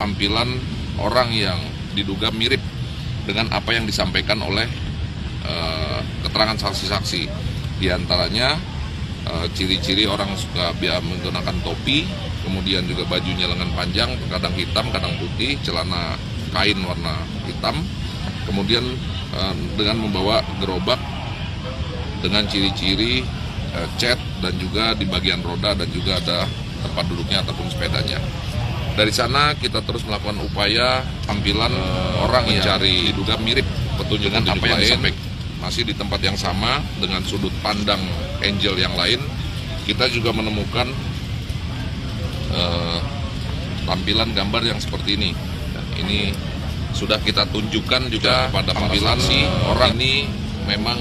tampilan orang yang diduga mirip dengan apa yang disampaikan oleh keterangan saksi-saksi. Di antaranya ciri-ciri orang suka menggunakan topi, kemudian juga bajunya lengan panjang, kadang hitam, kadang putih, celana kain warna hitam, kemudian dengan membawa gerobak dengan ciri-ciri cat dan juga di bagian roda dan juga ada tempat duduknya ataupun sepedanya. Dari sana kita terus melakukan upaya tampilan orang mencari diduga mirip petunjuk dengan apa yang disampaikan. Masih di tempat yang sama dengan sudut pandang Angel yang lain, kita juga menemukan tampilan gambar yang seperti ini. Dan ini sudah kita tunjukkan juga pada tampilan si orang ini memang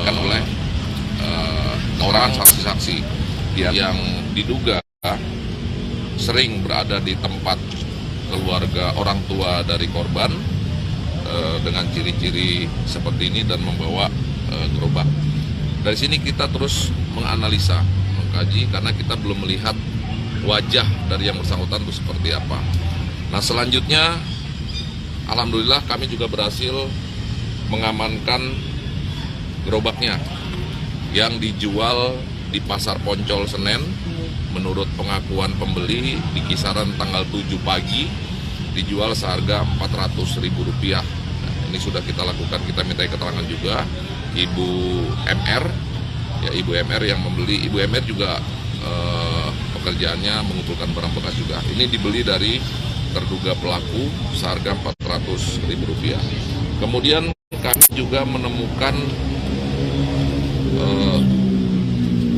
kan oleh orang saksi-saksi yang diduga sering berada di tempat keluarga orang tua dari korban dengan ciri-ciri seperti ini dan membawa gerobak. Dari sini kita terus menganalisa, mengkaji karena kita belum melihat wajah dari yang bersangkutan itu seperti apa. Nah, selanjutnya alhamdulillah kami juga berhasil mengamankan gerobaknya yang dijual di Pasar Poncol Senen. Menurut pengakuan pembeli di kisaran tanggal 7 pagi dijual seharga Rp400.000. Nah, ini sudah kita lakukan, kita minta keterangan juga Ibu MR, ya Ibu MR yang membeli. Ibu MR juga pekerjaannya mengumpulkan barang bekas juga. Ini dibeli dari terduga pelaku seharga Rp400.000. Kemudian kami juga menemukan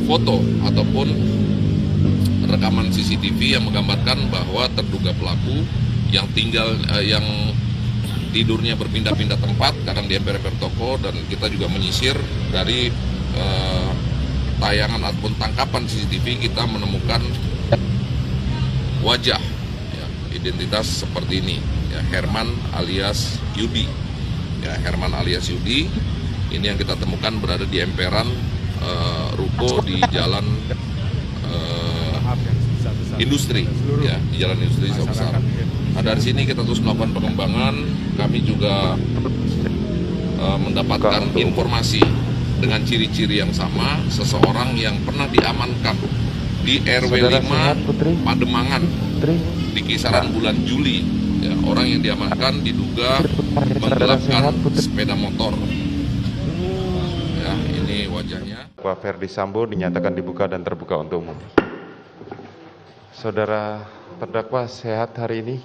foto ataupun rekaman CCTV yang menggambarkan bahwa terduga pelaku yang yang tidurnya berpindah-pindah tempat, kadang di emper-emper toko, dan kita juga menyisir dari tayangan ataupun tangkapan CCTV kita menemukan wajah, ya, identitas seperti ini, ya, Herman alias Yudi, ya, Herman alias Yudi. Ini yang kita temukan berada di emperan ruko di jalan industri, ya, di jalan industri besar. Nah, dari sini kita terus melakukan pengembangan. Kami juga mendapatkan informasi dengan ciri-ciri yang sama, seseorang yang pernah diamankan di RW 5 Pademangan di kisaran bulan Juli. Ya, orang yang diamankan diduga menggelapkan sepeda motor. Ya, ini wajahnya. Pak Ferdi Sambo dinyatakan dibuka dan terbuka untuk umum. Saudara terdakwa sehat hari ini?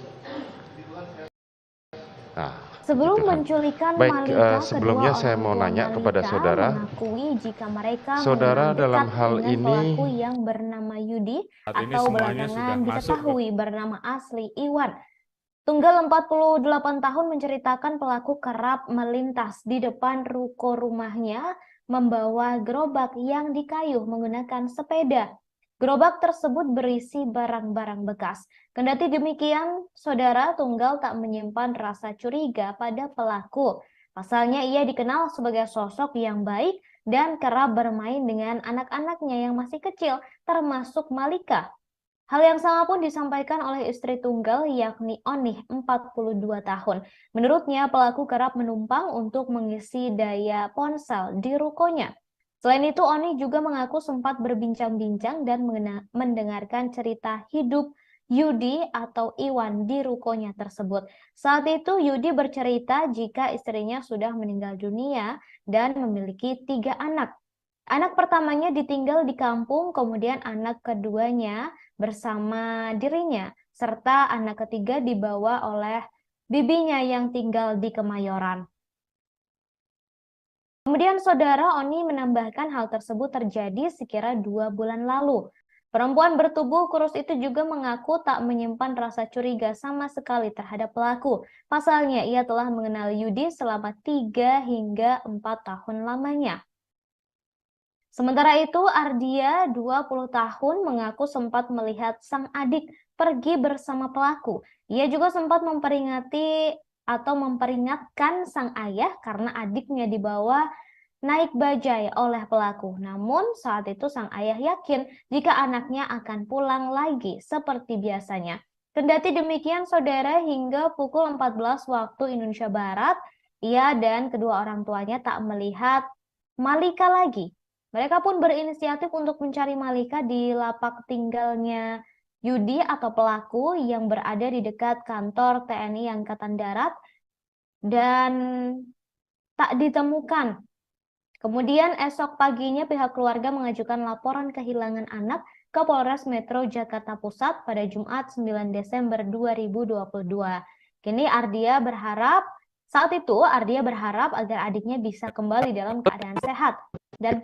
Nah, sebelum menculikan Malika, sebelumnya saya mau nanya kepada saudara, mengakui jika mereka saudara dalam hal ini pelaku yang bernama Yudi atau belakangan diketahui bernama asli Iwan. Tunggal 48 tahun menceritakan pelaku kerap melintas di depan ruko rumahnya membawa gerobak yang dikayuh menggunakan sepeda. Gerobak tersebut berisi barang-barang bekas. Kendati demikian, saudara Tunggal tak menyimpan rasa curiga pada pelaku. Pasalnya ia dikenal sebagai sosok yang baik dan kerap bermain dengan anak-anaknya yang masih kecil, termasuk Malika. Hal yang sama pun disampaikan oleh istri Tunggal, yakni Onih, 42 tahun. Menurutnya, pelaku kerap menumpang untuk mengisi daya ponsel di rukonya. Selain itu, Oni juga mengaku sempat berbincang-bincang dan mendengarkan cerita hidup Yudi atau Iwan di rukonya tersebut. Saat itu, Yudi bercerita jika istrinya sudah meninggal dunia dan memiliki 3 anak. Anak pertamanya ditinggal di kampung, kemudian anak keduanya bersama dirinya, serta anak ketiga dibawa oleh bibinya yang tinggal di Kemayoran. Kemudian saudara Oni menambahkan hal tersebut terjadi sekira 2 bulan lalu. Perempuan bertubuh kurus itu juga mengaku tak menyimpan rasa curiga sama sekali terhadap pelaku. Pasalnya ia telah mengenal Yudi selama 3 hingga 4 tahun lamanya. Sementara itu Ardia, 20 tahun, mengaku sempat melihat sang adik pergi bersama pelaku. Ia juga sempat memperingati atau memperingatkan sang ayah karena adiknya dibawa naik bajai oleh pelaku. Namun saat itu sang ayah yakin jika anaknya akan pulang lagi seperti biasanya. Kendati demikian, saudara, hingga pukul 14 waktu Indonesia Barat, ia dan kedua orang tuanya tak melihat Malika lagi. Mereka pun berinisiatif untuk mencari Malika di lapak tinggalnya Yudi atau pelaku yang berada di dekat kantor TNI Angkatan Darat dan tak ditemukan. Kemudian esok paginya pihak keluarga mengajukan laporan kehilangan anak ke Polres Metro Jakarta Pusat pada Jumat 9 Desember 2022. Saat itu Ardia berharap agar adiknya bisa kembali dalam keadaan sehat. Dan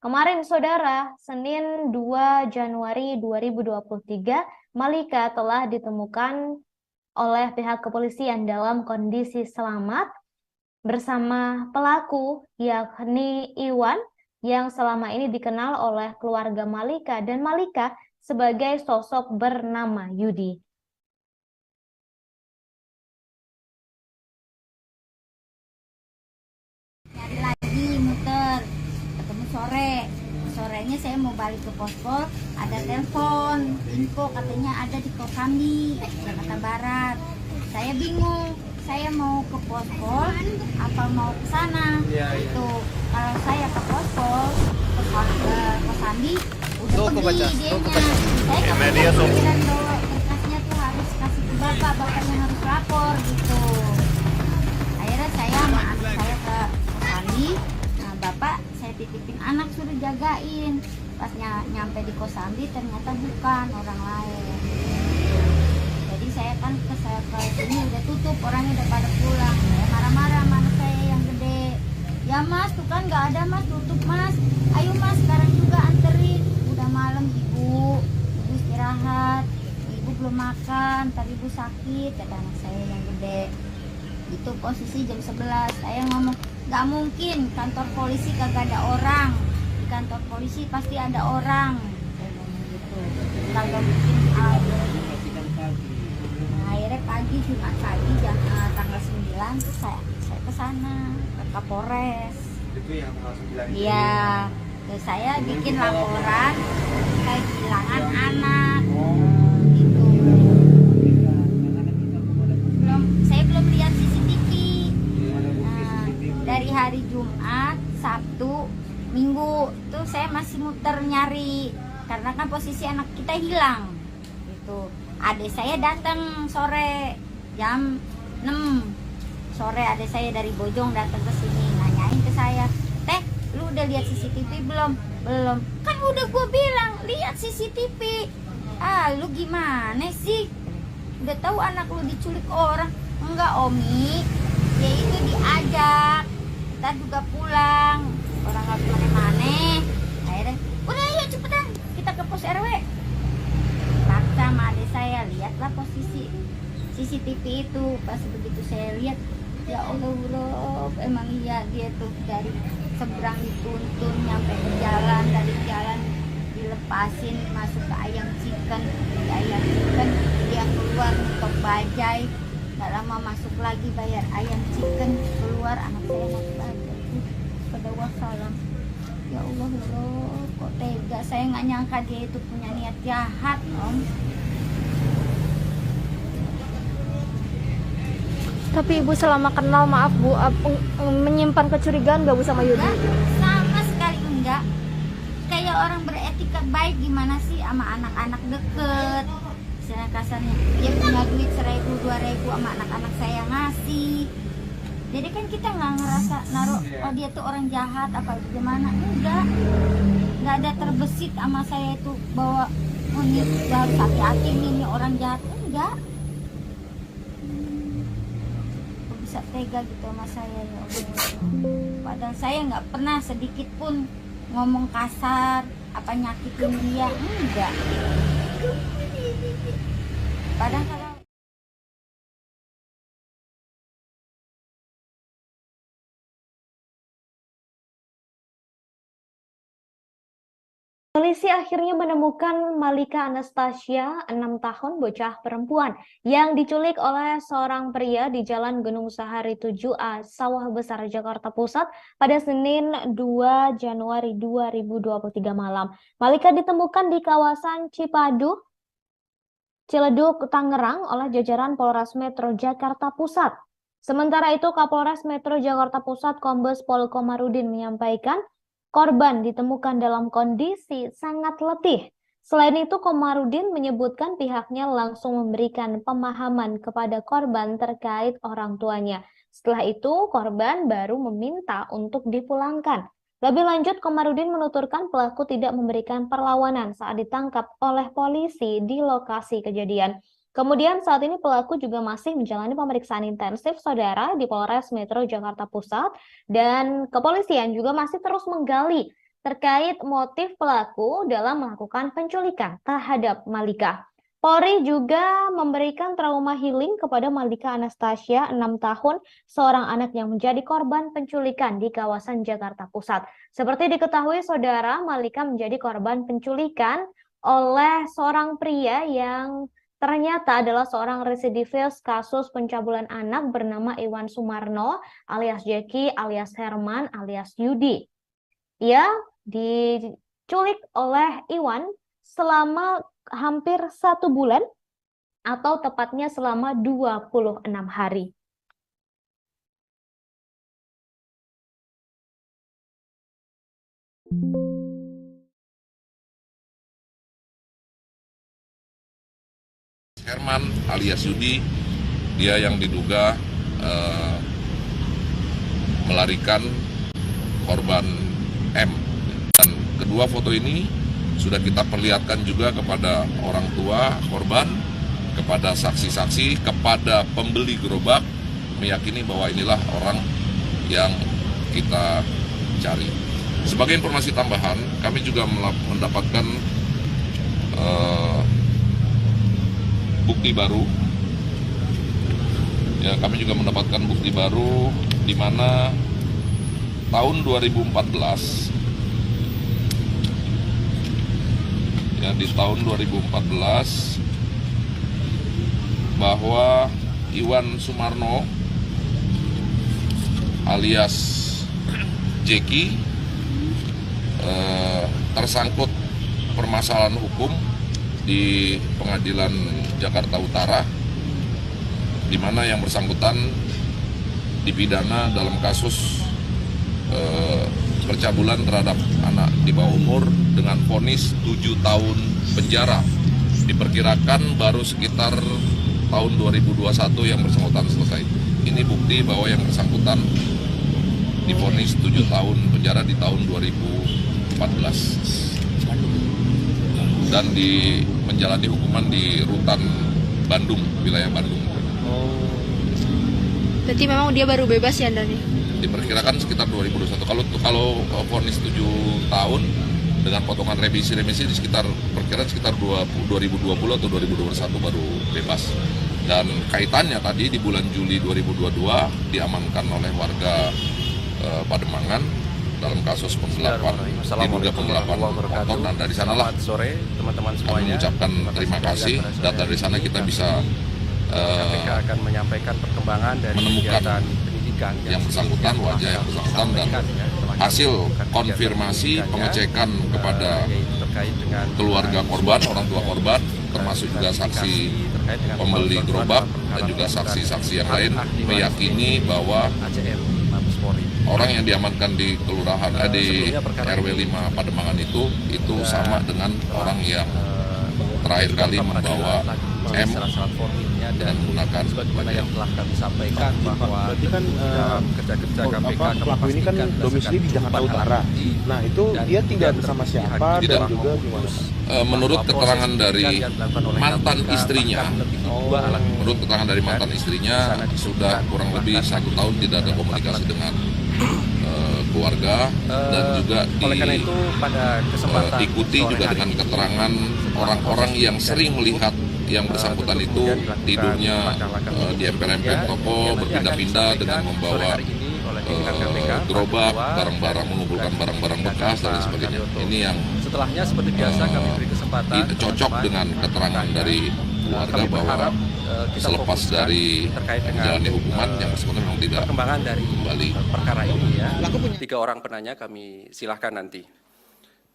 kemarin saudara, Senin 2 Januari 2023, Malika telah ditemukan oleh pihak kepolisian dalam kondisi selamat bersama pelaku yakni Iwan yang selama ini dikenal oleh keluarga Malika dan Malika sebagai sosok bernama Yudi. Nyari lagi muter, ketemu sorenya saya mau balik ke pospol, ada telepon info katanya ada di Kosambi Jakarta Barat. Saya bingung, saya mau ke pospol apa mau ke sana. Itu kalau saya ke pospol ke Kosambi udah pergi dianya. Saya kepikiran bahwa berkasnya tuh harus kasih ke bapaknya harus lapor gitu. Akhirnya saya sama anak saya ke Kosambi. Nah, bapak saya titipin anak suruh jagain. Pas nyampe di Kosambi ternyata bukan orang lain. Jadi saya kan ke sini udah tutup, orangnya udah pada pulang. Saya marah-marah sama anak saya yang gede. Ya mas, tuh kan nggak ada mas, tutup mas. Ayo mas, sekarang juga anterin. Udah malam ibu istirahat. Ibu belum makan, tadi ibu sakit, kata anak saya yang gede. Itu posisi jam 11. Saya ngomong, nggak mungkin kantor polisi kagak ada orang. Di kantor polisi pasti ada orang. Saya ngomong gitu. Kalau bikin akhirnya pagi Jumat pagi tanggal 9 terus saya ke sana ke Kapolres. Itu yang tanggal 9 itu. Iya. Terus saya bikin laporan kehilangan anak. Gitu. Saya belum lihat CCTV. Nah, dari hari Jumat, Sabtu, Minggu tuh saya masih muter nyari karena kan posisi anak kita hilang. Gitu. Adik saya datang sore jam 6 sore, adik saya dari Bojong datang ke sini nanyain ke saya, teh lu udah lihat CCTV belum? Belum. Kan udah gue bilang lihat CCTV. Ah lu gimana sih? Udah tahu anak lu diculik orang? Enggak Omi, dia itu diajak. Kita juga pulang, orang nggak kemana-mana. Akhirnya udah ayo cepetan kita ke pos RW. Sama adik saya lihatlah posisi CCTV itu. Pas begitu saya lihat, ya Allah Rob, emang iya dia tuh dari seberang dituntun nyampe ke jalan, dari jalan dilepasin masuk ke ayam chicken, di ayam chicken dia keluar untuk bajai, nggak lama masuk lagi bayar ayam chicken, keluar anak saya naik bajai pada wassalam. Ya Allah Rob, kok tega, saya nggak nyangka dia itu punya niat jahat Om. Tapi Ibu selama kenal, maaf Bu, menyimpan kecurigaan gak Bu sama Yudi? Sama sekali enggak. Kayak orang beretika baik gimana sih sama anak-anak deket. Istilah kasarnya, dia punya duit 1.000, 2.000 sama anak-anak saya ngasih. Jadi kan kita nggak ngerasa naruh, oh dia tuh orang jahat apa gimana. Enggak ada terbesit sama saya itu bahwa oh ini harus hati-hati ini orang jahat. Enggak. Bisa tega gitu sama saya ya Allah. Padahal saya nggak pernah sedikit pun ngomong kasar apa nyakitin dia, enggak. Padahal kalau polisi akhirnya menemukan Malika Anastasia, 6 tahun, bocah perempuan yang diculik oleh seorang pria di Jalan Gunung Sahari 7A, Sawah Besar, Jakarta Pusat pada Senin 2 Januari 2023 malam. Malika ditemukan di kawasan Cipadu, Ciledug, Tangerang oleh jajaran Polres Metro Jakarta Pusat. Sementara itu, Kapolres Metro Jakarta Pusat Kombes Pol Komarudin menyampaikan korban ditemukan dalam kondisi sangat letih. Selain itu, Komarudin menyebutkan pihaknya langsung memberikan pemahaman kepada korban terkait orang tuanya. Setelah itu, korban baru meminta untuk dipulangkan. Lebih lanjut, Komarudin menuturkan pelaku tidak memberikan perlawanan saat ditangkap oleh polisi di lokasi kejadian. Kemudian saat ini pelaku juga masih menjalani pemeriksaan intensif saudara di Polres Metro Jakarta Pusat dan kepolisian juga masih terus menggali terkait motif pelaku dalam melakukan penculikan terhadap Malika. Polri juga memberikan trauma healing kepada Malika Anastasia, 6 tahun, seorang anak yang menjadi korban penculikan di kawasan Jakarta Pusat. Seperti diketahui saudara, Malika menjadi korban penculikan oleh seorang pria yang ternyata adalah seorang residivis kasus pencabulan anak bernama Iwan Sumarno alias Jeki alias Herman alias Yudi. Ia diculik oleh Iwan selama hampir 1 bulan atau tepatnya selama 26 hari. Herman alias Yudi, dia yang diduga melarikan korban M. Dan kedua foto ini sudah kita perlihatkan juga kepada orang tua korban, kepada saksi-saksi, kepada pembeli gerobak, meyakini bahwa inilah orang yang kita cari. Sebagai informasi tambahan, kami juga mendapatkan bukti baru. Ya, kami juga mendapatkan bukti baru di mana tahun 2014 ya, di tahun 2014 bahwa Iwan Sumarno alias Jeki tersangkut permasalahan hukum di Pengadilan Jakarta Utara, di mana yang bersangkutan dipidana dalam kasus percabulan terhadap anak di bawah umur dengan vonis 7 tahun penjara. Diperkirakan baru sekitar tahun 2021 yang bersangkutan selesai. Ini bukti bahwa yang bersangkutan divonis 7 tahun penjara di tahun 2014 dan menjalani hukuman di Rutan Bandung, wilayah Bandung. Berarti memang dia baru bebas ya, Dani? Diperkirakan sekitar 2021. Kalau vonis 7 tahun dengan potongan remisi di sekitar perkiraan sekitar 2020 atau 2021 baru bebas. Dan kaitannya tadi di bulan Juli 2022 diamankan oleh warga Pademangan dalam kasus penggelapan, diduga penggelapan motor, dan dari sanalah sore teman-teman kami semuanya mengucapkan terima kasih. Dan dari sana kita bisa KPK akan menyampaikan perkembangan dari menemukan kegiatan penyidikan yang bersangkutan, wajah yang bersangkutan, dan hasil konfirmasi pengecekan kepada keluarga korban, orang tua korban, termasuk juga saksi pembeli gerobak dan juga saksi-saksi yang lain meyakini bahwa orang yang diamankan di kelurahan di RW 5 Pademangan itu sama dengan orang yang terakhir kali membawa M dan menggunakan sebagaimana yang telah kami sampaikan bahwa berarti kan kerja-kerja KPK pelaku ini kan domisili di Jakarta Utara. Nah, itu dia tinggal bersama siapa Tidak. dan juga gimana? Menurut keterangan dari mantan istrinya, menurut keterangan dari mantan istrinya sudah kurang lebih 1 tahun tidak ada komunikasi dengan keluarga, dan juga oleh karena itu pada kesempatan diikuti juga dengan keterangan orang-orang yang sering melihat yang bersangkutan itu tidurnya di emper-emper toko, berpindah-pindah dengan membawa gerobak, barang-barang, mengumpulkan barang-barang bekas dan lain sebagainya. Ini yang setelahnya seperti biasa kami beri kesempatan cocok dengan keterangan dari keluarga bahwa selepas dari menjalani hukuman yang bersangkutan memang tidak perkembangan dari kembali. perkara ini ya. 3 orang penanya kami silahkan nanti.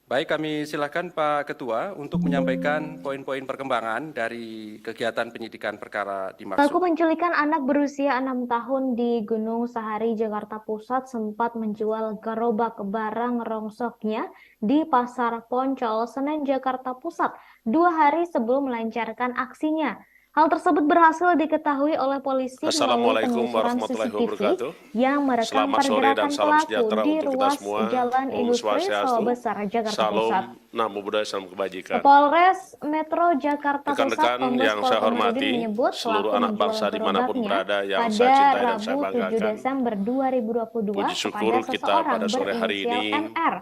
Baik, kami silakan Pak Ketua untuk menyampaikan poin-poin perkembangan dari kegiatan penyidikan perkara dimaksud. Pelaku penculikan anak berusia 6 tahun di Gunung Sahari, Jakarta Pusat sempat menjual gerobak barang rongsoknya di Pasar Poncol, Senen, Jakarta Pusat 2 hari sebelum melancarkan aksinya. Hal tersebut berhasil diketahui oleh polisi melalui Assalamualaikum penelusuran warahmatullahi CCTV wabarakatuh. yang merekam Selamat sore pergerakan dan salam pelaku sejahtera di untuk kita ruas semua. Jalan Om Industri Swastiastu. Sawah Besar, Jakarta Pusat. Salam, namo buddhaya, salam kebajikan. Polres Metro Jakarta Pusat Rekan-rekan Kombes yang Pol saya Komarudin hormati, menyebut seluruh pelaku anak menjual bangsa dimanapun gerobaknya berada yang pada saya cintai dan saya Rabu 7 banggakan. Desember 2022 Puji syukur kepada kita seseorang pada sore hari berinisial ini MR.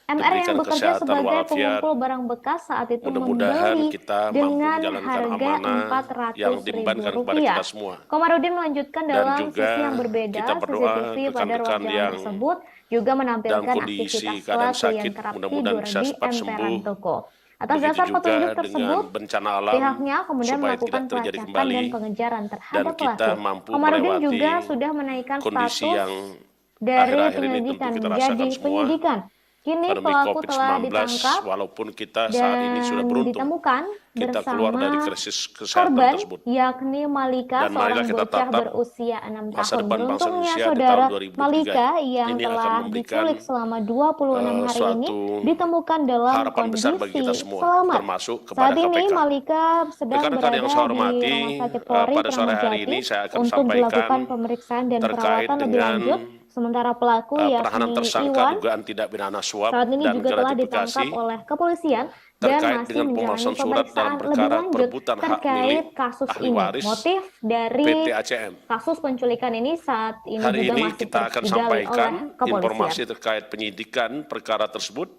MR yang diberikan bekerja kesehatan sebagai walafiat. pengumpul barang bekas saat itu Mudah-mudahan membeli kita mampu dengan menjalankan harga amanah yang dibebankan kepada Rp400.000. kita semua. Komarudin melanjutkan Dan dalam juga sisi yang berbeda, kita berdoa CCTV pada ruas rekan-rekan jalan yang tersebut juga menampilkan dalam kondisi aktivitas keadaan pelaku yang sakit, kerap mudah-mudahan tidur bisa di cepat emperan sembuh. toko. Atas Begitu dasar juga petunjuk dengan tersebut, bencana alam, pihaknya kemudian supaya melakukan tidak terjadi pelacakan kembali dan pengejaran dan terhadap kita pelaku. mampu Komarudin melewati juga sudah menaikkan kondisi status yang dari akhir-akhir ini tentu penyelidikan kita menjadi rasakan semua. penyidikan. Kini Pandemi pelaku telah COVID-19, ditangkap walaupun kita saat ini sudah dan beruntung ditemukan kita keluar dari bersama krisis kesehatan korban, tersebut. yakni Malika, Dan marilah seorang kita bocah tatap berusia 6 masa tahun. depan bangsa Beruntungnya Indonesia di saudara tahun 2023 Malika yang ini akan telah memberikan diculik selama 26 hari ini suatu ditemukan dalam harapan besar bagi kita kondisi semua, selamat. termasuk kepada Saat ini KPK. Malika sedang Rekan-rekan berada yang di saya hormati, Rumah Sakit Polri pada sore Kramat hari Jati ini saya akan untuk sampaikan dilakukan pemeriksaan dan terkait perawatan lebih dengan lanjut. Sementara pelaku penahanan yakni tersangka Iwan dugaan tindak pidana suap saat ini dan juga telah gratifikasi ditangkap oleh kepolisian dan terkait masih dengan menjalani pemalsuan surat pemeriksaan dalam lebih perkara lanjut perebutan hak terkait milik kasus ahli ini. waris Motif dari PT ACM. kasus penculikan ini saat ini Hari juga ini masih kita akan terus digali sampaikan oleh kepolisian. informasi terkait penyidikan perkara tersebut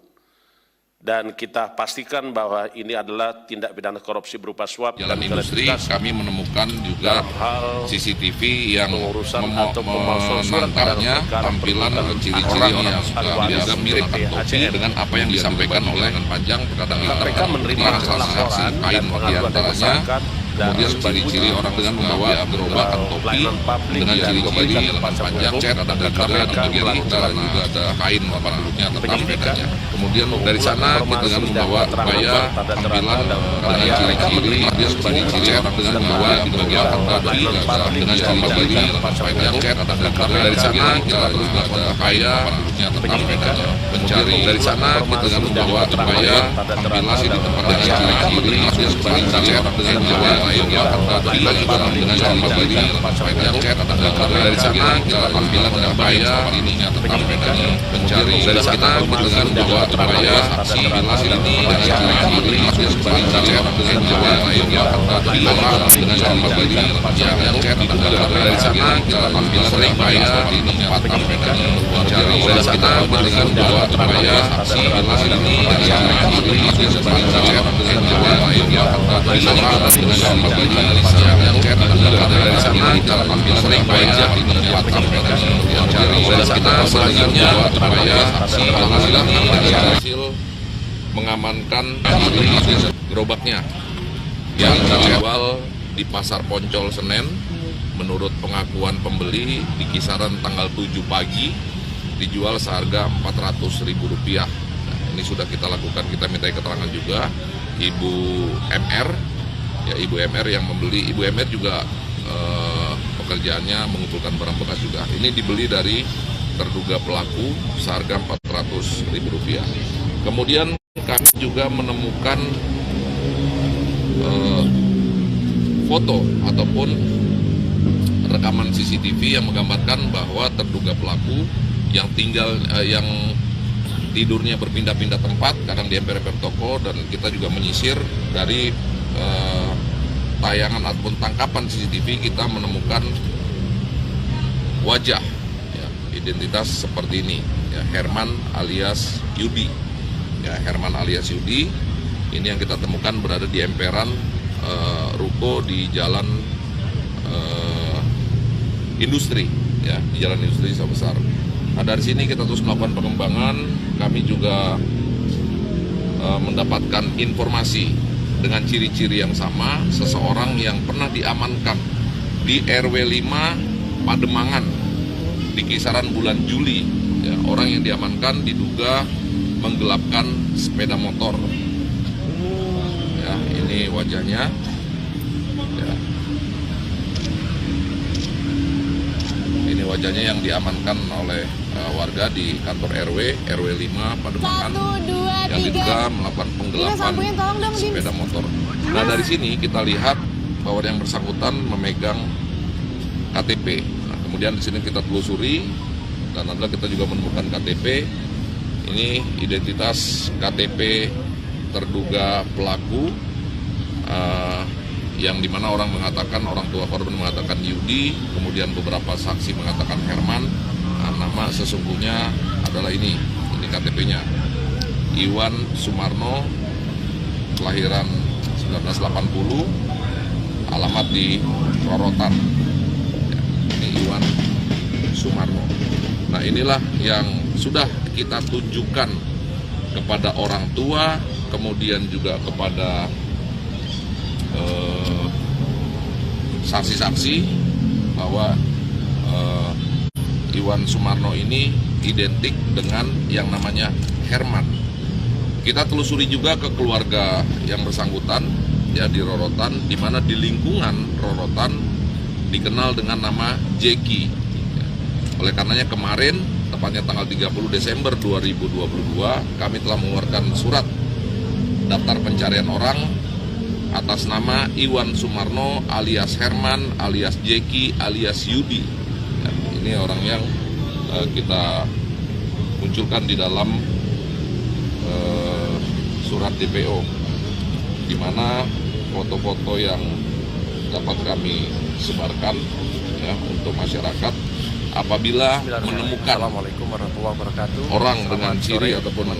dan kita pastikan bahwa ini adalah tindak pidana korupsi berupa suap Jalan dan Industri gratifikasi kami menemukan juga dalam hal CCTV yang pengurusan atau pemalsuan surat menangkalnya dalam perkara tampilan perebutan ciri-ciri orang yang yang sudah ahli biasa waris mirip PT topi ACM. dengan apa yang disampaikan oleh panjang terkadang KPK menerima laporan kain dan pengaduan dari diantaranya masyarakat dan kemudian ciri-ciri orang dengan membawa gerobak atau topi pelayanan publik dengan yang ciri-ciri diberikan elemen kepada panjang hukum. cat ada gambarnya KPK di bagian melakukan utara juga ada kain papan duduknya tetap penyidikan, bedanya. Kemudian dari sana kita dengan membawa upaya tampilan dengan ciri-ciri dia sebagai ciri orang dengan membawa di bagian topi dengan ciri-ciri elemen panjang cat ada gambarnya dari sana kita terus melakukan upaya duduknya tetap bedanya. Mencari dari sana kita dengan membawa upaya tampilan di tempat yang ciri-ciri dia sebagai ciri orang dengan membawa lainnya dengan ciri-ciri elemen panjang cat ada gambarnya dari sana kita tampilan dengan upaya ininya tetap bedanya. Mencari dari sana kita dengan membawa upaya tampilan ini dari ciri-ciri dia sebagai ciri orang dengan membawa lainnya dengan ciri-ciri yang cat ada gambarnya dari sana kita tampilan dengan upaya ininya tetap bedanya. Mencari dari sana kita dengan membawa upaya tampilan ini dari ciri-ciri dia sebagai ciri orang dengan membawa lainnya dengan ciri-ciri yang cat ada gambarnya dari sana kita tampilan dengan upaya ininya tetap bedanya. Mencari dari sana selanjutnya upaya hasil mengamankan gerobaknya yang dijual di Pasar Poncol Senen. Menurut pengakuan pembeli di kisaran tanggal 7 pagi dijual seharga Rp400.000. Nah, ini sudah kita lakukan, kita minta keterangan juga Ibu MR, ya Ibu MR yang membeli. Ibu MR juga pekerjaannya mengumpulkan barang bekas juga. Ini dibeli dari terduga pelaku seharga Rp400.000. Kemudian kami juga menemukan foto ataupun rekaman CCTV yang menggambarkan bahwa terduga pelaku yang tidurnya berpindah-pindah tempat, kadang di emper-emper toko, dan kita juga menyisir dari tayangan ataupun tangkapan CCTV kita menemukan wajah, ya, identitas seperti ini, ya, Herman alias Yudi. Ya, Herman alias Yudi ini yang kita temukan berada di emperan ruko di Jalan Industri, ya, di Jalan Industri Sawah Besar. Nah, dari sini kita terus melakukan pengembangan. Kami juga mendapatkan informasi dengan ciri-ciri yang sama, seseorang yang pernah diamankan di RW 5 Pademangan di kisaran bulan Juli. Ya, orang yang diamankan diduga menggelapkan sepeda motor. Ya, ini wajahnya. Ya. Ini wajahnya yang diamankan oleh warga di kantor RW 5 Pademangan yang diduga melakukan penggelapan sepeda motor. Nah, dari sini kita lihat bahwa yang bersangkutan memegang KTP. Nah, kemudian di sini kita telusuri dan adalah kita juga menemukan KTP. Ini identitas KTP terduga pelaku yang dimana orang tua korban mengatakan Yudi, kemudian beberapa saksi mengatakan Herman. Nah, nama sesungguhnya adalah ini KTP-nya Iwan Sumarno, kelahiran 1980, alamat di Rorotan. Ya, ini Iwan Sumarno. Nah, inilah yang sudah kita tunjukkan kepada orang tua, kemudian juga kepada saksi-saksi bahwa Iwan Sumarno ini identik dengan yang namanya Herman. Kita telusuri juga ke keluarga yang bersangkutan ya di Rorotan, di mana di lingkungan Rorotan dikenal dengan nama Jeki. Oleh karenanya kemarin, tepatnya tanggal 30 Desember 2022, kami telah mengeluarkan surat daftar pencarian orang atas nama Iwan Sumarno alias Herman alias Jeki alias Yudi. Ya, ini orang yang kita munculkan di dalam surat DPO, di mana foto-foto yang dapat kami sebarkan ya untuk masyarakat apabila menemukan orang dengan ciri ataupun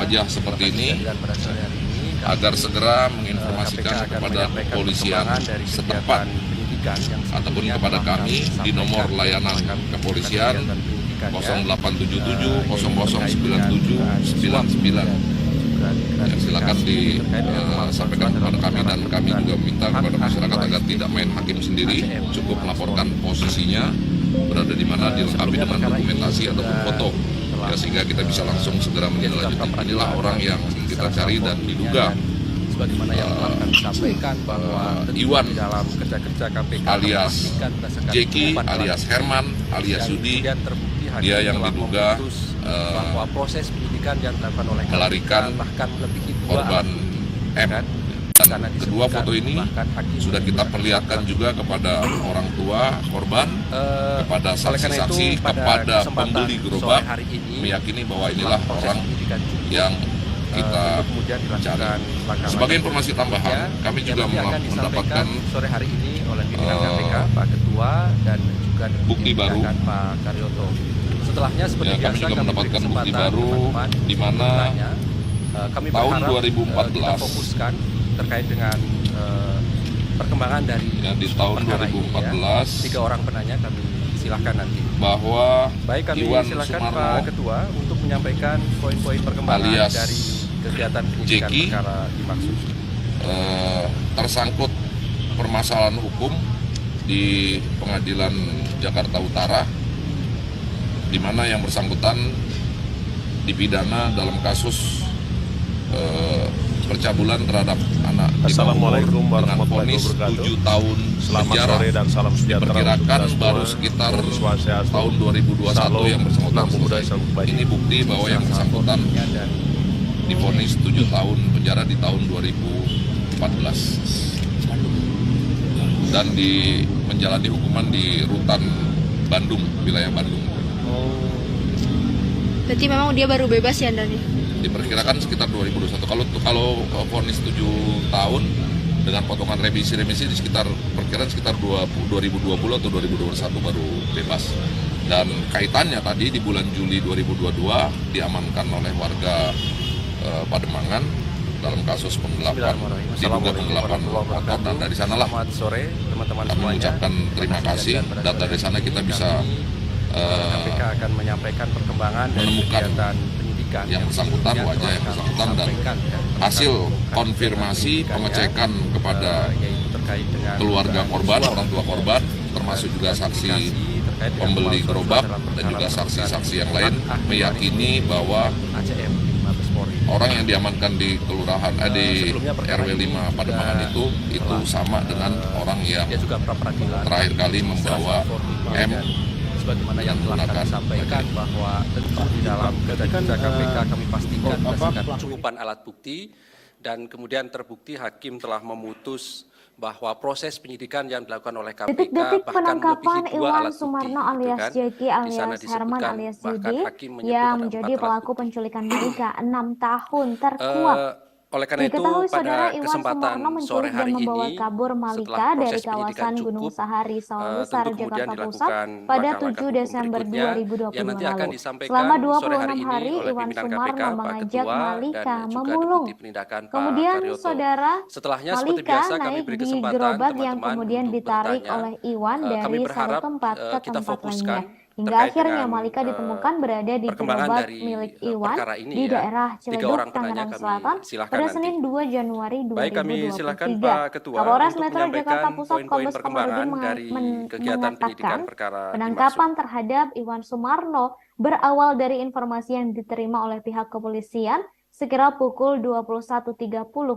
wajah seperti ini, agar segera menginformasikan kepada kepolisian setempat ataupun kepada kami di nomor layanan kepolisian 0877 0097 99. Ya, silakan disampaikan kepada kami, dan kami juga meminta kepada masyarakat agar tidak main hakim sendiri, cukup melaporkan posisinya berada di mana, dilengkapi dengan dokumentasi ataupun foto ya, sehingga kita bisa langsung segera menindaklanjuti. Inilah orang yang kita cari dan diduga sebagaimana yang telah kami sampaikan bahwa Iwan dalam kerja-kerja KPK alias Jeki alias Herman alias Yudi, dia yang diduga bahwa proses penyidikan yang dilakukan oleh melarikan bahkan lebih korban M. Dan kedua foto ini sudah kita perlihatkan juga kepada orang tua korban, kepada saksi-saksi, kepada pembeli gerobak, meyakini bahwa inilah orang yang kita cari. Sebagai informasi tambahan, kami juga mendapatkan sore hari ini oleh pimpinan KPK, Pak Ketua, dan juga bukti baru. Pak Karyoto. Setelahnya seperti ya, biasa kami juga mendapatkan bukti baru di mana kami tahun berharap, 2014 kita fokuskan terkait dengan perkembangan dari ya, di tahun 2014 ini, ya. 3 orang penanya kami silahkan nanti. Bahwa baik, kami Iwan silakan Sumarno Pak Ketua untuk menyampaikan poin-poin perkembangan alias dari kegiatan penyidikan Jeki, perkara dimaksud. Tersangkut permasalahan hukum di Pengadilan Jakarta Utara, di mana yang bersangkutan dipidana dalam kasus percabulan terhadap anak di bawah umur dengan vonis 7 tahun penjara. Diperkirakan baru sekitar tahun 2021 yang bersangkutan selesai. Ini bukti bahwa yang bersangkutan divonis 7 tahun penjara di tahun 2014 dan menjalani hukuman di Rutan Bandung, wilayah Bandung. Berarti memang dia baru bebas ya, Dani? Diperkirakan sekitar 2021. Kalau vonis 7 tahun dengan potongan remisi di sekitar perkiraan sekitar 2020 atau 2021 baru bebas. Dan kaitannya tadi di bulan Juli 2022 diamankan oleh warga Pademangan dalam kasus penggelapan, diduga penggelapan motor, dan dari sanalah kami mengucapkan terima kasih, dan dari sana kita bisa KPK akan menyampaikan perkembangan menemukan penyidikan yang bersangkutan, wajah yang bersangkutan, dan hasil konfirmasi pengecekan kepada keluarga korban, orang tua korban, termasuk juga saksi pembeli gerobak dan juga saksi-saksi yang lain, meyakini bahwa orang yang diamankan di kelurahan di sebelumnya perkara RW 5 ini Pademangan itu sama dengan orang yang dia juga pra-peradilan terakhir kali membawa M sebagaimana yang telah kami sampaikan bahwa tentu di dalam kerja KPK kami pastikan berdasarkan kecukupan alat bukti dan kemudian terbukti hakim telah memutus bahwa proses penyidikan yang dilakukan oleh KPK Detik-detik bahkan penangkapan melebihi 2 Iwan alat bukti Sumarno gitu alias kan. Jeki Di sana alias Herman disebutkan alias bahkan Yudi hakim menyebut yang ada menjadi 4 alat pelaku bukti. penculikan Malika 6 tahun terkuak. Oleh karena itu Diketahui pada saudara Iwan kesempatan Sumarno sore menculik dan hari membawa ini kabur setelah Malika dari proses penyidikan kawasan Gunung cukup Sahari, Sawah Besar, tentu kemudian Jakarta Pusat dilakukan pada langkah-langkah 7 hukum Desember berikutnya 2022 yang nanti akan lalu. disampaikan Selama sore hari 26 ini hari, oleh Iwan pimpinan KPK, Sumarno Pak mengajak Ketua, Malika dan juga memulung. Deputi Penindakan Pak Kemudian Karyoto. saudara Setelahnya seperti Malika biasa kami naik beri di kesempatan gerobak yang teman-teman kemudian untuk ditarik bertanya. oleh Iwan Kami dari satu berharap tempat ke kita tempat fokuskan lainnya. Hingga terkait akhirnya dengan Malika ditemukan berada di perkembangan gerobak dari milik Iwan perkara ini di ya. daerah 3 Ciledug, orang penanya Tangerang kami Selatan silahkan pada nanti. Senin 2 Januari Baik, kami silakan 2023. Pak Ketua Kapolres untuk Metro Jakarta menyampaikan Pusat poin-poin Kombes perkembangan Komarudin dari kegiatan penyidikan mengatakan perkara penangkapan dimaksud. terhadap Iwan Sumarno berawal dari informasi yang diterima oleh pihak kepolisian sekira pukul 21.30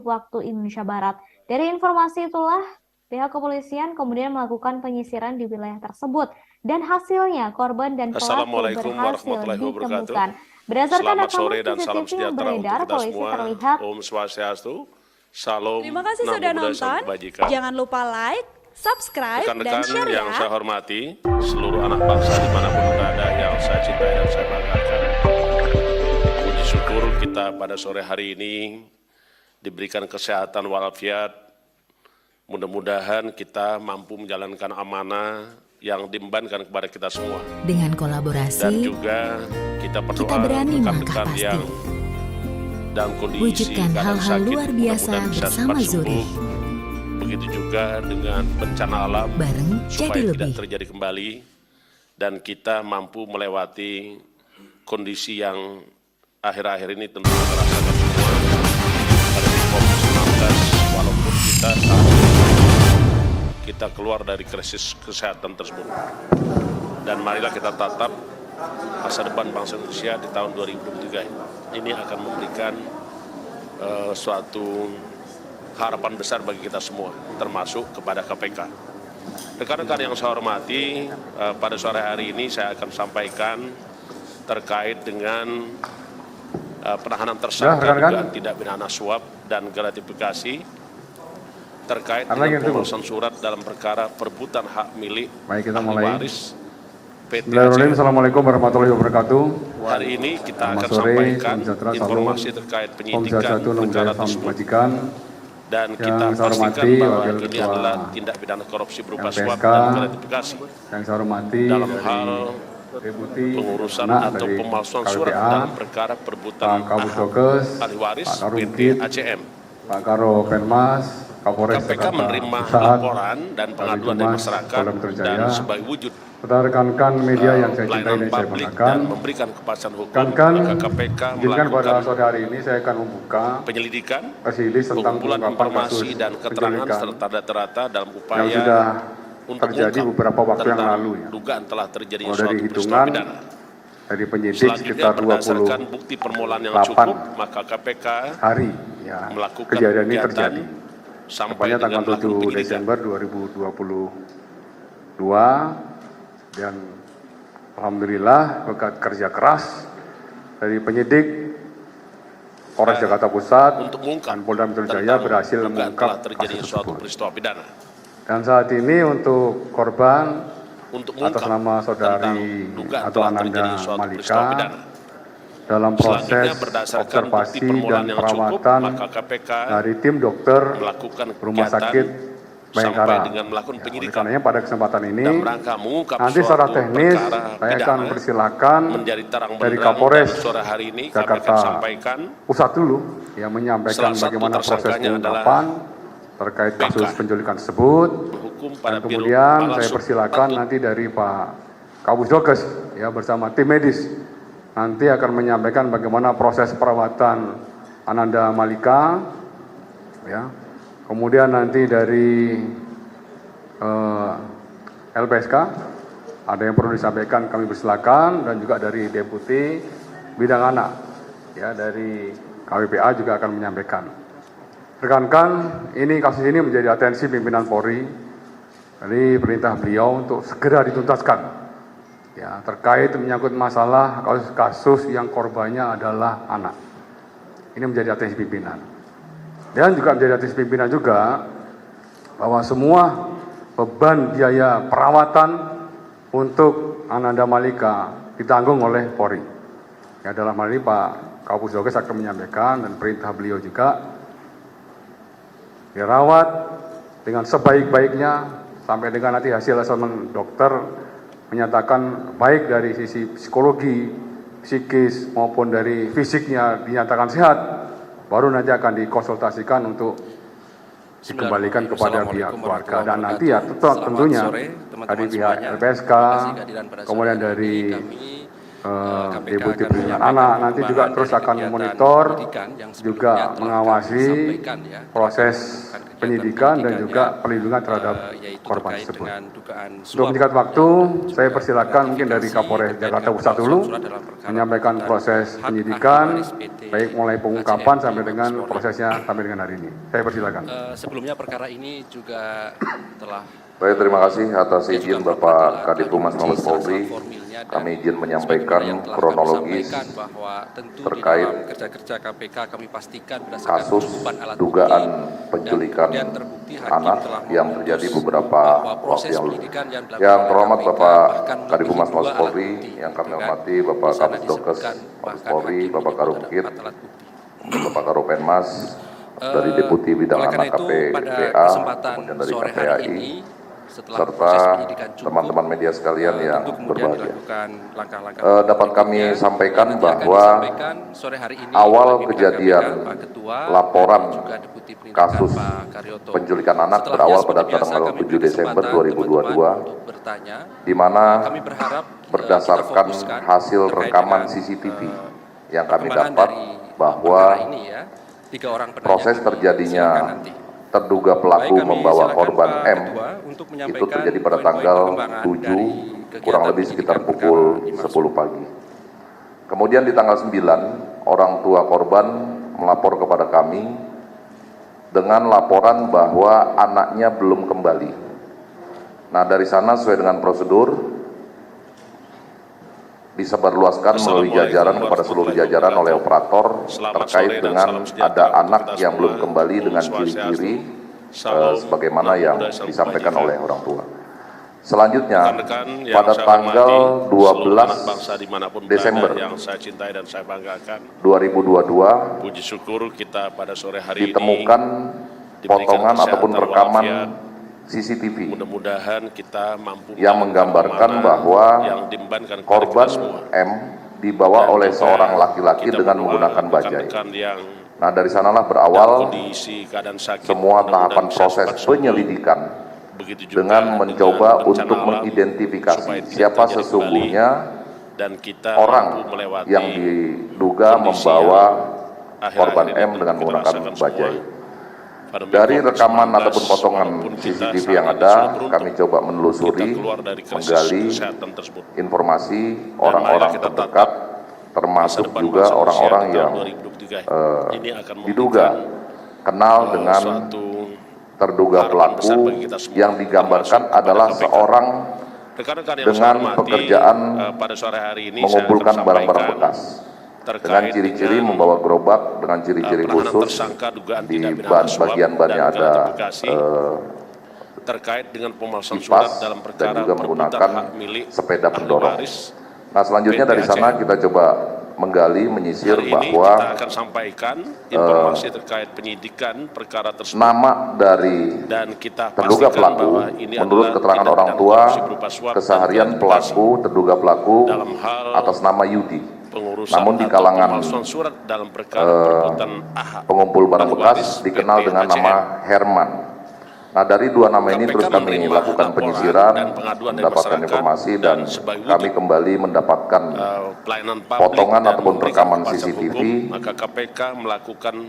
waktu Indonesia Barat. Dari informasi itulah pihak kepolisian kemudian melakukan penyisiran di wilayah tersebut dan hasilnya korban dan pelaku Assalamualaikum berhasil warahmatullahi wabarakatuh. ditemukan. Berdasarkan Selamat rekaman sore dan salam CCTV yang sejahtera untuk beredar, kita polisi semua. terlihat Om Swastiastu. Salam. Terima kasih Namo sudah Buddhaya, Salam nonton. Kebajikan. Jangan lupa like, subscribe, dan Rekan-rekan share yang ya. saya hormati, seluruh anak bangsa dimanapun berada yang saya cintai dan saya banggakan. Puji syukur kita pada sore hari ini diberikan kesehatan walafiat. Mudah-mudahan kita mampu menjalankan amanah yang diembankan kepada kita semua. Dengan Dan kolaborasi, juga kita berdoa kita berani rekan-rekan melangkah pasti. yang dalam kondisi Wujudkan keadaan hal-hal sakit, luar biasa mudah-mudahan bisa bersama cepat sembuh. Zuri. Begitu juga dengan bencana alam Bareng supaya jadi tidak lebih. terjadi kembali dan kita mampu melewati kondisi yang akhir-akhir ini tentu kita rasakan semua pada COVID-19 walaupun kita saat ini kita keluar dari krisis kesehatan tersebut. Dan marilah kita tatap masa depan bangsa Indonesia di tahun 2023 ini akan memberikan suatu harapan besar bagi kita semua, termasuk kepada KPK. Rekan-rekan yang saya hormati, pada sore hari ini saya akan sampaikan terkait dengan penahanan tersangka dugaan tindak pidana suap dan gratifikasi terkait dengan pemrosesan surat dalam perkara perebutan hak milik ahli waris PT ACM. Assalamualaikum warahmatullahi wabarakatuh. Hari ini kita akan sore, sampaikan salam informasi terkait penyidikan perkara tersebut. Dan Yang kita saya hormati pastikan bahwa Wakil ini Ketua adalah tindak pidana korupsi berupa LPSK, suap dan gratifikasi yang saya hormati dalam dari hal Deputi pengurusan Anak atau dari pemalsuan KPA, surat dalam perkara perebutan Pak Kabusdokes, ahli waris Pak Karung PT Dit, ACM. Pak Karo Penmas, Kapolres KPK Jakarta menerima Pusat, laporan dan pengaduan dari Humas masyarakat Polda Metro Jaya, dan sebagai wujud saudara rekan-rekan media yang saya cintai pelayanan dan saya publik banggakan, dan memberikan kepastian hukum, rekan-rekan, maka KPK izinkan pada melakukan sore hari ini saya akan membuka penyelidikan, rilis tentang pengumpulan pengungkapan kasus informasi dan keterangan penculikan serta data-data dalam yang upaya sudah untuk terjadi mengungkap beberapa waktu yang tentang lalu ya. dugaan telah terjadinya Kalau dari suatu peristiwa hitungan pidana. dari penyidik Selanjutnya sekitar berdasarkan bukti permulaan yang 28 cukup, maka KPK hari ya melakukan kejadian ini kegiatan terjadi. sampai Tepatnya dengan tanggal melakukan 7 penyidikan. Desember 2022 dan alhamdulillah berkat kerja keras dari penyidik Polres Jakarta Pusat untuk mengungkap dan Polda Metro Jaya tentang berhasil dugaan mengungkap telah terjadinya kasus suatu tersebut. peristiwa pidana. Dan saat ini untuk korban Untuk atas mengungkap nama tentang saudari dugaan atau telah Ananda terjadinya suatu peristiwa Malika pidana. dalam proses Selanjutnya berdasarkan bukti observasi dan permulaan yang cukup, perawatan maka KPK dari tim dokter melakukan Rumah kegiatan Sakit sampai Bayangkara. dengan melakukan Oleh penyidikan karenanya pada kesempatan ini dalam rangka mengungkap nanti suatu secara teknis perkara saya akan pidana persilakan menjadi terang dari benderang Kapolres dan sore hari ini kami Jakarta akan sampaikan Pusat dulu yang menyampaikan salah satu bagaimana proses tersangkanya adalah pengungkapan terkait kasus BK. penculikan tersebut. hukum Dan pada Biro kemudian saya Palasub persilakan Patut. nanti dari Pak Kabusdokes ya bersama tim medis nanti akan menyampaikan bagaimana proses perawatan Ananda Malika ya. Kemudian nanti dari LPSK ada yang perlu disampaikan kami persilakan dan juga dari Deputi Bidang Anak ya dari KWPA juga akan menyampaikan. Rekan-rekan, kasus ini menjadi atensi pimpinan Polri. Jadi perintah beliau untuk segera dituntaskan. Ya, terkait menyangkut masalah kasus yang korbannya adalah anak. Ini menjadi atensi pimpinan. Dan juga menjadi atensi pimpinan juga bahwa semua beban biaya perawatan untuk Ananda Malika ditanggung oleh Polri. Ya, dalam hal ini Pak Kapusdoges akan menyampaikan dan perintah beliau juga dirawat dengan sebaik-baiknya sampai dengan nanti hasil asesmen dokter menyatakan baik dari sisi psikologi, psikis maupun dari fisiknya dinyatakan sehat, baru nanti akan dikonsultasikan untuk dikembalikan kepada pihak keluarga dan nanti ya tentunya dari pihak LPSK, kemudian dari Deputi Perlindungan Anak nanti juga terus akan memonitor, juga mengawasi proses penyidikan dan juga perlindungan terhadap korban tersebut. Untuk meningkat waktu, saya persilakan mungkin dari Kapolres Jakarta Pusat dulu menyampaikan proses penyidikan, baik mulai pengungkapan sampai dengan prosesnya sampai dengan hari ini. Saya persilakan. Sebelumnya perkara ini juga telah Baik, terima kasih atas izin Bapak Kadif Humas Mabes Polri. Kami izin menyampaikan kronologis terkait kerja-kerja KPK kami pastikan kasus dugaan penculikan anak yang terjadi beberapa waktu yang lalu. Yang terhormat Bapak Kadif Humas Mabes Polri, yang kami hormati Bapak Kapusdoges Mabes Polri, Bapak Karukit, Bapak Karopenmas, dari Deputi Bidang Anak KPPA, kemudian dari KPAI, serta teman-teman media sekalian yang berbahagia. Dapat kami sampaikan bahwa awal kejadian laporan kasus penculikan anak berawal pada tanggal 7 Desember 2022, di mana berdasarkan hasil rekaman CCTV yang kami dapat bahwa proses terjadinya terduga pelaku membawa korban M itu terjadi pada tanggal 7 kurang lebih sekitar pukul 10 pagi. Kemudian di tanggal 9 orang tua korban melapor kepada kami dengan laporan bahwa anaknya belum kembali. Nah, dari sana sesuai dengan prosedur disebarluaskan melalui jajaran kepada seluruh jajaran oleh operator terkait dengan ada anak yang belum kembali dengan ciri-ciri sebagaimana yang disampaikan oleh orang tua. Selanjutnya pada tanggal 12 Desember 2022 ditemukan potongan ataupun rekaman CCTV mudah-mudahan kita mampu yang menggambarkan bahwa korban M dibawa oleh seorang laki-laki dengan menggunakan bajai. Nah, dari sanalah berawal semua tahapan proses penyelidikan dengan mencoba untuk mengidentifikasi siapa sesungguhnya orang yang diduga membawa korban M dengan menggunakan bajai. Dari rekaman ataupun potongan CCTV yang ada, kami coba menelusuri, menggali informasi orang-orang terdekat, termasuk juga orang-orang yang diduga kenal dengan terduga pelaku yang digambarkan adalah seorang dengan pekerjaan mengumpulkan barang-barang bekas. Dengan ciri-ciri membawa gerobak dengan ciri-ciri khusus, di bagian bannya ada terkait dengan pemalsuan kipas dan juga menggunakan sepeda pendorong. Nah, selanjutnya dari sana kita coba menggali, menyisir bahwa kita akan sampaikan informasi terkait penyidikan perkara tersebut. Nama dari terduga pelaku, menurut keterangan orang tua, keseharian pelaku, terduga pelaku atas nama Yudi. Namun di kalangan pengumpul barang bekas dikenal dengan nama Herman. Nah, dari dua nama ini terus kami lakukan penyisiran, mendapatkan informasi dan kami kembali mendapatkan potongan ataupun rekaman CCTV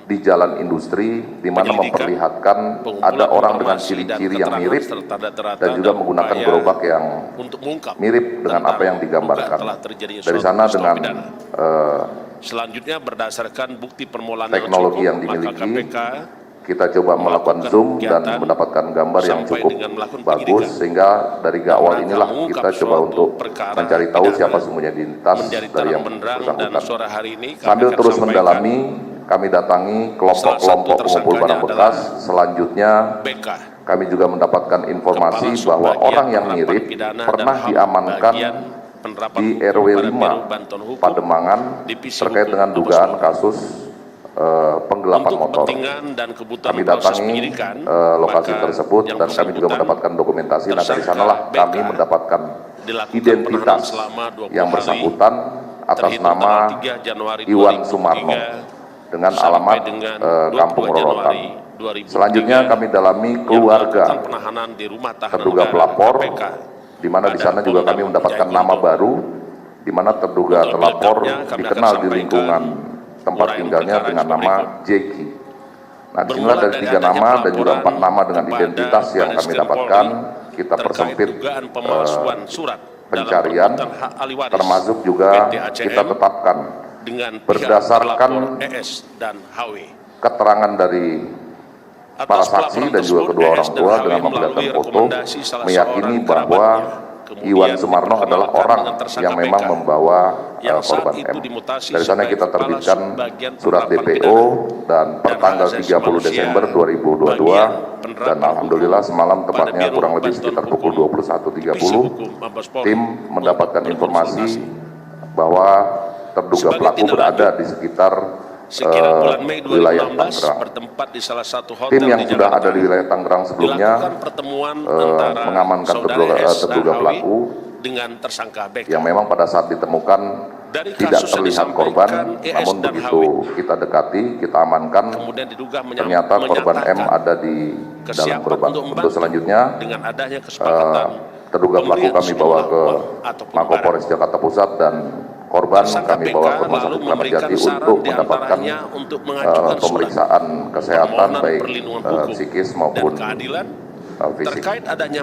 di Jalan Industri, di mana memperlihatkan ada orang dengan ciri-ciri yang mirip dan juga menggunakan gerobak yang mirip dengan apa yang digambarkan. Dari sana dengan Selanjutnya berdasarkan bukti permulaan teknologi yang maka dimiliki, KPK kita coba melakukan zoom dan mendapatkan gambar yang cukup bagus, sehingga dari awal inilah kita coba untuk mencari tahu siapa sesungguhnya identitas dari yang bersangkutan. Sambil terus mendalami, kami datangi kelompok-kelompok pengumpul barang bekas. Selanjutnya kami juga mendapatkan informasi bahwa orang yang mirip pernah diamankan di RW 5 Pademangan terkait dengan dugaan kasus penggelapan motor. Kami datangi lokasi tersebut dan kami juga mendapatkan dokumentasi. Nah, dari sanalah kami mendapatkan identitas yang bersangkutan atas nama Iwan Sumarno dengan alamat Kampung Rorotan. Selanjutnya kami dalami keluarga terduga pelapor, di mana di sana juga kami mendapatkan nama baru, di mana terduga terlapor dikenal di lingkungan tempat tinggalnya dengan nama Jeki. Nah, disinilah dari 3 nama dan juga 4 nama dengan identitas yang kami dapatkan, kita persempit pencarian, termasuk juga kita tetapkan berdasarkan keterangan dari para saksi dan juga kedua orang tua dengan memperlihatkan foto, meyakini bahwa Iwan Sumarno adalah orang yang memang membawa korban M. Dari sana kita terbitkan surat DPO dan pertanggal 30 Desember 2022 dan alhamdulillah semalam tepatnya kurang lebih sekitar pukul 21.30 tim mendapatkan informasi bahwa terduga pelaku berada di sekitar wilayah Tangerang. Tim yang sudah ada di wilayah Tangerang sebelumnya mengamankan terduga pelaku yang memang pada saat ditemukan tidak terlihat korban, namun begitu kita dekati, kita amankan, ternyata korban M ada di dalam korban. Untuk selanjutnya, terduga pelaku kami bawa ke Mapolres Jakarta Pusat dan korban kami bawa ke Rumah Sakit Kramat Jati untuk mendapatkan pemeriksaan kesehatan baik psikis maupun fisik.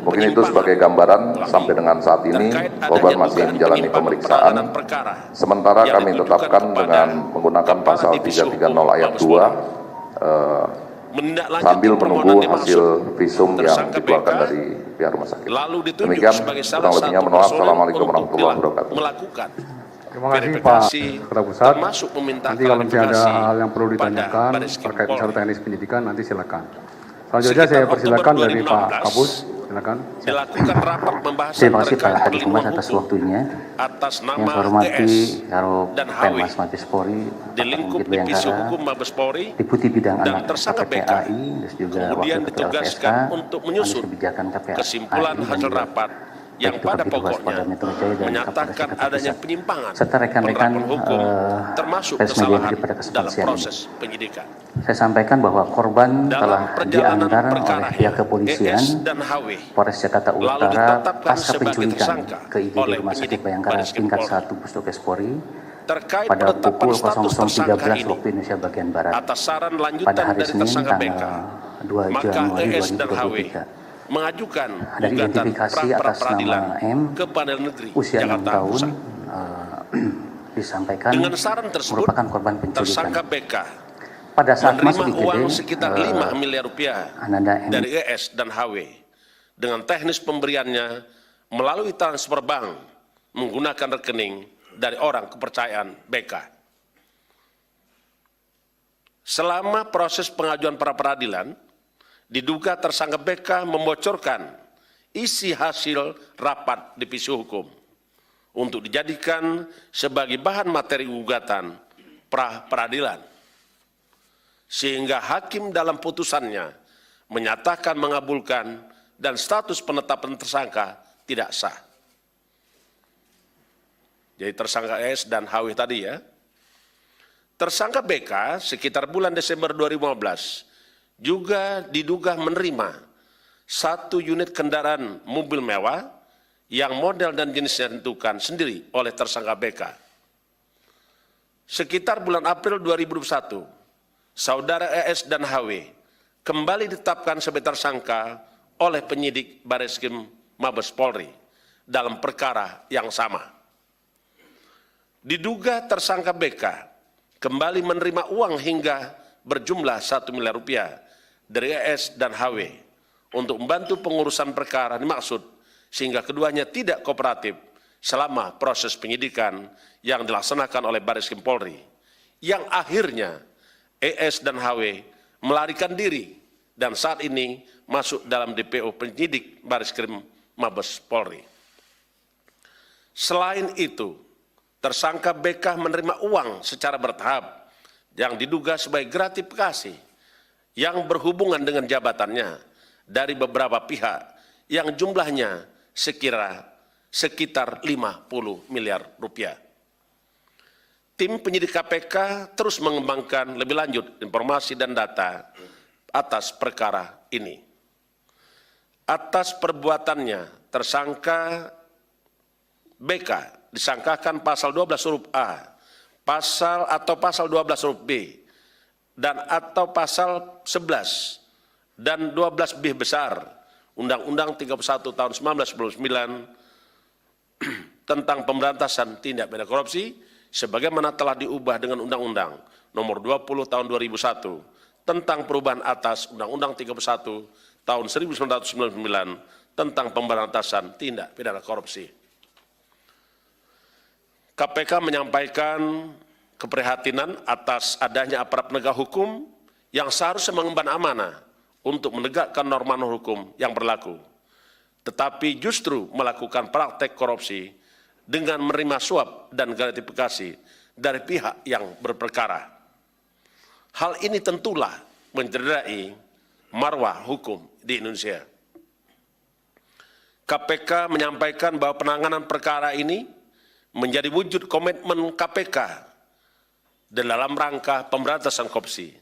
Mungkin itu sebagai gambaran sampai dengan saat ini korban masih menjalani pemeriksaan. Sementara kami tetapkan dengan menggunakan pasal 330 ayat 2 sambil menunggu hasil visum yang dikeluarkan dari pihak rumah sakit. Demikian kurang lebihnya, mohon maaf. Assalamualaikum warahmatullahi wabarakatuh. Terima kasih Pak Kepala Pusat. Nanti kalau misalnya ada hal yang perlu ditanyakan terkait unsur teknis penyidikan, nanti silakan. Selanjutnya saya persilakan dari Pak Kapus, silakan. Terima kasih Pak Kadif Humas atas waktunya. Yang saya hormati Karo Penmas Mabes Polri, Bapak Mungkit Bayangkara, Deputi Bidang Anak KPPAI, dan juga Wakil Ketua LPSK, Analis Kebijakan KPAI, dan juga yang pada pokoknya menyatakan adanya penyimpangan serta rekan-rekan pers media pada kesempatan ini. Saya sampaikan bahwa korban telah diantar oleh pihak kepolisian Polres Jakarta Utara pasca penculikan ke IGD Rumah Sakit Bayangkara tingkat 1 Puskesmas Polri pada pukul 00.13 waktu Indonesia bagian Barat pada hari Senin tanggal 2 Januari 2023. Mengajukan ada identifikasi atas nama M, usia 6 tahun, disampaikan merupakan korban penculikan. Pada saat masuk IGD, sekitar 5 miliar rupiah dari ES dan HW dengan teknis pemberiannya melalui transfer bank menggunakan rekening dari orang kepercayaan BK. Selama proses pengajuan pra peradilan, diduga tersangka BK membocorkan isi hasil rapat divisi hukum untuk dijadikan sebagai bahan materi gugatan pra peradilan, sehingga hakim dalam putusannya menyatakan mengabulkan dan status penetapan tersangka tidak sah. Jadi tersangka S dan HW tadi ya. Tersangka BK sekitar bulan Desember 2015 juga diduga menerima 1 unit kendaraan mobil mewah yang model dan jenisnya ditentukan sendiri oleh tersangka BK. Sekitar bulan April 2021, saudara ES dan HW kembali ditetapkan sebagai tersangka oleh penyidik Bareskrim Mabes Polri dalam perkara yang sama. Diduga tersangka BK kembali menerima uang hingga berjumlah 1 miliar rupiah dari ES dan HW untuk membantu pengurusan perkara dimaksud sehingga keduanya tidak kooperatif selama proses penyidikan yang dilaksanakan oleh Baris Krim Polri, yang akhirnya ES dan HW melarikan diri dan saat ini masuk dalam DPO penyidik Baris Krim Mabes Polri. Selain itu, tersangka BK menerima uang secara bertahap yang diduga sebagai gratifikasi yang berhubungan dengan jabatannya dari beberapa pihak yang jumlahnya sekitar 50 miliar rupiah. Tim penyidik KPK terus mengembangkan lebih lanjut informasi dan data atas perkara ini. Atas perbuatannya, tersangka BK disangkakan pasal 12 huruf A, pasal 12 huruf B, dan atau pasal 11 dan 12B besar Undang-Undang 31 tahun 1999 tentang pemberantasan tindak pidana korupsi sebagaimana telah diubah dengan Undang-Undang Nomor 20 tahun 2001 tentang perubahan atas Undang-Undang 31 tahun 1999 tentang pemberantasan tindak pidana korupsi. KPK menyampaikan keprihatinan atas adanya aparat penegak hukum yang seharusnya mengemban amanah untuk menegakkan norma hukum yang berlaku, tetapi justru melakukan praktek korupsi dengan menerima suap dan gratifikasi dari pihak yang berperkara. Hal ini tentulah mencederai marwah hukum di Indonesia. KPK menyampaikan bahwa penanganan perkara ini menjadi wujud komitmen KPK dalam rangka pemberantasan korupsi.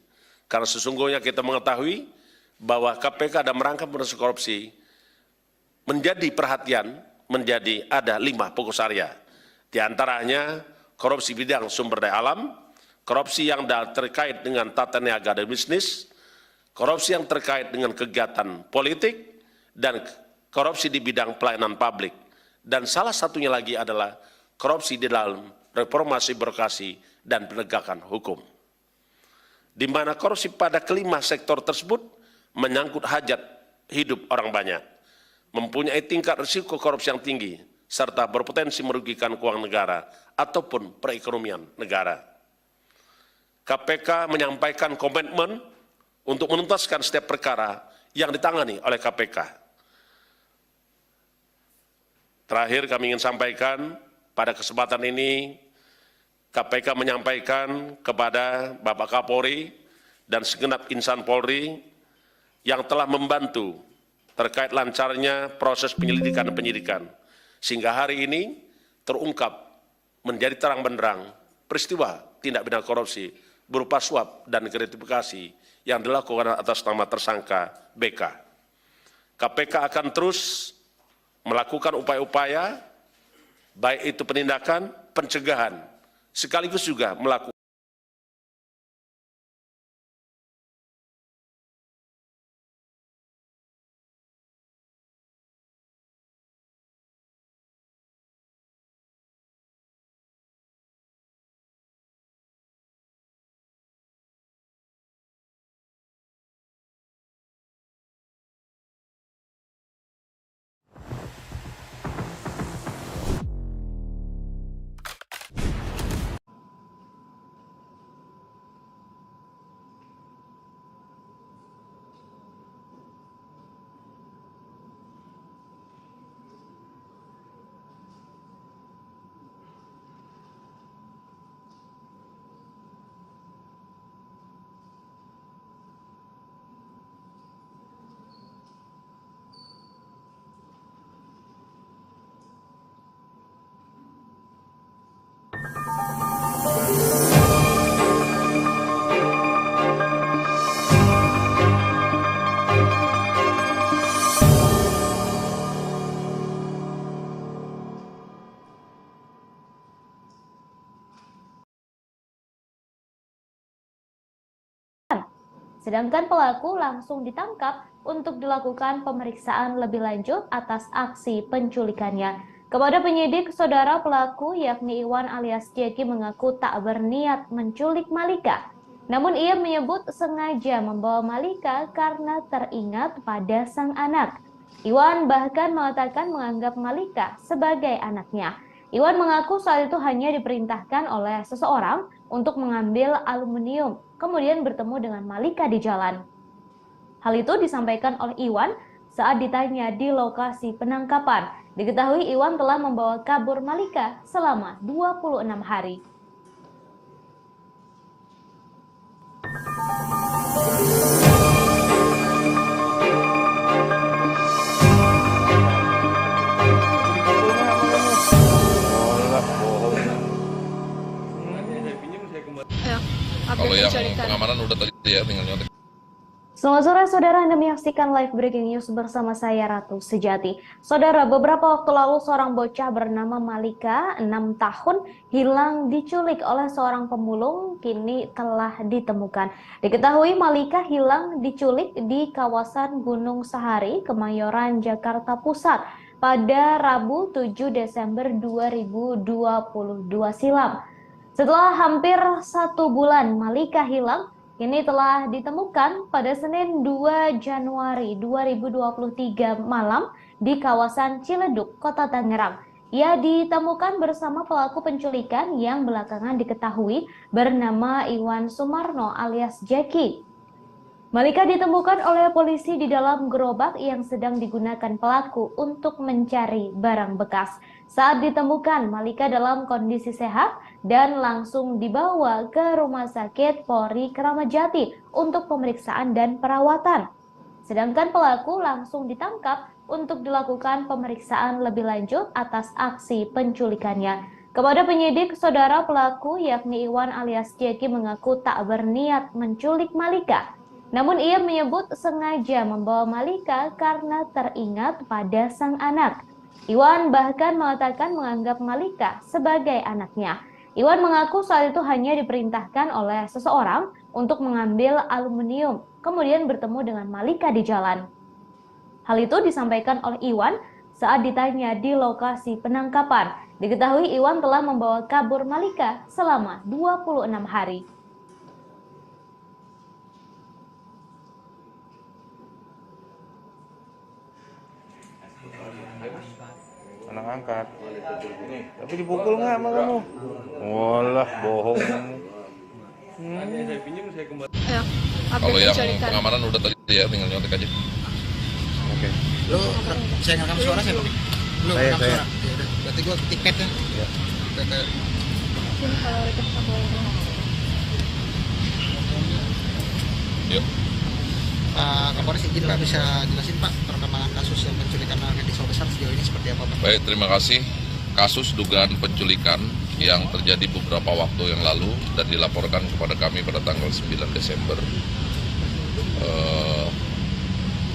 Karena sesungguhnya kita mengetahui bahwa KPK dalam rangka pemberantasan korupsi menjadi perhatian, ada 5 fokus area. Di antaranya korupsi bidang sumber daya alam, korupsi yang terkait dengan tata niaga dan bisnis, korupsi yang terkait dengan kegiatan politik, dan korupsi di bidang pelayanan publik. Dan salah satunya lagi adalah korupsi di dalam reformasi birokrasi dan penegakan hukum. Di mana korupsi pada kelima sektor tersebut menyangkut hajat hidup orang banyak, mempunyai tingkat risiko korupsi yang tinggi, serta berpotensi merugikan keuangan negara ataupun perekonomian negara. KPK menyampaikan komitmen untuk menuntaskan setiap perkara yang ditangani oleh KPK. Terakhir kami ingin sampaikan, pada kesempatan ini KPK menyampaikan kepada Bapak Kapolri dan segenap insan Polri yang telah membantu terkait lancarnya proses penyelidikan dan penyidikan, sehingga hari ini terungkap menjadi terang benderang peristiwa tindak pidana korupsi berupa suap dan gratifikasi yang dilakukan atas nama tersangka BK. KPK akan terus melakukan upaya-upaya, baik itu penindakan, pencegahan, sekaligus juga melakukan sedangkan pelaku langsung ditangkap untuk dilakukan pemeriksaan lebih lanjut atas aksi penculikannya. Kepada penyidik, saudara pelaku yakni Iwan alias Jeki mengaku tak berniat menculik Malika. Namun ia menyebut sengaja membawa Malika karena teringat pada sang anak. Iwan bahkan mengatakan menganggap Malika sebagai anaknya. Iwan mengaku saat itu hanya diperintahkan oleh seseorang untuk mengambil aluminium, kemudian bertemu dengan Malika di jalan. Hal itu disampaikan oleh Iwan saat ditanya di lokasi penangkapan. Diketahui Iwan telah membawa kabur Malika selama 26 hari. Kalau yang pengamanan udah tadi ya, tinggal nyontek. Selamat sore saudara, Anda menyaksikan live breaking news bersama saya Ratu Sejati. Saudara, beberapa waktu lalu seorang bocah bernama Malika, 6 tahun, hilang diculik oleh seorang pemulung, kini telah ditemukan. Diketahui Malika hilang diculik di kawasan Gunung Sahari, Kemayoran, Jakarta Pusat pada Rabu 7 Desember 2022 silam. Setelah hampir 1 bulan Malika hilang, kini telah ditemukan pada Senin 2 Januari 2023 malam di kawasan Ciledug, Kota Tangerang. Ia ditemukan bersama pelaku penculikan yang belakangan diketahui bernama Iwan Sumarno alias Jeki. Malika ditemukan oleh polisi di dalam gerobak yang sedang digunakan pelaku untuk mencari barang bekas. Saat ditemukan, Malika dalam kondisi sehat dan langsung dibawa ke Rumah Sakit Polri Kramat Jati untuk pemeriksaan dan perawatan. Sedangkan pelaku langsung ditangkap untuk dilakukan pemeriksaan lebih lanjut atas aksi penculikannya. Kepada penyidik, saudara pelaku yakni Iwan alias Jeki mengaku tak berniat menculik Malika. Namun ia menyebut sengaja membawa Malika karena teringat pada sang anak. Iwan bahkan mengatakan menganggap Malika sebagai anaknya. Iwan mengaku saat itu hanya diperintahkan oleh seseorang untuk mengambil aluminium, kemudian bertemu dengan Malika di jalan. Hal itu disampaikan oleh Iwan saat ditanya di lokasi penangkapan. Diketahui Iwan telah membawa kabur Malika selama 26 hari. Anak angkat. Tapi dipukul nggak sama kamu? Walah, bohong. Kalau yang pengamanan udah tadi ya, tinggal nyontek aja. Oke. Lo saya ngerekam suara saya pakai. Lo Saya. suara. Ya udah. Berarti gua ketik pet kan? Iya. Yuk. Pak Kapolres izin Pak bisa jelasin Pak perkembangan kasus yang penculikan anak di Solo Besar sejauh ini seperti apa Pak? Baik, terima kasih. Kasus dugaan penculikan yang terjadi beberapa waktu yang lalu dan dilaporkan kepada kami pada tanggal 9 Desember.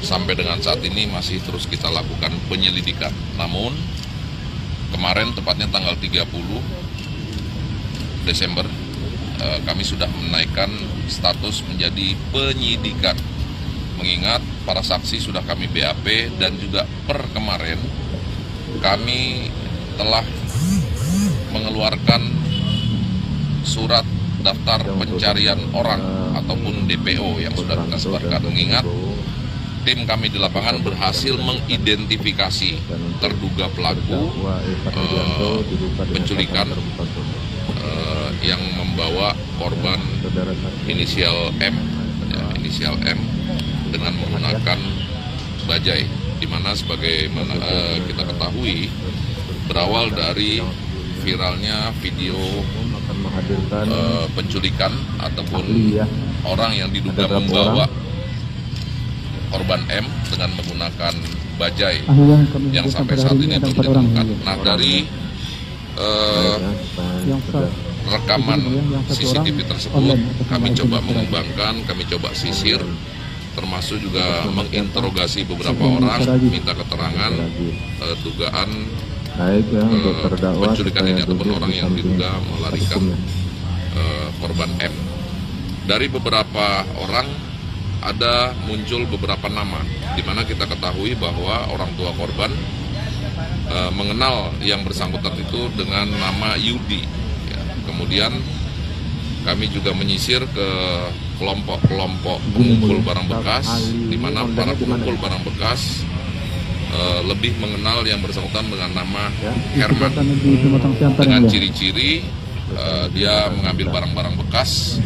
Sampai dengan saat ini masih terus kita lakukan penyelidikan. Namun kemarin tepatnya tanggal 30 Desember kami sudah menaikkan status menjadi penyidikan. Mengingat para saksi sudah kami BAP dan juga per kemarin kami telah mengeluarkan surat daftar pencarian orang ataupun DPO yang sudah kita sebarkan. Mengingat tim kami di lapangan berhasil mengidentifikasi terduga pelaku penculikan yang membawa korban inisial M dengan menggunakan bajai, di mana sebagaimana kita ketahui berawal dari viralnya video penculikan ataupun orang yang diduga membawa korban M dengan menggunakan bajai yang sampai saat ini belum ditemukan. Nah, dari rekaman CCTV tersebut kami coba mengembangkan, kami coba sisir, termasuk juga menginterogasi beberapa orang, minta keterangan dugaan penculikan ini ataupun orang yang diduga melarikan korban M. Dari beberapa orang ada muncul beberapa nama, di mana kita ketahui bahwa orang tua korban mengenal yang bersangkutan itu dengan nama Yudi. Ya, kemudian kami juga menyisir ke kelompok-kelompok pengumpul barang bekas, di mana para pengumpul barang bekas lebih mengenal yang bersangkutan dengan nama Herman. Dengan ciri-ciri dia mengambil barang-barang bekas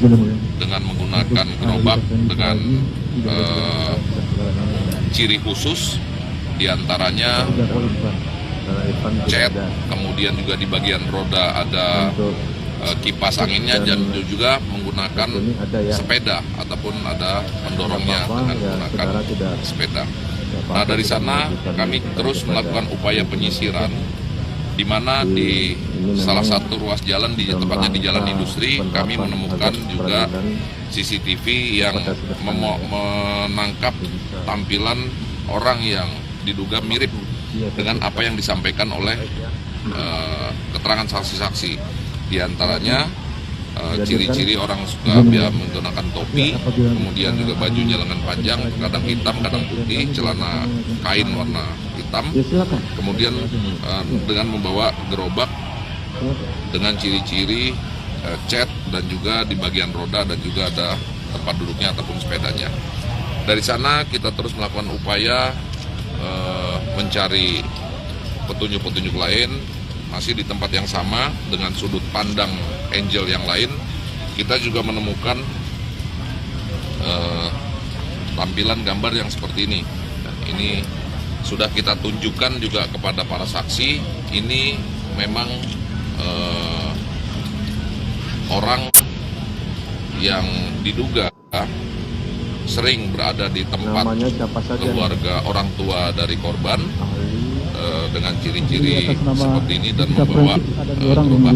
dengan menggunakan gerobak dengan ciri khusus, diantaranya cat, kemudian juga di bagian roda ada kipas anginnya, dan juga menggunakan sepeda ataupun ada pendorongnya dengan menggunakan sepeda. Nah, dari sana kami terus melakukan upaya penyisiran, di mana di salah satu ruas jalan, tepatnya di Jalan Industri, kami menemukan juga CCTV yang menangkap tampilan orang yang diduga mirip dengan apa yang disampaikan oleh keterangan saksi-saksi. Di antaranya ciri-ciri orang suka menggunakan topi, kemudian juga bajunya lengan panjang, kadang hitam, kadang putih, celana kain warna hitam, kemudian dengan membawa gerobak dengan ciri-ciri cat, dan juga di bagian roda dan juga ada tempat duduknya ataupun sepedanya. Dari sana kita terus melakukan upaya mencari petunjuk-petunjuk lain, masih di tempat yang sama dengan sudut pandang Angel yang lain. Kita juga menemukan tampilan gambar yang seperti ini. Nah, ini sudah kita tunjukkan juga kepada para saksi. Ini memang orang yang diduga sering berada di tempat keluarga orang tua dari korban dengan ciri-ciri seperti ini dan membawa gerobak.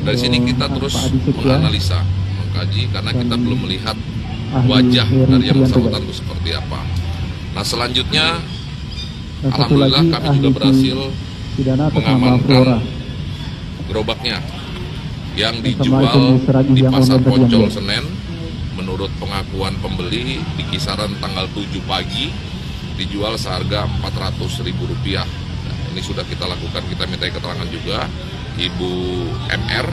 Dari sini kita terus menganalisa, mengkaji, karena kita belum melihat wajah dari yang bersangkutan itu seperti apa. Nah, selanjutnya alhamdulillah kami juga berhasil mengamankan gerobaknya yang dijual di Pasar Poncol Senen. Menurut pengakuan pembeli, di kisaran tanggal 7 pagi dijual seharga Rp400.000. Nah, ini sudah kita lakukan, kita minta keterangan juga Ibu MR,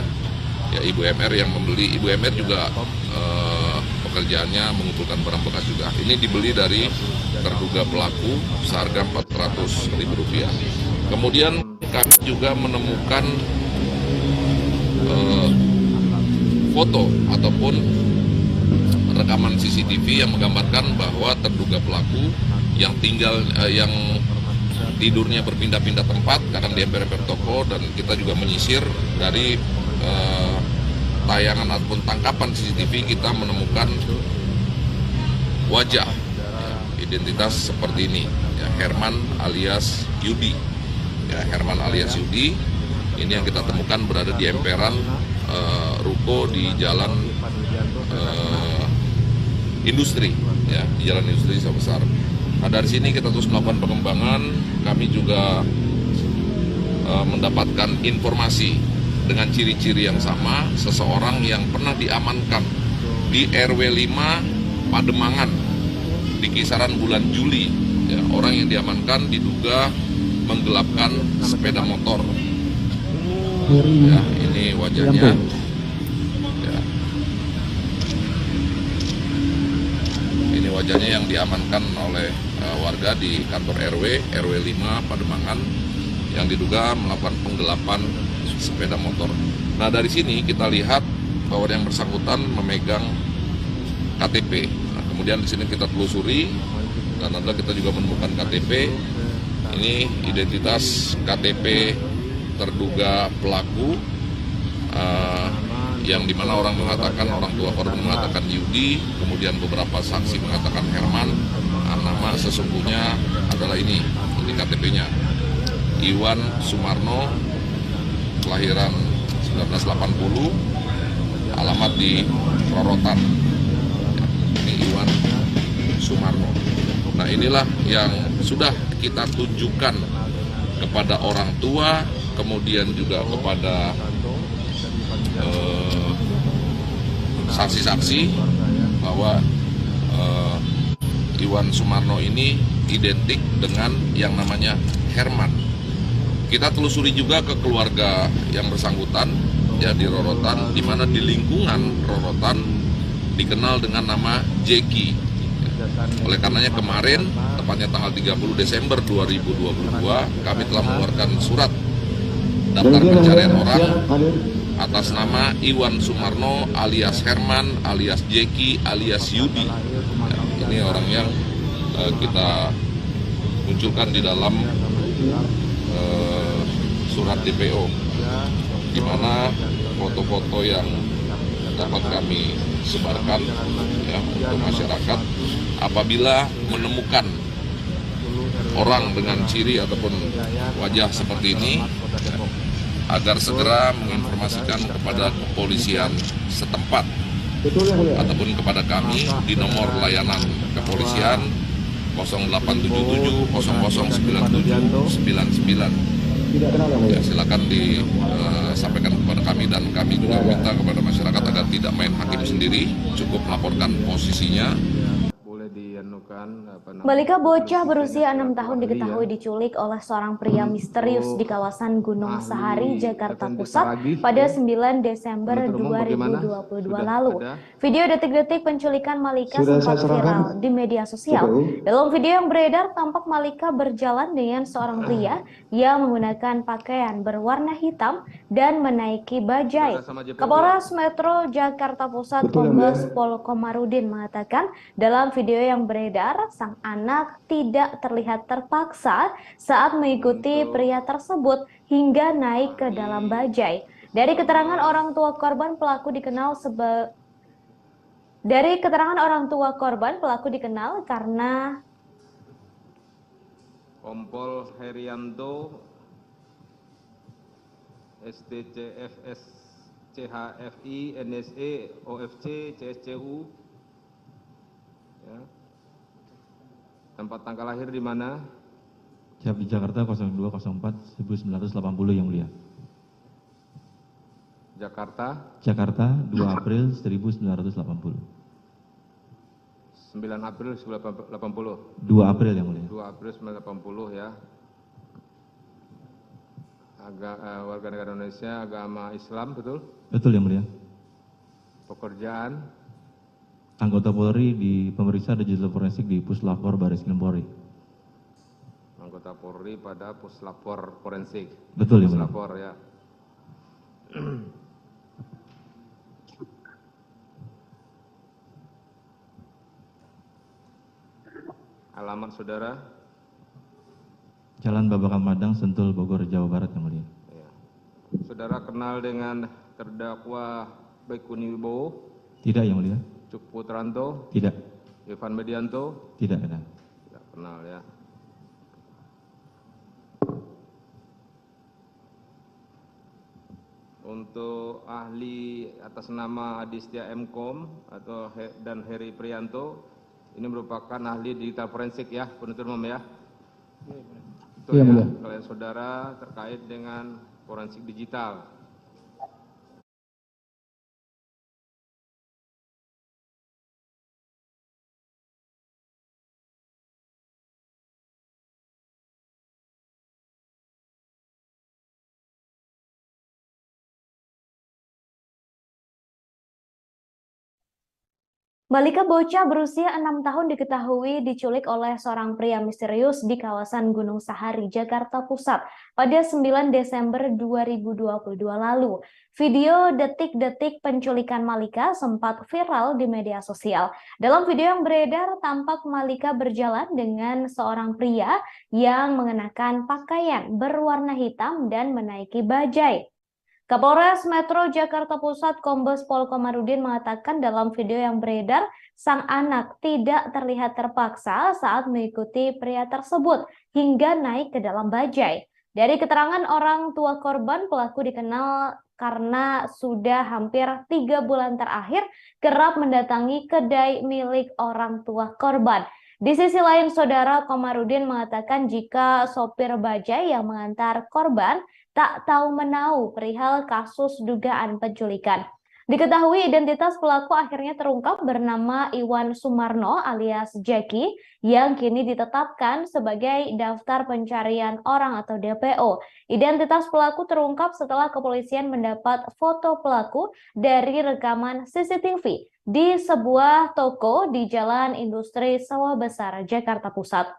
ya Ibu MR yang membeli. Ibu MR juga pekerjaannya mengumpulkan barang bekas juga. Ini dibeli dari terduga pelaku seharga Rp400.000. Kemudian kami juga menemukan foto ataupun rekaman CCTV yang menggambarkan bahwa terduga pelaku yang tidurnya berpindah-pindah tempat, kadang di emper-emper toko, dan kita juga menyisir dari tayangan ataupun tangkapan CCTV kita menemukan wajah, ya, identitas seperti ini, ya, Herman alias Yudi. Ya, Herman alias Yudi ini yang kita temukan berada di emperan ruko di Jalan Industri, ya, di Jalan Industri Besar. Nah, dari sini kita terus melakukan pengembangan. Kami juga mendapatkan informasi dengan ciri-ciri yang sama, seseorang yang pernah diamankan di RW 5 Pademangan di kisaran bulan Juli. Ya, orang yang diamankan diduga menggelapkan sepeda motor. Ya, ini wajahnya. Wajahnya yang diamankan oleh warga di kantor RW 5 Pademangan yang diduga melakukan penggelapan sepeda motor. Nah, dari sini kita lihat bahwa yang bersangkutan memegang KTP. Nah, kemudian di sini kita telusuri dan ada kita juga menemukan KTP. Ini identitas KTP terduga pelaku, yang dimana orang tua korban mengatakan Yudi, kemudian beberapa saksi mengatakan Herman. Nama sesungguhnya adalah ini KTP-nya, Iwan Sumarno, kelahiran 1980, alamat di Rorotan. Ya, ini Iwan Sumarno. Nah, inilah yang sudah kita tunjukkan kepada orang tua, kemudian juga kepada saksi-saksi bahwa Iwan Sumarno ini identik dengan yang namanya Herman. Kita telusuri juga ke keluarga yang bersangkutan ya di Rorotan, di mana di lingkungan Rorotan dikenal dengan nama Jeki. Oleh karenanya kemarin, tepatnya tanggal 30 Desember 2022, kami telah mengeluarkan surat daftar pencarian orang atas nama Iwan Sumarno alias Herman alias Jeki alias Yudi. Ya, ini orang yang kita munculkan di dalam surat DPO, di mana foto-foto yang dapat kami sebarkan ya, untuk masyarakat apabila menemukan orang dengan ciri ataupun wajah seperti ini ya, agar segera menginformasikan kepada kepolisian setempat ataupun kepada kami di nomor layanan kepolisian 0877 009799. Ya, silakan disampaikan kepada kami, dan kami juga minta kepada masyarakat agar tidak main hakim sendiri, cukup melaporkan posisinya. Balita bocah berusia 6 tahun diketahui diculik oleh seorang pria misterius di kawasan Gunung Sahari, Jakarta Pusat pada 9 Desember 2022 lalu. Video detik-detik penculikan Malika sempat viral di media sosial. Dalam video yang beredar, tampak Malika berjalan dengan seorang pria yang menggunakan pakaian berwarna hitam dan menaiki bajai. Kapolres Metro Jakarta Pusat Kombes Pol Komarudin mengatakan dalam video yang beredar, sang anak tidak terlihat terpaksa saat mengikuti pria tersebut hingga naik ke dalam bajai. Dari keterangan orang tua korban, pelaku dikenal karena Kompol Herianto STCFS CHFI NSE OFC CSCU ya. Tempat tanggal lahir di mana? Siap, di Jakarta 0204 1980 yang mulia. Jakarta 2 April 1980. 9 April 1980. 2 April yang mulia. 2 April 1980 ya. Warga negara Indonesia, agama Islam, betul? Betul yang mulia. Pekerjaan anggota Polri di pemeriksa digital forensik di Puslapor Bareskrim Polri. Anggota Polri pada Puslapor forensik. Betul ya. Puslapor ya. Alamat saudara? Jalan Babakan Madang, Sentul, Bogor, Jawa Barat yang mulia. Ya. Saudara kenal dengan terdakwa Baikuni Wibowo? Tidak yang mulia. Cuk Putranto? Tidak. Ivan Medianto? Tidak kenal. Tidak kenal ya. Untuk ahli atas nama Adistia M.Com dan Heri Prianto, ini merupakan ahli digital forensik ya, penuntut umum ya. Itu ya, kalian saudara terkait dengan forensik digital. Balita bocah berusia 6 tahun diketahui diculik oleh seorang pria misterius di kawasan Gunung Sahari, Jakarta Pusat pada 9 Desember 2022 lalu. Video detik-detik penculikan Malika sempat viral di media sosial. Dalam video yang beredar, tampak Malika berjalan dengan seorang pria yang mengenakan pakaian berwarna hitam dan menaiki bajai. Kapolres Metro Jakarta Pusat Kombes Pol Komarudin mengatakan dalam video yang beredar, sang anak tidak terlihat terpaksa saat mengikuti pria tersebut hingga naik ke dalam bajai. Dari keterangan orang tua korban, pelaku dikenal karena sudah hampir 3 bulan terakhir kerap mendatangi kedai milik orang tua korban. Di sisi lain, Saudara Komarudin mengatakan jika sopir bajai yang mengantar korban tak tahu menau perihal kasus dugaan penculikan. Diketahui identitas pelaku akhirnya terungkap bernama Iwan Sumarno alias Jackie yang kini ditetapkan sebagai daftar pencarian orang atau DPO. Identitas pelaku terungkap setelah kepolisian mendapat foto pelaku dari rekaman CCTV di sebuah toko di Jalan Industri Sawah Besar, Jakarta Pusat.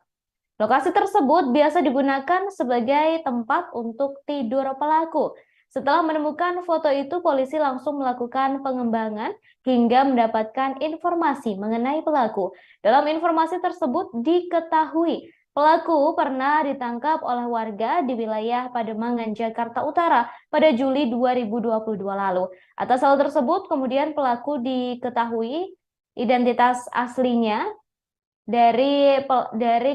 Lokasi tersebut biasa digunakan sebagai tempat untuk tidur pelaku. Setelah menemukan foto itu, polisi langsung melakukan pengembangan hingga mendapatkan informasi mengenai pelaku. Dalam informasi tersebut diketahui pelaku pernah ditangkap oleh warga di wilayah Pademangan, Jakarta Utara pada Juli 2022 lalu. Atas hal tersebut, kemudian pelaku diketahui identitas aslinya dari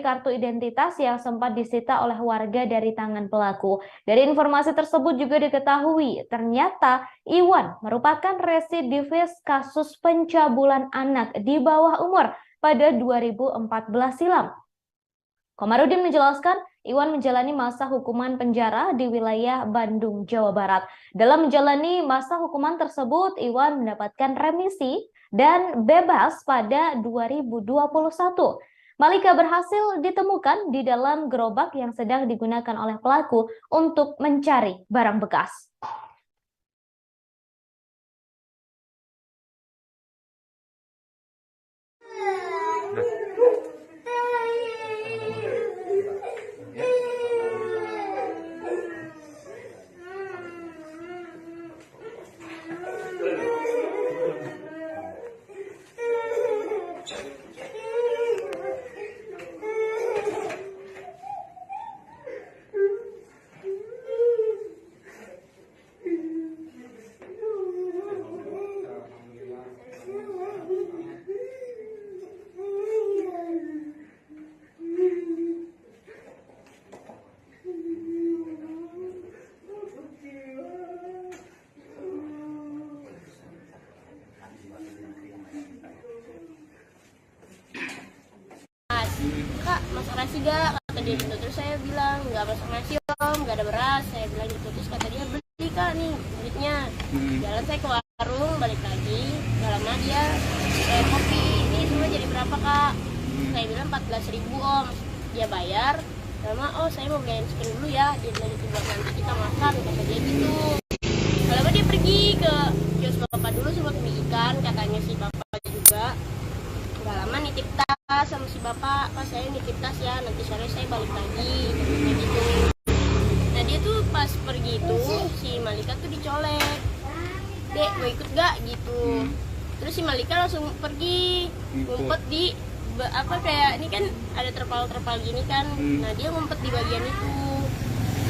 kartu identitas yang sempat disita oleh warga dari tangan pelaku. Dari informasi tersebut juga diketahui ternyata Iwan merupakan residivis kasus pencabulan anak di bawah umur pada 2014 silam. Komarudin menjelaskan, Iwan menjalani masa hukuman penjara di wilayah Bandung, Jawa Barat. Dalam menjalani masa hukuman tersebut, Iwan mendapatkan remisi dan bebas pada 2021. Malika berhasil ditemukan di dalam gerobak yang sedang digunakan oleh pelaku untuk mencari barang bekas. Kak, masak nasi gak? Kata dia gitu. Terus saya bilang, nggak masak nasi om, nggak ada beras. Saya bilang gitu. Terus kata dia, beli kak nih duitnya. Jalan saya ke warung, balik lagi. Gak lama dia kopi, ini semua jadi berapa kak? Saya bilang 14.000 om. Dia bayar. Lama, oh saya mau beli chicken dulu ya. Dia bilang gitu, buat nanti kita makan. Kata dia gitu. Lalu dia pergi ke kios bapak dulu sama mie ikan. Katanya si bapak juga. Gak lama nitip tas sama si bapak, pas saya nitip tas ya, nanti sore saya balik lagi, gitu. Nah dia tuh pas pergi itu, si Malika tuh dicolek, dek mau ikut gak gitu. Terus si Malika langsung pergi, ngumpet di, kayak ini kan ada terpal-terpal gini kan, nah dia ngumpet di bagian itu.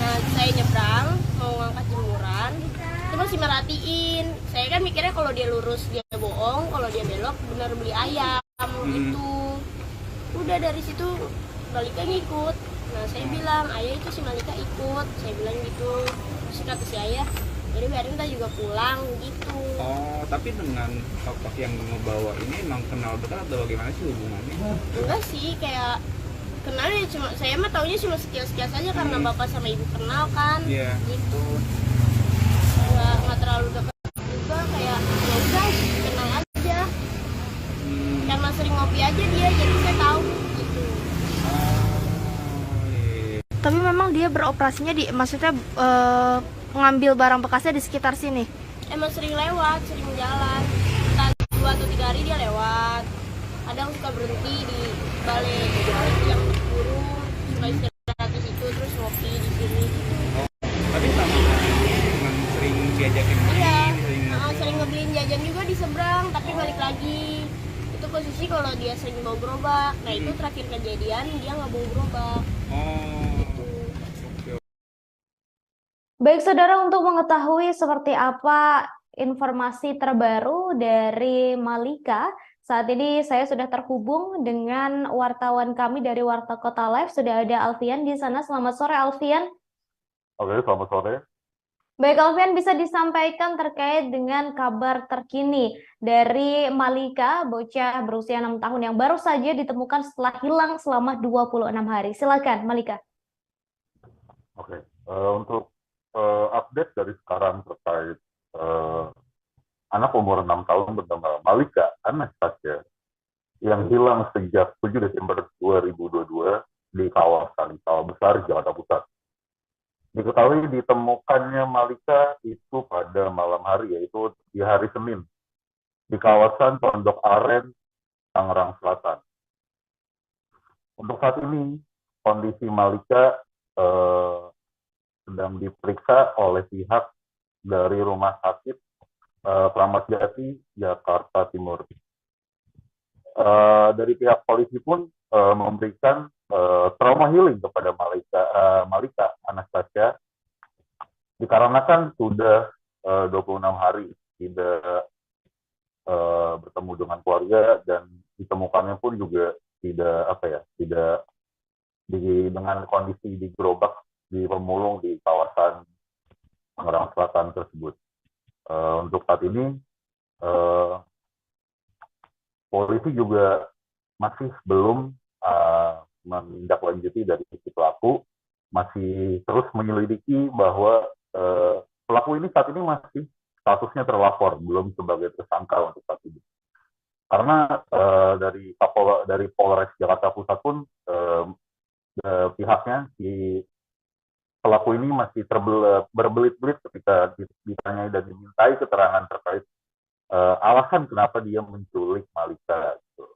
Nah saya nyebrang, mau ngangkat jemuran, itu masih merhatiin. Saya kan mikirnya kalau dia lurus dia bohong, kalau dia belok bener beli ayam gitu. Udah dari situ Malika ngikut. Nah saya bilang, ayah itu si Malika ikut. Saya bilang gitu. Terus kata si ayah, jadi biarin kita juga pulang gitu. Oh, tapi dengan tokoh yang membawa ini emang kenal betul atau bagaimana sih hubungannya? Enggak sih, kayak kenal ya, cuma saya mah taunya cuma sekilas-sekilas aja karena bapak sama ibu kenal kan. Gitu. Nggak terlalu dekat juga, kayak ya udah kenal aja. Karena sering ngopi aja dia, jadi saya tahu gitu. Tapi memang dia beroperasinya di, maksudnya mengambil barang bekasnya di sekitar sini. Emang sering lewat, sering jalan. Entah 2 atau 3 hari dia lewat. Kadang suka berhenti di balai yang burung, suka istirahat di situ, terus ngopi di sini. Tapi sama memang sering diajakin main. Iya, sering ngebeliin jajan juga di seberang, tapi balik lagi. Itu posisi kalau dia sering bawa gerobak. Nah itu terakhir kejadian dia nggak bawa gerobak. Baik saudara, untuk mengetahui seperti apa informasi terbaru dari Malika, saat ini saya sudah terhubung dengan wartawan kami dari Warta Kota Live. Sudah ada Alfian di sana. Selamat sore Alfian. Oke, selamat sore. Baik Alfian, bisa disampaikan terkait dengan kabar terkini dari Malika, bocah berusia 6 tahun yang baru saja ditemukan setelah hilang selama 26 hari. Silakan Malika. Oke, untuk update dari sekarang terkait anak umur 6 tahun bernama Malika Anastasia yang hilang sejak 7 Desember 2022 di kawasan Sawah Besar, Jakarta Pusat. Diketahui ditemukannya Malika itu pada malam hari, yaitu di hari Senin, di kawasan Pondok Aren, Tangerang Selatan. Untuk saat ini, kondisi Malika sedang diperiksa oleh pihak dari Rumah Sakit Kramat Jati, Jakarta Timur. Dari pihak polisi pun memberikan trauma healing kepada Malika Anastasia, dikarenakan sudah 26 hari tidak bertemu dengan keluarga dan ditemukannya pun juga tidak dengan kondisi di gerobak di pemulung di kawasan Tangerang Selatan tersebut. Untuk saat ini polisi juga masih belum menindaklanjuti dari sisi pelaku, masih terus menyelidiki bahwa pelaku ini saat ini masih statusnya terlapor, belum sebagai tersangka untuk saat ini. Karena dari Polres Jakarta Pusat pun pihaknya si pelaku ini masih berbelit-belit ketika ditanyai dan dimintai keterangan terkait alasan kenapa dia menculik Malika. Gitu.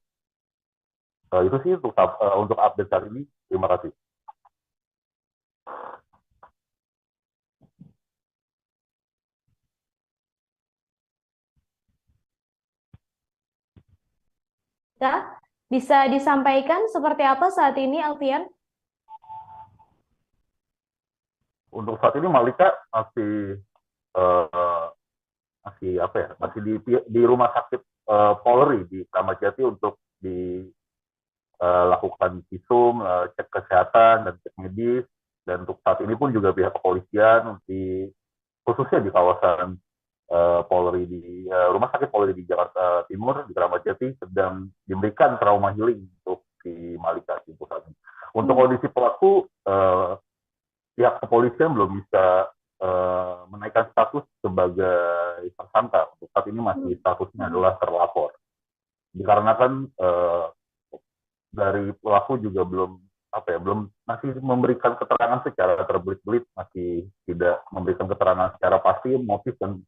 Itu sih untuk update hari ini. Terima kasih. Bisa disampaikan seperti apa saat ini, Alfian? Untuk saat ini Malika masih di rumah sakit Polri di Kramat Jati untuk dilakukan visum, cek kesehatan dan cek medis, dan untuk saat ini pun juga pihak kepolisian khususnya di kawasan Polri di rumah sakit Polri di Jakarta Timur di Kramat Jati sedang diberikan trauma healing untuk si Malika di pusat. Untuk kondisi pelaku pihak kepolisian belum bisa menaikkan status sebagai tersangka. Untuk saat ini masih statusnya adalah terlapor. Dikarenakan dari pelaku juga belum masih memberikan keterangan secara terbelit-belit, masih tidak memberikan keterangan secara pasti motif dan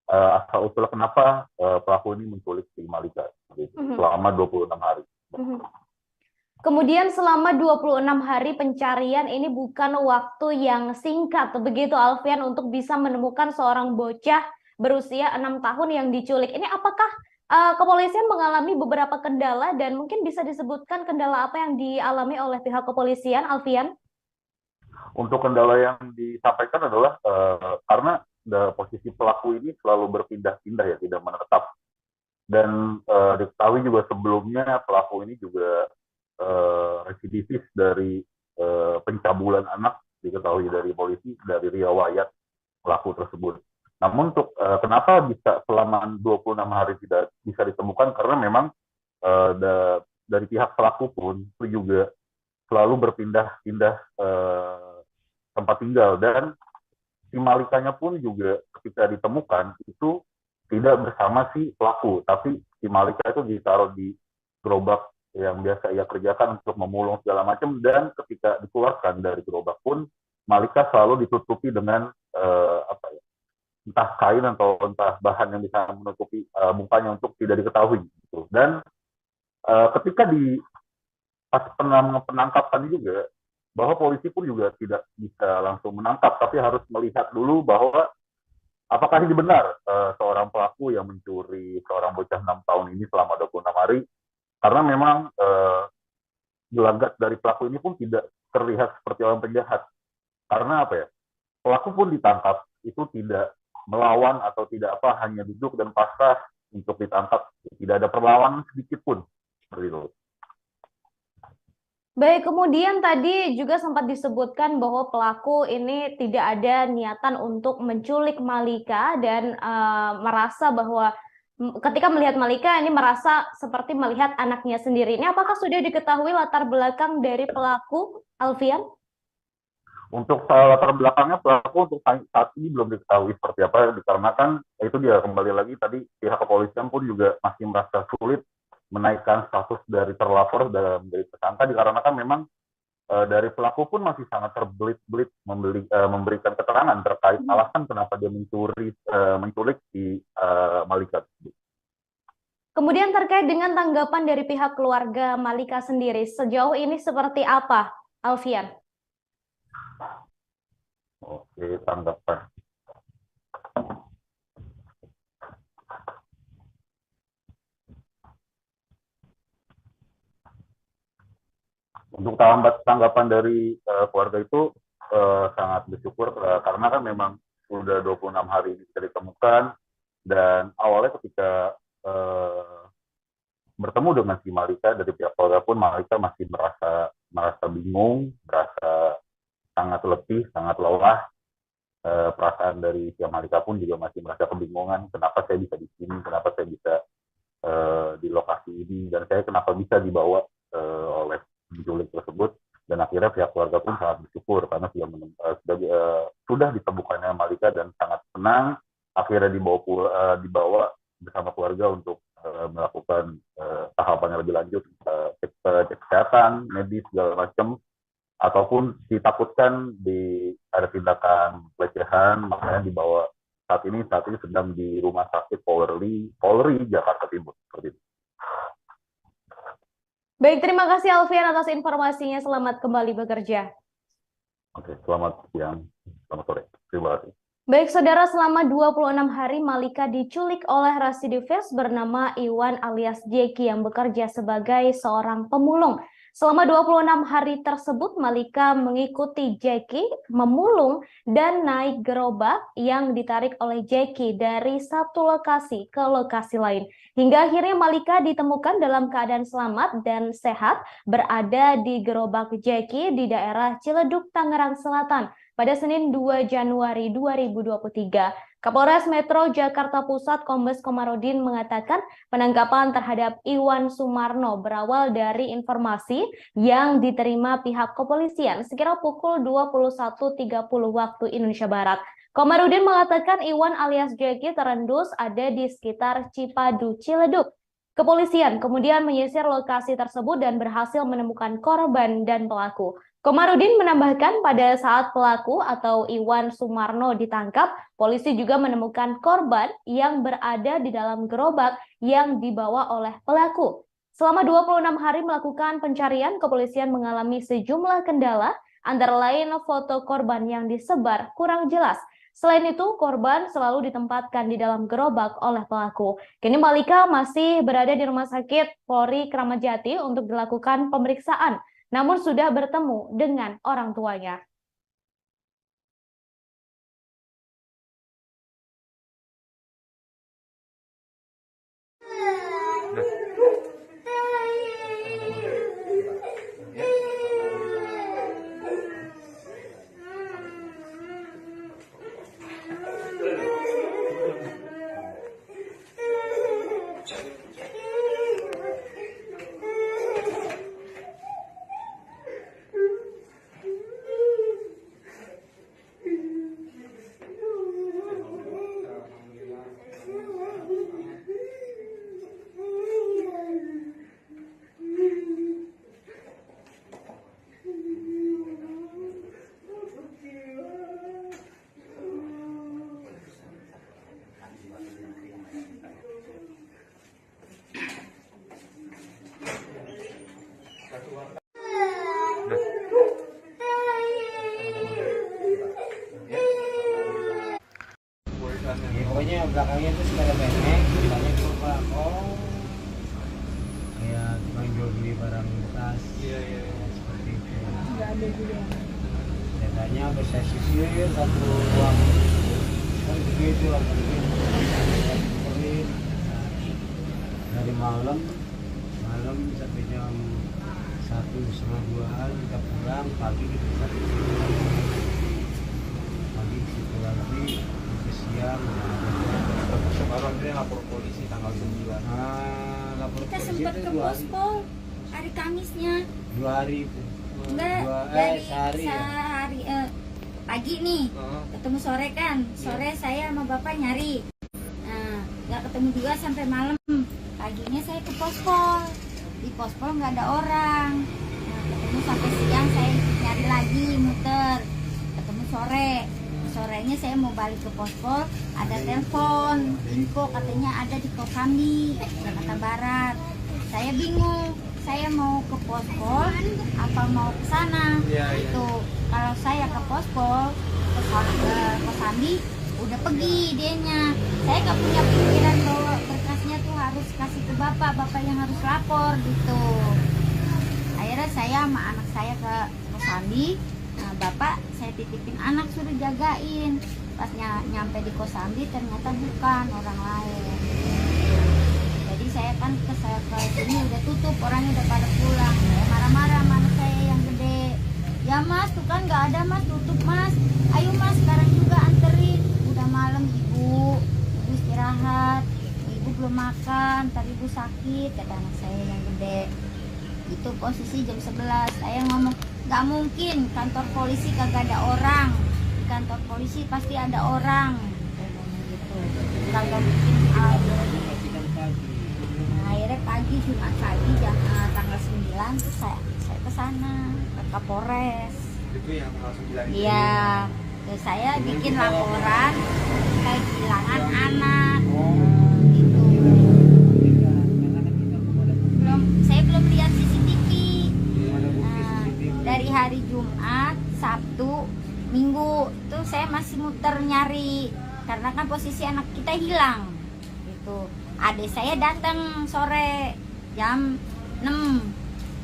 asal usul kenapa pelaku ini menculik si Malika selama 26 hari. Kemudian selama 26 hari pencarian ini bukan waktu yang singkat, begitu Alfian, untuk bisa menemukan seorang bocah berusia 6 tahun yang diculik. Ini apakah kepolisian mengalami beberapa kendala dan mungkin bisa disebutkan kendala apa yang dialami oleh pihak kepolisian, Alfian? Untuk kendala yang disampaikan adalah karena posisi pelaku ini selalu berpindah-pindah ya, tidak menetap. Dan diketahui juga sebelumnya pelaku ini juga residivis dari pencabulan anak, diketahui dari polisi dari riwayat pelaku tersebut. Namun untuk kenapa bisa selama 26 hari tidak bisa ditemukan, karena memang dari pihak pelaku pun itu juga selalu berpindah-pindah tempat tinggal, dan si Malikanya pun juga ketika ditemukan itu tidak bersama si pelaku, tapi si Malika itu ditaruh di gerobak yang biasa ia kerjakan untuk memulung segala macam, dan ketika dikeluarkan dari gerobak pun Malika selalu ditutupi dengan entah kain atau entah bahan yang bisa menutupi mukanya untuk tidak diketahui gitu. Dan ketika pas penangkapan juga, bahwa polisi pun juga tidak bisa langsung menangkap, tapi harus melihat dulu bahwa apakah ini benar seorang pelaku yang mencuri seorang bocah 6 tahun ini selama 26 hari. Karena memang gelagat dari pelaku ini pun tidak terlihat seperti orang penjahat. Karena pelaku pun ditangkap itu tidak melawan atau tidak hanya duduk dan pasrah untuk ditangkap. Tidak ada perlawanan sedikit pun. Seperti itu. Baik, kemudian tadi juga sempat disebutkan bahwa pelaku ini tidak ada niatan untuk menculik Malika dan merasa bahwa ketika melihat Malika ini merasa seperti melihat anaknya sendiri. Ini apakah sudah diketahui latar belakang dari pelaku, Alfian? Untuk latar belakangnya pelaku untuk saat ini belum diketahui seperti apa, dikarenakan itu dia kembali lagi tadi pihak kepolisian pun juga masih merasa sulit menaikkan status dari terlapor dalam menjadi tersangka, dikarenakan memang dari pelaku pun masih sangat terbelit-belit memberikan keterangan terkait alasan kenapa dia menculik si Malika tersebut. Kemudian terkait dengan tanggapan dari pihak keluarga Malika sendiri, sejauh ini seperti apa, Alfian? Oke, tanggapan. Untuk tanggapan dari keluarga itu sangat bersyukur karena kan memang sudah 26 hari ini bisa ditemukan, dan awalnya ketika bertemu dengan si Malika dari pihak keluarga pun Malika masih merasa bingung, merasa sangat letih, sangat lelah. Perasaan dari si Malika pun juga masih merasa kebingungan, kenapa saya bisa di sini, kenapa saya bisa di lokasi ini, dan saya kenapa bisa dibawa oleh penculik tersebut. Dan akhirnya pihak keluarga pun sangat bersyukur karena sudah ditemukannya Malika, dan sangat senang akhirnya dibawa bersama keluarga untuk melakukan tahapan yang lebih lanjut, cek kesehatan, medis, segala macam, ataupun ditakutkan ada tindakan pelecehan, makanya dibawa saat ini sedang di Rumah Sakit Polri Jakarta Timur. Seperti itu. Baik, terima kasih Alfian atas informasinya. Selamat kembali bekerja. Oke, selamat siang, selamat sore. Terima kasih. Baik, saudara, selama 26 hari Malika diculik oleh residivis bernama Iwan alias Jeki yang bekerja sebagai seorang pemulung. Selama 26 hari tersebut, Malika mengikuti Jeki memulung dan naik gerobak yang ditarik oleh Jeki dari satu lokasi ke lokasi lain. Hingga akhirnya Malika ditemukan dalam keadaan selamat dan sehat berada di gerobak Jeki di daerah Ciledug, Tangerang Selatan pada Senin 2 Januari 2023. Kapolres Metro Jakarta Pusat Kombes Komarudin mengatakan penangkapan terhadap Iwan Sumarno berawal dari informasi yang diterima pihak kepolisian sekira pukul 21.30 waktu Indonesia Barat. Komarudin mengatakan Iwan alias Jeki terendus ada di sekitar Cipadu, Ciledug. Kepolisian kemudian menyisir lokasi tersebut dan berhasil menemukan korban dan pelaku. Komarudin menambahkan pada saat pelaku atau Iwan Sumarno ditangkap, polisi juga menemukan korban yang berada di dalam gerobak yang dibawa oleh pelaku. Selama 26 hari melakukan pencarian, kepolisian mengalami sejumlah kendala, antara lain foto korban yang disebar kurang jelas. Selain itu, korban selalu ditempatkan di dalam gerobak oleh pelaku. Kini Malika masih berada di Rumah Sakit Polri Kramat Jati untuk dilakukan pemeriksaan, namun sudah bertemu dengan orang tuanya. Pokoknya belakangnya itu sepeda pendek, depannya gerobak. Kayak tukang jual beli barang bekas. Iya. Seperti itu. Nggak ada juga. Datanya bisa sisir satu ruang. Kan begitu lah. Dari malam sampai jam 1:30-2 kita pulang, pagi kita sampai pagi situ lagi ke siang. Baru akhirnya lapor polisi tanggal 9. Lapor kita polisi sempat ke pospol hari Kamisnya. 2 hari. Enggak, sehari. pagi nih, ketemu sore kan, sore saya sama bapak nyari, nah nggak ketemu juga sampai malam. Paginya saya ke pospol, di pospol nggak ada orang, nah ketemu sampai siang, saya nyari lagi muter, ketemu sore. Sorenya saya mau balik ke pospol, ada telepon, info katanya ada di Kosambi, Jakarta Barat. Saya bingung, saya mau ke pospol apa mau ke sana. Itu kalau saya ke pospol, ke Kosambi udah pergi dianya. Saya nggak punya pikiran bahwa berkasnya tuh harus kasih ke bapak yang harus lapor gitu. Akhirnya saya sama anak saya ke Kosambi. Nah, bapak saya titipin anak suruh jagain. Pas nyampe di Kosambi ternyata bukan, orang lain. Jadi saya kan ke sini udah tutup, orangnya udah pada pulang. Saya marah-marah sama anak saya yang gede. Ya mas, tuh kan nggak ada mas, tutup mas. Ayo mas, sekarang juga anterin. Udah malam ibu istirahat. Ibu belum makan, ntar ibu sakit, kata anak saya yang gede. Itu posisi jam 11. Saya ngomong, gak mungkin kantor polisi kagak ada orang, di kantor polisi pasti ada orang, gitu. Kalau bikin akhirnya pagi Jumat pagi tanggal 9 tuh saya ke sana ke Kapolres. Itu yang tanggal 9. Iya, terus saya bikin laporan kayak kehilangan anak. Gitu. Saya belum lihat CCTV. Dari hari Jumat, Sabtu, Minggu itu saya masih muter nyari karena kan posisi anak kita hilang gitu. Adik saya datang sore jam 6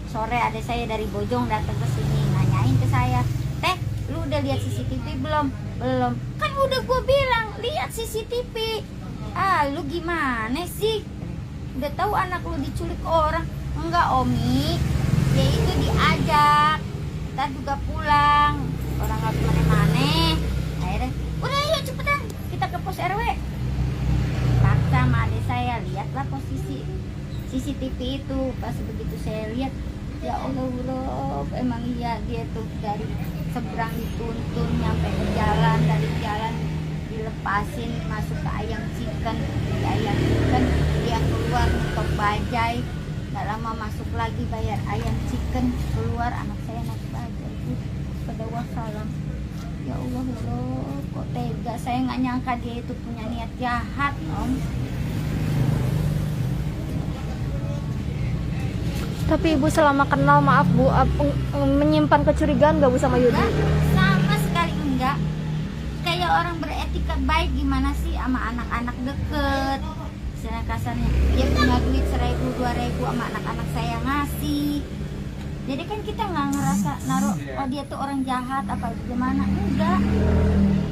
sore, adik saya dari Bojong datang ke sini nanyain ke saya, "Teh, lu udah lihat CCTV belum?" "Belum." "Kan udah gue bilang lihat CCTV." "Ah, lu gimana sih? Udah tahu anak lu diculik orang." "Enggak, Omi, dia itu diajak, kita juga pulang, orang nggak kemana-mana." Akhirnya, "Udah yuk cepetan, kita ke pos RW." Paksa sama adik saya, lihatlah posisi CCTV itu. Pas begitu saya lihat, ya Allah, emang iya dia tuh dari seberang dituntun nyampe ke jalan, dari jalan dilepasin masuk ke ayam chicken, di ayam chicken dia keluar untuk bajai. Gak lama masuk lagi bayar ayam chicken, keluar anak saya naik bajai. Pada wassalam. Ya Allah, kok tega. Saya nggak nyangka dia itu punya niat jahat, Om. Tapi Ibu selama kenal, maaf Bu, menyimpan kecurigaan nggak Bu sama Yudi? Sama sekali enggak. Kayak orang beretika baik gimana sih sama anak-anak deket. Misalnya kasarnya, dia punya duit 1.000, 2.000 sama anak-anak saya ngasih. Jadi kan kita nggak ngerasa naruh, oh dia tuh orang jahat apa gimana. Enggak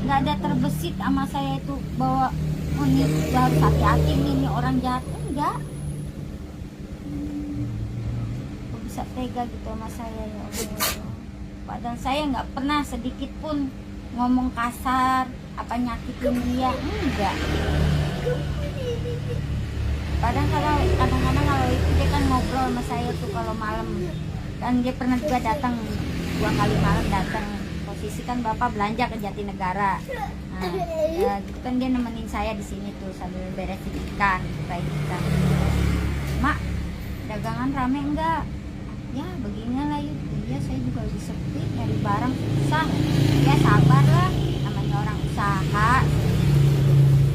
ada terbesit sama saya itu bahwa oh ini harus hati-hati ini orang jahat. Enggak. Bisa tega gitu sama saya, ya Allah. Padahal saya nggak pernah sedikit pun ngomong kasar apa nyakitin dia, enggak. Padahal kadang-kadang kalau itu dia kan ngobrol sama saya tuh kalau malam. Dan dia pernah juga datang 2 kali malam datang. Posisi kan bapak belanja ke Jatinegara. Nah, ya, gitu kan dia nemenin saya di sini tuh sambil beresin ikan, kayak ikan. "Mak, dagangan rame enggak?" "Ya beginilah yuk." "Iya, saya juga lagi sepi, nyari barang susah." "Ya sabar lah, namanya orang usaha."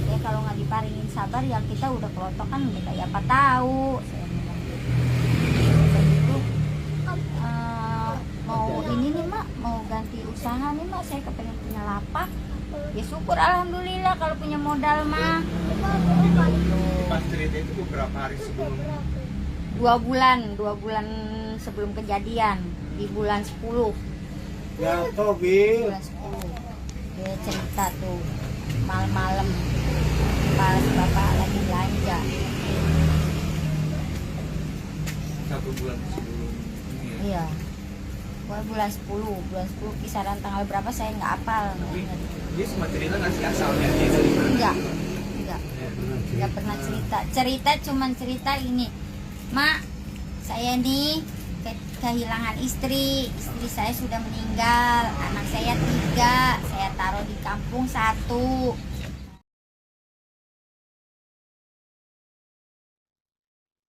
Ya kalau nggak diparingin sabar ya kita udah kelotokan udah kayak apa tahu. Saya bilang gitu. Mau ini nih Mak, mau ganti usaha nih Mak, saya kepengen punya lapak. Ya syukur alhamdulillah kalau punya modal mah. Pas cerita itu beberapa hari sebelum? 2 bulan sebelum kejadian, di bulan 10. Ya Tobi. Bulan 10. Dia cerita tuh malam-malam pas bapak lagi belanja. 1 bulan sebelum ini ya? Iya. Bulan 10 kisaran tanggal berapa saya nggak hafal. Dia sempat cerita nggak sih asalnya dia dari mana? Nggak pernah cerita cuman cerita ini, "Mak, saya nih kehilangan istri saya sudah meninggal, anak saya 3, saya taruh di kampung 1.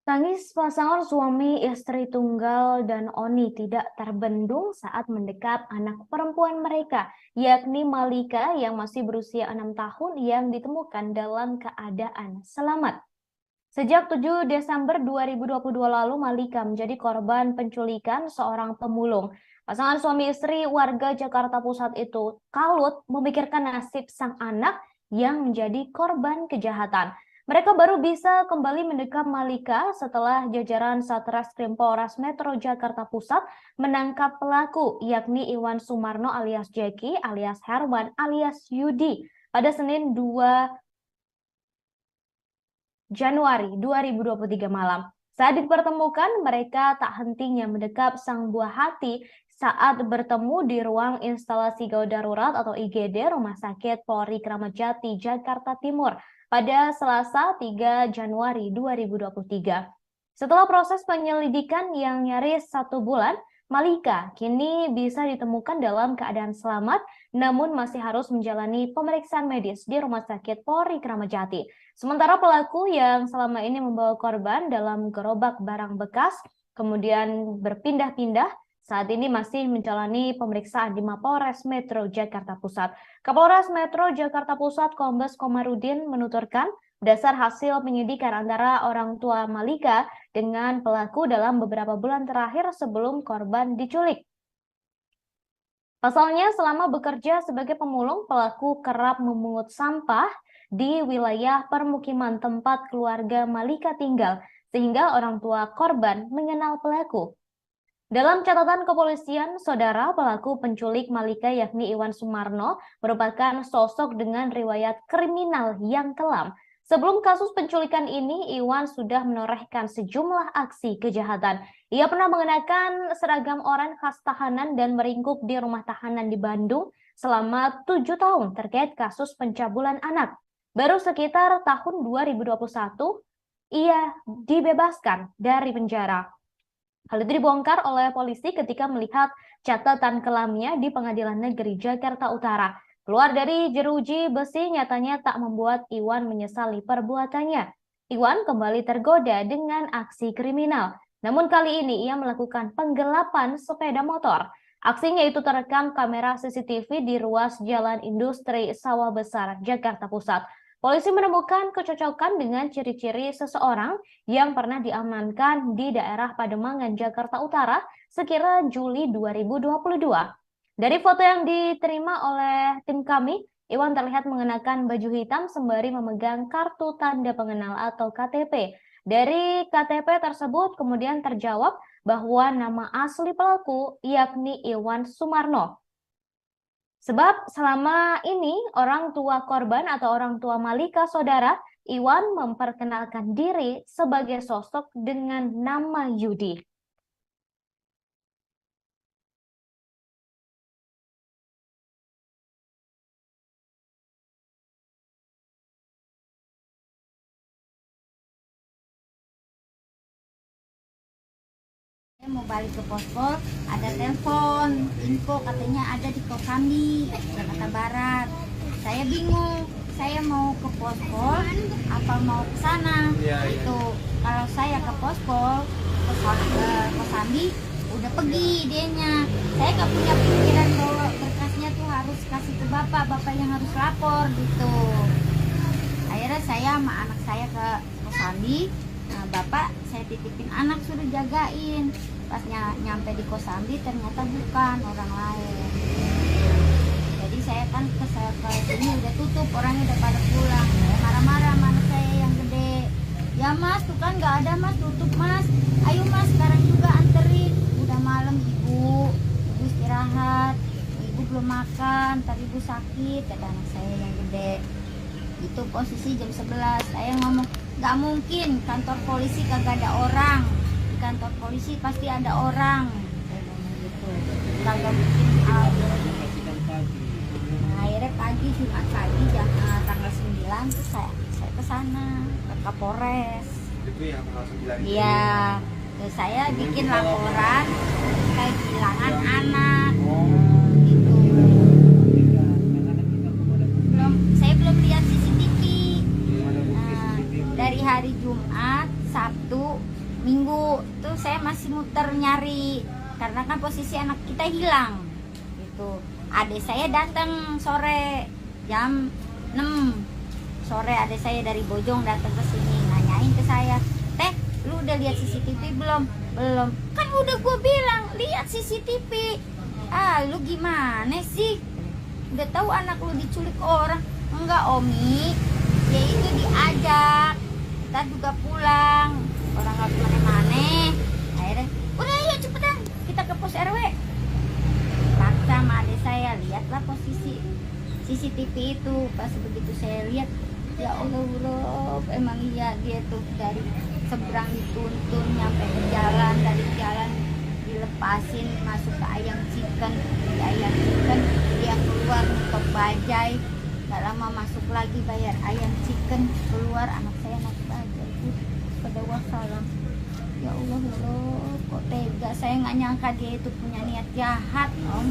Tangis pasangan suami istri tunggal dan Oni tidak terbendung saat mendekat anak perempuan mereka, yakni Malika yang masih berusia 6 tahun yang ditemukan dalam keadaan selamat. Sejak 7 Desember 2022 lalu, Malika menjadi korban penculikan seorang pemulung. Pasangan suami istri warga Jakarta Pusat itu kalut memikirkan nasib sang anak yang menjadi korban kejahatan. Mereka baru bisa kembali mendekap Malika setelah jajaran Satreskrim Polres Metro Jakarta Pusat menangkap pelaku, yakni Iwan Sumarno alias Jeki alias Herman alias Yudi pada Senin 2 Januari 2023 malam. Saat dipertemukan, mereka tak hentinya mendekap sang buah hati saat bertemu di ruang instalasi gawat darurat atau IGD Rumah Sakit Polri Kramat Jati, Jakarta Timur pada Selasa 3 Januari 2023. Setelah proses penyelidikan yang nyaris 1 bulan, Malika kini bisa ditemukan dalam keadaan selamat, namun masih harus menjalani pemeriksaan medis di Rumah Sakit Polri Kramat Jati. Sementara pelaku yang selama ini membawa korban dalam gerobak barang bekas, kemudian berpindah-pindah, saat ini masih menjalani pemeriksaan di Mapolres Metro Jakarta Pusat. Kapolres Metro Jakarta Pusat Kombes Komarudin menuturkan, berdasar hasil penyidikan antara orang tua Malika dengan pelaku dalam beberapa bulan terakhir sebelum korban diculik. Pasalnya, selama bekerja sebagai pemulung, pelaku kerap memungut sampah di wilayah permukiman tempat keluarga Malika tinggal, sehingga orang tua korban mengenal pelaku. Dalam catatan kepolisian, saudara, pelaku penculik Malika yakni Iwan Sumarno merupakan sosok dengan riwayat kriminal yang kelam. Sebelum kasus penculikan ini, Iwan sudah menorehkan sejumlah aksi kejahatan. Ia pernah mengenakan seragam oranye khas tahanan dan meringkuk di rumah tahanan di Bandung selama 7 tahun terkait kasus pencabulan anak. Baru sekitar tahun 2021, ia dibebaskan dari penjara. Hal itu dibongkar oleh polisi ketika melihat catatan kelamnya di Pengadilan Negeri Jakarta Utara. Keluar dari jeruji besi nyatanya tak membuat Iwan menyesali perbuatannya. Iwan kembali tergoda dengan aksi kriminal. Namun kali ini ia melakukan penggelapan sepeda motor. Aksinya itu terekam kamera CCTV di ruas Jalan Industri Sawah Besar, Jakarta Pusat. Polisi menemukan kecocokan dengan ciri-ciri seseorang yang pernah diamankan di daerah Pademangan, Jakarta Utara sekira Juli 2022. Dari foto yang diterima oleh tim kami, Iwan terlihat mengenakan baju hitam sembari memegang kartu tanda pengenal atau KTP. Dari KTP tersebut kemudian terjawab bahwa nama asli pelaku yakni Iwan Sumarno. Sebab selama ini orang tua korban atau orang tua Malika, saudara, Iwan memperkenalkan diri sebagai sosok dengan nama Yudi. Mau balik ke pospol, ada telepon, info katanya ada di Kosambi, Jakarta Barat. Saya bingung, saya mau ke pospol apa mau ke sana. Itu kalau saya ke pospol, ke Kosambi, udah pergi dianya. Saya nggak punya pikiran bahwa berkasnya tuh harus kasih ke bapak yang harus lapor gitu. Akhirnya saya sama anak saya ke Kosambi. Nah, bapak saya titipin anak suruh jagain. Pas nyampe di Kosambi ternyata bukan, orang lain. Jadi saya kan ke sini udah tutup, orangnya udah pada pulang. Saya marah-marah sama anak saya yang gede. Ya mas, tuh kan nggak ada mas, tutup mas. Ayo mas, sekarang juga anterin. Udah malam ibu istirahat. Ibu belum makan, tadi ibu sakit, kata anak saya yang gede. Itu posisi jam 11. Saya ngomong, nggak mungkin kantor polisi kagak ada orang. Di kantor polisi pasti ada orang. Saya ngomong gitu. Kagak mungkin ada. Nah, akhirnya pagi Jumat pagi tanggal 9 terus saya ke sana ke Kapolres. Itu yang tanggal 9. Iya. Terus saya bikin laporan kayak kehilangan anak. Saya belum lihat CCTV. Dari hari Jumat, Sabtu, Minggu tuh saya masih muter nyari karena kan posisi anak kita hilang. Gitu. Adik saya datang sore jam 6 sore, adik saya dari Bojong datang ke sini nanyain ke saya, "Teh, lu udah lihat CCTV belum?" "Belum." "Kan udah gue bilang lihat CCTV. Ah, lu gimana sih? Udah tahu anak lu diculik orang." "Enggak, Omi, ya itu diajak, kita juga pulang, orang nggak kemana-mana." Akhirnya udah, ayo cepetan kita ke pos RW. Paksa sama adik saya, lihatlah posisi CCTV itu. Pas begitu saya lihat, ya Allah, Rob, emang iya dia tuh dari seberang dituntun nyampe ke jalan, dari jalan dilepasin masuk ke ayam chicken, di ayam chicken dia keluar nutup bajai, nggak lama masuk lagi bayar ayam chicken, keluar anak saya naik bajai. Pada wassalam. Ya Allah, Rob, kok tega, saya nggak nyangka dia itu punya niat jahat, Om.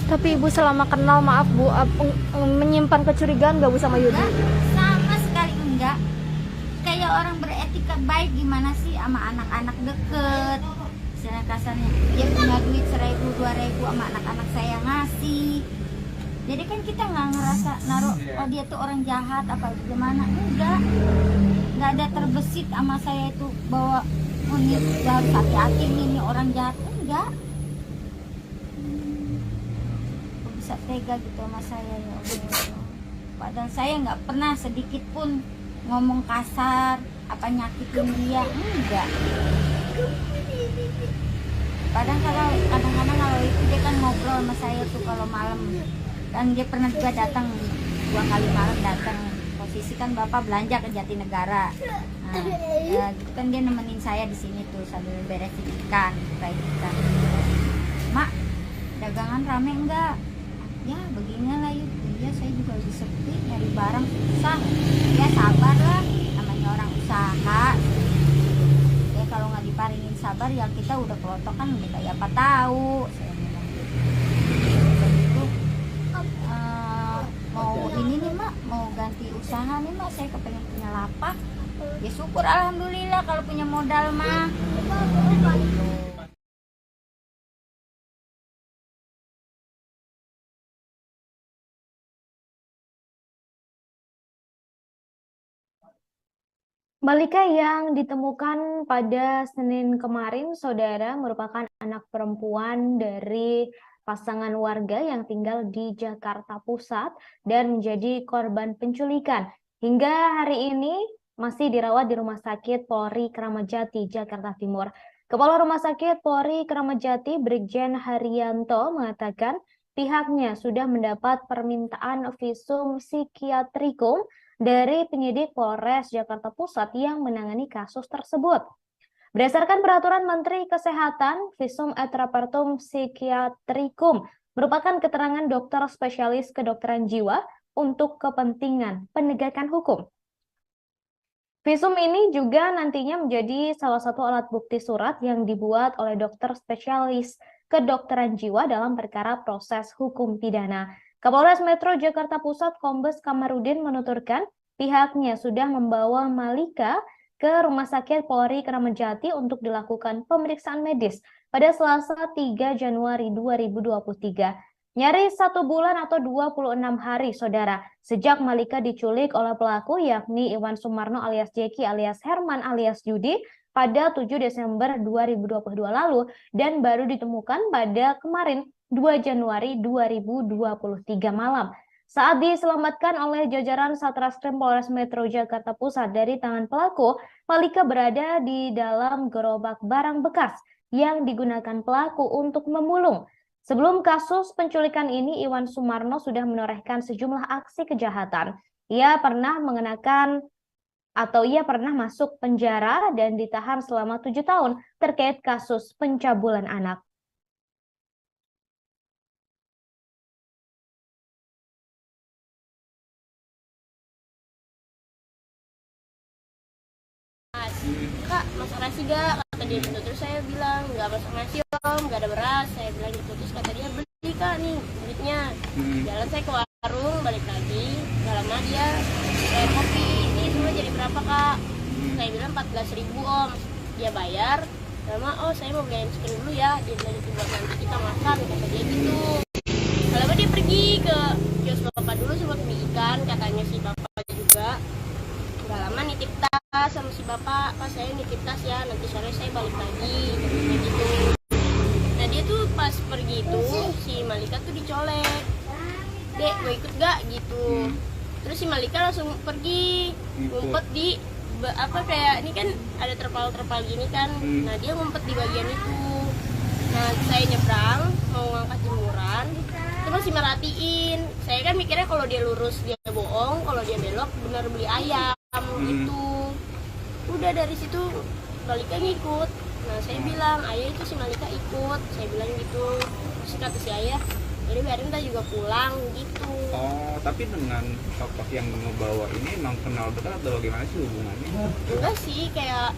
Tapi Ibu selama kenal, maaf Bu, menyimpan kecurigaan nggak Bu sama Yudi? Enggak, sama sekali enggak. Kayak orang beretika baik gimana sih sama anak-anak deket. Istilah kasarnya, dia punya duit 1.000, 2.000 sama anak-anak saya ngasih. Jadi kan kita nggak ngerasa naruh, oh dia tuh orang jahat apa gimana. Enggak ada terbesit sama saya itu bahwa oh ini harus hati-hati ini orang jahat. Enggak. Bisa tega gitu sama saya, ya Allah. Padahal saya nggak pernah sedikit pun ngomong kasar apa nyakitin dia, enggak. Kadang-kadang kalau itu dia kan ngobrol sama saya tuh kalau malam, dan dia pernah juga datang 2 kali malam datang. Posisi kan bapak belanja ke Jatinegara, nah ya, gitu kan dia nemenin saya di sini tuh sambil beresin ikan, kayak ikan. "Mak, dagangan rame enggak?" "Ya beginilah yuk." "Iya, saya juga lagi sepi, nyari barang susah." "Ya sabar lah, namanya orang usaha. Ya kalau nggak diparingin sabar ya kita udah kelotokan udah kayak apa tahu." Saya bilang gitu. Begitu, mau ini nih Mak, mau ganti usaha nih Mak, saya kepengen punya lapak. Ya syukur alhamdulillah kalau punya modal mah. Balita yang ditemukan pada Senin kemarin, saudara, merupakan anak perempuan dari pasangan warga yang tinggal di Jakarta Pusat dan menjadi korban penculikan. Hingga hari ini masih dirawat di Rumah Sakit Polri Kramat Jati, Jakarta Timur. Kepala Rumah Sakit Polri Kramat Jati, Brigjen Haryanto, mengatakan pihaknya sudah mendapat permintaan visum psikiatrikum dari penyidik Polres Jakarta Pusat yang menangani kasus tersebut. Berdasarkan Peraturan Menteri Kesehatan, visum et repertum psikiatrikum merupakan keterangan dokter spesialis kedokteran jiwa untuk kepentingan penegakan hukum. Visum ini juga nantinya menjadi salah satu alat bukti surat yang dibuat oleh dokter spesialis kedokteran jiwa dalam perkara proses hukum pidana. Kapolres Metro Jakarta Pusat Kombes Kamarudin menuturkan pihaknya sudah membawa Malika ke Rumah Sakit Polri Kramat Jati untuk dilakukan pemeriksaan medis pada Selasa 3 Januari 2023. Nyaris 1 bulan atau 26 hari, saudara, sejak Malika diculik oleh pelaku yakni Iwan Sumarno alias Jeki alias Herman alias Yudi pada 7 Desember 2022 lalu dan baru ditemukan pada kemarin 2 Januari 2023 malam. Saat diselamatkan oleh jajaran Satreskrim Polres Metro Jakarta Pusat dari tangan pelaku, Malika berada di dalam gerobak barang bekas yang digunakan pelaku untuk memulung. Sebelum kasus penculikan ini, Iwan Sumarno sudah menorehkan sejumlah aksi kejahatan. Ia pernah masuk penjara dan ditahan selama 7 tahun terkait kasus pencabulan anak. kak masak nasi gak, kata dia gitu. Terus saya bilang nggak masak nasi om, nggak ada beras, saya bilang gitu. Terus kata dia beli kak nih duitnya. Jalan saya ke warung, balik lagi, gak lama dia bayar kopi, ini semua jadi berapa kak? Saya bilang 14.000 om, dia bayar. Lama, oh saya mau beli es krim dulu ya, dia bilang gitu buat nanti kita makan, kata dia gitu. Lalu dia pergi ke kios bapak dulu sama beli ikan, katanya si bapak juga. Gak lama nitip tas sama si bapak, pas saya nitip tas ya, nanti sore saya balik lagi, kayak gitu. Nah dia tuh pas pergi itu, si Malika tuh dicolek. Dek, mau ikut gak? Gitu. Terus si Malika langsung pergi, ngumpet di apa kayak ini kan ada terpal-terpal gini kan. Nah dia ngumpet di bagian itu. Nah saya nyebrang mau ngangkat jemuran, itu masih merhatiin. Saya kan mikirnya kalau dia lurus dia bohong, kalau dia belok benar beli ayam gitu. Udah dari situ Malika ngikut. Nah saya bilang ayah itu si Malika ikut, saya bilang gitu. Terus kata si ayah, jadi biarin kita juga pulang gitu. Oh, tapi dengan tokoh yang membawa ini emang kenal betul atau bagaimana sih hubungannya? Enggak sih, kayak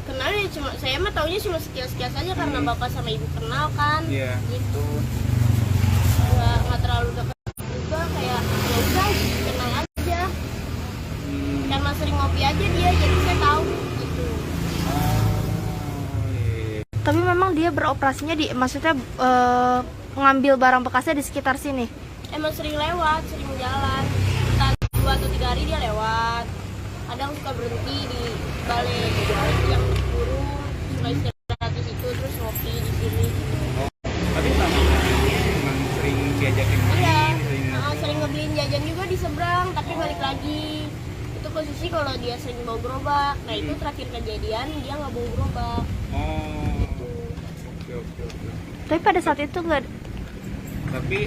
kenal ya cuma, saya mah taunya cuma sekilas-sekilas aja karena bapak sama ibu kenal kan, gitu. Nggak terlalu dekat juga, kayak ya udah kenal aja. Karena sering ngopi aja dia, jadi saya tahu gitu. Tapi memang dia beroperasinya di, maksudnya mengambil barang bekasnya di sekitar sini. Emang sering lewat, sering jalan. Entah 2 atau 3 hari dia lewat. Kadang suka berhenti di balik yang burung, suka istirahat di situ, terus ngopi di sini. Tapi selama ini emang sering diajakin main? Iya, sering ngebeliin jajan juga di seberang, tapi balik lagi. Itu posisi kalau dia sering bawa gerobak. Nah itu terakhir kejadian dia nggak bawa gerobak. Oh, oke. Tapi pada saat itu nggak. Tapi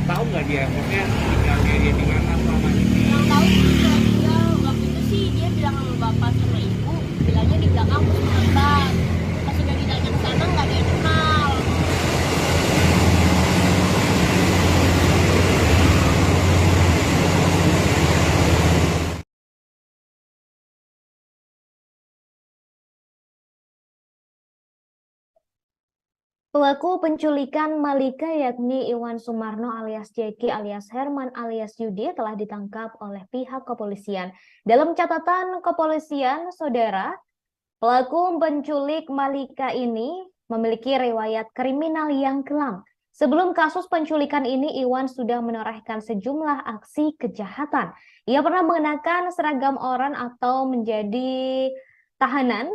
tahu nggak dia, maksudnya tinggalnya dia di mana selama ini? Yang tahu dia tinggal waktu itu sih dia bilang sama bapak sama ibu, bilangnya di belakang puskesmas. Pas udah ditanya ke sana nggak ada yang kenal. Pelaku penculikan Malika yakni Iwan Sumarno alias Jeki alias Herman alias Yudi telah ditangkap oleh pihak kepolisian. Dalam catatan kepolisian, saudara, pelaku penculik Malika ini memiliki riwayat kriminal yang kelam. Sebelum kasus penculikan ini, Iwan sudah menorehkan sejumlah aksi kejahatan. Ia pernah mengenakan seragam oranye atau menjadi tahanan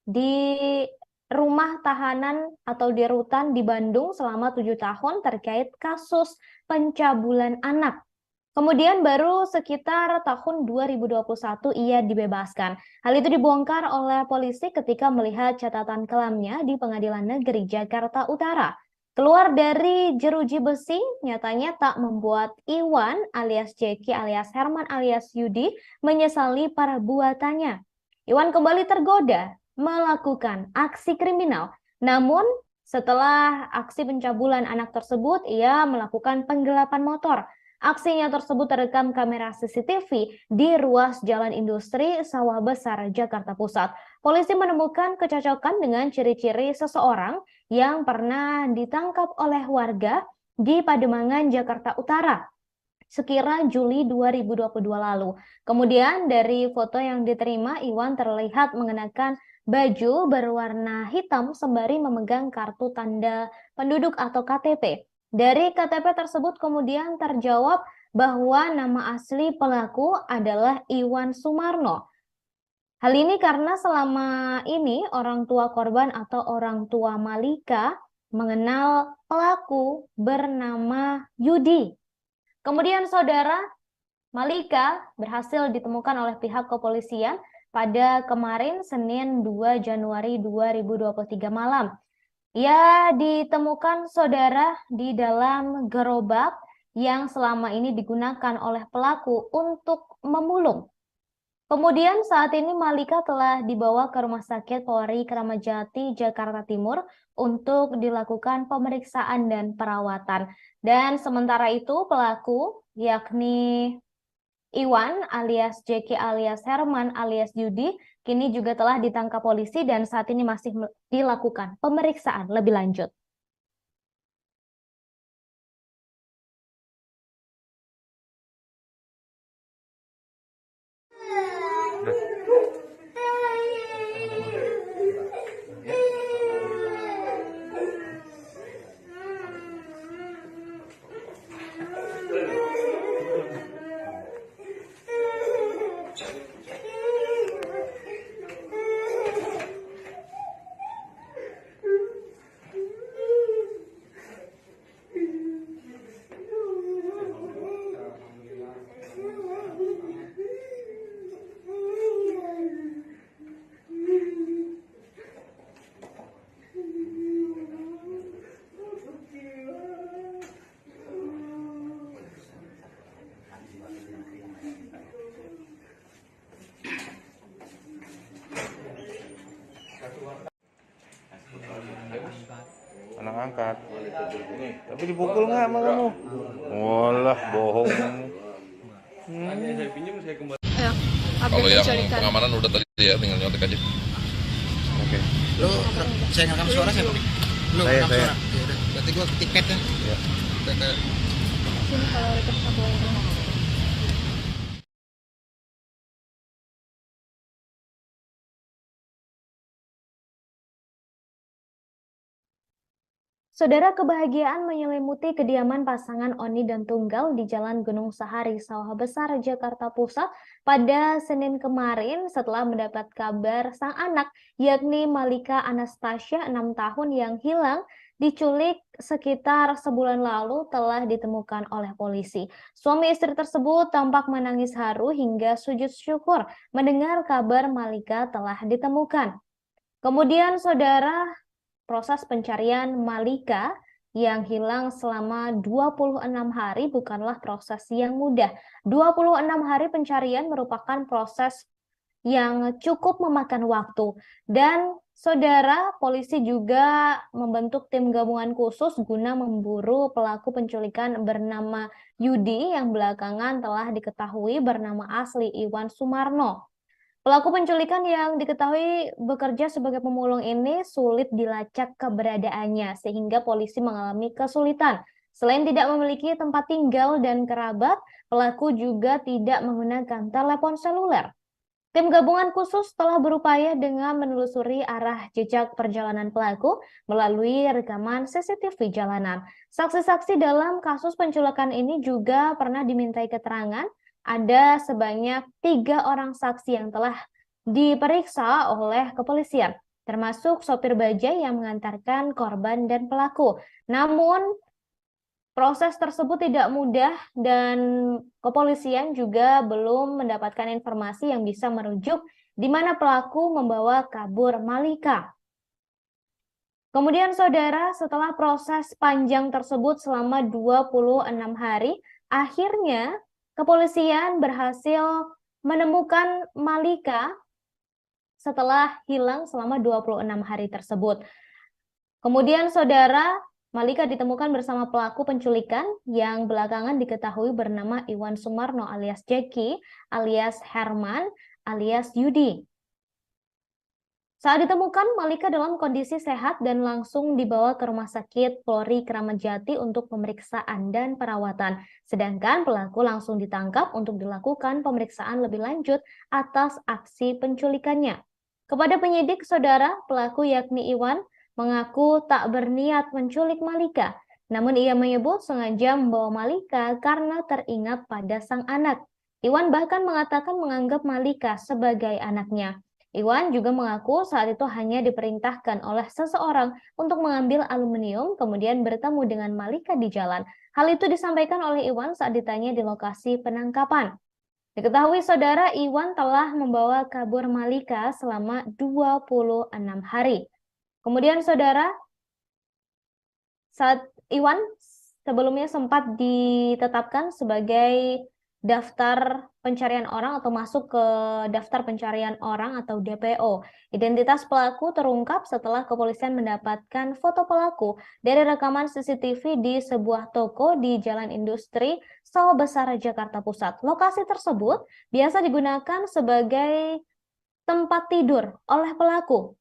di rumah tahanan atau di rutan di Bandung selama 7 tahun terkait kasus pencabulan anak. Kemudian baru sekitar tahun 2021 ia dibebaskan. Hal itu dibongkar oleh polisi ketika melihat catatan kelamnya di Pengadilan Negeri Jakarta Utara. Keluar dari jeruji besi, nyatanya tak membuat Iwan alias Jeki alias Herman alias Yudi menyesali perbuatannya. Iwan kembali tergoda melakukan aksi kriminal. Namun, setelah aksi pencabulan anak tersebut, ia melakukan penggelapan motor. Aksinya tersebut terekam kamera CCTV di ruas Jalan Industri Sawah Besar, Jakarta Pusat. Polisi menemukan kecocokan dengan ciri-ciri seseorang yang pernah ditangkap oleh warga di Pademangan, Jakarta Utara sekira Juli 2022 lalu. Kemudian dari foto yang diterima, Iwan terlihat mengenakan baju berwarna hitam sembari memegang kartu tanda penduduk atau KTP. Dari KTP tersebut kemudian terjawab bahwa nama asli pelaku adalah Iwan Sumarno. Hal ini karena selama ini orang tua korban atau orang tua Malika mengenal pelaku bernama Yudi. Kemudian saudara, Malika berhasil ditemukan oleh pihak kepolisian pada kemarin Senin 2 Januari 2023 malam. Ia ditemukan saudara di dalam gerobak yang selama ini digunakan oleh pelaku untuk memulung. Kemudian saat ini Malika telah dibawa ke Rumah Sakit Polri Kramat Jati, Jakarta Timur untuk dilakukan pemeriksaan dan perawatan. Dan sementara itu pelaku yakni Iwan alias Jeki alias Herman alias Yudi kini juga telah ditangkap polisi dan saat ini masih dilakukan pemeriksaan lebih lanjut. Anak angkat. Tapi dipukul nggak sama kamu? Walah, bohong. Kalau yang pengamanan udah tadi ya, tinggal nyontek aja. Oke. Lo saya ngerekam suara siapa? Lo Saya. suara. Ya udah, berarti gua ketik pet kan? Iya. Sini kalau rekam Saudara, kebahagiaan menyelimuti kediaman pasangan Oni dan Tunggal di Jalan Gunung Sahari, Sawah Besar, Jakarta Pusat pada Senin kemarin setelah mendapat kabar sang anak, yakni Malika Anastasia, 6 tahun yang hilang, diculik sekitar sebulan lalu telah ditemukan oleh polisi. Suami istri tersebut tampak menangis haru hingga sujud syukur mendengar kabar Malika telah ditemukan. Kemudian, saudara, proses pencarian Malika yang hilang selama 26 hari bukanlah proses yang mudah. 26 hari pencarian merupakan proses yang cukup memakan waktu. Dan saudara, polisi juga membentuk tim gabungan khusus guna memburu pelaku penculikan bernama Yudi yang belakangan telah diketahui bernama asli Iwan Sumarno. Pelaku penculikan yang diketahui bekerja sebagai pemulung ini sulit dilacak keberadaannya sehingga polisi mengalami kesulitan. Selain tidak memiliki tempat tinggal dan kerabat, pelaku juga tidak menggunakan telepon seluler. Tim gabungan khusus telah berupaya dengan menelusuri arah jejak perjalanan pelaku melalui rekaman CCTV jalanan. Saksi-saksi dalam kasus penculikan ini juga pernah dimintai keterangan. Ada sebanyak 3 orang saksi yang telah diperiksa oleh kepolisian, termasuk sopir bajai yang mengantarkan korban dan pelaku. Namun, proses tersebut tidak mudah dan kepolisian juga belum mendapatkan informasi yang bisa merujuk di mana pelaku membawa kabur Malika. Kemudian, saudara, setelah proses panjang tersebut selama 26 hari, akhirnya kepolisian berhasil menemukan Malika setelah hilang selama 26 hari tersebut. Kemudian, saudara, Malika ditemukan bersama pelaku penculikan yang belakangan diketahui bernama Iwan Sumarno alias Jeki alias Herman alias Yudi. Saat ditemukan, Malika dalam kondisi sehat dan langsung dibawa ke Rumah Sakit Polri Kramat Jati untuk pemeriksaan dan perawatan. Sedangkan pelaku langsung ditangkap untuk dilakukan pemeriksaan lebih lanjut atas aksi penculikannya. Kepada penyidik, saudara, pelaku yakni Iwan mengaku tak berniat menculik Malika. Namun ia menyebut sengaja membawa Malika karena teringat pada sang anak. Iwan bahkan mengatakan menganggap Malika sebagai anaknya. Iwan juga mengaku saat itu hanya diperintahkan oleh seseorang untuk mengambil aluminium, kemudian bertemu dengan Malika di jalan. Hal itu disampaikan oleh Iwan saat ditanya di lokasi penangkapan. Diketahui, saudara, Iwan telah membawa kabur Malika selama 26 hari. Kemudian, saudara, saat Iwan sebelumnya sempat ditetapkan sebagai daftar pencarian orang atau masuk ke daftar pencarian orang atau DPO. Identitas pelaku terungkap setelah kepolisian mendapatkan foto pelaku dari rekaman CCTV di sebuah toko di Jalan Industri, Sawah Besar, Jakarta Pusat. Lokasi tersebut biasa digunakan sebagai tempat tidur oleh pelaku.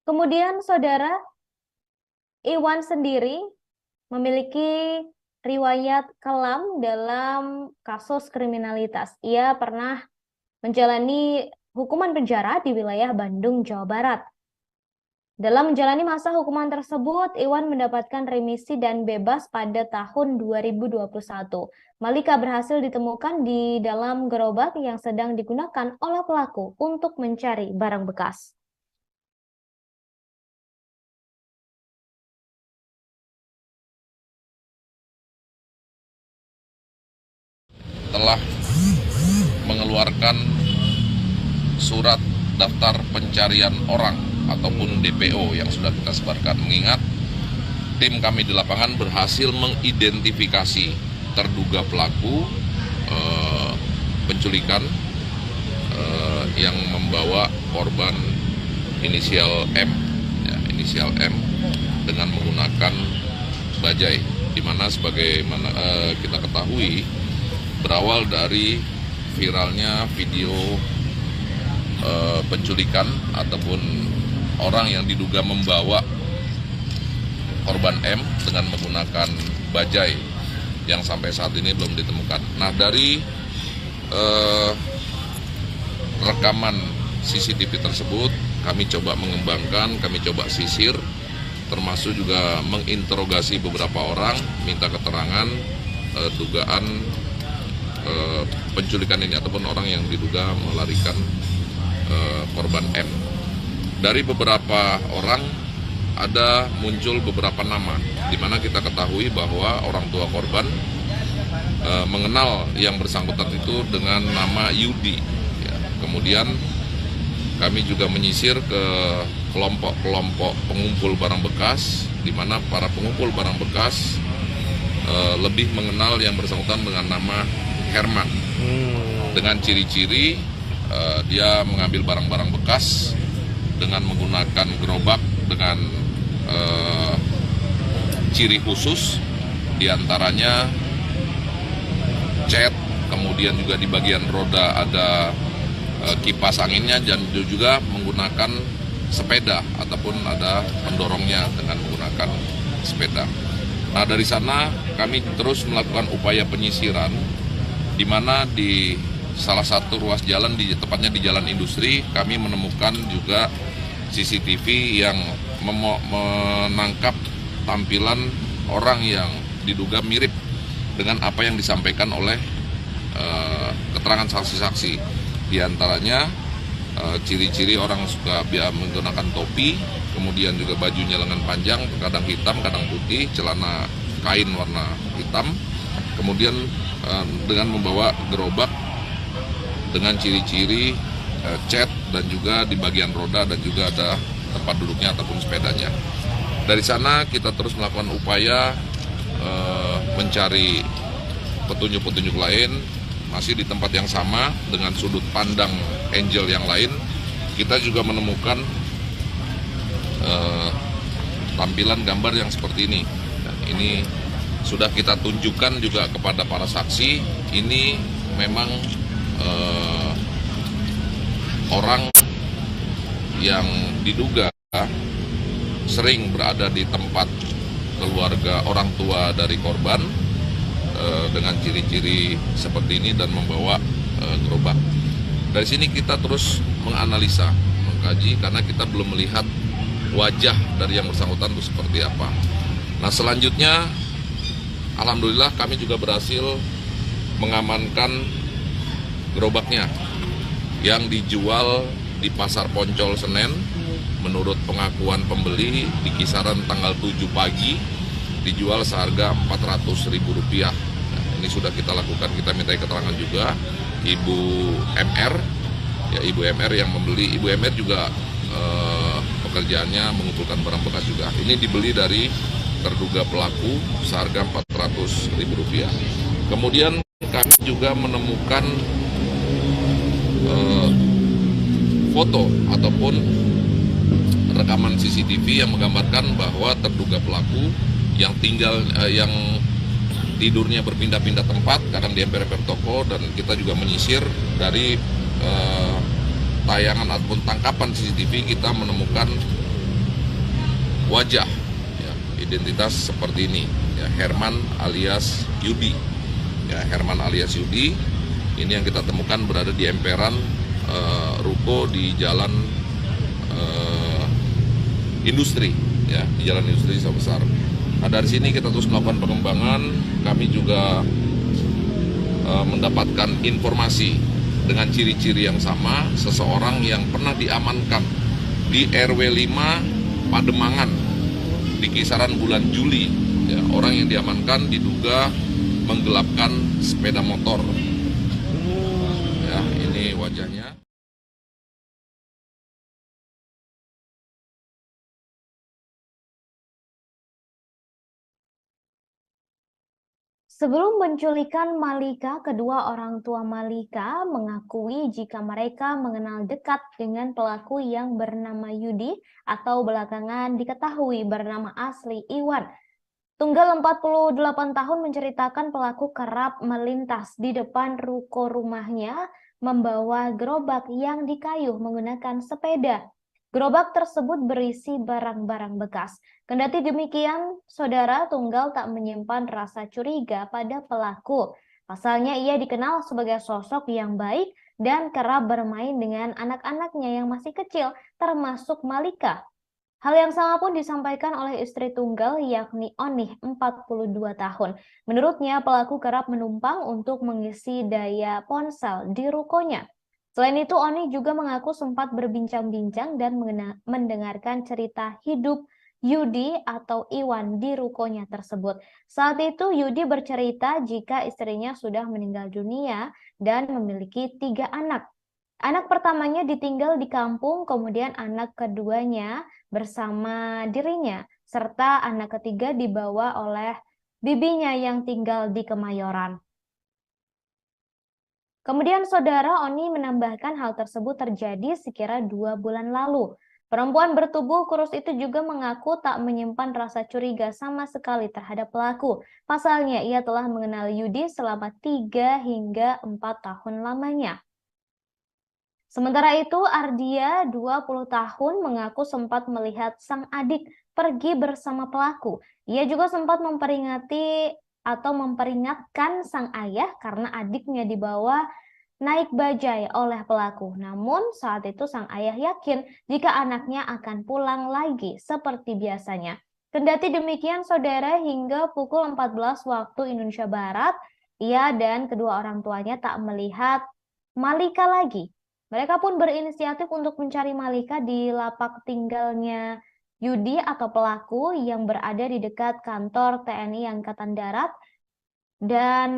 Kemudian saudara, Iwan sendiri memiliki riwayat kelam dalam kasus kriminalitas. Ia pernah menjalani hukuman penjara di wilayah Bandung, Jawa Barat. Dalam menjalani masa hukuman tersebut, Iwan mendapatkan remisi dan bebas pada tahun 2021. Malika berhasil ditemukan di dalam gerobak yang sedang digunakan oleh pelaku untuk mencari barang bekas. Telah mengeluarkan surat daftar pencarian orang ataupun DPO yang sudah kita sebarkan. Mengingat tim kami di lapangan berhasil mengidentifikasi terduga pelaku penculikan yang membawa korban inisial M, inisial M dengan menggunakan bajai, di mana sebagaimana kita ketahui berawal dari viralnya video penculikan ataupun orang yang diduga membawa korban M dengan menggunakan bajai yang sampai saat ini belum ditemukan. Nah, dari rekaman CCTV tersebut kami coba mengembangkan, kami coba sisir, termasuk juga menginterogasi beberapa orang, minta keterangan dugaan penculikan ini ataupun orang yang diduga melarikan korban M. Dari beberapa orang ada muncul beberapa nama, di mana kita ketahui bahwa orang tua korban mengenal yang bersangkutan itu dengan nama Yudi. Ya, kemudian kami juga menyisir ke kelompok-kelompok pengumpul barang bekas, di mana para pengumpul barang bekas lebih mengenal yang bersangkutan dengan nama Herman, dengan ciri-ciri dia mengambil barang-barang bekas dengan menggunakan gerobak dengan ciri khusus, diantaranya cat, kemudian juga di bagian roda ada kipas anginnya, dan juga menggunakan sepeda ataupun ada pendorongnya dengan menggunakan sepeda. Nah, dari sana kami terus melakukan upaya penyisiran, di mana di salah satu ruas jalan, tepatnya di Jalan Industri, kami menemukan juga CCTV yang menangkap tampilan orang yang diduga mirip dengan apa yang disampaikan oleh keterangan saksi-saksi. Di antaranya ciri-ciri orang suka menggunakan topi, kemudian juga bajunya lengan panjang, kadang hitam, kadang putih, celana kain warna hitam, kemudian dengan membawa gerobak dengan ciri-ciri cat, dan juga di bagian roda dan juga ada tempat duduknya ataupun sepedanya. Dari sana kita terus melakukan upaya mencari petunjuk-petunjuk lain, masih di tempat yang sama dengan sudut pandang Angel yang lain. Kita juga menemukan tampilan gambar yang seperti ini. Nah, ini sudah kita tunjukkan juga kepada para saksi. Ini memang orang yang diduga sering berada di tempat keluarga orang tua dari korban dengan ciri-ciri seperti ini dan membawa gerobak. Dari sini kita terus menganalisa, mengkaji, karena kita belum melihat wajah dari yang bersangkutan itu seperti apa. Nah, selanjutnya alhamdulillah kami juga berhasil mengamankan gerobaknya yang dijual di Pasar Poncol Senen. Menurut pengakuan pembeli, di kisaran tanggal 7 pagi dijual seharga Rp400.000. Nah, ini sudah kita lakukan, kita minta keterangan juga Ibu MR, ya Ibu MR yang membeli. Ibu MR juga pekerjaannya mengumpulkan barang bekas juga. Ini dibeli dari terduga pelaku seharga Rp400.000. Kemudian kami juga menemukan foto ataupun rekaman CCTV yang menggambarkan bahwa terduga pelaku yang tidurnya berpindah-pindah tempat kadang di emper-emper toko, dan kita juga menyisir dari tayangan ataupun tangkapan CCTV kita menemukan wajah ya, identitas seperti ini ya, Herman alias Yudi ya, Herman alias Yudi ini yang kita temukan berada di emperan ruko di jalan industri ya, di jalan industri Sawah Besar. Nah, dari sini kita terus melakukan pengembangan. Kami juga mendapatkan informasi dengan ciri-ciri yang sama, seseorang yang pernah diamankan di RW 5 Pademangan di kisaran bulan Juli ya, orang yang diamankan diduga menggelapkan sepeda motor ya, ini wajahnya. Sebelum penculikan Malika, kedua orang tua Malika mengakui jika mereka mengenal dekat dengan pelaku yang bernama Yudi atau belakangan diketahui bernama asli Iwan. Tunggal 48 tahun menceritakan pelaku kerap melintas di depan ruko rumahnya membawa gerobak yang dikayuh menggunakan sepeda. Gerobak tersebut berisi barang-barang bekas. Kendati demikian, saudara Tunggal tak menyimpan rasa curiga pada pelaku. Pasalnya ia dikenal sebagai sosok yang baik dan kerap bermain dengan anak-anaknya yang masih kecil, termasuk Malika. Hal yang sama pun disampaikan oleh istri Tunggal, yakni Onih, 42 tahun. Menurutnya, pelaku kerap menumpang untuk mengisi daya ponsel di rukonya. Selain itu, Oni juga mengaku sempat berbincang-bincang dan mendengarkan cerita hidup Yudi atau Iwan di rukonya tersebut. Saat itu, Yudi bercerita jika istrinya sudah meninggal dunia dan memiliki 3 anak. Anak pertamanya ditinggal di kampung, kemudian anak keduanya bersama dirinya, serta anak ketiga dibawa oleh bibinya yang tinggal di Kemayoran. Kemudian saudara Oni menambahkan hal tersebut terjadi sekira 2 bulan lalu. Perempuan bertubuh kurus itu juga mengaku tak menyimpan rasa curiga sama sekali terhadap pelaku. Pasalnya ia telah mengenal Yudi selama 3 hingga 4 tahun lamanya. Sementara itu Ardia, 20 tahun, mengaku sempat melihat sang adik pergi bersama pelaku. Ia juga sempat memperingatkan sang ayah karena adiknya dibawa naik bajai oleh pelaku. Namun saat itu sang ayah yakin jika anaknya akan pulang lagi seperti biasanya. Kendati demikian saudara, hingga pukul 14 waktu Indonesia Barat, ia dan kedua orang tuanya tak melihat Malika lagi. Mereka pun berinisiatif untuk mencari Malika di lapak tinggalnya Yudi atau pelaku yang berada di dekat kantor TNI Angkatan Darat dan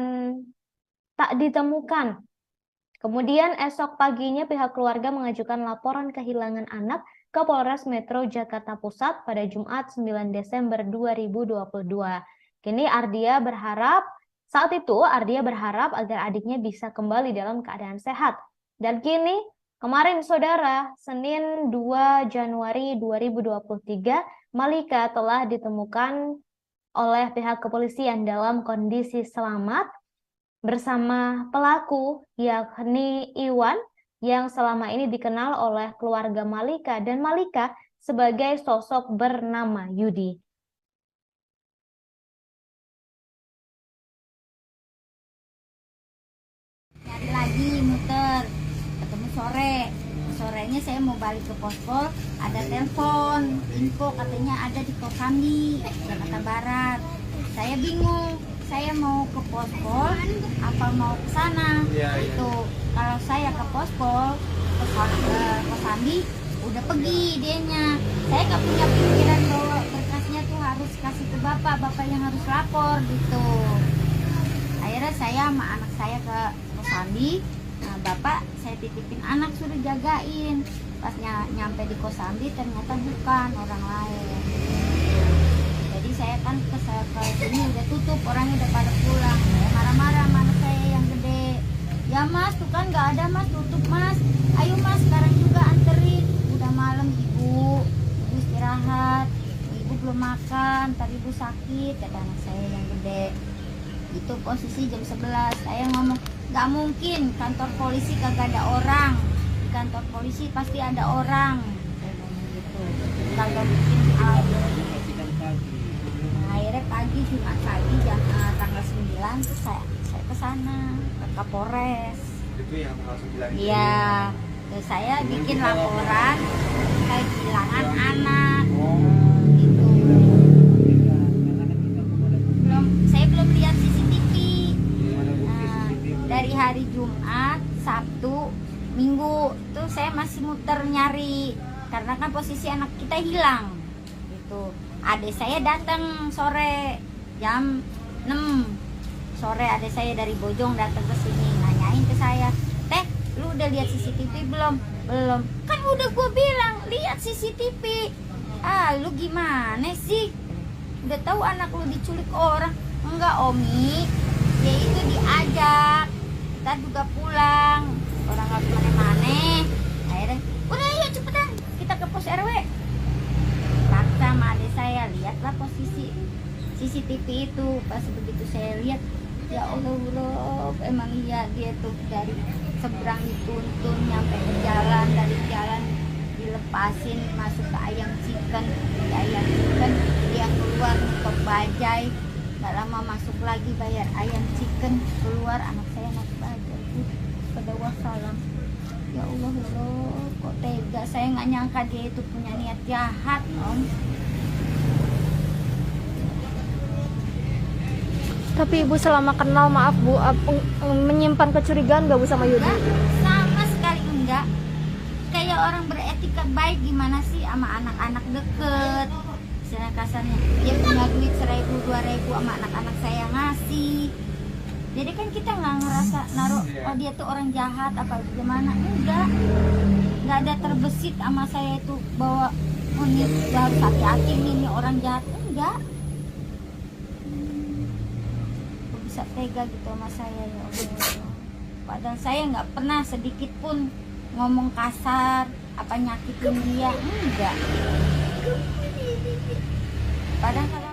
tak ditemukan. Kemudian esok paginya pihak keluarga mengajukan laporan kehilangan anak ke Polres Metro Jakarta Pusat pada Jumat 9 Desember 2022. Saat itu Ardia berharap agar adiknya bisa kembali dalam keadaan sehat. Dan kini kemarin saudara, Senin 2 Januari 2023, Malika telah ditemukan oleh pihak kepolisian dalam kondisi selamat bersama pelaku yakni Iwan yang selama ini dikenal oleh keluarga Malika dan Malika sebagai sosok bernama Yudi. Cari lagi muter, ketemu sorenya saya mau balik ke pospol, ada telepon info katanya ada di Kosambi Jakarta Barat. Saya bingung, saya mau ke pospol apa mau ke sana. Itu kalau saya ke pospol ke Kosambi udah pergi dianya. Saya nggak punya pikiran bahwa berkasnya tuh harus kasih ke bapak yang harus lapor gitu. Akhirnya saya sama anak saya ke Kosambi. Nah, bapak saya titipin anak suruh jagain. Pas nyampe di Kosambi ternyata bukan, orang lain. Jadi saya kan ke sini udah tutup, orangnya udah pada pulang. Saya marah-marah sama anak saya yang gede. Ya mas, tuh kan nggak ada mas, tutup mas. Ayo mas, sekarang juga anterin. Udah malam ibu istirahat. Ibu belum makan, tadi ibu sakit, kata anak saya yang gede. Itu posisi jam 11. Saya ngomong, nggak mungkin kantor polisi kagak ada orang. Di kantor polisi pasti ada orang. Saya ngomong gitu. Kalau bikin akhirnya pagi Jumat pagi tanggal 9 tuh saya ke sana ke Kapolres. Itu yang tanggal 9. Iya. Terus saya bikin laporan kehilangan anak. Gitu. Saya belum lihat CCTV. Dari hari Jumat, Sabtu, Minggu tuh saya masih muter nyari karena kan posisi anak kita hilang. Gitu. Adik saya datang sore jam 6 sore, adik saya dari Bojong datang ke sini nanyain ke saya, "Teh, lu udah lihat CCTV belum?" "Belum." "Kan udah gue bilang lihat CCTV." "Ah, lu gimana sih? Udah tahu anak lu diculik orang." "Enggak, Omi. Ya itu diajak. Kita juga pulang. Orang nggak kemana-mana." Akhirnya, "Udah yuk cepetan kita ke pos RW." Paksa sama adik saya, lihatlah posisi CCTV itu. Pas begitu saya lihat, ya Allah, emang iya dia tuh dari seberang dituntun nyampe ke jalan, dari jalan dilepasin masuk ke ayam chicken, di ayam chicken dia keluar ke bajai, nggak lama masuk lagi bayar ayam chicken, keluar anak saya naik bajai pada wassalam. Ya Allah, kok tega, saya nggak nyangka dia itu punya niat jahat, Om. Tapi Ibu selama kenal, maaf Bu, menyimpan kecurigaan nggak Bu sama Yudi? Sama sekali enggak. Kayak orang beretika baik gimana sih sama anak-anak deket. Istilah kasarnya, dia punya duit 1.000, 2.000 sama anak-anak saya ngasih. Jadi kan kita nggak ngerasa naruh, oh dia tuh orang jahat apa gimana, enggak ada terbesit sama saya itu bahwa oh ini harus hati-hati ini orang jahat, enggak. Kok bisa tega gitu sama saya, ya Allah. Padahal saya nggak pernah sedikit pun ngomong kasar apa nyakitin dia, enggak. Padahal kalau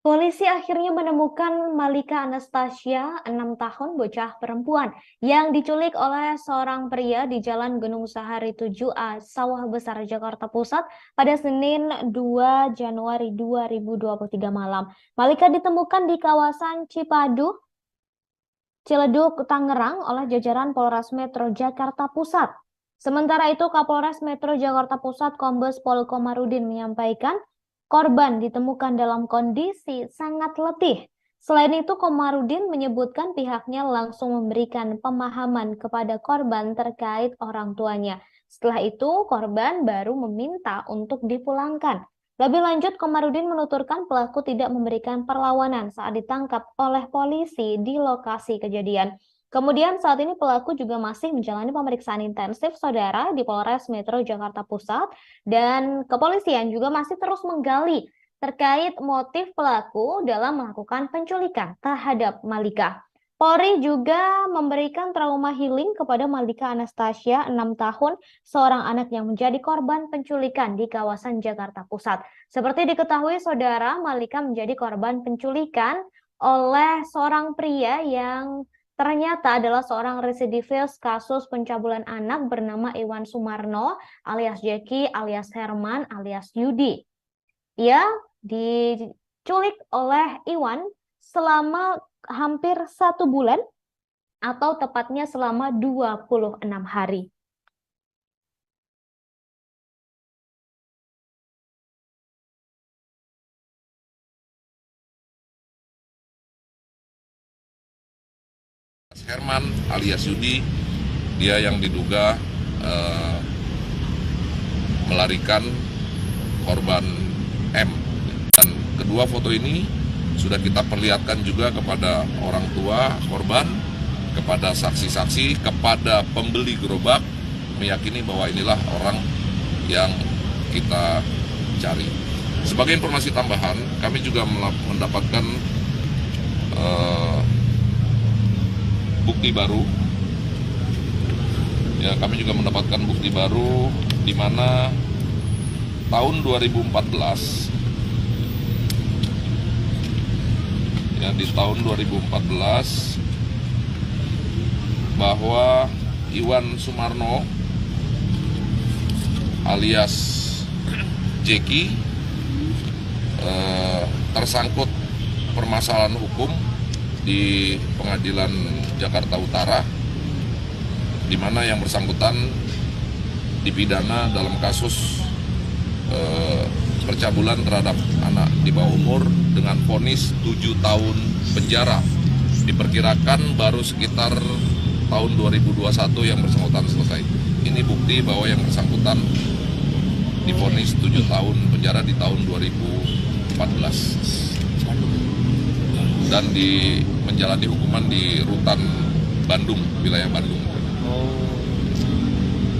polisi akhirnya menemukan Malika Anastasia, 6 tahun, bocah perempuan, yang diculik oleh seorang pria di Jalan Gunung Sahari 7A, Sawah Besar, Jakarta Pusat pada Senin 2 Januari 2023 malam. Malika ditemukan di kawasan Cipadu, Ciledug, Tangerang oleh jajaran Polres Metro Jakarta Pusat. Sementara itu, Kapolres Metro Jakarta Pusat Kombes Pol Komarudin menyampaikan korban ditemukan dalam kondisi sangat letih. Selain itu, Komarudin menyebutkan pihaknya langsung memberikan pemahaman kepada korban terkait orang tuanya. Setelah itu, korban baru meminta untuk dipulangkan. Lebih lanjut, Komarudin menuturkan pelaku tidak memberikan perlawanan saat ditangkap oleh polisi di lokasi kejadian. Kemudian saat ini pelaku juga masih menjalani pemeriksaan intensif saudara di Polres Metro Jakarta Pusat, dan kepolisian juga masih terus menggali terkait motif pelaku dalam melakukan penculikan terhadap Malika. Polri juga memberikan trauma healing kepada Malika Anastasia, 6 tahun, seorang anak yang menjadi korban penculikan di kawasan Jakarta Pusat. Seperti diketahui saudara, Malika menjadi korban penculikan oleh seorang pria yang ternyata adalah seorang residivis kasus pencabulan anak bernama Iwan Sumarno alias Jeki alias Herman alias Yudi. Ia diculik oleh Iwan selama hampir 1 bulan atau tepatnya selama 26 hari. Herman alias Yudi, dia yang diduga melarikan korban M. Dan kedua foto ini sudah kita perlihatkan juga kepada orang tua korban, kepada kepada saksi-saksi, kepada pembeli gerobak, meyakini bahwa inilah orang yang kita cari. Sebagai informasi tambahan, kami juga mendapatkan bukti baru. Ya, kami juga mendapatkan bukti baru di mana tahun 2014, ya, di tahun 2014 bahwa Iwan Sumarno alias Jeki tersangkut permasalahan hukum di Pengadilan Jakarta Utara, di mana yang bersangkutan dipidana dalam kasus pencabulan terhadap anak di bawah umur dengan vonis 7 tahun penjara. Diperkirakan baru sekitar tahun 2021 yang bersangkutan selesai. Ini bukti bahwa yang bersangkutan divonis 7 tahun penjara di tahun 2014 dan menjalani hukuman di Rutan Bandung, wilayah Bandung.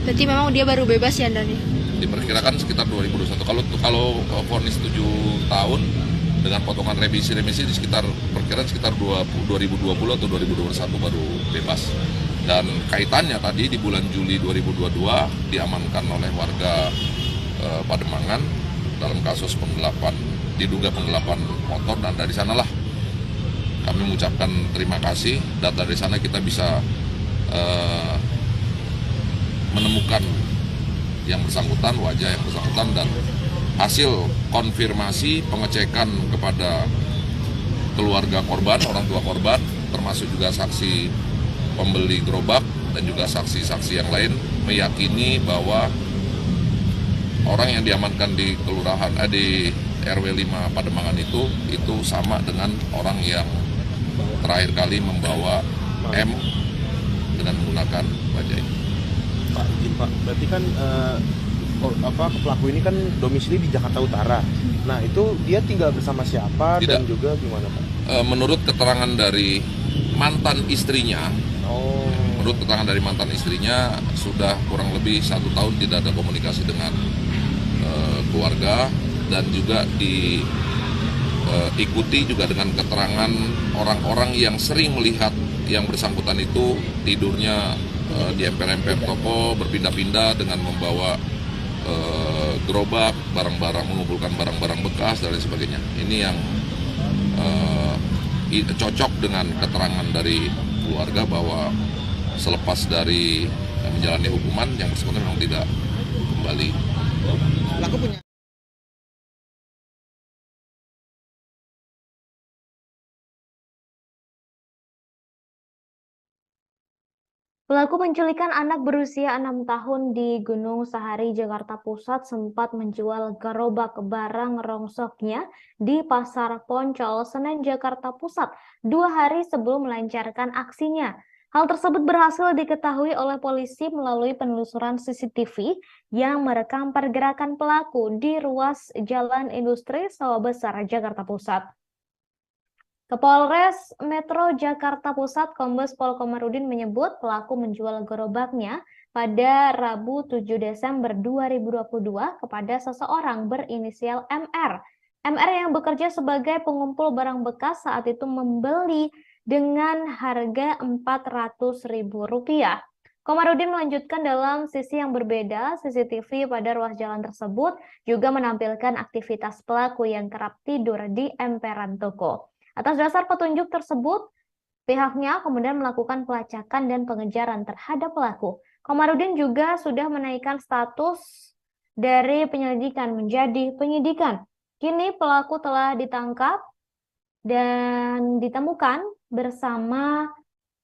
Berarti memang dia baru bebas ya, Dani? Diperkirakan sekitar 2021. Kalau vonis 7 tahun dengan potongan remisi di sekitar perkiraan sekitar 2020 atau 2021 baru bebas. Dan kaitannya tadi di bulan Juli 2022 diamankan oleh warga Pademangan dalam kasus diduga penggelapan motor, dan dari sanalah kami mengucapkan terima kasih, dan dari sana kita bisa menemukan yang bersangkutan, wajah yang bersangkutan, dan hasil konfirmasi pengecekan kepada keluarga korban, orang tua korban, termasuk juga saksi pembeli gerobak dan juga saksi-saksi yang lain meyakini bahwa orang yang diamankan di kelurahan di RW 5 Pademangan itu sama dengan orang yang terakhir kali membawa M dengan menggunakan bajai. Pak, izin Pak, berarti kan pelaku ini kan domisili di Jakarta Utara. Nah, itu dia tinggal bersama siapa? Tidak. Dan juga gimana Pak? Menurut keterangan dari mantan istrinya, sudah kurang lebih 1 tahun tidak ada komunikasi dengan keluarga, dan juga diikuti juga dengan keterangan orang-orang yang sering melihat yang bersangkutan itu tidurnya di emper-emper toko, berpindah-pindah dengan membawa gerobak, barang-barang, mengumpulkan barang-barang bekas dan lain sebagainya. Ini yang cocok dengan keterangan dari keluarga bahwa selepas dari menjalani hukuman yang bersangkutan memang tidak kembali. Pelaku punya Pelaku penculikan anak berusia 6 tahun di Gunung Sahari, Jakarta Pusat sempat menjual gerobak barang rongsoknya di Pasar Poncol, Senen, Jakarta Pusat 2 hari sebelum melancarkan aksinya. Hal tersebut berhasil diketahui oleh polisi melalui penelusuran CCTV yang merekam pergerakan pelaku di ruas Jalan Industri Sawah Besar, Jakarta Pusat. Kapolres Metro Jakarta Pusat Kombes Pol Komarudin menyebut pelaku menjual gerobaknya pada Rabu 7 Desember 2022 kepada seseorang berinisial MR. MR yang bekerja sebagai pengumpul barang bekas saat itu membeli dengan harga Rp400.000. Komarudin melanjutkan dalam sisi yang berbeda, CCTV pada ruas jalan tersebut juga menampilkan aktivitas pelaku yang kerap tidur di emperan toko. Atas dasar petunjuk tersebut, pihaknya kemudian melakukan pelacakan dan pengejaran terhadap pelaku. Komarudin juga sudah menaikkan status dari penyelidikan menjadi penyidikan. Kini pelaku telah ditangkap dan ditemukan bersama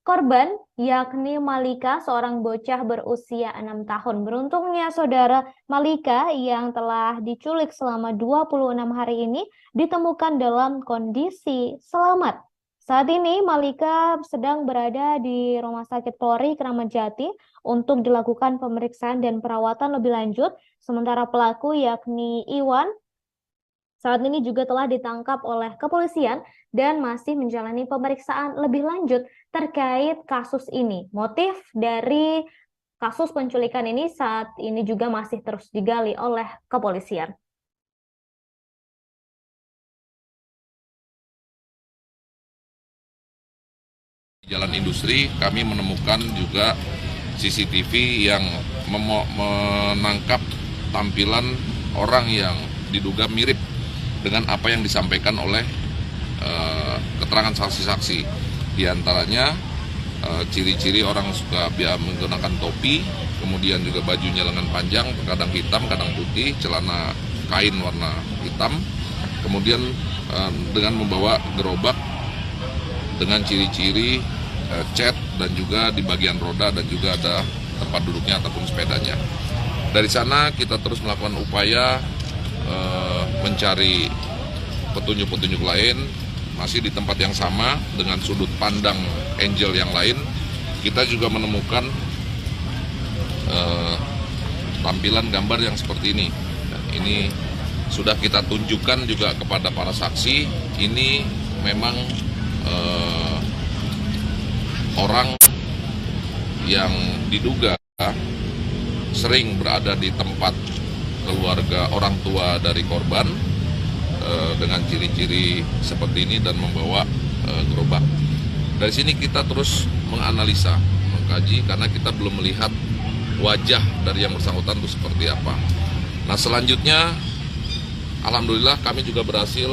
korban, yakni Malika, seorang bocah berusia 6 tahun. Beruntungnya saudara, Malika yang telah diculik selama 26 hari ini ditemukan dalam kondisi selamat. Saat ini Malika sedang berada di Rumah Sakit Polri Kramat Jati untuk dilakukan pemeriksaan dan perawatan lebih lanjut. Sementara pelaku yakni Iwan Saat ini juga telah ditangkap oleh kepolisian dan masih menjalani pemeriksaan lebih lanjut terkait kasus ini. Motif dari kasus penculikan ini saat ini juga masih terus digali oleh kepolisian. Di Jalan Industri kami menemukan juga CCTV yang menangkap tampilan orang yang diduga mirip dengan apa yang disampaikan oleh keterangan saksi-saksi. Di antaranya ciri-ciri orang suka menggunakan topi, kemudian juga bajunya lengan panjang, kadang hitam, kadang putih, celana kain warna hitam, kemudian dengan membawa gerobak dengan ciri-ciri cat dan juga di bagian roda dan juga ada tempat duduknya ataupun sepedanya. Dari sana kita terus melakukan upaya mencari petunjuk-petunjuk lain, masih di tempat yang sama dengan sudut pandang Angel yang lain. Kita juga menemukan tampilan gambar yang seperti ini. Ini sudah kita tunjukkan juga kepada para saksi. Ini memang orang yang diduga sering berada di tempat keluarga orang tua dari korban dengan ciri-ciri seperti ini dan membawa gerobak. Dari sini kita terus menganalisa, mengkaji karena kita belum melihat wajah dari yang bersangkutan itu seperti apa. Nah, selanjutnya alhamdulillah kami juga berhasil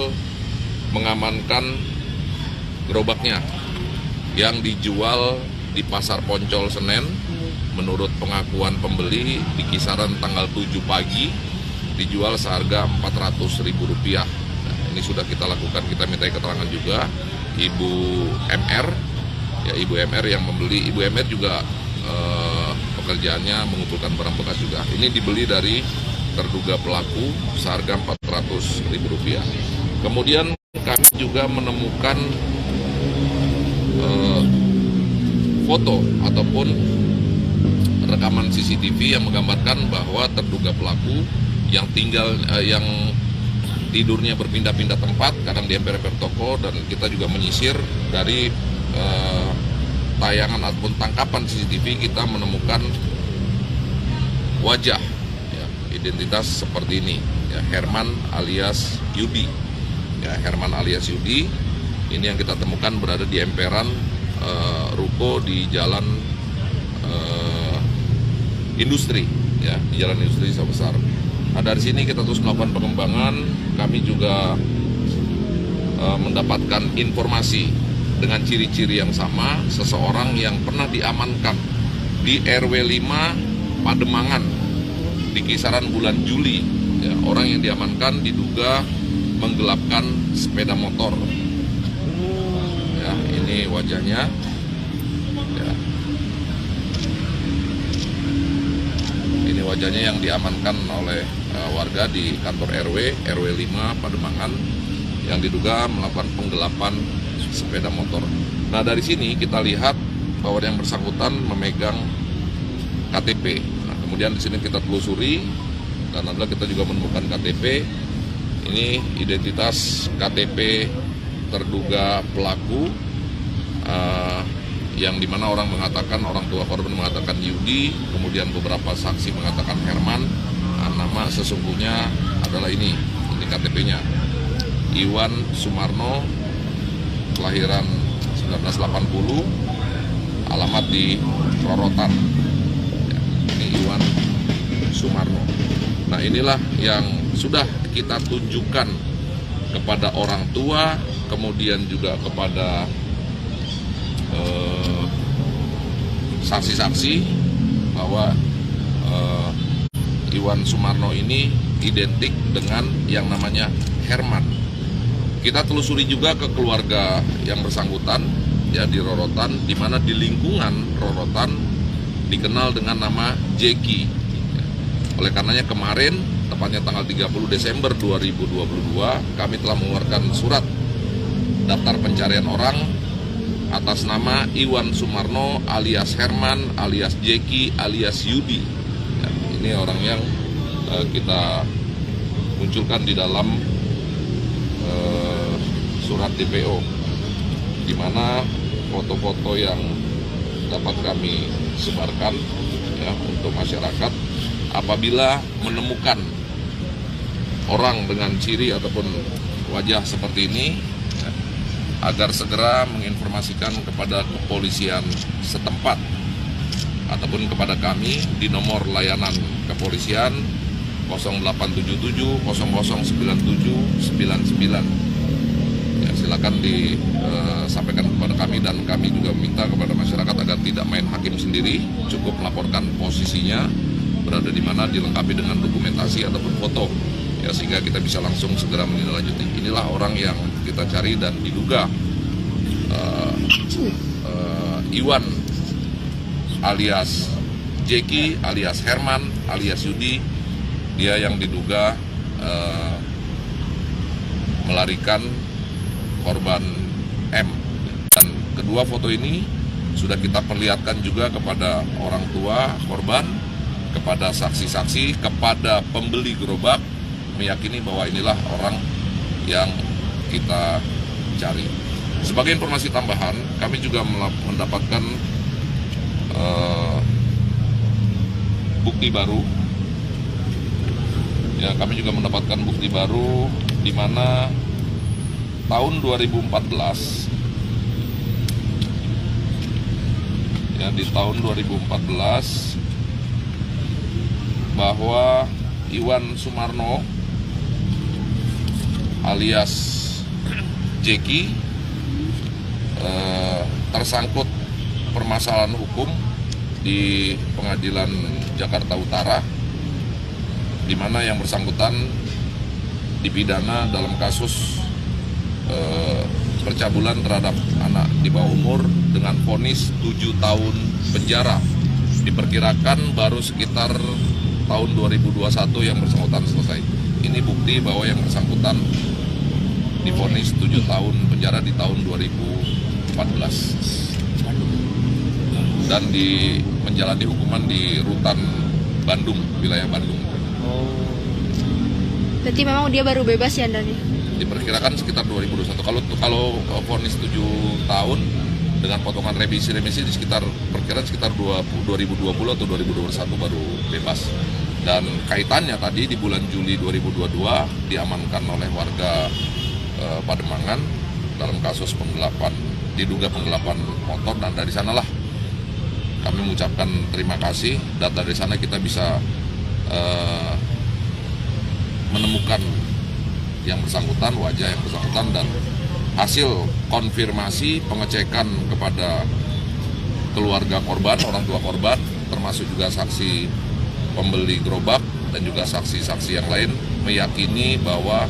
mengamankan gerobaknya yang dijual di Pasar Poncol Senen. Menurut pengakuan pembeli di kisaran tanggal 7 pagi dijual seharga Rp400.000. Nah, ini sudah kita lakukan, kita minta keterangan juga Ibu MR, ya Ibu MR yang membeli. Ibu MR juga pekerjaannya mengumpulkan barang bekas juga. Ini dibeli dari terduga pelaku seharga Rp400.000. Kemudian kami juga menemukan foto ataupun rekaman CCTV yang menggambarkan bahwa terduga pelaku yang tidurnya berpindah-pindah tempat, kadang di emper-emper toko, dan kita juga menyisir dari tayangan ataupun tangkapan CCTV kita menemukan wajah, ya, identitas seperti ini, ya, Herman alias Yudi, ya, Herman alias Yudi. Ini yang kita temukan berada di emperan ruko di Jalan Industri, ya, di Jalan Industri Sawah Besar. Nah, dari sini kita terus melakukan pengembangan. Kami juga mendapatkan informasi dengan ciri-ciri yang sama, seseorang yang pernah diamankan di RW 5 Pademangan di kisaran bulan Juli. Ya, orang yang diamankan diduga menggelapkan sepeda motor. Ya, ini wajahnya. Ya. Ini wajahnya yang diamankan oleh warga di kantor RW 5 Pademangan yang diduga melakukan penggelapan sepeda motor. Nah, dari sini kita lihat bahwa yang bersangkutan memegang KTP. Nah, kemudian di sini kita telusuri dan adalah kita juga menemukan KTP. Ini identitas KTP terduga pelaku yang dimana orang tua korban mengatakan Yudi, kemudian beberapa saksi mengatakan Herman. Nah, nama sesungguhnya adalah ini KTP-nya Iwan Sumarno, kelahiran 1980, alamat di Rorotan. Ya, ini Iwan Sumarno. Nah, inilah yang sudah kita tunjukkan kepada orang tua, kemudian juga kepada saksi-saksi bahwa Iwan Sumarno ini identik dengan yang namanya Herman. Kita telusuri juga ke keluarga yang bersangkutan, ya, di Rorotan, di mana di lingkungan Rorotan dikenal dengan nama Jeki. Oleh karenanya kemarin, tepatnya tanggal 30 Desember 2022, kami telah mengeluarkan surat daftar pencarian orang atas nama Iwan Sumarno alias Herman alias Jeki alias Yudi. Ya, ini orang yang kita munculkan di dalam surat DPO, di mana foto-foto yang dapat kami sebarkan ya untuk masyarakat apabila menemukan orang dengan ciri ataupun wajah seperti ini ya, agar segera menginformasikan kepada kepolisian setempat ataupun kepada kami di nomor layanan kepolisian 0877 0097 99. Ya, silakan disampaikan kepada kami, dan kami juga meminta kepada masyarakat agar tidak main hakim sendiri, cukup melaporkan posisinya berada di mana, dilengkapi dengan dokumentasi ataupun foto, ya sehingga kita bisa langsung segera menindaklanjuti. Inilah orang yang kita cari dan diduga Iwan alias Jeki alias Herman alias Yudi, dia yang diduga melarikan korban M. Dan kedua foto ini sudah kita perlihatkan juga kepada orang tua korban, kepada saksi-saksi, kepada pembeli gerobak, meyakini bahwa inilah orang yang kita cari. Sebagai informasi tambahan, kami juga mendapatkan bukti baru. Ya, kami juga mendapatkan bukti baru di mana tahun 2014, ya di tahun 2014 bahwa Iwan Sumarno alias Jeki tersangkut permasalahan hukum di Pengadilan Jakarta Utara, di mana yang bersangkutan dipidana dalam kasus percabulan terhadap anak di bawah umur dengan vonis 7 tahun penjara. Diperkirakan baru sekitar tahun 2021 yang bersangkutan selesai. Ini bukti bahwa yang bersangkutan divonis 7 tahun penjara di tahun 2014 dan menjalani hukuman di Rutan Bandung, wilayah Bandung. Berarti memang dia baru bebas ya, Andani? Diperkirakan sekitar 2021. Kalau vonis 7 tahun dengan potongan remisi di sekitar perkiraan sekitar 2020 atau 2021 baru bebas. Dan kaitannya tadi di bulan Juli 2022 diamankan oleh warga Pademangan dalam kasus diduga penggelapan motor, dan dari sanalah kami mengucapkan terima kasih, dan dari sana kita bisa menemukan yang bersangkutan, wajah yang bersangkutan, dan hasil konfirmasi pengecekan kepada keluarga korban, orang tua korban, termasuk juga saksi pembeli gerobak dan juga saksi-saksi yang lain meyakini bahwa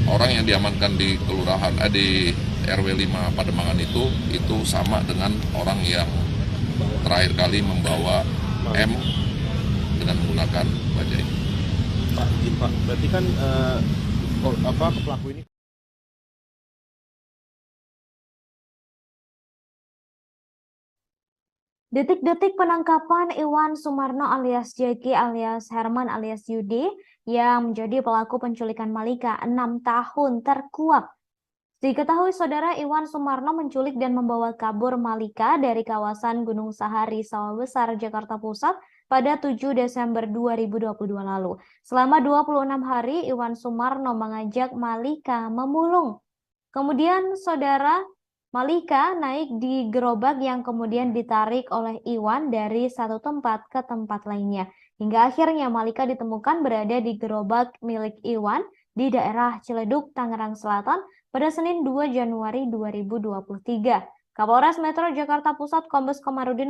orang yang diamankan di kelurahan di RW 5 Pademangan itu sama dengan orang yang terakhir kali membawa M dengan menggunakan bajai. Pak, izin Pak, berarti kan pelaku ini detik-detik penangkapan Iwan Sumarno alias Jeki alias Herman alias Yudi yang menjadi pelaku penculikan Malika 6 tahun terkuak. Diketahui saudara, Iwan Sumarno menculik dan membawa kabur Malika dari kawasan Gunung Sahari, Sawah Besar, Jakarta Pusat pada 7 Desember 2022 lalu. Selama 26 hari, Iwan Sumarno mengajak Malika memulung. Kemudian saudara, Malika naik di gerobak yang kemudian ditarik oleh Iwan dari satu tempat ke tempat lainnya. Hingga akhirnya Malika ditemukan berada di gerobak milik Iwan di daerah Ciledug, Tangerang Selatan pada Senin 2 Januari 2023. Kapolres Metro Jakarta Pusat Kombes Komarudin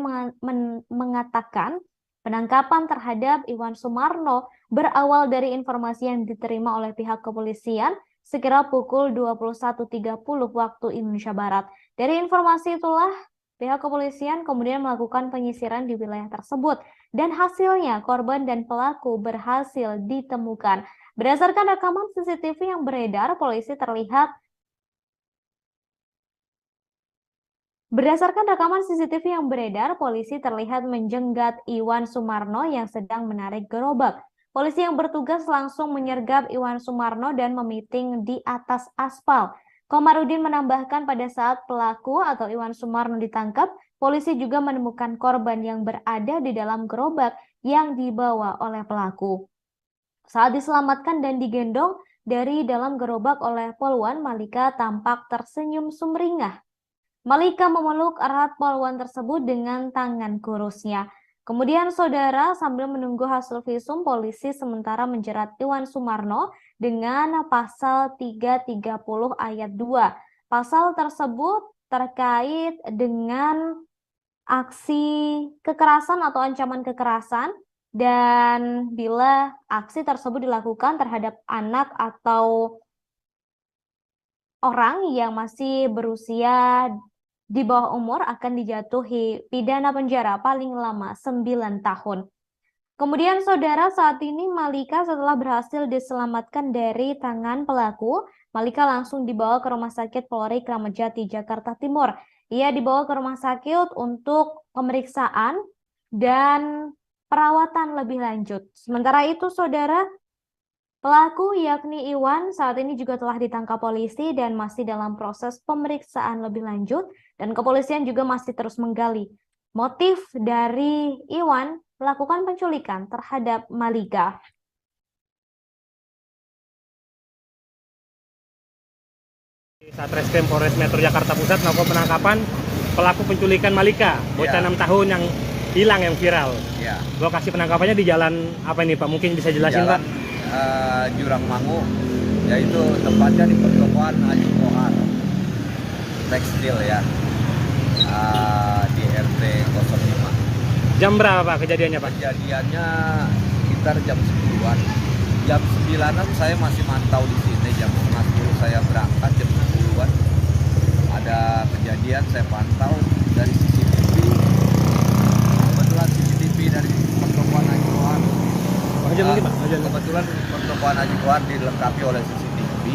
mengatakan penangkapan terhadap Iwan Sumarno berawal dari informasi yang diterima oleh pihak kepolisian sekira pukul 21.30 waktu Indonesia Barat. Dari informasi itulah, pihak kepolisian kemudian melakukan penyisiran di wilayah tersebut, dan hasilnya korban dan pelaku berhasil ditemukan. Berdasarkan rekaman CCTV yang beredar, polisi terlihat menjenggat Iwan Sumarno yang sedang menarik gerobak. polisi yang bertugas langsung menyergap Iwan Sumarno dan memiting di atas aspal. Komarudin menambahkan pada saat pelaku atau Iwan Sumarno ditangkap, polisi juga menemukan korban yang berada di dalam gerobak yang dibawa oleh pelaku. Saat diselamatkan dan digendong dari dalam gerobak oleh Polwan, Malika tampak tersenyum sumringah. Malika memeluk erat Polwan tersebut dengan tangan kurusnya. Kemudian saudara, sambil menunggu hasil visum, polisi sementara menjerat Iwan Sumarno dengan pasal 330 ayat 2. Pasal tersebut terkait dengan aksi kekerasan atau ancaman kekerasan, dan bila aksi tersebut dilakukan terhadap anak atau orang yang masih berusia di bawah umur akan dijatuhi pidana penjara paling lama 9 tahun. Kemudian saudara, saat ini Malika setelah berhasil diselamatkan dari tangan pelaku, Malika langsung dibawa ke Rumah Sakit Polri Kramat Jati, Jakarta Timur. Ia dibawa ke rumah sakit untuk pemeriksaan dan perawatan lebih lanjut. Sementara itu saudara, pelaku yakni Iwan saat ini juga telah ditangkap polisi dan masih dalam proses pemeriksaan lebih lanjut, dan kepolisian juga masih terus menggali motif dari Iwan melakukan penculikan terhadap Malika. Satreskrim Polres Metro Jakarta Pusat melakukan penangkapan pelaku penculikan Malika, bocah 6 tahun yang hilang, yang viral. Ya. Lokasi penangkapannya di jalan apa ini Pak? Mungkin bisa jelasin jalan, Pak? Jurang Mangu, yaitu tempatnya di pertokoan Haji Kohar Tekstil ya, di RT 05. Jam berapa Pak kejadiannya Pak? Kejadiannya sekitar jam 10-an. Jam 9-an saya masih mantau di sini, jam 10 saya berangkat, jam 10-an ada kejadian, saya pantau dari CCTV. Kebetulan CCTV dari pertokoan Haji Kohar. Kebetulan pertokoan Haji Kohar dilengkapi oleh CCTV.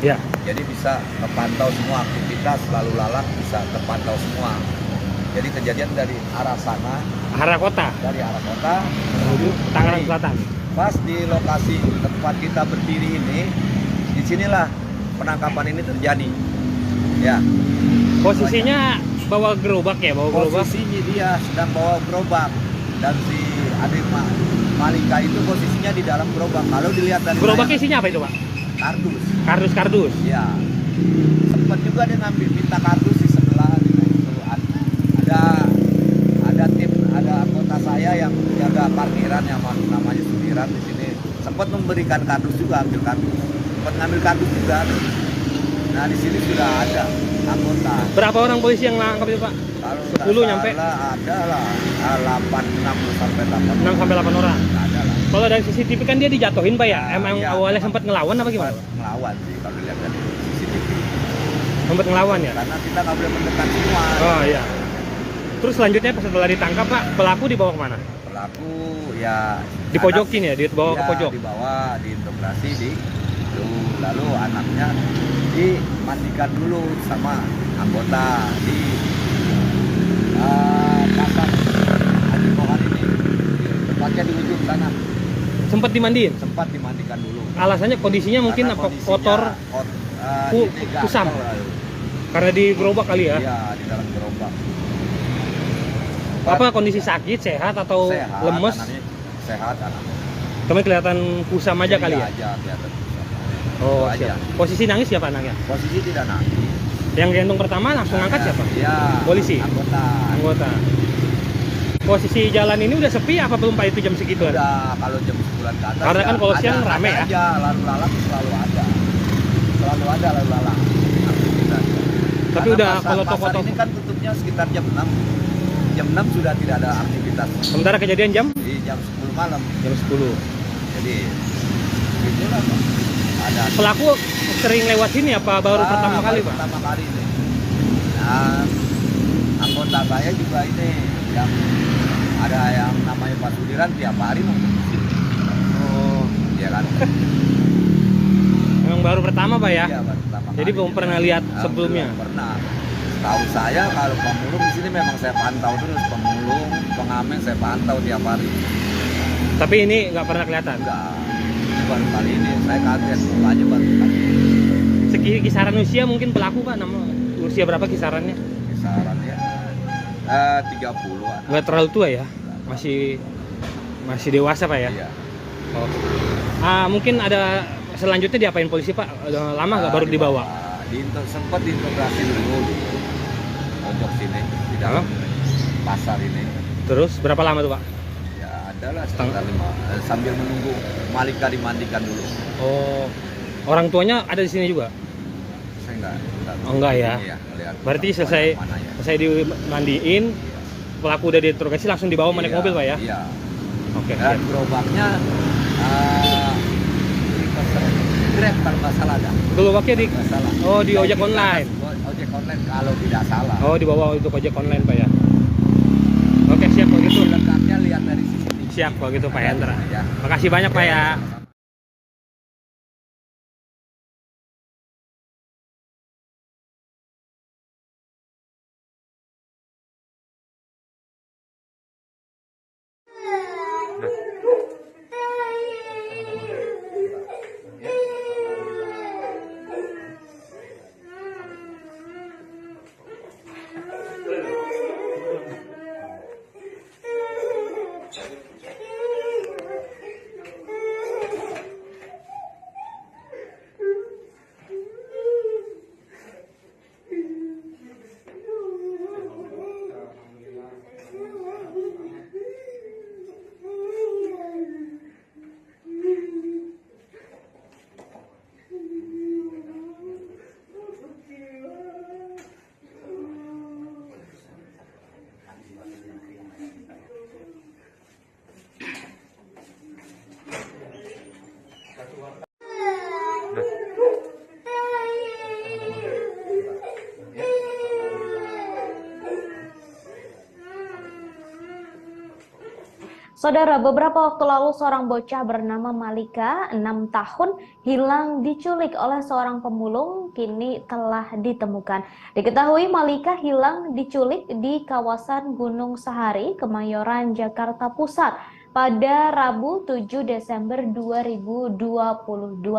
Ya. Jadi bisa terpantau semua aktivitas lalu lalang, bisa terpantau semua. Jadi kejadian dari arah sana, arah kota, dari arah kota menuju Tangerang Selatan. Pas di lokasi tempat kita berdiri ini, disinilah penangkapan ini terjadi. Ya. Posisinya bawa gerobak ya, bawa gerobak. Posisinya dia sedang bawa gerobak, dan si adik Malika itu posisinya di dalam gerobak. Kalau dilihat dari gerobaknya isinya apa itu Pak? Kardus. Kardus. Ya. Sempat juga dia ngambil minta kardus di sebelah itu. Ada tim, ada anggota saya yang jaga parkiran yang namanya Sudiran di sini. Sempat memberikan kardus juga, ambil kardus. Sempat ngambil kardus juga. Nah di sini sudah ada anggota. Berapa orang polisi yang nangkap itu Pak? Kalau 10 nyampe? Ada lah, 6 sampai 8. 6 sampai 8 orang. Ada lah. Kalau dari CCTV kan dia dijatuhin Pak ya? Emang iya, awalnya sempat ngelawan apa gimana? Ngelawan sih kalau dilihat dari CCTV. Sempat ngelawan ya? Karena kita nggak boleh mendekat semua. Oh iya. Terus selanjutnya setelah ditangkap Pak, pelaku dibawa kemana? Pelaku ya dipojokin ya, dibawa ke pojok? Dibawa, diintegrasi di itu. Lalu anaknya dimandikan dulu sama anggota di pasar Haji Kohar ini, tempatnya di ujung sana. Sempat dimandiin? Sempat dimandikan dulu. Alasannya kondisinya mungkin apa? Kotor, kusam? Karena di gerobak kali ya? Iya, di dalam gerobak. Apa kondisi sakit, sehat atau sehat, lemes? Sehat anaknya. Cuma kelihatan kusam aja kali ya? Aja, kelihatan kusam. Oh, siap. Posisi nangis siapa anaknya? Posisi tidak nangis. Yang gendong pertama langsung angkat siapa? Iya. Polisi? Anggota. Posisi jalan ini udah sepi apa belum Pak itu jam segitu? Udah, kalau jam 10-an ke atas. Karena kan kalau siang rame ya? Aja, lalu lalang selalu ada. Selalu ada lalu lalang. Tapi udah kalau toko-toko ini kan tutupnya sekitar jam 6. Jam 6 sudah tidak ada aktivitas. Sementara kejadian jam? Di jam 10 malam. Jam 10. Jadi itulah Pak. Ada. Pelaku sering lewat sini apa baru pertama kali Pak? Pertama kali ini. Nah, anggota saya juga ini yang ada yang namanya Pak Sudiran tiap hari nongkrong di sini. Oh, iya kan. Memang baru pertama Pak ya? Iya, baru pertama. Jadi belum pernah lihat sebelumnya. Pernah. Tahu saya kalau pemulung di sini memang saya pantau terus, pemulung, pengamen saya pantau tiap hari. Tapi ini nggak pernah kelihatan? Enggak, baru kali ini saya kaget mukanya baru kali ini. Kisaran usia mungkin pelaku Pak, usia berapa kisarannya? Kisarannya 30-an. Nggak terlalu tua ya? Masih dewasa Pak ya? Iya. Oh. Mungkin ada selanjutnya diapain polisi Pak? Lama nggak baru dibawa? Sempat diintegrasi dulu di pojok sini, di dalam pasar ini. Terus berapa lama tuh Pak? Ya adalah sekitar 5, sambil menunggu Malika dimandikan dulu. Oh, orang tuanya ada di sini juga? Saya enggak. Oh enggak ya? Berarti selesai dimandiin, pelaku udah diinterogasi langsung dibawa naik mobil Pak ya? Iya. Oke. Dan gerobaknya Grab kalau nggak salah ada. Gerobaknya di ojek online. Ojek online kalau tidak salah. Oh, dibawa untuk ojek online Pak ya. Oke, siap kalau gitu. Lengkapnya lihat dari sini. Siap kalau gitu Pak Hendra. Ya. Makasih banyak Pak ya. Saudara, beberapa waktu lalu seorang bocah bernama Malika, 6 tahun, hilang diculik oleh seorang pemulung, kini telah ditemukan. Diketahui Malika hilang diculik di kawasan Gunung Sahari, Kemayoran, Jakarta Pusat pada Rabu 7 Desember 2022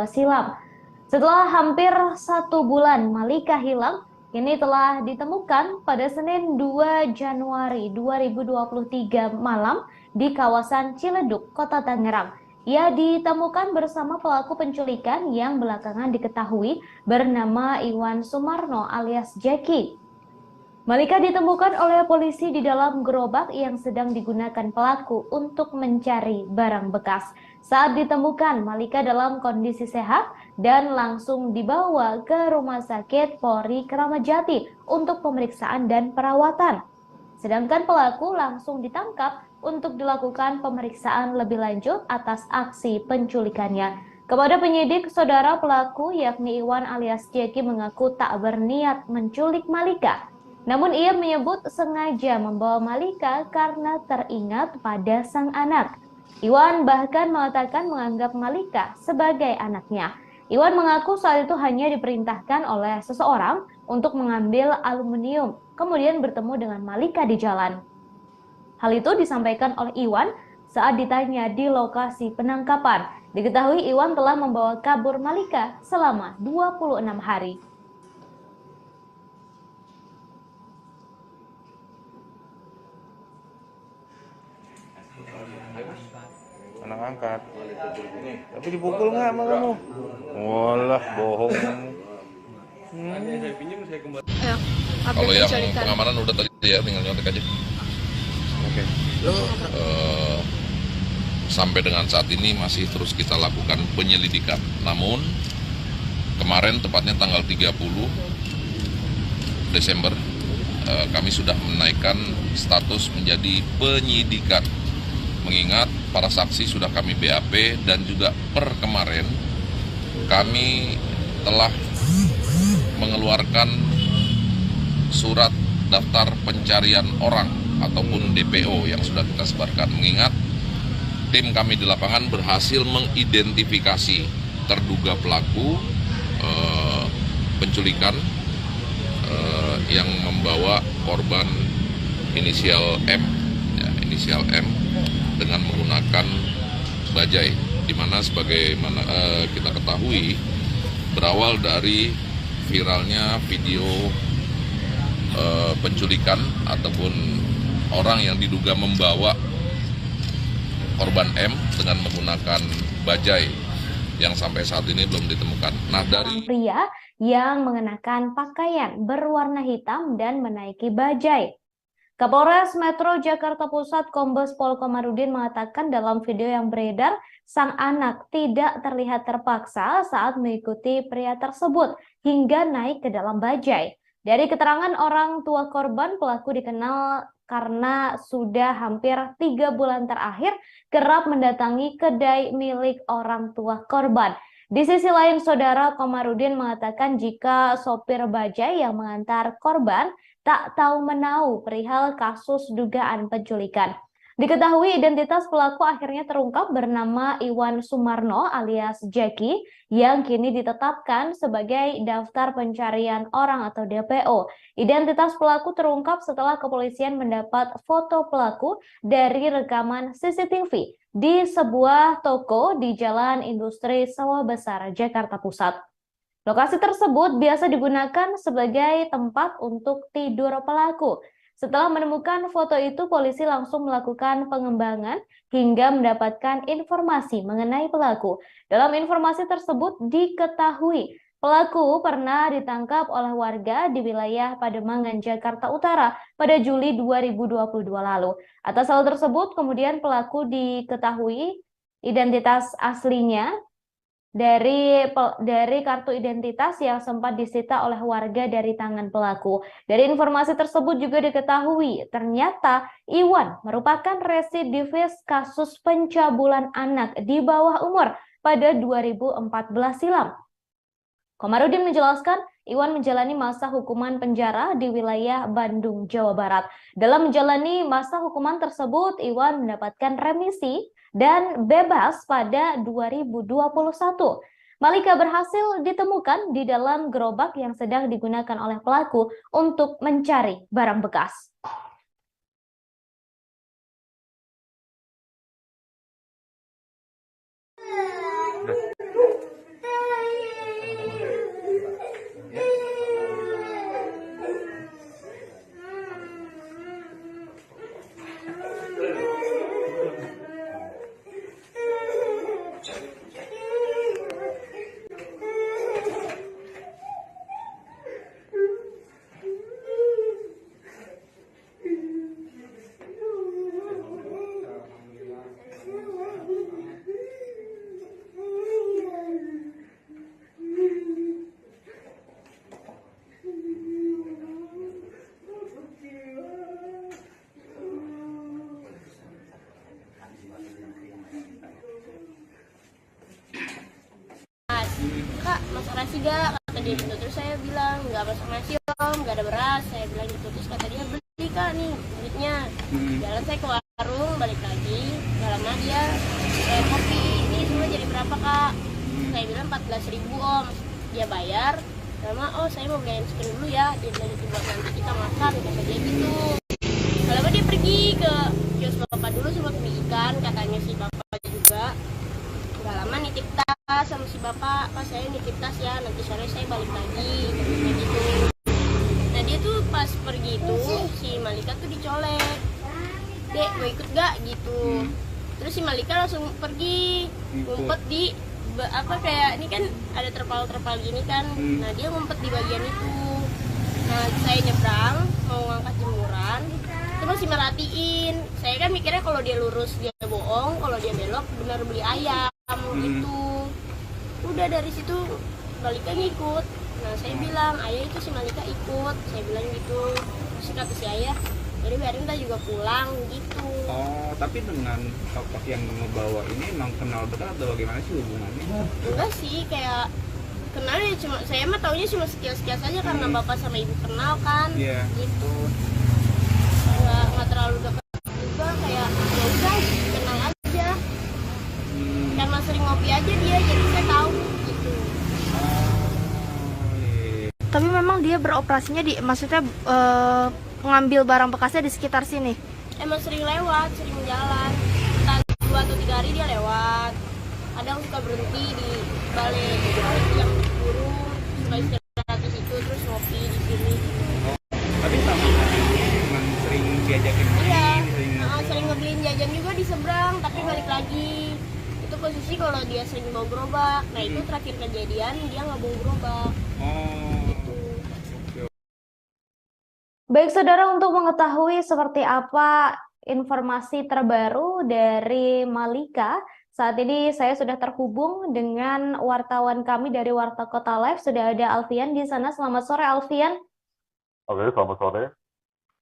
silam. Setelah hampir 1 bulan Malika hilang, kini telah ditemukan pada Senin 2 Januari 2023 malam di kawasan Ciledug, Kota Tangerang. Ia ditemukan bersama pelaku penculikan yang belakangan diketahui bernama Iwan Sumarno alias Jackie. Malika ditemukan oleh polisi di dalam gerobak yang sedang digunakan pelaku untuk mencari barang bekas. Saat ditemukan, Malika dalam kondisi sehat dan langsung dibawa ke Rumah Sakit Polri Kramat Jati untuk pemeriksaan dan perawatan. Sedangkan pelaku langsung ditangkap untuk dilakukan pemeriksaan lebih lanjut atas aksi penculikannya. Kepada penyidik, saudara pelaku yakni Iwan alias Jackie mengaku tak berniat menculik Malika. Namun ia menyebut sengaja membawa Malika karena teringat pada sang anak. Iwan bahkan mengatakan menganggap Malika sebagai anaknya. Iwan mengaku saat itu hanya diperintahkan oleh seseorang untuk mengambil aluminium, kemudian bertemu dengan Malika di jalan. Hal itu disampaikan oleh Iwan saat ditanya di lokasi penangkapan. Diketahui Iwan telah membawa kabur Malika selama 26 hari. Anak angkat. Tapi dipukul nggak sama kamu? Walah, bohong. Kalau yang pengamanan udah tadi ya, tinggal nyontek aja. Oke. Sampai dengan saat ini masih terus kita lakukan penyelidikan. Namun kemarin tepatnya tanggal 30 Desember kami sudah menaikkan status menjadi penyidikan. Mengingat para saksi sudah kami BAP dan juga per kemarin kami telah mengeluarkan surat daftar pencarian orang ataupun DPO yang sudah kita sebarkan. Mengingat tim kami di lapangan berhasil mengidentifikasi terduga pelaku penculikan yang membawa korban inisial M, ya, inisial M dengan menggunakan bajai, di mana sebagaimana kita ketahui berawal dari viralnya video penculikan ataupun orang yang diduga membawa korban M dengan menggunakan bajai yang sampai saat ini belum ditemukan. Nah, dari pria yang mengenakan pakaian berwarna hitam dan menaiki bajai. Kapolres Metro Jakarta Pusat Kombes Pol Komarudin mengatakan dalam video yang beredar, sang anak tidak terlihat terpaksa saat mengikuti pria tersebut hingga naik ke dalam bajai. Dari keterangan orang tua korban, pelaku dikenal karena sudah hampir 3 bulan terakhir kerap mendatangi kedai milik orang tua korban. Di sisi lain, Saudara Komarudin mengatakan jika sopir bajai yang mengantar korban tak tahu menau perihal kasus dugaan penculikan. Diketahui identitas pelaku akhirnya terungkap bernama Iwan Sumarno alias Jackie yang kini ditetapkan sebagai daftar pencarian orang atau DPO. Identitas pelaku terungkap setelah kepolisian mendapat foto pelaku dari rekaman CCTV di sebuah toko di Jalan Industri Sawah Besar, Jakarta Pusat. Lokasi tersebut biasa digunakan sebagai tempat untuk tidur pelaku. Setelah menemukan foto itu, polisi langsung melakukan pengembangan hingga mendapatkan informasi mengenai pelaku. Dalam informasi tersebut diketahui pelaku pernah ditangkap oleh warga di wilayah Pademangan, Jakarta Utara pada Juli 2022 lalu. Atas hal tersebut, kemudian pelaku diketahui identitas aslinya dari kartu identitas yang sempat disita oleh warga dari tangan pelaku. Dari informasi tersebut juga diketahui ternyata Iwan merupakan residivis kasus pencabulan anak di bawah umur pada 2014 silam. Komarudin menjelaskan Iwan menjalani masa hukuman penjara di wilayah Bandung, Jawa Barat. Dalam menjalani masa hukuman tersebut, Iwan mendapatkan remisi dan bebas pada 2021. Malika berhasil ditemukan di dalam gerobak yang sedang digunakan oleh pelaku untuk mencari barang bekas. Kak, masak nasi gak? Kata dia gitu. Terus saya bilang, nggak masak nasi om, nggak ada beras. Saya bilang gitu. Terus kata dia, beli kak nih duitnya. Jalan saya ke warung, balik lagi. Gak lama dia, kopi, ini semua jadi berapa kak? Saya bilang 14.000 om. Dia bayar. Lama, oh saya mau beli chicken dulu ya. Dia bilang gitu, buat nanti kita makan. Kata dia gitu. Lalu dia pergi ke kios bapak dulu sama mie ikan. Katanya si bapak juga. Gak lama nitip tas sama si bapak, pas saya nitip tas ya, nanti sore saya balik lagi, gitu. Nah dia tuh pas pergi itu, si Malika tuh dicolek, dek mau ikut gak gitu. Terus si Malika langsung pergi, ngumpet di, kayak ini kan ada terpal-terpal gini kan, nah dia ngumpet di bagian itu. Nah saya nyebrang, mau ngangkat jemuran, itu masih merhatiin. Saya kan mikirnya kalau dia lurus dia bohong, kalau dia belok benar beli ayam gitu. Udah dari situ Malika ngikut. Nah saya bilang, ayah itu si Malika ikut. Saya bilang gitu. Terus kata si ayah, jadi biarin kita juga pulang gitu. Oh, tapi dengan tokoh yang ngebawa ini emang kenal betul atau bagaimana sih hubungannya? Enggak sih, kayak kenal ya, cuma saya mah taunya cuma sekilas-sekilas aja karena bapak sama ibu kenal kan. Gitu. Nggak terlalu dekat juga, kayak ya udah kenal aja. Karena sering ngopi aja dia, jadi saya tahu gitu. Tapi memang dia beroperasinya di, maksudnya ngambil barang bekasnya di sekitar sini? Emang sering lewat, sering jalan. Entah 2 atau 3 hari dia lewat. Kadang suka berhenti di balik yang burung, suka istirahat di situ, terus ngopi di sini. Tapi sama adiknya memang sering diajakin main, Iya, sering sering ngebeliin jajan juga di seberang, tapi balik lagi. Itu posisi kalau dia sering bawa gerobak. Nah itu terakhir kejadian dia nggak bawa gerobak. Baik saudara, untuk mengetahui seperti apa informasi terbaru dari Malika, saat ini saya sudah terhubung dengan wartawan kami dari Warta Kota Live. Sudah ada Alfian di sana. Selamat sore Alfian. Oke, selamat sore.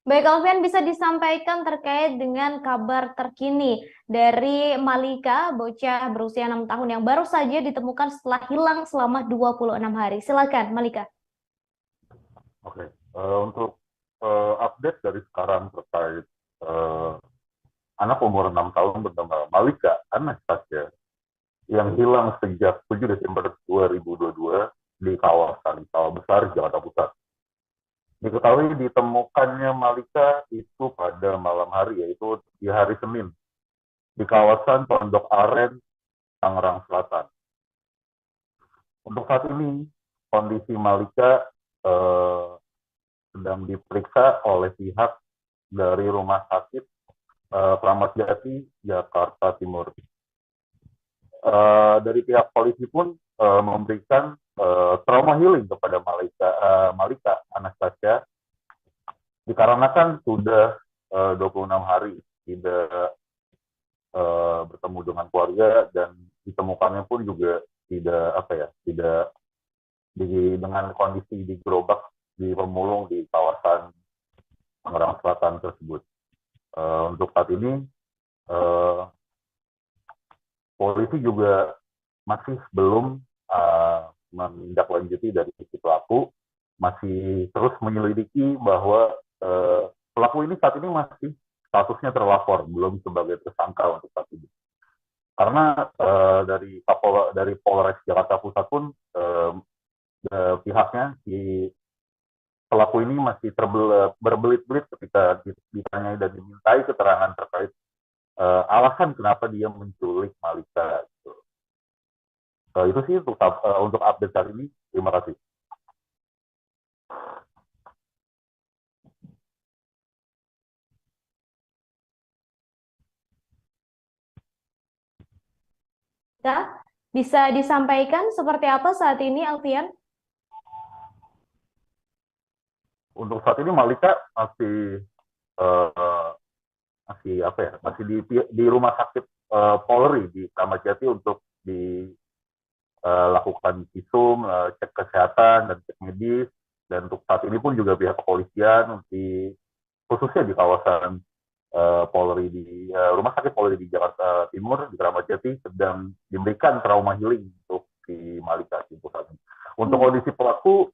Baik Alfian, bisa disampaikan terkait dengan kabar terkini dari Malika, bocah berusia 6 tahun yang baru saja ditemukan setelah hilang selama 26 hari. Silakan Malika. Oke, untuk update dari sekarang terkait anak umur 6 tahun bernama Malika Anastasia yang hilang sejak 7 Desember 2022 di kawasan Sawah Besar, Jakarta Pusat. Diketahui ditemukannya Malika itu pada malam hari, yaitu di hari Senin, di kawasan Pondok Aren, Tangerang Selatan. Untuk saat ini, kondisi Malika sedang diperiksa oleh pihak dari Rumah Sakit Kramat Jati, Jakarta Timur. Dari pihak polisi pun memberikan trauma healing kepada Malika Anastasia dikarenakan sudah 26 hari tidak bertemu dengan keluarga dan ditemukannya pun juga tidak dengan kondisi di gerobak di pemulung di kawasan Tangerang Selatan tersebut. Untuk saat ini polisi juga masih belum menindaklanjuti dari sisi pelaku, masih terus menyelidiki bahwa pelaku ini saat ini masih statusnya terlapor, belum sebagai tersangka untuk saat ini. Karena dari Polres Jakarta Pusat pun pihaknya pelaku ini masih berbelit-belit ketika ditanyai dan dimintai keterangan terkait alasan kenapa dia menculik Malika. Gitu. Itu sih untuk update hari ini. Terima kasih. Ya, bisa disampaikan seperti apa saat ini, Alfian? Untuk saat ini Malika masih di rumah sakit Polri di Kramat Jati untuk dilakukan visum, cek kesehatan dan cek medis. Dan untuk saat ini pun juga pihak kepolisian khususnya di kawasan Polri di rumah sakit Polri di Jakarta Timur di Kramat Jati sedang diberikan trauma healing untuk si Malika saat ini. Untuk kondisi pelaku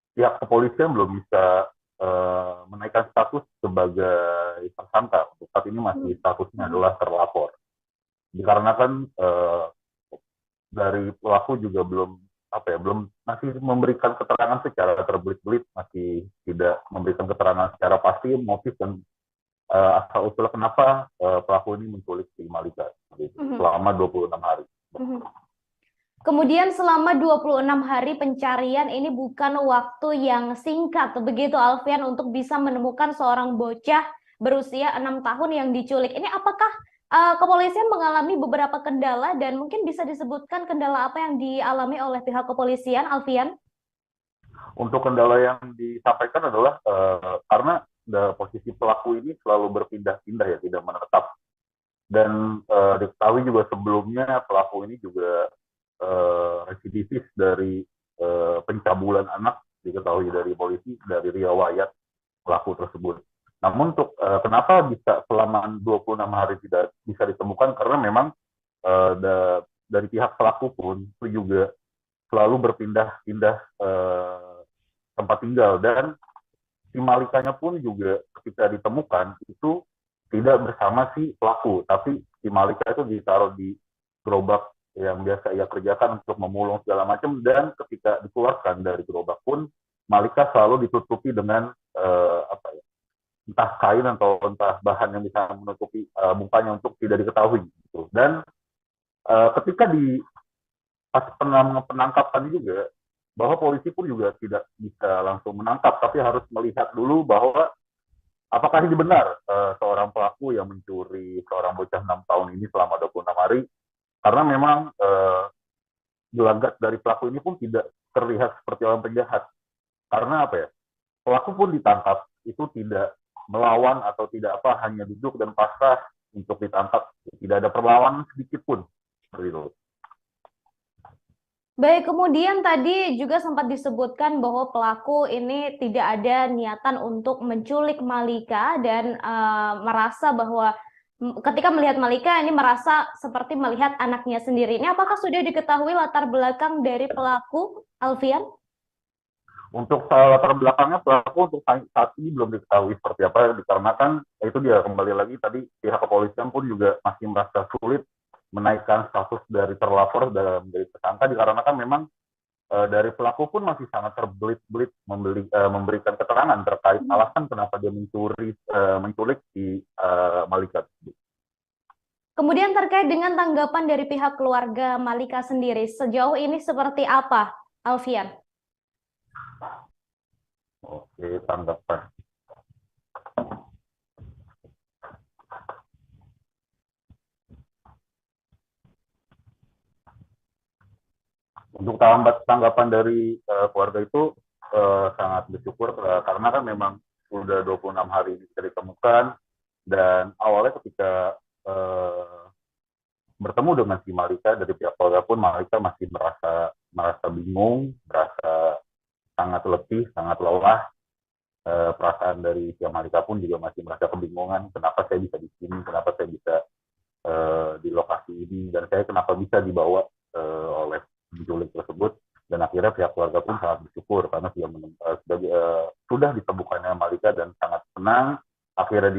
pihak kepolisian belum bisa menaikkan status sebagai tersangka. Untuk saat ini masih statusnya adalah terlapor. Dikarenakan dari pelaku juga belum masih memberikan keterangan secara terbelit-belit, masih tidak memberikan keterangan secara pasti motif dan asal usul kenapa pelaku ini menculik si Malika selama 26 hari. Kemudian selama 26 hari pencarian ini bukan waktu yang singkat, begitu Alfian, untuk bisa menemukan seorang bocah berusia 6 tahun yang diculik. Ini apakah kepolisian mengalami beberapa kendala dan mungkin bisa disebutkan kendala apa yang dialami oleh pihak kepolisian, Alfian? Untuk kendala yang disampaikan adalah karena posisi pelaku ini selalu berpindah-pindah ya, tidak menetap. Dan diketahui juga sebelumnya pelaku ini juga residivis dari pencabulan anak, diketahui dari polisi, dari riwayat pelaku tersebut. Namun untuk kenapa bisa selama 26 hari tidak bisa ditemukan, karena memang dari pihak pelaku pun itu juga selalu berpindah-pindah tempat tinggal, dan si Malikanya pun juga ketika ditemukan itu tidak bersama si pelaku, tapi si Malika itu ditaruh di gerobak yang biasa ia kerjakan untuk memulung segala macam, dan ketika dikeluarkan dari gerobak pun Malika selalu ditutupi dengan entah kain atau entah bahan yang bisa menutupi mukanya untuk tidak diketahui gitu. Dan ketika di pas penangkapan juga, bahwa polisi pun juga tidak bisa langsung menangkap, tapi harus melihat dulu bahwa apakah ini benar seorang pelaku yang mencuri seorang bocah 6 tahun ini selama 26 hari, karena memang gelagat dari pelaku ini pun tidak terlihat seperti orang penjahat. Karena apa ya, pelaku pun ditangkap itu tidak melawan atau tidak apa, hanya duduk dan pasrah untuk ditangkap, tidak ada perlawanan sedikit pun seperti itu. Baik, kemudian tadi juga sempat disebutkan bahwa pelaku ini tidak ada niatan untuk menculik Malika dan merasa bahwa ketika melihat Malika ini merasa seperti melihat anaknya sendiri. Ini apakah sudah diketahui latar belakang dari pelaku, Alfian? Untuk latar belakangnya pelaku untuk saat ini belum diketahui seperti apa, dikarenakan itu dia kembali lagi tadi pihak kepolisian pun juga masih merasa sulit menaikkan status dari terlapor dalam menjadi tersangka, dikarenakan memang dari pelaku pun masih sangat terbelit-belit memberikan keterangan terkait alasan kenapa dia menculik si Malika tersebut. Kemudian terkait dengan tanggapan dari pihak keluarga Malika sendiri, sejauh ini seperti apa, Alfian? Oke, tanggapan. Untuk tanggapan dari keluarga itu sangat bersyukur karena kan memang sudah 26 hari ini bisa ditemukan, dan awalnya ketika bertemu dengan si Malika, dari pihak keluarga pun Malika masih merasa bingung, merasa sangat letih, sangat lelah. Perasaan dari si Malika pun juga masih merasa kebingungan, kenapa saya bisa di sini, kenapa saya bisa di lokasi ini, dan saya kenapa bisa dibawa oleh penculik tersebut. Dan akhirnya pihak keluarga pun sangat bersyukur karena sudah ditemukannya Malika, dan sangat senang akhirnya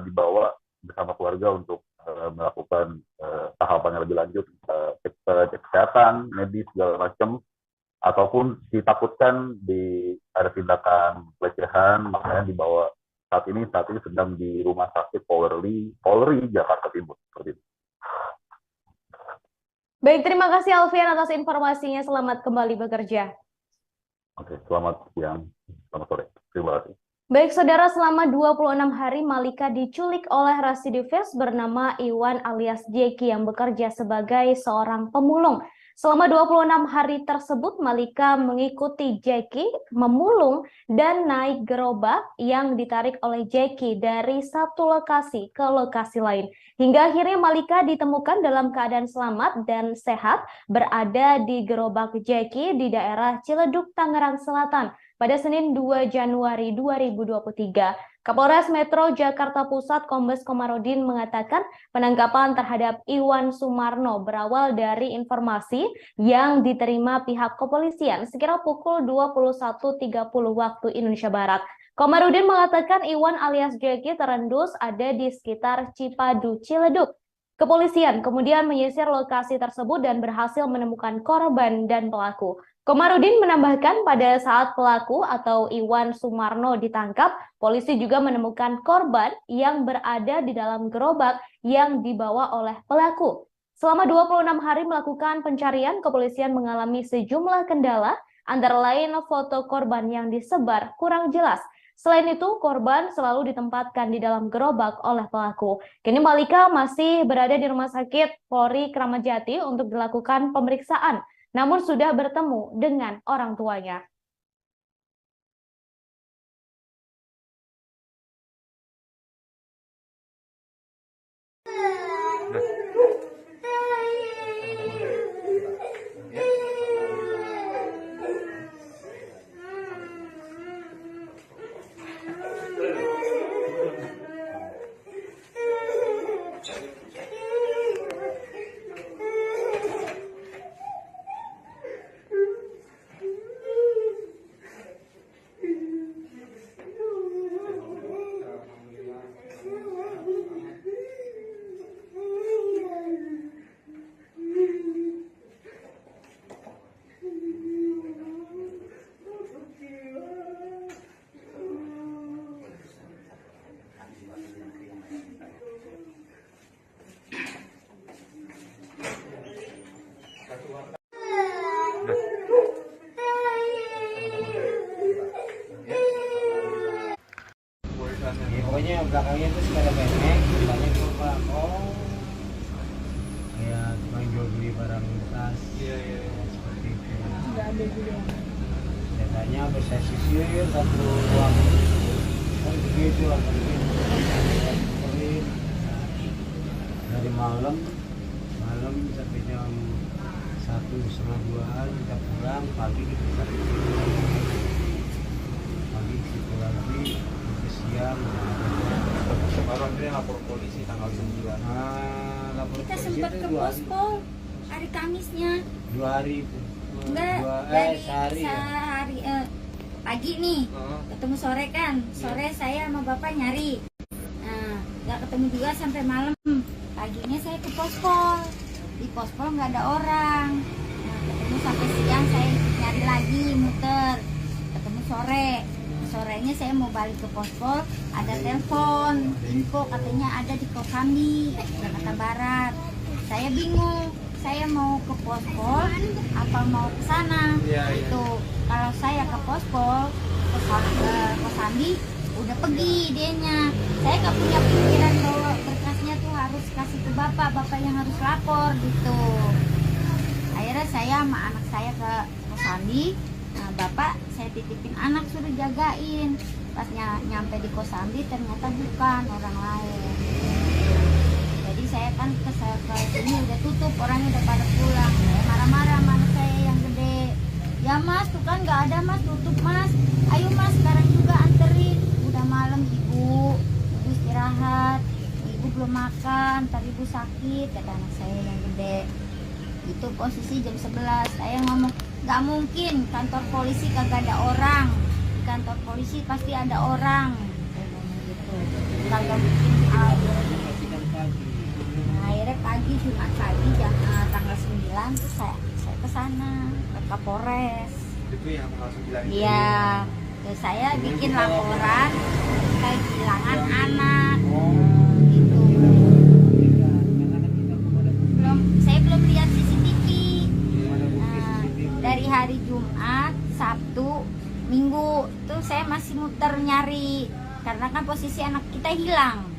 dibawa bersama keluarga untuk melakukan tahapan yang lebih lanjut, cek kesehatan, medis, segala macam, ataupun ditakutkan ada tindakan pelecehan, makanya dibawa saat ini sedang di Rumah Sakit Polri Jakarta Timur seperti itu. Baik, terima kasih Alfian atas informasinya. Selamat kembali bekerja. Oke, selamat siang, selamat sore. Terima kasih. Baik, saudara, selama 26 hari Malika diculik oleh residivis bernama Iwan alias Jeki yang bekerja sebagai seorang pemulung. Selama 26 hari tersebut, Malika mengikuti Jeki memulung dan naik gerobak yang ditarik oleh Jeki dari satu lokasi ke lokasi lain. Hingga akhirnya Malika ditemukan dalam keadaan selamat dan sehat berada di gerobak Jeki di daerah Ciledug, Tangerang Selatan pada Senin 2 Januari 2023. Kapolres Metro Jakarta Pusat Kombes Komarudin mengatakan penangkapan terhadap Iwan Sumarno berawal dari informasi yang diterima pihak kepolisian sekira pukul 21.30 waktu Indonesia Barat. Komarudin mengatakan Iwan alias Jeki terendus ada di sekitar Cipadu, Ciledug. Kepolisian kemudian menyisir lokasi tersebut dan berhasil menemukan korban dan pelaku. Komarudin menambahkan pada saat pelaku atau Iwan Sumarno ditangkap, polisi juga menemukan korban yang berada di dalam gerobak yang dibawa oleh pelaku. Selama 26 hari melakukan pencarian, kepolisian mengalami sejumlah kendala, antara lain foto korban yang disebar kurang jelas. Selain itu, korban selalu ditempatkan di dalam gerobak oleh pelaku. Kini Malika masih berada di Rumah Sakit Polri Kramat Jati untuk dilakukan pemeriksaan, namun sudah bertemu dengan orang tuanya. Datanya habis saya sisir satu ruang kan begitu lah dari malam sampai jam 1:30 kita pulang, pagi kita cari pagi situ lagi sampai siang. Baru akhirnya lapor polisi tanggal 9. Lapor Kita polisi sempat itu ke 2 hari. pospol hari Kamisnya. 2 hari itu. Enggak, sehari ya. sehari pagi nih ketemu sore kan, sore saya sama bapak nyari, nah nggak ketemu juga sampai malam. Paginya saya ke pospol, di pospol nggak ada orang, nah ketemu sampai siang, saya nyari lagi muter, ketemu sorenya saya mau balik ke pospol, ada telepon info katanya ada di Kosambi Jakarta Barat. Saya bingung, saya mau ke pospol apa mau ke sana. Itu kalau saya ke pospol ke Kosambi udah pergi dianya. Saya nggak punya pikiran bahwa berkasnya tuh harus kasih ke bapak yang harus lapor gitu. Akhirnya saya sama anak saya ke Kosambi. Nah, bapak saya titipin anak suruh jagain. Pas nyampe di Kosambi ternyata bukan, orang lain. Jadi saya kan ke sini udah tutup, orangnya udah pada pulang. Saya marah-marah sama anak saya yang gede. Ya mas, tuh kan nggak ada mas, tutup mas. Ayo mas, sekarang juga anterin. Udah malam ibu istirahat. Ibu belum makan, ntar ibu sakit, kata anak saya yang gede. Itu posisi jam 11. Saya ngomong, nggak mungkin kantor polisi kagak ada orang. Di kantor polisi pasti ada orang. Saya ngomong gitu. Kagak mungkin ada. Akhirnya pagi Jumat pagi tanggal 9 tuh saya ke sana ke Kapolres. Itu yang tanggal 9 itu. Iya. Terus saya bikin laporan kehilangan anak. Gitu. Saya belum lihat CCTV. Dari hari Jumat, Sabtu, Minggu tuh saya masih muter nyari karena kan posisi anak kita hilang.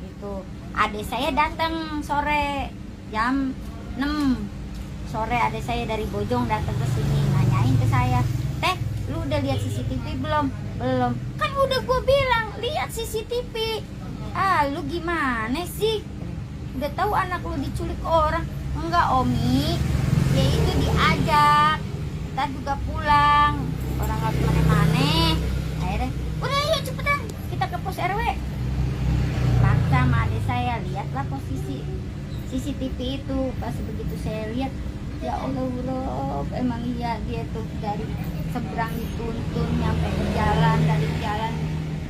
Gitu. Adik saya datang sore jam 6 sore, adik saya dari Bojong datang ke sini nanyain ke saya, teh lu udah lihat CCTV belum? Belum. Kan udah gue bilang lihat CCTV. Lu gimana sih? Udah tahu anak lu diculik orang? Enggak Omi, dia itu diajak. Kita juga pulang, orang nggak kemana-mana. Akhirnya udah yuk cepetan kita ke pos RW. Sama adik saya lihatlah posisi CCTV itu. Pas begitu saya lihat, ya Allah, emang iya dia tuh dari seberang dituntun nyampe ke jalan, dari jalan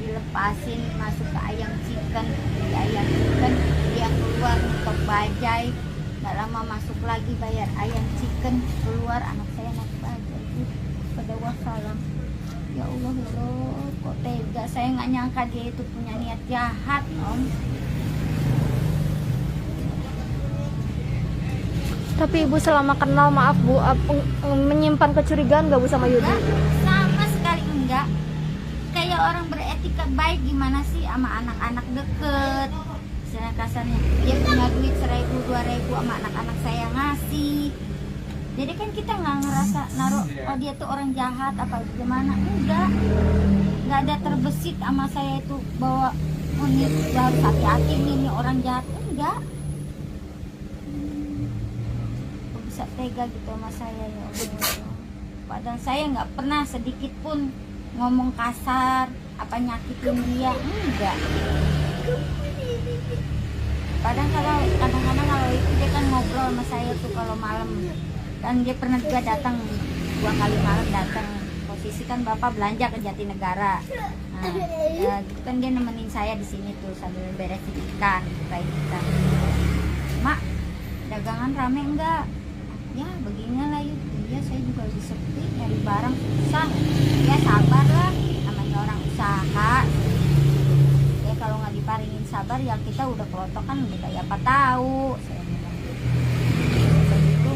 dilepasin masuk ke ayam chicken, di ayam chicken dia keluar untuk bajai, nggak lama masuk lagi bayar ayam chicken, keluar anak saya naik bajai itu pada wassalam. Ya Allah, kok tega, saya nggak nyangka dia itu punya niat jahat, Om. Tapi Ibu selama kenal, maaf Bu, menyimpan kecurigaan nggak Bu sama Yudi? Sama sekali enggak. Kayak orang beretika baik gimana sih sama anak-anak deket. Istilah kasarnya, dia punya duit 1.000, 2.000 sama anak-anak saya ngasih. Jadi kan kita nggak ngerasa naruh, oh dia tuh orang jahat apa gimana, enggak ada terbesit sama saya itu bahwa oh ini harus hati-hati ini orang jahat, enggak. Kok bisa tega gitu sama saya ya Allah. Padahal saya nggak pernah sedikit pun ngomong kasar apa nyakitin dia, enggak. Kadang-kadang kalau itu dia kan ngobrol sama saya tuh kalau malam. Dan dia pernah juga datang 2 kali malam datang, posisi kan bapak belanja ke Jatinegara. Nah, gitu kan dia nemenin saya di sini tuh sambil beresin ikan, kayak ikan. Mak, dagangan rame enggak? Ya beginilah yuk. Iya saya juga lagi sepi, nyari barang susah. Ya sabar lah, namanya orang usaha. Ya kalau nggak diparingin sabar ya kita udah kelotokan udah kayak apa tahu. Saya bilang gitu.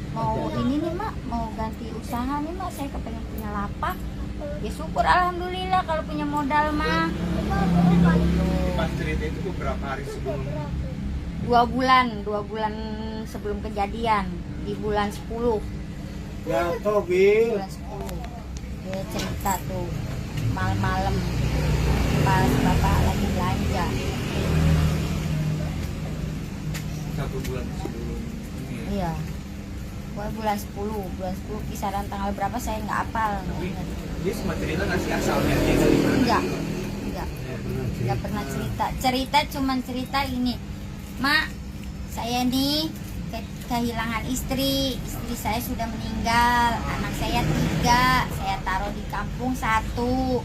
Mau ini nih mak, mau ganti usaha nih mak, saya kepengen punya lapak. Ya syukur alhamdulillah kalau punya modal mah. Pas cerita itu beberapa hari sebelum? 2 bulan sebelum kejadian, di bulan 10. Ya toh Bil. Bulan 10. Dia cerita tuh malam-malam pas bapak lagi belanja. 1 bulan sebelum ini ya? Iya. Pokoknya bulan 10 kisaran tanggal berapa saya nggak hafal. Dia sempat cerita nggak sih asalnya dia dari mana? Nggak pernah cerita cuman cerita ini, Mak, saya nih kehilangan istri saya sudah meninggal, anak saya 3, saya taruh di kampung 1.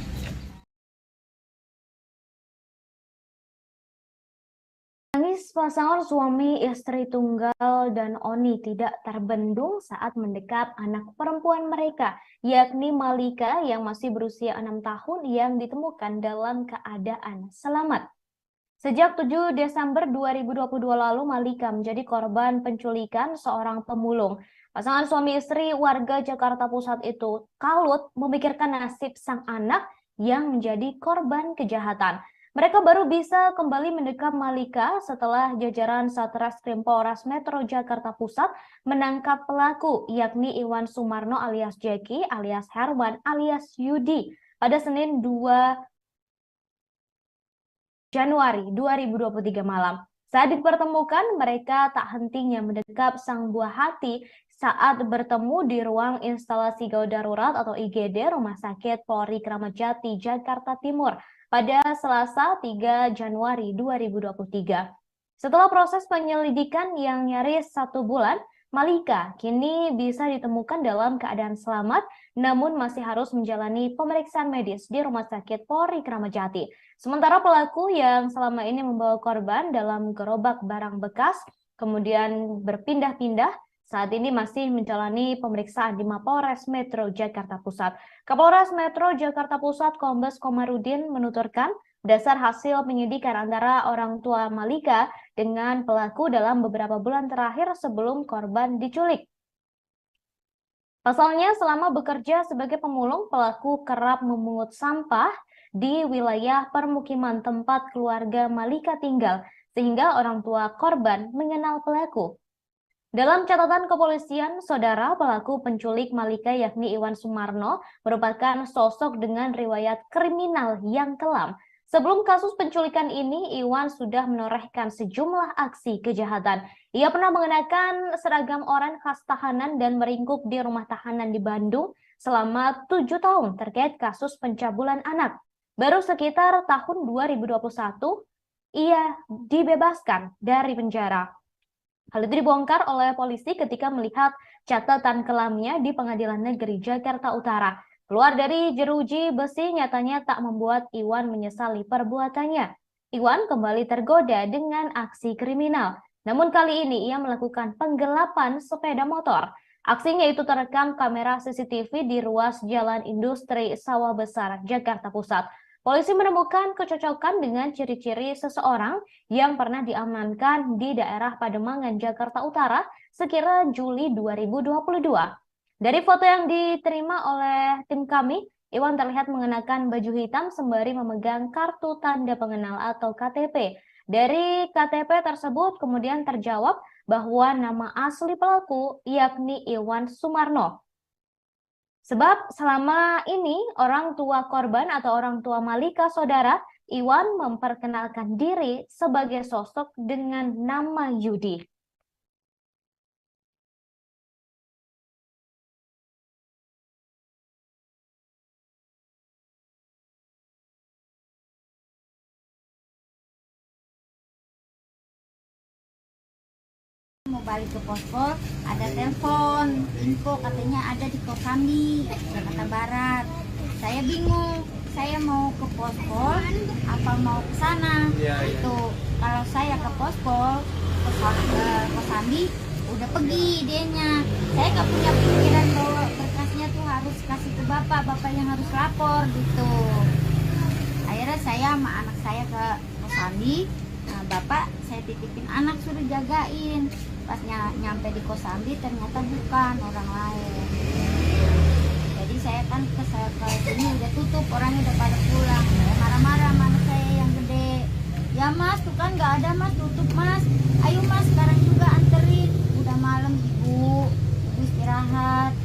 Tangis pasangan suami istri tunggal dan Oni tidak terbendung saat mendekat anak perempuan mereka, yakni Malika yang masih berusia 6 tahun yang ditemukan dalam keadaan selamat. Sejak 7 Desember 2022 lalu, Malika menjadi korban penculikan seorang pemulung. Pasangan suami istri warga Jakarta Pusat itu kalut memikirkan nasib sang anak yang menjadi korban kejahatan. Mereka baru bisa kembali mendekap Malika setelah jajaran Satreskrim Polres Metro Jakarta Pusat menangkap pelaku, yakni Iwan Sumarno alias Jeki alias Herman alias Yudi pada Senin 2 Januari 2023 malam. Saat dipertemukan, mereka tak hentinya mendekap sang buah hati saat bertemu di ruang instalasi gawat darurat atau IGD Rumah Sakit Polri Kramat Jati, Jakarta Timur pada Selasa 3 Januari 2023. Setelah proses penyelidikan yang nyaris 1 bulan, Malika kini bisa ditemukan dalam keadaan selamat, namun masih harus menjalani pemeriksaan medis di Rumah Sakit Polri Kramat Jati. Sementara pelaku yang selama ini membawa korban dalam gerobak barang bekas, kemudian berpindah-pindah, saat ini masih menjalani pemeriksaan di Mapolres Metro Jakarta Pusat. Kapolres Metro Jakarta Pusat Kombes Komarudin menuturkan, berdasar hasil penyidikan antara orang tua Malika dengan pelaku dalam beberapa bulan terakhir sebelum korban diculik. Pasalnya, selama bekerja sebagai pemulung, pelaku kerap memungut sampah di wilayah permukiman tempat keluarga Malika tinggal, sehingga orang tua korban mengenal pelaku. Dalam catatan kepolisian, saudara, pelaku penculik Malika yakni Iwan Sumarno merupakan sosok dengan riwayat kriminal yang kelam. Sebelum kasus penculikan ini, Iwan sudah menorehkan sejumlah aksi kejahatan. Ia pernah mengenakan seragam oranye khas tahanan dan meringkuk di rumah tahanan di Bandung selama 7 tahun terkait kasus pencabulan anak. Baru sekitar tahun 2021, ia dibebaskan dari penjara. Hal itu dibongkar oleh polisi ketika melihat catatan kelamnya di Pengadilan Negeri Jakarta Utara. Keluar dari jeruji besi nyatanya tak membuat Iwan menyesali perbuatannya. Iwan kembali tergoda dengan aksi kriminal. Namun kali ini ia melakukan penggelapan sepeda motor. Aksinya itu terekam kamera CCTV di ruas Jalan Industri Sawah Besar, Jakarta Pusat. Polisi menemukan kecocokan dengan ciri-ciri seseorang yang pernah diamankan di daerah Pademangan, Jakarta Utara sekira Juli 2022. Dari foto yang diterima oleh tim kami, Iwan terlihat mengenakan baju hitam sembari memegang kartu tanda pengenal atau KTP. Dari KTP tersebut kemudian terjawab bahwa nama asli pelaku yakni Iwan Sumarno. Sebab selama ini orang tua korban atau orang tua Malika, saudara, Iwan memperkenalkan diri sebagai sosok dengan nama Yudi. Mau balik ke pospol, ada telepon, info katanya ada di Kosambi, Jakarta Barat. Saya bingung, saya mau ke pospol apa mau ke sana. Itu kalau saya ke pospol, ke Kosambi, udah pergi dianya. Saya nggak punya pikiran bahwa berkasnya tuh harus kasih ke bapak yang harus lapor gitu. Akhirnya saya sama anak saya ke Kosambi. Nah, bapak saya titipin anak suruh jagain. Pas nyampe di Kosambi ternyata bukan, orang lain. Jadi saya kan ke sini udah tutup, orangnya udah pada pulang. Saya marah-marah sama anak saya yang gede. Ya mas, tuh kan nggak ada mas, tutup mas. Ayo mas, sekarang juga anterin. Udah malam ibu istirahat.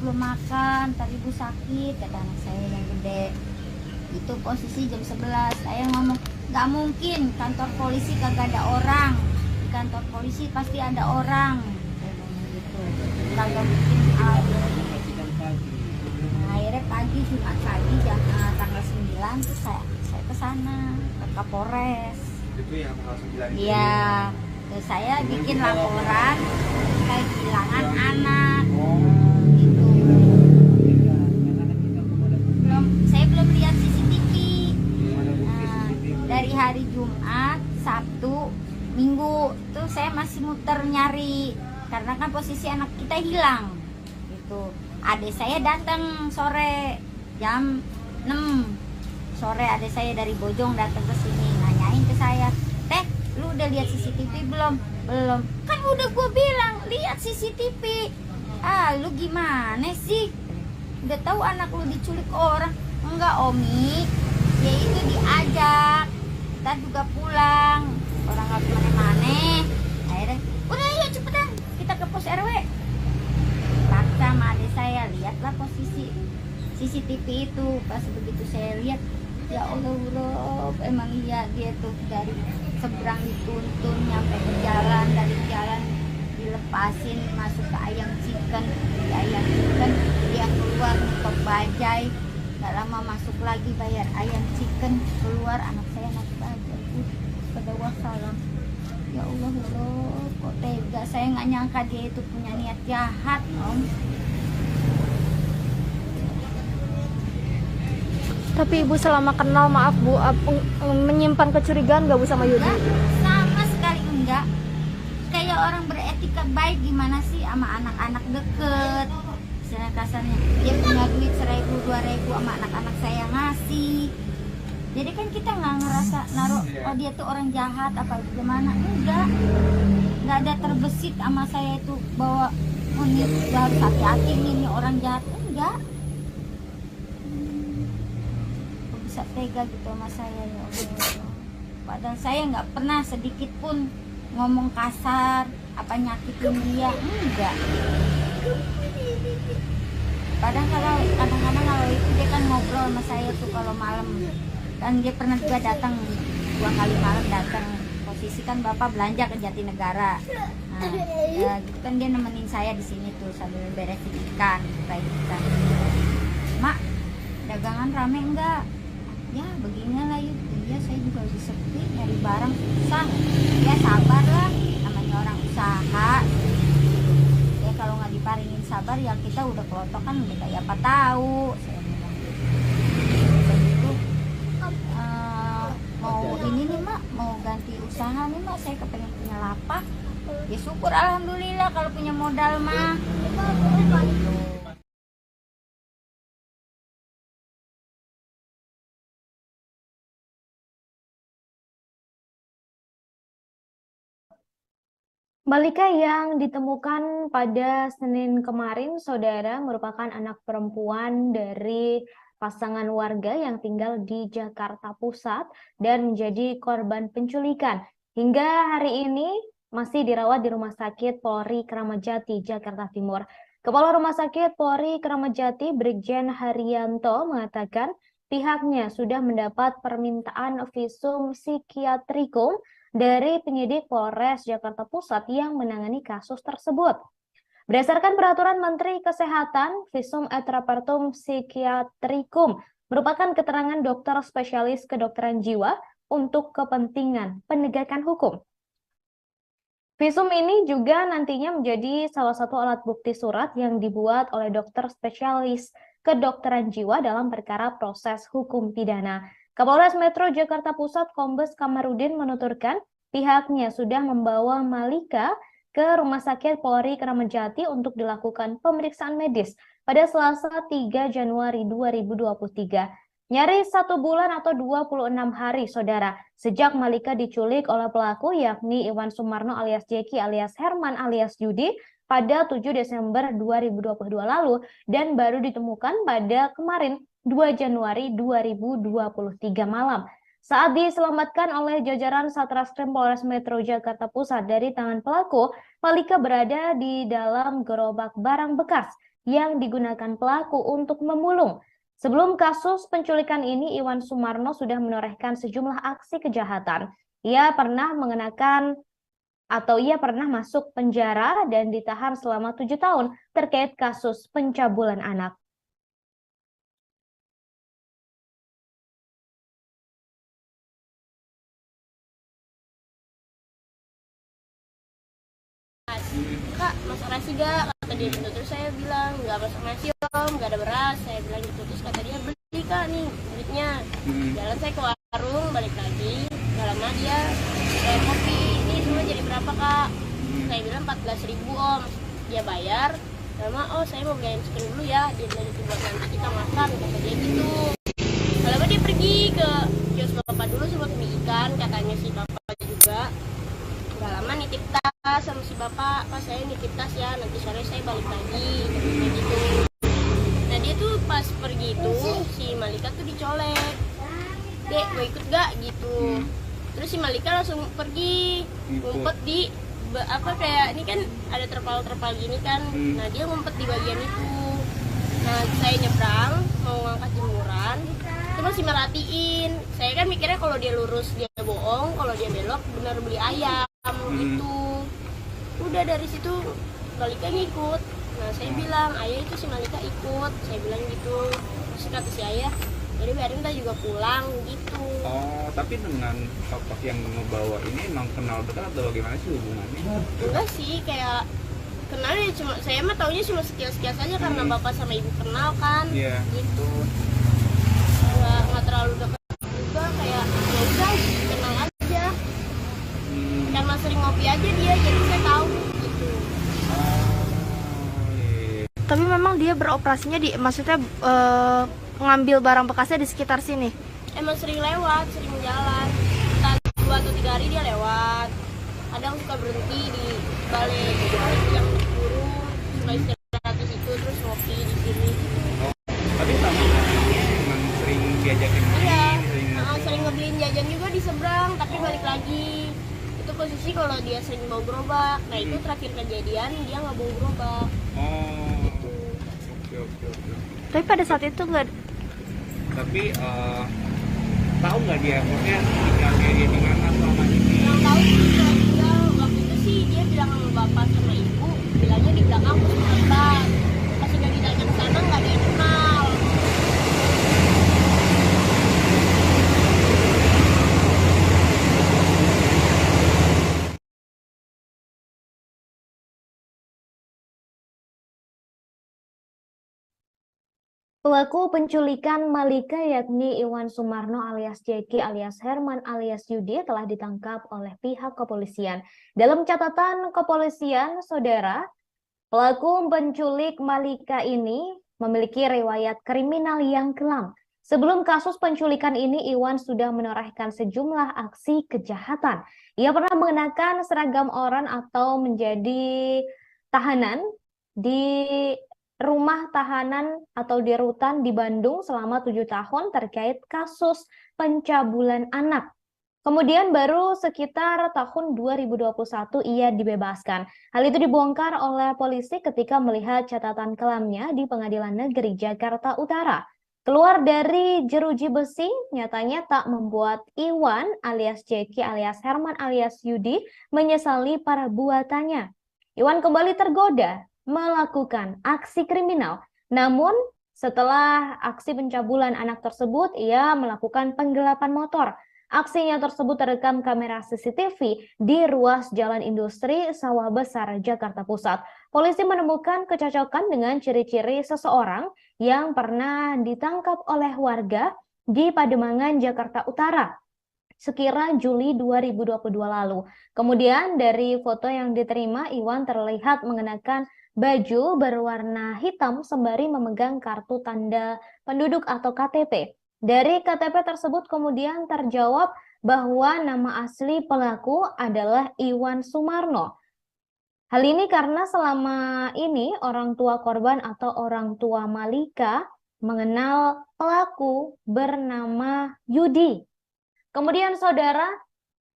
belum makan, ntar ibu sakit, kata anak saya yang gede. Itu posisi jam 11, saya ngomong, nggak mungkin kantor polisi kagak ada orang, di kantor polisi pasti ada orang, saya ngomong gitu, kagak mungkin ada. Nah, akhirnya pagi Jumat pagi jam tanggal 9 terus saya ke sana ke Kapolres. Itu yang tanggal 9 itu. Iya. Terus saya bikin laporan kayak kehilangan anak. Gitu. Saya belum lihat CCTV. Nah, dari hari Jumat, Sabtu, Minggu tuh saya masih muter nyari karena kan posisi anak kita hilang. Gitu. Adik saya datang sore jam 6 sore, adik saya dari Bojong datang ke sini nanyain ke saya, "Teh, lu udah lihat CCTV belum?" "Belum." "Kan udah gue bilang lihat CCTV." "Ah, lu gimana sih? Udah tahu anak lu diculik orang." "Enggak, Omi, dia itu diajak, kita juga pulang, orang nggak kemana-mana." Akhirnya, "Udah yuk cepetan kita ke pos RW." Paksa sama adik saya, lihatlah posisi CCTV itu. Pas begitu saya lihat, ya Allah, Rob, emang iya dia tuh dari seberang dituntun nyampe ke jalan, dari jalan dilepasin masuk ke ayam chicken, di ayam chicken dia keluar nutup bajai, nggak lama masuk lagi bayar ayam chicken, keluar anak saya naik bajai. Pada wassalam. Ya Allah, Rob, kok tega, saya nggak nyangka dia itu punya niat jahat, Om. Tapi ibu selama kenal, maaf bu, menyimpan kecurigaan nggak bu sama Yudi? Enggak, sama sekali enggak. Kayak orang beretika baik gimana sih sama anak-anak deket. Istilah kasarnya, dia punya duit 1.000, 2.000 sama anak-anak saya ngasih. Jadi kan kita nggak ngerasa naruh, oh dia tuh orang jahat apa gimana. Enggak ada terbesit sama saya itu bahwa oh dia harus hati-hati nih orang jahat. Enggak. Bisa tega gitu sama saya, ya Allah. Padahal saya nggak pernah sedikit pun ngomong kasar apa nyakitin dia, enggak. Kadang-kadang kalau itu dia kan ngobrol sama saya tuh kalau malam, kan dia pernah juga datang 2 kali malam datang, posisi kan bapak belanja ke Jatinegara. Nah, ya, gitu kan dia nemenin saya di sini tuh sambil beresin ikan, kayak ikan. "Mak, dagangan rame enggak?" "Ya beginilah yuk." "Iya, saya juga lagi sepi, nyari barang susah." "Ya sabar lah, namanya orang usaha." Ya kalau nggak diparingin sabar ya kita udah kelotok kan udah kayak apa tahu. Saya bilang gitu. Mau ini nih mak, mau ganti usaha nih mak, saya kepengen punya lapak. Ya syukur alhamdulillah kalau punya modal mah. Gitu. Balita yang ditemukan pada Senin kemarin, saudara, merupakan anak perempuan dari pasangan warga yang tinggal di Jakarta Pusat dan menjadi korban penculikan. Hingga hari ini masih dirawat di Rumah Sakit Polri Kramat Jati, Jakarta Timur. Kepala Rumah Sakit Polri Kramat Jati, Brigjen Haryanto, mengatakan pihaknya sudah mendapat permintaan visum psikiatrikum dari penyidik Polres Jakarta Pusat yang menangani kasus tersebut. Berdasarkan peraturan Menteri Kesehatan, visum et repertum psikiatrikum merupakan keterangan dokter spesialis kedokteran jiwa untuk kepentingan penegakan hukum. Visum ini juga nantinya menjadi salah satu alat bukti surat yang dibuat oleh dokter spesialis kedokteran jiwa dalam perkara proses hukum pidana. Kapolres Metro Jakarta Pusat Kombes Kamarudin menuturkan pihaknya sudah membawa Malika ke Rumah Sakit Polri Kramat Jati untuk dilakukan pemeriksaan medis pada Selasa 3 Januari 2023. Nyaris 1 bulan atau 26 hari, saudara, sejak Malika diculik oleh pelaku yakni Iwan Sumarno alias Jeki alias Herman alias Yudi pada 7 Desember 2022 lalu dan baru ditemukan pada kemarin 2 Januari 2023 malam. Saat diselamatkan oleh jajaran Satreskrim Polres Metro Jakarta Pusat dari tangan pelaku, Malika berada di dalam gerobak barang bekas yang digunakan pelaku untuk memulung. Sebelum kasus penculikan ini, Iwan Sumarno sudah menorehkan sejumlah aksi kejahatan. Ia pernah masuk penjara dan ditahan selama 7 tahun terkait kasus pencabulan anak. Kak, masak nasi gak? Kata dia gitu. Terus saya bilang, nggak masak nasi om, nggak ada beras. Saya bilang gitu. Terus kata dia, beli kak nih duitnya. Jalan saya ke warung, balik lagi. Gak lama dia kayak kopi, ini semua jadi berapa kak? Saya bilang 14.000 om. Dia bayar. Lama, oh saya mau beliin chicken dulu ya. Dia bilang gitu buat nanti kita makan. Kata dia gitu. Lalu dia pergi ke kios bapak dulu buat mie ikan. Katanya si bapak juga. Gak lama nitip tas sama si bapak, pas saya nitip tas ya, nanti sore saya balik lagi, kayak gitu. Nah dia tuh pas pergi itu, si Malika tuh dicolek, dek mau ikut gak gitu. Terus si Malika langsung pergi, ngumpet di, kayak ini kan ada terpal gini kan, nah dia ngumpet di bagian itu. Nah saya nyebrang, mau ngangkat jemuran, itu masih merhatiin. Saya kan mikirnya kalau dia lurus dia bohong, kalau dia belok benar beli ayam gitu. Udah dari situ Malika ngikut. Nah saya bilang, ayah itu si Malika ikut. Saya bilang gitu. Terus kata si ayah, jadi biarin kita juga pulang gitu. Oh, tapi dengan tokoh yang membawa ini emang kenal betul atau bagaimana sih hubungannya? Enggak sih, kayak kenal ya, cuma saya mah taunya cuma sekilas-sekilas aja karena bapak sama ibu kenal kan. Gitu. Nggak terlalu dekat juga, kayak ya udah kenal aja. Karena sering ngopi aja dia, jadi saya tahu gitu. Tapi memang dia beroperasinya maksudnya mengambil barang bekasnya di sekitar sini? Emang sering lewat, sering jalan. Entah 2 atau 3 hari dia lewat. Kadang suka berhenti di balik yang burung, suka istirahat di situ, terus ngopi di sini. Tapi sama anaknya emang sering diajakin main, sering ngebeliin jajan juga di seberang, tapi balik lagi. Itu posisi kalau dia sering bawa gerobak. Nah itu terakhir kejadian dia nggak bawa gerobak. Gitu. Oke. Tapi pada saat itu nggak. Tapi tahu nggak dia, maksudnya tinggalnya dia di mana selama ini? Yang tahu dia tinggal waktu itu sih dia bilang sama bapak sama ibu, bilangnya di belakang puskesmas. Pas udah ditanya ke sana nggak ada yang kenal. Pelaku penculikan Malika yakni Iwan Sumarno alias Jeki alias Herman alias Yudi telah ditangkap oleh pihak kepolisian. Dalam catatan kepolisian, saudara, pelaku penculik Malika ini memiliki riwayat kriminal yang kelam. Sebelum kasus penculikan ini, Iwan sudah menorehkan sejumlah aksi kejahatan. Ia pernah mengenakan seragam oranye atau menjadi tahanan di rumah tahanan atau di rutan di Bandung selama 7 tahun terkait kasus pencabulan anak. Kemudian baru sekitar tahun 2021 ia dibebaskan. Hal itu dibongkar oleh polisi ketika melihat catatan kelamnya di Pengadilan Negeri Jakarta Utara. Keluar dari jeruji besi, nyatanya tak membuat Iwan alias Jeki alias Herman alias Yudi menyesali perbuatannya. Iwan kembali tergoda melakukan aksi kriminal. Namun, setelah aksi pencabulan anak tersebut, ia melakukan penggelapan motor. Aksinya tersebut terekam kamera CCTV di ruas Jalan Industri Sawah Besar, Jakarta Pusat. Polisi menemukan kecocokan dengan ciri-ciri seseorang yang pernah ditangkap oleh warga di Pademangan, Jakarta Utara sekira Juli 2022 lalu. Kemudian dari foto yang diterima, Iwan terlihat mengenakan baju berwarna hitam sembari memegang kartu tanda penduduk atau KTP. Dari KTP tersebut kemudian terjawab bahwa nama asli pelaku adalah Iwan Sumarno. Hal ini karena selama ini orang tua korban atau orang tua Malika mengenal pelaku bernama Yudi. Kemudian saudara,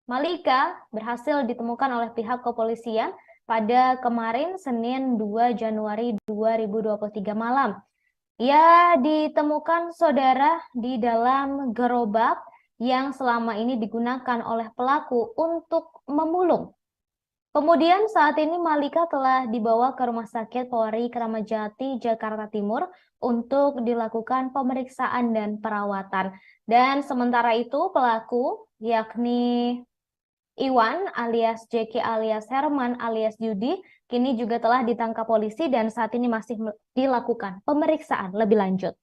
Malika berhasil ditemukan oleh pihak kepolisian pada kemarin Senin 2 Januari 2023 malam. Ia ditemukan saudara di dalam gerobak yang selama ini digunakan oleh pelaku untuk memulung. Kemudian saat ini Malika telah dibawa ke Rumah Sakit Polri Kramat Jati, Jakarta Timur untuk dilakukan pemeriksaan dan perawatan. Dan sementara itu pelaku yakni Iwan alias Jeki alias Herman alias Yudi kini juga telah ditangkap polisi dan saat ini masih dilakukan pemeriksaan lebih lanjut.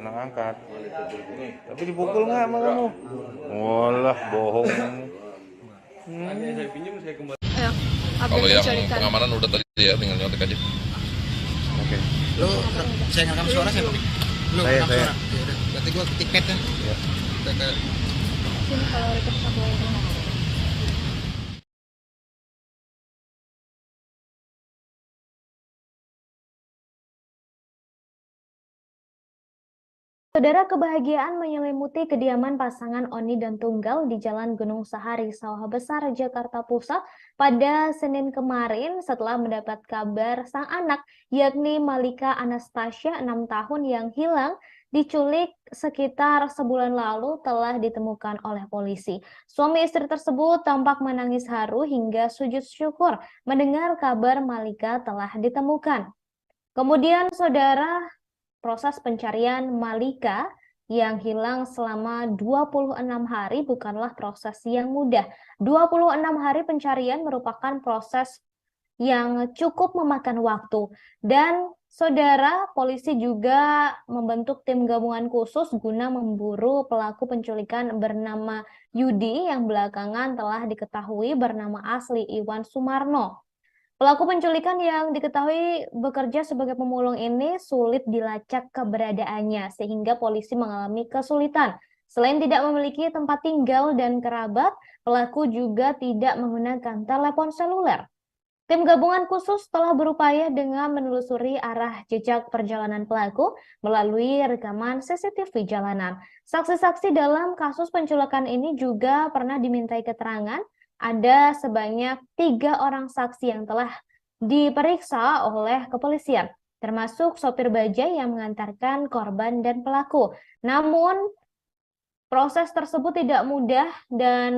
Anak angkat. Tapi dipukul nggak sama kamu? Walah, bohong. Saya pinjam, saya kembali. Kalau yang pengamanan udah tadi ya, tinggal nyontek aja. Oke. Lo, saya ngerekam suara siapa nih? Lo ngerekam suara. Ya udah, berarti gua ketik pet kan? Iya. Sini kalau request aku. Saudara, kebahagiaan menyelimuti kediaman pasangan Oni dan Tunggal di Jalan Gunung Sahari, Sawah Besar, Jakarta Pusat pada Senin kemarin setelah mendapat kabar sang anak, yakni Malika Anastasia, 6 tahun yang hilang, diculik sekitar sebulan lalu telah ditemukan oleh polisi. Suami istri tersebut tampak menangis haru hingga sujud syukur mendengar kabar Malika telah ditemukan. Kemudian, saudara, proses pencarian Malika yang hilang selama 26 hari bukanlah proses yang mudah. 26 hari pencarian merupakan proses yang cukup memakan waktu. Dan saudara, polisi juga membentuk tim gabungan khusus guna memburu pelaku penculikan bernama Yudi yang belakangan telah diketahui bernama asli Iwan Sumarno. Pelaku penculikan yang diketahui bekerja sebagai pemulung ini sulit dilacak keberadaannya sehingga polisi mengalami kesulitan. Selain tidak memiliki tempat tinggal dan kerabat, pelaku juga tidak menggunakan telepon seluler. Tim gabungan khusus telah berupaya dengan menelusuri arah jejak perjalanan pelaku melalui rekaman CCTV jalanan. Saksi-saksi dalam kasus penculikan ini juga pernah dimintai keterangan. Ada sebanyak 3 orang saksi yang telah diperiksa oleh kepolisian, termasuk sopir bajai yang mengantarkan korban dan pelaku. Namun, proses tersebut tidak mudah dan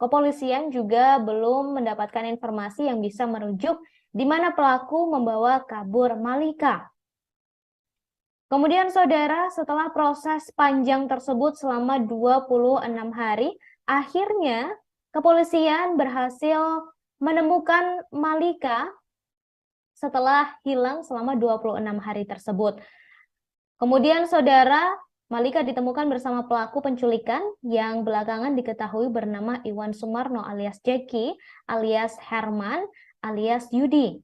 kepolisian juga belum mendapatkan informasi yang bisa merujuk di mana pelaku membawa kabur Malika. Kemudian, saudara, setelah proses panjang tersebut selama 26 hari, akhirnya kepolisian berhasil menemukan Malika setelah hilang selama 26 hari tersebut. Kemudian, saudara, Malika ditemukan bersama pelaku penculikan yang belakangan diketahui bernama Iwan Sumarno alias Jeki alias Herman alias Yudi.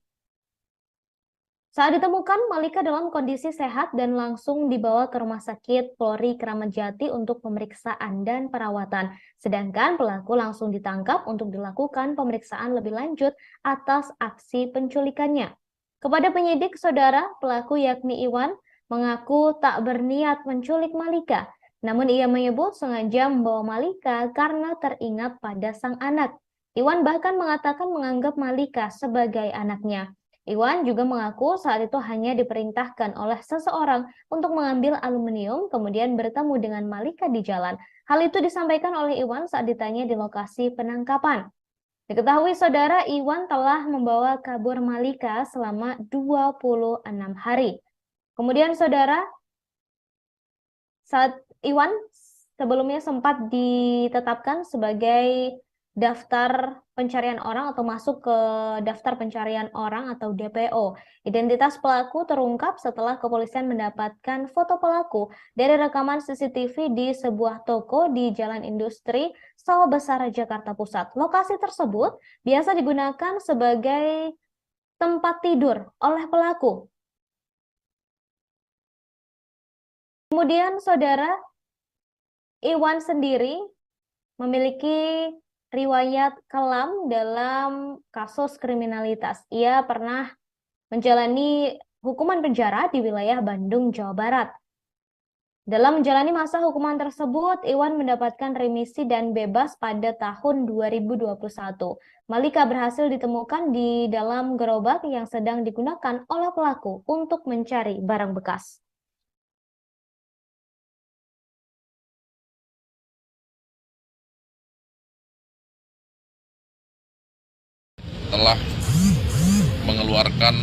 Saat ditemukan, Malika dalam kondisi sehat dan langsung dibawa ke Rumah Sakit Polri Kramat Jati untuk pemeriksaan dan perawatan. Sedangkan pelaku langsung ditangkap untuk dilakukan pemeriksaan lebih lanjut atas aksi penculikannya. Kepada penyidik, saudara, pelaku yakni Iwan mengaku tak berniat menculik Malika. Namun ia menyebut sengaja membawa Malika karena teringat pada sang anak. Iwan bahkan mengatakan menganggap Malika sebagai anaknya. Iwan juga mengaku saat itu hanya diperintahkan oleh seseorang untuk mengambil aluminium, kemudian bertemu dengan Malika di jalan. Hal itu disampaikan oleh Iwan saat ditanya di lokasi penangkapan. Diketahui saudara Iwan telah membawa kabur Malika selama 26 hari. Kemudian saudara, saat Iwan sebelumnya sempat ditetapkan sebagai daftar pencarian orang atau masuk ke daftar pencarian orang atau DPO. Identitas pelaku terungkap setelah kepolisian mendapatkan foto pelaku dari rekaman CCTV di sebuah toko di Jalan Industri, Sawah Besar, Jakarta Pusat. Lokasi tersebut biasa digunakan sebagai tempat tidur oleh pelaku. Kemudian saudara, Iwan sendiri memiliki riwayat kelam dalam kasus kriminalitas. Ia pernah menjalani hukuman penjara di wilayah Bandung, Jawa Barat. Dalam menjalani masa hukuman tersebut, Iwan mendapatkan remisi dan bebas pada tahun 2021. Malika berhasil ditemukan di dalam gerobak yang sedang digunakan oleh pelaku untuk mencari barang bekas. Telah mengeluarkan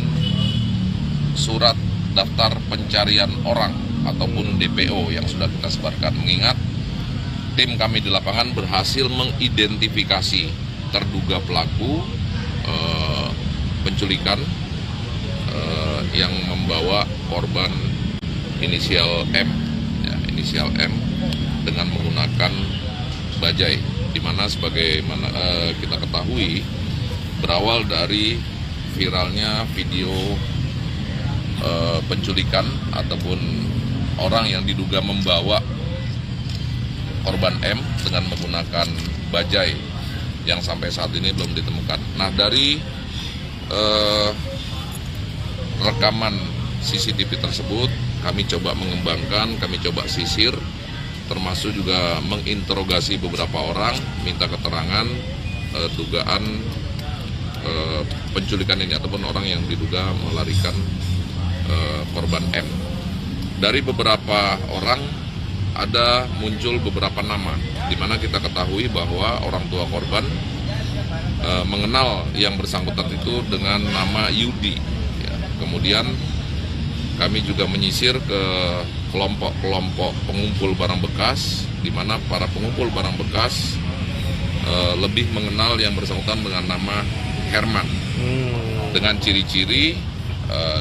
surat daftar pencarian orang ataupun DPO yang sudah kita sebarkan. Mengingat tim kami di lapangan berhasil mengidentifikasi terduga pelaku penculikan yang membawa korban inisial M, dengan menggunakan bajai, di mana sebagaimana kita ketahui berawal dari viralnya video penculikan ataupun orang yang diduga membawa korban M dengan menggunakan bajai yang sampai saat ini belum ditemukan. Nah, dari rekaman CCTV tersebut kami coba mengembangkan, kami coba sisir, termasuk juga menginterogasi beberapa orang, minta keterangan dugaan penculikan ini ataupun orang yang diduga melarikan korban M. Dari beberapa orang ada muncul beberapa nama, di mana kita ketahui bahwa orang tua korban mengenal yang bersangkutan itu dengan nama Yudi. Ya, kemudian kami juga menyisir ke kelompok-kelompok pengumpul barang bekas, di mana para pengumpul barang bekas lebih mengenal yang bersangkutan dengan nama Herman, dengan ciri-ciri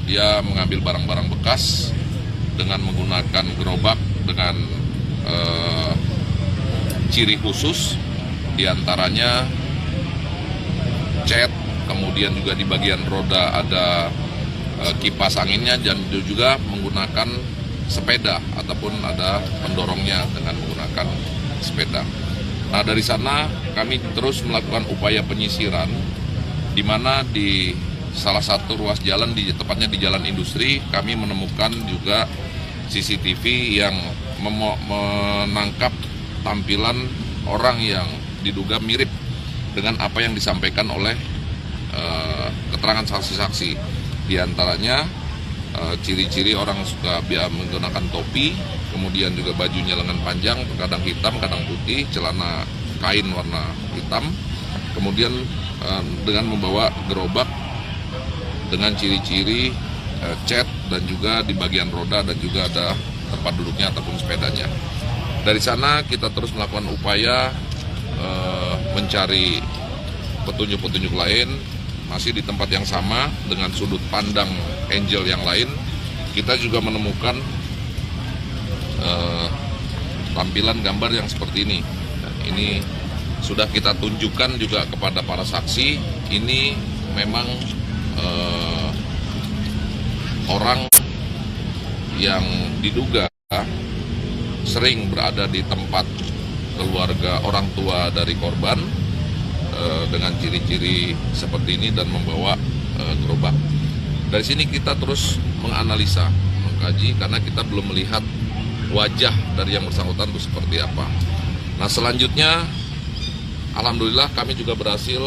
dia mengambil barang-barang bekas dengan menggunakan gerobak dengan ciri khusus, diantaranya cat, kemudian juga di bagian roda ada kipas anginnya, dan juga menggunakan sepeda ataupun ada pendorongnya dengan menggunakan sepeda. Nah, dari sana kami terus melakukan upaya penyisiran, di mana di salah satu ruas jalan, tepatnya di Jalan Industri, kami menemukan juga CCTV yang menangkap tampilan orang yang diduga mirip dengan apa yang disampaikan oleh keterangan saksi-saksi. Di antaranya ciri-ciri orang suka menggunakan topi, kemudian juga bajunya lengan panjang, kadang hitam, kadang putih, celana kain warna hitam, kemudian dengan membawa gerobak dengan ciri-ciri cat, dan juga di bagian roda dan juga ada tempat duduknya ataupun sepedanya. Dari sana kita terus melakukan upaya mencari petunjuk-petunjuk lain, masih di tempat yang sama dengan sudut pandang Angel yang lain. Kita juga menemukan tampilan gambar yang seperti ini. Nah, ini sudah kita tunjukkan juga kepada para saksi. Ini memang orang yang diduga sering berada di tempat keluarga orang tua dari korban dengan ciri-ciri seperti ini dan membawa gerobak. Dari sini kita terus menganalisa, mengkaji, karena kita belum melihat wajah dari yang bersangkutan itu seperti apa. Nah, selanjutnya alhamdulillah kami juga berhasil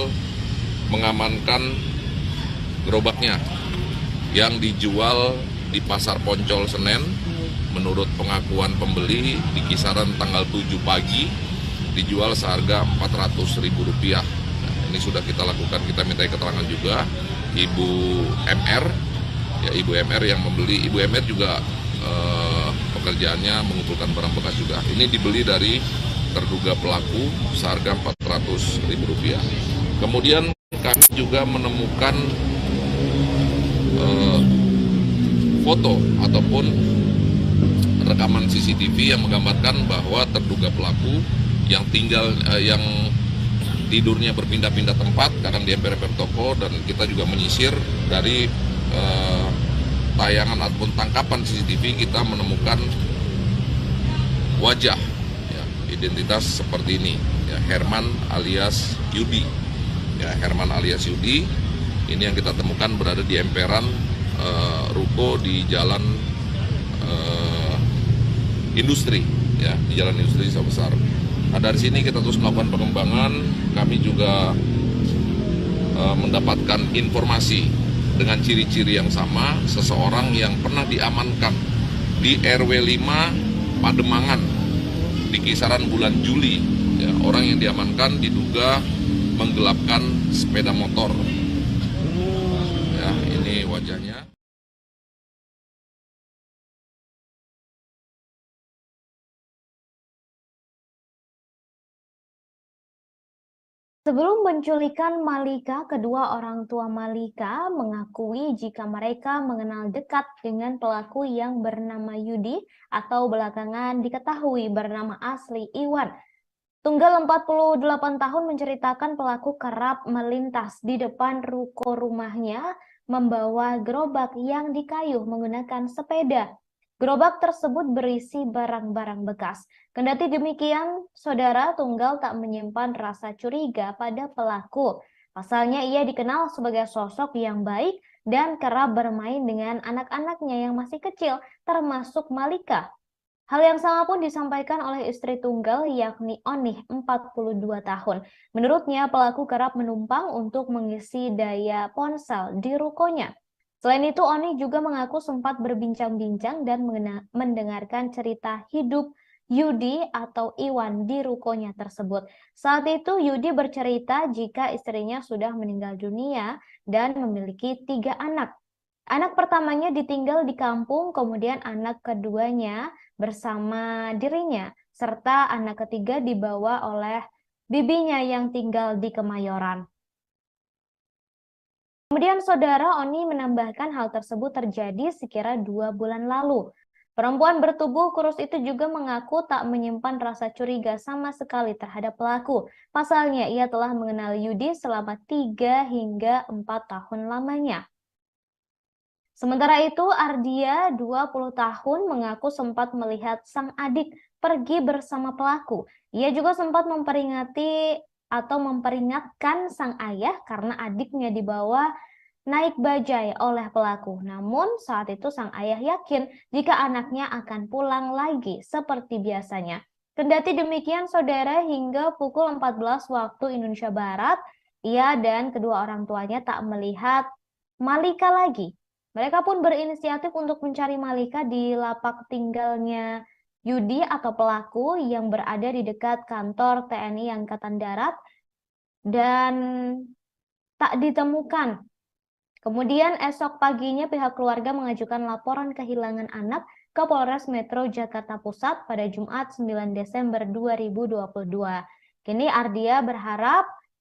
mengamankan gerobaknya yang dijual di Pasar Poncol Senen. Menurut pengakuan pembeli, di kisaran tanggal 7 pagi dijual seharga Rp400.000. Nah, Ini sudah kita lakukan, kita minta keterangan juga Ibu MR, ya Ibu MR yang membeli. Ibu MR juga pekerjaannya mengumpulkan barang bekas juga. Ini dibeli dari terduga pelaku seharga Rp400.000. Kemudian kami juga menemukan foto ataupun rekaman CCTV yang menggambarkan bahwa terduga pelaku yang tidurnya berpindah-pindah tempat, kadang di emper-emper toko, dan kita juga menyisir dari tayangan ataupun tangkapan CCTV kita menemukan wajah, ya, identitas seperti ini, ya, Herman alias Yudi, ya, Herman alias Yudi. Ini yang kita temukan berada di emperan ruko di Jalan Industri, ya, di Jalan Industri Sawah Besar. Nah, dari sini kita terus melakukan pengembangan. Kami juga mendapatkan informasi dengan ciri-ciri yang sama, seseorang yang pernah diamankan di RW 5 Pademangan di kisaran bulan Juli, ya, orang yang diamankan diduga menggelapkan sepeda motor. Ya, ini wajahnya. Sebelum penculikan Malika, kedua orang tua Malika mengakui jika mereka mengenal dekat dengan pelaku yang bernama Yudi atau belakangan diketahui bernama asli Iwan. Tunggal 48 tahun menceritakan pelaku kerap melintas di depan ruko rumahnya membawa gerobak yang dikayuh menggunakan sepeda. Gerobak tersebut berisi barang-barang bekas. Kendati demikian, saudara Tunggal tak menyimpan rasa curiga pada pelaku. Pasalnya ia dikenal sebagai sosok yang baik dan kerap bermain dengan anak-anaknya yang masih kecil, termasuk Malika. Hal yang sama pun disampaikan oleh istri Tunggal, yakni Onih, 42 tahun. Menurutnya, pelaku kerap menumpang untuk mengisi daya ponsel di rukonya. Selain itu, Oni juga mengaku sempat berbincang-bincang dan mendengarkan cerita hidup Yudi atau Iwan di rukonya tersebut. Saat itu, Yudi bercerita jika istrinya sudah meninggal dunia dan memiliki 3 anak. Anak pertamanya ditinggal di kampung, kemudian anak keduanya bersama dirinya, serta anak ketiga dibawa oleh bibinya yang tinggal di Kemayoran. Kemudian saudara Oni menambahkan hal tersebut terjadi sekira 2 bulan lalu. Perempuan bertubuh kurus itu juga mengaku tak menyimpan rasa curiga sama sekali terhadap pelaku. Pasalnya ia telah mengenal Yudi selama 3 hingga 4 tahun lamanya. Sementara itu Ardia, 20 tahun, mengaku sempat melihat sang adik pergi bersama pelaku. Ia juga sempat memperingatkan sang ayah karena adiknya dibawa naik bajai oleh pelaku. Namun saat itu sang ayah yakin jika anaknya akan pulang lagi seperti biasanya. Kendati demikian saudara, hingga pukul 14 waktu Indonesia Barat, ia dan kedua orang tuanya tak melihat Malika lagi. Mereka pun berinisiatif untuk mencari Malika di lapak tinggalnya Yudi atau pelaku yang berada di dekat kantor TNI Angkatan Darat dan tak ditemukan. Kemudian esok paginya pihak keluarga mengajukan laporan kehilangan anak ke Polres Metro Jakarta Pusat pada Jumat 9 Desember 2022.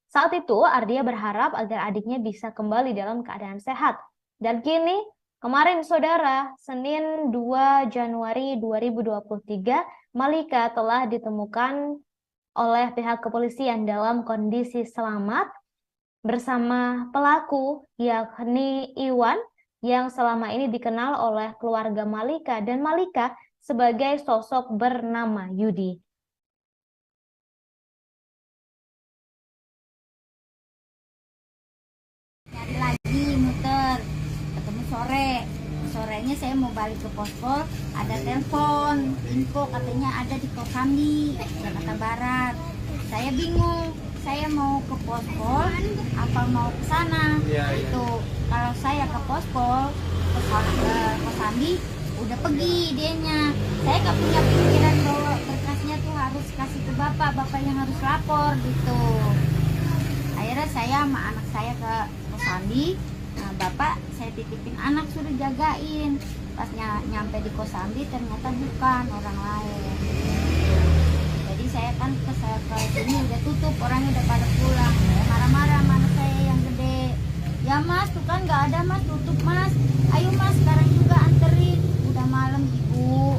Saat itu Ardia berharap agar adiknya bisa kembali dalam keadaan sehat. Dan kini, kemarin saudara, Senin 2 Januari 2023, Malika telah ditemukan oleh pihak kepolisian dalam kondisi selamat bersama pelaku, yakni Iwan, yang selama ini dikenal oleh keluarga Malika dan Malika sebagai sosok bernama Yudi. Nyari lagi muter, ketemu sorenya saya mau balik ke pospol, ada telepon info katanya ada di Kosambi, Jakarta Barat. Saya bingung, saya mau ke pospol apa mau ke sana. Itu kalau saya ke pospol ke Kosambi udah pergi dianya. Saya gak punya pikiran bahwa berkasnya tuh harus kasih ke bapak yang harus lapor gitu. Akhirnya saya sama anak saya ke Kosambi. Nah, bapak saya titipin anak suruh jagain. Pas nyampe di Kosambi ternyata bukan, orang lain. Jadi saya kan ke sini udah tutup, orangnya udah pada pulang. Saya marah-marah sama anak saya yang gede. Ya mas, tuh kan nggak ada mas, tutup mas. Ayo mas, sekarang juga anterin. Udah malam ibu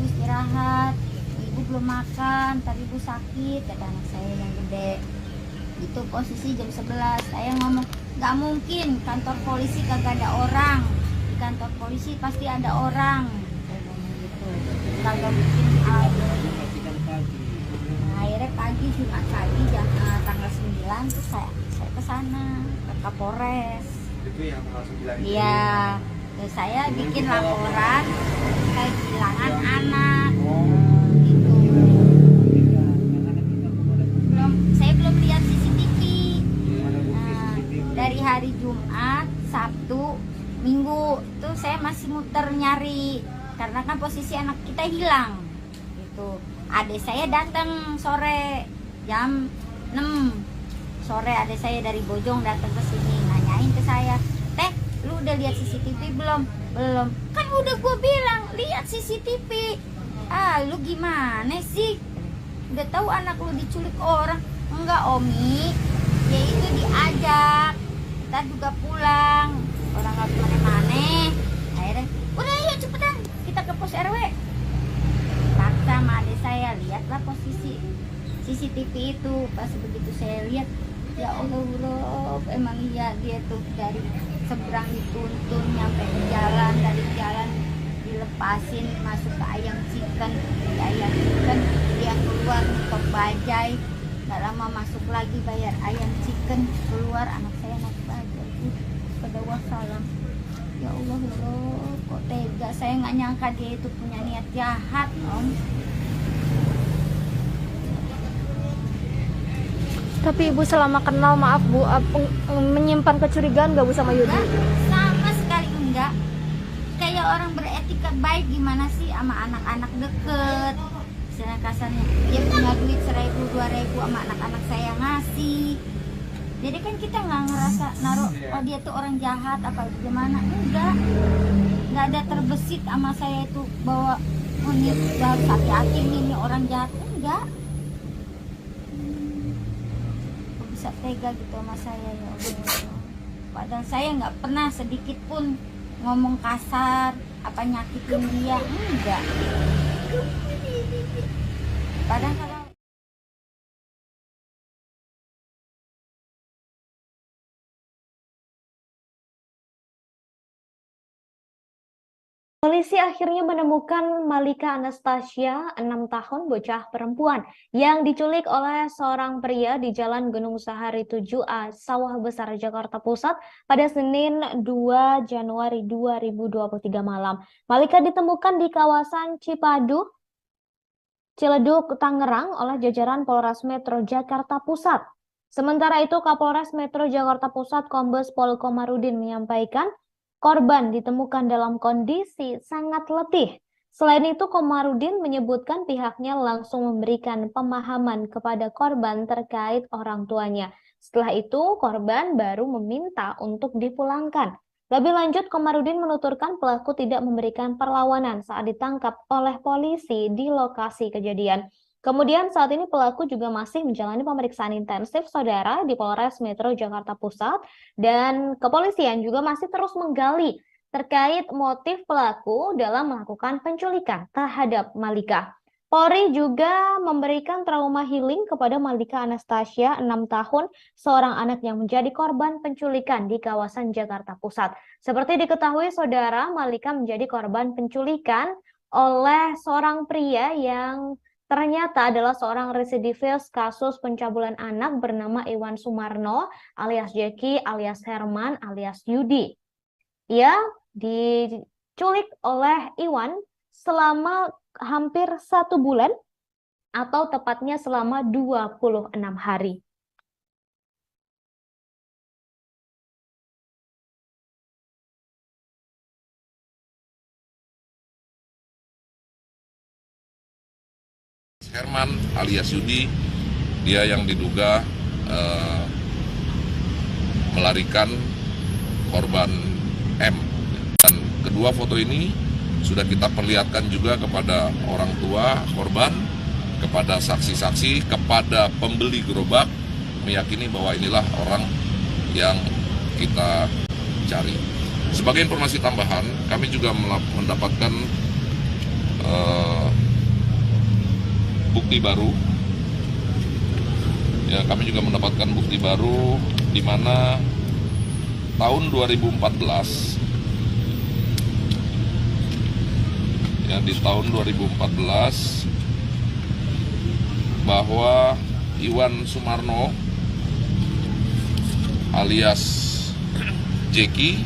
istirahat. Ibu belum makan, tadi ibu sakit, kata anak saya yang gede. Itu posisi jam 11. Saya ngomong, nggak mungkin kantor polisi kagak ada orang. Di kantor polisi pasti ada orang. Saya ngomong gitu. Kalau bikin akhirnya pagi Jumat pagi tanggal 9 tuh saya ke sana ke Kapolres. Itu yang tanggal 9 itu. Iya. Terus saya bikin laporan kehilangan anak. Gitu. Saya belum lihat CCTV. Nah, dari hari Jumat, Sabtu, Minggu tuh saya masih muter nyari karena kan posisi anak kita hilang. Gitu. Adik saya datang sore jam 6 sore, adik saya dari Bojong datang ke sini nanyain ke saya, teh lu udah lihat CCTV belum? Belum. Kan udah gue bilang lihat CCTV. Ah lu gimana sih? Udah tahu anak lu diculik orang? Enggak Omi, dia itu diajak. Kita juga pulang, orang nggak kemana-mana. Akhirnya udah yuk cepetan kita ke pos RW. Sama adik saya lihatlah posisi CCTV itu. Pas begitu saya lihat, ya Allah, emang iya dia tuh dari seberang dituntun nyampe di jalan, dari jalan dilepasin masuk ke ayam chicken, di ayam chicken dia keluar top bajai, nggak lama masuk lagi bayar ayam chicken, keluar anak saya naik bajai pada wassalam. Ya Allah, kok tega, saya nggak nyangka dia itu punya niat jahat, Om. Tapi Ibu selama kenal, maaf Bu, menyimpan kecurigaan nggak Bu sama Yudi? Sama sekali enggak. Kayak orang beretika baik gimana sih sama anak-anak deket. Istilah kasarnya, dia punya duit 1.000, 2.000 sama anak-anak saya ngasih. Jadi kan kita nggak ngerasa naruh, oh dia tuh orang jahat apa gimana, enggak ada terbesit sama saya itu bahwa oh ini harus hati-hati ini orang jahat, enggak. Kok bisa tega gitu sama saya, ya Allah. Padahal saya nggak pernah sedikit pun ngomong kasar apa nyakitin dia, enggak. Padahal kalau polisi akhirnya menemukan Malika Anastasia, 6 tahun, bocah perempuan yang diculik oleh seorang pria di Jalan Gunung Sahari 7A, Sawah Besar, Jakarta Pusat pada Senin 2 Januari 2023 malam. Malika ditemukan di kawasan Cipadu, Ciledug, Tangerang oleh jajaran Polres Metro Jakarta Pusat. Sementara itu, Kapolres Metro Jakarta Pusat Kombes Pol Komarudin menyampaikan korban ditemukan dalam kondisi sangat letih. Selain itu, Komarudin menyebutkan pihaknya langsung memberikan pemahaman kepada korban terkait orang tuanya. Setelah itu, korban baru meminta untuk dipulangkan. Lebih lanjut, Komarudin menuturkan pelaku tidak memberikan perlawanan saat ditangkap oleh polisi di lokasi kejadian. Kemudian saat ini pelaku juga masih menjalani pemeriksaan intensif saudara di Polres Metro Jakarta Pusat, dan kepolisian juga masih terus menggali terkait motif pelaku dalam melakukan penculikan terhadap Malika. Polri juga memberikan trauma healing kepada Malika Anastasia, 6 tahun, seorang anak yang menjadi korban penculikan di kawasan Jakarta Pusat. Seperti diketahui saudara, Malika menjadi korban penculikan oleh seorang pria yang ternyata adalah seorang residivis kasus pencabulan anak bernama Iwan Sumarno alias Jeki alias Herman alias Yudi. Ia diculik oleh Iwan selama hampir 1 bulan atau tepatnya selama 26 hari. Herman alias Yudi, dia yang diduga melarikan korban M. Dan kedua foto ini sudah kita perlihatkan juga kepada orang tua korban, kepada saksi-saksi, kepada pembeli gerobak, meyakini bahwa inilah orang yang kita cari. Sebagai informasi tambahan, kami juga mendapatkan bukti baru. Ya, kami juga mendapatkan bukti baru di mana tahun 2014, ya, di tahun 2014 bahwa Iwan Sumarno alias Jeki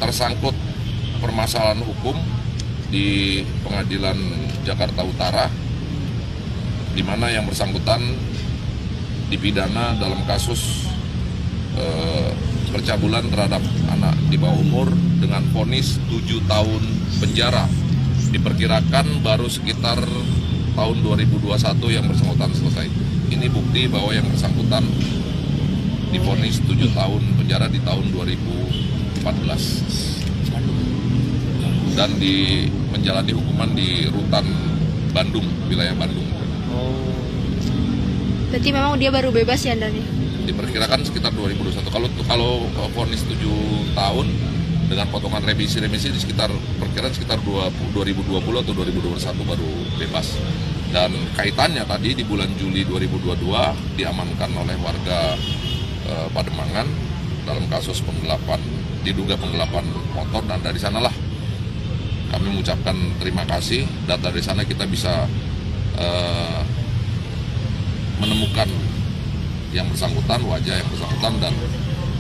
tersangkut permasalahan hukum di Pengadilan Jakarta Utara, di mana yang bersangkutan dipidana dalam kasus percabulan terhadap anak di bawah umur dengan vonis 7 tahun penjara. Diperkirakan baru sekitar tahun 2021 yang bersangkutan selesai. Ini bukti bahwa yang bersangkutan divonis 7 tahun penjara di tahun 2014 dan menjalani hukuman di Rutan Bandung, wilayah Bandung. Berarti memang dia baru bebas ya, Andani? Diperkirakan sekitar 2021. Kalau vonis 7 tahun dengan potongan remisi di sekitar perkiraan sekitar 2020 atau 2021 baru bebas. Dan kaitannya tadi di bulan Juli 2022 diamankan oleh warga Pademangan dalam kasus diduga penggelapan motor, dan dari sanalah kami mengucapkan terima kasih, dan dari sana kita bisa menemukan yang bersangkutan, wajah yang bersangkutan, dan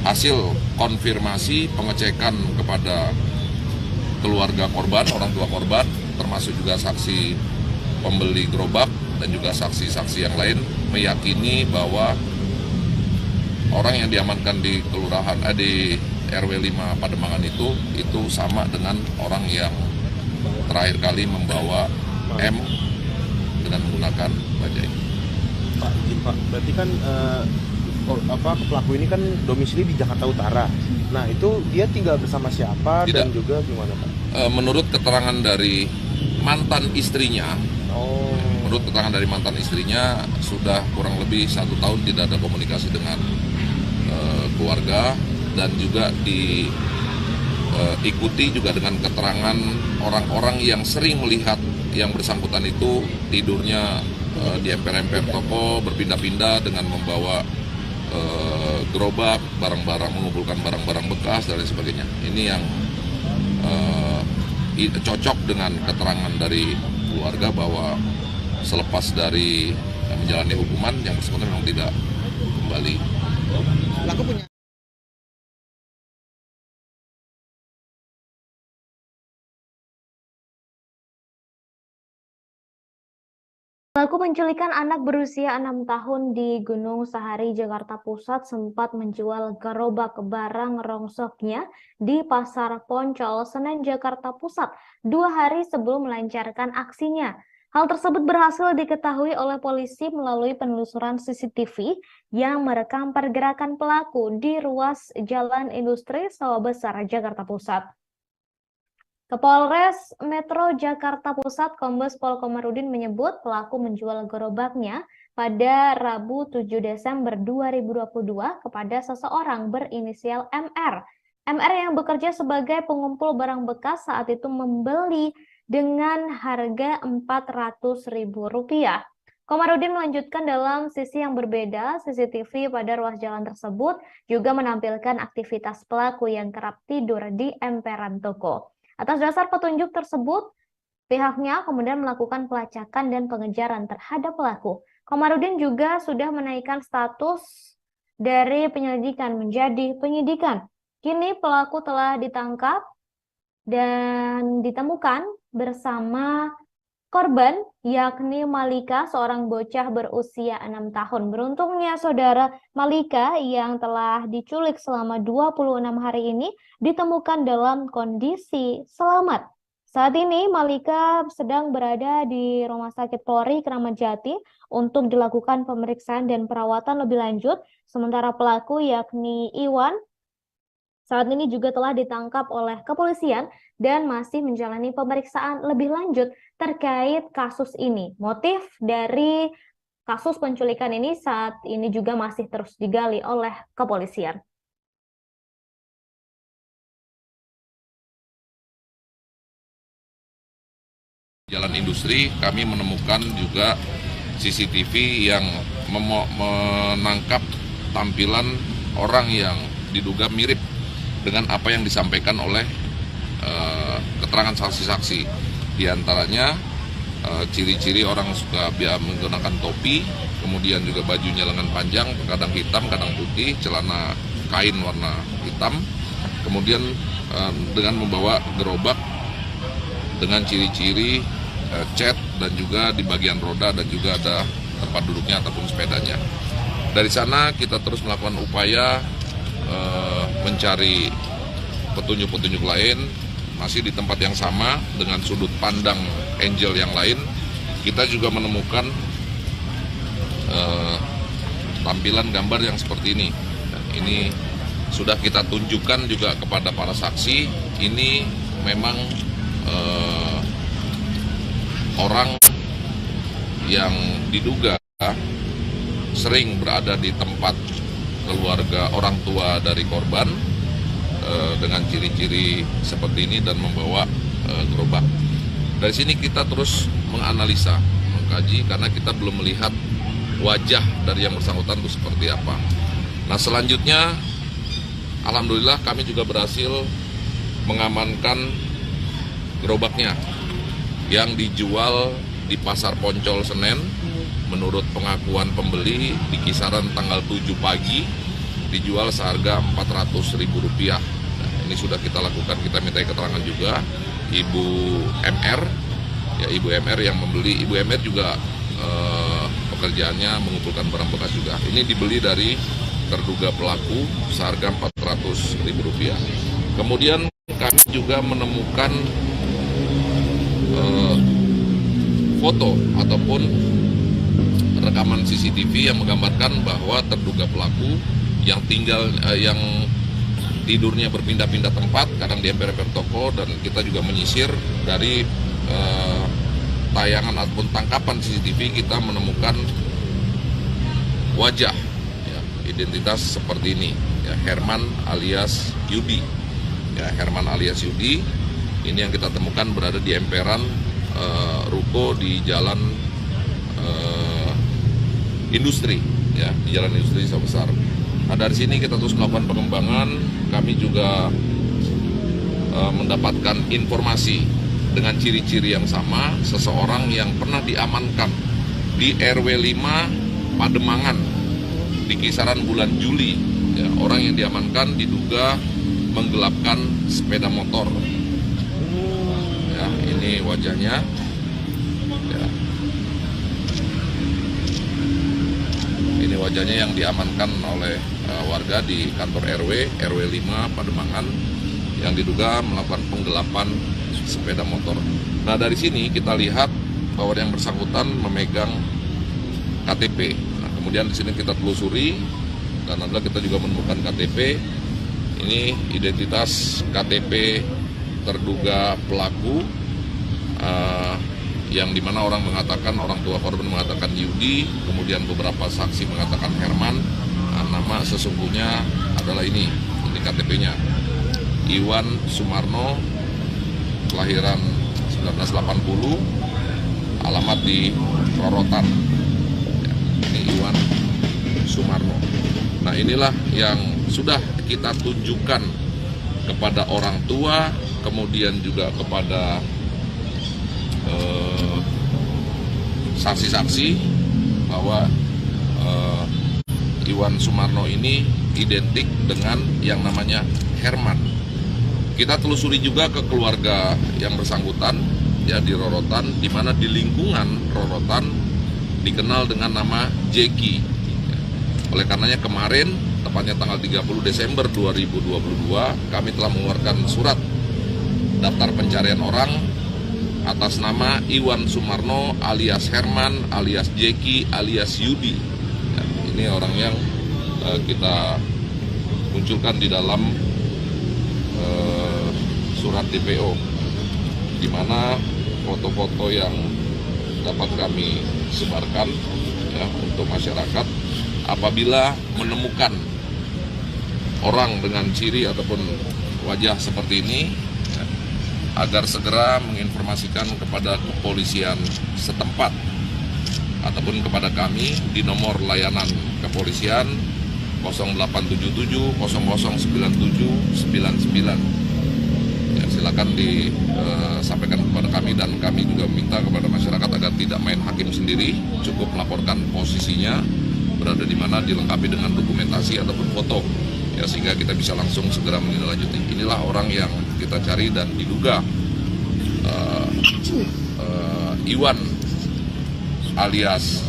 hasil konfirmasi pengecekan kepada keluarga korban, orang tua korban, termasuk juga saksi pembeli gerobak dan juga saksi-saksi yang lain meyakini bahwa orang yang diamankan di kelurahan di RW 5 Pademangan itu sama dengan orang yang terakhir kali membawa M dengan menggunakan bajai. Pak, izin Pak, berarti kan pelaku ini kan domisili di Jakarta Utara. Nah, itu dia tinggal bersama siapa? Tidak. Dan juga gimana Pak? Menurut keterangan dari mantan istrinya, menurut keterangan dari mantan istrinya sudah kurang lebih 1 tahun tidak ada komunikasi dengan keluarga, dan juga diikuti juga dengan keterangan orang-orang yang sering melihat yang bersangkutan itu tidurnya di emper-emper toko, berpindah-pindah dengan membawa gerobak, barang-barang, mengumpulkan barang-barang bekas dan lain sebagainya. Ini yang cocok dengan keterangan dari keluarga bahwa selepas dari menjalani hukuman yang bersangkutan memang tidak kembali. Pelaku punya Pelaku penculikan anak berusia 6 tahun di Gunung Sahari, Jakarta Pusat sempat menjual gerobak barang rongsoknya di Pasar Poncol, Senen, Jakarta Pusat 2 hari sebelum melancarkan aksinya. Hal tersebut berhasil diketahui oleh polisi melalui penelusuran CCTV yang merekam pergerakan pelaku di ruas Jalan Industri Sawah Besar, Jakarta Pusat. Kapolres Metro Jakarta Pusat Kombes Pol Komarudin menyebut pelaku menjual gerobaknya pada Rabu 7 Desember 2022 kepada seseorang berinisial MR. MR yang bekerja sebagai pengumpul barang bekas saat itu membeli dengan harga Rp400.000. Komarudin melanjutkan dalam sisi yang berbeda, CCTV pada ruas jalan tersebut juga menampilkan aktivitas pelaku yang kerap tidur di emperan toko. Atas dasar petunjuk tersebut, pihaknya kemudian melakukan pelacakan dan pengejaran terhadap pelaku. Komarudin juga sudah menaikkan status dari penyelidikan menjadi penyidikan. Kini pelaku telah ditangkap dan ditemukan bersama korban, yakni Malika, seorang bocah berusia 6 tahun. Beruntungnya saudara, Malika yang telah diculik selama 26 hari ini ditemukan dalam kondisi selamat. Saat ini Malika sedang berada di Rumah Sakit Polri Kramat Jati untuk dilakukan pemeriksaan dan perawatan lebih lanjut. Sementara pelaku yakni Iwan saat ini juga telah ditangkap oleh kepolisian dan masih menjalani pemeriksaan lebih lanjut terkait kasus ini. Motif dari kasus penculikan ini saat ini juga masih terus digali oleh kepolisian. Jalan Industri kami menemukan juga CCTV yang menangkap tampilan orang yang diduga mirip dengan apa yang disampaikan oleh keterangan saksi-saksi. Di antaranya ciri-ciri orang suka menggunakan topi, kemudian juga bajunya lengan panjang, kadang hitam, kadang putih, celana kain warna hitam, kemudian dengan membawa gerobak dengan ciri-ciri cat dan juga di bagian roda dan juga ada tempat duduknya ataupun sepedanya. Dari sana kita terus melakukan upaya mencari petunjuk-petunjuk lain, masih di tempat yang sama dengan sudut pandang Angel yang lain. Kita juga menemukan tampilan gambar yang seperti ini. Ini sudah kita tunjukkan juga kepada para saksi. Ini memang orang yang diduga sering berada di tempat keluarga orang tua dari korban dengan ciri-ciri seperti ini dan membawa gerobak. Dari sini kita terus menganalisa, mengkaji karena kita belum melihat wajah dari yang bersangkutan itu seperti apa. Nah, selanjutnya alhamdulillah kami juga berhasil mengamankan gerobaknya yang dijual di Pasar Poncol Senen. Menurut pengakuan pembeli di kisaran tanggal 7 pagi dijual seharga Rp400.000. Nah, ini sudah kita lakukan, kita minta keterangan juga Ibu MR, ya Ibu MR yang membeli. Ibu MR juga pekerjaannya mengumpulkan barang bekas juga. Ini dibeli dari terduga pelaku seharga Rp400.000. Kemudian kami juga menemukan foto ataupun rekaman CCTV yang menggambarkan bahwa terduga pelaku yang tidurnya berpindah-pindah tempat, kadang di emper-emper toko, dan kita juga menyisir dari tayangan ataupun tangkapan CCTV kita menemukan wajah, ya, identitas seperti ini, ya, Herman alias Yudi, ya, Herman alias Yudi. Ini yang kita temukan berada di emperan ruko di Jalan Industri, ya, di Jalan Industri Sawah Besar. Nah, dari sini kita terus melakukan pengembangan. Kami juga mendapatkan informasi dengan ciri-ciri yang sama, seseorang yang pernah diamankan di RW 5 Pademangan di kisaran bulan Juli, ya, orang yang diamankan diduga menggelapkan sepeda motor. Ya, ini wajahnya, ya. Ini wajahnya yang diamankan oleh warga di kantor RW 5 Pademangan yang diduga melakukan penggelapan sepeda motor. Nah, dari sini kita lihat bahwa yang bersangkutan memegang KTP. Nah, kemudian di sini kita telusuri dan adalah kita juga menemukan KTP. Ini identitas KTP terduga pelaku, yang dimana orang tua korban mengatakan Yudi, kemudian beberapa saksi mengatakan Herman. Nama sesungguhnya adalah ini KTP-nya, Iwan Sumarno, kelahiran 1980, alamat di Rorotan, ya, ini Iwan Sumarno. Nah, inilah yang sudah kita tunjukkan kepada orang tua, kemudian juga kepada saksi-saksi bahwa Iwan Sumarno ini identik dengan yang namanya Herman. Kita telusuri juga ke keluarga yang bersangkutan, ya, di Rorotan, di mana di lingkungan Rorotan dikenal dengan nama Jeki. Oleh karenanya kemarin, tepatnya tanggal 30 Desember 2022, kami telah mengeluarkan surat daftar pencarian orang atas nama Iwan Sumarno alias Herman alias Jeki alias Yudi. Ya, ini orang yang kita munculkan di dalam surat DPO, di mana foto-foto yang dapat kami sebarkan ya, untuk masyarakat apabila menemukan orang dengan ciri ataupun wajah seperti ini ya, agar segera menginformasikan kepada kepolisian setempat ataupun kepada kami di nomor layanan kepolisian 0877 0097 99. Ya, silakan disampaikan kepada kami, dan kami juga minta kepada masyarakat agar tidak main hakim sendiri, cukup melaporkan posisinya berada di mana, dilengkapi dengan dokumentasi ataupun foto ya, sehingga kita bisa langsung segera menindaklanjuti. Inilah orang yang kita cari dan diduga Iwan alias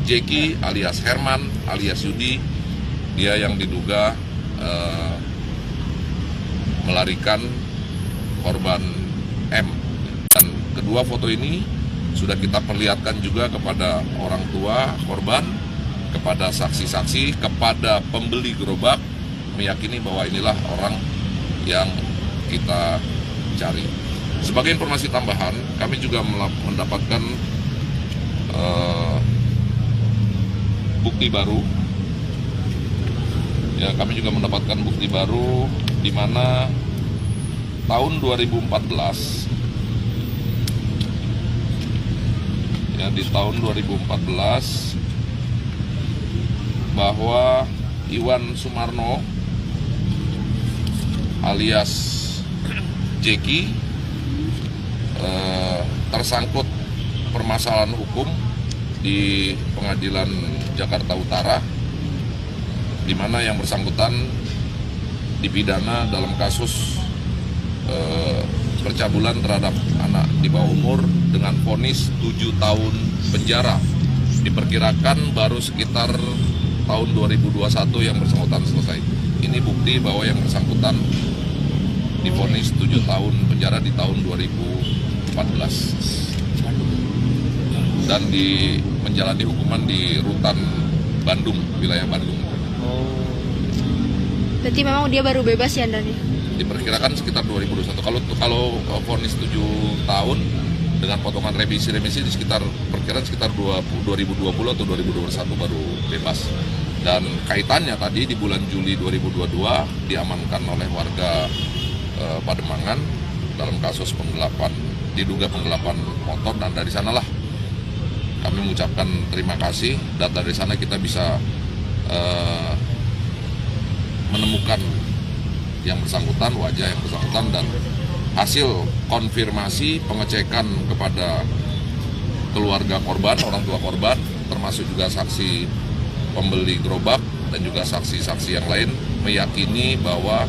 Jeki alias Herman alias Yudi, dia yang diduga melarikan korban M. Dan kedua foto ini sudah kita perlihatkan juga kepada orang tua korban, kepada saksi-saksi, kepada pembeli gerobak, meyakini bahwa inilah orang yang kita cari. Sebagai informasi tambahan, kami juga mendapatkan bukti baru. Ya, kami juga mendapatkan bukti baru di mana tahun 2014, ya, di tahun 2014 bahwa Iwan Sumarno alias Jeki tersangkut permasalahan hukum di Pengadilan Jakarta Utara, di mana yang bersangkutan dipidana dalam kasus percabulan terhadap anak di bawah umur dengan vonis 7 tahun penjara. Diperkirakan baru sekitar tahun 2021 yang bersangkutan selesai. Ini bukti bahwa yang bersangkutan divonis 7 tahun penjara di tahun 2014 dan menjalani hukuman di rutan Bandung, wilayah Bandung. Berarti memang dia baru bebas ya, Andani? Diperkirakan sekitar 2021. Kalau vonis 7 tahun dengan potongan remisi di sekitar perkiraan sekitar 2020 atau 2021 baru bebas. Dan kaitannya tadi di bulan Juli 2022 diamankan oleh warga Pademangan dalam kasus diduga penggelapan motor, dan dari sanalah kami mengucapkan terima kasih, dan dari sana kita bisa menemukan yang bersangkutan, wajah yang bersangkutan, dan hasil konfirmasi pengecekan kepada keluarga korban, orang tua korban, termasuk juga saksi pembeli gerobak dan juga saksi-saksi yang lain, meyakini bahwa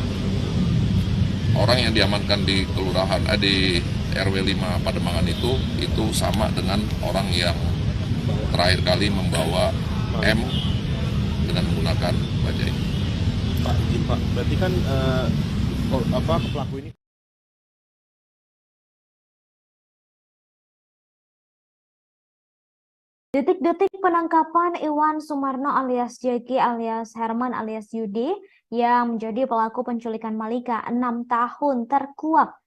orang yang diamankan di kelurahan di RW 5 Pademangan itu sama dengan orang yang terakhir kali membawa M dengan menggunakan bajai. Pak, izin Pak, berarti kan pelaku ini Detik-detik penangkapan Iwan Sumarno alias Jeki alias Herman alias Yudi yang menjadi pelaku penculikan Malika 6 tahun terkuak.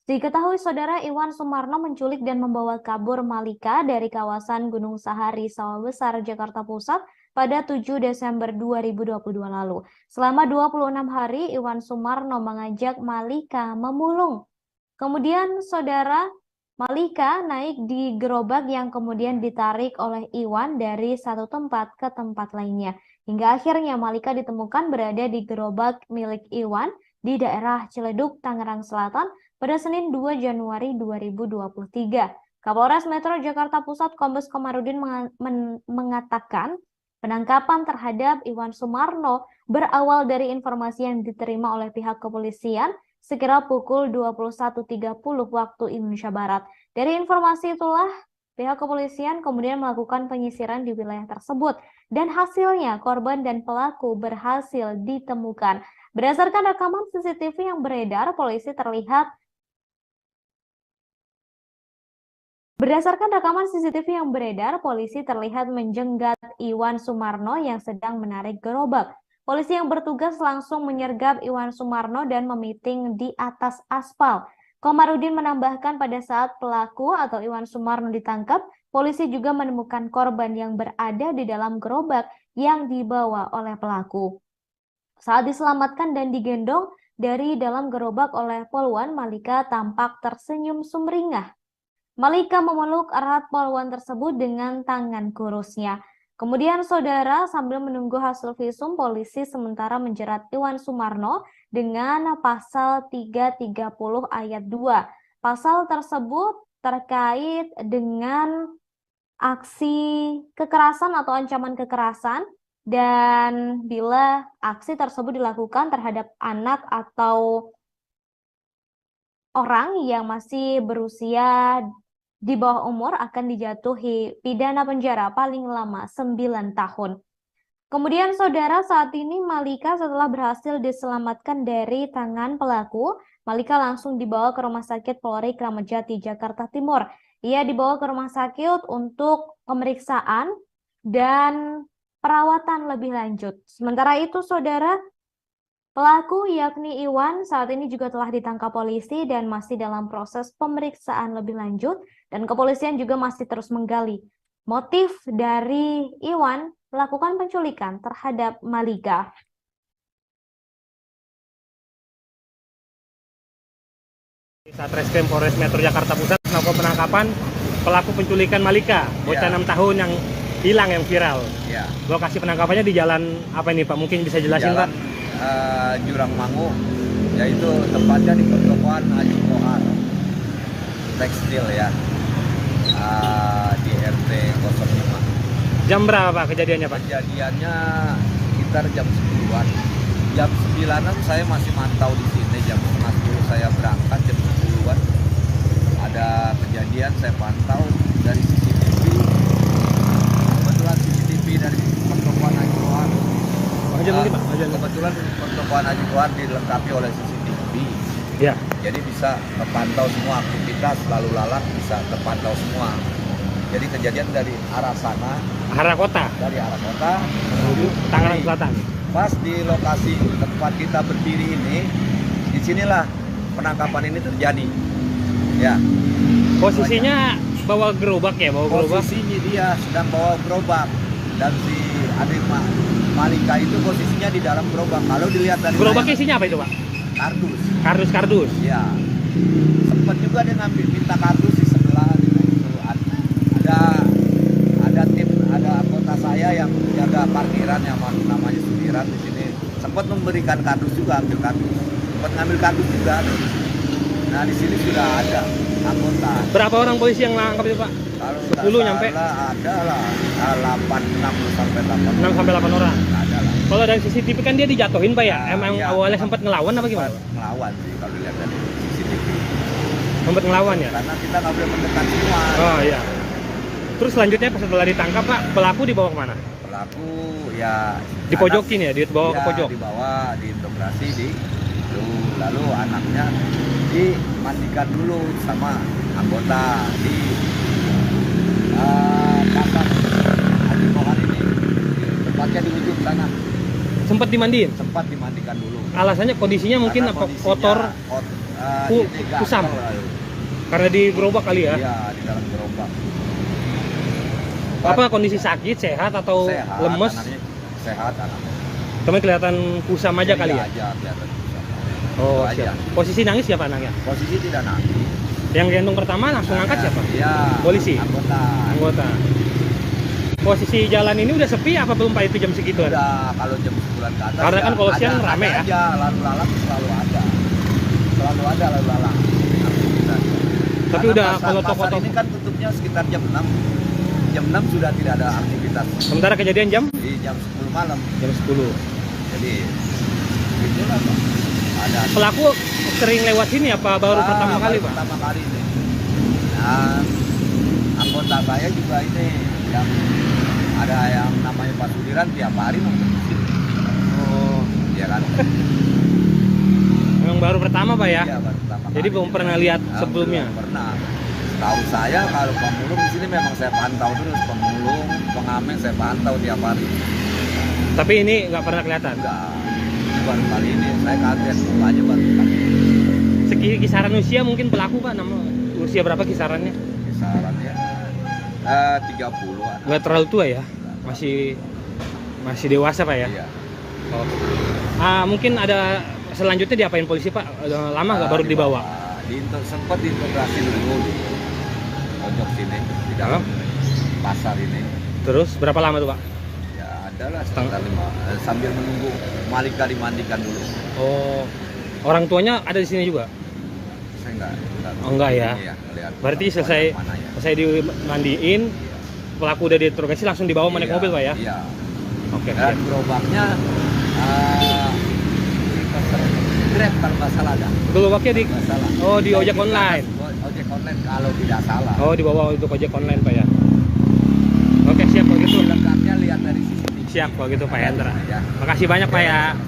Diketahui saudara, Iwan Sumarno menculik dan membawa kabur Malika dari kawasan Gunung Sahari, Sawah Besar, Jakarta Pusat pada 7 Desember 2022 lalu. Selama 26 hari, Iwan Sumarno mengajak Malika memulung. Kemudian saudara, Malika naik di gerobak yang kemudian ditarik oleh Iwan dari satu tempat ke tempat lainnya. Hingga akhirnya Malika ditemukan berada di gerobak milik Iwan di daerah Ciledug, Tangerang Selatan pada Senin 2 Januari 2023. Kapolres Metro Jakarta Pusat Kombes Komarudin mengatakan penangkapan terhadap Iwan Sumarno berawal dari informasi yang diterima oleh pihak kepolisian sekira pukul 21.30 waktu Indonesia Barat. Dari informasi itulah pihak kepolisian kemudian melakukan penyisiran di wilayah tersebut dan hasilnya korban dan pelaku berhasil ditemukan. Berdasarkan rekaman CCTV yang beredar, polisi terlihat Berdasarkan rekaman CCTV yang beredar, polisi terlihat menjenggat Iwan Sumarno yang sedang menarik gerobak. Polisi yang bertugas langsung menyergap Iwan Sumarno dan memiting di atas aspal. Komarudin menambahkan pada saat pelaku atau Iwan Sumarno ditangkap, polisi juga menemukan korban yang berada di dalam gerobak yang dibawa oleh pelaku. Saat diselamatkan dan digendong dari dalam gerobak oleh Polwan, Malika tampak tersenyum sumringah. Malika memeluk erat Polwan tersebut dengan tangan kurusnya. Kemudian saudara, sambil menunggu hasil visum, polisi sementara menjerat Iwan Sumarno dengan pasal 330 ayat 2. Pasal tersebut terkait dengan aksi kekerasan atau ancaman kekerasan, dan bila aksi tersebut dilakukan terhadap anak atau orang yang masih berusia di bawah umur akan dijatuhi pidana penjara paling lama 9 tahun. Kemudian saudara, saat ini Malika setelah berhasil diselamatkan dari tangan pelaku, Malika langsung dibawa ke Rumah Sakit Polri Kramat Jati, Jakarta Timur. Ia dibawa ke rumah sakit untuk pemeriksaan dan perawatan lebih lanjut. Sementara itu saudara, pelaku yakni Iwan saat ini juga telah ditangkap polisi dan masih dalam proses pemeriksaan lebih lanjut, dan kepolisian juga masih terus menggali motif dari Iwan melakukan penculikan terhadap Malika. Satreskrim Polres Metro Jakarta Pusat melakukan penangkapan pelaku penculikan Malika, bocah 6 tahun yang hilang yang viral. Ya. Lokasi penangkapannya di jalan apa ini Pak? Mungkin bisa jelasin Pak? Jurang Mangu, yaitu tempatnya di pertokoan Haji Kohar tekstil ya, di RT 05. Jam berapa Pak kejadiannya Pak? Kejadiannya sekitar jam 10-an. Jam 9-an saya masih mantau di sini, jam 10 saya berangkat, jam 10-an ada kejadian, saya pantau dari CCTV. Kebetulan CCTV dari pertokoan Haji Kohar. Kebetulan pertokoan Haji Kohar dilengkapi oleh CCTV. Ya. Jadi bisa terpantau semua aktivitas lalu lalang, bisa terpantau semua. Jadi kejadian dari arah sana, arah kota, dari arah kota menuju Tangerang Selatan. Pas di lokasi tempat kita berdiri ini, disinilah penangkapan ini terjadi. Ya. Posisinya bawa gerobak ya, bawa gerobak. Posisinya dia sedang bawa gerobak, dan si adik Malika itu posisinya di dalam gerobak. Kalau dilihat dari gerobaknya isinya apa itu Pak? Kardus. Kardus. Ya. Sempat juga dia ngambil minta kardus di sebelah itu. Ada tim, ada anggota saya yang jaga parkiran yang namanya Sudiran di sini. Sempat memberikan kardus juga, ambil kardus. Sempat ngambil kardus juga. Nah, di sini sudah ada anggota. Berapa orang polisi yang nangkap itu Pak? Kalau 10 nyampe? Ada lah, 6 sampai 8. 6 sampai 8 orang. Ada lah. Kalau dari CCTV kan dia dijatuhin Pak ya? Emang ya, awalnya sempat ngelawan apa gimana? Ngelawan sih kalau dilihat dari CCTV. Sempat ngelawan ya? Karena kita nggak boleh mendekat semua. Oh iya. Terus selanjutnya pas setelah ditangkap Pak, pelaku dibawa kemana? Pelaku ya dipojokin ya, dibawa ke pojok? Dibawa, diintegrasi di itu. Lalu anaknya dimandikan dulu sama anggota di kasar Haji Kohar ini, tempatnya di ujung sana. Sempat dimandiin? Sempat dimandikan dulu. Alasannya kondisinya mungkin apa kotor, kusam? Karena di gerobak kali ya? Iya, di dalam gerobak. Apa kondisi sakit, sehat atau sehat, lemes? Sehat anaknya. Cuma kelihatan kusam aja kali ya? Iya, kelihatan kusam. Oh, siap. Posisi nangis siapa anaknya? Posisi tidak nangis. Yang gendong pertama langsung angkat siapa? Iya. Polisi? Anggota. Posisi jalan ini udah sepi apa belum Pak itu jam segitu? Udah, kalau jam 10-an ke atas. Karena kan kalau siang rame ya? Aja, lalu lalang selalu ada. Selalu ada lalu lalang. Tapi udah kalau toko-toko ini kan tutupnya sekitar jam 6. Jam 6 sudah tidak ada aktivitas. Sementara kejadian jam? Di jam 10 malam. Jam 10. Jadi itulah Pak. Ada. Pelaku sering lewat sini apa baru pertama kali Pak? Pertama kali ini. Nah, anggota saya juga ini yang ada yang namanya Pak Sudiran tiap hari nongkrong di sini. Oh, iya kan. Memang baru pertama Pak ya? Iya, baru pertama. Jadi belum pernah lihat sebelumnya. Belum pernah. Tahu saya kalau pemulung di sini memang saya pantau terus, pemulung, pengamen saya pantau tiap hari. Tapi ini nggak pernah kelihatan? Enggak, baru kali ini saya kaget mukanya baru kali ini. Kisaran usia mungkin pelaku Pak, usia berapa kisarannya? Kisarannya 30-an. Nggak terlalu tua ya? Masih dewasa Pak ya? Iya. Oh. Mungkin ada selanjutnya diapain polisi Pak? Lama nggak baru dibawa? Sempat diintegrasi dulu di pojok sini, di dalam pasar ini. Terus berapa lama tuh Pak? Ya adalah sekitar 5, sambil menunggu Malika dimandikan dulu. Oh, orang tuanya ada di sini juga? Saya enggak. Oh enggak ya? Berarti selesai dimandiin, pelaku udah diinterogasi langsung dibawa naik mobil Pak ya? Iya. Oke. Dan gerobaknya Grab kalau nggak salah ada. Gerobaknya di ojek online. Ojek online kalau tidak salah. Oh, dibawa untuk ojek online Pak ya? Oke, siap kalau gitu. Lengkapnya lihat dari CCTV. Siap kalau gitu Pak Hendra. Makasih banyak Pak ya.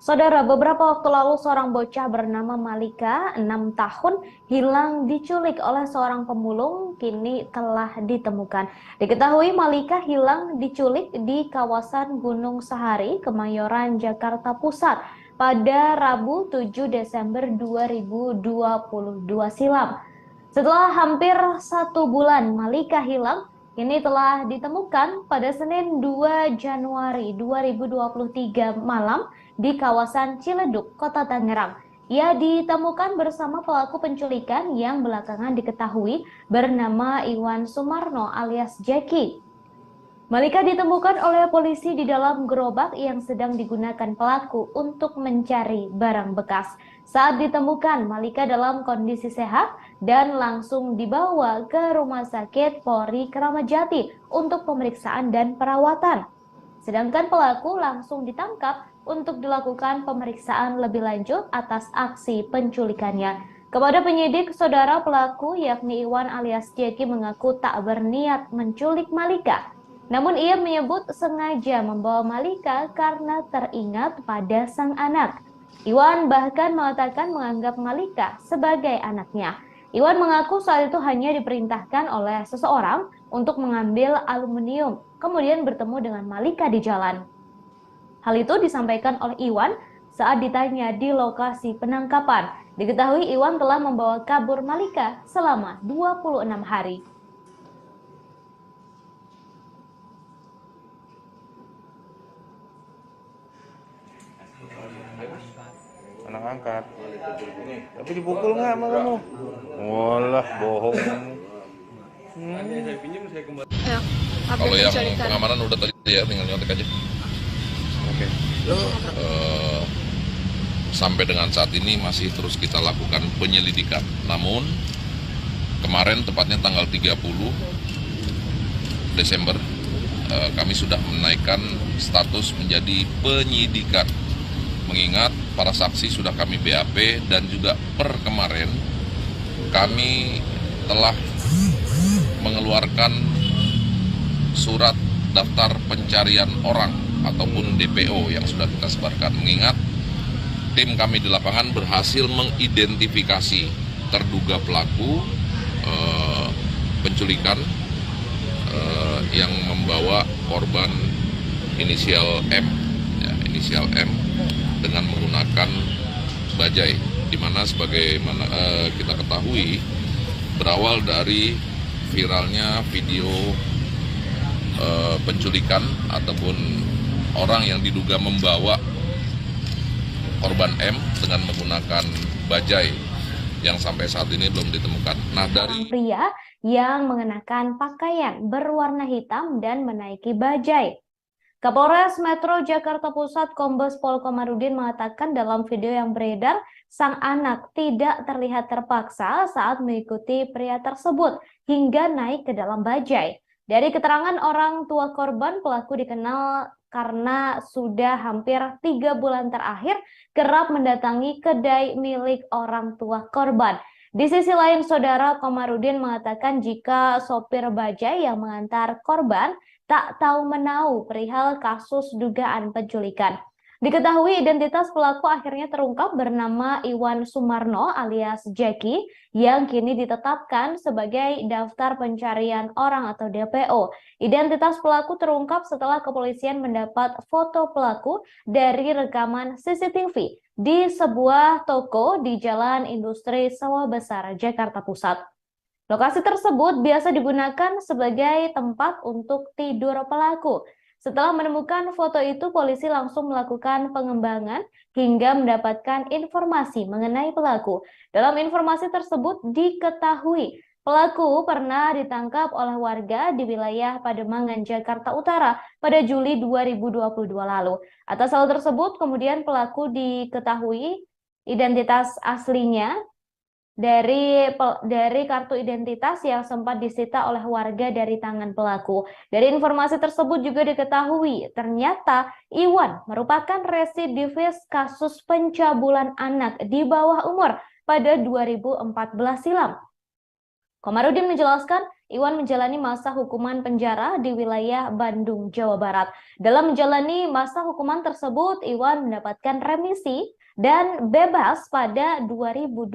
Saudara, beberapa waktu lalu seorang bocah bernama Malika, 6 tahun, hilang diculik oleh seorang pemulung, kini telah ditemukan. Diketahui Malika hilang diculik di kawasan Gunung Sahari, Kemayoran, Jakarta Pusat pada Rabu 7 Desember 2022 silam. Setelah hampir 1 bulan Malika hilang, kini telah ditemukan pada Senin 2 Januari 2023 malam di kawasan Ciledug, Kota Tangerang. Ia ditemukan bersama pelaku penculikan yang belakangan diketahui bernama Iwan Sumarno alias Jackie. Malika ditemukan oleh polisi di dalam gerobak yang sedang digunakan pelaku untuk mencari barang bekas. Saat ditemukan, Malika dalam kondisi sehat dan langsung dibawa ke Rumah Sakit Polri Kramat Jati untuk pemeriksaan dan perawatan. Sedangkan pelaku langsung ditangkap untuk dilakukan pemeriksaan lebih lanjut atas aksi penculikannya. Kepada penyidik, saudara pelaku yakni Iwan alias Jackie mengaku tak berniat menculik Malika. Namun ia menyebut sengaja membawa Malika karena teringat pada sang anak. Iwan bahkan mengatakan menganggap Malika sebagai anaknya. Iwan mengaku saat itu hanya diperintahkan oleh seseorang untuk mengambil aluminium, kemudian bertemu dengan Malika di jalan. Hal itu disampaikan oleh Iwan saat ditanya di lokasi penangkapan. Diketahui Iwan telah membawa kabur Malika selama 26 hari. Anak angkat. Tapi dipukul nggak sama kamu? Walah, bohong. Kalau yang pengamanan udah tadi ya, tinggal nyontek aja. Oke. Sampai dengan saat ini masih terus kita lakukan penyelidikan. Namun kemarin tepatnya tanggal 30 Desember kami sudah menaikkan status menjadi penyidikan. Mengingat para saksi sudah kami BAP dan juga per kemarin kami telah mengeluarkan surat daftar pencarian orang ataupun DPO yang sudah kita sebarkan. Mengingat tim kami di lapangan berhasil mengidentifikasi terduga pelaku penculikan yang membawa korban inisial M, ya, inisial M dengan menggunakan bajai, di mana sebagaimana kita ketahui berawal dari viralnya video penculikan ataupun orang yang diduga membawa korban M dengan menggunakan bajai yang sampai saat ini belum ditemukan. Nah, dari pria yang mengenakan pakaian berwarna hitam dan menaiki bajai. Kapolres Metro Jakarta Pusat Kombes Pol Komarudin mengatakan dalam video yang beredar, sang anak tidak terlihat terpaksa saat mengikuti pria tersebut hingga naik ke dalam bajai. Dari keterangan orang tua korban, pelaku dikenal karena sudah hampir 3 bulan terakhir kerap mendatangi kedai milik orang tua korban. Di sisi lain, Saudara Komarudin mengatakan jika sopir bajai yang mengantar korban tak tahu menau perihal kasus dugaan penculikan. Diketahui identitas pelaku akhirnya terungkap bernama Iwan Sumarno alias Jackie yang kini ditetapkan sebagai daftar pencarian orang atau DPO. Identitas pelaku terungkap setelah kepolisian mendapat foto pelaku dari rekaman CCTV di sebuah toko di Jalan Industri Sawah Besar, Jakarta Pusat. Lokasi tersebut biasa digunakan sebagai tempat untuk tidur pelaku. Setelah menemukan foto itu, polisi langsung melakukan pengembangan hingga mendapatkan informasi mengenai pelaku. Dalam informasi tersebut diketahui pelaku pernah ditangkap oleh warga di wilayah Pademangan, Jakarta Utara pada Juli 2022 lalu. Atas hal tersebut, kemudian pelaku diketahui identitas aslinya dari kartu identitas yang sempat disita oleh warga dari tangan pelaku. Dari informasi tersebut juga diketahui ternyata Iwan merupakan residivis kasus pencabulan anak di bawah umur pada 2014 silam. Komarudin menjelaskan Iwan menjalani masa hukuman penjara di wilayah Bandung, Jawa Barat. Dalam menjalani masa hukuman tersebut, Iwan mendapatkan remisi dan bebas pada 2021.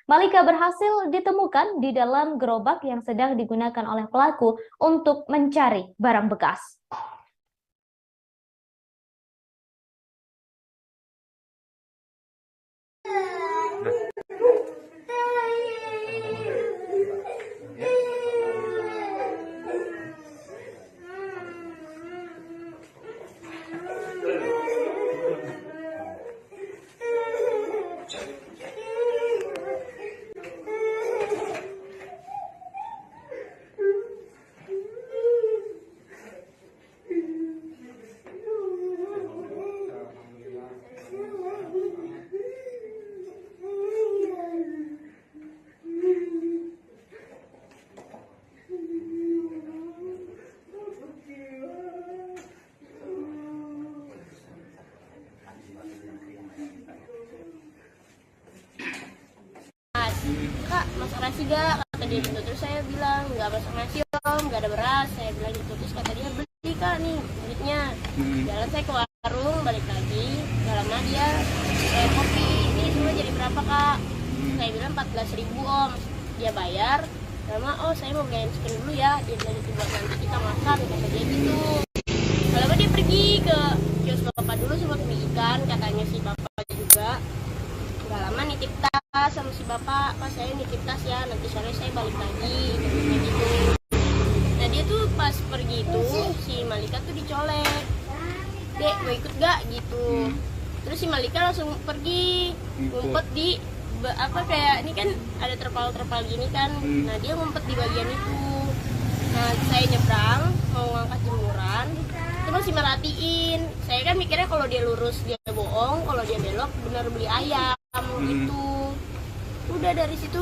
Malika berhasil ditemukan di dalam gerobak yang sedang digunakan oleh pelaku untuk mencari barang bekas. Kak, masak nasi gak? Kata dia gitu. Terus saya bilang, nggak masak nasi om, nggak ada beras. Saya bilang gitu. Terus kata dia, beli kak nih duitnya. Jalan saya ke warung, balik lagi. Gak lama dia, kopi, ini semua jadi berapa kak? Saya bilang 14.000 om. Dia bayar. Lama, oh saya mau beliin chicken dulu ya. Dia bilang gitu, buat nanti kita makan. Kata dia gitu. Lalu dia pergi ke kios bapak dulu sama mie ikan. Katanya si bapak juga. Gak lama nitip tas sama si bapak, pas saya nitip tas ya, nanti sore saya balik lagi, gitu. Nah dia tuh pas pergi itu, si Malika tuh dicolek, dek mau ikut gak gitu. Terus si Malika langsung pergi, ngumpet di, kayak ini kan ada terpal-terpal gini kan, nah dia ngumpet di bagian itu. Nah saya nyebrang, mau ngangkat jemuran, itu masih merhatiin. Saya kan mikirnya kalau dia lurus dia bohong, kalau dia belok bener beli ayam gitu. Udah dari situ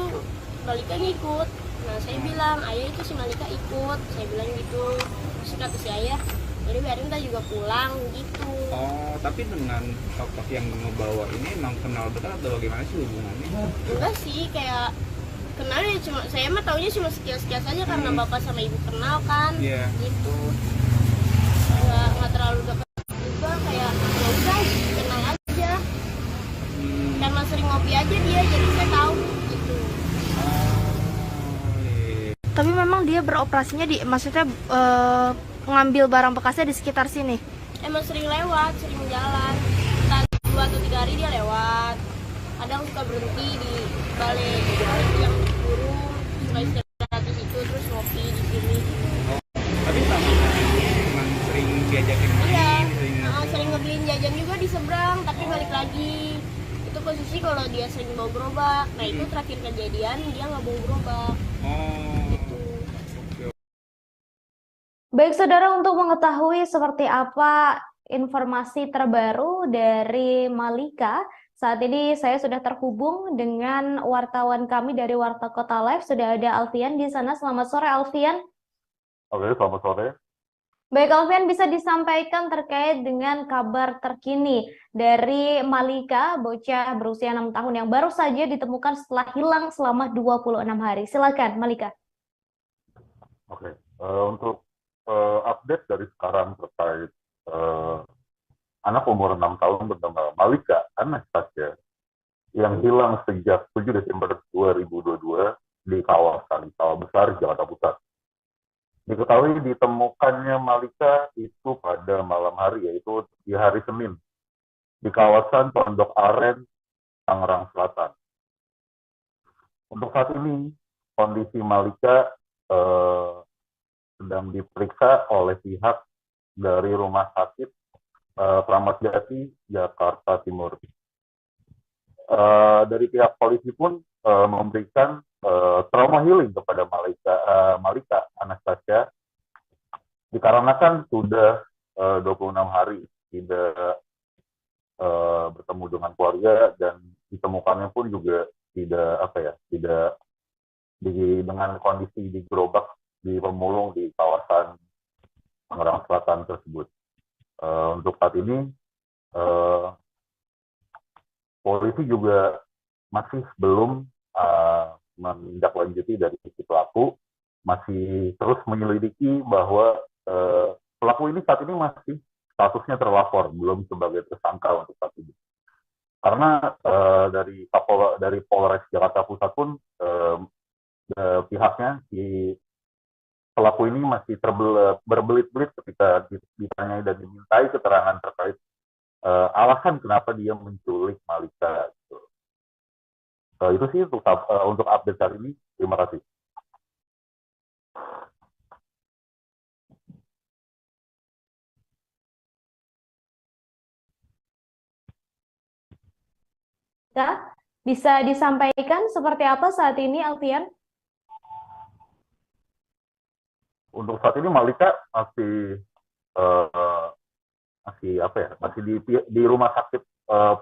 Malika ngikut. Nah saya bilang, ayah itu si Malika ikut. Saya bilang gitu. Terus kata si ayah, jadi biarin kita juga pulang gitu. Oh, tapi dengan tokoh yang ngebawa ini emang kenal betul atau bagaimana sih hubungannya? Enggak sih, kayak kenal ya, cuma saya mah taunya cuma sekilas-sekilas aja karena bapak sama ibu kenal kan. Gitu. Nggak terlalu dekat juga, kayak ya udah kenal aja. Karena sering ngopi aja dia, jadi saya tahu gitu. Tapi memang dia beroperasinya maksudnya mengambil barang bekasnya di sekitar sini. Emang sering lewat, sering jalan. Entah 2 atau 3 hari dia lewat. Kadang suka berhenti di balik yang burung, suka istirahat di situ, terus ngopi di sini. Tapi selama ini emang sering diajakin main, Iya, sering ngebeliin jajan juga di seberang, tapi balik lagi. Itu posisi kalau dia sering bawa gerobak. Nah itu terakhir kejadian dia nggak bawa gerobak. Baik saudara, untuk mengetahui seperti apa informasi terbaru dari Malika, saat ini saya sudah terhubung dengan wartawan kami dari Warta Kota Live. Sudah ada Alfian di sana. Selamat sore Alfian. Oke, selamat sore. Baik Alfian, bisa disampaikan terkait dengan kabar terkini dari Malika, bocah berusia 6 tahun yang baru saja ditemukan setelah hilang selama 26 hari. Silakan Malika. Oke, untuk update dari sekarang terkait anak umur 6 tahun bernama Malika Anastasia yang hilang sejak 7 Desember 2022 di kawasan Sawah Besar, Jakarta Pusat. Diketahui ditemukannya Malika itu pada malam hari, yaitu di hari Senin, di kawasan Pondok Aren, Tangerang Selatan. Untuk saat ini, kondisi Malika sedang diperiksa oleh pihak dari Rumah Sakit Kramat Jati, Jakarta Timur. Dari pihak polisi pun memberikan trauma healing kepada Malika Anastasia, dikarenakan sudah 26 hari tidak bertemu dengan keluarga dan ditemukannya pun juga tidak dengan kondisi di gerobak di pemulung di kawasan Tangerang Selatan tersebut. Untuk saat ini polisi juga masih belum menindaklanjuti dari sisi pelaku, masih terus menyelidiki bahwa pelaku ini saat ini masih statusnya terlapor, belum sebagai tersangka untuk saat ini. Karena dari Polres Jakarta Pusat pun pihaknya pelaku ini masih berbelit-belit ketika ditanyai dan dimintai keterangan terkait alasan kenapa dia menculik Malika. Gitu. Itu sih untuk update hari ini. Terima kasih. Bisa disampaikan seperti apa saat ini, Alfian? Untuk saat ini Malika masih di rumah sakit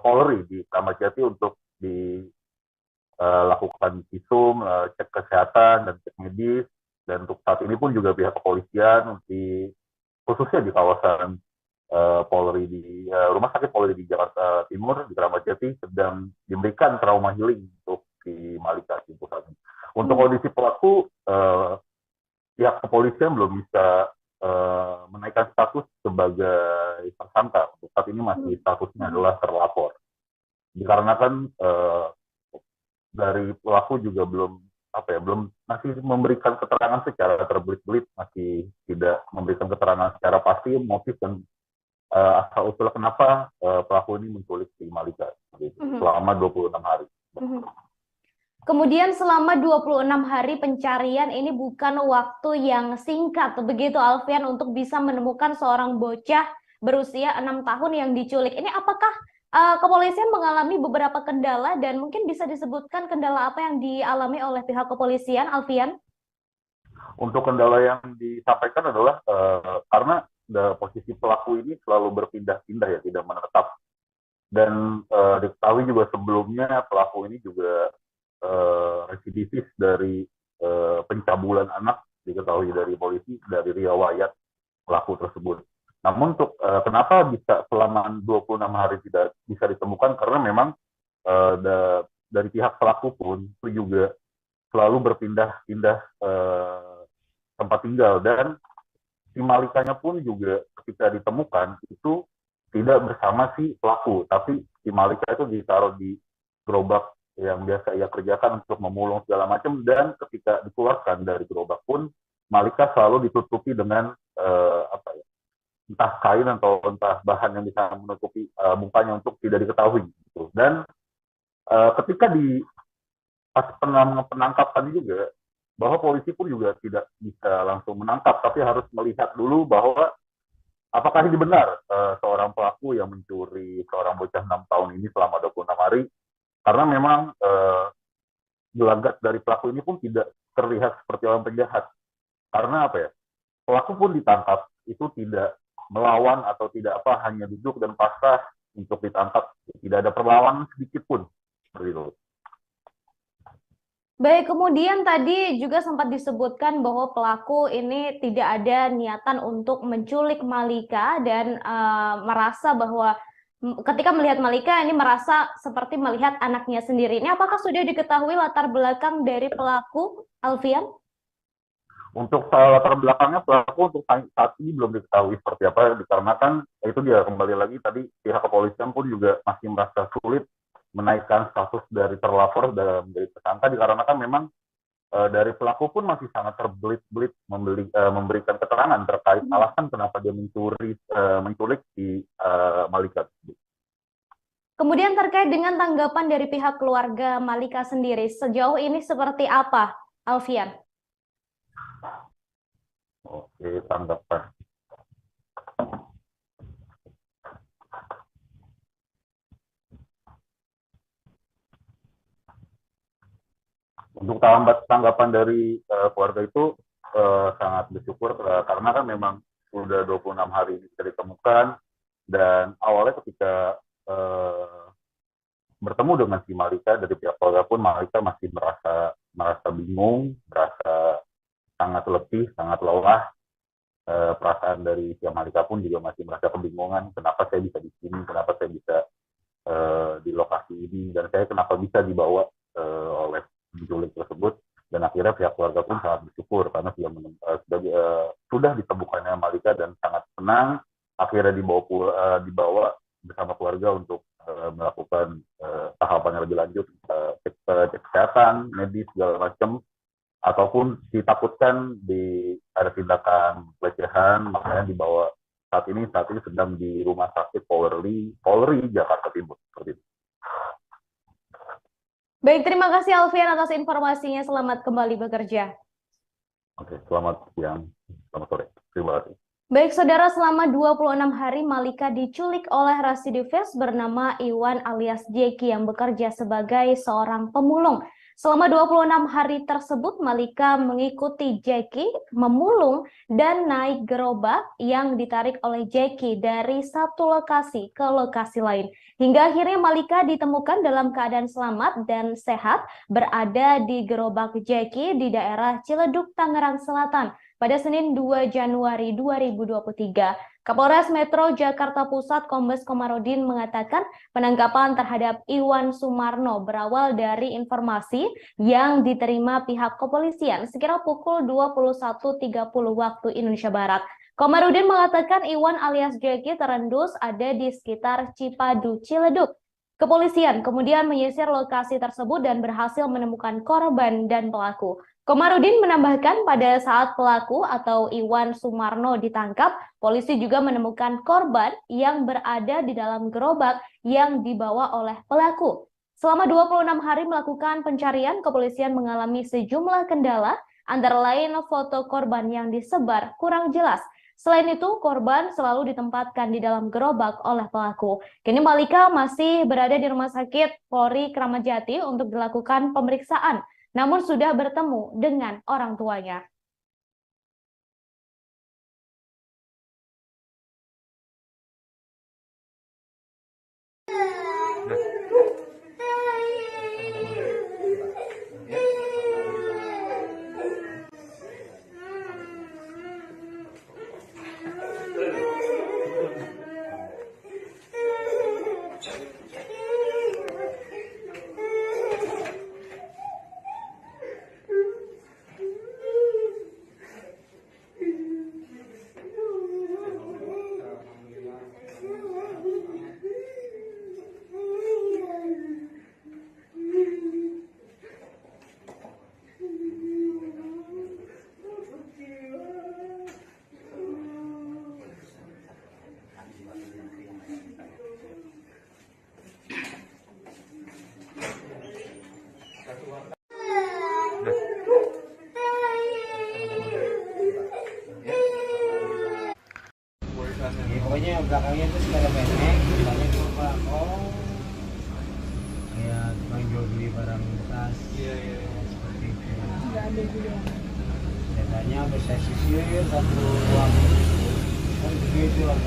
Polri di Kramat Jati untuk dilakukan visum, cek kesehatan dan cek medis, dan untuk saat ini pun juga pihak kepolisian khususnya di kawasan Polri di rumah sakit Polri di Jakarta Timur di Kramat Jati sedang diberikan trauma healing untuk si Malika untuk saat ini. Untuk kondisi pelaku pihak kepolisian belum bisa menaikkan status sebagai tersangka. Untuk saat ini masih statusnya adalah terlapor. Dikarenakan dari pelaku juga belum masih memberikan keterangan secara terbelit-belit, masih tidak memberikan keterangan secara pasti motif dan asal usul kenapa pelaku ini menculik si Malika selama 26 hari. Kemudian selama 26 hari pencarian ini bukan waktu yang singkat, begitu Alfian, untuk bisa menemukan seorang bocah berusia 6 tahun yang diculik. Ini apakah kepolisian mengalami beberapa kendala dan mungkin bisa disebutkan kendala apa yang dialami oleh pihak kepolisian, Alfian? Untuk kendala yang disampaikan adalah karena posisi pelaku ini selalu berpindah-pindah ya, tidak menetap. Dan diketahui juga sebelumnya pelaku ini juga residivis dari pencabulan anak, diketahui dari polisi dari riwayat pelaku tersebut. Namun untuk kenapa bisa selama 26 hari tidak bisa ditemukan, karena memang dari pihak pelaku pun itu juga selalu berpindah-pindah tempat tinggal, dan si Malikanya pun juga ketika ditemukan itu tidak bersama si pelaku, tapi si Malika itu ditaruh di gerobak yang biasa ia kerjakan untuk memulung segala macam, dan ketika dikeluarkan dari gerobak pun Malika selalu ditutupi dengan entah kain atau entah bahan yang bisa menutupi mukanya untuk tidak diketahui gitu. Dan ketika di pas penangkapan juga, bahwa polisi pun juga tidak bisa langsung menangkap, tapi harus melihat dulu bahwa apakah ini benar seorang pelaku yang mencuri seorang bocah 6 tahun ini selama 26 hari, karena memang gelagat dari pelaku ini pun tidak terlihat seperti orang penjahat. Karena apa ya, pelaku pun ditangkap itu tidak melawan atau tidak hanya duduk dan pasrah untuk ditangkap, tidak ada perlawanan sedikit pun seperti itu. Baik, kemudian tadi juga sempat disebutkan bahwa pelaku ini tidak ada niatan untuk menculik Malika dan merasa bahwa ketika melihat Malika ini merasa seperti melihat anaknya sendiri. Ini apakah sudah diketahui latar belakang dari pelaku, Alfian? Untuk latar belakangnya pelaku untuk saat ini belum diketahui seperti apa, dikarenakan itu dia kembali lagi tadi pihak kepolisian pun juga masih merasa sulit menaikkan status dari terlapor dan menjadi tersangka, dikarenakan memang dari pelaku pun masih sangat terbelit-belit memberikan keterangan terkait alasan kenapa dia menculik si Malika. Kemudian terkait dengan tanggapan dari pihak keluarga Malika sendiri, sejauh ini seperti apa, Alfian? Oke, tanggapan. Untuk tanggapan dari keluarga itu sangat bersyukur karena kan memang sudah 26 hari ini bisa ditemukan, dan awalnya ketika bertemu dengan si Malika dari pihak keluarga pun Malika masih merasa bingung, merasa sangat letih, sangat lelah. Perasaan dari si Malika pun juga masih merasa kebingungan, kenapa saya bisa di sini, kenapa saya bisa di lokasi ini, dan saya kenapa bisa dibawa oleh penculik tersebut. Dan akhirnya pihak keluarga pun sangat bersyukur karena sudah ditemukannya Malika, dan sangat senang akhirnya dibawa bersama keluarga untuk melakukan tahapan yang lebih lanjut, cek kesehatan, medis segala macam, ataupun ditakutkan ada tindakan pelecehan, makanya dibawa saat ini sedang di rumah sakit Polri Jakarta Timur seperti itu. Baik, terima kasih Alfian atas informasinya. Selamat kembali bekerja. Oke, selamat siang, selamat sore. Terima kasih. Baik, saudara, selama 26 hari Malika diculik oleh residivis bernama Iwan alias Jeki yang bekerja sebagai seorang pemulung. Selama 26 hari tersebut, Malika mengikuti Jeki memulung dan naik gerobak yang ditarik oleh Jeki dari satu lokasi ke lokasi lain. Hingga akhirnya Malika ditemukan dalam keadaan selamat dan sehat berada di gerobak Jeki di daerah Ciledug, Tangerang Selatan pada Senin 2 Januari 2023. Kapolres Metro Jakarta Pusat Kombes Komarudin mengatakan penangkapan terhadap Iwan Sumarno berawal dari informasi yang diterima pihak kepolisian sekira pukul 21.30 waktu Indonesia Barat. Komarudin mengatakan Iwan alias Jeki terendus ada di sekitar Cipadu, Ciledug. Kepolisian kemudian menyisir lokasi tersebut dan berhasil menemukan korban dan pelaku. Komarudin menambahkan pada saat pelaku atau Iwan Sumarno ditangkap, polisi juga menemukan korban yang berada di dalam gerobak yang dibawa oleh pelaku. Selama 26 hari melakukan pencarian, kepolisian mengalami sejumlah kendala, antara lain foto korban yang disebar kurang jelas. Selain itu, korban selalu ditempatkan di dalam gerobak oleh pelaku. Kini Malika masih berada di Rumah Sakit Polri Kramat Jati untuk dilakukan pemeriksaan, namun sudah bertemu dengan orang tuanya. atasnya? Ya, pokoknya belakangnya itu sepeda pendek, depannya tuh Pak. Oh. Kayak tukang jual beli barang bekas. Iya. Seperti itu. Nggak ada juga. Datanya saya sisir satu ruang. Kan begitu lah.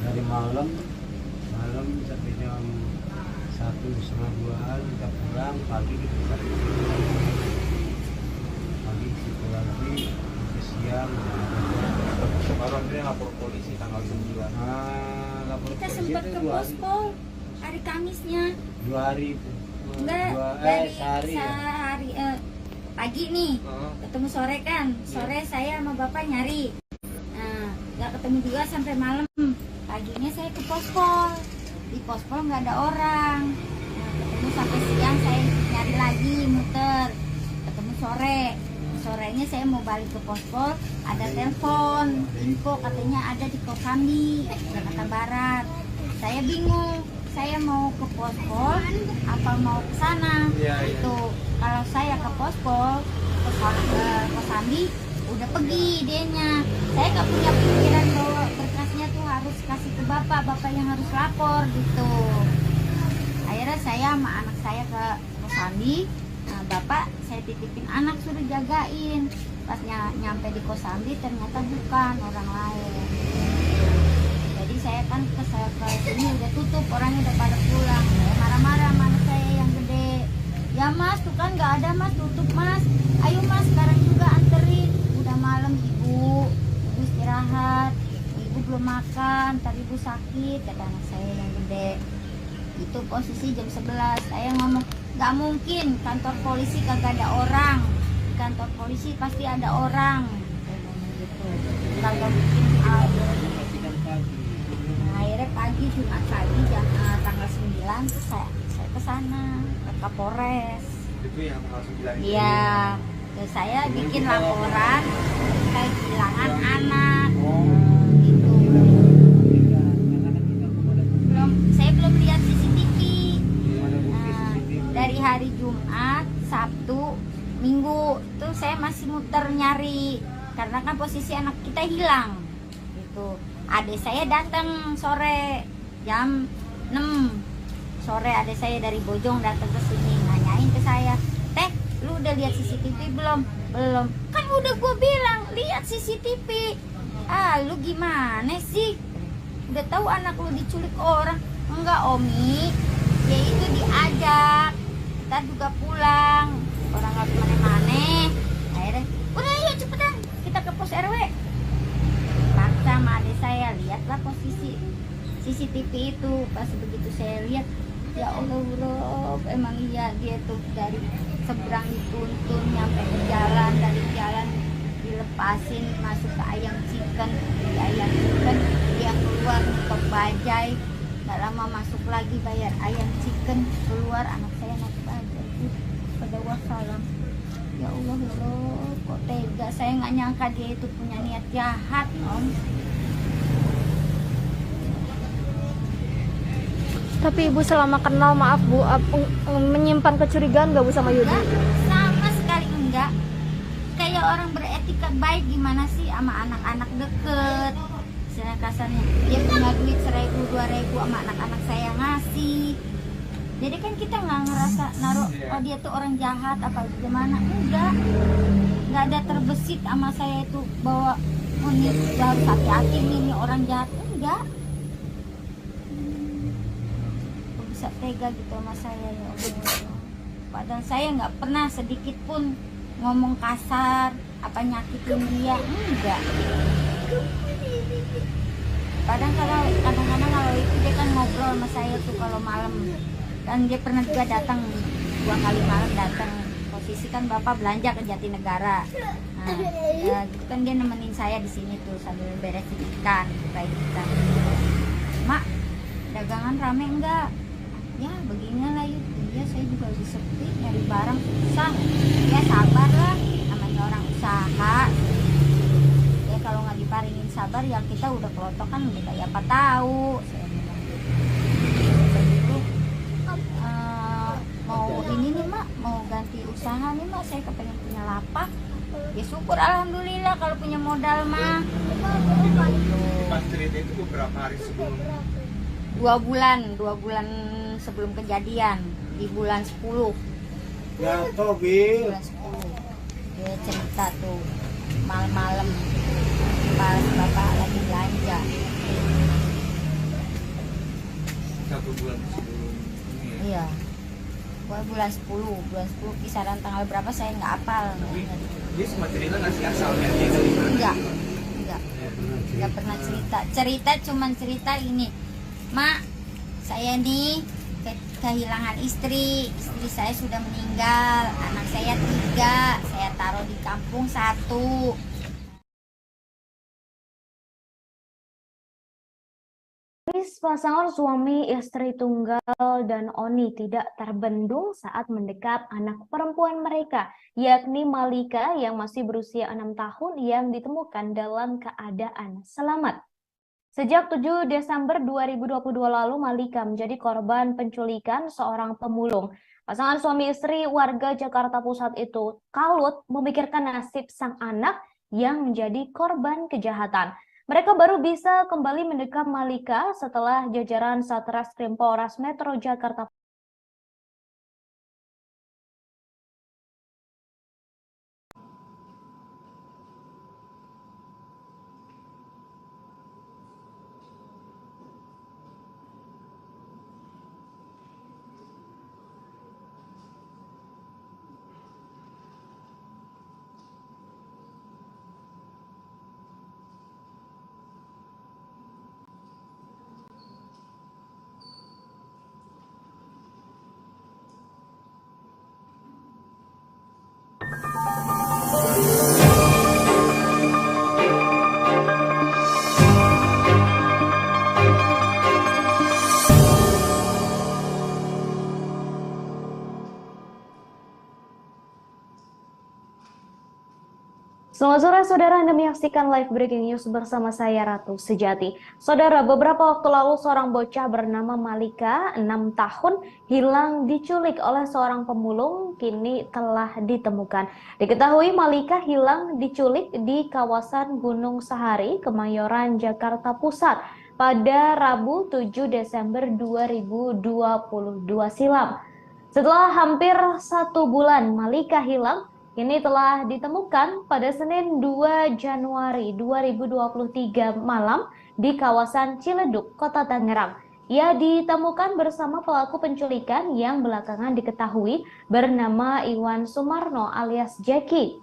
Dari malam sampai jam 1:30-an kita pulang, pagi kita sampai pagi situ lagi sampai siang. Baru akhirnya lapor polisi tanggal 9. Lapor Kita polisi sempat itu ke 2 hari. pospol hari Kamisnya. 2 hari itu. Enggak, dari sehari ya? sehari pagi nih ketemu sore kan, sore saya sama bapak nyari, nah nggak ketemu juga sampai malam. Paginya saya ke pospol, di pospol nggak ada orang, nah, ketemu sampai siang saya nyari lagi muter, ketemu sorenya saya mau balik ke pospol, ada telepon info katanya ada di Kosambi Jakarta Barat. Saya bingung, saya mau ke pospol apa mau ke sana. Itu kalau saya ke pospol ke Kosambi udah pergi dianya, saya nggak punya pikiran bahwa berkasnya tuh harus kasih ke bapak yang harus lapor gitu. Akhirnya saya sama anak saya ke Kosambi, nah bapak saya titipin anak suruh jagain. Pas nyampe di Kosambi ternyata bukan, orang lain. Jadi saya kan ke sini udah tutup, orangnya udah pada pulang. Saya marah-marah sama anak saya yang gede. Ya mas, tuh kan nggak ada mas, tutup mas. Ayo mas, sekarang juga anterin. Udah malam ibu istirahat. Ibu belum makan, ntar ibu sakit, kata anak saya yang gede. Itu posisi jam 11. Saya ngomong, nggak mungkin kantor polisi kagak ada orang. Di kantor polisi pasti ada orang. Saya ngomong gitu. Kalau bikin akhirnya pagi Jumat pagi tanggal 9 terus saya ke sana ke Kapolres. Itu yang tanggal 9 itu. Iya. Terus saya bikin laporan kehilangan anak. Gitu. Saya belum lihat CCTV. Nah, dari hari Jumat, Sabtu, Minggu tuh saya masih muter nyari karena kan posisi anak kita hilang. Gitu. Adik saya datang sore jam 6 sore, adik saya dari Bojong datang ke sini nanyain ke saya, teh lu udah lihat CCTV belum? Belum. Kan udah gue bilang lihat CCTV. Lu gimana sih? Udah tahu anak lu diculik orang? Enggak Omi, dia itu diajak, kita juga pulang, orang nggak kemana-mana. Akhirnya udah yuk cepetan kita ke pos RW. Sama adik saya lihatlah posisi CCTV itu. Pas begitu saya lihat, ya Allah Rob, emang iya dia tuh dari seberang dituntun nyampe ke jalan, dari jalan dilepasin masuk ke ayam chicken, di ayam chicken dia keluar untuk bajai, nggak lama masuk lagi bayar ayam chicken, keluar anak saya naik bajai itu pada wassalam. Ya Allah, kok tega, saya nggak nyangka dia itu punya niat jahat, Om. Tapi Ibu selama kenal, maaf Bu, menyimpan kecurigaan nggak Bu sama Yudi? Sama sekali enggak. Kayak orang beretika baik gimana sih sama anak-anak deket. Istilah kasarnya, dia punya duit 1.000, 2.000 sama anak-anak saya ngasih. Jadi kan kita nggak ngerasa naruh, oh dia tuh orang jahat apa gimana, enggak ada terbesit sama saya itu bahwa oh ini harus hati-hati ini orang jahat, enggak. Bisa tega gitu sama saya, ya Allah. Padahal saya nggak pernah sedikit pun ngomong kasar apa nyakitin dia, enggak. Kadang-kadang kalau itu dia kan ngobrol sama saya tuh kalau malam. Dan dia pernah juga datang 2 kali malam datang, posisi kan bapak belanja ke Jatinegara. Nah, gitu kan dia nemenin saya di sini tuh sambil beresin ikan, kayak ikan. Mak, dagangan rame enggak? Ya beginilah yuk. Iya saya juga lagi sepi, nyari barang susah. Ya sabar lah, namanya orang usaha. Ya kalau nggak diparingin sabar ya kita udah kelotokan udah kayak apa tahu. Saya mau ini nih mak, mau ganti usaha nih mak, saya kepengen punya lapak. Ya syukur alhamdulillah kalau punya modal mah. Pas cerita itu beberapa hari sebelum? 2 bulan sebelum kejadian, di bulan 10. Ya toh Bil. Bulan 10. Dia cerita tuh malam-malam pas bapak lagi belanja. 1 bulan sebelum ini. Iya. Bulan 10 kisaran tanggal berapa saya nggak hafal. Dia semua cerita nggak sih asalnya dia dari mana? Nggak pernah cerita cuman cerita ini, Mak, saya nih kehilangan istri saya sudah meninggal, anak saya 3, saya taruh di kampung 1. Pasangan suami istri tunggal dan Oni tidak terbendung saat mendekap anak perempuan mereka, yakni Malika yang masih berusia 6 tahun yang ditemukan dalam keadaan selamat. Sejak 7 Desember 2022 lalu, Malika menjadi korban penculikan seorang pemulung. Pasangan suami istri warga Jakarta Pusat itu kalut memikirkan nasib sang anak yang menjadi korban kejahatan. Mereka baru bisa kembali mendekap Malika setelah jajaran Satreskrim Polres Metro Jakarta Selamat sore saudara, Anda menyaksikan live breaking news bersama saya Ratu Sejati. Saudara, beberapa waktu lalu seorang bocah bernama Malika, 6 tahun, hilang diculik oleh seorang pemulung, kini telah ditemukan. Diketahui Malika hilang diculik di kawasan Gunung Sahari, Kemayoran, Jakarta Pusat pada Rabu 7 Desember 2022 silam. Setelah hampir 1 bulan Malika hilang, kini telah ditemukan pada Senin 2 Januari 2023 malam di kawasan Ciledug, Kota Tangerang. Ia ditemukan bersama pelaku penculikan yang belakangan diketahui bernama Iwan Sumarno alias Jackie.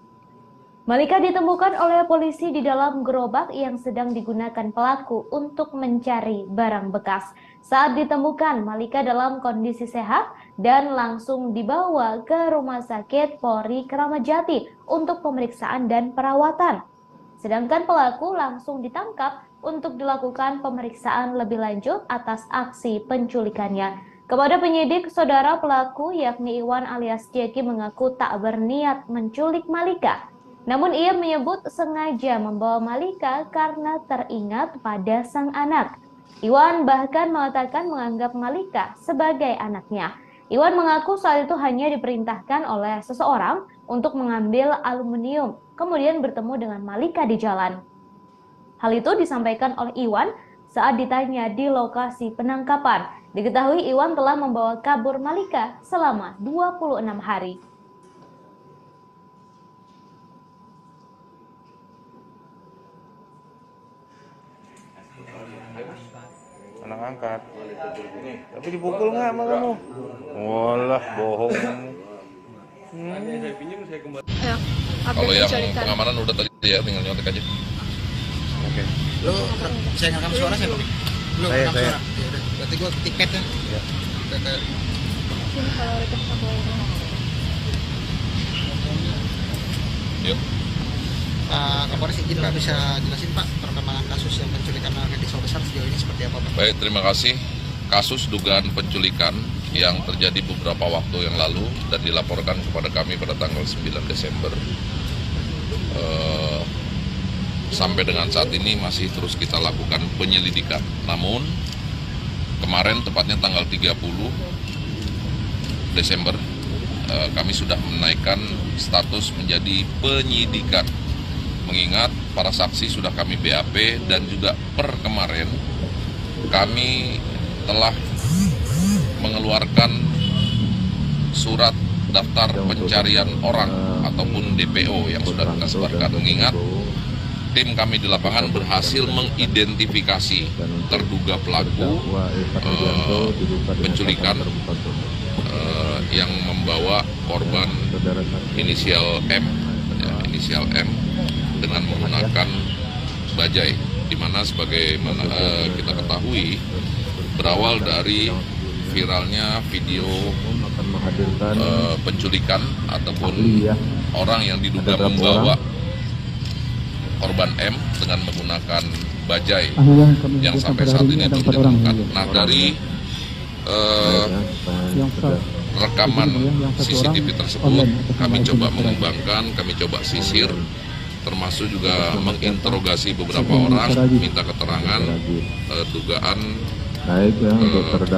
Malika ditemukan oleh polisi di dalam gerobak yang sedang digunakan pelaku untuk mencari barang bekas. Saat ditemukan, Malika dalam kondisi sehat dan langsung dibawa ke Rumah Sakit Polri Kramat Jati untuk pemeriksaan dan perawatan. Sedangkan pelaku langsung ditangkap untuk dilakukan pemeriksaan lebih lanjut atas aksi penculikannya. Kepada penyidik, saudara pelaku yakni Iwan alias Jackie mengaku tak berniat menculik Malika. Namun ia menyebut sengaja membawa Malika karena teringat pada sang anak. Iwan bahkan mengatakan menganggap Malika sebagai anaknya. Iwan mengaku saat itu hanya diperintahkan oleh seseorang untuk mengambil aluminium, kemudian bertemu dengan Malika di jalan. Hal itu disampaikan oleh Iwan saat ditanya di lokasi penangkapan. Diketahui Iwan telah membawa kabur Malika selama 26 hari. Anak angkat. Tapi dipukul nggak sama kamu? Walah, bohong. Kalau yang pengamanan udah tadi ya, tinggal nyontek aja. Oke. Lo bisa ngerekam suara siapa? Lo Saya. suara. Ya udah, berarti gua ketik pet kan? Iya. Yuk. Kapolres izin Pak bisa jelasin Pak perkembangan kasus yang penculikan anak di Sawah Besar sejauh ini seperti apa Pak? Baik, terima kasih. Kasus dugaan penculikan yang terjadi beberapa waktu yang lalu dan dilaporkan kepada kami pada tanggal 9 Desember. Sampai dengan saat ini masih terus kita lakukan penyelidikan. Namun kemarin tepatnya tanggal 30 Desember kami sudah menaikkan status menjadi penyidikan. Mengingat para saksi sudah kami BAP dan juga per kemarin kami telah mengeluarkan surat daftar pencarian orang ataupun DPO yang sudah kita sebarkan. Mengingat tim kami di lapangan berhasil mengidentifikasi terduga pelaku penculikan yang membawa korban inisial M, dengan menggunakan bajai, di mana sebagaimana kita ketahui berawal dari viralnya video penculikan ataupun orang yang diduga membawa korban M dengan menggunakan bajai yang sampai saat ini belum ditemukan. Nah, dari rekaman CCTV tersebut kami coba mengembangkan, kami coba sisir, termasuk juga menginterogasi beberapa orang, minta keterangan dugaan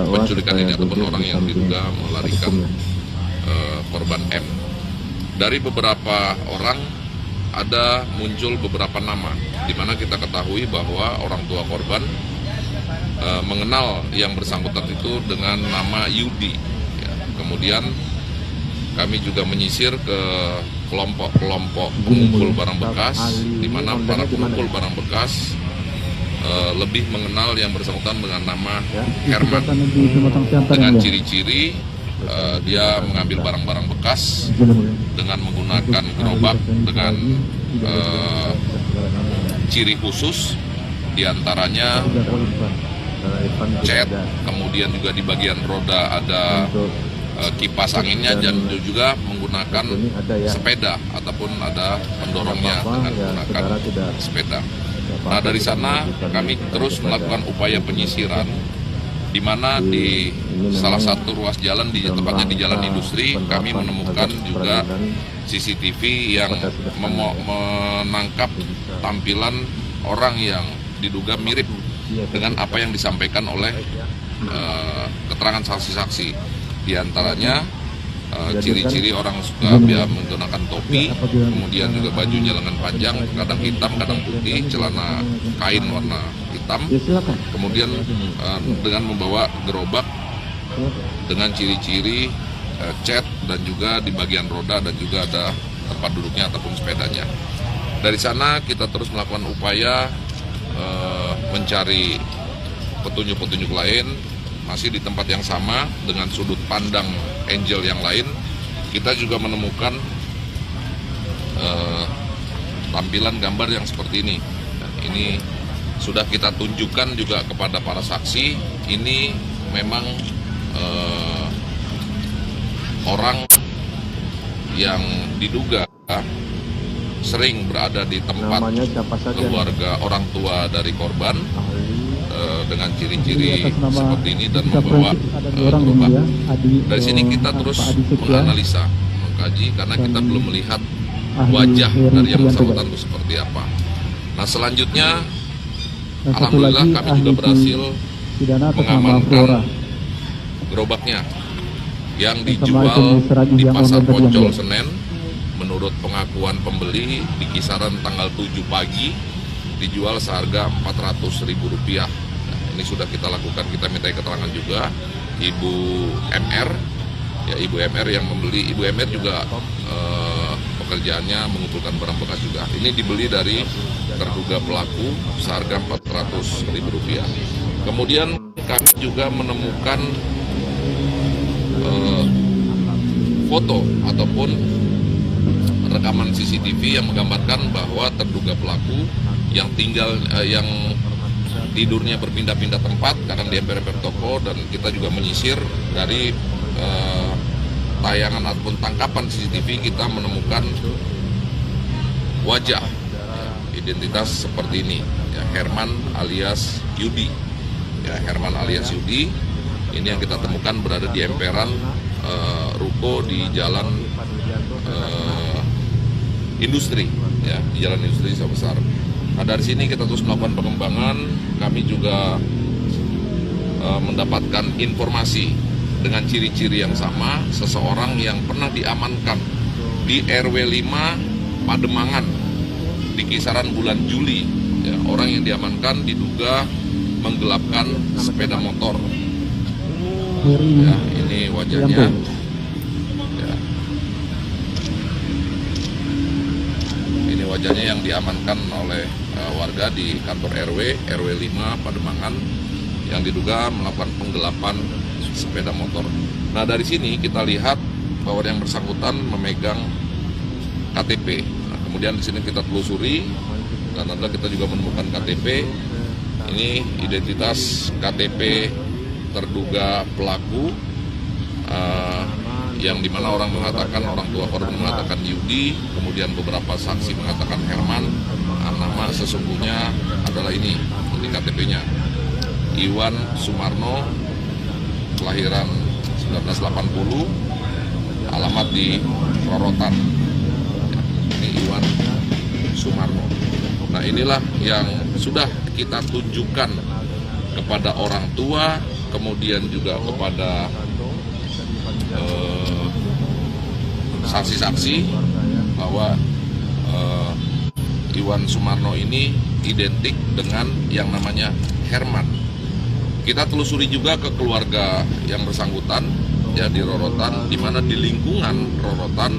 penculikan ini ataupun orang yang diduga melarikan korban M. Dari beberapa orang ada muncul beberapa nama, di mana kita ketahui bahwa orang tua korban mengenal yang bersangkutan itu dengan nama Yudi. Ya, kemudian kami juga menyisir ke kelompok-kelompok pengumpul barang bekas, di mana para pengumpul barang bekas lebih mengenal yang bersangkutan dengan nama Herman, dengan ciri-ciri dia mengambil barang-barang bekas dengan menggunakan gerobak dengan ciri khusus, diantaranya cat, kemudian juga di bagian roda ada kipas anginnya, dan juga menggunakan sepeda ataupun ada pendorongnya dengan menggunakan sepeda. Nah, dari sana kami terus melakukan upaya penyisiran, di mana di salah satu ruas jalan, tepatnya di Jalan Industri, kami menemukan juga CCTV yang menangkap tampilan orang yang diduga mirip dengan apa yang disampaikan oleh keterangan saksi-saksi. Di antaranya ciri-ciri orang suka menggunakan topi, kemudian juga bajunya lengan panjang, kadang hitam, kadang putih, celana kain warna hitam, kemudian dengan membawa gerobak dengan ciri-ciri cat, dan juga di bagian roda dan juga ada tempat duduknya ataupun sepedanya. Dari sana kita terus melakukan upaya mencari petunjuk-petunjuk lain, masih di tempat yang sama dengan sudut pandang Angel yang lain. Kita juga menemukan tampilan gambar yang seperti ini. Ini sudah kita tunjukkan juga kepada para saksi. Ini memang orang yang diduga sering berada di tempat keluarga orang tua dari korban dengan ciri-ciri seperti ini dan membawa gerobak. Dari sini kita terus menganalisa, mengkaji, karena kita belum melihat wajah dari yang bersangkutan itu seperti apa. Nah, selanjutnya alhamdulillah kami juga berhasil mengamankan gerobaknya yang dijual di Pasar Poncol Senen. Menurut pengakuan pembeli, di kisaran tanggal 7 pagi dijual seharga Rp400.000. Nah, ini sudah kita lakukan, kita minta keterangan juga Ibu MR, ya Ibu MR yang membeli. Ibu MR juga pekerjaannya mengumpulkan barang bekas juga. Ini dibeli dari terduga pelaku seharga Rp400.000. Kemudian kami juga menemukan foto ataupun rekaman CCTV yang menggambarkan bahwa terduga pelaku yang tidurnya berpindah-pindah tempat, kadang di emper-emper toko, dan kita juga menyisir dari tayangan ataupun tangkapan CCTV kita menemukan wajah, identitas seperti ini, ya, Herman alias Yudi. Ya, Herman alias Yudi ini yang kita temukan berada di emperan ruko di Jalan Industri, ya, di Jalan Industri Besar. Nah, dari sini kita terus melakukan pengembangan. Kami juga mendapatkan informasi dengan ciri-ciri yang sama, seseorang yang pernah diamankan di RW 5 Pademangan di kisaran bulan Juli. Ya, orang yang diamankan diduga menggelapkan sepeda motor. Ya, ini wajahnya. Ya. Ini wajahnya yang diamankan oleh warga di kantor RW 5 Pademangan yang diduga melakukan penggelapan sepeda motor. Nah, dari sini kita lihat bahwa yang bersangkutan memegang KTP. Nah, kemudian di sini kita telusuri dan kita juga menemukan KTP. Ini identitas KTP terduga pelaku yang dimana orang tua korban mengatakan Yudi, kemudian beberapa saksi mengatakan Herman. Nama sesungguhnya adalah ini KTP-nya Iwan Sumarno, kelahiran 1980, alamat di Rorotan. Ini Iwan Sumarno. Nah, inilah yang sudah kita tunjukkan kepada orang tua, kemudian juga kepada saksi-saksi bahwa Iwan Sumarno ini identik dengan yang namanya Herman. Kita telusuri juga ke keluarga yang bersangkutan ya di Rorotan, di mana di lingkungan Rorotan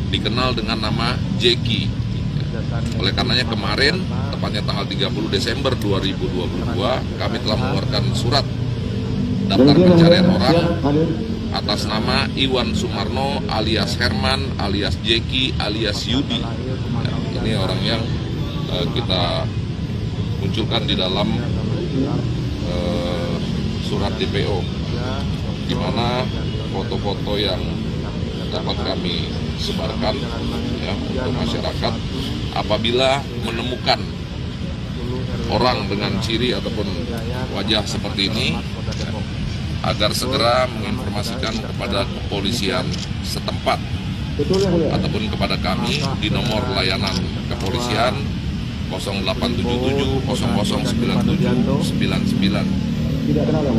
dikenal dengan nama Jeki. Oleh karenanya kemarin, tepatnya tanggal 30 Desember 2022, kami telah mengeluarkan surat daftar pencarian orang atas nama Iwan Sumarno alias Herman alias Jeki alias Yudi. Nah, ini orang yang kita munculkan di dalam surat DPO, di mana foto-foto yang dapat kami sebarkan ya, untuk masyarakat apabila menemukan orang dengan ciri ataupun wajah seperti ini ya, agar segera menginformasikan kepada kepolisian setempat ataupun kepada kami di nomor layanan kepolisian 0877 009799.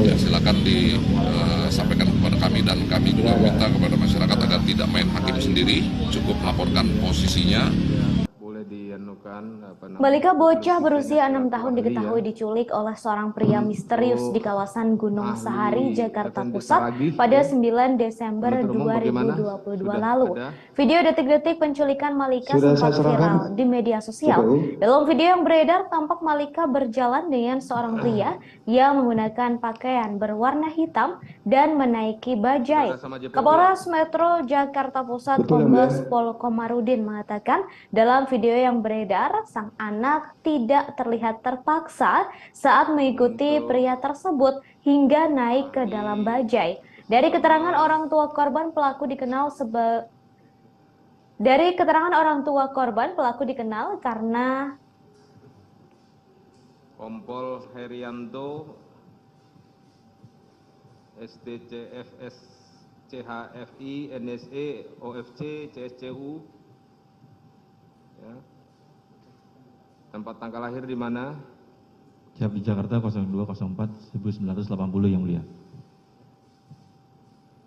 Ya, silakan disampaikan kepada kami, dan kami juga minta kepada masyarakat agar tidak main hakim sendiri, cukup melaporkan posisinya. Balita bocah berusia 6 tahun diketahui diculik oleh seorang pria misterius di kawasan Gunung Sahari, Jakarta Pusat pada 9 Desember 2022 lalu. Video detik-detik penculikan Malika sempat viral di media sosial. Dalam video yang beredar, tampak Malika berjalan dengan seorang pria yang menggunakan pakaian berwarna hitam dan menaiki bajai. Kapolres Metro Jakarta Pusat Kombes Pol Komarudin mengatakan dalam video yang beredar, sang anak tidak terlihat terpaksa saat mengikuti pria tersebut hingga naik ke dalam bajai. Dari keterangan orang tua korban, pelaku dikenal karena Kompol Herianto STCFS CHFI NSE OFC CSCU ya. Tempat tanggal lahir di mana? Siap, di Jakarta 0204 1980 yang mulia.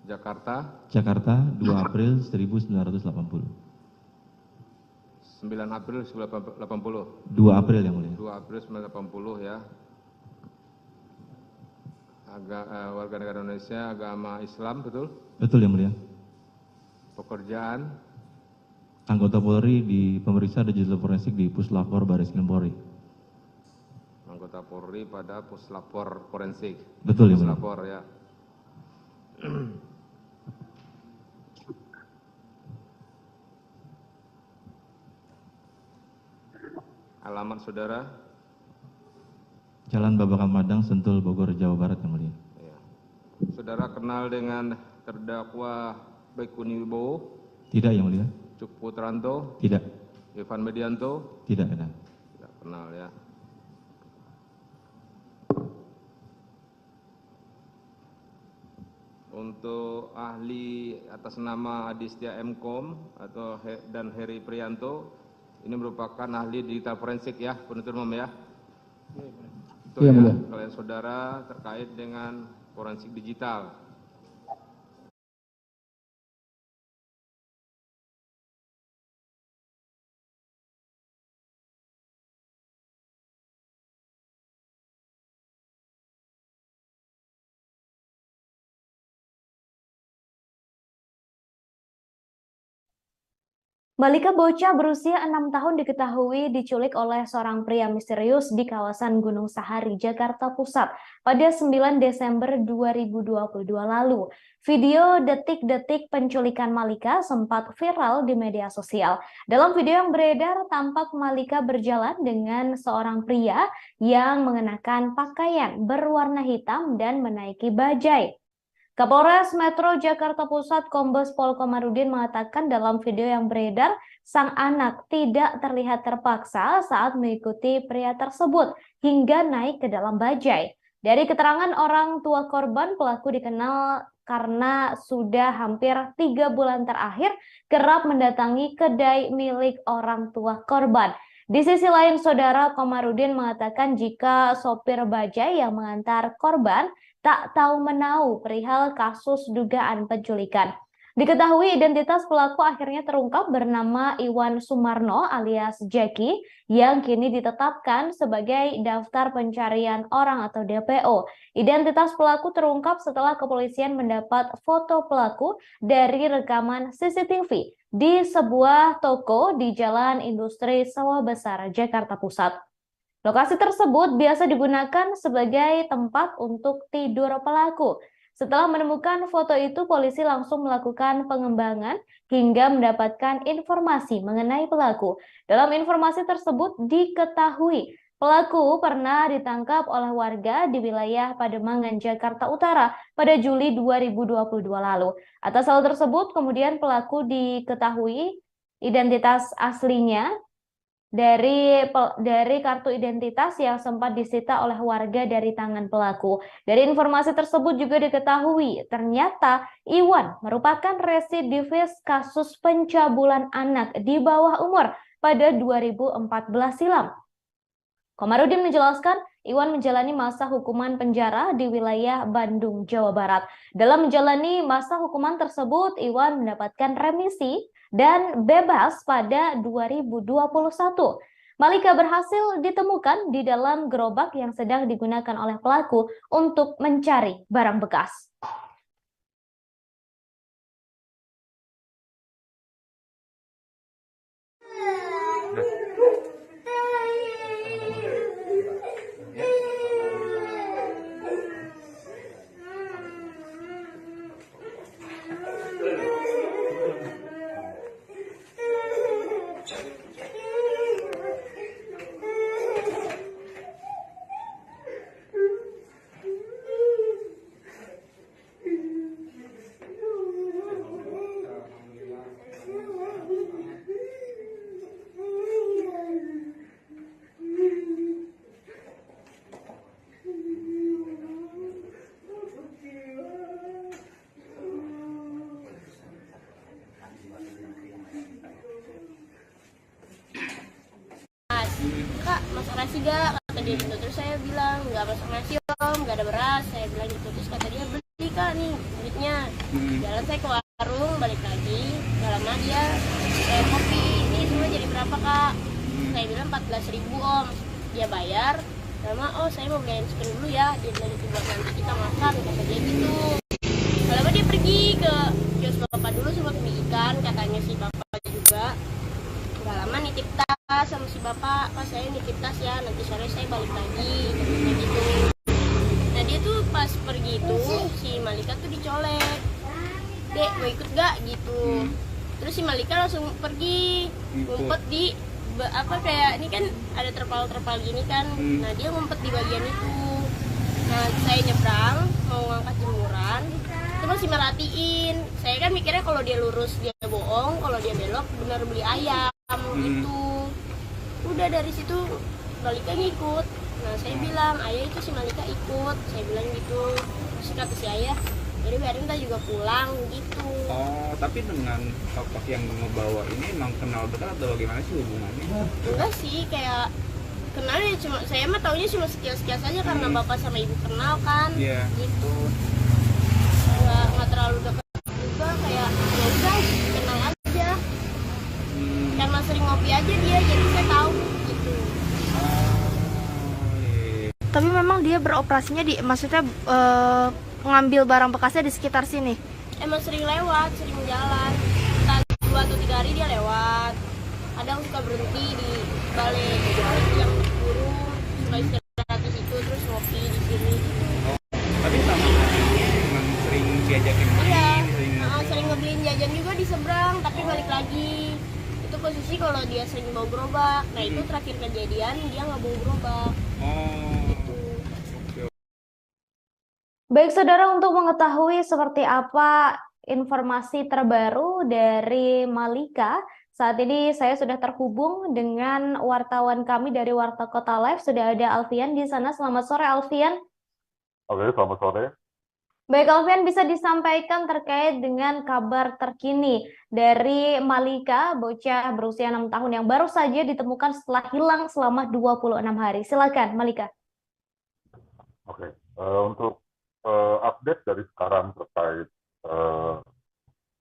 Jakarta 2 April 1980. 9 April 1980. 2 April yang mulia. 2 April 1980 ya. Warga negara Indonesia, agama Islam, betul? Betul yang mulia. Pekerjaan? Anggota Polri di pemeriksa digital forensik di Puslapor Baris Krim Polri. Anggota Polri pada Puslapor forensik. Betul ya. Puslapor ya. Alamat saudara? Jalan Babakan Madang, Sentul, Bogor, Jawa Barat yang mulia. Ya. Saudara kenal dengan terdakwa Baikuni Wibowo? Tidak yang mulia. Cuk Putranto? Tidak. Ivan Medianto? Tidak ada. Tidak kenal ya. Untuk ahli atas nama Adistia Mkom dan Heri Prianto, ini merupakan ahli digital forensik ya, penuntut umum ya. Itu ya, kalian saudara terkait dengan forensik digital. Balita bocah berusia 6 tahun diketahui diculik oleh seorang pria misterius di kawasan Gunung Sahari, Jakarta Pusat pada 9 Desember 2022 lalu. Video detik-detik penculikan Malika sempat viral di media sosial. Dalam video yang beredar, tampak Malika berjalan dengan seorang pria yang mengenakan pakaian berwarna hitam dan menaiki bajai. Kapolres Metro Jakarta Pusat Kombes Pol Komarudin mengatakan dalam video yang beredar, sang anak tidak terlihat terpaksa saat mengikuti pria tersebut hingga naik ke dalam bajai. Dari keterangan orang tua korban, pelaku dikenal karena sudah hampir 3 bulan terakhir kerap mendatangi kedai milik orang tua korban. Di sisi lain, Saudara Komarudin mengatakan jika sopir bajai yang mengantar korban tak tahu menau perihal kasus dugaan penculikan. Diketahui identitas pelaku akhirnya terungkap bernama Iwan Sumarno alias Jackie yang kini ditetapkan sebagai daftar pencarian orang atau DPO. Identitas pelaku terungkap setelah kepolisian mendapat foto pelaku dari rekaman CCTV di sebuah toko di Jalan Industri Sawah Besar, Jakarta Pusat. Lokasi tersebut biasa digunakan sebagai tempat untuk tidur pelaku. Setelah menemukan foto itu, polisi langsung melakukan pengembangan hingga mendapatkan informasi mengenai pelaku. Dalam informasi tersebut diketahui pelaku pernah ditangkap oleh warga di wilayah Pademangan, Jakarta Utara pada Juli 2022 lalu. Atas hal tersebut, kemudian pelaku diketahui identitas aslinya dari kartu identitas yang sempat disita oleh warga dari tangan pelaku. Dari informasi tersebut juga diketahui ternyata Iwan merupakan residivis kasus pencabulan anak di bawah umur pada 2014 silam. Komarudin menjelaskan Iwan menjalani masa hukuman penjara di wilayah Bandung, Jawa Barat. Dalam menjalani masa hukuman tersebut, Iwan mendapatkan remisi dan bebas pada 2021. Malika berhasil ditemukan di dalam gerobak yang sedang digunakan oleh pelaku untuk mencari barang bekas. Kak, masak nasi gak? Kata dia gitu. Terus saya bilang, nggak masak nasi om, nggak ada beras. Saya bilang gitu. Terus kata dia, beli kak nih duitnya. Jalan saya ke warung, balik lagi. Gak lama dia, kopi, ini semua jadi berapa kak? Saya bilang 14.000 om. Dia bayar. Lama, oh saya mau beliin chicken dulu ya. Dia bilang itu buat nanti kita makan. Kata dia gitu. Lama dia pergi ke kios bapak dulu sama mie ikan. Katanya si bapak juga. Gak lama nitip tas sama si bapak, pas saya nitip tas ya, nanti sore saya balik lagi, gitu. Nah dia tuh pas pergi itu, si Malika tuh dicolek, dek mau ikut gak gitu. Terus si Malika langsung pergi, ngumpet di kayak ini kan ada terpal gini kan, nah dia ngumpet di bagian itu. Nah saya nyebrang mau ngangkat jemuran, itu masih merhatiin. Saya kan mikirnya kalau dia lurus dia bohong, kalau dia belok benar beli ayam gitu. Udah dari situ Malika ngikut. Nah saya bilang, ayah itu si Malika ikut. Saya bilang gitu. Terus kata si ayah, jadi biarin kita juga pulang gitu. Oh, tapi dengan tokoh yang membawa ini emang kenal betul atau bagaimana sih hubungannya? Enggak sih, kayak kenal ya, cuma saya mah taunya cuma sekilas-sekilas aja karena bapak sama ibu kenal kan. Gitu. Nggak terlalu dekat juga, kayak ya udah kenal aja. Karena sering ngopi aja dia, jadi saya tahu gitu. Tapi memang dia beroperasinya maksudnya mengambil barang bekasnya di sekitar sini. Emang sering lewat, sering jalan. Entah 2 atau 3 hari dia lewat, kadang suka berhenti di balik yang burung, suka istirahat di situ, terus ngopi di sini. Tapi sama anaknya memang sering diajakin main, Sering ngebeliin jajan juga di seberang, tapi balik lagi. Itu posisi kalau dia sering bawa gerobak. Nah itu terakhir kejadian dia nggak bawa gerobak. Baik saudara, untuk mengetahui seperti apa informasi terbaru dari Malika, saat ini saya sudah terhubung dengan wartawan kami dari Warta Kota Live. Sudah ada Alfian di sana. Selamat sore Alfian. Oke, selamat sore. Baik Alfian, bisa disampaikan terkait dengan kabar terkini dari Malika, bocah berusia 6 tahun yang baru saja ditemukan setelah hilang selama 26 hari. Silakan Malika. Oke, untuk update dari sekarang terkait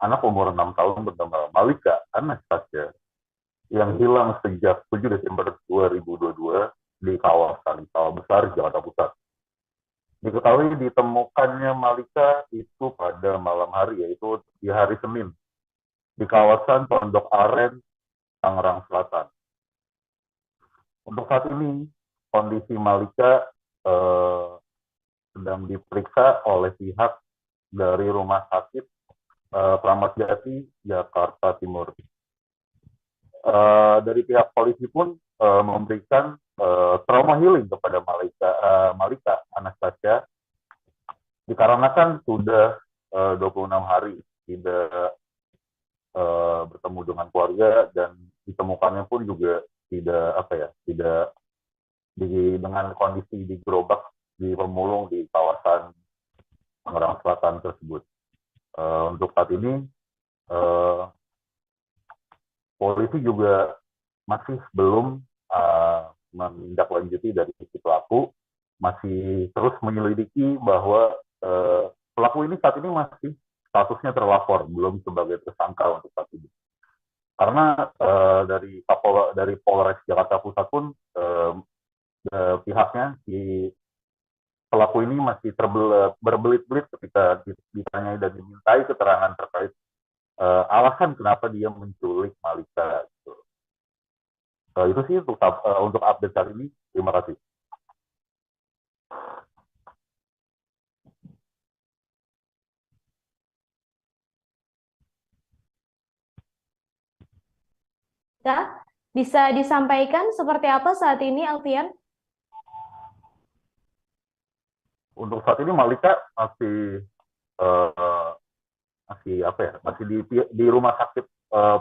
anak umur 6 tahun bernama Malika Anastasia yang hilang sejak 7 Desember 2022 di kawasan Sawah Besar, Jakarta Pusat. Diketahui ditemukannya Malika itu pada malam hari, yaitu di hari Senin, di kawasan Pondok Aren, Tangerang Selatan. Untuk saat ini, kondisi Malika sedang diperiksa oleh pihak dari Rumah Sakit Kramat Jati, Jakarta Timur. Dari pihak polisi pun memberikan trauma healing kepada Malika Anastasia, dikarenakan sudah 26 hari tidak bertemu dengan keluarga dan ditemukannya pun juga tidak dengan kondisi di gerobak di pemulung di kawasan Tangerang Selatan tersebut. Untuk saat ini polisi juga masih belum menindaklanjuti dari sisi pelaku, masih terus menyelidiki bahwa pelaku ini saat ini masih statusnya terlapor, belum sebagai tersangka untuk saat ini. Karena dari Polres Jakarta Pusat pun pihaknya pelaku ini masih berbelit-belit ketika ditanyai dan dimintai keterangan terkait alasan kenapa dia menculik Malika. Gitu. Itu sih untuk update hari ini. Terima kasih. Ya, bisa disampaikan seperti apa saat ini, Alfian? Untuk saat ini Malika masih di rumah sakit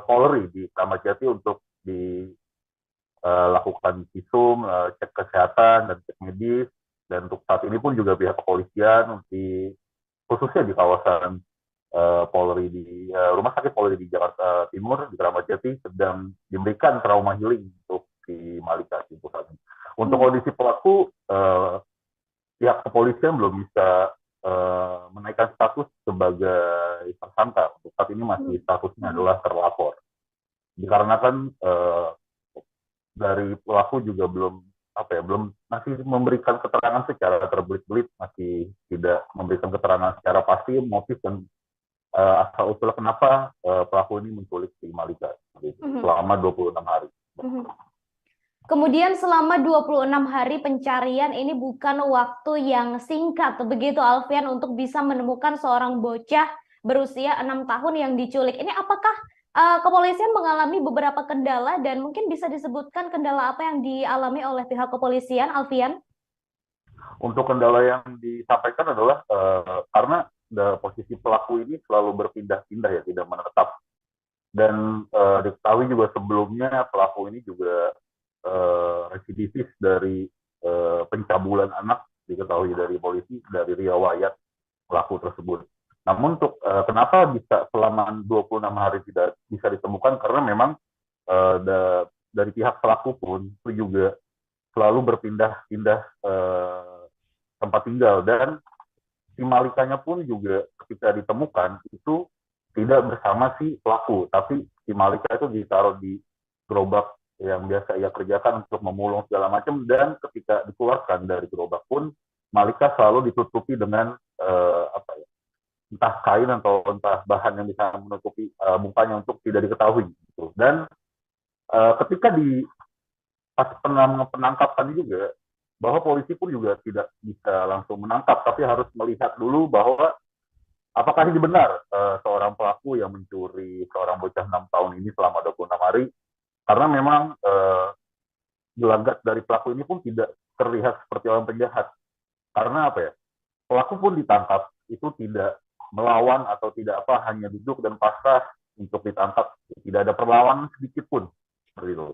Polri di Kramat Jati untuk dilakukan visum, cek kesehatan dan cek medis. Dan untuk saat ini pun juga pihak kepolisian khususnya di kawasan Polri di rumah sakit Polri di Jakarta Timur di Kramat Jati sedang diberikan trauma healing untuk si Malika untuk saat ini. Untuk kondisi pelaku, pihak kepolisian belum bisa menaikkan status sebagai tersangka. Untuk saat ini masih statusnya adalah terlapor. Dikarenakan dari pelaku juga belum masih memberikan keterangan secara terbelit-belit, masih tidak memberikan keterangan secara pasti motif dan asal usul kenapa pelaku ini menculik si Malika selama 26 hari. Kemudian selama 26 hari pencarian ini bukan waktu yang singkat, begitu Alfian, untuk bisa menemukan seorang bocah berusia 6 tahun yang diculik. Ini apakah kepolisian mengalami beberapa kendala dan mungkin bisa disebutkan kendala apa yang dialami oleh pihak kepolisian, Alfian? Untuk kendala yang disampaikan adalah karena posisi pelaku ini selalu berpindah-pindah ya, tidak menetap. Dan diketahui juga sebelumnya pelaku ini juga residivis dari pencabulan anak, diketahui dari polisi, dari riwayat pelaku tersebut. Namun untuk kenapa bisa selama 26 hari tidak bisa ditemukan, karena memang dari pihak pelaku pun itu juga selalu berpindah-pindah tempat tinggal, dan si Malikanya pun juga ketika ditemukan itu tidak bersama si pelaku, tapi si Malika itu ditaruh di gerobak yang biasa ia kerjakan untuk memulung segala macam, dan ketika dikeluarkan dari gerobak pun Malika selalu ditutupi dengan entah kain atau entah bahan yang bisa menutupi mukanya untuk tidak diketahui gitu. Dan ketika di pas penangkapan juga, bahwa polisi pun juga tidak bisa langsung menangkap, tapi harus melihat dulu bahwa apakah ini benar seorang pelaku yang mencuri seorang bocah 6 tahun ini selama 26 hari, karena memang gelagat dari pelaku ini pun tidak terlihat seperti orang penjahat. Karena apa ya, pelaku pun ditangkap itu tidak melawan atau tidak apa, hanya duduk dan pasrah untuk ditangkap, tidak ada perlawanan sedikit pun seperti itu.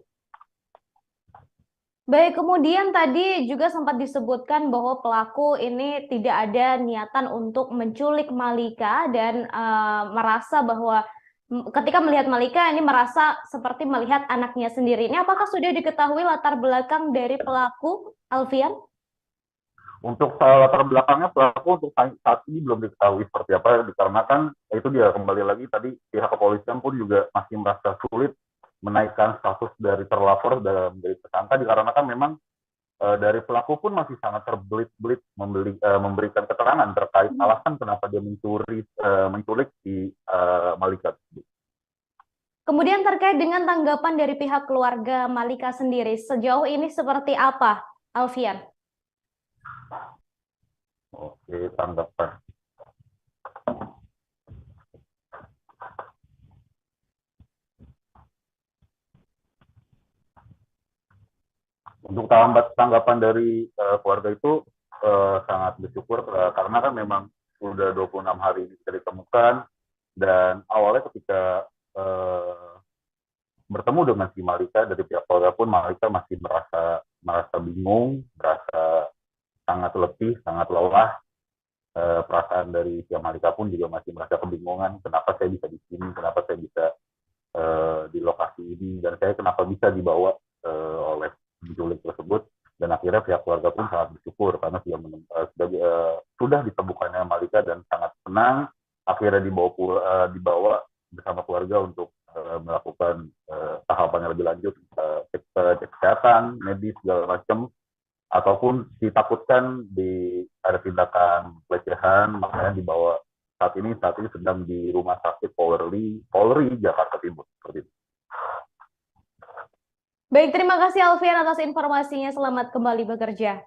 Baik, kemudian tadi juga sempat disebutkan bahwa pelaku ini tidak ada niatan untuk menculik Malika dan merasa bahwa ketika melihat Malika ini merasa seperti melihat anaknya sendiri. Ini apakah sudah diketahui latar belakang dari pelaku, Alfian? Untuk latar belakangnya pelaku untuk saat ini belum diketahui seperti apa, dikarenakan itu dia kembali lagi tadi pihak kepolisian pun juga masih merasa sulit menaikkan status dari terlapor dalam menjadi tersangka, dikarenakan memang dari pelaku pun masih sangat terbelit-belit memberikan keterangan terkait alasan kenapa dia menculik si Malika. Kemudian terkait dengan tanggapan dari pihak keluarga Malika sendiri, sejauh ini seperti apa, Alfian? Oke, tanggapan. Untuk tanggapan dari keluarga itu sangat bersyukur karena kan memang sudah 26 hari ini bisa ditemukan, dan awalnya ketika bertemu dengan si Malika dari pihak keluarga pun Malika masih merasa bingung, merasa sangat letih, sangat lelah. Perasaan dari si Malika pun juga masih merasa kebingungan, kenapa saya bisa di sini, kenapa saya bisa di lokasi ini, dan saya kenapa bisa dibawa oleh penculik tersebut. Dan akhirnya pihak keluarga pun sangat bersyukur karena sudah ditemukannya Malika dan sangat senang akhirnya dibawa bersama keluarga untuk melakukan tahapan yang lebih lanjut, cek kesehatan, medis segala macam, ataupun ditakutkan ada tindakan pelecehan, makanya dibawa saat ini sedang di rumah sakit Polri Jakarta Timur seperti itu. Baik, terima kasih Alfian atas informasinya. Selamat kembali bekerja.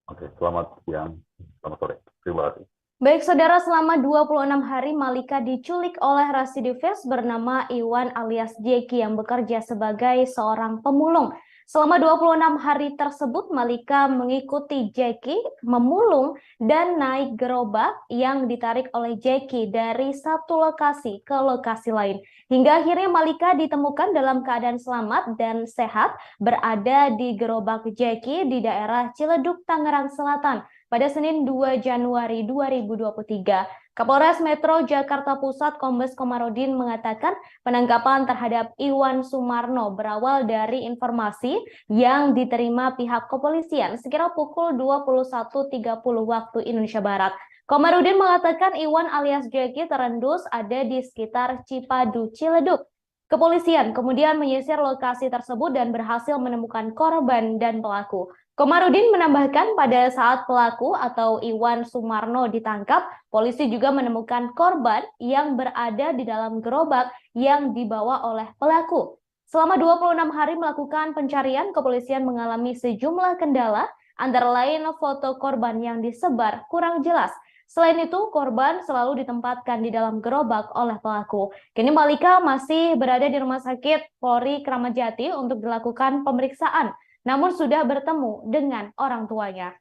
Oke, selamat siang, selamat sore. Terima kasih. Baik, saudara, selama 26 hari Malika diculik oleh residivis bernama Iwan alias Jeki yang bekerja sebagai seorang pemulung. Selama 26 hari tersebut, Malika mengikuti Jeki memulung dan naik gerobak yang ditarik oleh Jeki dari satu lokasi ke lokasi lain. Hingga akhirnya Malika ditemukan dalam keadaan selamat dan sehat berada di gerobak Jeki di daerah Ciledug, Tangerang Selatan pada Senin 2 Januari 2023. Kapolres Metro Jakarta Pusat Kombes Komarudin mengatakan penangkapan terhadap Iwan Sumarno berawal dari informasi yang diterima pihak kepolisian sekira pukul 21.30 waktu Indonesia Barat. Komarudin mengatakan Iwan alias Jeki terendus ada di sekitar Cipadu, Ciledug. Kepolisian kemudian menyisir lokasi tersebut dan berhasil menemukan korban dan pelaku. Komarudin menambahkan pada saat pelaku atau Iwan Sumarno ditangkap, polisi juga menemukan korban yang berada di dalam gerobak yang dibawa oleh pelaku. Selama 26 hari melakukan pencarian, kepolisian mengalami sejumlah kendala, antara lain foto korban yang disebar kurang jelas. Selain itu, korban selalu ditempatkan di dalam gerobak oleh pelaku. Kini Malika masih berada di Rumah Sakit Polri Kramat Jati untuk dilakukan pemeriksaan, namun sudah bertemu dengan orang tuanya.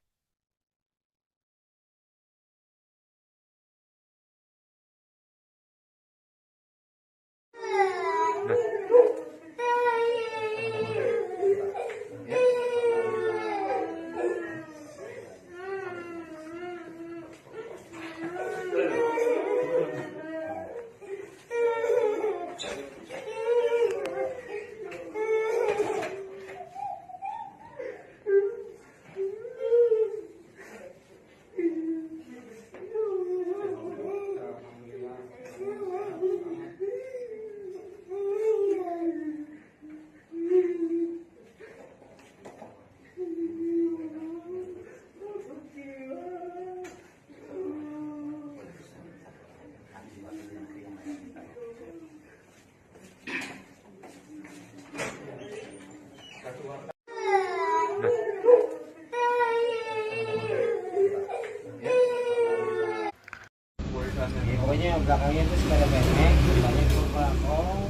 belakangnya itu sepeda bebek, depannya gerobak. Oh,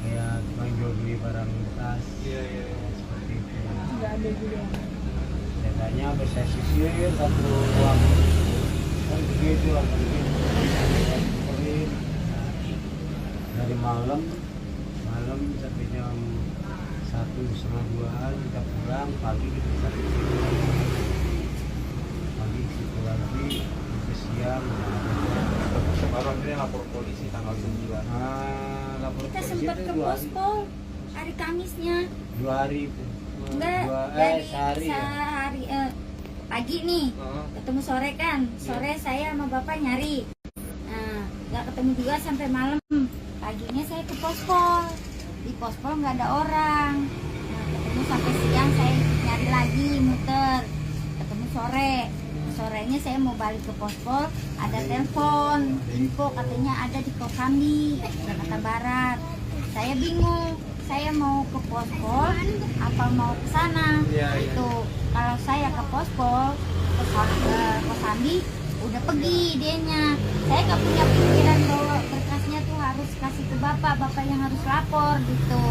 kayak tukang jual beli barang bekas. Iya. Seperti itu. Nggak ada juga. Datanya habis saya sisir satu ruang. Kan begitu lah, dari malam sampai jam 1:30-an kita pulang, pagi kita sampai pagi situ lagi sampai siang. Baru akhirnya lapor polisi tanggal 9. Lapor Kita polisi sempat itu ke 2 hari. pospol hari Kamisnya. 2 hari itu. Enggak, sehari ya? sehari pagi nih, ketemu sore kan. Sore saya sama bapak nyari. Nah, nggak ketemu juga sampai malam. Paginya saya ke pospol. Di pospol nggak ada orang. Nah, ketemu sampai siang, saya nyari lagi, muter. Ketemu sore. Sorenya saya mau balik ke pospol, ada telepon, info katanya ada di Kosambi, Jakarta Barat. Saya bingung, saya mau ke pospol apa mau ke sana. Itu kalau saya ke pospol ke Kosambi udah pergi dianya. Saya nggak punya pikiran bahwa berkasnya tuh harus kasih ke bapak yang harus lapor gitu.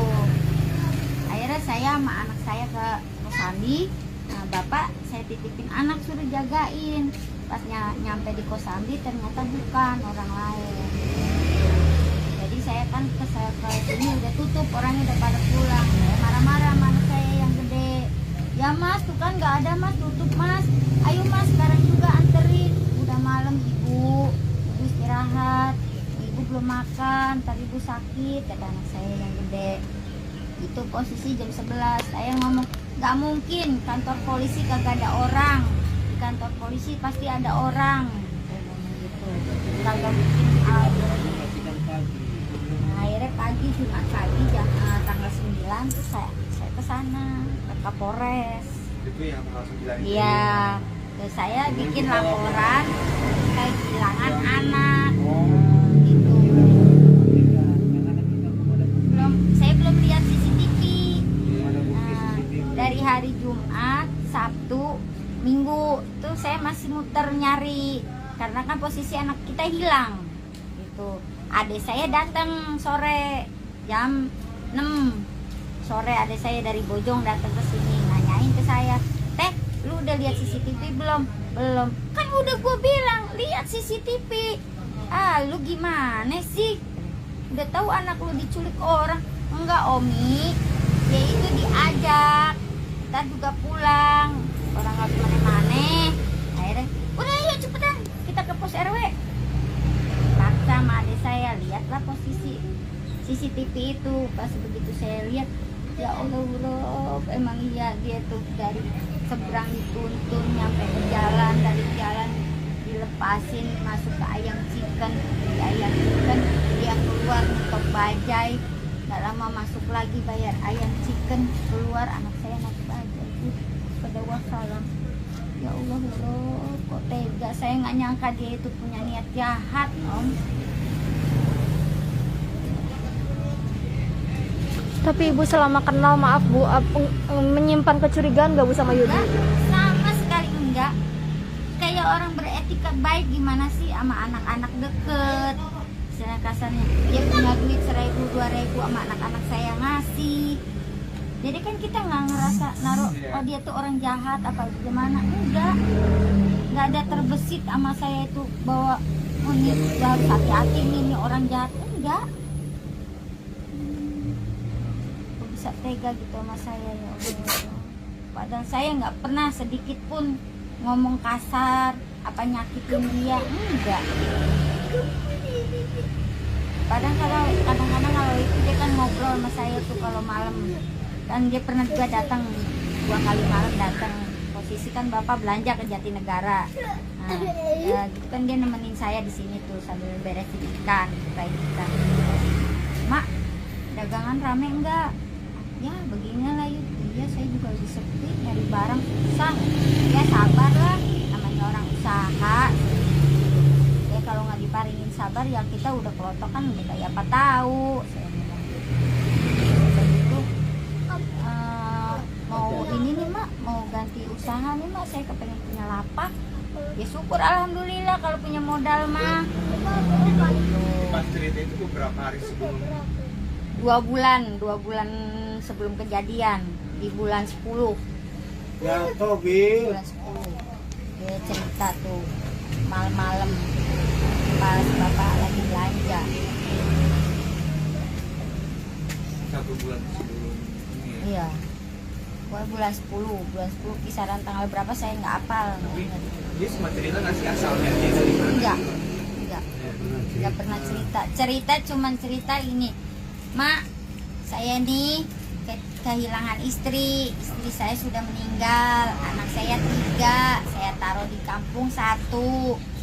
Akhirnya saya sama anak saya ke Kosambi. Nah, bapak saya titipin anak suruh jagain. Pas nyampe di Kosambi ternyata bukan, orang lain. Jadi saya kan ke sini udah tutup, orangnya udah pada pulang. Saya marah-marah sama anak saya yang gede. Ya mas, tuh kan nggak ada mas, tutup mas. Ayo mas, sekarang juga anterin. Udah malam ibu istirahat. Ibu belum makan, tadi ibu sakit, kata anak saya yang gede. Itu posisi jam 11. Saya ngomong, nggak mungkin kantor polisi kagak ada orang. Di kantor polisi pasti ada orang. Saya ngomong gitu. Kagak mungkin ada. Nah, akhirnya pagi Jumat pagi jam tanggal 9 terus saya ke sana ke Kapolres. Itu yang tanggal 9 itu. Iya. Terus saya bikin laporan kayak kehilangan anak. Gitu. Saya belum lihat CCTV. Dari hari Jumat, Sabtu, Minggu tuh saya masih muter nyari karena kan posisi anak kita hilang. Gitu. Adik saya datang sore jam 6 sore, adik saya dari Bojong datang ke sini nanyain ke saya, "Teh, lu udah lihat CCTV belum?" "Belum." "Kan udah gue bilang lihat CCTV." "Ah, lu gimana sih? Udah tahu anak lu diculik orang." "Enggak, Omi. Dia itu diajak. Kita juga pulang. Orang nggak kemana-mana." Akhirnya, "Udah yuk cepetan kita ke pos RW." Paksa sama adik saya, lihatlah posisi CCTV itu. Pas begitu saya lihat, ya Allah, emang iya dia tuh dari seberang dituntun nyampe ke jalan, dari jalan dilepasin masuk ke ayam chicken, di ayam chicken dia keluar nutup bajai, nggak lama masuk lagi bayar ayam chicken, keluar anak saya naik bajai. Pada wassalam. Ya Allah, kok tega. Saya nggak nyangka dia itu punya niat jahat, Om. Tapi ibu selama kenal, maaf bu, menyimpan kecurigaan nggak bu sama Yudi? Sama sekali enggak. Kayak orang beretika baik gimana sih sama anak-anak deket. Istilah kasarnya, dia punya duit 1.000, 2.000 sama anak-anak saya ngasih. Jadi kan kita nggak ngerasa naruh, oh dia tuh orang jahat apa gimana. Nggak ada terbesit sama saya itu bahwa oh ini harus hati-hati ini orang jahat. Enggak. Kok bisa tega gitu sama saya, ya Allah. Padahal saya nggak pernah sedikit pun ngomong kasar apa nyakitin dia, enggak. Kadang-kadang kalau itu dia kan ngobrol sama saya tuh kalau malam. Dan dia pernah juga datang 2 kali malam datang. Posisi kan bapak belanja ke Jatinegara. Nah, ya, gitu kan dia nemenin saya di sini tuh sambil beresin ikan, kayak ikan. "Mak, dagangan rame enggak?" "Ya beginilah yuk." "Iya, saya juga lagi sepi, nyari barang susah." "Ya sabar lah, namanya orang usaha." Ya kalau nggak diparingin sabar ya kita udah kelotokan udah kayak apa tahu. Saya bilang gitu. Mau ini nih mak, mau ganti usaha nih mak, saya kepengen punya lapak, Ya syukur alhamdulillah kalau punya modal mah. Pas cerita itu beberapa hari sebelum? 2 bulan sebelum kejadian, di bulan 10. Ya Tobi. Bulan 10. Dia cerita tuh malam-malam pas bapak lagi belanja. 1 bulan sebelum ini ya? Iya. Bulan 10 kisaran tanggal berapa saya nggak hafal. Dia semua cerita nggak sih asalnya dia dari mana? Nggak pernah cerita cuman cerita ini, Mak, saya nih kehilangan istri saya sudah meninggal, anak saya 3, saya taruh di kampung 1.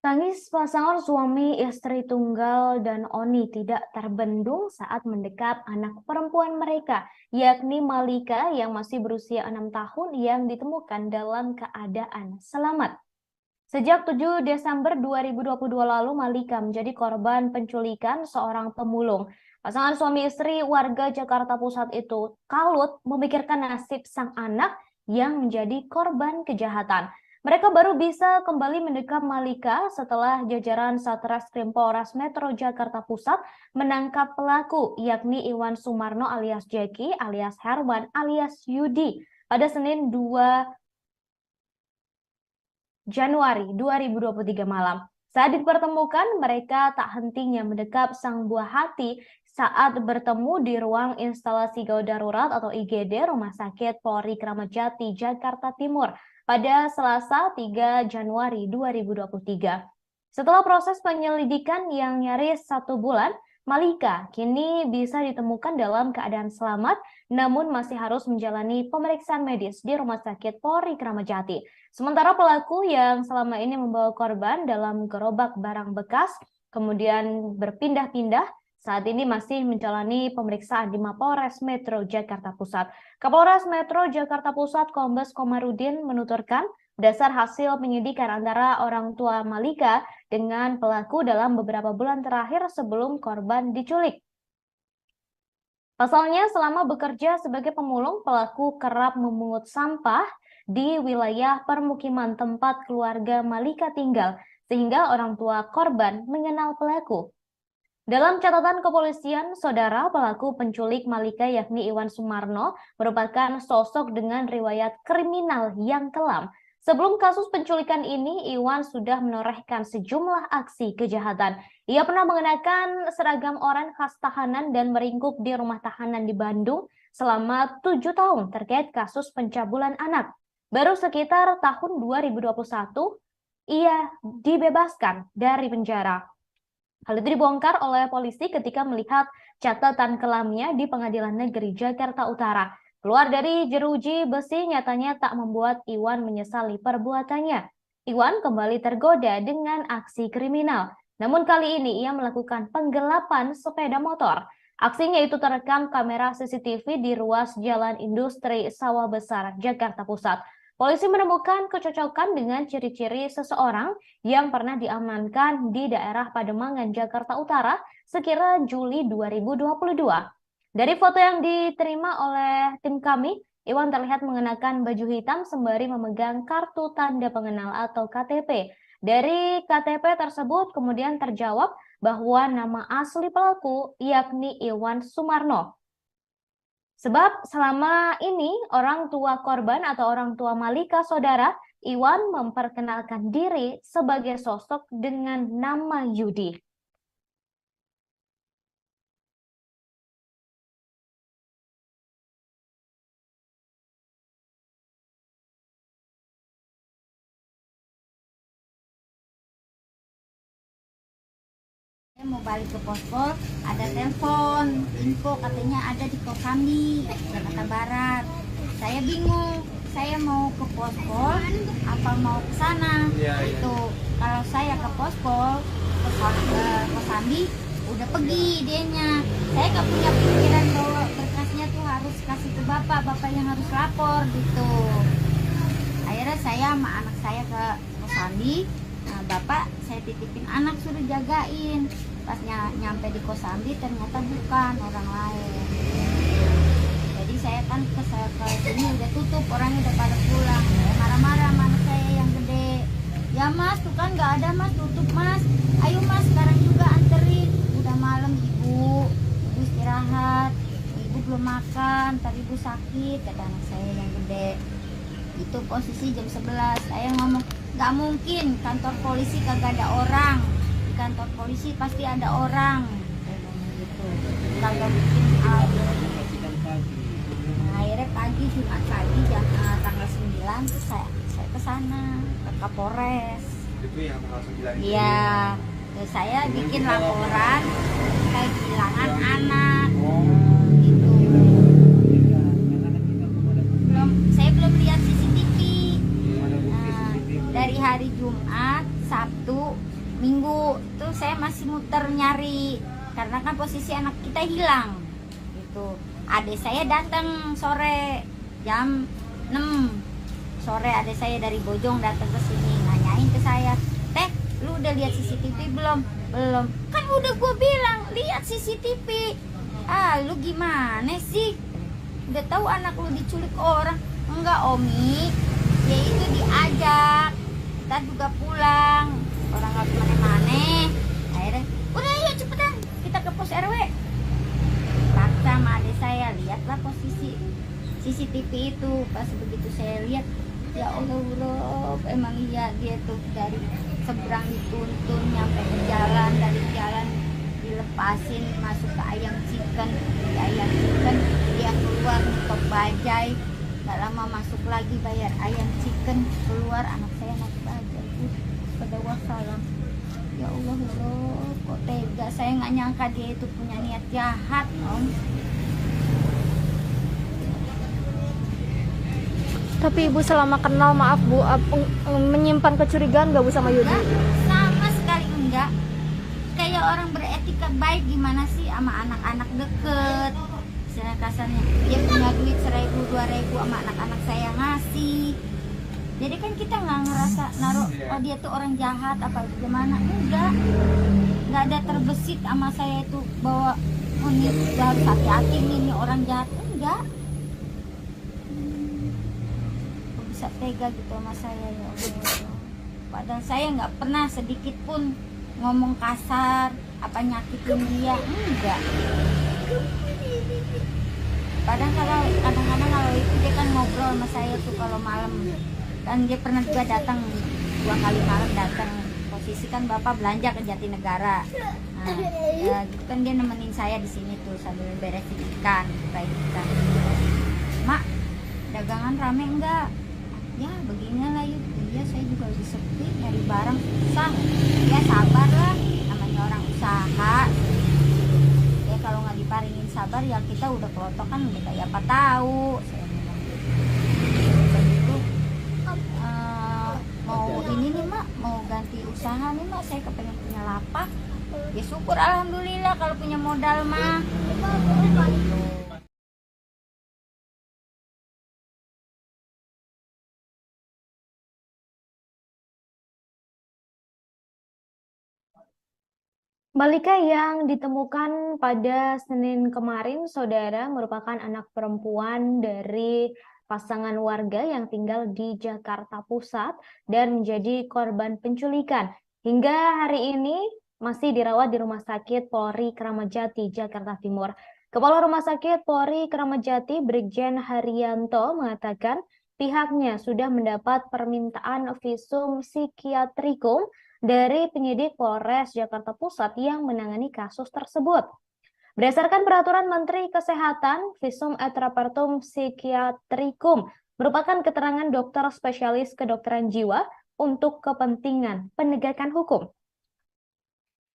Tangis pasangan suami istri tunggal dan Oni tidak terbendung saat mendekap anak perempuan mereka, yakni Malika yang masih berusia 6 tahun yang ditemukan dalam keadaan selamat. Sejak 7 Desember 2022 lalu, Malika menjadi korban penculikan seorang pemulung. Pasangan suami istri warga Jakarta Pusat itu kalut memikirkan nasib sang anak yang menjadi korban kejahatan. Mereka baru bisa kembali mendekap Malika setelah jajaran Satreskrim Polres Metro Jakarta Pusat menangkap pelaku, yakni Iwan Sumarno alias Jeki alias Herman alias Yudi pada Senin 2 Januari 2023 malam. Saat dipertemukan, mereka tak hentinya mendekap sang buah hati saat bertemu di ruang instalasi gawat darurat atau IGD Rumah Sakit Polri Kramat Jati, Jakarta Timur pada Selasa 3 Januari 2023. Setelah proses penyelidikan yang nyaris 1 bulan, Malika kini bisa ditemukan dalam keadaan selamat, namun masih harus menjalani pemeriksaan medis di Rumah Sakit Polri Kramat Jati. Sementara pelaku yang selama ini membawa korban dalam gerobak barang bekas, kemudian berpindah-pindah, saat ini masih menjalani pemeriksaan di Mapolres Metro Jakarta Pusat. Kapolres Metro Jakarta Pusat Kombes Komarudin menuturkan, berdasar hasil penyidikan antara orang tua Malika dengan pelaku dalam beberapa bulan terakhir sebelum korban diculik. Pasalnya, selama bekerja sebagai pemulung, pelaku kerap memungut sampah di wilayah permukiman tempat keluarga Malika tinggal, sehingga orang tua korban mengenal pelaku. Dalam catatan kepolisian, saudara, pelaku penculik Malika yakni Iwan Sumarno merupakan sosok dengan riwayat kriminal yang kelam. Sebelum kasus penculikan ini, Iwan sudah menorehkan sejumlah aksi kejahatan. Ia pernah mengenakan seragam oranye khas tahanan dan meringkuk di rumah tahanan di Bandung selama 7 tahun terkait kasus pencabulan anak. Baru sekitar tahun 2021, ia dibebaskan dari penjara. Hal itu dibongkar oleh polisi ketika melihat catatan kelamnya di Pengadilan Negeri Jakarta Utara. Keluar dari jeruji besi nyatanya tak membuat Iwan menyesali perbuatannya. Iwan kembali tergoda dengan aksi kriminal. Namun kali ini ia melakukan penggelapan sepeda motor. Aksinya itu terekam kamera CCTV di ruas Jalan Industri Sawah Besar, Jakarta Pusat. Polisi menemukan kecocokan dengan ciri-ciri seseorang yang pernah diamankan di daerah Pademangan, Jakarta Utara sekira Juli 2022. Dari foto yang diterima oleh tim kami, Iwan terlihat mengenakan baju hitam sembari memegang kartu tanda pengenal atau KTP. Dari KTP tersebut kemudian terjawab bahwa nama asli pelaku yakni Iwan Sumarno. Sebab selama ini orang tua korban atau orang tua Malika, saudara, Iwan memperkenalkan diri sebagai sosok dengan nama Yudi. Mau balik ke Pospol, ada telepon, info katanya ada di Kosambi, Jakarta Barat. Saya bingung, saya mau ke Pospol apa mau ke sana. Itu kalau saya ke Pospol, ke Kosambi, udah pergi dianya. Saya nggak punya pikiran bahwa berkasnya tuh harus kasih ke bapak yang harus lapor gitu. Akhirnya saya sama anak saya ke Kosambi. Nah, bapak saya titipin anak suruh jagain. Pas nyampe di Kosambi ternyata bukan, orang lain. Jadi saya kan ke sini tutup, orangnya udah pada pulang. Saya marah-marah sama anak saya yang gede. Ya mas, tuh kan nggak ada mas, tutup mas. Ayo mas, sekarang juga anterin. Udah malam ibu istirahat. Ibu belum makan, tadi ibu sakit, kata anak saya yang gede. Itu posisi jam 11. Saya ngomong, nggak mungkin kantor polisi kagak ada orang. Di kantor polisi pasti ada orang. Saya ngomong gitu. Kagak mungkin ada. Akhirnya pagi, Jumat pagi jam tanggal 9 terus saya ke sana, ke Kapolres. Itu yang tanggal 9 Iya. Terus saya bikin laporan kehilangan anak. Gitu. Saya belum lihat CCTV. Dari hari Jumat, Sabtu, Minggu tuh saya masih muter nyari karena kan posisi anak kita hilang. Gitu. Adik saya datang sore jam 6 sore, adik saya dari Bojong datang ke sini nanyain ke saya, "Teh, lu udah lihat CCTV belum?" "Belum." "Kan udah gue bilang lihat CCTV." "Ah, lu gimana sih? Udah tahu anak lu diculik orang." "Enggak, Omi. Ya itu diajak. Kita juga pulang. Orang nggak kemana-mana." Akhirnya, "Udah yuk cepetan kita ke pos RW." Paksa sama adik saya, lihatlah posisi CCTV itu. Pas begitu saya lihat, ya Allah, emang iya dia tuh dari seberang dituntun nyampe ke jalan, dari jalan dilepasin masuk ke ayam chicken, di ayam chicken dia keluar nutup bajai, nggak lama masuk lagi bayar ayam chicken, keluar anak saya naik bajai. Pada wassalam. Ya Allah, kok tega, saya nggak nyangka dia itu punya niat jahat, Om. Tapi ibu selama kenal, maaf bu, menyimpan kecurigaan nggak bu sama Yudi? Sama sekali enggak. Kayak orang beretika baik gimana sih sama anak-anak deket. Istilah kasarnya, dia punya duit 1.000, 2.000 sama anak-anak saya ngasih. Jadi kan kita nggak ngerasa naruh, oh dia tuh orang jahat apa gimana, enggak ada terbesit sama saya itu bahwa oh ini harus hati-hati ini orang jahat, enggak. Kok bisa tega gitu sama saya, ya Allah. Padahal saya nggak pernah sedikit pun ngomong kasar apa nyakitin dia, enggak. Kadang-kadang kalau itu dia kan ngobrol sama saya tuh kalau malam. Kan dia pernah juga datang 2 kali malam datang, posisi kan bapak belanja ke Jatinegara. Nah, ya, gitu kan dia nemenin saya di sini tuh sambil beresin ikan, kayak ikan. "Mak, dagangan rame enggak?" "Ya beginilah yuk." "Iya, saya juga lagi sepi, nyari barang susah." "Ya sabar lah, namanya orang usaha." Ya kalau nggak diparingin sabar ya kita udah kelotokan udah kayak apa tahu. Saya mau ini nih mak, mau ganti usaha nih mak, saya kepengen punya lapak. Ya syukur alhamdulillah kalau punya modal mah. Balita yang ditemukan pada Senin kemarin, saudara, merupakan anak perempuan dari pasangan warga yang tinggal di Jakarta Pusat dan menjadi korban penculikan. Hingga hari ini masih dirawat di Rumah Sakit Polri Kramat Jati, Jakarta Timur. Kepala Rumah Sakit Polri Kramat Jati, Brigjen Haryanto, mengatakan pihaknya sudah mendapat permintaan visum psikiatrikum dari penyidik Polres Jakarta Pusat yang menangani kasus tersebut. Berdasarkan peraturan Menteri Kesehatan, visum et repertum psikiatrikum merupakan keterangan dokter spesialis kedokteran jiwa untuk kepentingan penegakan hukum.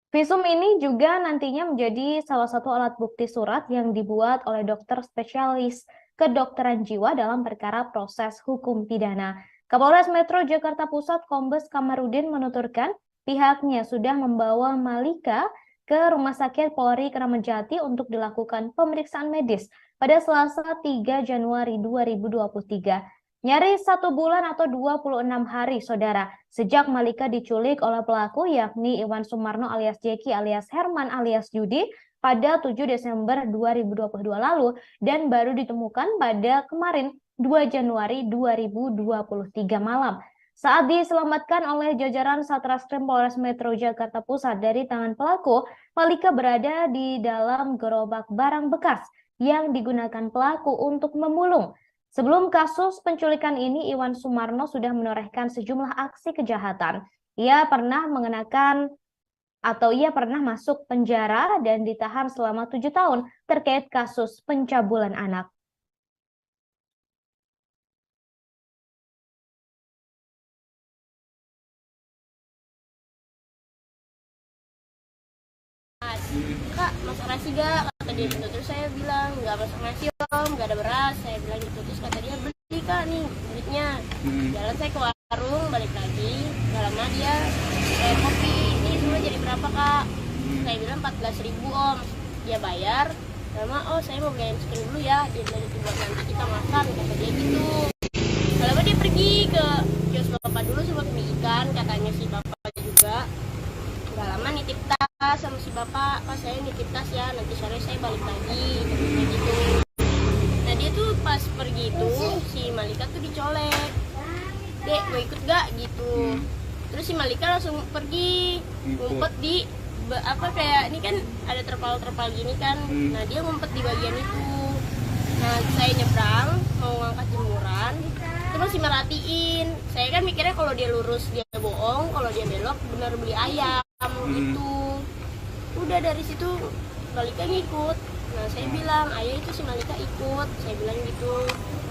Visum ini juga nantinya menjadi salah satu alat bukti surat yang dibuat oleh dokter spesialis kedokteran jiwa dalam perkara proses hukum pidana. Kapolres Metro Jakarta Pusat Kombes Kamarudin menuturkan pihaknya sudah membawa Malika ke Rumah Sakit Polri Kramat Jati untuk dilakukan pemeriksaan medis pada Selasa 3 Januari 2023. Nyaris 1 bulan atau 26 hari, saudara, sejak Malika diculik oleh pelaku yakni Iwan Sumarno alias Jeki alias Herman alias Yudi pada 7 Desember 2022 lalu dan baru ditemukan pada kemarin 2 Januari 2023 malam. Saat diselamatkan oleh jajaran Satreskrim Polres Metro Jakarta Pusat dari tangan pelaku, Malika berada di dalam gerobak barang bekas yang digunakan pelaku untuk memulung. Sebelum kasus penculikan ini, Iwan Sumarno sudah menorehkan sejumlah aksi kejahatan. Ia pernah masuk penjara dan ditahan selama 7 tahun terkait kasus pencabulan anak. Kak, masak nasi gak? Kata dia gitu. Terus saya bilang, gak masak nasi om, gak ada beras. Saya bilang gitu. Terus kata dia, beli kak nih duitnya. Jalan saya ke warung, balik lagi. Gak lama dia, kopi, ini semua jadi berapa kak? Saya bilang 14.000 om. Dia bayar, lama, oh saya mau beli ayam chicken dulu ya. Dia bilang gitu, buat nanti kita makan, kata dia gitu. Lalu dia pergi ke kios bapak dulu sama mie ikan, katanya si bapak juga. Gak lama nitip tas sama si bapak, pas saya nitip tas ya, nanti sore saya balik lagi, gitu. Nah dia tuh pas pergi itu, si Malika tuh dicolek, dek mau ikut gak gitu. Terus si Malika langsung pergi, ngumpet di, kayak ini kan ada terpal-terpal gini kan, nah dia ngumpet di bagian itu. Nah saya nyebrang, mau ngangkat jemuran, itu masih merhatiin. Saya kan mikirnya kalau dia lurus dia bohong, kalau dia belok benar beli ayam gitu. Udah dari situ Malika ngikut. Nah saya bilang, ayah itu si Malika ikut. Saya bilang gitu.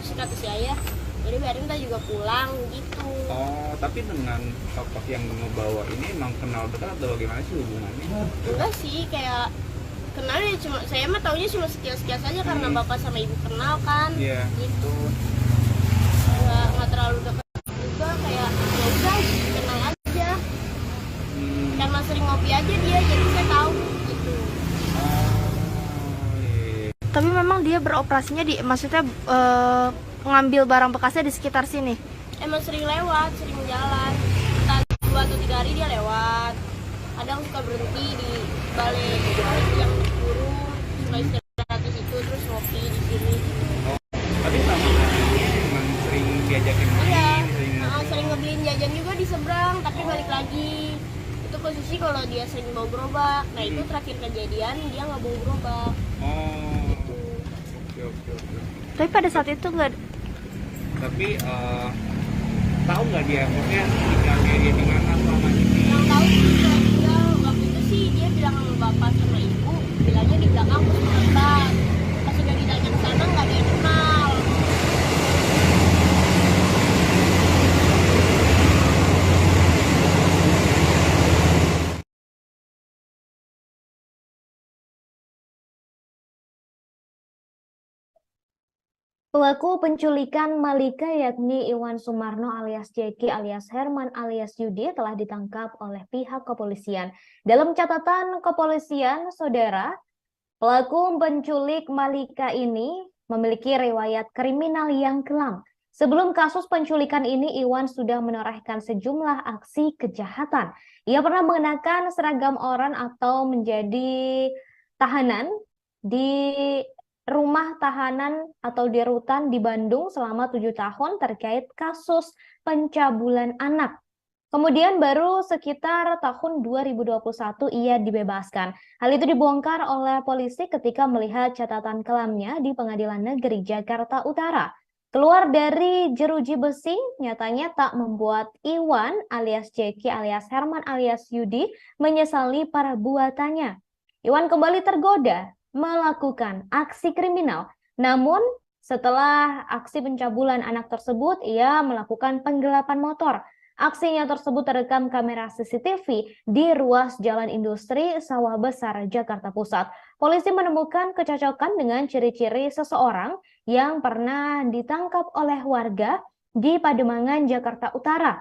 Terus kata si ayah, jadi biarin kita juga pulang gitu. Oh, tapi dengan sosok yang membawa ini emang kenal betul atau bagaimana sih hubungannya? Enggak sih, kayak kenal ya, cuma saya mah taunya cuma sekilas-sekilas aja karena bapak sama ibu kenal kan. Gitu. Nggak terlalu dekat juga, kayak ya udah kenal aja. Karena sering ngopi aja dia, jadi saya tahu gitu. Tapi memang dia beroperasinya di, maksudnya mengambil barang bekasnya di sekitar sini. Emang sering lewat, sering jalan. Entah 2 atau 3 hari dia lewat. Kadang suka berhenti di balik yang burung, suka istirahat di situ, terus ngopi di sini. Tapi sama ini emang sering diajakin main, sering ngebeliin jajan juga di seberang, tapi balik lagi. Itu posisi kalau dia sering bawa gerobak. Nah itu terakhir kejadian dia nggak bawa gerobak. Oke. Tapi pada saat itu nggak. Tapi tahu nggak dia, maksudnya tinggalnya dia di mana selama ini? Yang tahu dia waktu itu sih dia bilang sama bapak sama ibu, bilangnya di belakang puskesmas. Pas sudah ditanya ke sana nggak ada yang kenal. Pelaku penculikan Malika yakni Iwan Sumarno alias Jeki alias Herman alias Yudi telah ditangkap oleh pihak kepolisian. Dalam catatan kepolisian, saudara, pelaku penculik Malika ini memiliki riwayat kriminal yang kelam. Sebelum kasus penculikan ini, Iwan sudah menorehkan sejumlah aksi kejahatan. Ia pernah mengenakan seragam oranye atau menjadi tahanan di rumah tahanan atau di rutan di Bandung selama 7 tahun terkait kasus pencabulan anak. Kemudian baru sekitar tahun 2021 ia dibebaskan. Hal itu dibongkar oleh polisi ketika melihat catatan kelamnya di Pengadilan Negeri Jakarta Utara. Keluar dari jeruji besi, nyatanya tak membuat Iwan alias Jeki alias Herman alias Yudi menyesali perbuatannya. Iwan kembali tergoda melakukan aksi kriminal. Namun, setelah aksi pencabulan anak tersebut, ia melakukan penggelapan motor. Aksinya tersebut terekam kamera CCTV di ruas Jalan Industri Sawah Besar, Jakarta Pusat. Polisi menemukan kecocokan dengan ciri-ciri seseorang yang pernah ditangkap oleh warga di Pademangan, Jakarta Utara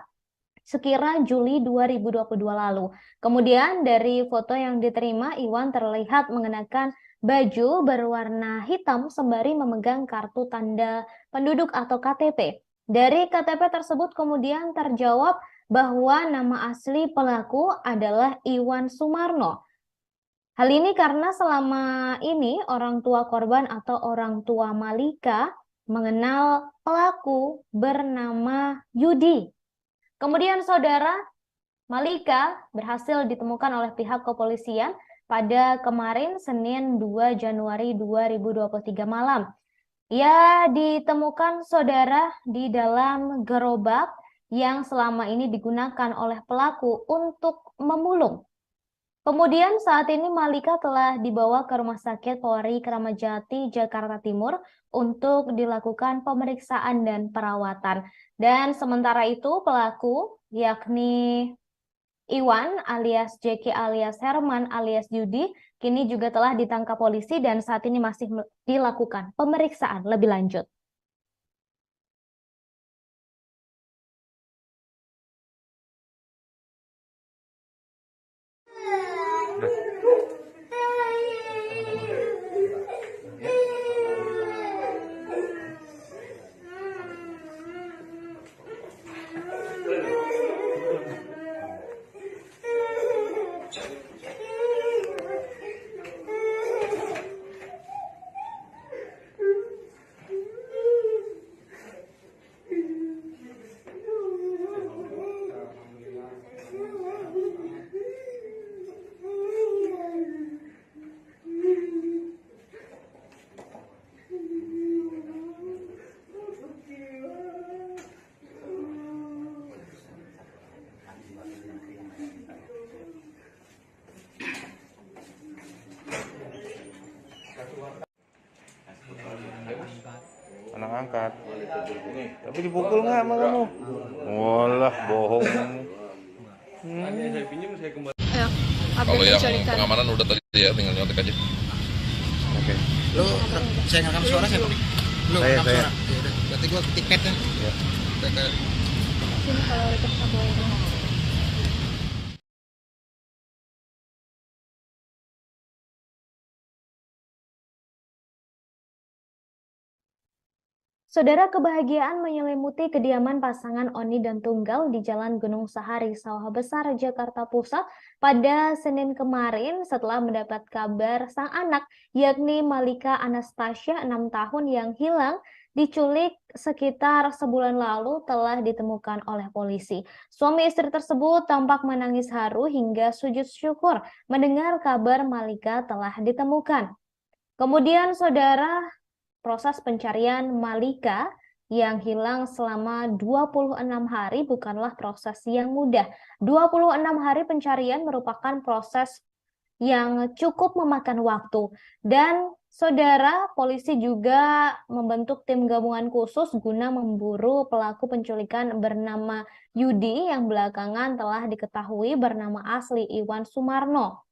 sekira Juli 2022 lalu. Kemudian dari foto yang diterima, Iwan terlihat mengenakan baju berwarna hitam sembari memegang kartu tanda penduduk atau KTP. Dari KTP tersebut kemudian terjawab bahwa nama asli pelaku adalah Iwan Sumarno. Hal ini karena selama ini orang tua korban atau orang tua Malika mengenal pelaku bernama Yudi. Kemudian saudara, Malika berhasil ditemukan oleh pihak kepolisian pada kemarin Senin 2 Januari 2023 malam. Ia ditemukan saudara di dalam gerobak yang selama ini digunakan oleh pelaku untuk memulung. Kemudian saat ini Malika telah dibawa ke Rumah Sakit Polri Kramat Jati, Jakarta Timur untuk dilakukan pemeriksaan dan perawatan. Dan sementara itu pelaku yakni Iwan alias Jeki alias Herman alias Yudi kini juga telah ditangkap polisi dan saat ini masih dilakukan pemeriksaan lebih lanjut. Anak angkat. Tapi dipukul nggak sama kamu? Walah, bohong. Kalau yang pengamanan udah tadi ya, tinggal nyontek aja. Oke. Lo saya ngerekam suara siapa nih? Lo Saya. suara. Ya udah, berarti gua ketik pet kan? Ya. Sini kalau kita boleh. Saudara, kebahagiaan menyelimuti kediaman pasangan Oni dan Tunggal di Jalan Gunung Sahari, Sawah Besar, Jakarta Pusat pada Senin kemarin setelah mendapat kabar sang anak, yakni Malika Anastasia, 6 tahun yang hilang, diculik sekitar sebulan lalu telah ditemukan oleh polisi. Suami istri tersebut tampak menangis haru hingga sujud syukur mendengar kabar Malika telah ditemukan. Kemudian, saudara, proses pencarian Malika yang hilang selama 26 hari bukanlah proses yang mudah. 26 hari pencarian merupakan proses yang cukup memakan waktu. Dan saudara, polisi juga membentuk tim gabungan khusus guna memburu pelaku penculikan bernama Yudi yang belakangan telah diketahui bernama asli Iwan Sumarno.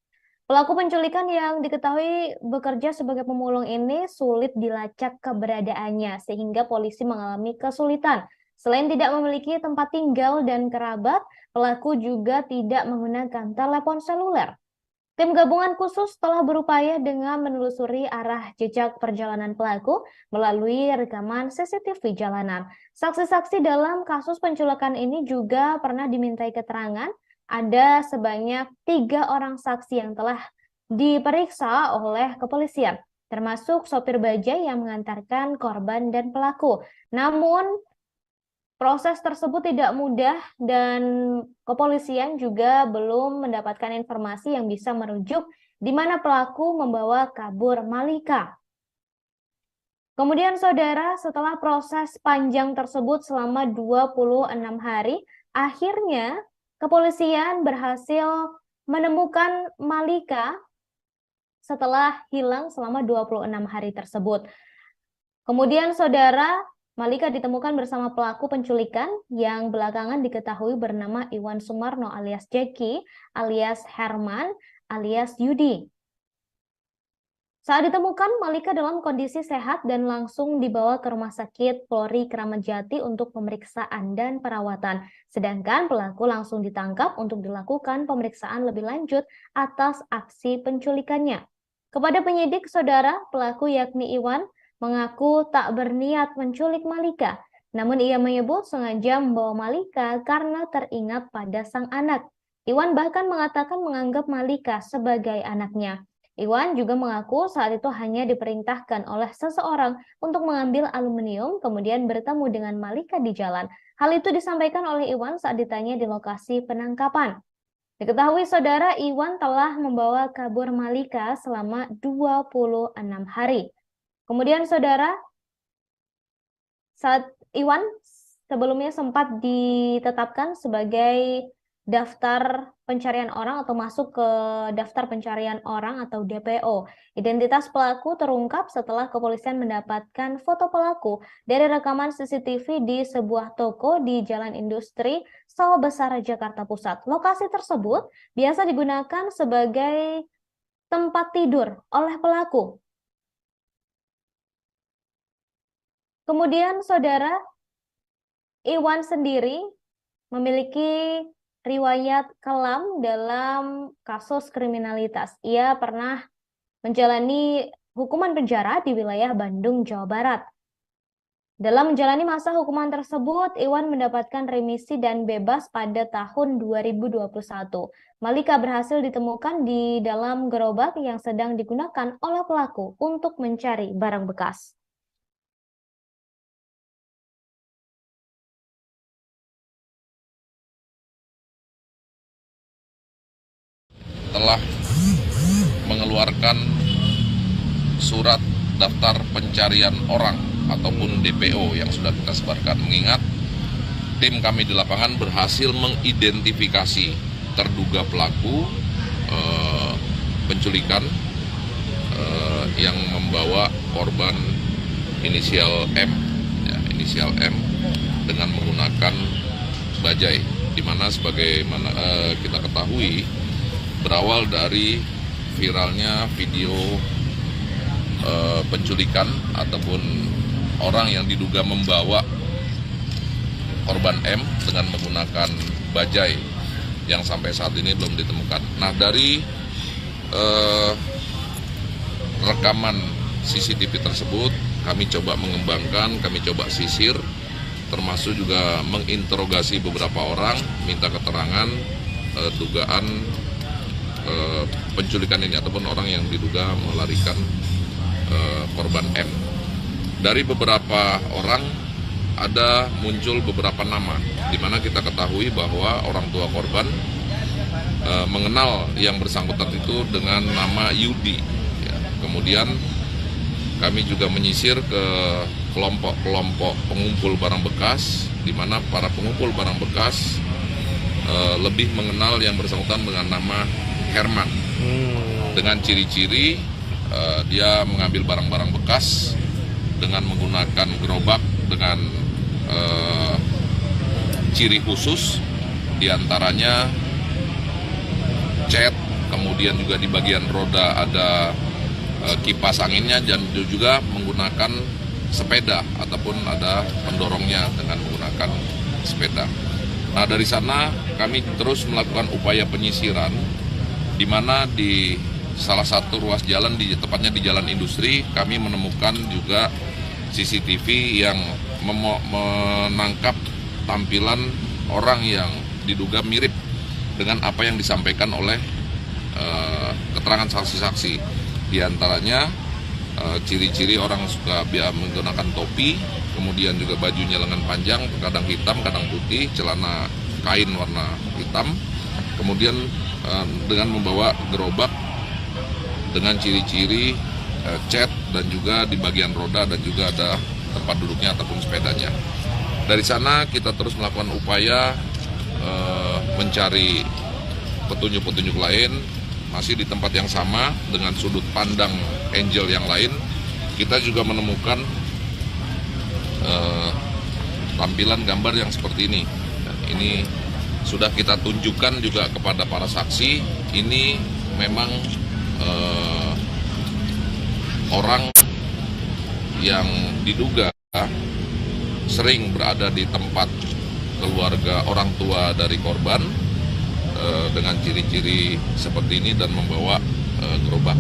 Pelaku penculikan yang diketahui bekerja sebagai pemulung ini sulit dilacak keberadaannya sehingga polisi mengalami kesulitan. Selain tidak memiliki tempat tinggal dan kerabat, pelaku juga tidak menggunakan telepon seluler. Tim gabungan khusus telah berupaya dengan menelusuri arah jejak perjalanan pelaku melalui rekaman CCTV jalanan. Saksi-saksi dalam kasus penculikan ini juga pernah dimintai keterangan. Ada sebanyak 3 orang saksi yang telah diperiksa oleh kepolisian, termasuk sopir bajai yang mengantarkan korban dan pelaku. Namun, proses tersebut tidak mudah dan kepolisian juga belum mendapatkan informasi yang bisa merujuk di mana pelaku membawa kabur Malika. Kemudian, saudara, setelah proses panjang tersebut selama 26 hari, akhirnya kepolisian berhasil menemukan Malika setelah hilang selama 26 hari tersebut. Kemudian, saudara, Malika ditemukan bersama pelaku penculikan yang belakangan diketahui bernama Iwan Sumarno alias Jeki alias Herman alias Yudi. Saat ditemukan, Malika dalam kondisi sehat dan langsung dibawa ke Rumah Sakit Polri Kramat Jati untuk pemeriksaan dan perawatan. Sedangkan pelaku langsung ditangkap untuk dilakukan pemeriksaan lebih lanjut atas aksi penculikannya. Kepada penyidik, saudara, pelaku yakni Iwan mengaku tak berniat menculik Malika. Namun ia menyebut sengaja membawa Malika karena teringat pada sang anak. Iwan bahkan mengatakan menganggap Malika sebagai anaknya. Iwan juga mengaku saat itu hanya diperintahkan oleh seseorang untuk mengambil aluminium, kemudian bertemu dengan Malika di jalan. Hal itu disampaikan oleh Iwan saat ditanya di lokasi penangkapan. Diketahui saudara, Iwan telah membawa kabur Malika selama 26 hari. Kemudian saudara, saat Iwan sebelumnya sempat ditetapkan sebagai daftar pencarian orang atau masuk ke daftar pencarian orang atau DPO. Identitas pelaku terungkap setelah kepolisian mendapatkan foto pelaku dari rekaman CCTV di sebuah toko di Jalan Industri, Sawah Besar, Jakarta Pusat. Lokasi tersebut biasa digunakan sebagai tempat tidur oleh pelaku. Kemudian saudara, Iwan sendiri memiliki riwayat kelam dalam kasus kriminalitas. Ia pernah menjalani hukuman penjara di wilayah Bandung, Jawa Barat. Dalam menjalani masa hukuman tersebut, Iwan mendapatkan remisi dan bebas pada tahun 2021. Malika berhasil ditemukan di dalam gerobak yang sedang digunakan oleh pelaku untuk mencari barang bekas. Telah mengeluarkan surat daftar pencarian orang ataupun DPO yang sudah kita sebarkan. Mengingat tim kami di lapangan berhasil mengidentifikasi terduga pelaku penculikan yang membawa korban inisial M, dengan menggunakan bajai, di mana sebagaimana kita ketahui berawal dari viralnya video penculikan ataupun orang yang diduga membawa korban M dengan menggunakan bajai yang sampai saat ini belum ditemukan. Nah, dari rekaman CCTV tersebut kami coba mengembangkan, kami coba sisir, termasuk juga menginterogasi beberapa orang, minta keterangan dugaan penculikan ini ataupun orang yang diduga melarikan korban M. Dari beberapa orang ada muncul beberapa nama, di mana kita ketahui bahwa orang tua korban mengenal yang bersangkutan itu dengan nama Yudi. Ya, kemudian kami juga menyisir ke kelompok-kelompok pengumpul barang bekas, di mana para pengumpul barang bekas lebih mengenal yang bersangkutan dengan nama Herman, dengan ciri-ciri dia mengambil barang-barang bekas dengan menggunakan gerobak dengan ciri khusus, diantaranya cat, kemudian juga di bagian roda ada kipas anginnya, dan juga menggunakan sepeda ataupun ada pendorongnya dengan menggunakan sepeda. Nah, dari sana kami terus melakukan upaya penyisiran, di mana di salah satu ruas jalan, tepatnya di Jalan Industri, kami menemukan juga CCTV yang menangkap tampilan orang yang diduga mirip dengan apa yang disampaikan oleh keterangan saksi-saksi. Di antaranya ciri-ciri orang suka menggunakan topi, kemudian juga bajunya lengan panjang, kadang hitam, kadang putih, celana kain warna hitam, kemudian dengan membawa gerobak dengan ciri-ciri cat, dan juga di bagian roda dan juga ada tempat duduknya ataupun sepedanya. Dari sana kita terus melakukan upaya mencari petunjuk-petunjuk lain, masih di tempat yang sama dengan sudut pandang Angel yang lain. Kita juga menemukan tampilan gambar yang seperti ini. Dan ini sudah kita tunjukkan juga kepada para saksi. Ini memang orang yang diduga sering berada di tempat keluarga orang tua dari korban dengan ciri-ciri seperti ini dan membawa gerobak.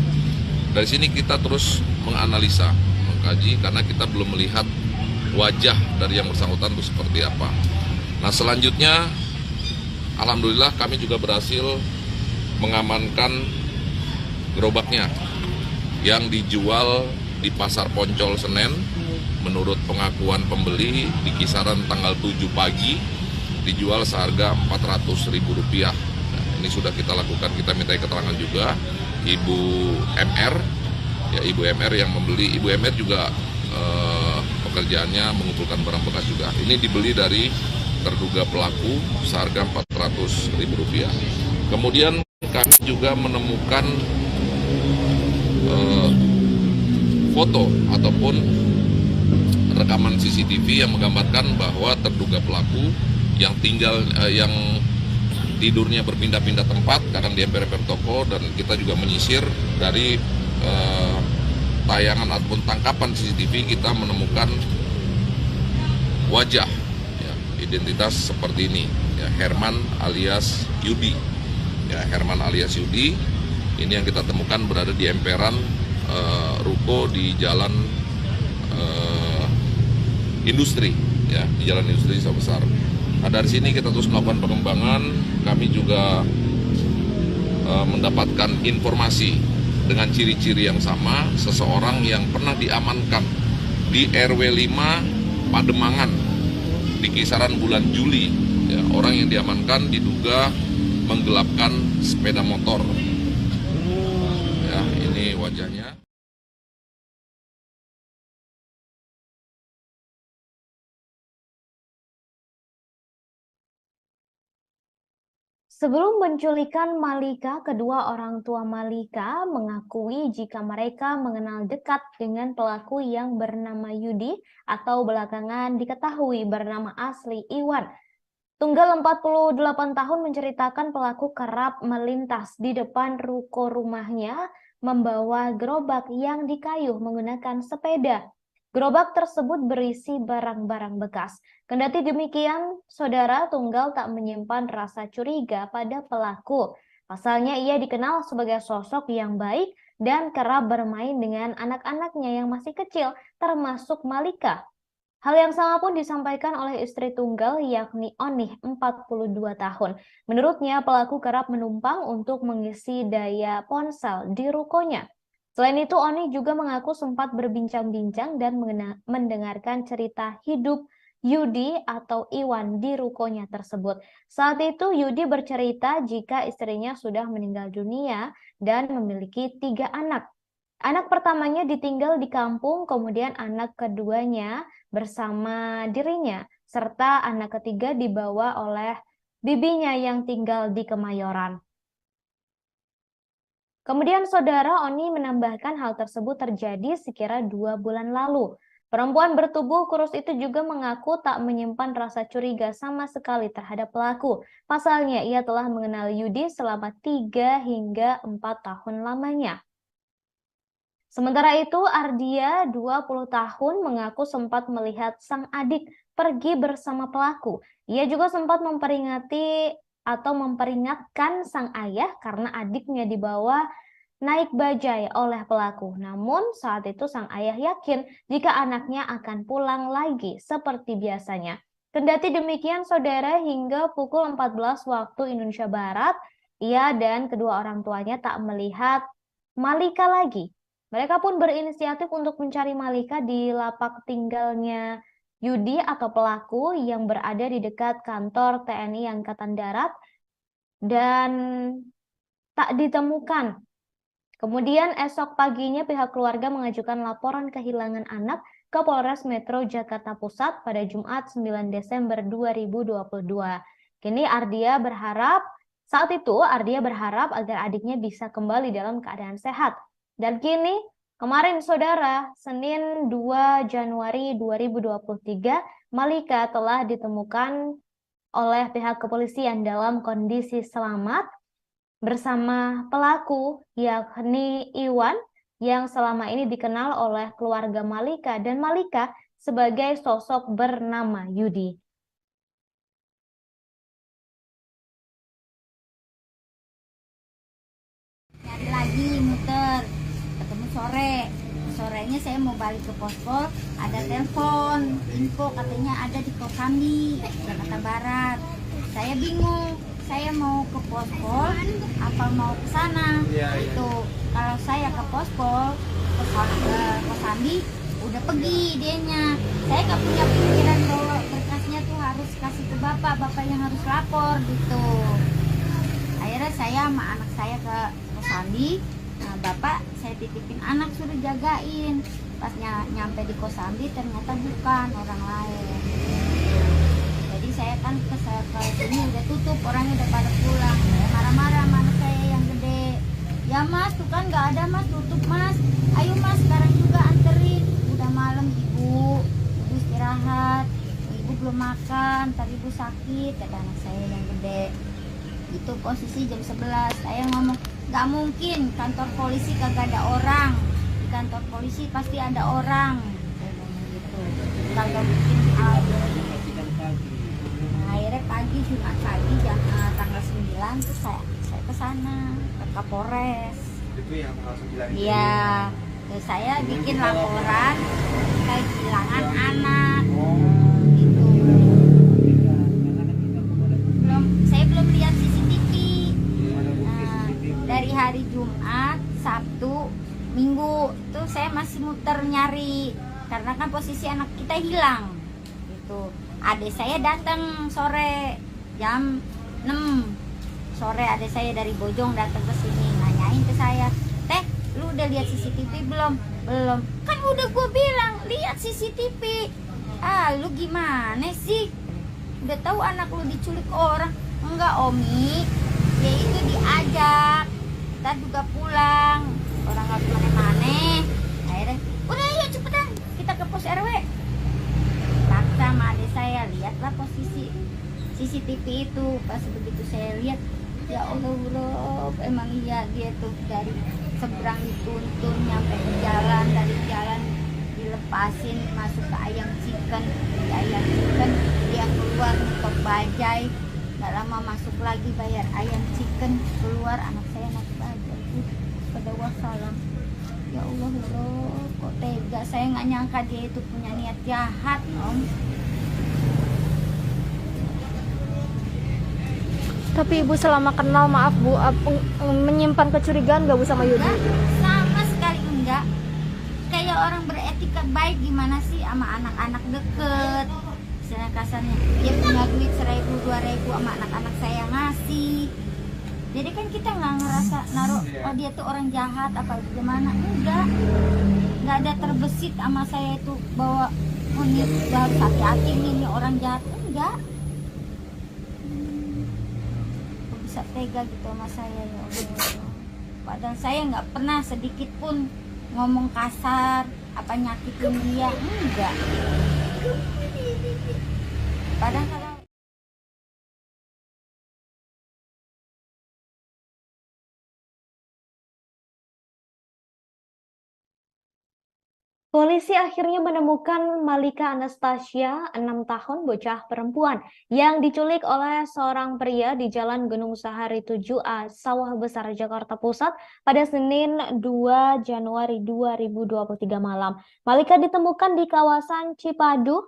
Dari sini kita terus menganalisa, mengkaji, karena kita belum melihat wajah dari yang bersangkutan itu seperti apa. Nah, selanjutnya alhamdulillah kami juga berhasil mengamankan gerobaknya yang dijual di Pasar Poncol Senen. Menurut pengakuan pembeli di kisaran tanggal 7 pagi dijual seharga Rp400.000. Nah, ini sudah kita lakukan, kita minta keterangan juga Ibu MR, ya Ibu MR yang membeli. Ibu MR juga pekerjaannya mengumpulkan barang bekas juga. Ini dibeli dari terduga pelaku seharga Rp400.000. Kemudian kami juga menemukan foto ataupun rekaman CCTV yang menggambarkan bahwa terduga pelaku yang tidurnya berpindah-pindah tempat, kadang di emper-emper toko, dan kita juga menyisir dari tayangan ataupun tangkapan CCTV kita menemukan wajah, ya, identitas seperti ini, ya, Herman alias Yudi, ya, Herman alias Yudi. Ini yang kita temukan berada di emperan ruko di Jalan Industri, ya, di Jalan Industri Sawah Besar. Nah, dari sini kita terus melakukan pengembangan. Kami juga mendapatkan informasi dengan ciri-ciri yang sama, seseorang yang pernah diamankan di RW 5 Pademangan di kisaran bulan Juli. Ya, orang yang diamankan diduga menggelapkan sepeda motor. Ya, ini wajahnya. Sebelum penculikan Malika, kedua orang tua Malika mengakui jika mereka mengenal dekat dengan pelaku yang bernama Yudi atau belakangan diketahui bernama asli Iwan. Tunggal 48 tahun menceritakan pelaku kerap melintas di depan ruko rumahnya membawa gerobak yang dikayuh menggunakan sepeda. Gerobak tersebut berisi barang-barang bekas. Kendati demikian, saudara Tunggal tak menyimpan rasa curiga pada pelaku. Pasalnya ia dikenal sebagai sosok yang baik dan kerap bermain dengan anak-anaknya yang masih kecil, termasuk Malika. Hal yang sama pun disampaikan oleh istri Tunggal, yakni Onih, 42 tahun. Menurutnya, pelaku kerap menumpang untuk mengisi daya ponsel di rukonya. Selain itu, Oni juga mengaku sempat berbincang-bincang dan mendengarkan cerita hidup Yudi atau Iwan di rukonya tersebut. Saat itu, Yudi bercerita jika istrinya sudah meninggal dunia dan memiliki 3 anak. Anak pertamanya ditinggal di kampung, kemudian anak keduanya bersama dirinya, serta anak ketiga dibawa oleh bibinya yang tinggal di Kemayoran. Kemudian saudara Oni menambahkan hal tersebut terjadi sekira 2 bulan lalu. Perempuan bertubuh kurus itu juga mengaku tak menyimpan rasa curiga sama sekali terhadap pelaku. Pasalnya ia telah mengenal Yudi selama 3 hingga 4 tahun lamanya. Sementara itu Ardia, 20 tahun, mengaku sempat melihat sang adik pergi bersama pelaku. Ia juga sempat memperingatkan sang ayah karena adiknya dibawa naik bajai oleh pelaku. Namun saat itu sang ayah yakin jika anaknya akan pulang lagi seperti biasanya. Kendati demikian saudara, hingga pukul 14 waktu Indonesia Barat, ia dan kedua orang tuanya tak melihat Malika lagi. Mereka pun berinisiatif untuk mencari Malika di lapak tinggalnya Yudi atau pelaku yang berada di dekat kantor TNI Angkatan Darat dan tak ditemukan. Kemudian esok paginya pihak keluarga mengajukan laporan kehilangan anak ke Polres Metro Jakarta Pusat pada Jumat 9 Desember 2022. Saat itu Ardia berharap agar adiknya bisa kembali dalam keadaan sehat. Dan kini kemarin saudara, Senin 2 Januari 2023, Malika telah ditemukan oleh pihak kepolisian dalam kondisi selamat bersama pelaku, yakni Iwan, yang selama ini dikenal oleh keluarga Malika dan Malika sebagai sosok bernama Yudi. Nyari lagi muter, ketemu sorenya saya mau balik ke pospol, ada telepon info katanya ada di Kosambi Jakarta Barat. Saya bingung, saya mau ke pospol apa mau ke sana. Itu kalau saya ke pospol ke Kosambi udah pergi dianya. Saya nggak punya pikiran bahwa berkasnya tuh harus kasih ke bapak yang harus lapor gitu. Akhirnya saya sama anak saya ke Kosambi. Nah, bapak saya titipin anak suruh jagain. Pas nyampe di Kosambi ternyata bukan, orang lain. Jadi saya kan ke sini udah tutup, orangnya udah pada pulang. Saya marah-marah sama anak saya yang gede. Ya mas, tuh kan nggak ada mas, tutup mas. Ayo mas, sekarang juga anterin. Udah malam ibu istirahat. Ibu belum makan, tadi ibu sakit, kata anak saya yang gede. Itu posisi jam 11. Saya ngomong, nggak mungkin kantor polisi kagak ada orang. Di kantor polisi pasti ada orang. Saya ngomong gitu. Kalau bikin akhirnya pagi Jumat pagi jam tanggal 9 terus saya ke sana ke Kapolres. Itu yang tanggal 9 itu. Iya. Terus saya bikin laporan kehilangan anak. Gitu. Saya belum lihat CCTV. Nah, dari hari Jumat, Sabtu, Minggu tuh saya masih muter nyari karena kan posisi anak kita hilang. Gitu. Adik saya datang sore jam 6 sore, adik saya dari Bojong datang ke sini nanyain ke saya, teh lu udah lihat CCTV belum? Belum. Kan udah gue bilang lihat CCTV. Ah lu gimana sih? Udah tahu anak lu diculik orang? Enggak Omi, dia itu diajak. Ntar juga pulang. Orang nggak kemana-mana. Akhirnya udah yuk cepetan kita ke pos RW. Sama adik saya lihatlah posisi CCTV itu. Pas begitu saya lihat, ya Allah Rob, emang iya dia tuh dari seberang dituntun nyampe ke jalan, dari jalan dilepasin masuk ke ayam chicken, di ayam chicken dia keluar untuk bajai, nggak lama masuk lagi bayar ayam chicken, keluar anak saya naik bajai pada wassalam. Ya Allah Rob, kok tega, saya nggak nyangka dia itu punya niat jahat Om. Tapi Ibu selama kenal, maaf Bu, menyimpan kecurigaan gak Bu sama Yudi? Sama sekali enggak. Kayak orang beretika baik gimana sih sama anak-anak deket. Istilah kasarnya, dia punya duit 1.000, 2.000 sama anak-anak saya ngasih. Jadi kan kita nggak ngerasa naruh, oh dia tuh orang jahat apa gimana. Enggak ada terbesit sama saya itu bahwa oh ini harus hati-hati ini orang jahat. Enggak. Bisa tega gitu sama saya ya Allah. Padahal saya nggak pernah sedikit pun ngomong kasar apa nyakitin dia, enggak. Padahal kalau polisi akhirnya menemukan Malika Anastasia, 6 tahun, bocah perempuan yang diculik oleh seorang pria di Jalan Gunung Sahari 7A, Sawah Besar, Jakarta Pusat pada Senin 2 Januari 2023 malam. Malika ditemukan di kawasan Cipadu,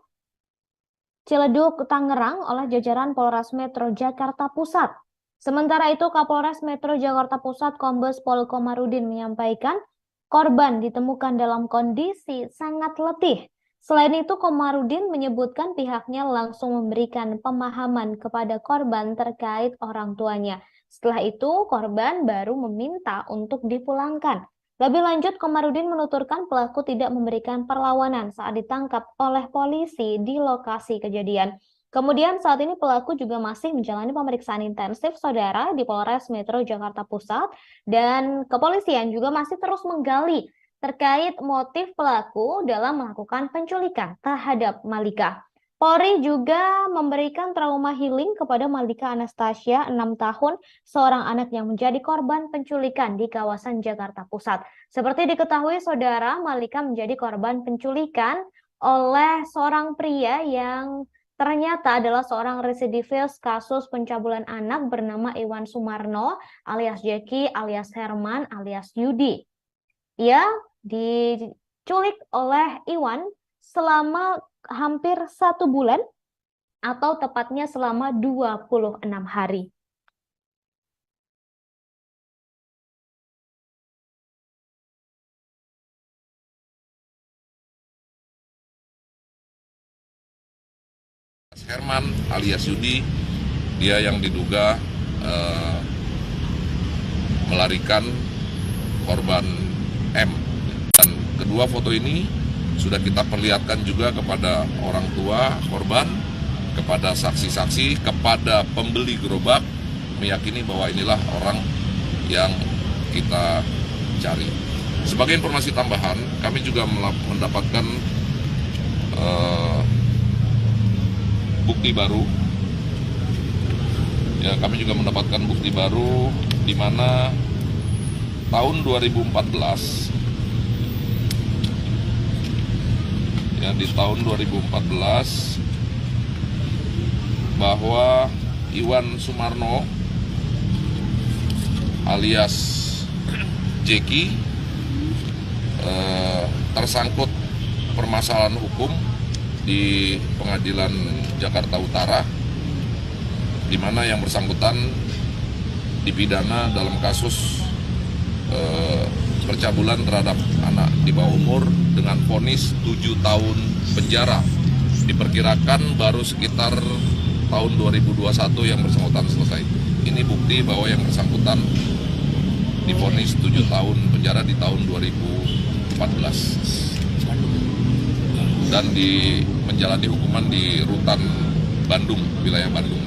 Ciledug, Tangerang oleh jajaran Polres Metro Jakarta Pusat. Sementara itu, Kapolres Metro Jakarta Pusat Kombes Pol Komarudin menyampaikan korban ditemukan dalam kondisi sangat letih. Selain itu, Komarudin menyebutkan pihaknya langsung memberikan pemahaman kepada korban terkait orang tuanya. Setelah itu, korban baru meminta untuk dipulangkan. Lebih lanjut, Komarudin menuturkan pelaku tidak memberikan perlawanan saat ditangkap oleh polisi di lokasi kejadian. Kemudian saat ini pelaku juga masih menjalani pemeriksaan intensif saudara di Polres Metro Jakarta Pusat, dan kepolisian juga masih terus menggali terkait motif pelaku dalam melakukan penculikan terhadap Malika. Polri juga memberikan trauma healing kepada Malika Anastasia, 6 tahun, seorang anak yang menjadi korban penculikan di kawasan Jakarta Pusat. Seperti diketahui saudara, Malika menjadi korban penculikan oleh seorang pria yang ternyata adalah seorang residivis kasus pencabulan anak bernama Iwan Sumarno alias Jeki alias Herman alias Yudi. Ia diculik oleh Iwan selama hampir 1 bulan atau tepatnya selama 26 hari. Herman alias Yudi, dia yang diduga melarikan korban M. Dan kedua foto ini sudah kita perlihatkan juga kepada orang tua korban, kepada saksi-saksi, kepada pembeli gerobak, meyakini bahwa inilah orang yang kita cari. Sebagai informasi tambahan, kami juga mendapatkan bukti baru. Ya, kami juga mendapatkan bukti baru di mana tahun 2014, ya, di tahun 2014 bahwa Iwan Sumarno alias Jeki tersangkut permasalahan hukum di Pengadilan Jakarta Utara, di mana yang bersangkutan dipidana dalam kasus percabulan terhadap anak di bawah umur dengan vonis 7 tahun penjara. Diperkirakan baru sekitar tahun 2021 yang bersangkutan selesai. Ini bukti bahwa yang bersangkutan divonis 7 tahun penjara di tahun 2014 dan menjalani hukuman di Rutan Bandung, wilayah Bandung.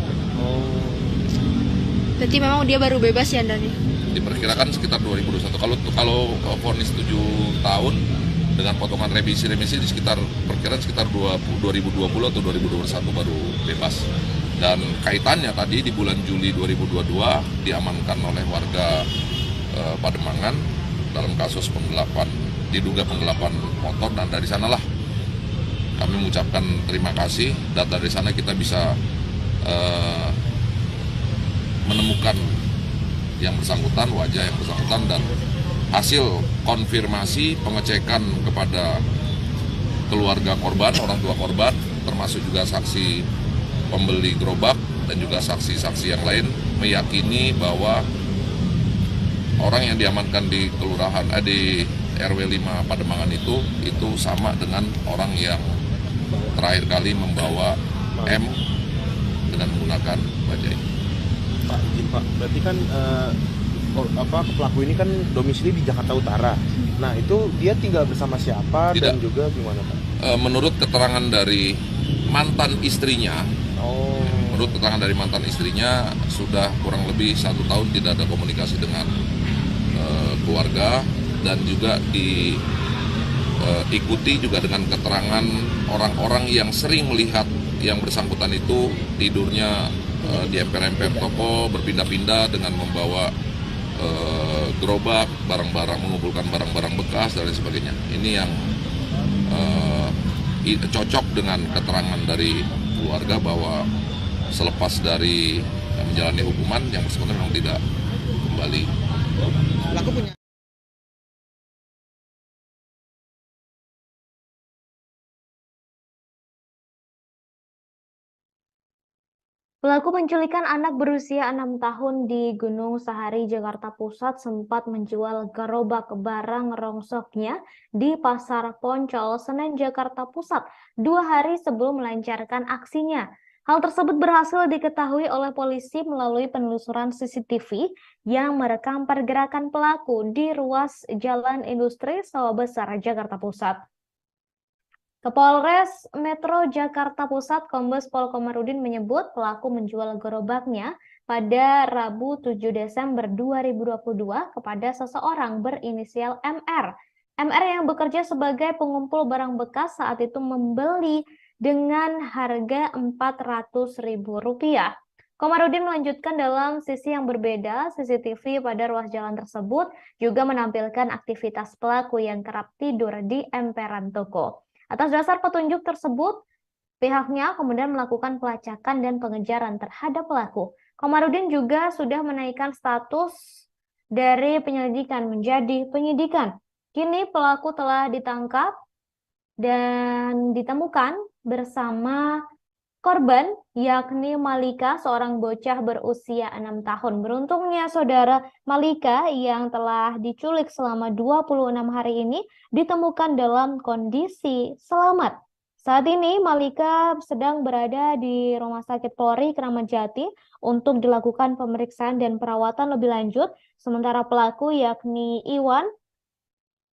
Berarti memang dia baru bebas ya, Andani? Diperkirakan sekitar 2021. Kalau vonis 7 tahun dengan potongan remisi di sekitar perkiraan sekitar 2020 atau 2021 baru bebas. Dan kaitannya tadi di bulan Juli 2022 diamankan oleh warga Pademangan dalam kasus diduga penggelapan motor, dan dari sanalah kami mengucapkan terima kasih, dan dari sana kita bisa menemukan yang bersangkutan, wajah yang bersangkutan, dan hasil konfirmasi pengecekan kepada keluarga korban, orang tua korban, termasuk juga saksi pembeli gerobak dan juga saksi-saksi yang lain meyakini bahwa orang yang diamankan di kelurahan di RW 5 Pademangan itu sama dengan orang yang terakhir kali membawa M dengan menggunakan bajai. Pak, izin Pak, berarti kan pelaku ini kan domisili di Jakarta Utara. Nah, itu dia tinggal bersama siapa? Tidak. Dan juga gimana Pak? Menurut keterangan dari mantan istrinya, sudah kurang lebih 1 tahun tidak ada komunikasi dengan keluarga, dan juga diikuti juga dengan keterangan orang-orang yang sering melihat yang bersangkutan itu tidurnya di emper-emper toko, berpindah-pindah dengan membawa gerobak, barang-barang, mengumpulkan barang-barang bekas dan lain sebagainya. Ini yang cocok dengan keterangan dari keluarga bahwa selepas dari menjalani hukuman yang bersangkutan memang tidak kembali. Pelaku punya Pelaku penculikan anak berusia 6 tahun di Gunung Sahari, Jakarta Pusat sempat menjual gerobak barang rongsoknya di Pasar Poncol, Senen, Jakarta Pusat 2 hari sebelum melancarkan aksinya. Hal tersebut berhasil diketahui oleh polisi melalui penelusuran CCTV yang merekam pergerakan pelaku di ruas Jalan Industri Sawah Besar, Jakarta Pusat. Kapolres Metro Jakarta Pusat Kombes Pol Komarudin menyebut pelaku menjual gerobaknya pada Rabu 7 Desember 2022 kepada seseorang berinisial MR. MR yang bekerja sebagai pengumpul barang bekas saat itu membeli dengan harga Rp400.000. Komarudin melanjutkan dalam sisi yang berbeda, CCTV pada ruas jalan tersebut juga menampilkan aktivitas pelaku yang kerap tidur di emperan toko. Atas dasar petunjuk tersebut, pihaknya kemudian melakukan pelacakan dan pengejaran terhadap pelaku. Komarudin juga sudah menaikkan status dari penyelidikan menjadi penyidikan. Kini pelaku telah ditangkap dan ditemukan bersama korban, yakni Malika, seorang bocah berusia 6 tahun. Beruntungnya saudara, Malika yang telah diculik selama 26 hari ini ditemukan dalam kondisi selamat. Saat ini Malika sedang berada di Rumah Sakit Polri Kramat Jati untuk dilakukan pemeriksaan dan perawatan lebih lanjut. Sementara pelaku yakni Iwan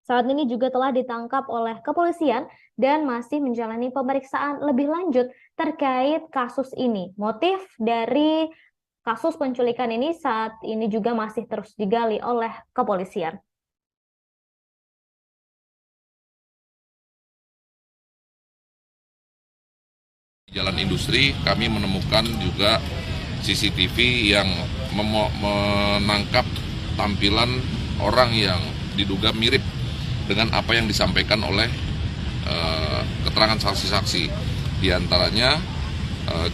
saat ini juga telah ditangkap oleh kepolisian dan masih menjalani pemeriksaan lebih lanjut terkait kasus ini. Motif dari kasus penculikan ini saat ini juga masih terus digali oleh kepolisian. Jalan Industri kami menemukan juga CCTV yang menangkap tampilan orang yang diduga mirip dengan apa yang disampaikan oleh keterangan saksi-saksi. Di antaranya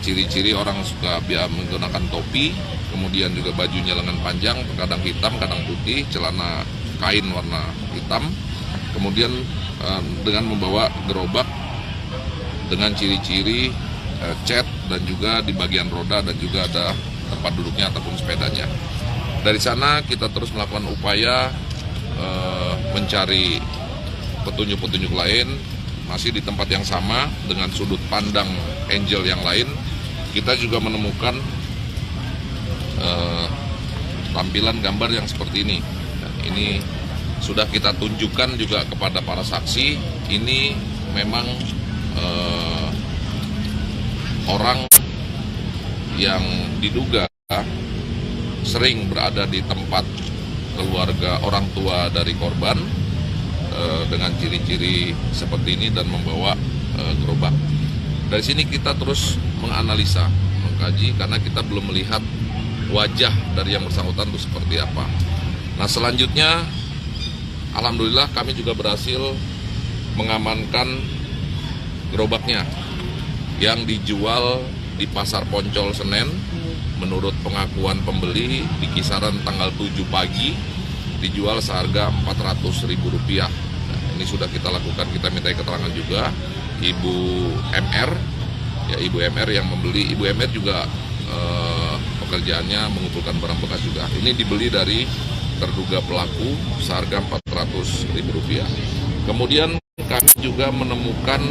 ciri-ciri orang suka menggunakan topi, kemudian juga bajunya lengan panjang, kadang hitam, kadang putih, celana kain warna hitam, kemudian dengan membawa gerobak dengan ciri-ciri cat dan juga di bagian roda dan juga ada tempat duduknya ataupun sepedanya. Dari sana kita terus melakukan upaya mencari petunjuk-petunjuk lain, masih di tempat yang sama dengan sudut pandang Angel yang lain. Kita juga menemukan tampilan gambar yang seperti ini. Ini sudah kita tunjukkan juga kepada para saksi. Ini memang orang yang diduga sering berada di tempat keluarga orang tua dari korban dengan ciri-ciri seperti ini dan membawa gerobak. Dari sini kita terus menganalisa, mengkaji karena kita belum melihat wajah dari yang bersangkutan itu seperti apa. Nah, selanjutnya alhamdulillah kami juga berhasil mengamankan gerobaknya yang dijual di Pasar Poncol Senen. Menurut pengakuan pembeli di kisaran tanggal 7 pagi dijual seharga Rp400.000. Nah, ini sudah kita lakukan, kita minta keterangan juga Ibu MR, ya Ibu MR yang membeli. Ibu MR juga pekerjaannya mengumpulkan barang bekas juga. Ini dibeli dari terduga pelaku seharga Rp400.000. Kemudian kami juga menemukan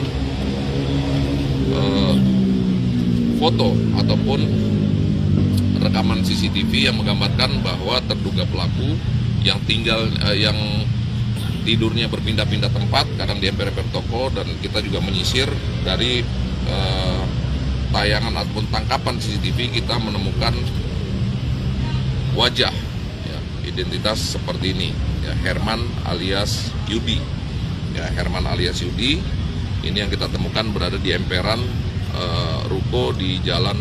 foto ataupun rekaman CCTV yang menggambarkan bahwa terduga pelaku yang tidurnya berpindah-pindah tempat, kadang di emper-emper toko, dan kita juga menyisir dari tayangan ataupun tangkapan CCTV kita menemukan wajah, ya, identitas seperti ini, ya, Herman alias Yudi, ya, Herman alias Yudi. Ini yang kita temukan berada di emperan ruko di Jalan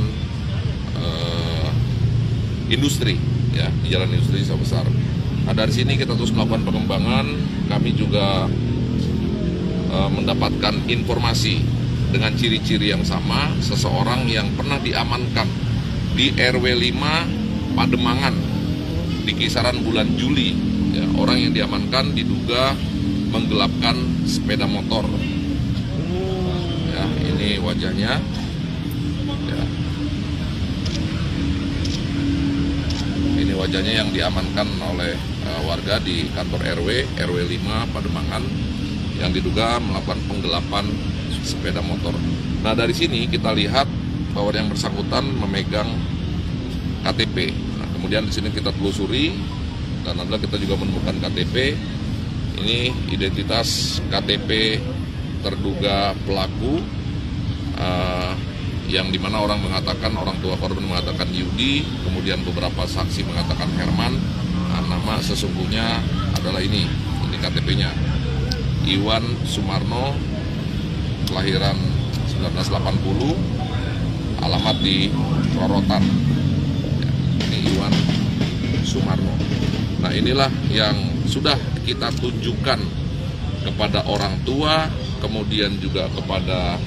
Industri, ya, di Jalan Industri Sawah Besar. Nah, dari sini kita terus melakukan pengembangan. Kami juga mendapatkan informasi dengan ciri-ciri yang sama, seseorang yang pernah diamankan di RW 5 Pademangan di kisaran bulan Juli. Ya, orang yang diamankan diduga menggelapkan sepeda motor. Ya, ini wajahnya. Ya. Ini wajahnya yang diamankan oleh warga di kantor RW 5 Pademangan yang diduga melakukan penggelapan sepeda motor. Nah, dari sini kita lihat bahwa yang bersangkutan memegang KTP. Nah, kemudian di sini kita telusuri dan adalah kita juga menemukan KTP. Ini identitas KTP terduga pelaku yang dimana orang tua korban mengatakan Yudi, kemudian beberapa saksi mengatakan Herman. Nah, nama sesungguhnya adalah ini KTP-nya, Iwan Sumarno, kelahiran 1980, alamat di Rorotan. Ya, ini Iwan Sumarno. Nah, inilah yang sudah kita tunjukkan kepada orang tua, kemudian juga kepada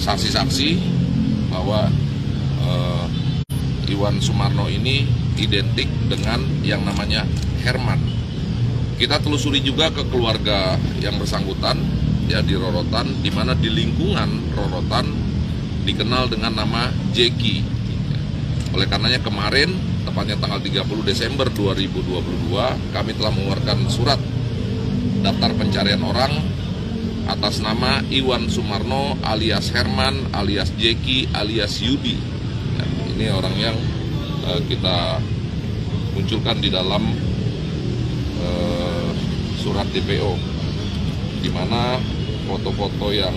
saksi-saksi bahwa Iwan Sumarno ini identik dengan yang namanya Herman. Kita telusuri juga ke keluarga yang bersangkutan, ya, di Rorotan, di mana di lingkungan Rorotan dikenal dengan nama Jeki. Oleh karenanya kemarin, tepatnya tanggal 30 Desember 2022, kami telah mengeluarkan surat daftar pencarian orang atas nama Iwan Sumarno alias Herman alias Jeki alias Yudi. Ya, ini orang yang kita munculkan di dalam surat DPO, di mana foto-foto yang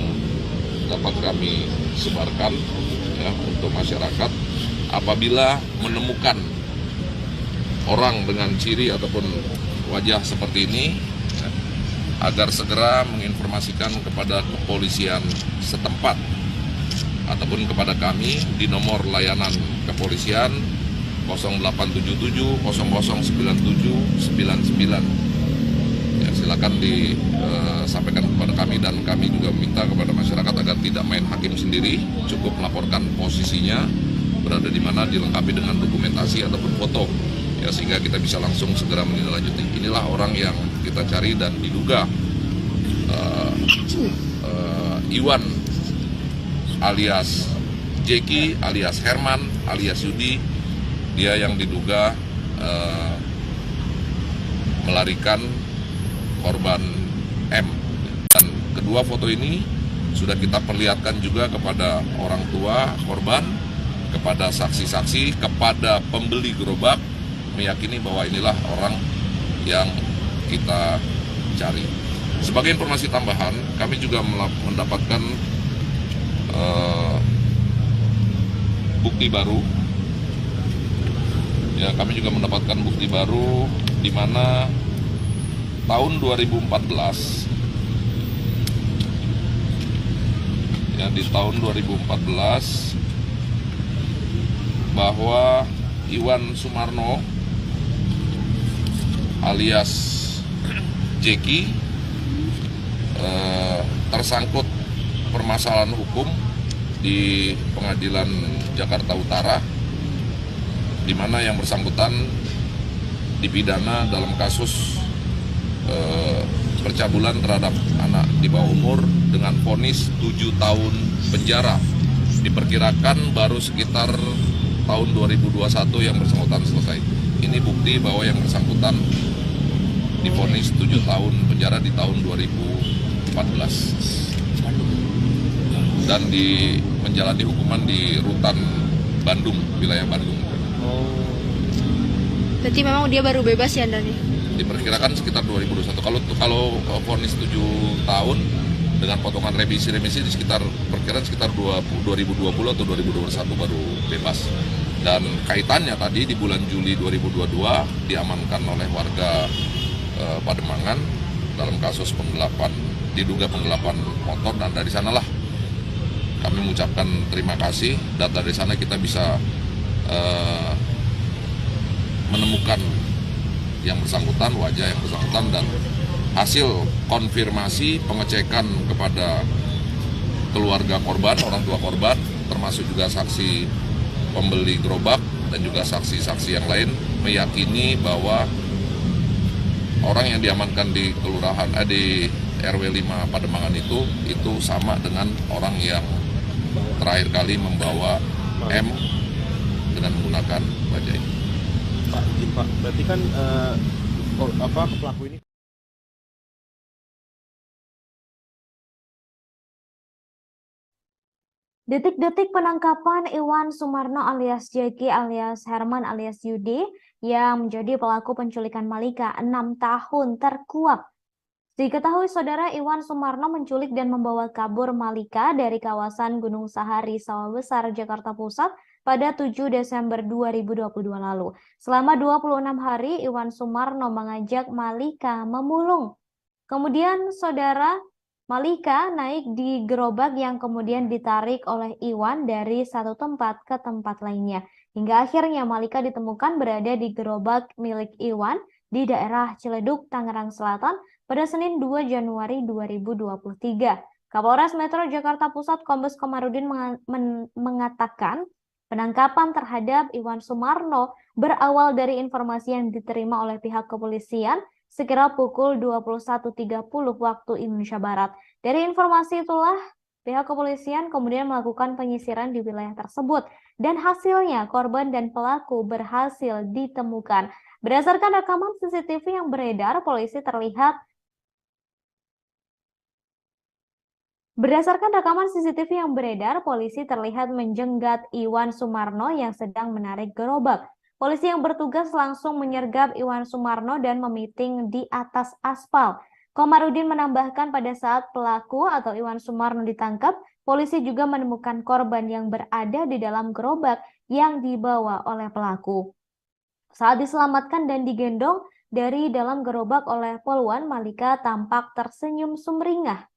dapat kami sebarkan ya, untuk masyarakat apabila menemukan orang dengan ciri ataupun wajah seperti ini ya, agar segera menginformasikan kepada kepolisian setempat ataupun kepada kami di nomor layanan kepolisian 0877 0097 99. Ya, silakan disampaikan kepada kami, dan kami juga meminta kepada masyarakat agar tidak main hakim sendiri, cukup melaporkan posisinya berada di mana, dilengkapi dengan dokumentasi ataupun foto, ya, sehingga kita bisa langsung segera menindaklanjuti. Inilah orang yang kita cari dan diduga Iwan alias Jeki alias Herman alias Yudi, dia yang diduga melarikan korban M. Dan kedua foto ini sudah kita perlihatkan juga kepada orang tua korban, kepada saksi-saksi, kepada pembeli gerobak, meyakini bahwa inilah orang yang kita cari. Sebagai informasi tambahan, kami juga mendapatkan bukti baru. Ya, kami juga mendapatkan bukti baru di mana tahun 2014, ya, di tahun 2014 bahwa Iwan Sumarno alias Jeki tersangkut permasalahan hukum di Pengadilan Jakarta Utara, di mana yang bersangkutan dipidana dalam kasus percabulan terhadap anak di bawah umur dengan vonis 7 tahun penjara. Diperkirakan baru sekitar tahun 2021 yang bersangkutan selesai. Ini bukti bahwa yang bersangkutan divonis 7 tahun penjara di tahun 2014 dan menjalani hukuman di Rutan Bandung, wilayah Bandung. Berarti memang dia baru bebas ya, Andani? Diperkirakan sekitar 2021. Kalau vonis 7 tahun dengan potongan remisi di sekitar perkiraan sekitar 2020 atau 2021 baru bebas. Dan kaitannya tadi di bulan Juli 2022 diamankan oleh warga Pademangan dalam kasus diduga penggelapan motor, dan dari sanalah kami mengucapkan terima kasih, dan dari sana kita bisa menemukan yang bersangkutan, wajah yang bersangkutan, dan hasil konfirmasi pengecekan kepada keluarga korban, orang tua korban, termasuk juga saksi pembeli gerobak dan juga saksi-saksi yang lain, meyakini bahwa orang yang diamankan di kelurahan di RW 5 Pademangan itu sama dengan orang yang terakhir kali membawa M dengan menggunakan bajai ini. Pak, izin Pak, berarti kan pelaku ini. Detik-detik penangkapan Iwan Sumarno alias Jeki alias Herman alias Yudi yang menjadi pelaku penculikan Malika 6 tahun terkuak. Diketahui saudara, Iwan Sumarno menculik dan membawa kabur Malika dari kawasan Gunung Sahari, Sawah Besar, Jakarta Pusat pada 7 Desember 2022 lalu. Selama 26 hari, Iwan Sumarno mengajak Malika memulung. Kemudian saudara, Malika naik di gerobak yang kemudian ditarik oleh Iwan dari satu tempat ke tempat lainnya. Hingga akhirnya Malika ditemukan berada di gerobak milik Iwan di daerah Ciledug, Tangerang Selatan pada Senin 2 Januari 2023. Kapolres Metro Jakarta Pusat Kombes Komarudin mengatakan penangkapan terhadap Iwan Sumarno berawal dari informasi yang diterima oleh pihak kepolisian sekira pukul 21.30 waktu Indonesia Barat. Dari informasi itulah pihak kepolisian kemudian melakukan penyisiran di wilayah tersebut dan hasilnya korban dan pelaku berhasil ditemukan. Berdasarkan rekaman CCTV yang beredar, polisi terlihat Berdasarkan rekaman CCTV yang beredar, polisi terlihat menjenggat Iwan Sumarno yang sedang menarik gerobak. Polisi yang bertugas langsung menyergap Iwan Sumarno dan memiting di atas aspal. Komarudin menambahkan pada saat pelaku atau Iwan Sumarno ditangkap, polisi juga menemukan korban yang berada di dalam gerobak yang dibawa oleh pelaku. Saat diselamatkan dan digendong dari dalam gerobak oleh Polwan, Malika tampak tersenyum sumringah.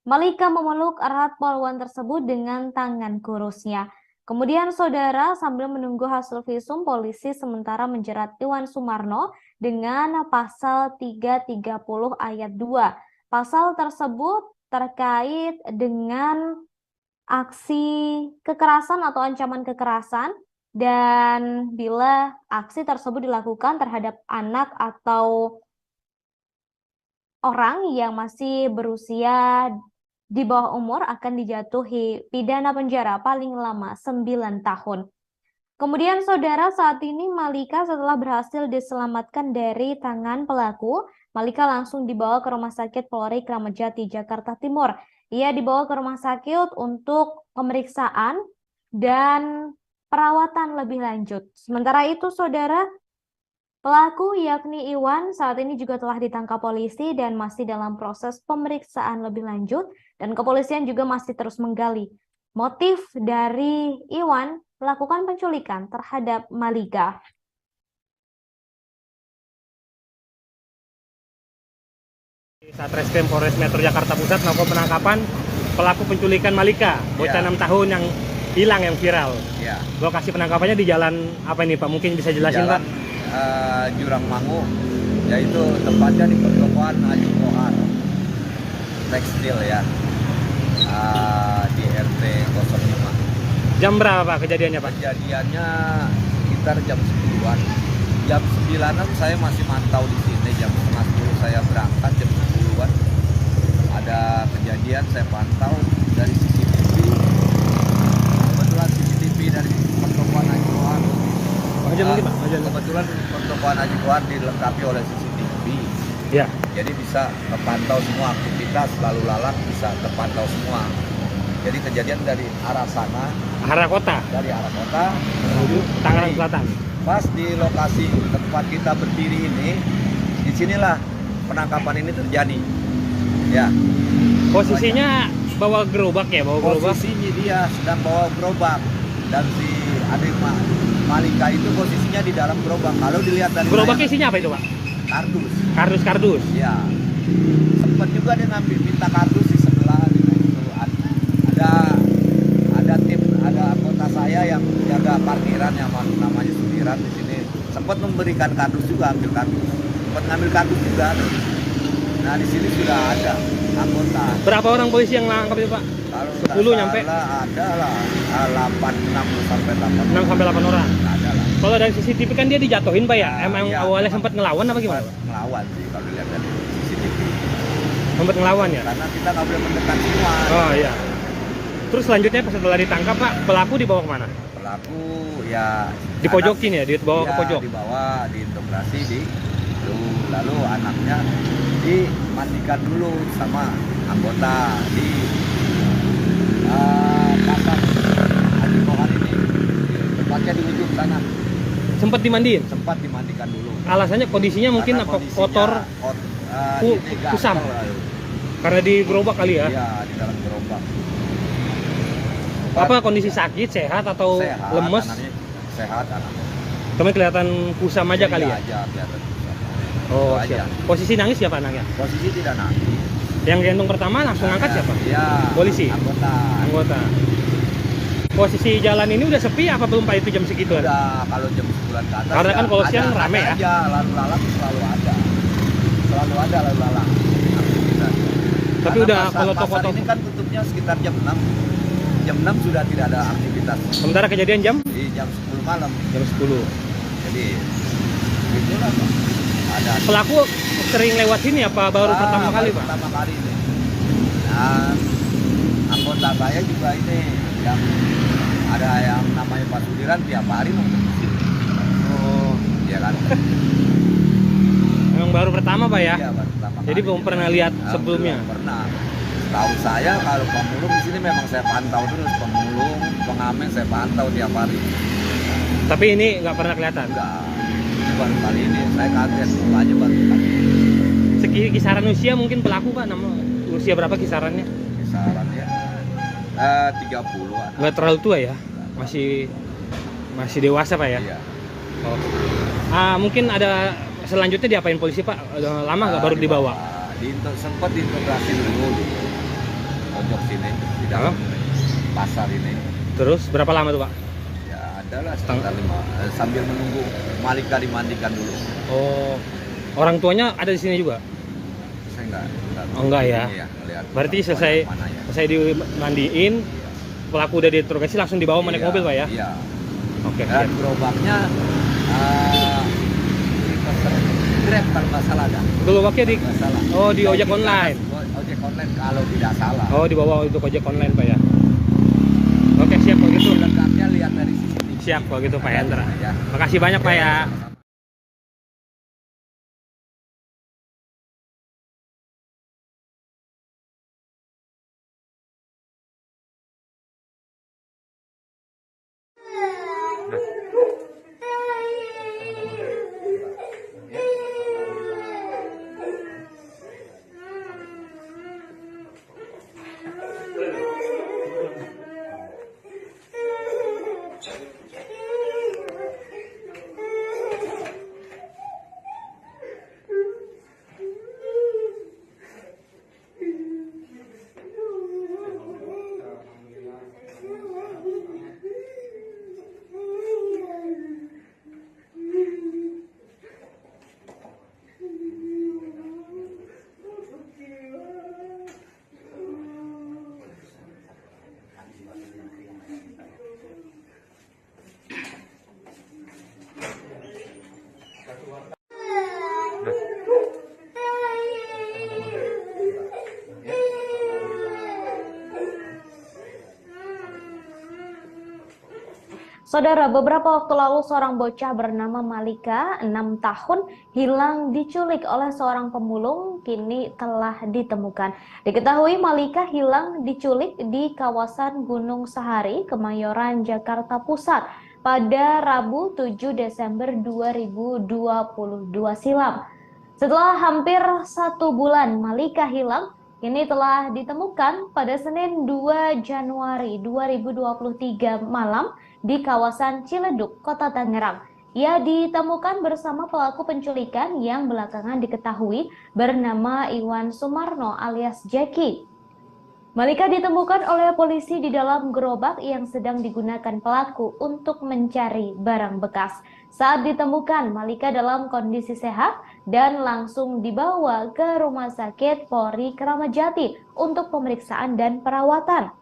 Malika memeluk erat Polwan tersebut dengan tangan kurusnya. Kemudian saudara, sambil menunggu hasil visum, polisi sementara menjerat Iwan Sumarno dengan pasal 330 ayat 2. Pasal tersebut terkait dengan aksi kekerasan atau ancaman kekerasan, dan bila aksi tersebut dilakukan terhadap anak atau orang yang masih berusia di bawah umur akan dijatuhi pidana penjara paling lama 9 tahun. Kemudian saudara, saat ini Malika setelah berhasil diselamatkan dari tangan pelaku, Malika langsung dibawa ke Rumah Sakit Polri Kramat Jati, Jakarta Timur. Ia dibawa ke rumah sakit untuk pemeriksaan dan perawatan lebih lanjut. Sementara itu saudara, pelaku yakni Iwan saat ini juga telah ditangkap polisi dan masih dalam proses pemeriksaan lebih lanjut, dan kepolisian juga masih terus menggali motif dari Iwan melakukan penculikan terhadap Malika. Satreskrim Polres Metro Jakarta Pusat melakukan penangkapan pelaku penculikan Malika, bocah 6 tahun yang hilang, yang viral. Ya. Lokasi penangkapannya di jalan apa ini Pak? Mungkin bisa jelasin Pak? Jurang Mangu, yaitu tempatnya di pertokoan Haji Kohar tekstil ya, di RT 05. Jam berapa Pak kejadiannya Pak? Kejadiannya sekitar jam 10-an. Jam 9-an saya masih mantau di sini, jam setengah 10 saya berangkat, jam 10-an ada kejadian, saya pantau dari CCTV. Kebetulan CCTV dari pertokoan Haji Kohar. Kebetulan pertokoan Haji Kohar dilengkapi oleh CCTV. Ya. Jadi bisa terpantau semua aktivitas lalu lalang, bisa terpantau semua. Jadi kejadian dari arah sana, arah kota, dari arah kota menuju Tangerang Selatan. Pas di lokasi tempat kita berdiri ini, disinilah penangkapan ini terjadi. Ya. Posisinya bawa gerobak ya, bawa gerobak. Posisinya dia sedang bawa gerobak, dan si adik Malika itu posisinya di dalam gerobak. Kalau dilihat dari gerobaknya isinya apa itu Pak? Kardus. Kardus. Ya. Sempat juga dia ngambil minta kardus di sebelah itu. Ada tim, ada anggota saya yang jaga parkiran yang namanya Sudiran di sini. Sempat memberikan kardus juga, ambil kardus. Sempat ngambil kardus juga. Nah di sini sudah ada anggota. Berapa orang polisi yang nangkap itu Pak? Kalau 10 nyampe? Ada lah 6 sampai 8 orang. Ada lah. Kalau dari CCTV kan dia dijatuhin Pak ya? Emang iya, awalnya sempat ngelawan apa gimana? Ngelawan sih kalau dilihat dari CCTV. Sempat ngelawan ya? Karena kita nggak boleh mendekat semua. Oh iya. Terus selanjutnya pas setelah ditangkap Pak, pelaku dibawa kemana? Pelaku ya dipojokin ya, dibawa ke pojok? Dibawa, diintegrasi di lalu anaknya dimandikan dulu sama anggota di pasar Haji Kohar ini, tempatnya di ujung sana. Sempat dimandiin? Sempat dimandikan dulu. Alasannya kondisinya mungkin apa kotor, kusam? Karena di gerobak kali ya? Iya, di dalam gerobak. Apa kondisi sakit, sehat atau sehat, lemes? Sehat anaknya. Cuma kelihatan kusam aja kali ya? Aja, kelihatan kusam. Oh siap. Posisi nangis siapa anaknya? Posisi tidak nangis. Yang gendong pertama langsung angkat siapa? Iya. Polisi? Anggota. Posisi jalan ini udah sepi apa belum Pak itu jam segitu? Udah, kalau jam 10-an ke atas. Karena kan kalau siang rame ya? Aja, lalu lalang selalu ada. Selalu ada lalu lalang. Tapi karena udah kalau toko-toko ini kan tutupnya sekitar jam 6. Jam 6 sudah tidak ada aktivitas. Sementara kejadian jam? Di jam 10 malam. Jam 10. Jadi itulah Pak. Ada. Pelaku sering lewat sini apa baru pertama kali Pak? Pertama kali ini. Nah, anggota saya juga ini yang ada yang namanya Pak Sudiran tiap hari nongkrong di sini. Oh, iya kan. Memang baru pertama Pak ya? Iya, baru pertama. Jadi belum pernah lihat sebelumnya. Belum pernah. Tahu saya kalau pemulung di sini memang saya pantau terus, pemulung, pengamen saya pantau tiap hari. Tapi ini nggak pernah kelihatan? Enggak, ini baru kali ini, saya kaget, aja baru kali ini. Kisaran usia mungkin pelaku Pak, usia berapa kisarannya? Kisarannya 30-an. Nggak terlalu tua ya? Masih dewasa Pak ya? Iya. Oh. Mungkin ada selanjutnya diapain polisi Pak? Lama nggak baru dibawa? Sempat diintegrasi dulu di pojok sini, di dalam pasar ini. Terus berapa lama tuh Pak? Ya adalah sekitar 5, sambil menunggu Malika dimandikan dulu. Oh, orang tuanya ada di sini juga? Saya enggak. Oh enggak ya? Ya, berarti selesai dimandiin, pelaku udah diinterogasi langsung dibawa naik mobil Pak ya? Iya. Oke. Dan gerobaknya Grab kalau nggak salah dah. Gerobaknya di di ojek online. Ojek online kalau tidak salah. Oh, dibawa untuk ojek online Pak ya. Oke, siap kalau gitu. Lengkapnya lihat dari CCTV. Siap kalau gitu Pak Hendra. Makasih banyak Pak ya. Saudara, beberapa waktu lalu seorang bocah bernama Malika, 6 tahun, hilang diculik oleh seorang pemulung, kini telah ditemukan. Diketahui Malika hilang diculik di kawasan Gunung Sahari, Kemayoran, Jakarta Pusat pada Rabu 7 Desember 2022 silam. Setelah hampir 1 bulan Malika hilang, kini telah ditemukan pada Senin 2 Januari 2023 malam di kawasan Ciledug, Kota Tangerang. Ia ditemukan bersama pelaku penculikan yang belakangan diketahui bernama Iwan Sumarno alias Jackie. Malika ditemukan oleh polisi di dalam gerobak yang sedang digunakan pelaku untuk mencari barang bekas. Saat ditemukan, Malika dalam kondisi sehat dan langsung dibawa ke Rumah Sakit Polri Kramat Jati untuk pemeriksaan dan perawatan.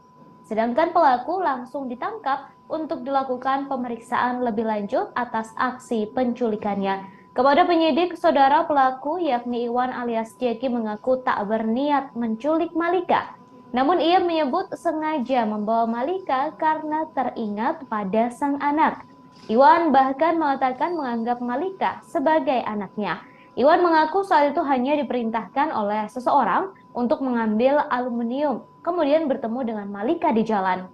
Sedangkan pelaku langsung ditangkap untuk dilakukan pemeriksaan lebih lanjut atas aksi penculikannya. Kepada penyidik, saudara pelaku yakni Iwan alias Jackie mengaku tak berniat menculik Malika. Namun ia menyebut sengaja membawa Malika karena teringat pada sang anak. Iwan bahkan mengatakan menganggap Malika sebagai anaknya. Iwan mengaku saat itu hanya diperintahkan oleh seseorang untuk mengambil aluminium, kemudian bertemu dengan Malika di jalan.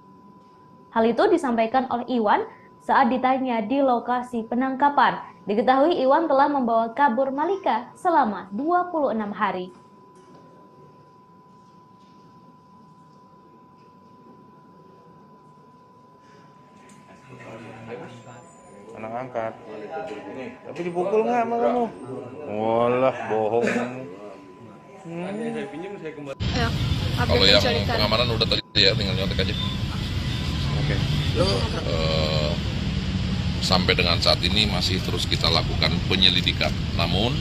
Hal itu disampaikan oleh Iwan saat ditanya di lokasi penangkapan. Diketahui Iwan telah membawa kabur Malika selama 26 hari. Anak angkat. Tapi dipukul nggak sama kamu? Walah, bohong. Kalau yang pengamanan udah tadi ya, tinggal nyontek aja. Oke. Sampai dengan saat ini masih terus kita lakukan penyelidikan. Namun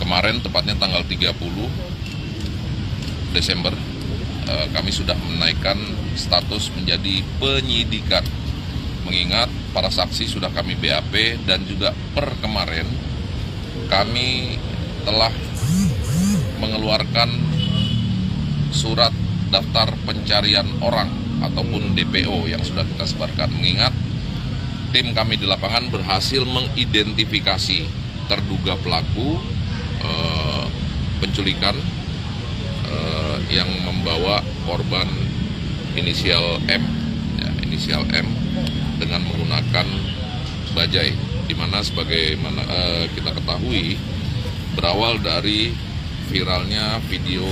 kemarin tepatnya tanggal 30 Desember kami sudah menaikkan status menjadi penyidikan. Mengingat para saksi sudah kami BAP dan juga per kemarin kami telah mengeluarkan surat daftar pencarian orang ataupun DPO yang sudah kita sebarkan. Mengingat tim kami di lapangan berhasil mengidentifikasi terduga pelaku penculikan yang membawa korban inisial M, ya, inisial M dengan menggunakan bajai, di mana sebagaimana kita ketahui berawal dari viralnya video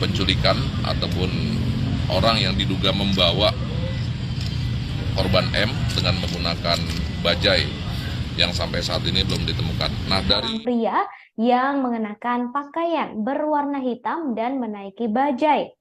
penculikan ataupun orang yang diduga membawa korban M dengan menggunakan bajai yang sampai saat ini belum ditemukan. Nah, dari pria yang mengenakan pakaian berwarna hitam dan menaiki bajai.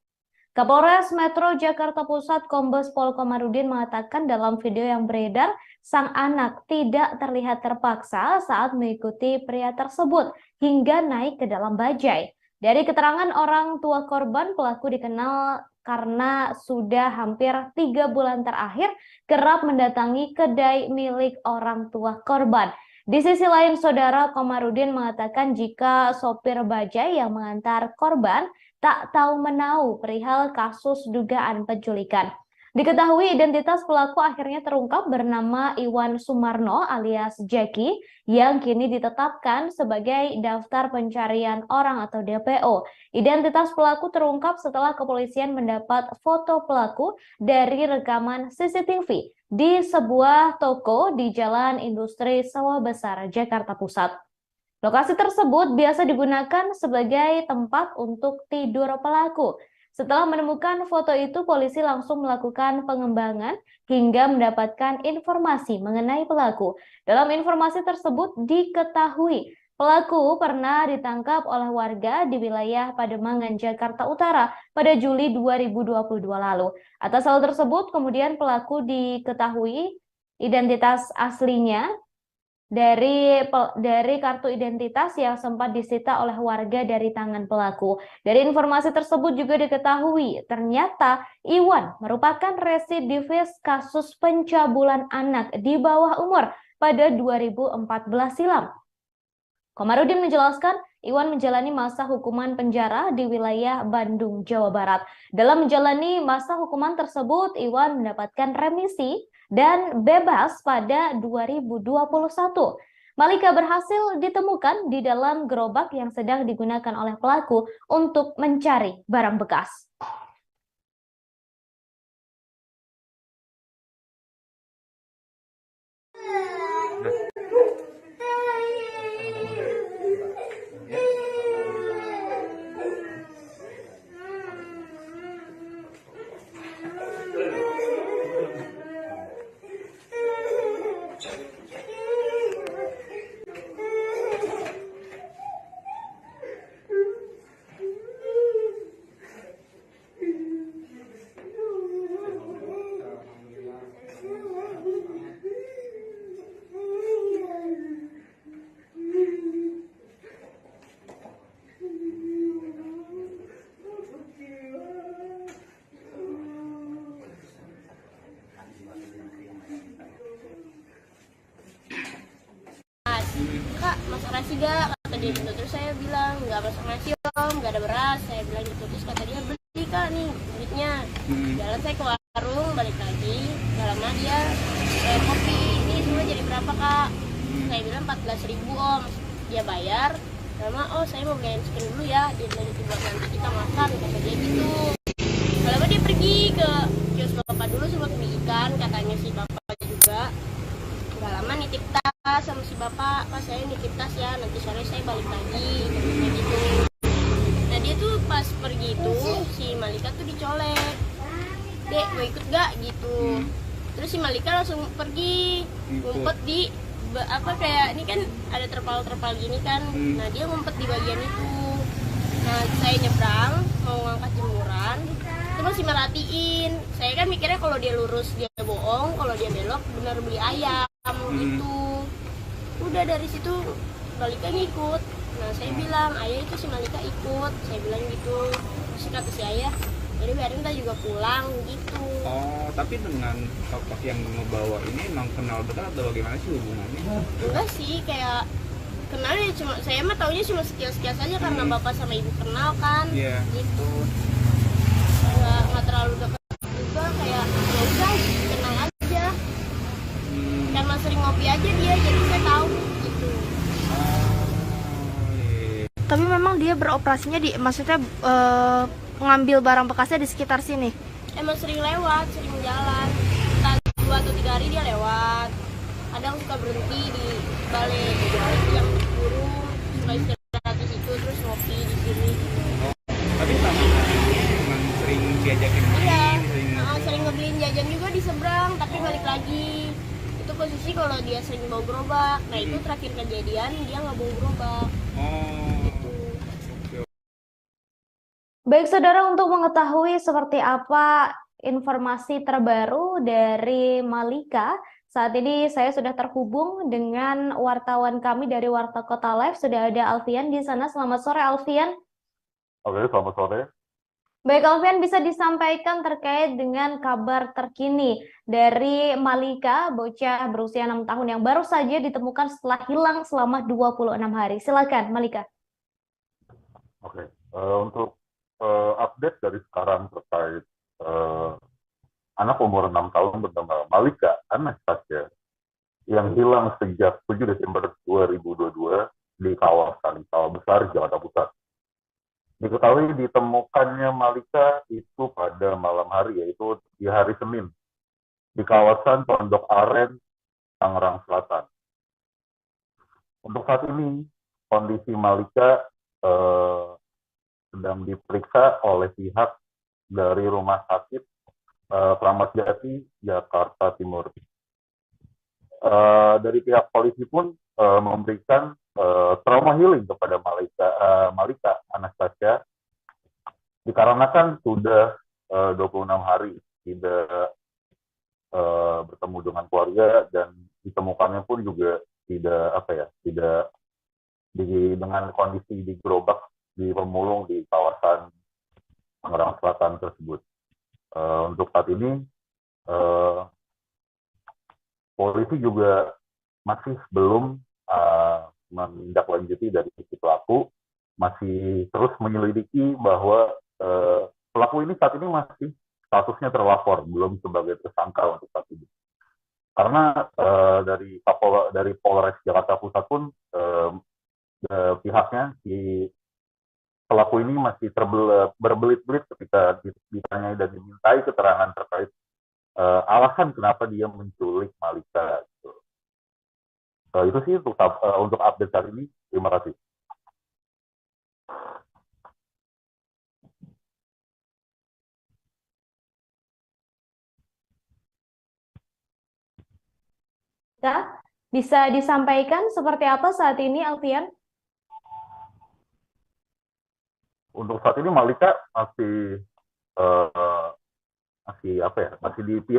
Kapolres Metro Jakarta Pusat Kombes Pol Komarudin mengatakan dalam video yang beredar, sang anak tidak terlihat terpaksa saat mengikuti pria tersebut hingga naik ke dalam bajai. Dari keterangan orang tua korban, pelaku dikenal karena sudah hampir 3 bulan terakhir kerap mendatangi kedai milik orang tua korban. Di sisi lain, Saudara Komarudin mengatakan jika sopir bajai yang mengantar korban tak tahu menau perihal kasus dugaan penculikan. Diketahui identitas pelaku akhirnya terungkap bernama Iwan Sumarno alias Jackie yang kini ditetapkan sebagai daftar pencarian orang atau DPO. Identitas pelaku terungkap setelah kepolisian mendapat foto pelaku dari rekaman CCTV di sebuah toko di Jalan Industri Sawah Besar, Jakarta Pusat. Lokasi tersebut biasa digunakan sebagai tempat untuk tidur pelaku. Setelah menemukan foto itu, polisi langsung melakukan pengembangan hingga mendapatkan informasi mengenai pelaku. Dalam informasi tersebut diketahui pelaku pernah ditangkap oleh warga di wilayah Pademangan, Jakarta Utara pada Juli 2022 lalu. Atas hal tersebut, kemudian pelaku diketahui identitas aslinya dari kartu identitas yang sempat disita oleh warga dari tangan pelaku. Dari informasi tersebut juga diketahui ternyata Iwan merupakan residivis kasus pencabulan anak di bawah umur pada 2014 silam. Komarudin menjelaskan Iwan menjalani masa hukuman penjara di wilayah Bandung, Jawa Barat. Dalam menjalani masa hukuman tersebut, Iwan mendapatkan remisi dan bebas pada 2021. Malika berhasil ditemukan di dalam gerobak yang sedang digunakan oleh pelaku untuk mencari barang bekas. Kak, masak nasi gak? Kata dia gitu. Terus saya bilang, nggak masak nasi om, nggak ada beras. Saya bilang gitu. Terus kata dia, beli kak nih duitnya. Jalan saya ke warung, balik lagi. Gak lama dia, kopi, ini semua jadi berapa kak? Saya bilang 14.000 om. Dia bayar. Lama, oh saya mau beliin chicken dulu ya. Dia bilang gitu, buat nanti kita makan. Kata dia gitu. Lama dia pergi ke kios bapak dulu sempat beli ikan. Katanya si bapak juga. Gak lama nitip tas sama si bapak, pas saya nitip tas ya, nanti sore saya balik lagi, kayak gitu. Nah dia tuh pas pergi itu, si Malika tuh dicolek, dek mau ikut gak gitu. Terus si Malika langsung pergi, ngumpet di kayak ini kan ada terpal gini kan, nah dia ngumpet di bagian itu. Nah saya nyebrang mau ngangkat jemuran, terus si merhatiin. Saya kan mikirnya kalau dia lurus dia bohong, kalau dia belok benar beli ayam gitu. Udah dari situ Malika ngikut. Nah saya bilang, ayah itu si Malika ikut. Saya bilang gitu. Terus kata si ayah, jadi biarin kita juga pulang gitu. Oh, tapi dengan sosok yang membawa ini emang kenal betul atau bagaimana sih hubungannya? Enggak sih, kayak kenal ya, cuma saya mah taunya cuma sekilas-sekilas aja karena bapak sama ibu kenal kan. Gitu. Nggak terlalu dekat juga, kayak ya udah kenal aja. Karena sering ngopi aja dia, jadi saya tahu gitu. Tapi memang dia beroperasinya maksudnya mengambil barang bekasnya di sekitar sini. Emang sering lewat, sering jalan. Entah 2 atau 3 hari dia lewat. Kadang suka berhenti di balai yang burung, suka istirahat di situ, terus ngopi di sini. Tapi sama memang sering diajakin main, Sering ngebeliin jajan juga di seberang, tapi balik lagi. Itu posisi kalau dia sering bawa gerobak. Nah itu terakhir kejadian dia nggak bawa gerobak. Baik saudara, untuk mengetahui seperti apa informasi terbaru dari Malika, saat ini saya sudah terhubung dengan wartawan kami dari Warta Kota Live. Sudah ada Alfian di sana. Selamat sore Alfian. Oke, selamat sore. Baik Alfian, bisa disampaikan terkait dengan kabar terkini dari Malika, bocah berusia 6 tahun yang baru saja ditemukan setelah hilang selama 26 hari. Silakan Malika. Oke, untuk update dari sekarang terkait anak umur 6 tahun bernama Malika Anastasia yang hilang sejak 7 Desember 2022 di kawasan Sawah Besar, Jakarta Pusat. Diketahui ditemukannya Malika itu pada malam hari, yaitu di hari Senin, di kawasan Pondok Aren, Tangerang Selatan. Untuk saat ini, kondisi Malika sedang diperiksa oleh pihak dari Rumah Sakit Kramat Jati, Jakarta Timur. Dari pihak polisi pun memberikan trauma healing kepada Malika Anastasia, dikarenakan sudah 26 hari tidak bertemu dengan keluarga dan ditemukannya pun juga tidak dengan kondisi di gerobak di pemulung di kawasan Tangerang Selatan tersebut. Untuk saat ini polisi juga masih belum menindaklanjuti dari sisi pelaku, masih terus menyelidiki bahwa pelaku ini saat ini masih statusnya terlapor, belum sebagai tersangka untuk saat ini. Karena dari Polres Jakarta Pusat pun pihaknya pelaku ini masih berbelit-belit ketika ditanyai dan dimintai keterangan terkait alasan kenapa dia menculik Malika. Gitu. Itu sih untuk update hari ini. Terima kasih. Bisa disampaikan seperti apa saat ini, Alfian? Untuk saat ini Malika masih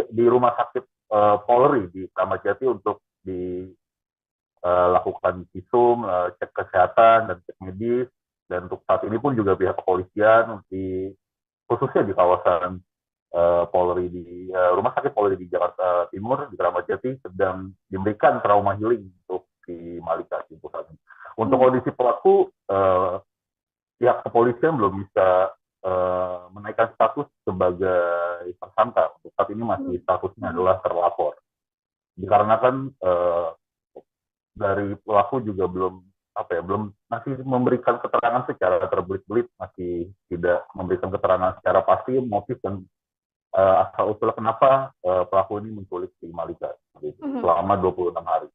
di Rumah Sakit Polri di Kramat Jati untuk dilakukan visum, cek kesehatan dan cek medis. Dan untuk saat ini pun juga pihak kepolisian khususnya di kawasan Polri di Rumah Sakit Polri di Jakarta Timur di Kramat Jati sedang diberikan trauma healing untuk si Malika untuk saat ini. Untuk kondisi pelaku, pihak kepolisian belum bisa menaikkan status sebagai tersangka. Untuk saat ini masih statusnya adalah terlapor. Dikarenakan dari pelaku juga belum masih memberikan keterangan secara terbelit-belit, masih tidak memberikan keterangan secara pasti motif dan asal usul kenapa pelaku ini menculik si Malika selama 26 hari.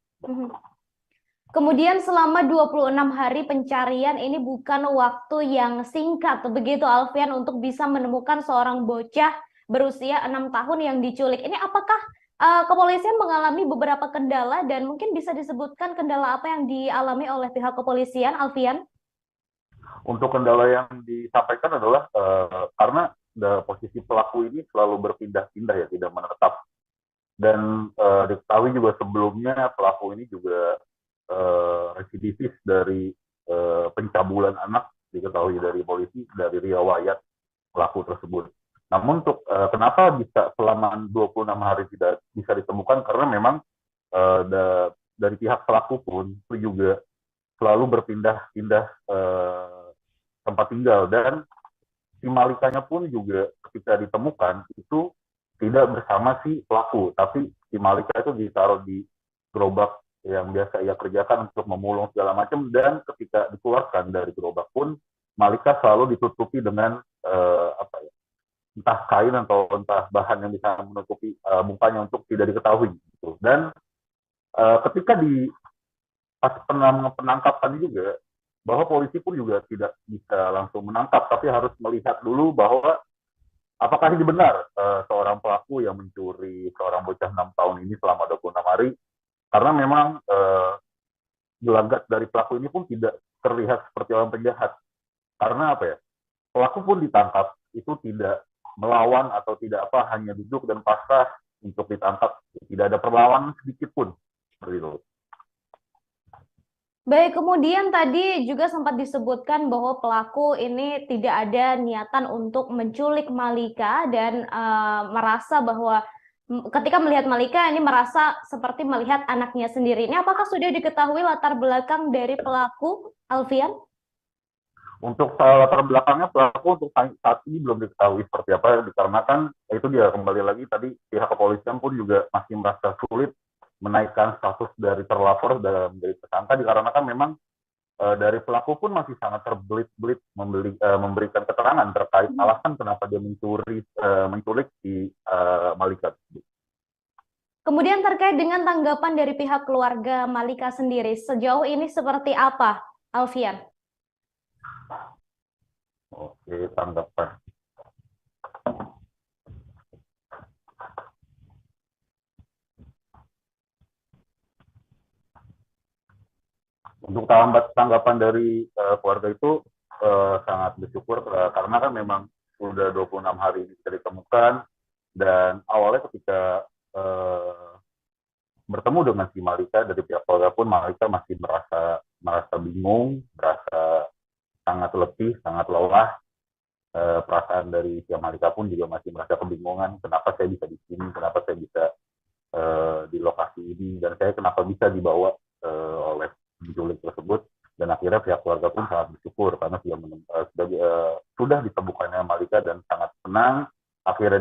Kemudian selama 26 hari pencarian ini bukan waktu yang singkat, begitu Alfian, untuk bisa menemukan seorang bocah berusia 6 tahun yang diculik. Ini apakah kepolisian mengalami beberapa kendala dan mungkin bisa disebutkan kendala apa yang dialami oleh pihak kepolisian, Alfian? Untuk kendala yang disampaikan adalah karena posisi pelaku ini selalu berpindah-pindah ya, tidak menetap. Dan diketahui juga sebelumnya pelaku ini juga residivis dari pencabulan anak, diketahui dari polisi, dari riwayat pelaku tersebut. Namun untuk kenapa bisa selama 26 hari tidak bisa ditemukan, karena memang dari pihak pelaku pun itu juga selalu berpindah-pindah tempat tinggal, dan si Malikanya pun juga ketika ditemukan itu tidak bersama si pelaku, tapi si Malika itu ditaruh di gerobak yang biasa ia kerjakan untuk memulung segala macam, dan ketika dikeluarkan dari gerobak pun Malika selalu ditutupi dengan entah kain atau entah bahan yang bisa menutupi mukanya untuk tidak diketahui gitu. Dan ketika di pas penangkapan juga, bahwa polisi pun juga tidak bisa langsung menangkap, tapi harus melihat dulu bahwa apakah ini benar seorang pelaku yang mencuri seorang bocah 6 tahun ini selama 26 hari, karena memang gelagat dari pelaku ini pun tidak terlihat seperti orang penjahat. Karena apa ya, pelaku pun ditangkap itu tidak melawan atau tidak hanya duduk dan pasrah untuk ditangkap, tidak ada perlawanan sedikit pun seperti itu. Baik, kemudian tadi juga sempat disebutkan bahwa pelaku ini tidak ada niatan untuk menculik Malika dan merasa bahwa ketika melihat Malika ini merasa seperti melihat anaknya sendiri. Ini apakah sudah diketahui latar belakang dari pelaku, Alfian? Untuk latar belakangnya pelaku untuk saat ini belum diketahui seperti apa, dikarenakan itu dia kembali lagi tadi pihak kepolisian pun juga masih merasa sulit menaikkan status dari terlapor dan menjadi tersangka, dikarenakan memang dari pelaku pun masih sangat terbelit-belit memberikan keterangan terkait alasan kenapa dia menculik si Malika. Kemudian terkait dengan tanggapan dari pihak keluarga Malika sendiri, sejauh ini seperti apa, Alfian? Oke, tanggapan. Untuk tanggapan dari keluarga itu sangat bersyukur karena kan memang sudah 26 hari ini bisa ditemukan, dan awalnya ketika bertemu dengan si Malika dari pihak keluarga pun Malika masih merasa bingung, merasa sangat letih, sangat lelah. Perasaan dari si Malika pun juga masih merasa kebingungan, kenapa saya bisa di sini, kenapa saya bisa di lokasi ini, dan saya kenapa bisa dibawa oleh penculik tersebut. Dan akhirnya pihak keluarga pun sangat bersyukur karena sudah ditemukannya Malika dan sangat senang akhirnya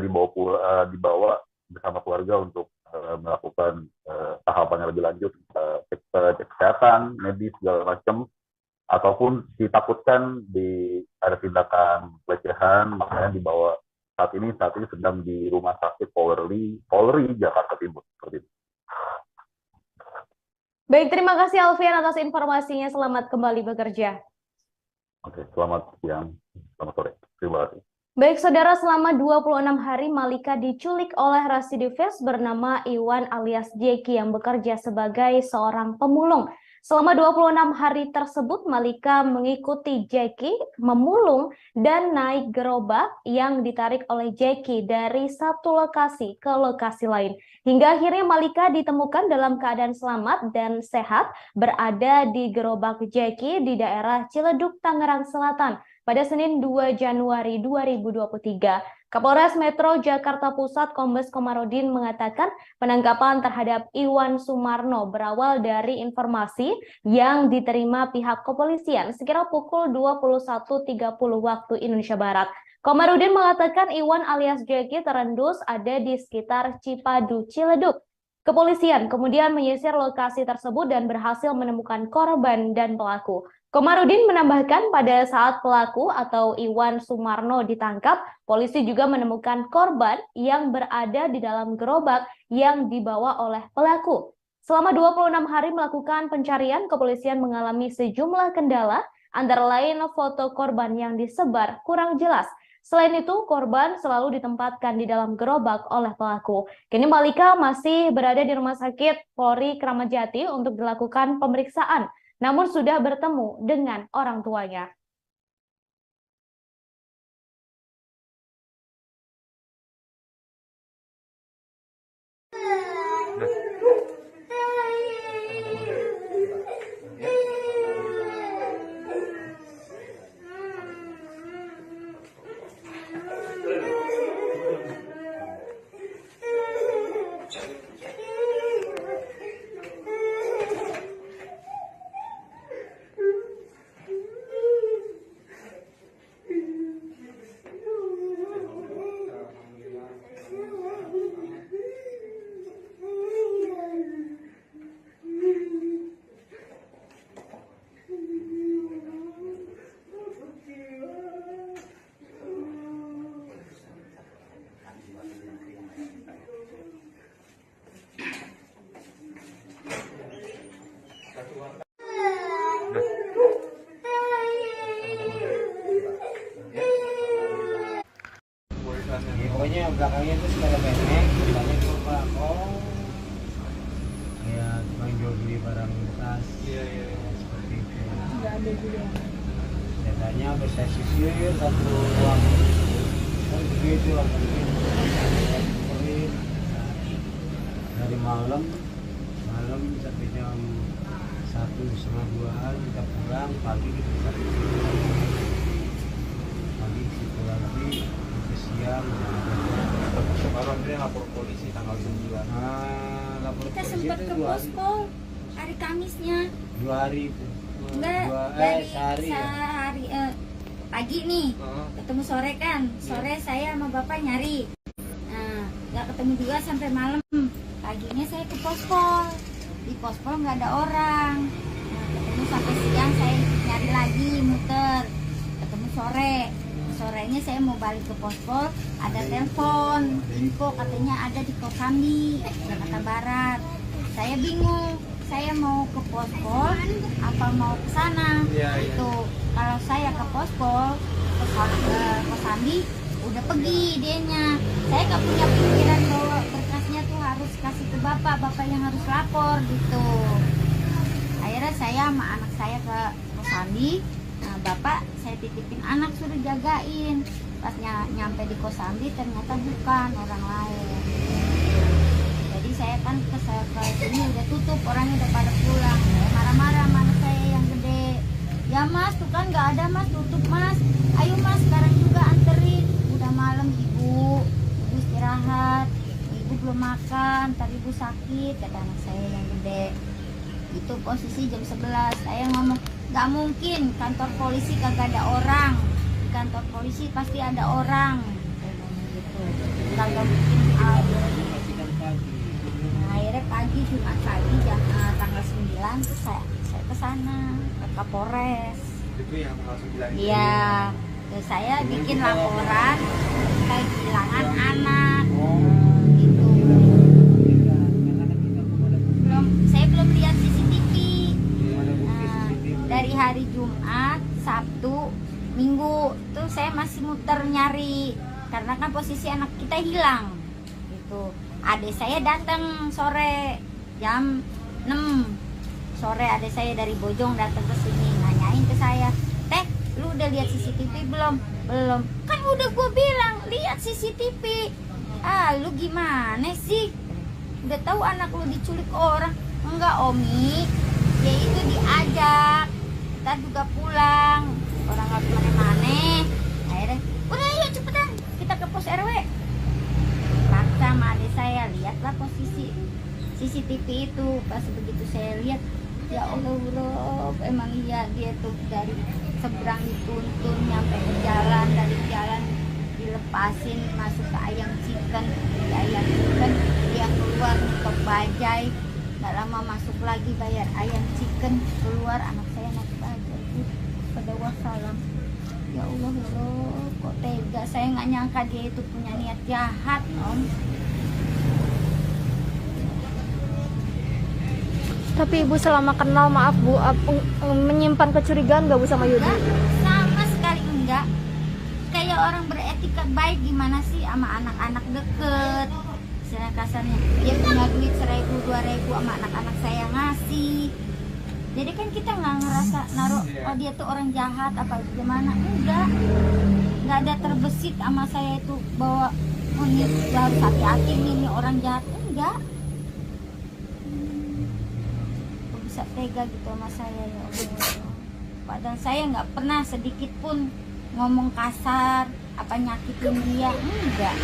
dibawa bersama keluarga untuk melakukan tahapan yang lebih lanjut, cek kesehatan, medis segala macam, ataupun ditakutkan ada tindakan pelecehan, makanya dibawa saat ini sedang di rumah sakit Polri Jakarta Timur seperti itu. Baik, terima kasih Alfian atas informasinya. Selamat kembali bekerja. Oke, selamat siang, selamat sore. Terima kasih. Baik, saudara, selama 26 hari Malika diculik oleh residivis bernama Iwan alias Jeki yang bekerja sebagai seorang pemulung. Selama 26 hari tersebut, Malika mengikuti Jeki memulung dan naik gerobak yang ditarik oleh Jeki dari satu lokasi ke lokasi lain. Hingga akhirnya Malika ditemukan dalam keadaan selamat dan sehat berada di gerobak Jeki di daerah Ciledug, Tangerang Selatan pada Senin 2 Januari 2023. Kapolres Metro Jakarta Pusat Kombes Komarudin mengatakan penangkapan terhadap Iwan Sumarno berawal dari informasi yang diterima pihak kepolisian sekira pukul 21.30 waktu Indonesia Barat. Komarudin mengatakan Iwan alias Jeki terendus ada di sekitar Cipadu, Ciledug. Kepolisian kemudian menyisir lokasi tersebut dan berhasil menemukan korban dan pelaku. Komarudin menambahkan pada saat pelaku atau Iwan Sumarno ditangkap, polisi juga menemukan korban yang berada di dalam gerobak yang dibawa oleh pelaku. Selama 26 hari melakukan pencarian, kepolisian mengalami sejumlah kendala, antara lain foto korban yang disebar kurang jelas. Selain itu, korban selalu ditempatkan di dalam gerobak oleh pelaku. Kini Malika masih berada di Rumah Sakit Polri Kramat Jati untuk dilakukan pemeriksaan, namun sudah bertemu dengan orang tuanya. pokoknya belakangnya itu sepeda pendek, depannya gerobak. Oh, ya tukang jual beli barang bekas. Iya. Seperti itu. Nggak ada juga. Datanya bersisir satu ruang. Kan begitu lah. Dari malam sampai jam 1:30-2 kita pulang, pagi kita sampai pagi situ lagi sampai siang. Baru akhirnya lapor polisi tanggal 9. Lapor Kita polisi sempat itu ke 2 hari. pospol hari Kamisnya. 2 hari itu. Enggak, sehari ya? sehari pagi nih. Ketemu sore kan. Sore saya sama bapak nyari. Nah, nggak ketemu juga sampai malam. Paginya saya ke pospol. Di pospol nggak ada orang. Nah, ketemu sampai siang, saya nyari lagi muter. Ketemu sore. Sorenya saya mau balik ke pospol, ada telepon info katanya ada di Kosambi, Jakarta Barat. Saya bingung, saya mau ke pospol apa mau ke sana. Itu kalau saya ke pospol ke Kosambi udah pergi dianya. Saya nggak punya pikiran bahwa berkasnya tuh harus kasih ke bapak yang harus lapor gitu. Akhirnya saya sama anak saya ke Kosambi. Nah, bapak saya titipin anak suruh jagain. Pas nyampe di Kosambi ternyata bukan, orang lain. Jadi saya kan ke sini udah tutup, orangnya udah pada pulang. Saya marah-marah sama anak saya yang gede. Ya mas, tuh kan nggak ada mas, tutup mas. Ayo mas, sekarang juga anterin. Udah malam ibu istirahat. Ibu belum makan, ntar ibu sakit, kata anak saya yang gede. Itu posisi jam 11. Saya ngomong, nggak mungkin kantor polisi kagak ada orang. Di kantor polisi pasti ada orang. Saya ngomong gitu. Kagak mungkin ada. Nah, akhirnya pagi Jumat pagi tanggal 9 tuh saya ke sana ke Kapolres. Itu yang tanggal 9. Iya. Terus saya bikin laporan kehilangan anak. Gitu. Saya belum lihat CCTV. Dari hari Jumat, Sabtu, Minggu tuh saya masih muter nyari karena kan posisi anak kita hilang gitu. Adik saya datang sore jam 6 sore, adik saya dari Bojong datang ke sini nanyain ke saya, "Teh, lu udah lihat CCTV belum?" "Belum." "Kan udah gue bilang lihat CCTV." "Ah, lu gimana sih? Udah tahu anak lu diculik orang." "Enggak, Omi. Dia itu diajak. Ntar juga pulang, orang nggak kemana-mana." Akhirnya udah yuk cepetan kita ke pos RW. Paksa sama adik saya, lihatlah posisi CCTV itu. Pas begitu saya lihat, ya Allah Rob, emang iya dia tuh dari seberang dituntun nyampe ke jalan, dari jalan dilepasin masuk ke ayam chicken, di ayam chicken dia keluar ke bajai. Nggak lama masuk lagi bayar ayam chicken, keluar anak saya naik bajai pada wassalam. Ya Allah, kok tega, saya nggak nyangka dia itu punya niat jahat, Om. Tapi Ibu selama kenal, maaf Bu, menyimpan kecurigaan nggak Bu sama Yudi? Sama sekali enggak. Kayak orang beretika baik gimana sih sama anak-anak deket. Istilah kasarnya, dia punya duit 1.000, 2.000 sama anak-anak saya ngasih. Jadi kan kita nggak ngerasa naruh, oh dia tuh orang jahat apa gimana. Enggak ada terbesit sama saya itu bahwa oh ini harus hati-hati ini orang jahat. Enggak. Kok bisa tega gitu sama saya, ya Allah. Padahal saya nggak pernah sedikit pun ngomong kasar apa nyakitin dia, enggak.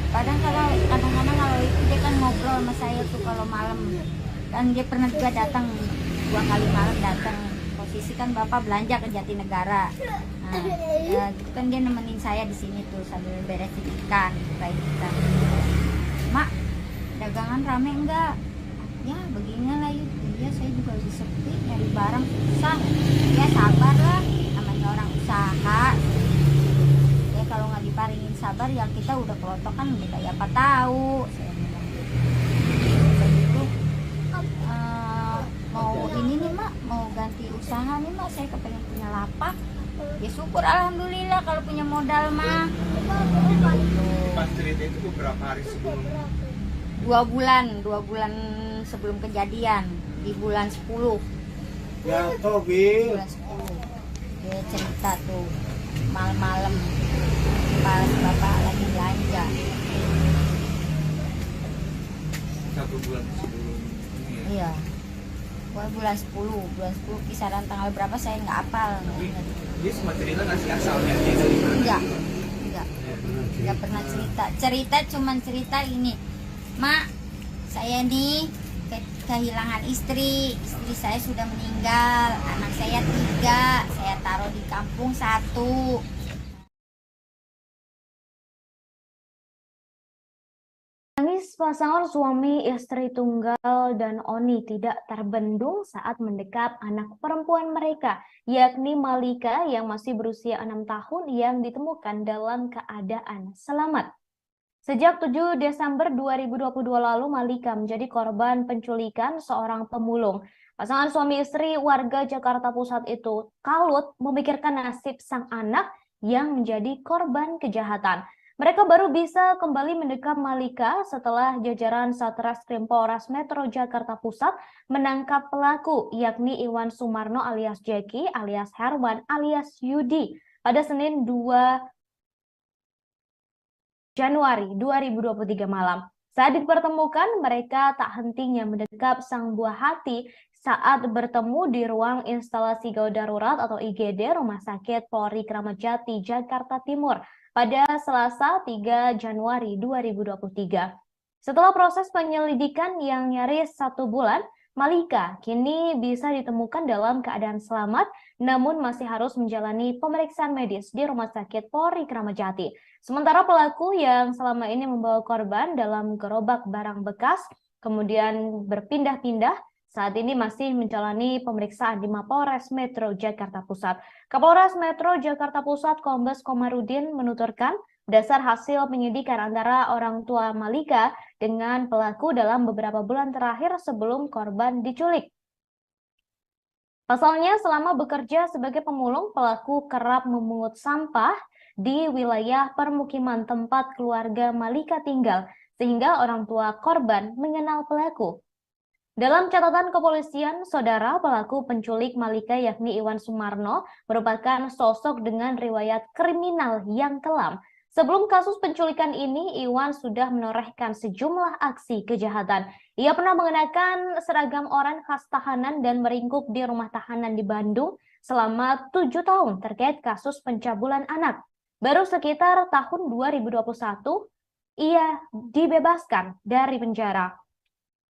Kadang-kadang kalau itu dia kan ngobrol sama saya tuh kalau malam. Kan dia pernah juga datang 2 kali malam datang. Posisi kan bapak belanja ke Jatinegara. Nah, ya, gitu kan dia nemenin saya di sini tuh sambil beresin ikan kayak gitu. "Mak, dagangan rame enggak?" "Ya beginilah yuk." "Iya, saya juga lagi sepi, nyari barang susah." "Ya sabar lah, namanya orang usaha. Ya kalau nggak diparingin sabar ya kita udah kelotokan udah kayak apa tahu." Saya bilang gitu. Mau ini nih Mak, mau ganti usaha nih Mak, saya kepengen punya lapak. Ya syukur alhamdulillah kalau punya modal mah. Pas cerita itu beberapa hari sebelum? 2 bulan sebelum kejadian, di bulan 10. Ya Tobi. Bulan 10. Dia cerita tuh malam-malam pas bapak lagi belanja. 1 bulan sebelum ini ya? Iya. Bulan 10 kisaran tanggal berapa saya nggak hafal. Dia semua cerita nggak sih asalnya dia dari mana? Nggak pernah cerita cuman cerita ini, Mak, saya nih kehilangan istri saya sudah meninggal, anak saya 3, saya taruh di kampung 1. Tangis pasangan suami istri tunggal dan Oni tidak terbendung saat mendekap anak perempuan mereka, yakni Malika yang masih berusia 6 tahun yang ditemukan dalam keadaan selamat. Sejak 7 Desember 2022 lalu, Malika menjadi korban penculikan seorang pemulung. Pasangan suami istri warga Jakarta Pusat itu kalut memikirkan nasib sang anak yang menjadi korban kejahatan. Mereka baru bisa kembali mendekap Malika setelah jajaran Satreskrim Polres Metro Jakarta Pusat menangkap pelaku, yakni Iwan Sumarno alias Jeki alias Herman alias Yudi pada Senin 2 Januari 2023 malam. Saat dipertemukan, mereka tak hentinya mendekap sang buah hati saat bertemu di ruang instalasi gawat darurat atau IGD Rumah Sakit Polri Kramat Jati, Jakarta Timur pada Selasa 3 Januari 2023. Setelah proses penyelidikan yang nyaris 1 bulan, Malika kini bisa ditemukan dalam keadaan selamat, namun masih harus menjalani pemeriksaan medis di Rumah Sakit Polri Kramat Jati. Sementara pelaku yang selama ini membawa korban dalam gerobak barang bekas, kemudian berpindah-pindah, saat ini masih menjalani pemeriksaan di Mapolres Metro Jakarta Pusat. Kapolres Metro Jakarta Pusat Kombes Komarudin menuturkan, berdasar hasil penyidikan antara orang tua Malika dengan pelaku dalam beberapa bulan terakhir sebelum korban diculik. Pasalnya, selama bekerja sebagai pemulung, pelaku kerap memungut sampah di wilayah permukiman tempat keluarga Malika tinggal, sehingga orang tua korban mengenal pelaku. Dalam catatan kepolisian, saudara, pelaku penculik Malika yakni Iwan Sumarno merupakan sosok dengan riwayat kriminal yang kelam. Sebelum kasus penculikan ini, Iwan sudah menorehkan sejumlah aksi kejahatan. Ia pernah mengenakan seragam oranye khas tahanan dan meringkuk di rumah tahanan di Bandung selama 7 tahun terkait kasus pencabulan anak. Baru sekitar tahun 2021, ia dibebaskan dari penjara.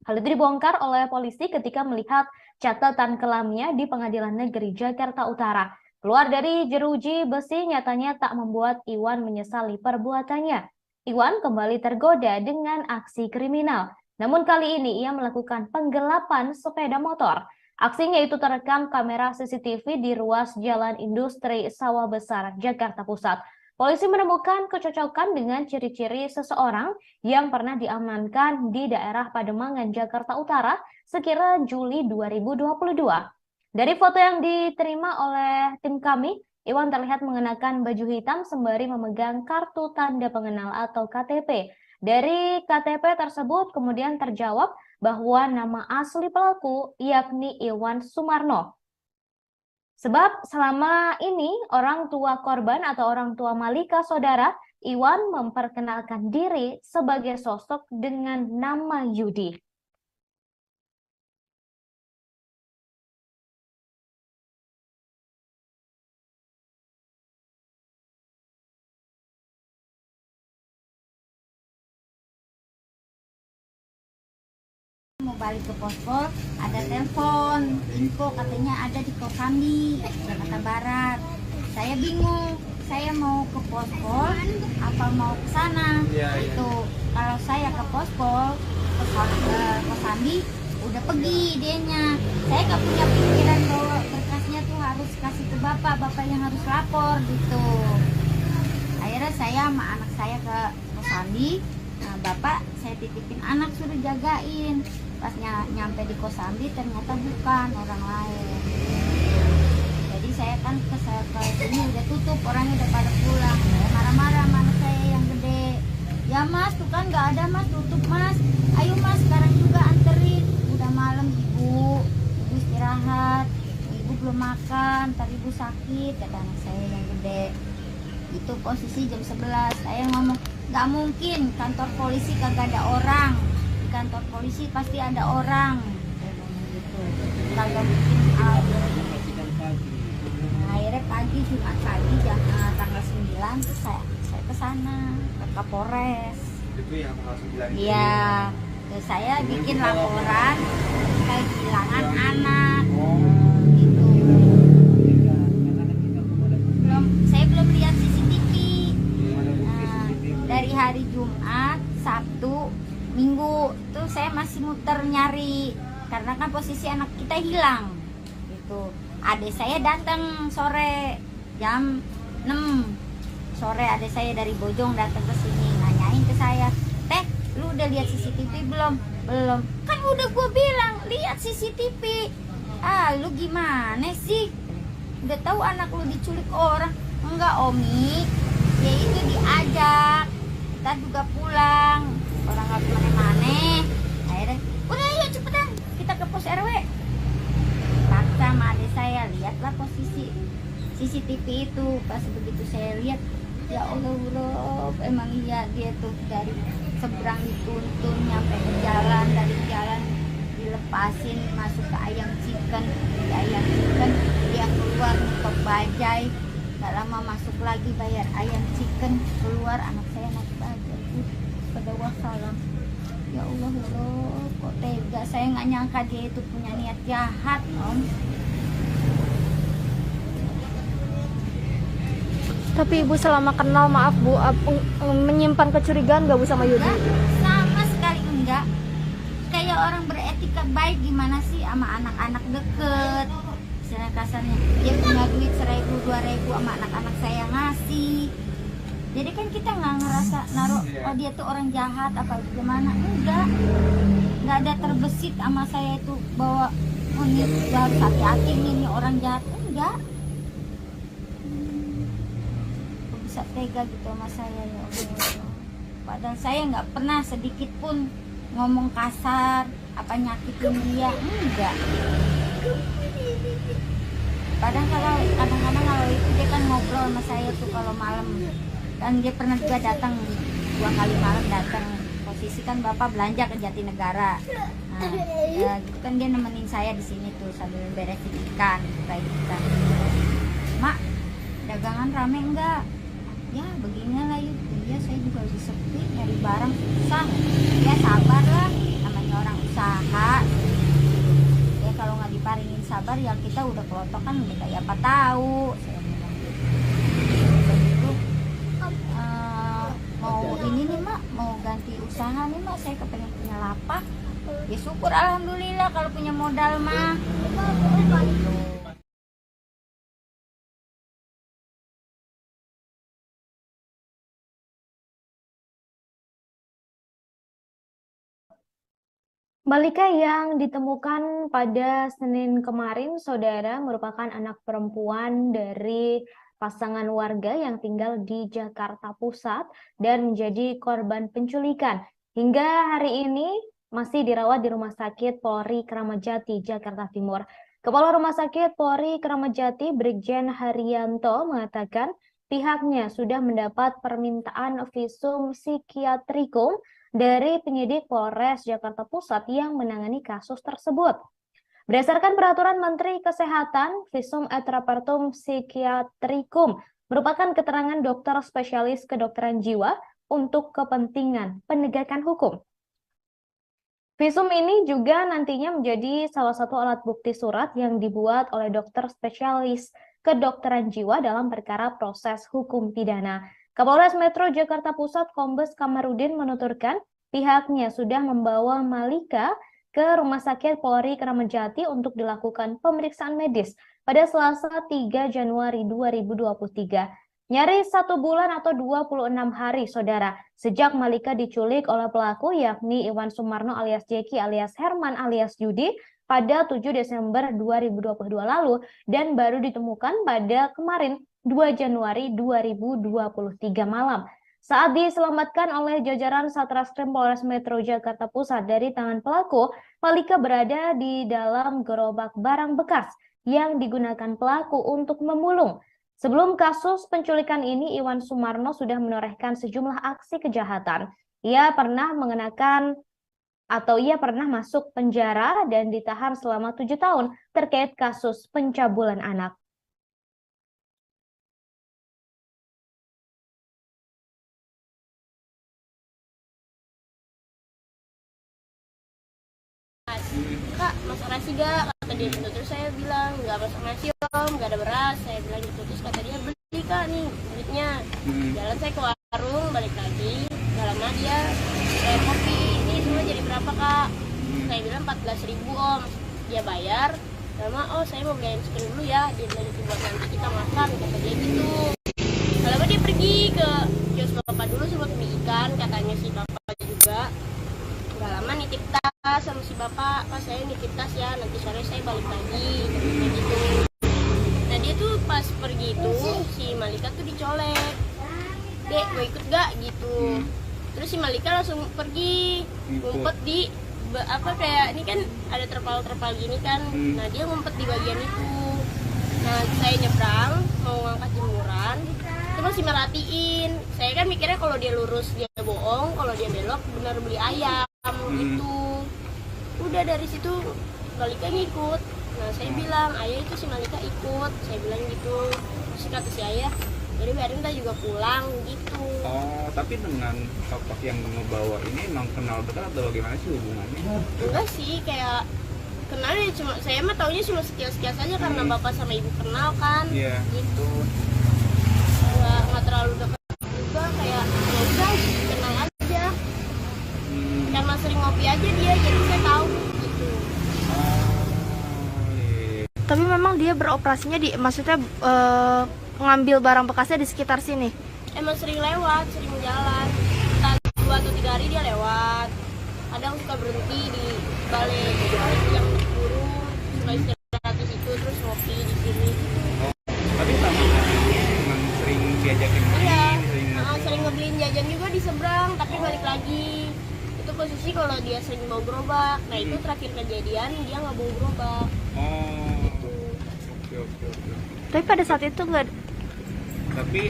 Hal itu dibongkar oleh polisi ketika melihat catatan kelamnya di Pengadilan Negeri Jakarta Utara. Keluar dari jeruji besi nyatanya tak membuat Iwan menyesali perbuatannya. Iwan kembali tergoda dengan aksi kriminal. Namun kali ini ia melakukan penggelapan sepeda motor. Aksinya itu terekam kamera CCTV di ruas Jalan Industri Sawah Besar, Jakarta Pusat. Polisi menemukan kecocokan dengan ciri-ciri seseorang yang pernah diamankan di daerah Pademangan, Jakarta Utara sekira Juli 2022. Dari foto yang diterima oleh tim kami, Iwan terlihat mengenakan baju hitam sembari memegang kartu tanda pengenal atau KTP. Dari KTP tersebut kemudian terjawab bahwa nama asli pelaku yakni Iwan Sumarno. Sebab selama ini orang tua korban atau orang tua Malika, saudara, Iwan memperkenalkan diri sebagai sosok dengan nama Yudi. Mau balik ke pospol, ada telepon, info katanya ada di Kosambi, Jakarta Barat. Saya bingung, saya mau ke pospol apa mau ke sana. Itu kalau saya ke pospol, ke Kosambi, udah pergi dianya. Saya nggak punya pikiran bahwa berkasnya tuh harus kasih ke bapak yang harus lapor gitu. Akhirnya saya sama anak saya ke Kosambi. Nah, bapak saya titipin anak suruh jagain. Pas nyampe di Kosambi ternyata bukan, orang lain. Jadi saya kan ke sini udah tutup, orangnya udah pada pulang. Saya marah-marah sama anak saya yang gede. Ya mas, tuh kan nggak ada mas, tutup mas. Ayo mas, sekarang juga anterin. Udah malam ibu istirahat. Ibu belum makan, ntar ibu sakit, kata anak saya yang gede. Itu posisi jam 11. Saya ngomong, nggak mungkin kantor polisi kagak ada orang. Di kantor polisi pasti ada orang. Saya ngomong gitu. Kagak mungkin ada. Akhirnya pagi, Jumat pagi tanggal 9 terus saya ke sana ke Kapolres. Itu yang tanggal 9 itu. Iya. Terus saya bikin laporan kehilangan anak. Gitu. Saya belum lihat CCTV. Nah, dari hari Jumat, Sabtu, Minggu tuh saya masih muter nyari karena kan posisi anak kita hilang. Gitu. Adik saya datang sore jam 6 sore, adik saya dari Bojong datang ke sini nanyain ke saya, "Teh, lu udah lihat CCTV belum?" "Belum." "Kan udah gue bilang lihat CCTV." "Ah, lu gimana sih? Udah tahu anak lu diculik orang." "Enggak, Omi. Dia itu diajak. Kita juga pulang. Orang nggak kemana-mana." Akhirnya, "Udah yuk cepetan kita ke pos RW." Paksa sama adik saya, lihatlah posisi CCTV itu. Pas begitu saya lihat, ya Allah, emang iya dia tuh dari seberang dituntun nyampe ke jalan, dari jalan dilepasin masuk ke ayam chicken, di ayam chicken dia keluar nutup bajai, nggak lama masuk lagi bayar ayam chicken, keluar anak saya naik bajai. Pada wassalam. Ya Allah, kok tega. Saya nggak nyangka dia itu punya niat jahat, Om. Tapi Ibu selama kenal, maaf Bu, menyimpan kecurigaan nggak Bu sama Yudi? Sama sekali enggak. Kayak orang beretika baik gimana sih sama anak-anak deket. Istilah kasarnya, dia punya duit 1.000, 2.000 sama anak-anak saya ngasih. Jadi kan kita nggak ngerasa naruh, oh dia tuh orang jahat apa gimana, enggak ada terbesit sama saya itu bahwa oh ini harus hati-hati ini orang jahat, enggak. Bisa tega gitu sama saya, ya Allah. Padahal saya nggak pernah sedikit pun ngomong kasar apa nyakitin dia, enggak. Kadang-kadang kalau itu dia kan ngobrol sama saya tuh kalau malam. Kan dia pernah juga datang 2 kali malam datang, posisi kan bapak belanja ke Jatinegara. Nah, ya, gitu kan dia nemenin saya di sini tuh sambil beresin ikan, kayak ikan. "Mak, dagangan rame enggak?" "Ya beginilah yuk." "Iya, saya juga lagi sepi, nyari barang susah." "Ya sabar lah, namanya orang usaha. Ya kalau nggak diparingin sabar ya kita udah kelotokan udah kayak apa tahu." Saya bilang gitu. Mau ini nih mak, mau ganti usaha nih mak, saya kepengen punya lapak. Ya syukur alhamdulillah kalau punya modal mah. Balita yang ditemukan pada Senin kemarin, saudara, merupakan anak perempuan dari pasangan warga yang tinggal di Jakarta Pusat dan menjadi korban penculikan. Hingga hari ini masih dirawat di Rumah Sakit Polri Kramat Jati, Jakarta Timur. Kepala Rumah Sakit Polri Kramat Jati, Brigjen Haryanto, mengatakan pihaknya sudah mendapat permintaan visum psikiatrikum dari penyidik Polres Jakarta Pusat yang menangani kasus tersebut. Berdasarkan Peraturan Menteri Kesehatan, visum et repertum psikiatrikum merupakan keterangan dokter spesialis kedokteran jiwa untuk kepentingan penegakan hukum. Visum ini juga nantinya menjadi salah satu alat bukti surat yang dibuat oleh dokter spesialis kedokteran jiwa dalam perkara proses hukum pidana. Kapolres Metro Jakarta Pusat Kombes Kamarudin menuturkan pihaknya sudah membawa Malika ke Rumah Sakit Polri Kramat Jati untuk dilakukan pemeriksaan medis pada Selasa 3 Januari 2023. Nyaris 1 bulan atau 26 hari, saudara, sejak Malika diculik oleh pelaku yakni Iwan Sumarno alias Jeki alias Herman alias Yudi pada 7 Desember 2022 lalu dan baru ditemukan pada kemarin 2 Januari 2023 malam. Saat diselamatkan oleh jajaran Satreskrim Polres Metro Jakarta Pusat dari tangan pelaku, Malika berada di dalam gerobak barang bekas yang digunakan pelaku untuk memulung. Sebelum kasus penculikan ini, Iwan Sumarno sudah menorehkan sejumlah aksi kejahatan. Ia pernah masuk penjara dan ditahan selama 7 tahun terkait kasus pencabulan anak. Kak, masak nasi gak? Kata dia gitu. Terus saya bilang, nggak masak nasi om, nggak ada beras. Saya bilang gitu. Terus kata dia, beli kak nih duitnya. Jalan saya ke warung, balik lagi. Gak lama dia, saya kopi. Ini semua jadi berapa kak? Saya bilang 14.000 om. Dia bayar. Lama, oh saya mau beli es krim dulu ya. Dia bilang gitu buat nanti kita makan. Kata dia gitu. Lama dia pergi ke kios bapak dulu sama beli ikan. Katanya si bapak juga. Gak lama nitip tas sama si bapak, pas saya nitip tas ya, nanti sore saya balik lagi, kayak gitu. Nah dia tuh pas pergi itu, si Malika tuh dicolek, dek mau ikut gak gitu. Terus si Malika langsung pergi, ngumpet di kayak ini kan ada terpal gini kan, nah dia ngumpet di bagian itu. Nah saya nyebrang mau ngangkat jemuran, itu masih merhatiin. Saya kan mikirnya kalau dia lurus dia bohong, kalau dia belok benar beli ayam gitu. Udah dari situ Malika ngikut. Nah saya bilang, ayah itu si Malika ikut. Saya bilang gitu. Terus kata si ayah, jadi biarin kita juga pulang gitu. Oh, tapi dengan sosok yang membawa ini emang kenal dekat atau bagaimana sih hubungannya? Enggak sih, kayak kenal ya, cuma saya mah taunya cuma sekilas-sekilas aja karena bapak sama ibu kenal kan. Gitu. Nggak terlalu dekat juga, kayak ya udah kenal aja. Karena sering ngopi aja dia, jadi saya tahu gitu. Tapi memang dia beroperasinya maksudnya mengambil barang bekasnya di sekitar sini? Emang sering lewat, sering jalan. Entah 2 atau 3 hari dia lewat. Kadang suka berhenti di balik yang burung, suka istirahat di situ, terus ngopi di sini. Tapi sama ini emang sering diajakin main? Iya, sering ngebeliin jajan juga di seberang, tapi balik lagi. Itu posisi kalau dia sering bawa gerobak. Nah itu terakhir kejadian dia nggak bawa gerobak. Oke. Tapi pada saat itu nggak. Tapi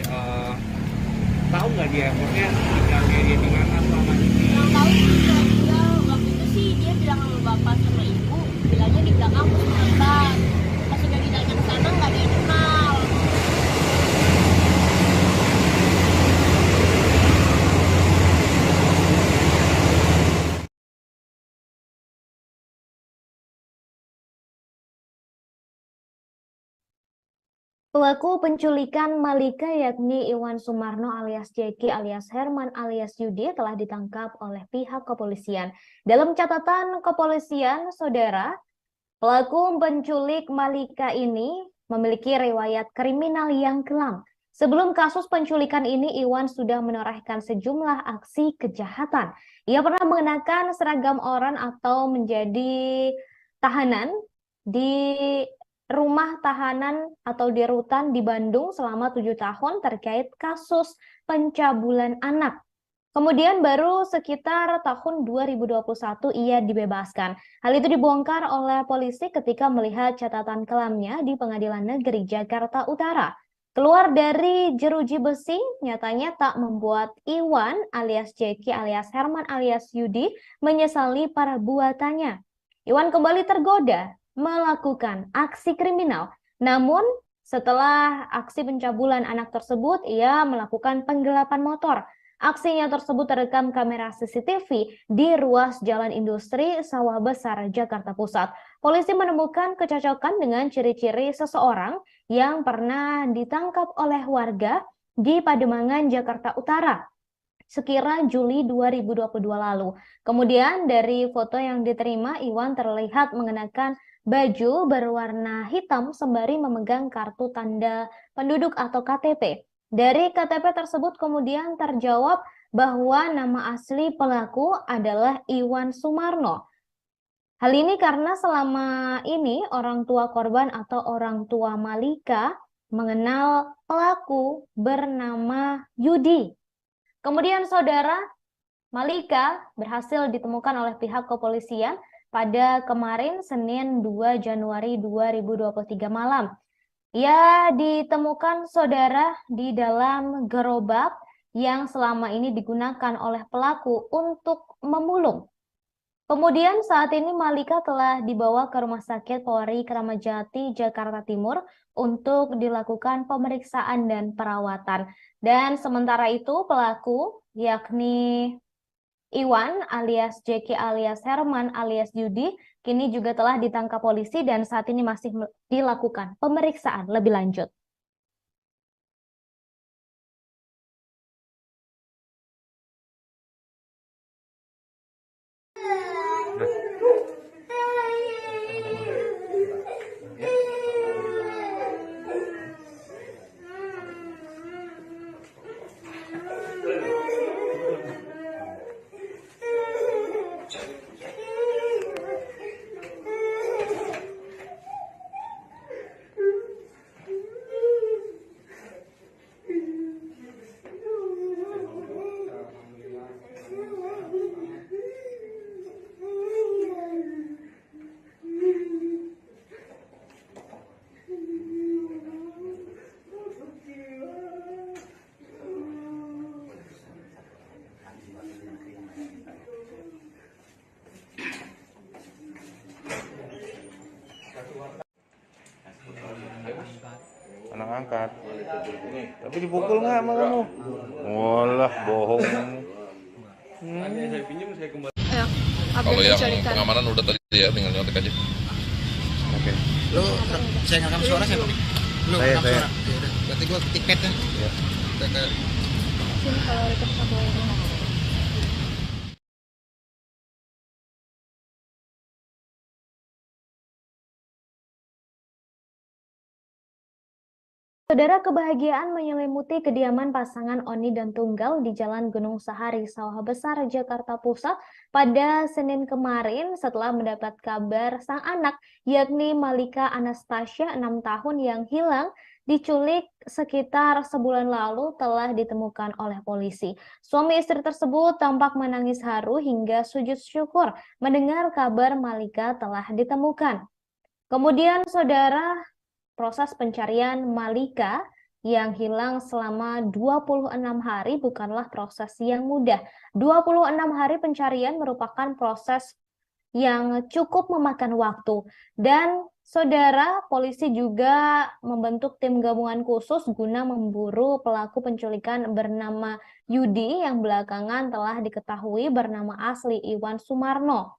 tahu nggak dia, maksudnya tinggalnya dia di mana selama ini? Yang tahu dia waktu itu sih dia bilang sama bapak sama ibu, bilangnya di belakang puskesmas. Pas udah ditanya ke sana nggak ada yang kenal. Pelaku penculikan Malika yakni Iwan Sumarno alias Jeki alias Herman alias Yudi telah ditangkap oleh pihak kepolisian. Dalam catatan kepolisian, saudara, pelaku penculik Malika ini memiliki riwayat kriminal yang kelam. Sebelum kasus penculikan ini, Iwan sudah menorehkan sejumlah aksi kejahatan. Ia pernah mengenakan seragam oranye atau menjadi tahanan di rumah tahanan atau di rutan di Bandung selama 7 tahun terkait kasus pencabulan anak. Kemudian baru sekitar tahun 2021 ia dibebaskan. Hal itu dibongkar oleh polisi ketika melihat catatan kelamnya di Pengadilan Negeri Jakarta Utara. Keluar dari jeruji besi nyatanya tak membuat Iwan alias Jeki alias Herman alias Yudi menyesali perbuatannya. Iwan kembali tergoda melakukan aksi kriminal. Namun setelah aksi pencabulan anak tersebut, ia melakukan penggelapan motor. Aksinya tersebut terekam kamera CCTV di ruas Jalan Industri Sawah Besar, Jakarta Pusat. Polisi menemukan kecocokan dengan ciri-ciri seseorang yang pernah ditangkap oleh warga di Pademangan, Jakarta Utara sekira Juli 2022 lalu. Kemudian dari foto yang diterima, Iwan terlihat mengenakan baju berwarna hitam sembari memegang kartu tanda penduduk atau KTP. Dari KTP tersebut kemudian terjawab bahwa nama asli pelaku adalah Iwan Sumarno. Hal ini karena selama ini orang tua korban atau orang tua Malika mengenal pelaku bernama Yudi. Kemudian saudara, Malika berhasil ditemukan oleh pihak kepolisian pada kemarin Senin 2 Januari 2023 malam. Ia ditemukan saudara di dalam gerobak yang selama ini digunakan oleh pelaku untuk memulung. Kemudian saat ini Malika telah dibawa ke Rumah Sakit Polri Kramat Jati, Jakarta Timur untuk dilakukan pemeriksaan dan perawatan. Dan sementara itu pelaku yakni Iwan alias Jeki alias Herman alias Yudi kini juga telah ditangkap polisi dan saat ini masih dilakukan pemeriksaan lebih lanjut. Anak angkat. Tapi dipukul nggak sama kamu? Walah, bohong. Kalau yang pengamanan udah tadi ya, tinggal nyontek aja. Oke. Lu saya ngerekam suara siapa? Lu Saya. suara. Ya udah, berarti gua ketik pet kan? Iya. Kalau rekam satu Saudara, kebahagiaan menyelimuti kediaman pasangan Oni dan Tunggal di Jalan Gunung Sahari, Sawah Besar, Jakarta Pusat pada Senin kemarin setelah mendapat kabar sang anak, yakni Malika Anastasia, 6 tahun yang hilang, diculik sekitar sebulan lalu telah ditemukan oleh polisi. Suami istri tersebut tampak menangis haru hingga sujud syukur mendengar kabar Malika telah ditemukan. Kemudian, saudara, proses pencarian Malika yang hilang selama 26 hari bukanlah proses yang mudah. 26 hari pencarian merupakan proses yang cukup memakan waktu. Dan saudara, polisi juga membentuk tim gabungan khusus guna memburu pelaku penculikan bernama Yudi yang belakangan telah diketahui bernama asli Iwan Sumarno.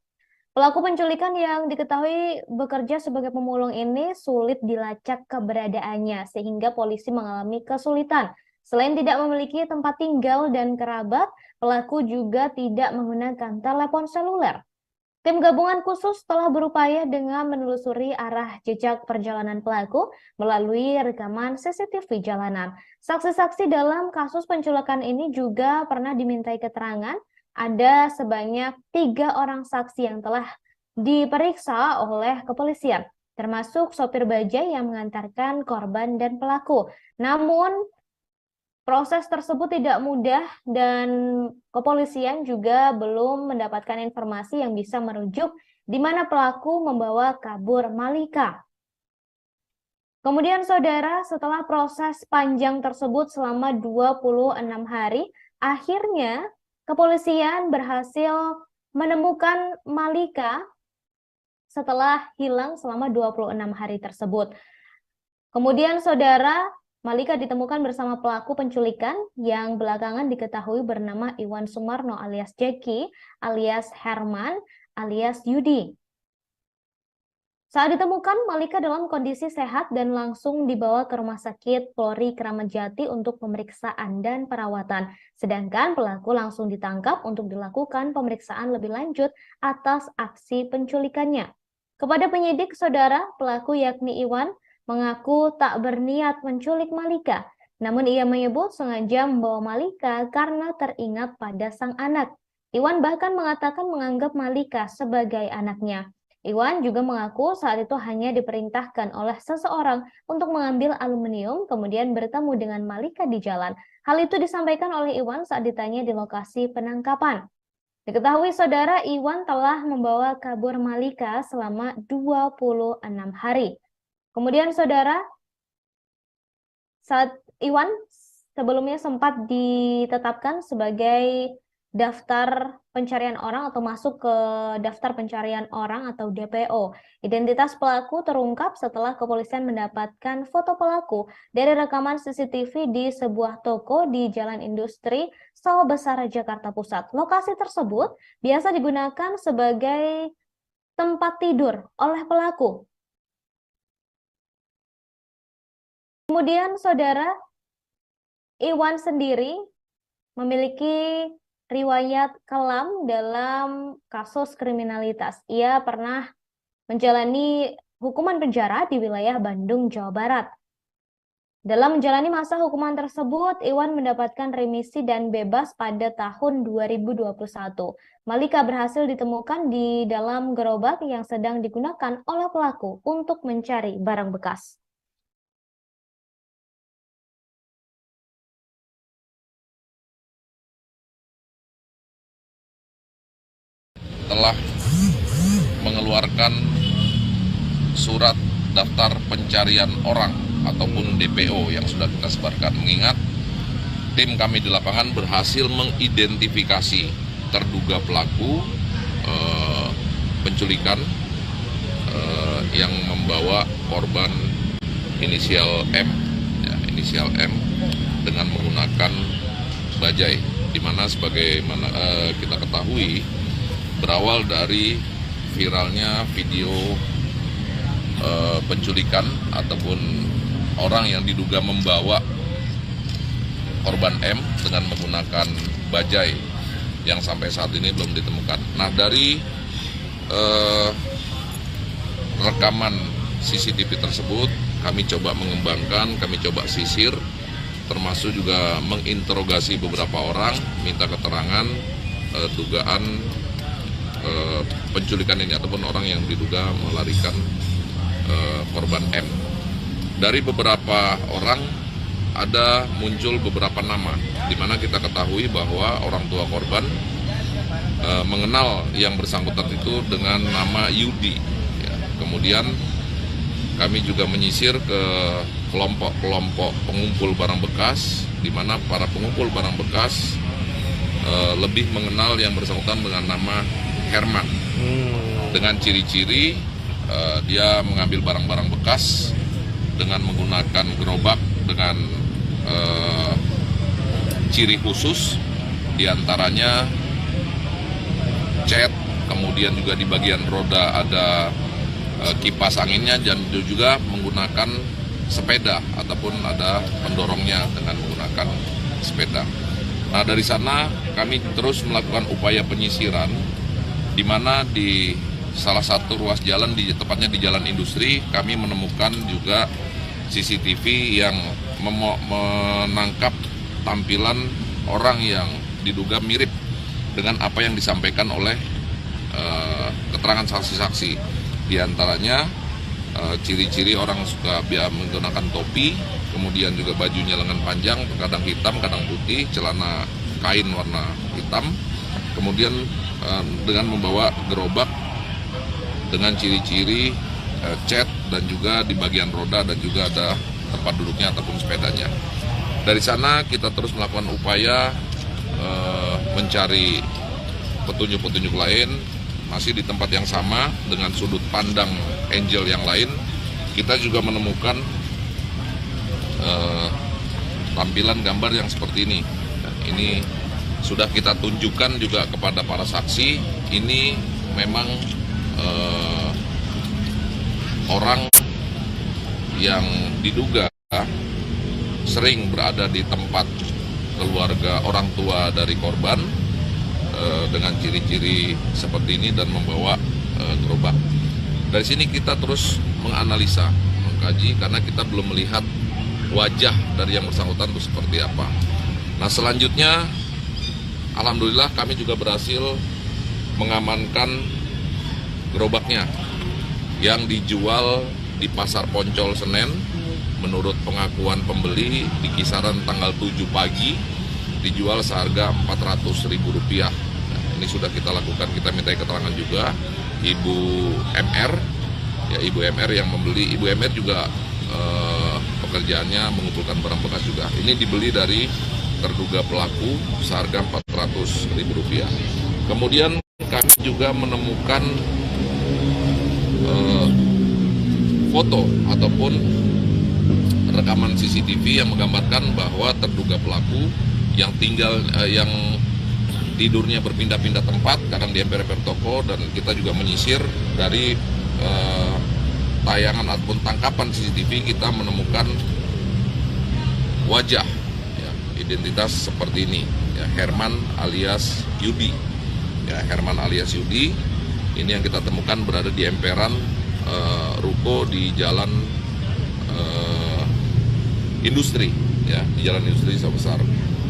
Pelaku penculikan yang diketahui bekerja sebagai pemulung ini sulit dilacak keberadaannya sehingga polisi mengalami kesulitan. Selain tidak memiliki tempat tinggal dan kerabat, pelaku juga tidak menggunakan telepon seluler. Tim gabungan khusus telah berupaya dengan menelusuri arah jejak perjalanan pelaku melalui rekaman CCTV jalanan. Saksi-saksi dalam kasus penculikan ini juga pernah dimintai keterangan. Ada sebanyak 3 orang saksi yang telah diperiksa oleh kepolisian, termasuk sopir bajai yang mengantarkan korban dan pelaku. Namun, proses tersebut tidak mudah dan kepolisian juga belum mendapatkan informasi yang bisa merujuk di mana pelaku membawa kabur Malika. Kemudian, saudara, setelah proses panjang tersebut selama 26 hari, akhirnya kepolisian berhasil menemukan Malika setelah hilang selama 26 hari tersebut. Kemudian, saudara, Malika ditemukan bersama pelaku penculikan yang belakangan diketahui bernama Iwan Sumarno alias Jeki alias Herman alias Yudi. Saat ditemukan, Malika dalam kondisi sehat dan langsung dibawa ke Rumah Sakit Polri Kramat Jati untuk pemeriksaan dan perawatan. Sedangkan pelaku langsung ditangkap untuk dilakukan pemeriksaan lebih lanjut atas aksi penculikannya. Kepada penyidik, saudara, pelaku yakni Iwan mengaku tak berniat menculik Malika. Namun ia menyebut sengaja membawa Malika karena teringat pada sang anak. Iwan bahkan mengatakan menganggap Malika sebagai anaknya. Iwan juga mengaku saat itu hanya diperintahkan oleh seseorang untuk mengambil aluminium, kemudian bertemu dengan Malika di jalan. Hal itu disampaikan oleh Iwan saat ditanya di lokasi penangkapan. Diketahui saudara, Iwan telah membawa kabur Malika selama 26 hari. Kemudian saudara, saat Iwan sebelumnya sempat ditetapkan sebagai daftar pencarian orang atau masuk ke daftar pencarian orang atau DPO. Identitas pelaku terungkap setelah kepolisian mendapatkan foto pelaku dari rekaman CCTV di sebuah toko di Jalan Industri, Sawah Besar, Jakarta Pusat. Lokasi tersebut biasa digunakan sebagai tempat tidur oleh pelaku. Kemudian saudara, Iwan sendiri memiliki riwayat kelam dalam kasus kriminalitas. Ia pernah menjalani hukuman penjara di wilayah Bandung, Jawa Barat. Dalam menjalani masa hukuman tersebut, Iwan mendapatkan remisi dan bebas pada tahun 2021. Malika berhasil ditemukan di dalam gerobak yang sedang digunakan oleh pelaku untuk mencari barang bekas. Telah mengeluarkan surat daftar pencarian orang ataupun DPO yang sudah kita sebarkan. Mengingat tim kami di lapangan berhasil mengidentifikasi terduga pelaku penculikan yang membawa korban inisial M, dengan menggunakan bajai, di mana sebagaimana kita ketahui berawal dari viralnya video penculikan ataupun orang yang diduga membawa korban M dengan menggunakan bajai yang sampai saat ini belum ditemukan. Nah, dari rekaman CCTV tersebut kami coba mengembangkan, kami coba sisir, termasuk juga menginterogasi beberapa orang, minta keterangan dugaan penculikan ini ataupun orang yang diduga melarikan korban M. Dari beberapa orang ada muncul beberapa nama, di mana kita ketahui bahwa orang tua korban mengenal yang bersangkutan itu dengan nama Yudi. Ya, kemudian kami juga menyisir ke kelompok-kelompok pengumpul barang bekas, di mana para pengumpul barang bekas lebih mengenal yang bersangkutan dengan nama Herman, dengan ciri-ciri dia mengambil barang-barang bekas dengan menggunakan gerobak dengan ciri khusus, diantaranya cat, kemudian juga di bagian roda ada kipas anginnya, dan juga menggunakan sepeda ataupun ada pendorongnya dengan menggunakan sepeda. Nah, dari sana kami terus melakukan upaya penyisiran, di mana di salah satu ruas jalan, tepatnya di Jalan Industri, kami menemukan juga CCTV yang menangkap tampilan orang yang diduga mirip dengan apa yang disampaikan oleh keterangan saksi-saksi. Di antaranya ciri-ciri orang suka menggunakan topi, kemudian juga bajunya lengan panjang, kadang hitam, kadang putih, celana kain warna hitam, kemudian dengan membawa gerobak dengan ciri-ciri cat, dan juga di bagian roda dan juga ada tempat duduknya ataupun sepedanya. Dari sana kita terus melakukan upaya mencari petunjuk-petunjuk lain, masih di tempat yang sama dengan sudut pandang Angel yang lain. Kita juga menemukan tampilan gambar yang seperti ini. Ini sudah kita tunjukkan juga kepada para saksi. Ini memang orang yang diduga sering berada di tempat keluarga orang tua dari korban dengan ciri-ciri seperti ini dan membawa gerobak. Dari sini kita terus menganalisa, mengkaji, karena kita belum melihat wajah dari yang bersangkutan itu seperti apa. Nah, selanjutnya alhamdulillah kami juga berhasil mengamankan gerobaknya yang dijual di Pasar Poncol Senen. Menurut pengakuan pembeli di kisaran tanggal 7 pagi dijual seharga Rp400.000. Nah, ini sudah kita lakukan, kita minta keterangan juga Ibu MR, ya Ibu MR yang membeli. Ibu MR juga pekerjaannya mengumpulkan barang bekas juga. Ini dibeli dari terduga pelaku seharga Rp400.000. Kemudian kami juga menemukan foto ataupun rekaman CCTV yang menggambarkan bahwa terduga pelaku yang tidurnya berpindah-pindah tempat, kadang di emper-emper toko, dan kita juga menyisir dari tayangan ataupun tangkapan CCTV kita menemukan wajah, ya, identitas seperti ini, ya, Herman alias Yudi, ya, Herman alias Yudi. Ini yang kita temukan berada di emperan ruko di Jalan Industri, ya, di Jalan Industri Desa Besar.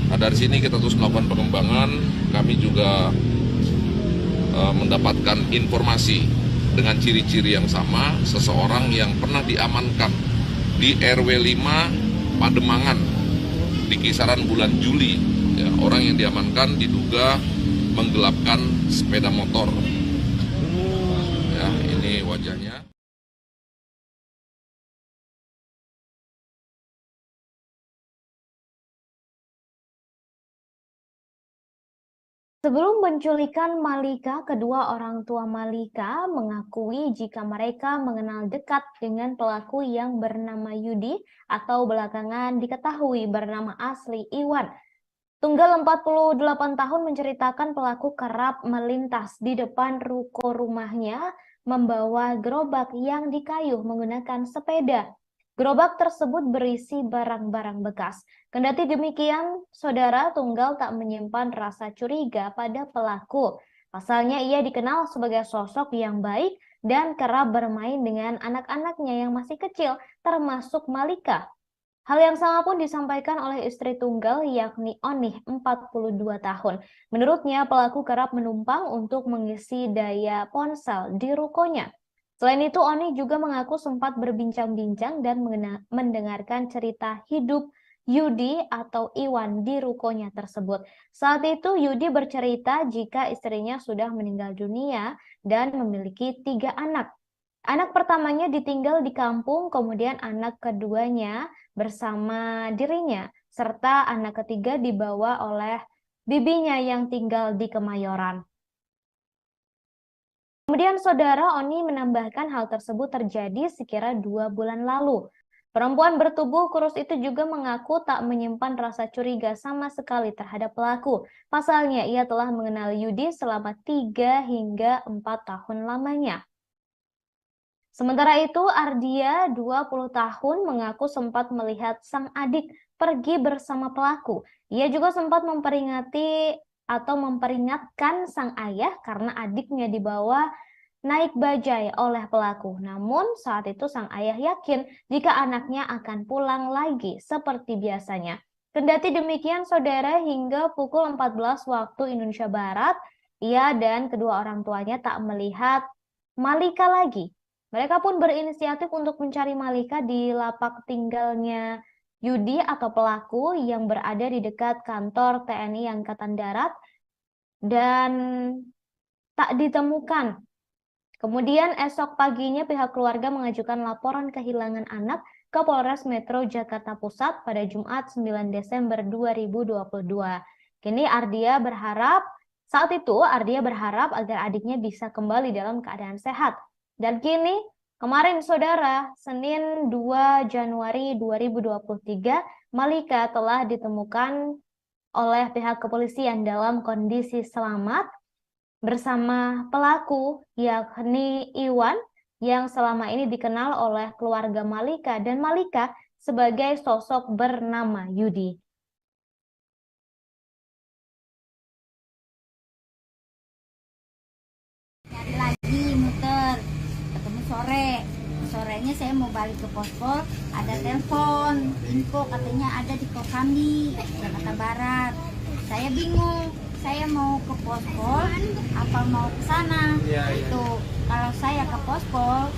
Nah, dari sini kita terus melakukan pengembangan. Kami juga mendapatkan informasi dengan ciri-ciri yang sama, seseorang yang pernah diamankan di RW 5 Pademangan di kisaran bulan Juli. Ya, orang yang diamankan diduga menggelapkan sepeda motor. Ya, ini wajahnya. Sebelum penculikan Malika, kedua orang tua Malika mengakui jika mereka mengenal dekat dengan pelaku yang bernama Yudi atau belakangan diketahui bernama asli Iwan. Tunggal 48 tahun menceritakan pelaku kerap melintas di depan ruko rumahnya membawa gerobak yang dikayuh menggunakan sepeda. Gerobak tersebut berisi barang-barang bekas. Kendati demikian, saudara Tunggal tak menyimpan rasa curiga pada pelaku. Pasalnya ia dikenal sebagai sosok yang baik dan kerap bermain dengan anak-anaknya yang masih kecil, termasuk Malika. Hal yang sama pun disampaikan oleh istri Tunggal, yakni Onih, 42 tahun. Menurutnya, pelaku kerap menumpang untuk mengisi daya ponsel di rukonya. Selain itu, Oni juga mengaku sempat berbincang-bincang dan mendengarkan cerita hidup Yudi atau Iwan di rukonya tersebut. Saat itu, Yudi bercerita jika istrinya sudah meninggal dunia dan memiliki 3 anak. Anak pertamanya ditinggal di kampung, kemudian anak keduanya bersama dirinya, serta anak ketiga dibawa oleh bibinya yang tinggal di Kemayoran. Kemudian saudara Oni menambahkan hal tersebut terjadi sekira 2 bulan lalu. Perempuan bertubuh kurus itu juga mengaku tak menyimpan rasa curiga sama sekali terhadap pelaku. Pasalnya ia telah mengenal Yudi selama 3 hingga 4 tahun lamanya. Sementara itu Ardia, 20 tahun, mengaku sempat melihat sang adik pergi bersama pelaku. Ia juga sempat memperingatkan sang ayah karena adiknya dibawa naik bajai oleh pelaku. Namun saat itu sang ayah yakin jika anaknya akan pulang lagi seperti biasanya. Kendati demikian saudara, hingga pukul 14 waktu Indonesia Barat, ia dan kedua orang tuanya tak melihat Malika lagi. Mereka pun berinisiatif untuk mencari Malika di lapak tinggalnya Yudi atau pelaku yang berada di dekat kantor TNI Angkatan Darat dan tak ditemukan. Kemudian esok paginya pihak keluarga mengajukan laporan kehilangan anak ke Polres Metro Jakarta Pusat pada Jumat 9 Desember 2022. Saat itu Ardia berharap agar adiknya bisa kembali dalam keadaan sehat. Dan kini, kemarin saudara, Senin 2 Januari 2023, Malika telah ditemukan oleh pihak kepolisian dalam kondisi selamat bersama pelaku, yakni Iwan, yang selama ini dikenal oleh keluarga Malika dan Malika sebagai sosok bernama Yudi. Nyari lagi, muter. Ketemu sorenya saya mau balik ke pospol, ada telepon info katanya ada di Kosambi, Jakarta Barat. Saya bingung, saya mau ke pospol apa mau ke sana. Itu kalau saya ke pospol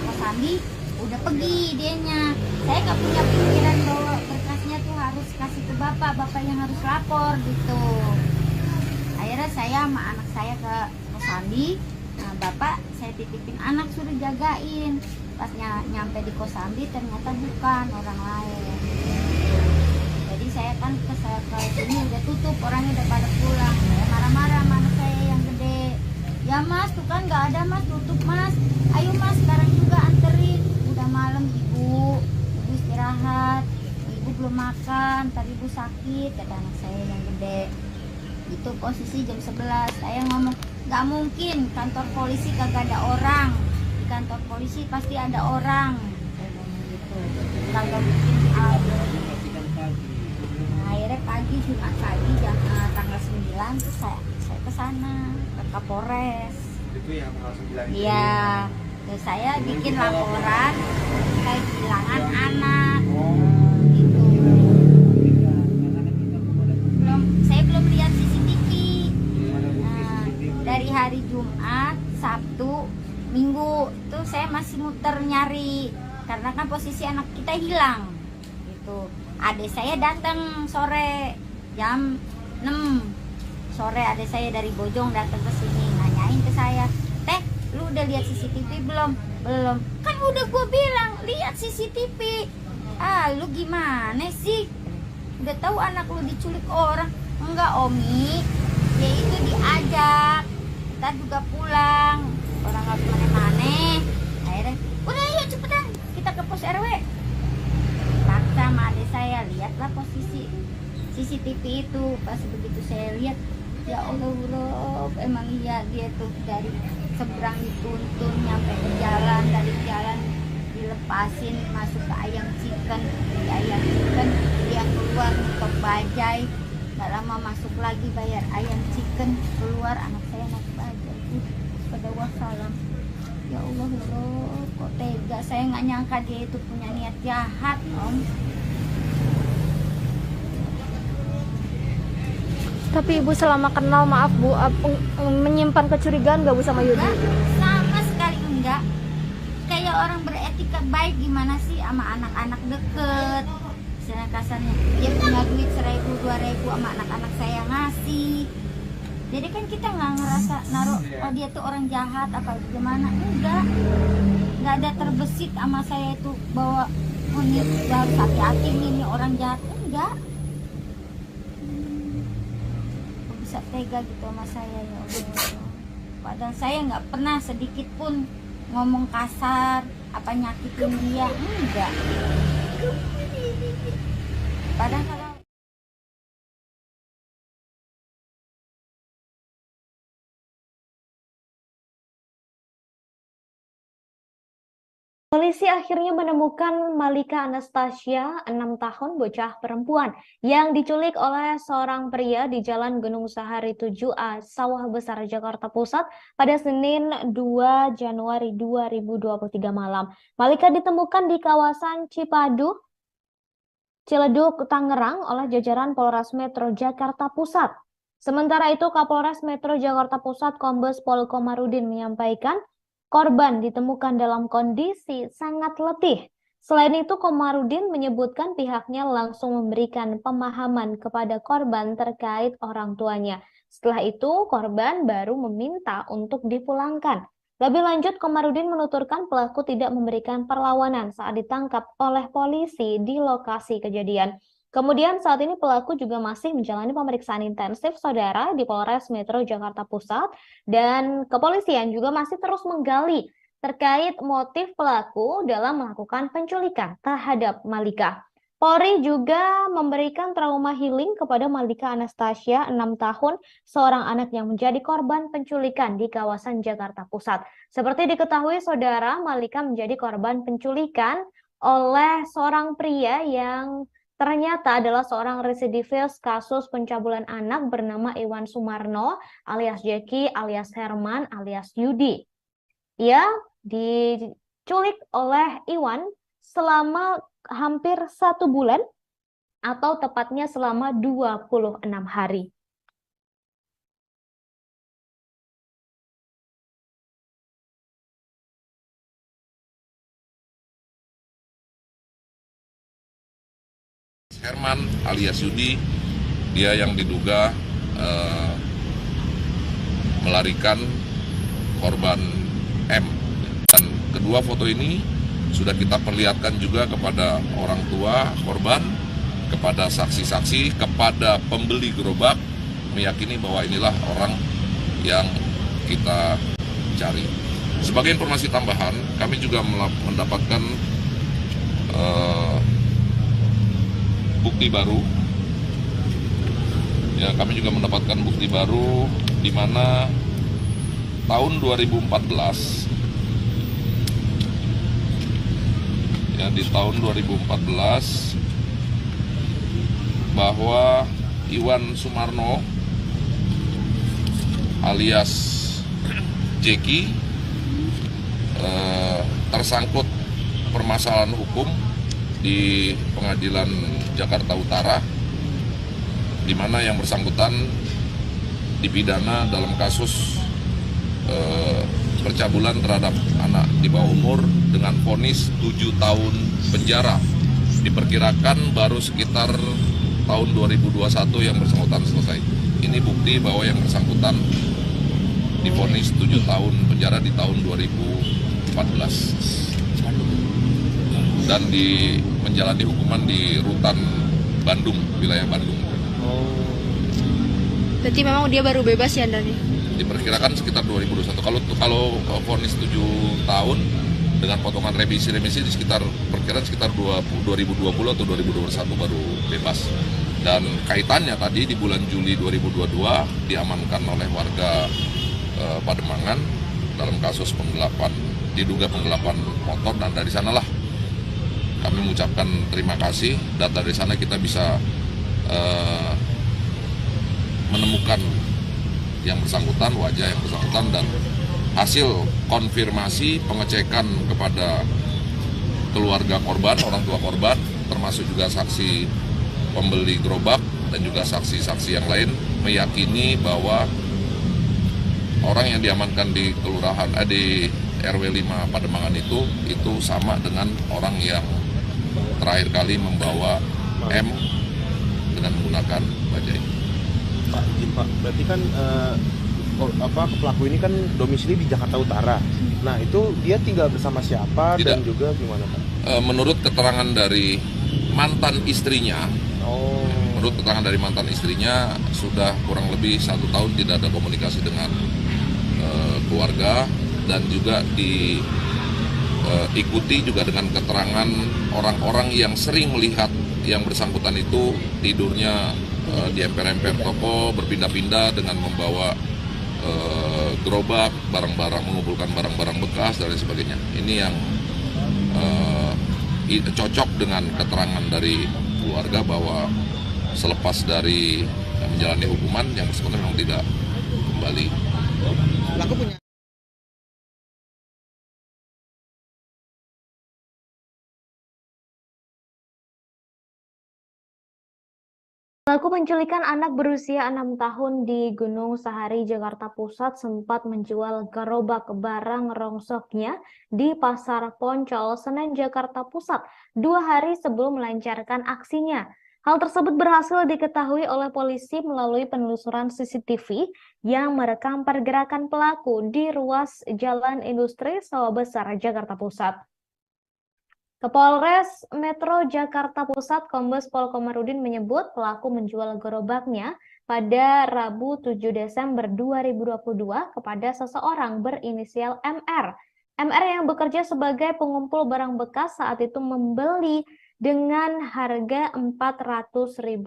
Kosambi udah pergi dianya. Saya nggak punya pikiran bahwa berkasnya tuh harus kasih ke bapak yang harus lapor gitu. Akhirnya saya sama anak saya ke Kosambi. Nah, bapak saya titipin anak suruh jagain. Pas nyampe di Kosambi ternyata bukan, orang lain. Jadi saya kan ke sini udah tutup, orangnya udah pada pulang. Saya marah-marah sama anak saya yang gede. Ya mas, tuh kan nggak ada mas, tutup mas. Ayo mas, sekarang juga anterin. Udah malam ibu istirahat. Ibu belum makan, tadi ibu sakit, kata anak saya yang gede. Itu posisi jam 11. Saya ngomong, nggak mungkin kantor polisi kagak ada orang. Di kantor polisi pasti ada orang. Saya ngomong gitu. Kalau bikin akhirnya pagi, Jumat pagi tanggal 9 terus saya ke sana ke Kapolres. Itu ya tanggal 9. Iya. Terus saya bikin laporan kayak kehilangan anak. Gitu. Saya belum lihat CCTV. Nah, dari hari Jumat, Sabtu, Minggu itu saya masih muter nyari karena kan posisi anak kita hilang. Gitu. Adik saya datang sore jam 6 sore, adik saya dari Bojong datang ke sini nanyain ke saya, teh lu udah lihat CCTV belum? Belum. Kan udah gue bilang lihat CCTV. Ah lu gimana sih? Udah tahu anak lu diculik orang? Enggak Omi, dia itu diajak, kita juga pulang, orang nggak kemana-mana. Akhirnya udah yuk cepetan kita ke pos RW. Sama adik saya lihatlah posisi CCTV itu. Pas begitu saya lihat, ya Allah, emang iya dia tuh dari seberang dituntun nyampe ke jalan, dari jalan dilepasin masuk ke ayam chicken, di ayam chicken dia keluar untuk bajai, nggak lama masuk lagi bayar ayam chicken, keluar anak saya naik bajai. Pada wassalam. Ya Allah, kok tega. Saya nggak nyangka dia itu punya niat jahat, Om. Tapi Ibu selama kenal, maaf Bu, menyimpan kecurigaan nggak Bu sama Yudi? Sama sekali enggak. Kayak orang beretika baik gimana sih sama anak-anak deket. Misalnya kasarnya, dia punya duit 1.000, 2.000 sama anak-anak saya ngasih. Jadi kan kita nggak ngerasa naruh, oh dia tuh orang jahat apa gimana, enggak ada terbesit sama saya itu bahwa oh ini harus hati-hati ini orang jahat, enggak. Bisa tega gitu sama saya, ya Allah. Padahal saya nggak pernah sedikit pun ngomong kasar apa nyakitin dia, enggak. Padahal kalau polisi akhirnya menemukan Malika Anastasia, 6 tahun, bocah perempuan, yang diculik oleh seorang pria di Jalan Gunung Sahari 7A, Sawah Besar, Jakarta Pusat pada Senin 2 Januari 2023 malam. Malika ditemukan di kawasan Cipadu, Ciledug, Tangerang oleh jajaran Polres Metro Jakarta Pusat. Sementara itu, Kapolres Metro Jakarta Pusat Kombes Pol Komarudin menyampaikan korban ditemukan dalam kondisi sangat letih. Selain itu, Komarudin menyebutkan pihaknya langsung memberikan pemahaman kepada korban terkait orang tuanya. Setelah itu, korban baru meminta untuk dipulangkan. Lebih lanjut, Komarudin menuturkan pelaku tidak memberikan perlawanan saat ditangkap oleh polisi di lokasi kejadian. Kemudian saat ini pelaku juga masih menjalani pemeriksaan intensif saudara di Polres Metro Jakarta Pusat, dan kepolisian juga masih terus menggali terkait motif pelaku dalam melakukan penculikan terhadap Malika. Polri juga memberikan trauma healing kepada Malika Anastasia, 6 tahun, seorang anak yang menjadi korban penculikan di kawasan Jakarta Pusat. Seperti diketahui saudara, Malika menjadi korban penculikan oleh seorang pria yang ternyata adalah seorang residivis kasus pencabulan anak bernama Iwan Sumarno alias Jeki alias Herman alias Yudi. Ia diculik oleh Iwan selama hampir 1 bulan atau tepatnya selama 26 hari. Herman alias Yudi, dia yang diduga melarikan korban M. Dan kedua foto ini sudah kita perlihatkan juga kepada orang tua korban, kepada saksi-saksi, kepada pembeli gerobak, meyakini bahwa inilah orang yang kita cari. Sebagai informasi tambahan, kami juga mendapatkan bukti baru. Ya, kami juga mendapatkan bukti baru di mana tahun 2014, ya di tahun 2014 bahwa Iwan Sumarno alias Jeki tersangkut permasalahan hukum di Pengadilan Jakarta Utara, di mana yang bersangkutan dipidana dalam kasus percabulan terhadap anak di bawah umur dengan vonis 7 tahun penjara. Diperkirakan baru sekitar tahun 2021 yang bersangkutan selesai. Ini bukti bahwa yang bersangkutan divonis 7 tahun penjara di tahun 2014 dan menjalani hukuman di Rutan Bandung, wilayah Bandung. Berarti memang dia baru bebas ya Anda nih? Diperkirakan sekitar 2021. Kalau vonis 7 tahun dengan potongan remisi di sekitar perkiraan sekitar 2020 atau 2021 baru bebas. Dan kaitannya tadi di bulan Juli 2022 diamankan oleh warga Pademangan dalam kasus diduga penggelapan motor, dan dari sanalah kami mengucapkan terima kasih, dan dari sana kita bisa menemukan yang bersangkutan, wajah yang bersangkutan, dan hasil konfirmasi pengecekan kepada keluarga korban, orang tua korban, termasuk juga saksi pembeli gerobak dan juga saksi-saksi yang lain meyakini bahwa orang yang diamankan di kelurahan di RW 5 Pademangan itu sama dengan orang yang terakhir kali membawa M dengan menggunakan bajai. Pak, izin Pak, berarti kan pelaku ini kan domisili di Jakarta Utara. Nah, itu dia tinggal bersama siapa? Tidak. Dan juga gimana Pak? Menurut keterangan dari mantan istrinya, menurut keterangan dari mantan istrinya sudah kurang lebih 1 tahun tidak ada komunikasi dengan keluarga, dan juga diikuti juga dengan keterangan orang-orang yang sering melihat yang bersangkutan itu tidurnya di emper-emper toko, berpindah-pindah dengan membawa gerobak, barang-barang, mengumpulkan barang-barang bekas dan lain sebagainya. Ini yang cocok dengan keterangan dari keluarga bahwa selepas dari menjalani hukuman yang bersangkutan memang tidak kembali. Pelaku punya Pelaku penculikan anak berusia 6 tahun di Gunung Sahari, Jakarta Pusat sempat menjual gerobak barang rongsoknya di Pasar Poncol, Senen, Jakarta Pusat 2 hari sebelum melancarkan aksinya. Hal tersebut berhasil diketahui oleh polisi melalui penelusuran CCTV yang merekam pergerakan pelaku di ruas Jalan Industri Sawah Besar, Jakarta Pusat. Kapolres Metro Jakarta Pusat Kombes Pol Komarudin menyebut pelaku menjual gerobaknya pada Rabu 7 Desember 2022 kepada seseorang berinisial MR. MR yang bekerja sebagai pengumpul barang bekas saat itu membeli dengan harga Rp400.000.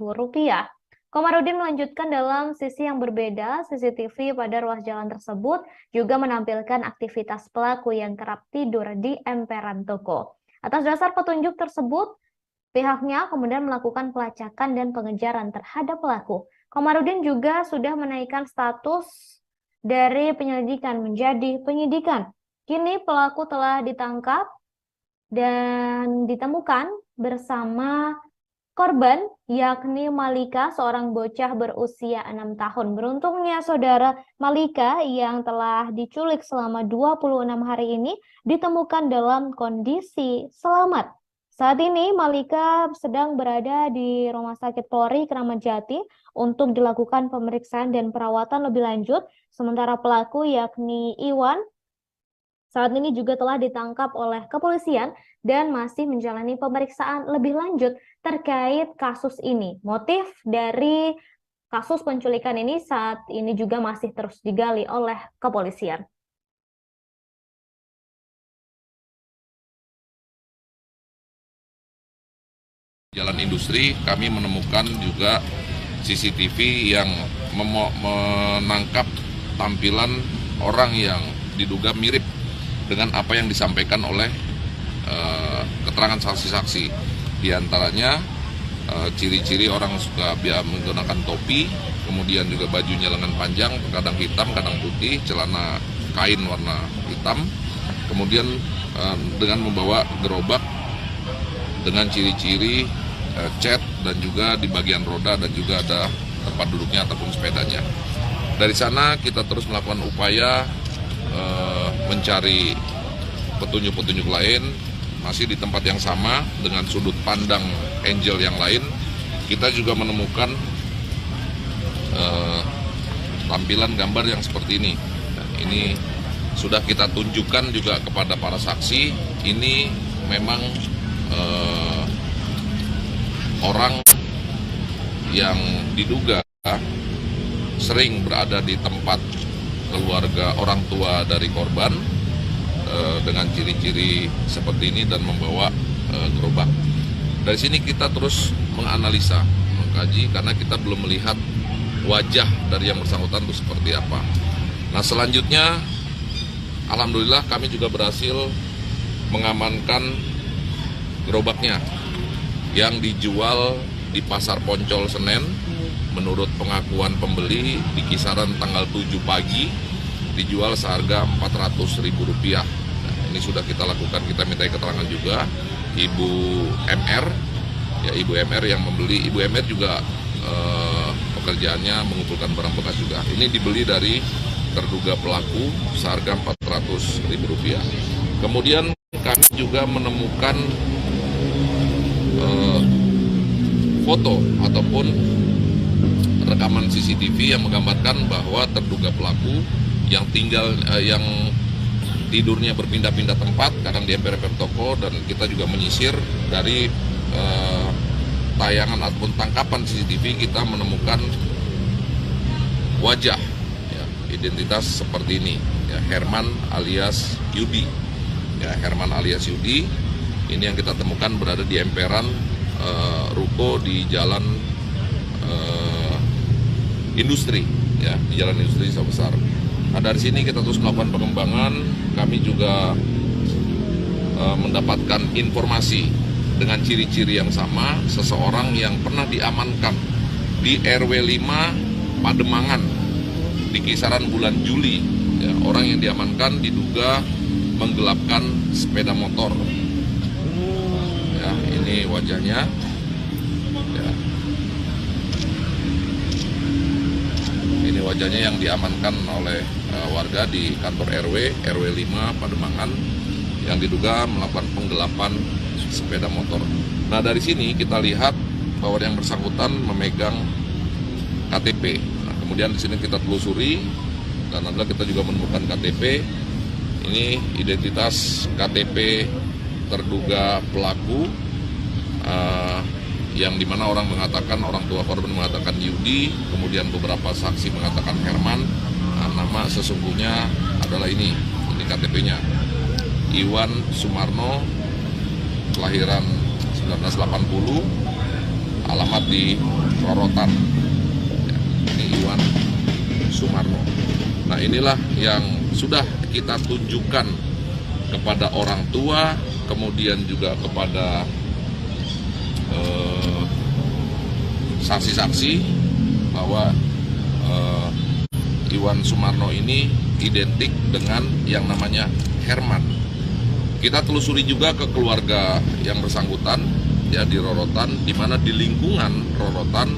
Komarudin melanjutkan dalam sisi yang berbeda, CCTV pada ruas jalan tersebut juga menampilkan aktivitas pelaku yang kerap tidur di emperan toko. Atas dasar petunjuk tersebut, pihaknya kemudian melakukan pelacakan dan pengejaran terhadap pelaku. Komarudin juga sudah menaikkan status dari penyelidikan menjadi penyidikan. Kini pelaku telah ditangkap dan ditemukan bersama korban, yakni Malika, seorang bocah berusia 6 tahun. Beruntungnya saudara, Malika yang telah diculik selama 26 hari ini ditemukan dalam kondisi selamat Saat ini Malika sedang berada di Rumah Sakit Polri Kramat Jati untuk dilakukan pemeriksaan dan perawatan lebih lanjut. Sementara pelaku yakni Iwan saat ini juga telah ditangkap oleh kepolisian dan masih menjalani pemeriksaan lebih lanjut terkait kasus ini. Motif dari kasus penculikan ini saat ini juga masih terus digali oleh kepolisian. Jalan Industri kami menemukan juga CCTV yang menangkap tampilan orang yang diduga mirip dengan apa yang disampaikan oleh keterangan saksi-saksi. Di antaranya ciri-ciri orang suka menggunakan topi, kemudian juga bajunya lengan panjang, kadang hitam, kadang putih, celana kain warna hitam, kemudian dengan membawa gerobak dengan ciri-ciri cat dan juga di bagian roda dan juga ada tempat duduknya ataupun sepedanya. Dari sana kita terus melakukan upaya mencari petunjuk-petunjuk lain, masih di tempat yang sama dengan sudut pandang Angel yang lain. Kita juga menemukan tampilan gambar yang seperti ini. Nah, ini sudah kita tunjukkan juga kepada para saksi. Ini memang orang yang diduga sering berada di tempat keluarga orang tua dari korban dengan ciri-ciri seperti ini dan membawa gerobak. Dari sini kita terus menganalisa, mengkaji karena kita belum melihat wajah dari yang bersangkutan itu seperti apa. Nah, selanjutnya alhamdulillah kami juga berhasil mengamankan gerobaknya yang dijual di Pasar Poncol Senen. Menurut pengakuan pembeli di kisaran tanggal 7 pagi dijual seharga Rp400.000. Nah, ini sudah kita lakukan, kita minta keterangan juga Ibu MR, ya Ibu MR yang membeli. Ibu MR juga pekerjaannya mengumpulkan barang bekas juga. Ini dibeli dari terduga pelaku seharga Rp400.000. Kemudian kami juga menemukan foto ataupun rekaman CCTV yang menggambarkan bahwa terduga pelaku yang yang tidurnya berpindah-pindah tempat, kadang di emper-emper toko, dan kita juga menyisir dari tayangan ataupun tangkapan CCTV kita menemukan wajah, ya, identitas seperti ini, ya, Herman alias Yudi, ya, Herman alias Yudi. Ini yang kita temukan berada di emperan ruko di Jalan Industri, ya, di Jalan Industri Sawah Besar. Nah, dari sini kita terus melakukan pengembangan. Kami juga mendapatkan informasi dengan ciri-ciri yang sama, seseorang yang pernah diamankan di RW 5 Pademangan di kisaran bulan Juli. Ya, orang yang diamankan diduga menggelapkan sepeda motor. Ya, ini wajahnya. Ya. Ini wajahnya yang diamankan oleh warga di kantor RW 5 Pademangan yang diduga melakukan penggelapan sepeda motor. Nah, dari sini kita lihat bahwa yang bersangkutan memegang KTP. Nah, kemudian di sini kita telusuri dan alhamdulillah kita juga menemukan KTP. Ini identitas KTP terduga pelaku yang dimana orang tua korban mengatakan Yudi, kemudian beberapa saksi mengatakan Herman. Nah, nama sesungguhnya adalah ini KTP-nya Iwan Sumarno, kelahiran 1980, alamat di Rorotan. Ya, ini Iwan Sumarno. Nah, inilah yang sudah kita tunjukkan kepada orang tua, kemudian juga kepada saksi-saksi bahwa Iwan Sumarno ini identik dengan yang namanya Herman. Kita telusuri juga ke keluarga yang bersangkutan, ya, di Rorotan, di mana di lingkungan Rorotan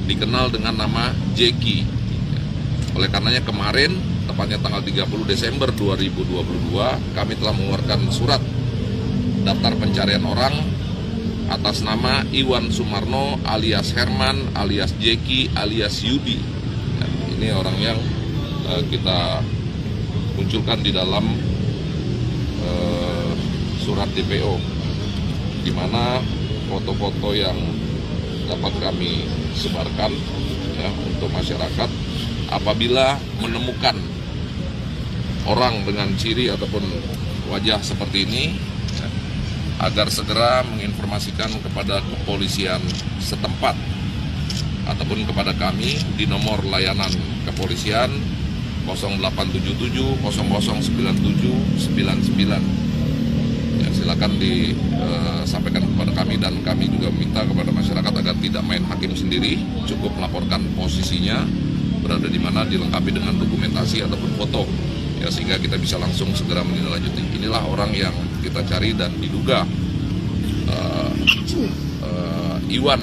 dikenal dengan nama Jeki. Oleh karenanya kemarin, tepatnya tanggal 30 Desember 2022, kami telah mengeluarkan surat daftar pencarian orang atas nama Iwan Sumarno alias Herman alias Jeki alias Yudi. Ya, ini orang yang kita munculkan di dalam surat DPO, di mana foto-foto yang dapat kami sebarkan ya, untuk masyarakat apabila menemukan orang dengan ciri ataupun wajah seperti ini ya, agar segera menginformasikan kepada kepolisian setempat ataupun kepada kami di nomor layanan kepolisian 0877 0097 99. Ya, silakan disampaikan kepada kami, dan kami juga meminta kepada masyarakat agar tidak main hakim sendiri, cukup melaporkan posisinya berada di mana, dilengkapi dengan dokumentasi ataupun foto. Ya, sehingga kita bisa langsung segera menindaklanjuti. Inilah orang yang kita cari dan diduga Iwan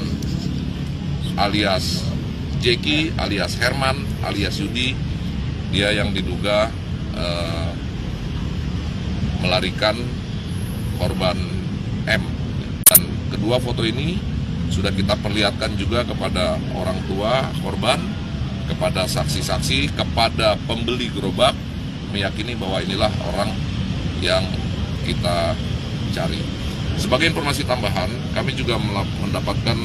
alias Jeki alias Herman alias Yudi, dia yang diduga melarikan korban M. Dan kedua foto ini sudah kita perlihatkan juga kepada orang tua korban, kepada saksi-saksi, kepada pembeli gerobak, meyakini bahwa inilah orang yang kita cari. Sebagai informasi tambahan, kami juga mendapatkan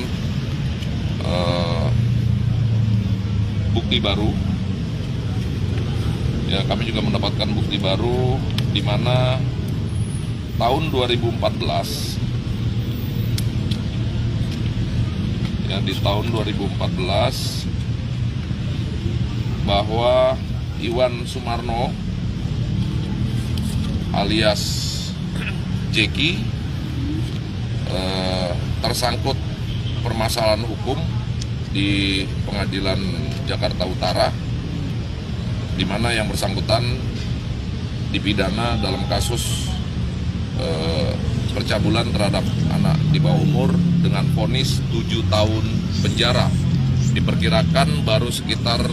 bukti baru. Ya, kami juga mendapatkan bukti baru di mana tahun 2014, ya, di tahun 2014 bahwa Iwan Sumarno alias Jeki tersangkut permasalahan hukum di Pengadilan Jakarta Utara, di mana yang bersangkutan dipidana dalam kasus percabulan terhadap anak di bawah umur dengan vonis 7 tahun penjara. Diperkirakan baru sekitar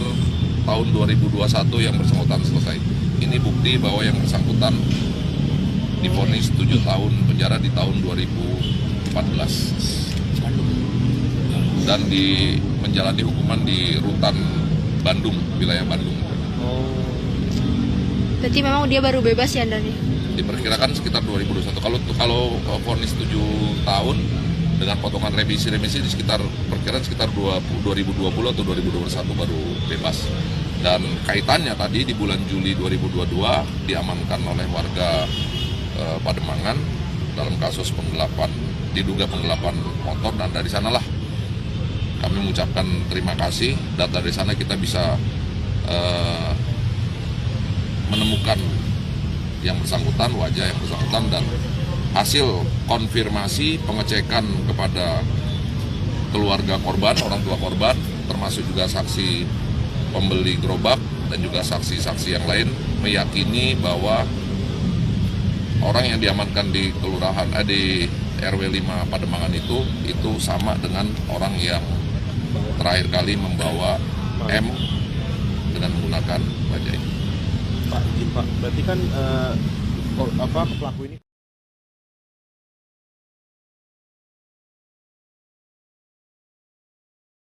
tahun 2021 yang bersangkutan selesai. Ini bukti bahwa yang bersangkutan divonis 7 tahun penjara di tahun 2014 dan menjalani hukuman di Rutan Bandung, wilayah Bandung. Berarti memang dia baru bebas ya, Andani? Diperkirakan sekitar 2021. Kalau vonis 7 tahun dengan potongan remisi di sekitar perkiraan sekitar 2020 atau 2021 baru bebas. Dan kaitannya tadi di bulan Juli 2022 diamankan oleh warga Pademangan dalam kasus diduga penggelapan motor, dan dari sanalah kami mengucapkan terima kasih, dan dari sana kita bisa menemukan yang bersangkutan, wajah yang bersangkutan, dan hasil konfirmasi pengecekan kepada keluarga korban, orang tua korban, termasuk juga saksi pembeli gerobak dan juga saksi-saksi yang lain meyakini bahwa orang yang diamankan di kelurahan di RW 5 Pademangan itu sama dengan orang yang terakhir kali membawa M dengan menggunakan bajai. Pak, izin Pak, berarti kan pelaku ini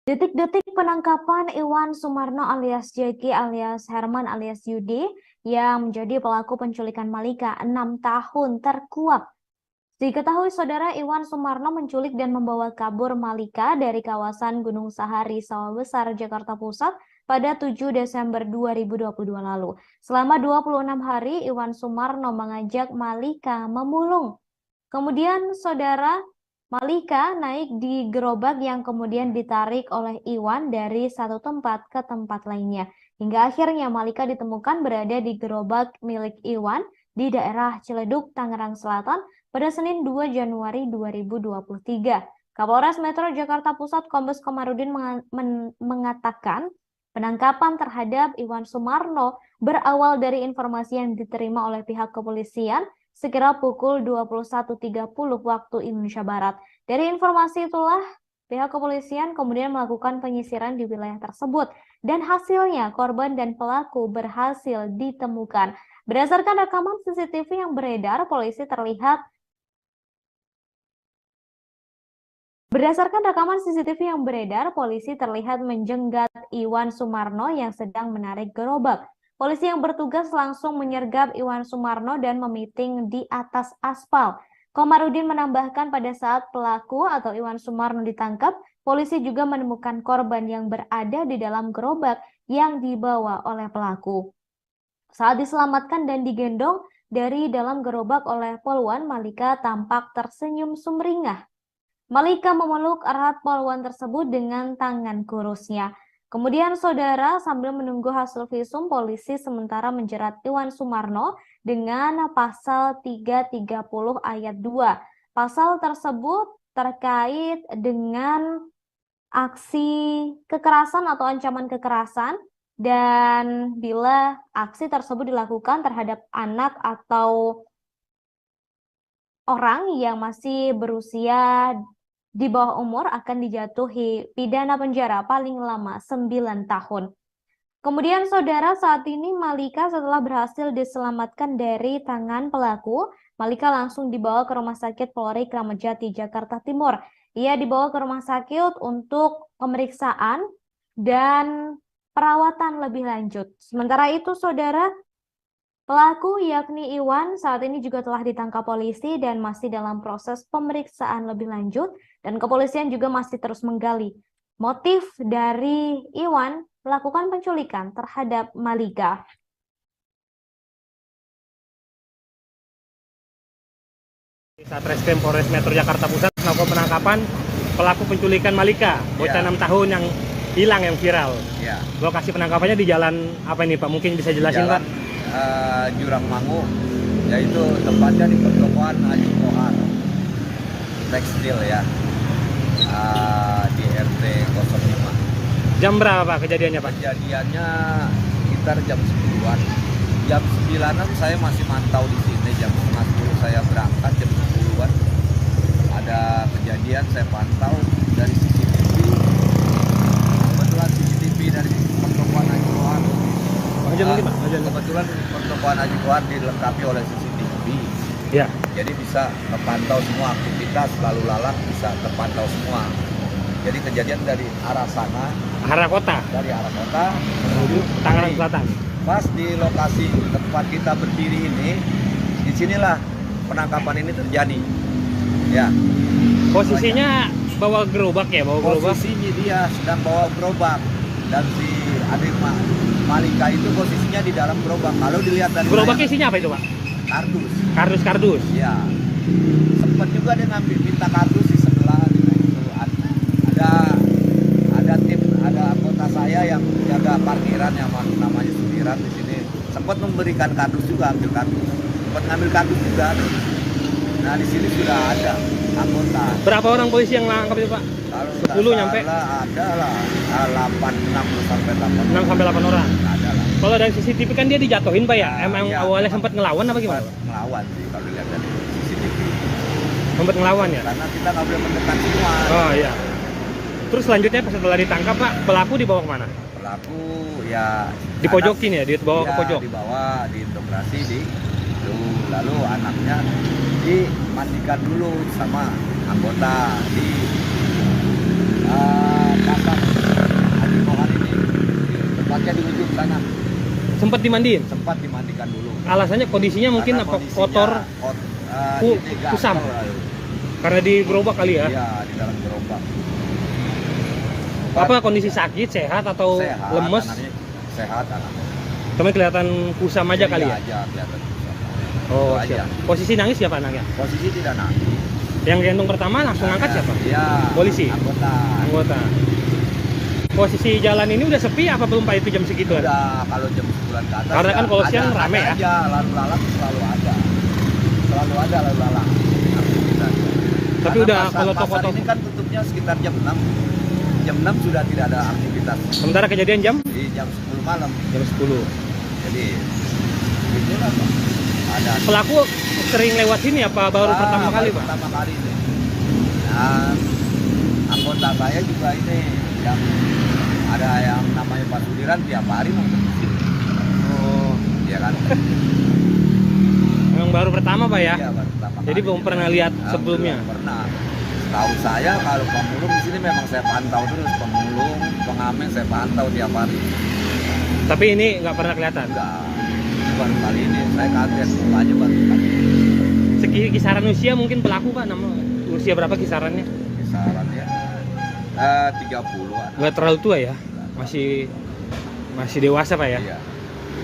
Detik-detik penangkapan Iwan Sumarno alias Jeki alias Herman alias Yudi yang menjadi pelaku penculikan Malika 6 tahun terkuak. Diketahui saudara, Iwan Sumarno menculik dan membawa kabur Malika dari kawasan Gunung Sahari, Sawah Besar, Jakarta Pusat pada 7 Desember 2022 lalu. Selama 26 hari, Iwan Sumarno mengajak Malika memulung. Kemudian saudara, Malika naik di gerobak yang kemudian ditarik oleh Iwan dari satu tempat ke tempat lainnya. Hingga akhirnya Malika ditemukan berada di gerobak milik Iwan di daerah Ciledug, Tangerang Selatan pada Senin 2 Januari 2023. Kapolres Metro Jakarta Pusat Kombes Komarudin mengatakan penangkapan terhadap Iwan Sumarno berawal dari informasi yang diterima oleh pihak kepolisian sekira pukul 21.30 waktu Indonesia Barat. Dari informasi itulah, pihak kepolisian kemudian melakukan penyisiran di wilayah tersebut, dan hasilnya korban dan pelaku berhasil ditemukan. Berdasarkan rekaman CCTV yang beredar, polisi terlihat Berdasarkan rekaman CCTV yang beredar, polisi terlihat menjenggat Iwan Sumarno yang sedang menarik gerobak. Polisi yang bertugas langsung menyergap Iwan Sumarno dan memiting di atas aspal. Komarudin menambahkan pada saat pelaku atau Iwan Sumarno ditangkap, polisi juga menemukan korban yang berada di dalam gerobak yang dibawa oleh pelaku. Saat diselamatkan dan digendong dari dalam gerobak oleh Polwan, Malika tampak tersenyum sumringah. Malika memeluk erat Polwan tersebut dengan tangan kurusnya. Kemudian saudara, sambil menunggu hasil visum, polisi sementara menjerat Iwan Sumarno dengan pasal 330 ayat 2. Pasal tersebut terkait dengan aksi kekerasan atau ancaman kekerasan, dan bila aksi tersebut dilakukan terhadap anak atau orang yang masih berusia di bawah umur akan dijatuhi pidana penjara paling lama 9 tahun. Kemudian saudara, saat ini Malika setelah berhasil diselamatkan dari tangan pelaku, Malika langsung dibawa ke Rumah Sakit Polri Kramat Jati, Jakarta Timur. Ia dibawa ke rumah sakit untuk pemeriksaan dan perawatan lebih lanjut. Sementara itu saudara, pelaku yakni Iwan saat ini juga telah ditangkap polisi dan masih dalam proses pemeriksaan lebih lanjut, dan kepolisian juga masih terus menggali motif dari Iwan melakukan penculikan terhadap Malika. Satreskrim Polres Metro Jakarta Pusat melakukan penangkapan pelaku penculikan Malika, bocah 6 tahun yang hilang, yang viral. Ya. Lokasi penangkapannya di jalan apa ini Pak? Mungkin bisa jelasin Jalan, Pak? Jurang Mangu, yaitu tempatnya di pertokoan Haji Kohar tekstil ya, di RT 05. Jam berapa Pak kejadiannya Pak? Kejadiannya sekitar jam 10-an. Jam 9-an saya masih mantau di sini, jam 10 saya berangkat, jam 10-an ada kejadian, saya pantau dari CCTV. Kebetulan CCTV dari pertokoan Haji Kohar. Kebetulan pertokoan Haji Kohar dilengkapi oleh CCTV. Ya. Jadi bisa terpantau semua aktivitas lalu lalang, bisa terpantau semua. Jadi kejadian dari arah sana, arah kota, dari arah kota menuju Tangerang Selatan. Pas di lokasi tempat kita berdiri ini, disinilah penangkapan ini terjadi. Ya. Posisinya bawa gerobak ya, bawa gerobak. Posisinya dia sedang bawa gerobak, dan si adik Malika itu posisinya di dalam gerobak. Kalau dilihat dari gerobaknya isinya apa itu Pak? Kardus. Kardus. Ya. Sempat juga dia ngambil minta kardus di sebelah itu. Ada tim, ada anggota saya yang jaga parkiran yang namanya Sudiran di sini. Sempat memberikan kardus juga, ambil kardus. Sempat ngambil kardus juga. Nah di sini sudah ada anggota. Berapa orang polisi yang nangkap itu Pak? Kalau 10 nyampe? Ada lah, 6 sampai 8. 6 sampai 8 orang. Ada lah. Kalau dari CCTV kan dia dijatuhin Pak ya? Emang ya, awalnya sempat ngelawan apa gimana? Ngelawan sih kalau dilihat dari CCTV. Sempat ngelawan ya? Karena kita nggak boleh mendekat semua. Oh iya. Terus selanjutnya setelah ditangkap Pak, pelaku dibawa kemana? Pelaku ya dipojokin ya, dibawa ke pojok? Dibawa, diintegrasi di itu. Lalu anaknya dimandikan dulu sama anggota di pasar Haji Kohar ini, tempatnya di ujung sana. Sempat dimandiin? Sempat dimandikan dulu. Alasannya kondisinya mungkin apa? Kotor, kusam? Karena di gerobak kali ya? Iya, di dalam gerobak. Apa kondisi sakit, sehat atau sehat, lemes? Sehat anaknya. Cuma kelihatan kusam aja kali ya? Aja kelihatan kusam. Oh siap. Posisi nangis siapa anaknya? Posisi tidak nangis. Yang gendong pertama langsung angkat siapa? Iya. Polisi? Anggota. Posisi jalan ini udah sepi apa belum Pak itu jam segitu? Udah, kalau jam 9 ke atas. Karena kan kalau siang rame ya? Aja, lalu lalang selalu ada. Selalu ada lalu lalang. Tapi udah kalau toko-toko ini kan tutupnya sekitar jam 6. Jam 6 sudah tidak ada aktivitas. Sementara kejadian jam? Di jam 10 malam. Jam 10. Jadi itulah Pak. Ada. Pelaku sering lewat sini apa baru pertama kali Pak? Pertama kali ini. Nah, anggota saya juga ini yang ada yang namanya Pak Sudiran tiap hari mau ke sini. Oh, iya kan. Memang baru pertama Pak ya? Iya, baru pertama. Jadi belum pernah lihat sebelumnya. Belum pernah. Tahu saya kalau pemulung di sini memang saya pantau terus, pemulung, pengamen saya pantau tiap hari. Tapi ini nggak pernah kelihatan? Enggak, baru kali ini saya kaget, mukanya baru kali ini. Kisaran usia mungkin pelaku Pak, usia berapa kisarannya? Kisarannya 30-an. Nggak terlalu tua ya? Masih dewasa Pak ya? Iya.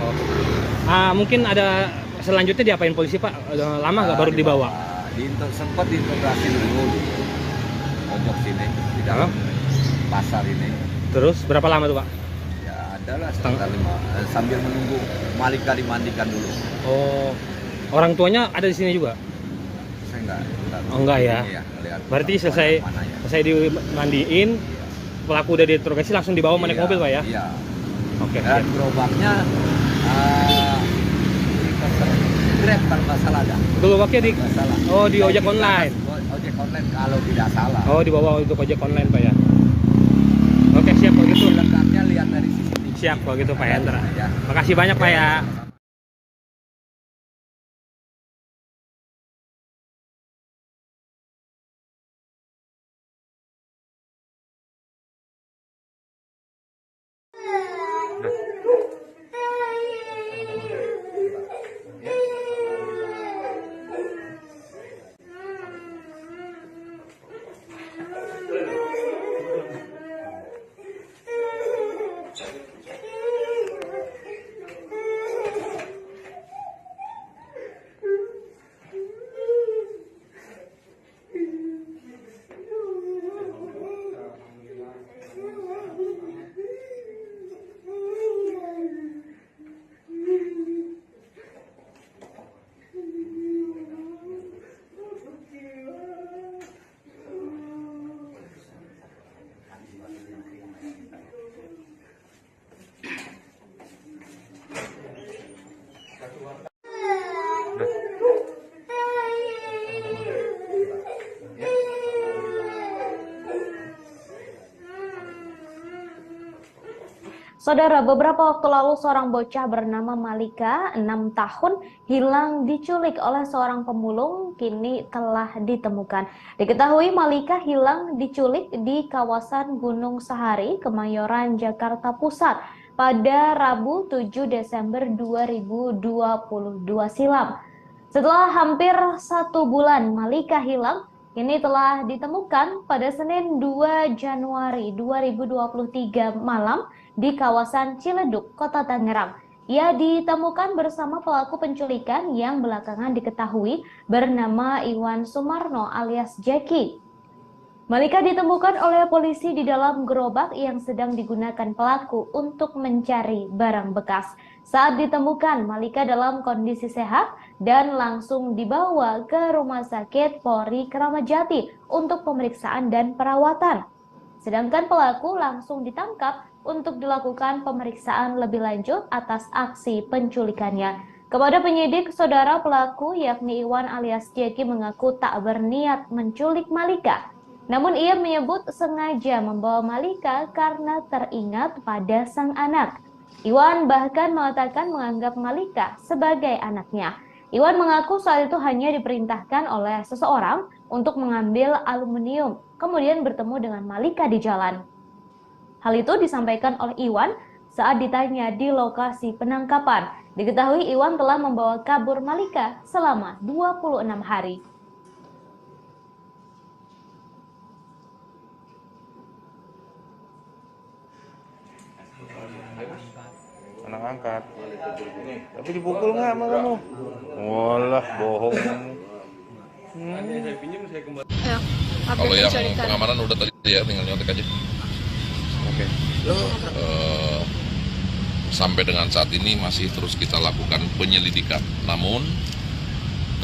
Oh. Mungkin ada selanjutnya diapain polisi Pak? Lama nggak baru dibawa? Sempat diintegrasi dulu di pojok sini, di dalam pasar ini. Terus berapa lama tuh Pak? Ya adalah sekitar 5, sambil menunggu Malika dimandikan dulu. Oh, orang tuanya ada di sini juga? Saya enggak. Oh enggak ya? Ya, berarti selesai dimandiin, pelaku udah diinterogasi langsung dibawa naik mobil Pak ya? Iya. Oke. Dan gerobaknya Grab kalau nggak salah ada. Gerobaknya di ojek online? Ojek online kalau tidak salah. Oh, dibawa untuk ojek online Pak ya? Oke, siap kalau gitu. Lengkapnya lihat dari CCTV. Siap kalau gitu Pak Hendra. Makasih banyak Pak ya. Saudara, beberapa waktu lalu seorang bocah bernama Malika, 6 tahun, hilang diculik oleh seorang pemulung, kini telah ditemukan. Diketahui Malika hilang diculik di kawasan Gunung Sahari, Kemayoran, Jakarta Pusat pada Rabu 7 Desember 2022 silam. Setelah hampir 1 bulan Malika hilang, kini telah ditemukan pada Senin 2 Januari 2023 malam di kawasan Ciledug, Kota Tangerang. Ia ditemukan bersama pelaku penculikan yang belakangan diketahui bernama Iwan Sumarno alias Jeki. Malika ditemukan oleh polisi di dalam gerobak yang sedang digunakan pelaku untuk mencari barang bekas. Saat ditemukan, Malika dalam kondisi sehat dan langsung dibawa ke Rumah Sakit Polri Kramat Jati untuk pemeriksaan dan perawatan. Sedangkan pelaku langsung ditangkap untuk dilakukan pemeriksaan lebih lanjut atas aksi penculikannya. Kepada penyidik, saudara pelaku yakni Iwan alias Jeki mengaku tak berniat menculik Malika. Namun ia menyebut sengaja membawa Malika karena teringat pada sang anak. Iwan bahkan mengatakan menganggap Malika sebagai anaknya. Iwan mengaku saat itu hanya diperintahkan oleh seseorang untuk mengambil aluminium, kemudian bertemu dengan Malika di jalan. Hal itu disampaikan oleh Iwan saat ditanya di lokasi penangkapan. Diketahui Iwan telah membawa kabur Malika selama 26 hari. Anak angkat. Tapi dipukul nggak sama kamu? Walah, bohong. Kalau yang pengamanan udah tadi ya, tinggal nyontek aja. Oke. Sampai dengan saat ini masih terus kita lakukan penyelidikan. Namun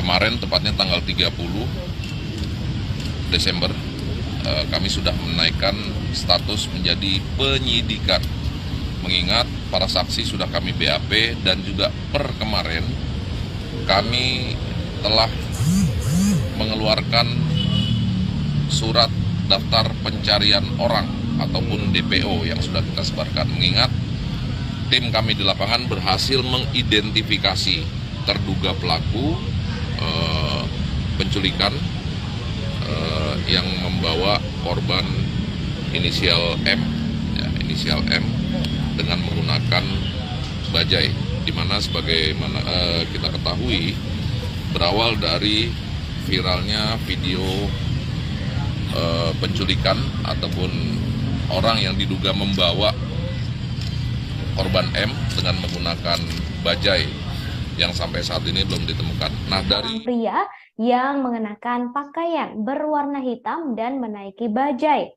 kemarin tepatnya tanggal 30 Desember kami sudah menaikkan status menjadi penyidikan. Mengingat para saksi sudah kami BAP dan juga per kemarin kami telah mengeluarkan surat daftar pencarian orang ataupun DPO yang sudah kita sebarkan. Mengingat tim kami di lapangan berhasil mengidentifikasi terduga pelaku penculikan yang membawa korban inisial M, ya, inisial M dengan menggunakan bajai, di mana sebagaimana kita ketahui berawal dari viralnya video penculikan ataupun orang yang diduga membawa korban M dengan menggunakan bajai yang sampai saat ini belum ditemukan. Nah, dari pria yang mengenakan pakaian berwarna hitam dan menaiki bajai.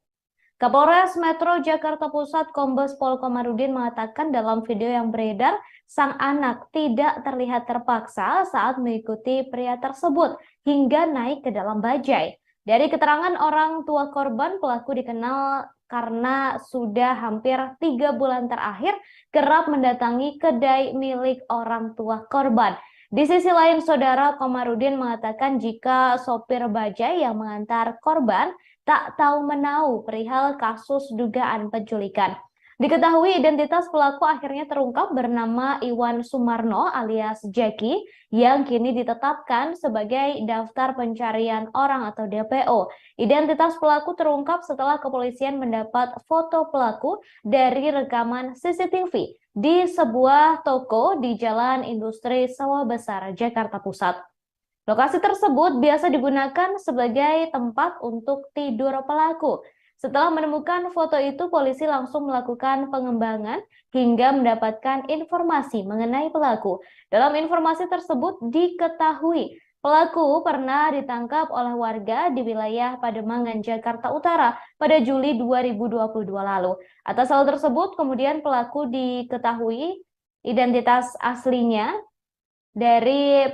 Kapolres Metro Jakarta Pusat Kombes Pol Komarudin mengatakan dalam video yang beredar, sang anak tidak terlihat terpaksa saat mengikuti pria tersebut hingga naik ke dalam bajai. Dari keterangan orang tua korban, pelaku dikenal karena sudah hampir 3 bulan terakhir kerap mendatangi kedai milik orang tua korban. Di sisi lain, Saudara Komarudin mengatakan jika sopir bajai yang mengantar korban tak tahu menau perihal kasus dugaan penculikan. Diketahui identitas pelaku akhirnya terungkap bernama Iwan Sumarno alias Jackie yang kini ditetapkan sebagai daftar pencarian orang atau DPO. Identitas pelaku terungkap setelah kepolisian mendapat foto pelaku dari rekaman CCTV di sebuah toko di Jalan Industri Sawah Besar, Jakarta Pusat. Lokasi tersebut biasa digunakan sebagai tempat untuk tidur pelaku. Setelah menemukan foto itu, polisi langsung melakukan pengembangan hingga mendapatkan informasi mengenai pelaku. Dalam informasi tersebut diketahui pelaku pernah ditangkap oleh warga di wilayah Pademangan, Jakarta Utara pada Juli 2022 lalu. Atas hal tersebut, kemudian pelaku diketahui identitas aslinya dari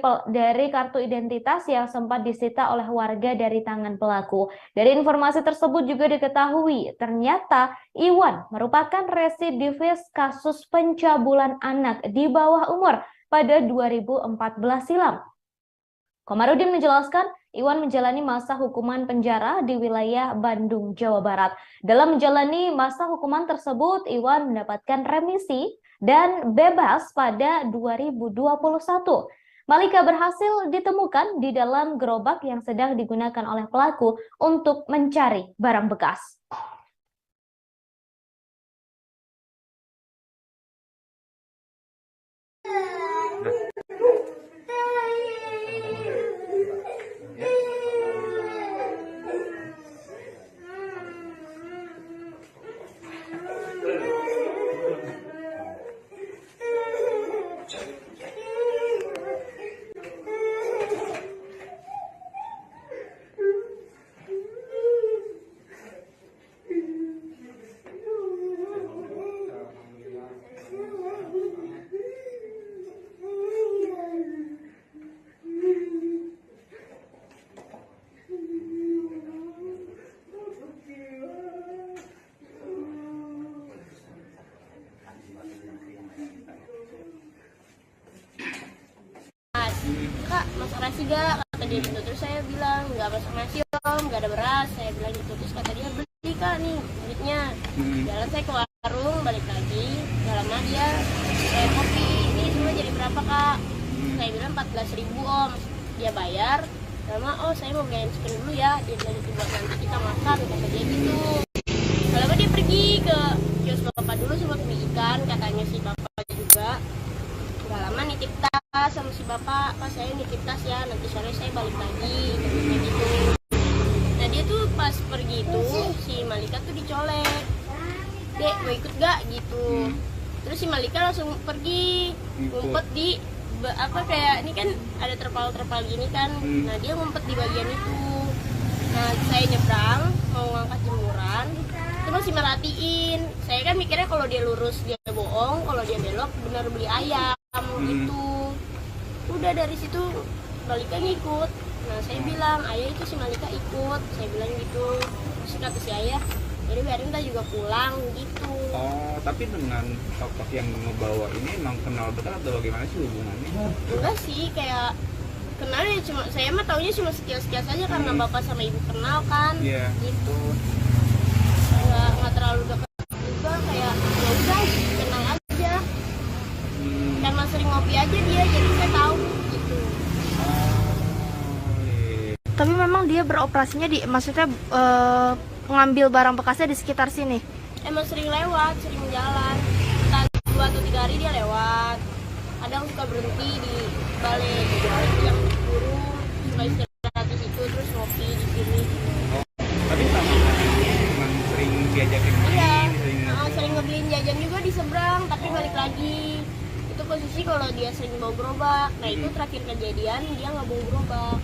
kartu identitas yang sempat disita oleh warga dari tangan pelaku. Dari informasi tersebut juga diketahui ternyata Iwan merupakan residivis kasus pencabulan anak di bawah umur pada 2014 silam. Komarudin menjelaskan Iwan menjalani masa hukuman penjara di wilayah Bandung, Jawa Barat. Dalam menjalani masa hukuman tersebut, Iwan mendapatkan remisi dan bebas pada 2021. Malika berhasil ditemukan di dalam gerobak yang sedang digunakan oleh pelaku untuk mencari barang bekas. Kak, masak nasi gak? Kata dia gitu. Terus saya bilang, gak masak nasi om, gak ada beras. Saya bilang gitu. Terus kata dia, beli kak nih duitnya. Jalan saya ke warung, balik lagi. Gak lama dia, kopi, ini semua jadi berapa kak? Saya bilang 14.000 om. Dia bayar. Lama, oh saya mau beliin chicken dulu ya. Dia bilang gitu, buat nanti kita makan. Kata dia gitu. Lama dia pergi ke kios bapak dulu sama beli ikan. Katanya si bapak juga. Gak lama nitip tas sama si bapak, pas saya nitip tas ya, nanti sore saya balik lagi, gitu. Nah dia tuh pas pergi itu, si Malika tuh dicolek, dek mau ikut gak gitu. Terus si Malika langsung pergi, ngumpet di, kayak ini kan ada terpal-terpal gini kan, nah dia ngumpet di bagian itu. Nah saya nyebrang, mau ngangkat jemuran, itu masih merhatiin. Saya kan mikirnya kalau dia lurus dia bohong, kalau dia belok benar beli ayam gitu. Udah dari situ Malika ngikut. Nah saya bilang, ayah itu si Malika ikut. Saya bilang gitu. Terus kata si ayah, jadi biarin kita juga pulang gitu. Oh, tapi dengan tokoh yang ngebawa ini emang kenal betul atau bagaimana sih hubungannya? Enggak sih, kayak kenal ya, cuma saya mah taunya cuma sekilas-sekilas aja karena bapak sama ibu kenal kan. Gitu. Nggak terlalu dekat juga, kayak ya udah kenal aja. Karena sering ngopi aja dia, jadi saya tahu gitu. Tapi memang dia beroperasinya maksudnya mengambil barang bekasnya di sekitar sini? Emang sering lewat, sering jalan. Entah 2 atau 3 hari dia lewat. Kadang suka berhenti di balik yang burung, suka istirahat di situ, terus ngopi di sini. Tapi sama memang sering diajakin Iya, sering ngebeliin jajan juga di seberang, tapi balik lagi. Itu posisi kalau dia sering bawa gerobak. Nah itu terakhir kejadian dia nggak bawa gerobak.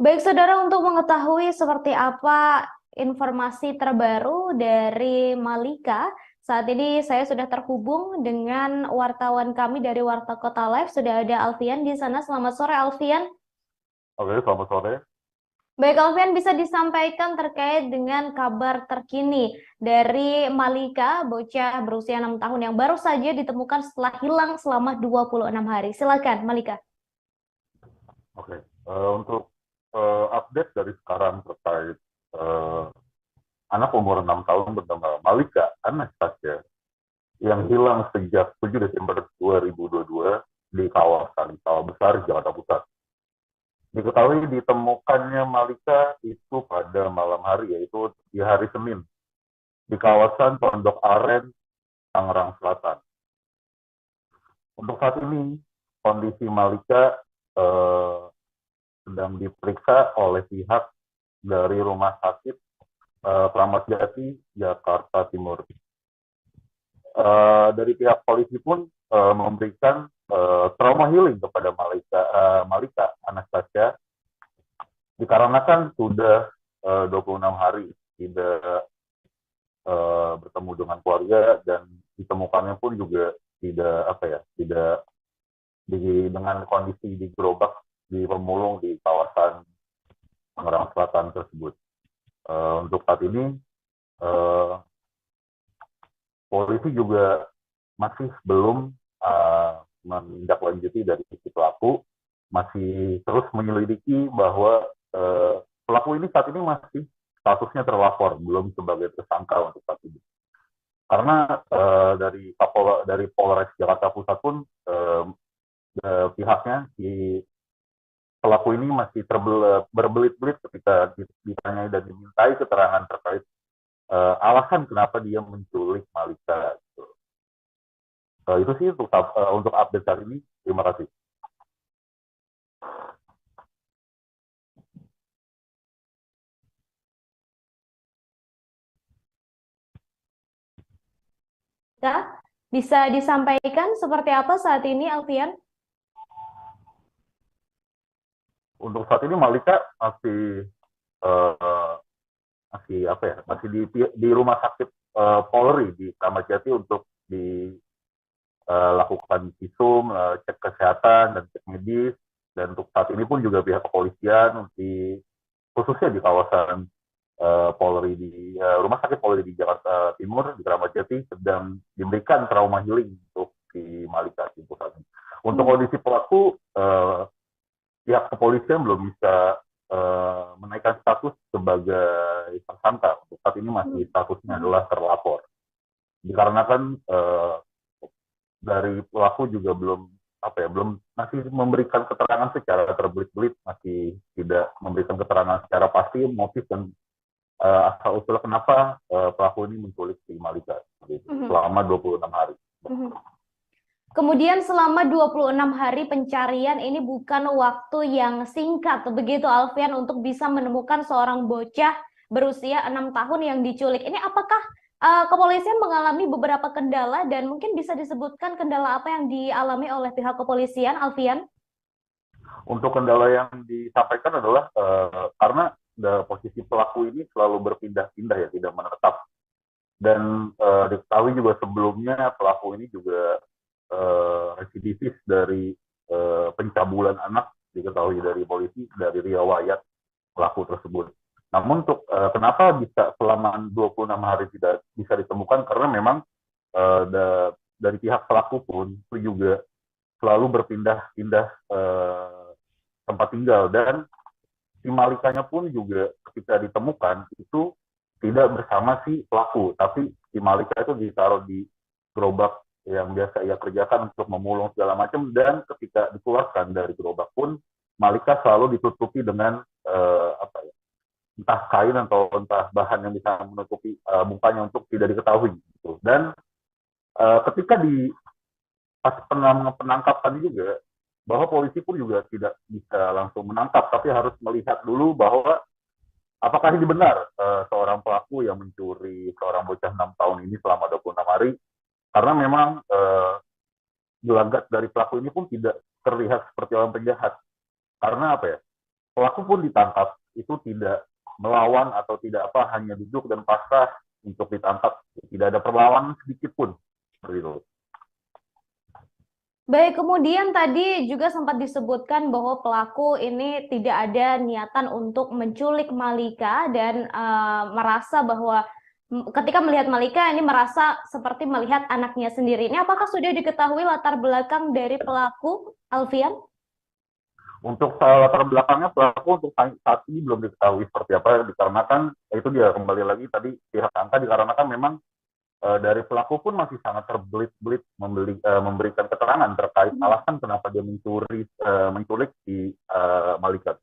Baik saudara, untuk mengetahui seperti apa informasi terbaru dari Malika, saat ini saya sudah terhubung dengan wartawan kami dari Warta Kota Live. Sudah ada Alfian di sana. Selamat sore Alfian. Oke, selamat sore. Baik Alfian, bisa disampaikan terkait dengan kabar terkini dari Malika, bocah berusia 6 tahun yang baru saja ditemukan setelah hilang selama 26 hari. Silakan Malika. Oke, untuk update dari sekarang terkait anak umur 6 tahun bernama Malika Anastasia yang hilang sejak 7 Desember 2022 di kawasan Sawah Besar, Jakarta Pusat. Diketahui ditemukannya Malika itu pada malam hari, yaitu di hari Senin, di kawasan Pondok Aren, Tangerang Selatan. Untuk saat ini, kondisi Malika sedang diperiksa oleh pihak dari Rumah Sakit Kramat Jati, Jakarta Timur. Dari pihak polisi pun memberikan trauma healing kepada Malika Anastasia, dikarenakan sudah 26 hari tidak bertemu dengan keluarga dan ditemukannya pun juga tidak dengan kondisi di gerobak di pemulung di kawasan Tangerang Selatan tersebut. Untuk saat ini polisi juga masih belum menindaklanjuti dari sisi pelaku, masih terus menyelidiki bahwa pelaku ini saat ini masih statusnya terlapor, belum sebagai tersangka untuk saat ini. Karena dari Polres Jakarta Pusat pun pihaknya pelaku ini masih berbelit-belit ketika ditanyai dan dimintai keterangan terkait alasan kenapa dia menculik Malika. Gitu. Itu sih untuk update hari ini. Terima kasih. Bisa disampaikan seperti apa saat ini, Alfian? Untuk saat ini Malika masih di Rumah Sakit Polri di Kramat Jati untuk dilakukan visum, cek kesehatan dan cek medis. Dan untuk saat ini pun juga pihak kepolisian khususnya di kawasan Polri di Rumah Sakit Polri di Jakarta Timur di Kramat Jati sedang diberikan trauma healing untuk si Malika Timur. Untuk kondisi pelaku, pihak kepolisian belum bisa menaikkan status sebagai tersangka. Untuk saat ini masih statusnya adalah terlapor. Dikarenakan dari pelaku juga belum masih memberikan keterangan secara terbelit-belit, masih tidak memberikan keterangan secara pasti motif dan asal usul kenapa pelaku ini menculik si Malika selama 26 hari. Kemudian selama 26 hari pencarian ini bukan waktu yang singkat, begitu Alfian, untuk bisa menemukan seorang bocah berusia 6 tahun yang diculik. Ini apakah kepolisian mengalami beberapa kendala dan mungkin bisa disebutkan kendala apa yang dialami oleh pihak kepolisian, Alfian? Untuk kendala yang disampaikan adalah karena posisi pelaku ini selalu berpindah-pindah ya, tidak menetap. Dan diketahui juga sebelumnya pelaku ini juga residivis dari pencabulan anak, diketahui dari polisi dari riwayat pelaku tersebut. Namun untuk kenapa bisa selama 26 hari tidak bisa ditemukan, karena memang dari pihak pelaku pun itu juga selalu berpindah-pindah tempat tinggal, dan si Malikanya pun juga ketika ditemukan itu tidak bersama si pelaku, tapi si Malika itu ditaruh di gerobak yang biasa ia kerjakan untuk memulung segala macam, dan ketika dikeluarkan dari gerobak pun Malika selalu ditutupi dengan entah kain atau entah bahan yang bisa menutupi mukanya untuk tidak diketahui gitu. Dan ketika di pas penangkapan juga, bahwa polisi pun juga tidak bisa langsung menangkap, tapi harus melihat dulu bahwa apakah ini benar seorang pelaku yang mencuri seorang bocah 6 tahun ini selama 26 hari. Karena memang gelagat dari pelaku ini pun tidak terlihat seperti orang penjahat. Karena apa ya? Pelaku pun ditangkap itu tidak melawan atau tidak apa, hanya duduk dan pasrah untuk ditangkap. Tidak ada perlawanan sedikit pun. Seperti itu. Baik, kemudian tadi juga sempat disebutkan bahwa pelaku ini tidak ada niatan untuk menculik Malika dan merasa bahwa ketika melihat Malika ini merasa seperti melihat anaknya sendiri. Ini apakah sudah diketahui latar belakang dari pelaku, Alfian? Untuk latar belakangnya pelaku untuk saat ini belum diketahui seperti apa, dikarenakan itu dia kembali lagi tadi pihak angka, dikarenakan memang dari pelaku pun masih sangat terbelit-belit memberikan keterangan terkait alasan kenapa dia menculik si Malika.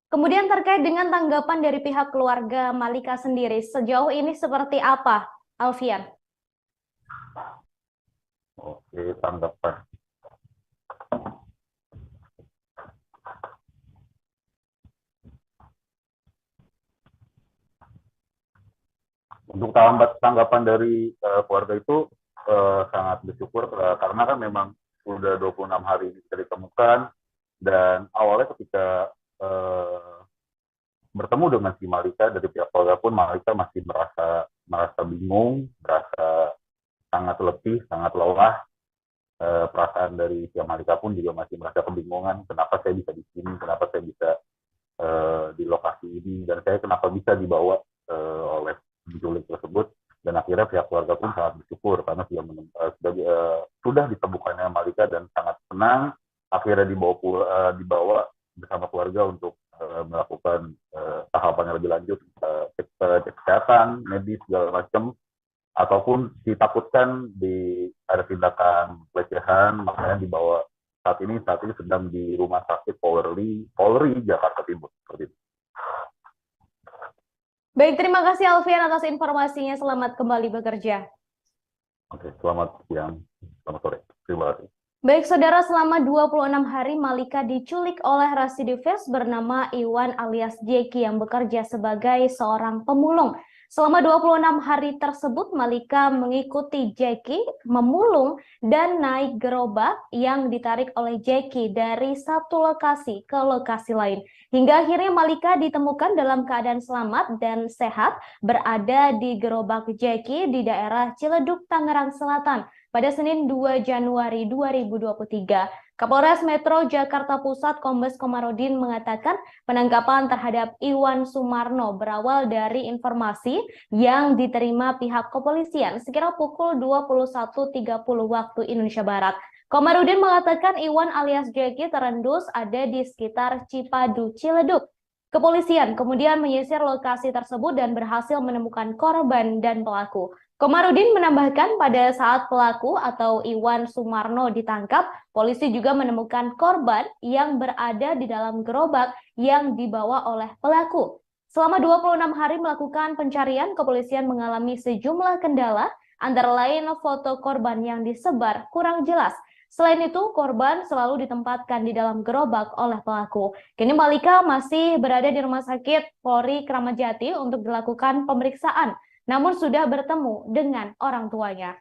Kemudian terkait dengan tanggapan dari pihak keluarga Malika sendiri, sejauh ini seperti apa, Alfian? Oke, tanggapan. Untuk tanggapan dari keluarga itu sangat bersyukur karena kan memang sudah 26 hari ini bisa ditemukan, dan awalnya ketika bertemu dengan si Malika, dari pihak keluarga pun Malika masih merasa bingung, merasa sangat letih, sangat lelah. Perasaan dari si Malika pun juga masih merasa kebingungan, kenapa saya bisa di sini, kenapa saya bisa di lokasi ini, dan saya kenapa bisa dibawa oleh penculik tersebut. Dan akhirnya pihak keluarga pun sangat bersyukur karena sudah ditemukannya Malika, dan sangat senang akhirnya dibawa bersama keluarga untuk melakukan tahapan yang lebih lanjut, cek kesehatan, medis, segala macam, ataupun ditakutkan ada tindakan pelecehan, makanya dibawa saat ini sedang di Rumah Sakit Polri Jakarta Timur. Seperti itu. Baik, terima kasih Alfian atas informasinya. Selamat kembali bekerja. Oke, selamat siang, selamat sore. Terima kasih. Baik, saudara, selama 26 hari Malika diculik oleh residivis bernama Iwan alias Jeki yang bekerja sebagai seorang pemulung. Selama 26 hari tersebut, Malika mengikuti Jeki memulung dan naik gerobak yang ditarik oleh Jeki dari satu lokasi ke lokasi lain. Hingga akhirnya Malika ditemukan dalam keadaan selamat dan sehat berada di gerobak Jeki di daerah Ciledug, Tangerang Selatan pada Senin 2 Januari 2023. Kapolres Metro Jakarta Pusat Kombes Komarudin mengatakan penangkapan terhadap Iwan Sumarno berawal dari informasi yang diterima pihak kepolisian sekira pukul 21.30 waktu Indonesia Barat. Komarudin mengatakan Iwan alias Jeki terendus ada di sekitar Cipadu, Ciledug. Kepolisian kemudian menyisir lokasi tersebut dan berhasil menemukan korban dan pelaku. Komarudin menambahkan pada saat pelaku atau Iwan Sumarno ditangkap, polisi juga menemukan korban yang berada di dalam gerobak yang dibawa oleh pelaku. Selama 26 hari melakukan pencarian, kepolisian mengalami sejumlah kendala, antara lain foto korban yang disebar kurang jelas. Selain itu, korban selalu ditempatkan di dalam gerobak oleh pelaku. Kini Malika masih berada di Rumah Sakit Polri Kramat Jati untuk dilakukan pemeriksaan, namun sudah bertemu dengan orang tuanya.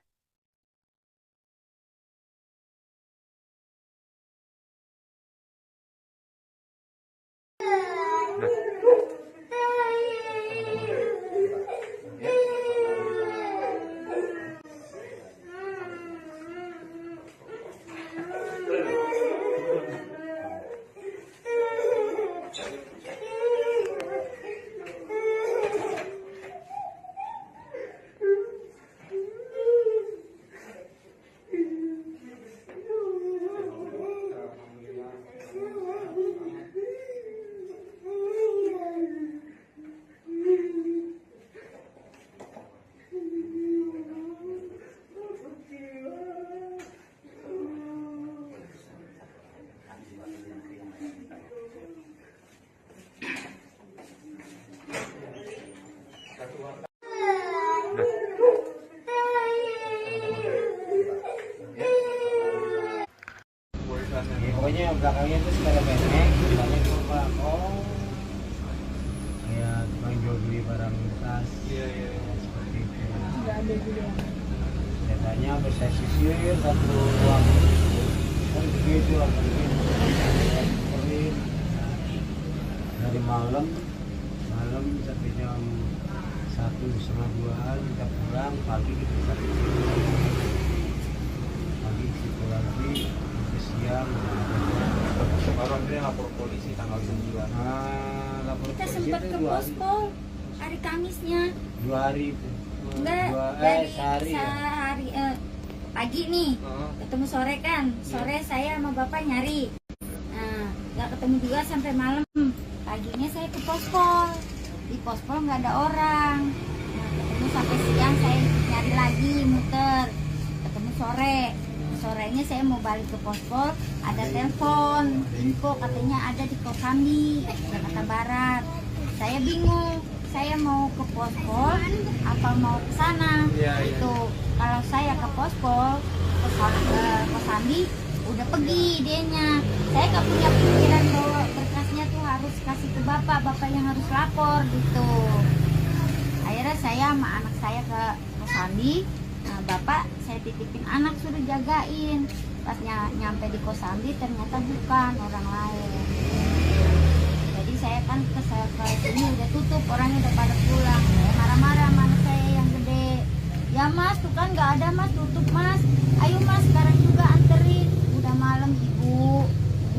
Ya, pokoknya belakangnya itu segala pendek, depannya gerobak. Oh, kayak tukang jual beli barang bekas. Seperti itu. Nggak ada juga. Biasanya bisa sisir satu ruang kan begitu lah, dari malam sampai jam 1:30-an kita pulang, pagi kita sampai pagi situ lagi sampai siang. Baru Andre lapor polisi tanggal 9. Lapor Kita polisi sempat itu ke 2 hari. pospol hari Kamisnya. 2 hari itu. Enggak, Sehari ya? sehari pagi nih. Ketemu sore kan. Sore saya sama bapak nyari. Nah, nggak ketemu juga sampai malam. Paginya saya ke pospol. Di pospol nggak ada orang. Nah, ketemu sampai siang, saya nyari lagi muter. Ketemu sore. Sorenya saya mau balik ke pospol, ada telepon info katanya ada di Kosambi, Jakarta Barat. Saya bingung, saya mau ke pospol apa mau ke sana. Itu kalau saya ke pospol ke Kosambi udah pergi dianya. Saya nggak punya pikiran bahwa berkasnya tuh harus kasih ke bapak yang harus lapor gitu. Akhirnya saya sama anak saya ke Kosambi. Nah, bapak saya titipin anak suruh jagain. Pas nyampe di Kosambi ternyata bukan, orang lain. Jadi saya kan ke sini udah tutup, orangnya udah pada pulang. Saya marah-marah sama anak saya yang gede. Ya mas, tuh kan nggak ada mas, tutup mas. Ayo mas, sekarang juga anterin. Udah malam ibu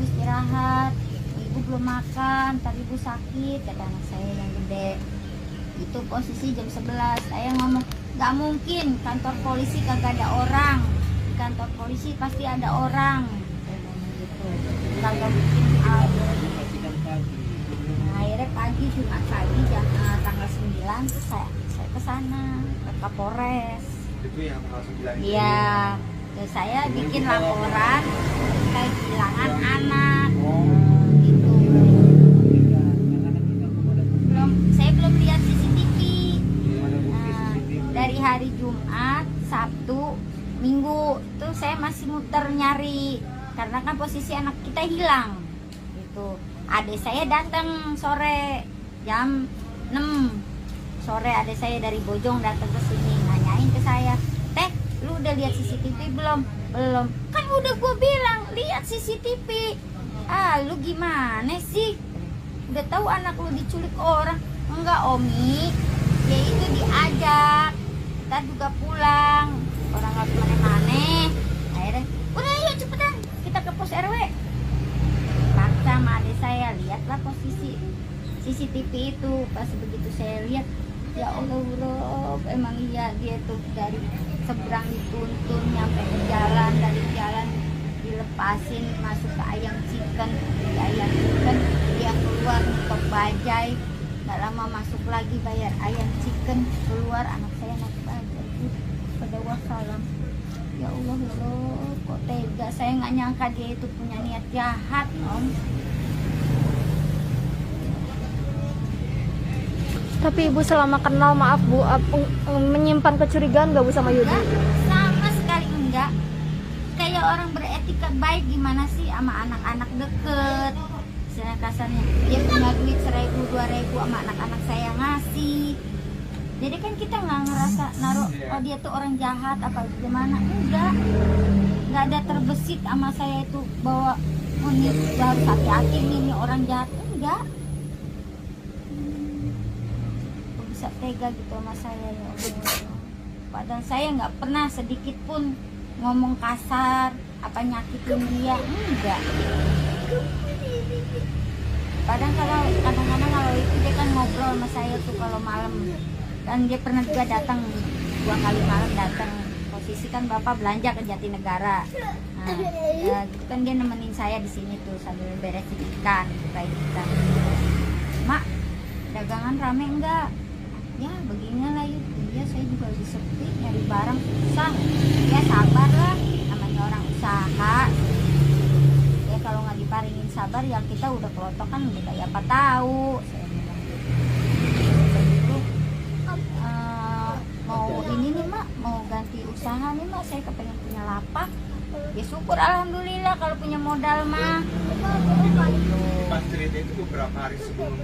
istirahat. Ibu belum makan, ntar ibu sakit, kata anak saya yang gede. Itu posisi jam 11. Saya ngomong, gak mungkin kantor polisi kagak ada orang. Di kantor polisi pasti ada orang. Saya ngomong gitu. Kagak mungkin ada. Nah, akhirnya pagi Jumat pagi tanggal 9 terus saya ke sana ke Kapolres. Itu yang tanggal 9. Iya. Terus saya bikin laporan kehilangan anak. Gitu. Saya belum lihat CCTV. Dari hari Jumat, Sabtu, Minggu itu saya masih muter nyari karena kan posisi anak kita hilang. Gitu. Adik saya datang sore jam 6 sore, adik saya dari Bojong datang ke sini nanyain ke saya, "Teh, lu udah lihat CCTV belum?" "Belum." "Kan udah gue bilang lihat CCTV." "Ah, lu gimana sih? Udah tahu anak lu diculik orang." "Enggak, Omi. Ya itu diajak. Kita juga pulang. Orang nggak kemana-mana." Akhirnya, "Udah yuk cepetan, kita ke pos RW." Paksa sama adik saya, lihatlah posisi CCTV itu. Pas begitu saya lihat, ya Allah Rob, emang iya dia tuh dari seberang dituntun nyampe ke jalan, dari jalan dilepasin masuk ke Ayam Chicken. Di Ayam Chicken dia keluar untuk bajai. Gak lama masuk lagi bayar Ayam Chicken, keluar anak saya naik bajai. Pada wassalam. Ya Allah, kok tega. Saya nggak nyangka dia itu punya niat jahat, Om. Tapi ibu selama kenal, maaf bu, menyimpan kecurigaan nggak bu sama Yudi? Enggak, sama sekali enggak. Kayak orang beretika baik gimana sih sama anak-anak deket. Misalnya kasarnya, dia punya duit 1.000, 2.000 sama anak-anak saya ngasih. Jadi kan kita nggak ngerasa naruh, oh dia tuh orang jahat apa gimana. Enggak ada terbesit sama saya itu bahwa oh ini harus hati-hati ini orang jahat. Enggak. Bisa tega gitu sama saya, ya Allah. Padahal saya nggak pernah sedikit pun ngomong kasar apa nyakitin dia, enggak. Padahal kadang-kadang kalau itu dia kan ngobrol sama saya tuh kalau malam. Dan dia pernah juga datang 2 kali malam datang. Posisi kan bapak belanja ke Jatinegara. Nah, ya, gitu kan dia nemenin saya di sini tuh sambil beresin ikan, kayak ikan. "Mak, dagangan rame enggak?" "Ya beginilah yuk." "Iya, saya juga lagi sepi, nyari barang susah." "Ya sabar lah, namanya orang usaha. Ya kalau nggak diparingin sabar, ya kita udah kelotokan udah kayak apa tahu." Saya bilang gitu. Mau usaha nih Mbak, saya kepengen punya lapak. Ya syukur alhamdulillah kalau punya modal mah. Pas cerita itu beberapa hari sebelum?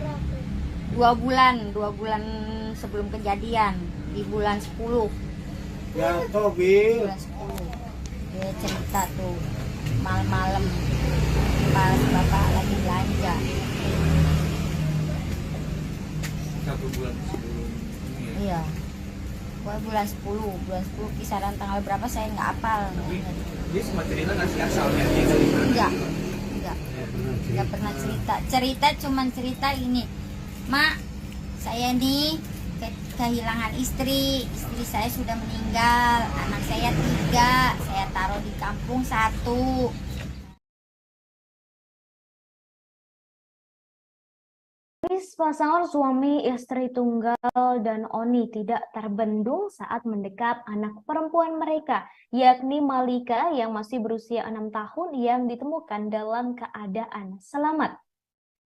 2 bulan sebelum kejadian, di bulan 10. Ya Tobi. Bulan 10. Dia cerita tuh malam-malam pas bapak lagi belanja. 1 bulan sebelum. Iya. Bulan 10 kisaran tanggal berapa saya nggak hafal. Dia sempat cerita nggak sih asalnya dia dari mana? Nggak pernah cerita cuman cerita ini, Mak, saya nih kehilangan istri saya sudah meninggal, anak saya 3, saya taruh di kampung 1. Pasangan suami istri tunggal dan Oni tidak terbendung saat mendekat anak perempuan mereka, yakni Malika yang masih berusia 6 tahun yang ditemukan dalam keadaan selamat.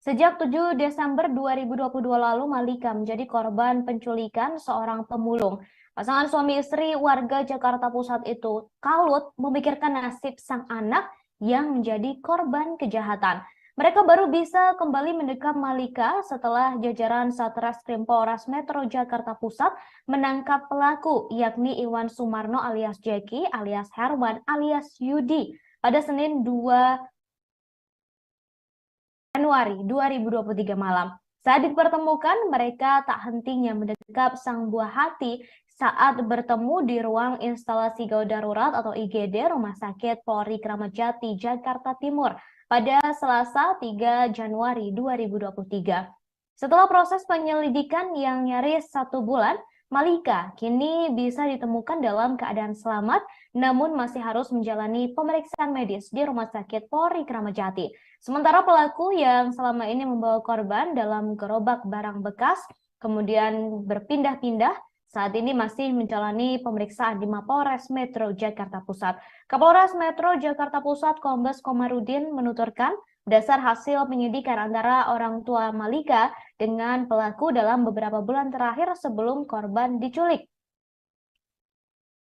Sejak 7 Desember 2022 lalu, Malika menjadi korban penculikan seorang pemulung. Pasangan suami istri warga Jakarta Pusat itu kalut memikirkan nasib sang anak yang menjadi korban kejahatan. Mereka baru bisa kembali mendekap Malika setelah jajaran Satreskrim Polres Metro Jakarta Pusat menangkap pelaku, yakni Iwan Sumarno alias Jeki alias Herman alias Yudi pada Senin 2 Januari 2023 malam. Saat dipertemukan, mereka tak hentinya mendekap sang buah hati saat bertemu di ruang instalasi gawat darurat atau IGD Rumah Sakit Polri Kramat Jati, Jakarta Timur pada Selasa 3 Januari 2023. Setelah proses penyelidikan yang nyaris 1 bulan, Malika kini bisa ditemukan dalam keadaan selamat, namun masih harus menjalani pemeriksaan medis di Rumah Sakit Polri Kramat Jati. Sementara pelaku yang selama ini membawa korban dalam gerobak barang bekas, kemudian berpindah-pindah, saat ini masih menjalani pemeriksaan di Mapolres Metro Jakarta Pusat. Kapolres Metro Jakarta Pusat Kombes Komarudin menuturkan, berdasar hasil penyidikan antara orang tua Malika dengan pelaku dalam beberapa bulan terakhir sebelum korban diculik.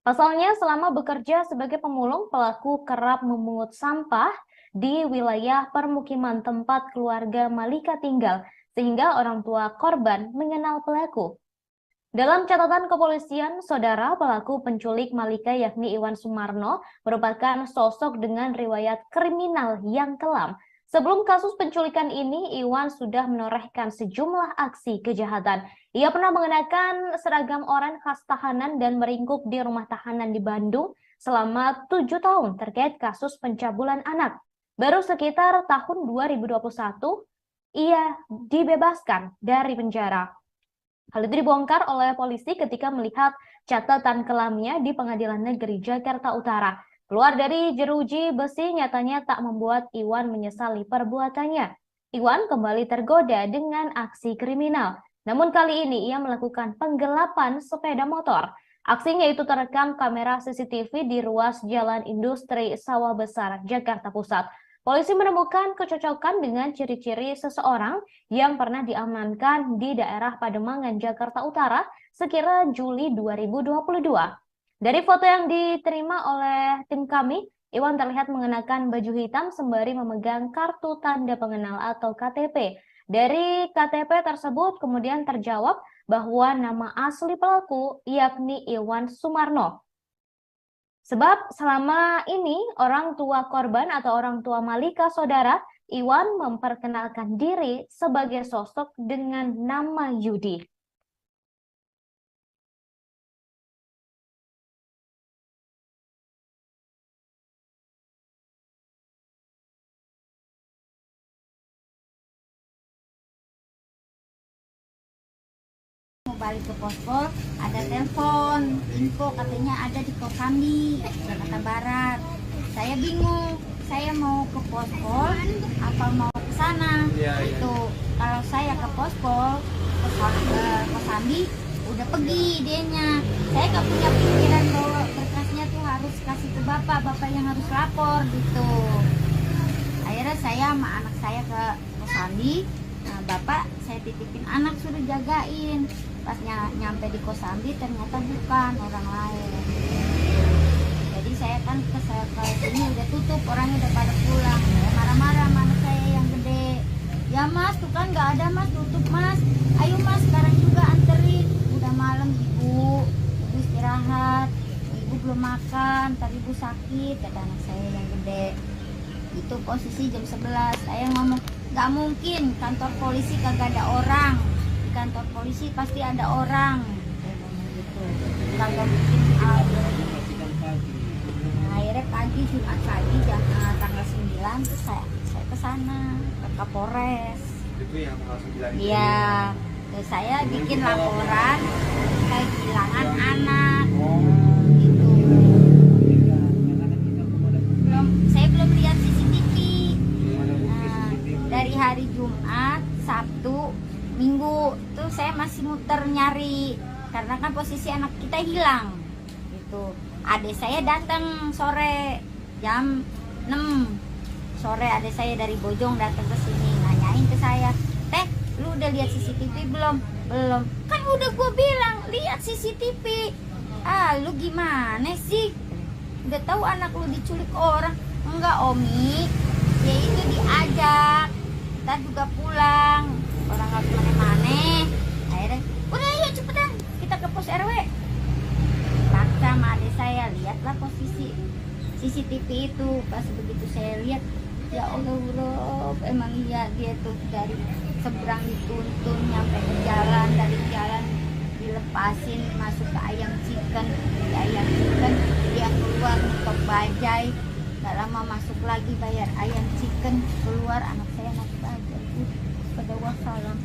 Pasalnya, selama bekerja sebagai pemulung, pelaku kerap memungut sampah di wilayah permukiman tempat keluarga Malika tinggal, sehingga orang tua korban mengenal pelaku. Dalam catatan kepolisian, saudara, pelaku penculik Malika yakni Iwan Sumarno merupakan sosok dengan riwayat kriminal yang kelam. Sebelum kasus penculikan ini, Iwan sudah menorehkan sejumlah aksi kejahatan. Ia pernah mengenakan seragam oranye khas tahanan dan meringkuk di rumah tahanan di Bandung selama 7 tahun terkait kasus pencabulan anak. Baru sekitar tahun 2021, ia dibebaskan dari penjara. Hal itu dibongkar oleh polisi ketika melihat catatan kelamnya di Pengadilan Negeri Jakarta Utara. Keluar dari jeruji besi nyatanya tak membuat Iwan menyesali perbuatannya. Iwan kembali tergoda dengan aksi kriminal. Namun kali ini ia melakukan penggelapan sepeda motor. Aksinya itu terekam kamera CCTV di ruas Jalan Industri Sawah Besar, Jakarta Pusat. Polisi menemukan kecocokan dengan ciri-ciri seseorang yang pernah diamankan di daerah Pademangan, Jakarta Utara sekira Juli 2022. Dari foto yang diterima oleh tim kami, Iwan terlihat mengenakan baju hitam sembari memegang kartu tanda pengenal atau KTP. Dari KTP tersebut kemudian terjawab bahwa nama asli pelaku yakni Iwan Sumarno. Sebab selama ini orang tua korban atau orang tua Malika, saudara, Iwan memperkenalkan diri sebagai sosok dengan nama Yudi. Balik ke pospol, ada telepon, info katanya ada di Kosambi, Jakarta Barat. Saya bingung, saya mau ke pospol apa mau ke sana. Itu kalau saya ke pospol, ke Kosambi, udah pergi dianya. Saya nggak punya pikiran bahwa berkasnya tuh harus kasih ke bapak yang harus lapor gitu. Akhirnya saya sama anak saya ke Kosambi. Nah, bapak saya titipin anak suruh jagain. Pas nyampe di Kosambi ternyata bukan, orang lain. saya kan ke sini udah tutup, orangnya udah pada pulang. Saya marah-marah sama anak saya yang gede. Ya mas, tuh kan nggak ada mas, tutup mas. Ayo mas, sekarang juga anterin. Udah malam ibu istirahat. Ibu belum makan, tadi ibu sakit, kata anak saya yang gede. Itu posisi jam 11. Saya ngomong, nggak mungkin kantor polisi kagak ada orang. Di kantor polisi pasti ada orang. Saya ngomong gitu. Kalau bikin akhirnya pagi Jumat pagi tanggal 9 terus saya ke sana ke Kapolres. Itu yang tanggal 9 itu. Iya. Terus saya bikin laporan kehilangan anak. Gitu. Saya belum lihat CCTV. Dari hari Jumat, Sabtu, Minggu tuh saya masih muter nyari karena kan posisi anak kita hilang. Gitu. Adik saya datang sore jam 6 sore, adik saya dari Bojong datang ke sini nanyain ke saya, teh lu udah lihat CCTV belum? Belum. Kan udah gue bilang lihat CCTV. Ah lu gimana sih? Udah tahu anak lu diculik orang? Enggak Omi, dia itu diajak. Kita juga pulang, orang nggak kemana-mana. Akhirnya udah yuk cepetan kita ke pos RW. Paksa sama adik saya, lihatlah posisi CCTV itu. Pas begitu saya lihat, ya Allah Rob, emang iya dia tuh dari seberang dituntun nyampe ke jalan, dari jalan dilepasin masuk ke ayam chicken, di ayam chicken dia keluar nutup bajai, gak lama masuk lagi bayar ayam chicken, keluar anak saya naik bajai. Pada wassalam.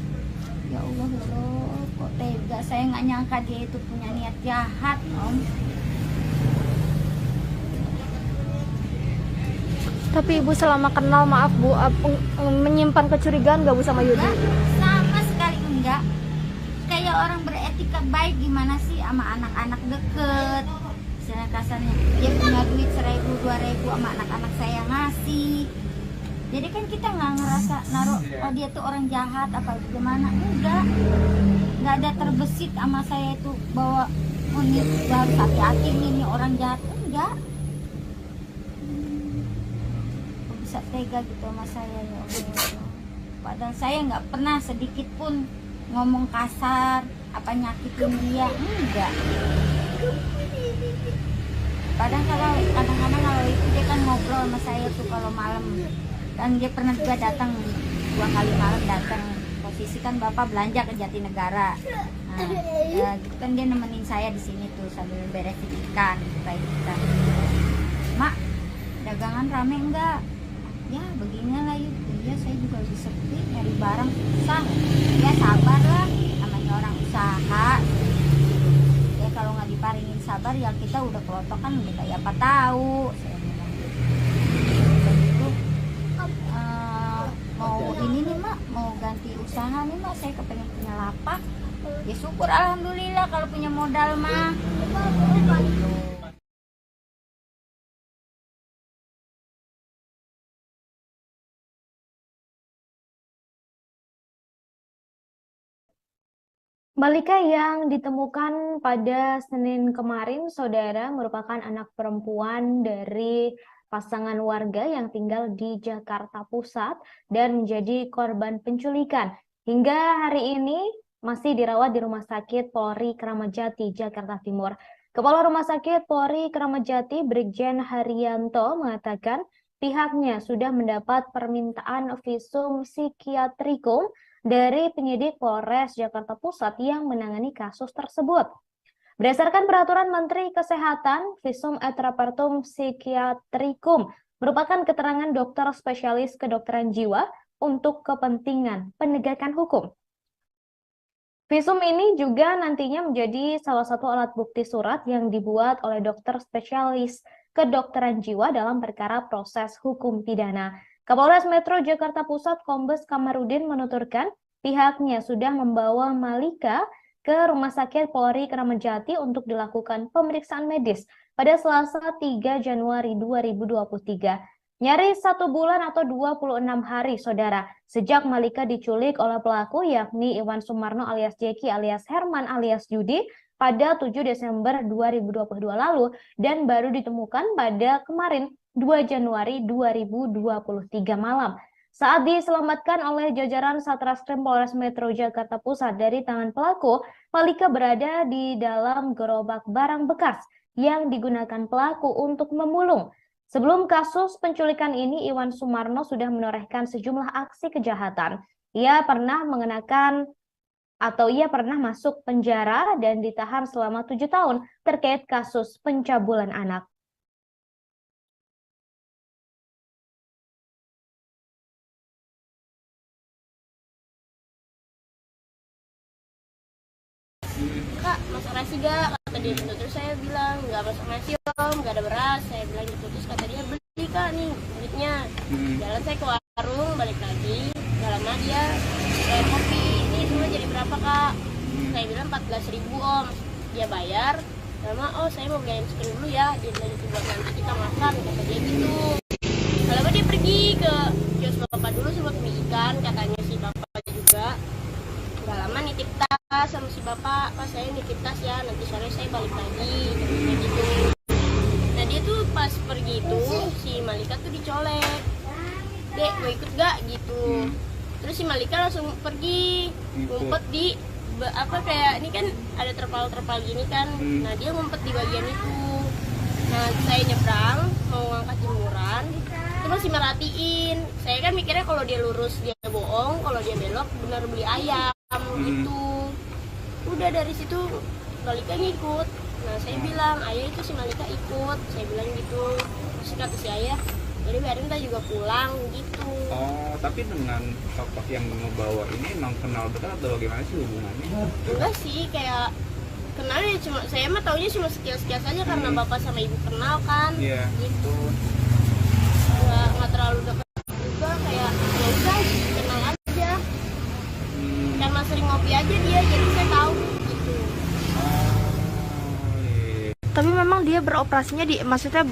Ya Allah Rob, kok tega, saya nggak nyangka dia itu punya niat jahat Om. Tapi Ibu selama kenal, maaf Bu, menyimpan kecurigaan gak Bu sama Yudi? Sama sekali enggak. Kayak orang beretika baik gimana sih sama anak-anak deket. Istilah kasarnya, dia punya duit 1.000, 2.000 sama anak-anak saya ngasih. Jadi kan kita nggak ngerasa naruh, oh dia tuh orang jahat apa gimana. Enggak ada terbesit sama saya itu bahwa oh ini harus hati-hati ini orang jahat. Enggak. Bisa tega gitu sama saya ya Allah. Padahal saya nggak pernah sedikit pun ngomong kasar apa nyakitin dia, enggak. Kadang-kadang kalau itu dia kan ngobrol sama saya tuh kalau malam. Dan dia pernah juga datang 2 kali malam datang. Posisi kan bapak belanja ke Jatinegara. Nah, ya, gitu kan dia nemenin saya di sini tuh sambil beresin ikan kayak kita. Mak, dagangan rame enggak? Ya beginilah yuk. Ya saya juga lagi sepi, nyari barang susah. Ya sabar lah, namanya orang usaha. Ya kalau nggak diparingin sabar ya kita udah kelotokan udah kayak apa tahu. Saya bilang gitu. Mau ini nih mak, mau ganti usaha nih mak, saya kepengen punya lapak. Ya syukur alhamdulillah kalau punya modal mah. Balita yang ditemukan pada Senin kemarin, saudara, merupakan anak perempuan dari pasangan warga yang tinggal di Jakarta Pusat dan menjadi korban penculikan. Hingga hari ini masih dirawat di Rumah Sakit Polri Kramat Jati, Jakarta Timur. Kepala Rumah Sakit Polri Kramat Jati, Brigjen Haryanto, mengatakan pihaknya sudah mendapat permintaan visum psikiatrikum dari penyidik Polres Jakarta Pusat yang menangani kasus tersebut. Berdasarkan peraturan Menteri Kesehatan, visum et repertum psikiatrikum merupakan keterangan dokter spesialis kedokteran jiwa untuk kepentingan penegakan hukum. Visum ini juga nantinya menjadi salah satu alat bukti surat yang dibuat oleh dokter spesialis kedokteran jiwa dalam perkara proses hukum pidana. Kapolres Metro Jakarta Pusat Kombes Kamarudin menuturkan pihaknya sudah membawa Malika ke Rumah Sakit Polri Kramat Jati untuk dilakukan pemeriksaan medis pada Selasa 3 Januari 2023. Nyaris 1 bulan atau 26 hari, saudara, sejak Malika diculik oleh pelaku yakni Iwan Sumarno alias Jeki alias Herman alias Yudi pada 7 Desember 2022 lalu dan baru ditemukan pada kemarin 2 Januari 2023 malam. Saat diselamatkan oleh jajaran Satreskrim Polres Metro Jakarta Pusat dari tangan pelaku, Malika berada di dalam gerobak barang bekas yang digunakan pelaku untuk memulung. Sebelum kasus penculikan ini, Iwan Sumarno sudah menorehkan sejumlah aksi kejahatan. Ia pernah masuk penjara dan ditahan selama 7 tahun terkait kasus pencabulan anak. Kak, masak nasi gak? Kata dia gitu. Terus saya bilang, nggak masak nasi om, nggak ada beras. Saya bilang gitu. Terus kata dia, beli kak nih duitnya. Jalan saya ke warung, balik lagi. Gak lama dia bayar kopi. Ini semua jadi berapa kak? Saya bilang 14.000 om. Dia bayar. Lama, oh saya mau beli ayam dulu ya. Dia bilang gitu buat nanti kita makan. Kata dia gitu. Lama dia pergi ke kios bapak dulu sama mie ikan. Katanya si bapak juga. Gak lama nitip tas sama si bapak, pas saya nitip tas ya, nanti sore saya balik lagi, kayak gitu. Nah dia tuh pas pergi itu, si Malika tuh dicolek, dek mau ikut gak gitu. Terus si Malika langsung pergi, ngumpet di, kayak ini kan ada terpal-terpal gini kan, nah dia ngumpet di bagian itu. Nah saya nyebrang, mau ngangkat jemuran, itu masih merhatiin. Saya kan mikirnya kalau dia lurus dia bohong, kalau dia belok benar beli ayam gitu. Udah dari situ Malika ngikut. Nah saya bilang, ayah itu si Malika ikut. Saya bilang gitu. Terus kata si ayah, jadi biarin kita juga pulang gitu. Oh, tapi dengan sosok yang membawa ini emang kenal betul atau bagaimana sih hubungannya? Enggak sih, kayak kenalnya cuma, saya mah taunya cuma sekilas-sekilas aja karena bapak sama ibu kenal kan. Gitu. Nggak terlalu dekat juga, kayak ya udah kenal aja. Karena sering ngopi aja dia, jadi saya tahu gitu. Tapi memang dia beroperasinya maksudnya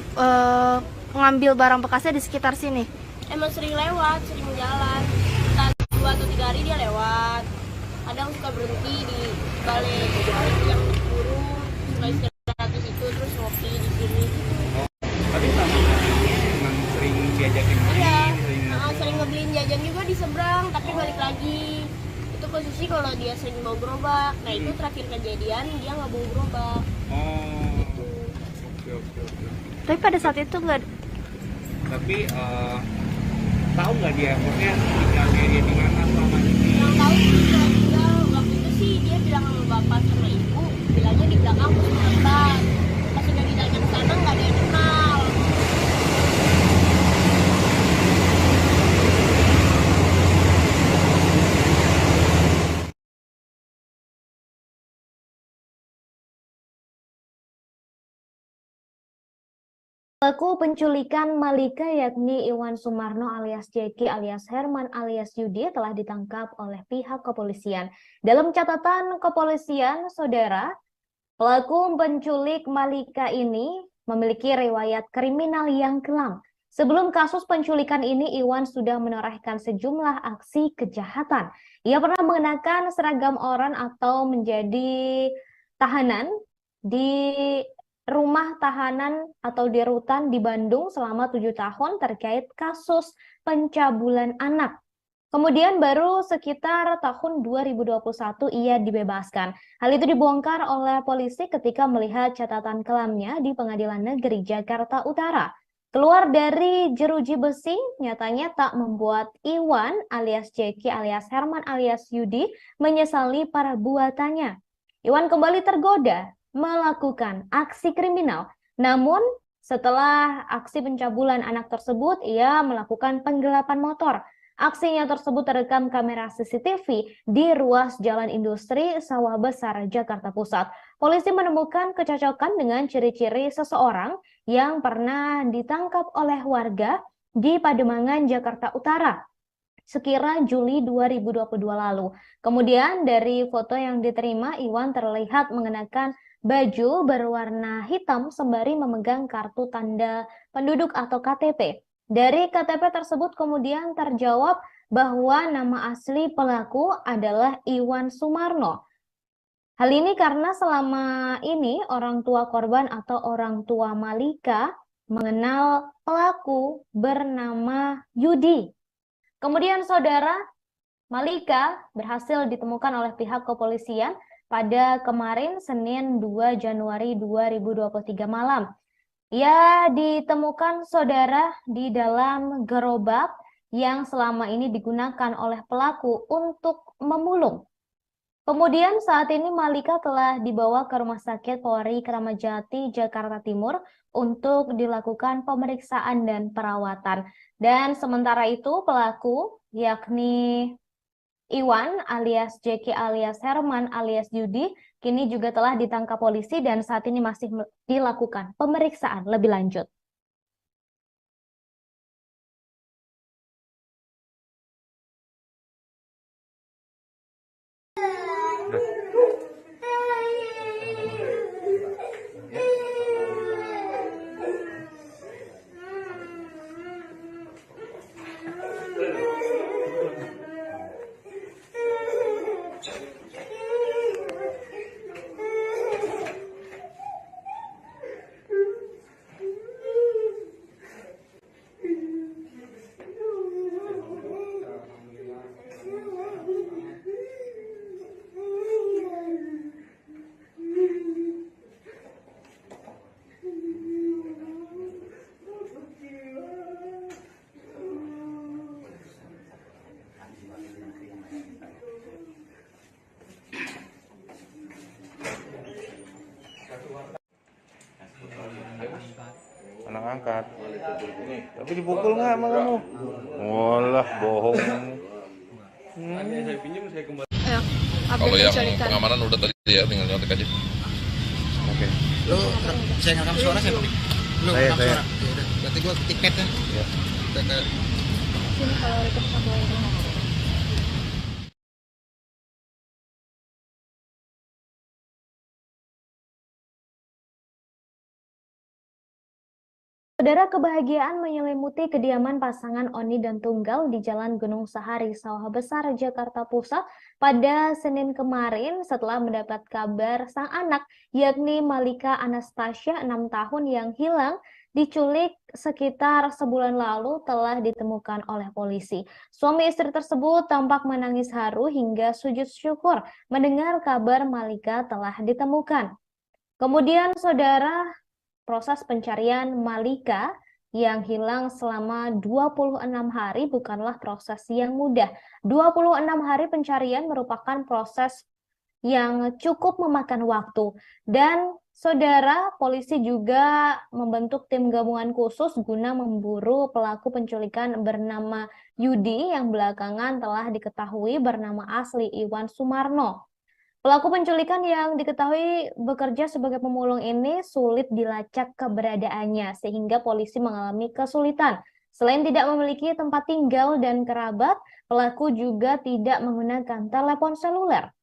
mengambil barang bekasnya di sekitar sini? Emang sering lewat, sering jalan. Entah 2 atau 3 hari dia lewat. Kadang suka berhenti di balik yang burung, suka istirahat di situ, terus ngopi di sini. Tapi selama ini emang sering diajakin main? Iya, sering ngebeliin jajan juga di seberang, tapi balik lagi. Itu posisi kalau dia sering bawa gerobak. Nah itu terakhir kejadian dia nggak bawa gerobak. Gitu. Oke. Tapi pada saat itu nggak. Tapi tahu nggak dia, maksudnya tinggalnya dia di mana selama ini? Yang tahu sih dia tinggal waktu itu sih dia bilang sama bapak sama ibu, bilangnya di belakang Puskesmas. Pas udah ditanya ke sana nggak ada yang kenal. Pelaku penculikan Malika yakni Iwan Sumarno alias Jeki alias Herman alias Yudi telah ditangkap oleh pihak kepolisian. Dalam catatan kepolisian, saudara, pelaku penculik Malika ini memiliki riwayat kriminal yang kelam. Sebelum kasus penculikan ini, Iwan sudah menorehkan sejumlah aksi kejahatan. Ia pernah mengenakan seragam oranye atau menjadi tahanan di rumah tahanan atau di rutan di Bandung selama 7 tahun terkait kasus pencabulan anak. Kemudian baru sekitar tahun 2021 ia dibebaskan. Hal itu dibongkar oleh polisi ketika melihat catatan kelamnya di Pengadilan Negeri Jakarta Utara. Keluar dari jeruji besi, nyatanya tak membuat Iwan alias Jeki alias Herman alias Yudi menyesali perbuatannya. Iwan kembali tergoda melakukan aksi kriminal. Namun, setelah aksi pencabulan anak tersebut, ia melakukan penggelapan motor. Aksinya tersebut terekam kamera CCTV di ruas Jalan Industri Sawah Besar, Jakarta Pusat. Polisi menemukan kecocokan dengan ciri-ciri seseorang yang pernah ditangkap oleh warga di Pademangan, Jakarta Utara sekira Juli 2022 lalu. Kemudian dari foto yang diterima, Iwan terlihat mengenakan baju berwarna hitam sembari memegang kartu tanda penduduk atau KTP. Dari KTP tersebut kemudian terjawab bahwa nama asli pelaku adalah Iwan Sumarno. Hal ini karena selama ini orang tua korban atau orang tua Malika mengenal pelaku bernama Yudi. Kemudian saudara, Malika berhasil ditemukan oleh pihak kepolisian pada kemarin Senin 2 Januari 2023 malam. Ia ditemukan saudara di dalam gerobak yang selama ini digunakan oleh pelaku untuk memulung. Kemudian saat ini Malika telah dibawa ke Rumah Sakit Polri Kramat Jati, Jakarta Timur untuk dilakukan pemeriksaan dan perawatan. Dan sementara itu pelaku yakni Iwan alias Jeki alias Herman alias Yudi kini juga telah ditangkap polisi dan saat ini masih dilakukan pemeriksaan lebih lanjut. Anak angkat. Tapi dipukul nggak sama kamu? Walah, bohong. Kalau yang pengamanan udah tadi ya, tinggal nyontek aja. Oke. Lo saya ngerekam suara saya pakai. Lo ngerekam suara. Ya udah, berarti gua ketik pet kan? Iya. Sini kalau rekam sama Saudara, kebahagiaan menyelimuti kediaman pasangan Oni dan Tunggal di Jalan Gunung Sahari, Sawah Besar, Jakarta Pusat pada Senin kemarin setelah mendapat kabar sang anak, yakni Malika Anastasia, 6 tahun yang hilang, diculik sekitar sebulan lalu telah ditemukan oleh polisi. Suami istri tersebut tampak menangis haru hingga sujud syukur mendengar kabar Malika telah ditemukan. Kemudian, saudara, proses pencarian Malika yang hilang selama 26 hari bukanlah proses yang mudah. 26 hari pencarian merupakan proses yang cukup memakan waktu. Dan saudara, polisi juga membentuk tim gabungan khusus guna memburu pelaku penculikan bernama Yudi yang belakangan telah diketahui bernama asli Iwan Sumarno. Pelaku penculikan yang diketahui bekerja sebagai pemulung ini sulit dilacak keberadaannya sehingga polisi mengalami kesulitan. Selain tidak memiliki tempat tinggal dan kerabat, pelaku juga tidak menggunakan telepon seluler.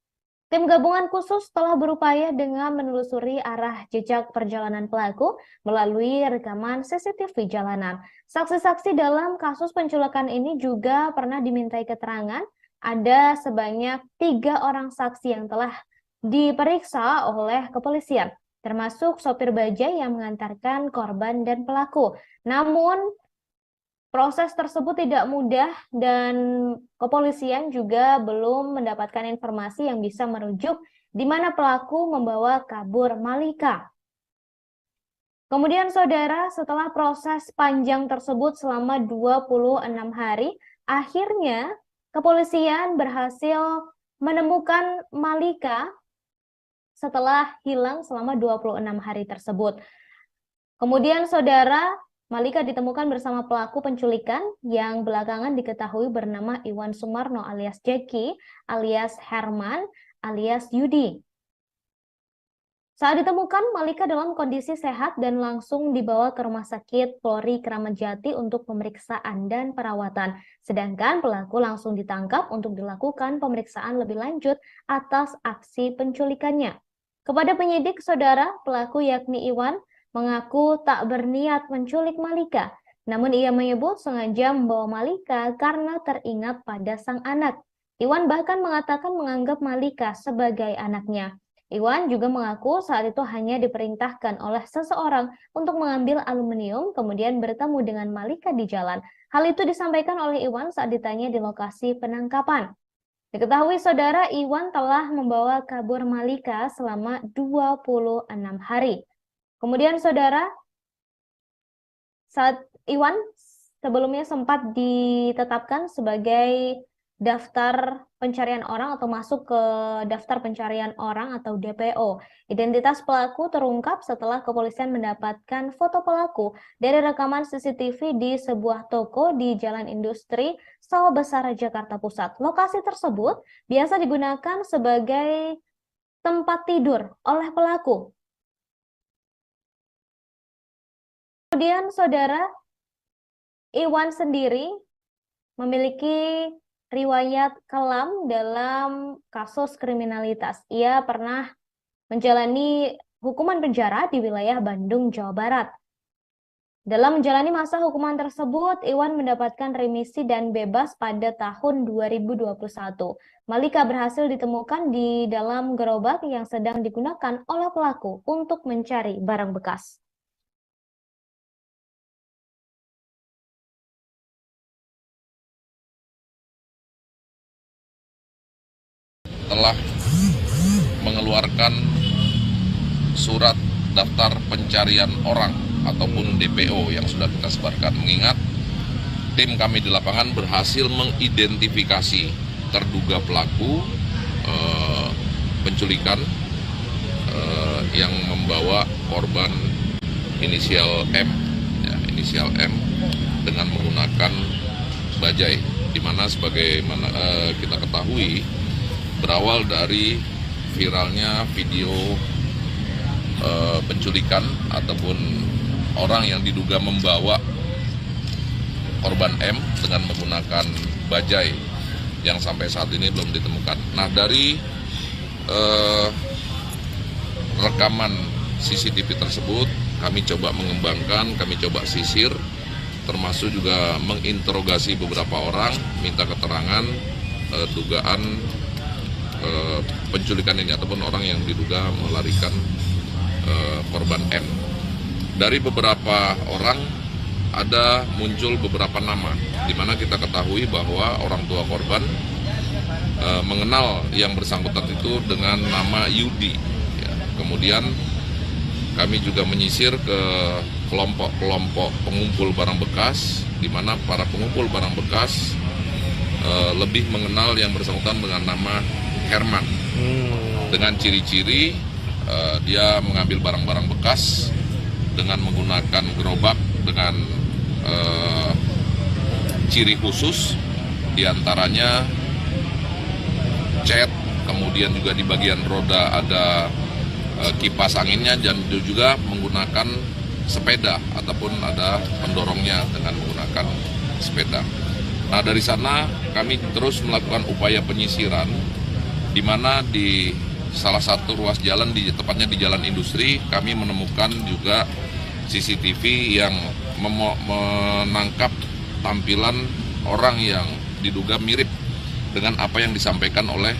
Tim gabungan khusus telah berupaya dengan menelusuri arah jejak perjalanan pelaku melalui rekaman CCTV jalanan. Saksi-saksi dalam kasus penculikan ini juga pernah dimintai keterangan. Ada sebanyak 3 orang saksi yang telah diperiksa oleh kepolisian, termasuk sopir bajai yang mengantarkan korban dan pelaku. Namun, proses tersebut tidak mudah dan kepolisian juga belum mendapatkan informasi yang bisa merujuk di mana pelaku membawa kabur Malika. Kemudian, saudara, setelah proses panjang tersebut selama 26 hari, akhirnya kepolisian berhasil menemukan Malika setelah hilang selama 26 hari tersebut. Kemudian saudara, Malika ditemukan bersama pelaku penculikan yang belakangan diketahui bernama Iwan Sumarno alias Jeki alias Herman alias Yudi. Saat ditemukan, Malika dalam kondisi sehat dan langsung dibawa ke Rumah Sakit Polri Kramat Jati untuk pemeriksaan dan perawatan. Sedangkan pelaku langsung ditangkap untuk dilakukan pemeriksaan lebih lanjut atas aksi penculikannya. Kepada penyidik, saudara, pelaku yakni Iwan mengaku tak berniat menculik Malika. Namun ia menyebut sengaja membawa Malika karena teringat pada sang anak. Iwan bahkan mengatakan menganggap Malika sebagai anaknya. Iwan juga mengaku saat itu hanya diperintahkan oleh seseorang untuk mengambil aluminium, kemudian bertemu dengan Malika di jalan. Hal itu disampaikan oleh Iwan saat ditanya di lokasi penangkapan. Diketahui saudara, Iwan telah membawa kabur Malika selama 26 hari. Kemudian saudara, saat Iwan sebelumnya sempat ditetapkan sebagai daftar pencarian orang atau masuk ke daftar pencarian orang atau DPO. Identitas pelaku terungkap setelah kepolisian mendapatkan foto pelaku dari rekaman CCTV di sebuah toko di Jalan Industri, Sawah Besar, Jakarta Pusat. Lokasi tersebut biasa digunakan sebagai tempat tidur oleh pelaku. Kemudian saudara, Iwan sendiri memiliki riwayat kelam dalam kasus kriminalitas. Ia pernah menjalani hukuman penjara di wilayah Bandung, Jawa Barat. Dalam menjalani masa hukuman tersebut, Iwan mendapatkan remisi dan bebas pada tahun 2021. Malika berhasil ditemukan di dalam gerobak yang sedang digunakan oleh pelaku untuk mencari barang bekas. Telah mengeluarkan surat daftar pencarian orang ataupun DPO yang sudah kita sebarkan, mengingat tim kami di lapangan berhasil mengidentifikasi terduga pelaku penculikan yang membawa korban inisial M, dengan menggunakan bajai, di mana sebagaimana kita ketahui berawal dari viralnya video penculikan ataupun orang yang diduga membawa korban M dengan menggunakan bajai yang sampai saat ini belum ditemukan. Nah, dari rekaman CCTV tersebut kami coba mengembangkan, kami coba sisir, termasuk juga menginterogasi beberapa orang, minta keterangan dugaan penculikan ini ataupun orang yang diduga melarikan korban M. Dari beberapa orang ada muncul beberapa nama, di mana kita ketahui bahwa orang tua korban mengenal yang bersangkutan itu dengan nama Yudi. Ya, kemudian kami juga menyisir ke kelompok-kelompok pengumpul barang bekas, di mana para pengumpul barang bekas lebih mengenal yang bersangkutan dengan nama Herman, dengan ciri-ciri dia mengambil barang-barang bekas dengan menggunakan gerobak dengan ciri khusus, diantaranya cat, kemudian juga di bagian roda ada kipas anginnya, dan juga menggunakan sepeda ataupun ada pendorongnya dengan menggunakan sepeda. Nah, dari sana kami terus melakukan upaya penyisiran, di mana di salah satu ruas jalan, tepatnya di Jalan Industri, kami menemukan juga CCTV yang menangkap tampilan orang yang diduga mirip dengan apa yang disampaikan oleh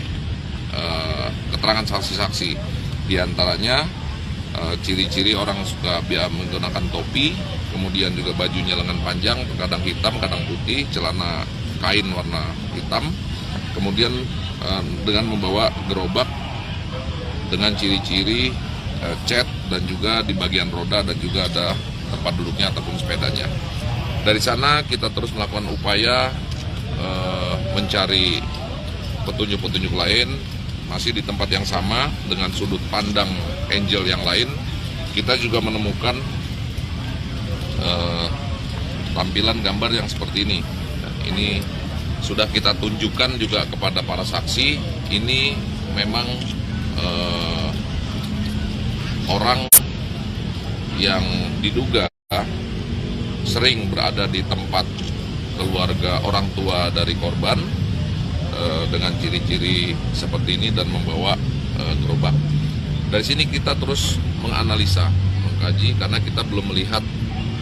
keterangan saksi-saksi. Di antaranya ciri-ciri orang suka menggunakan topi, kemudian juga bajunya lengan panjang, kadang hitam, kadang putih, celana kain warna hitam, kemudian dengan membawa gerobak dengan ciri-ciri cat, dan juga di bagian roda dan juga ada tempat duduknya ataupun sepedanya. Dari sana kita terus melakukan upaya mencari petunjuk-petunjuk lain, masih di tempat yang sama dengan sudut pandang Angel yang lain. Kita juga menemukan tampilan gambar yang seperti ini. Ini sudah kita tunjukkan juga kepada para saksi. Ini memang orang yang diduga sering berada di tempat keluarga orang tua dari korban dengan ciri-ciri seperti ini dan membawa gerobak. Dari sini kita terus menganalisa, mengkaji, karena kita belum melihat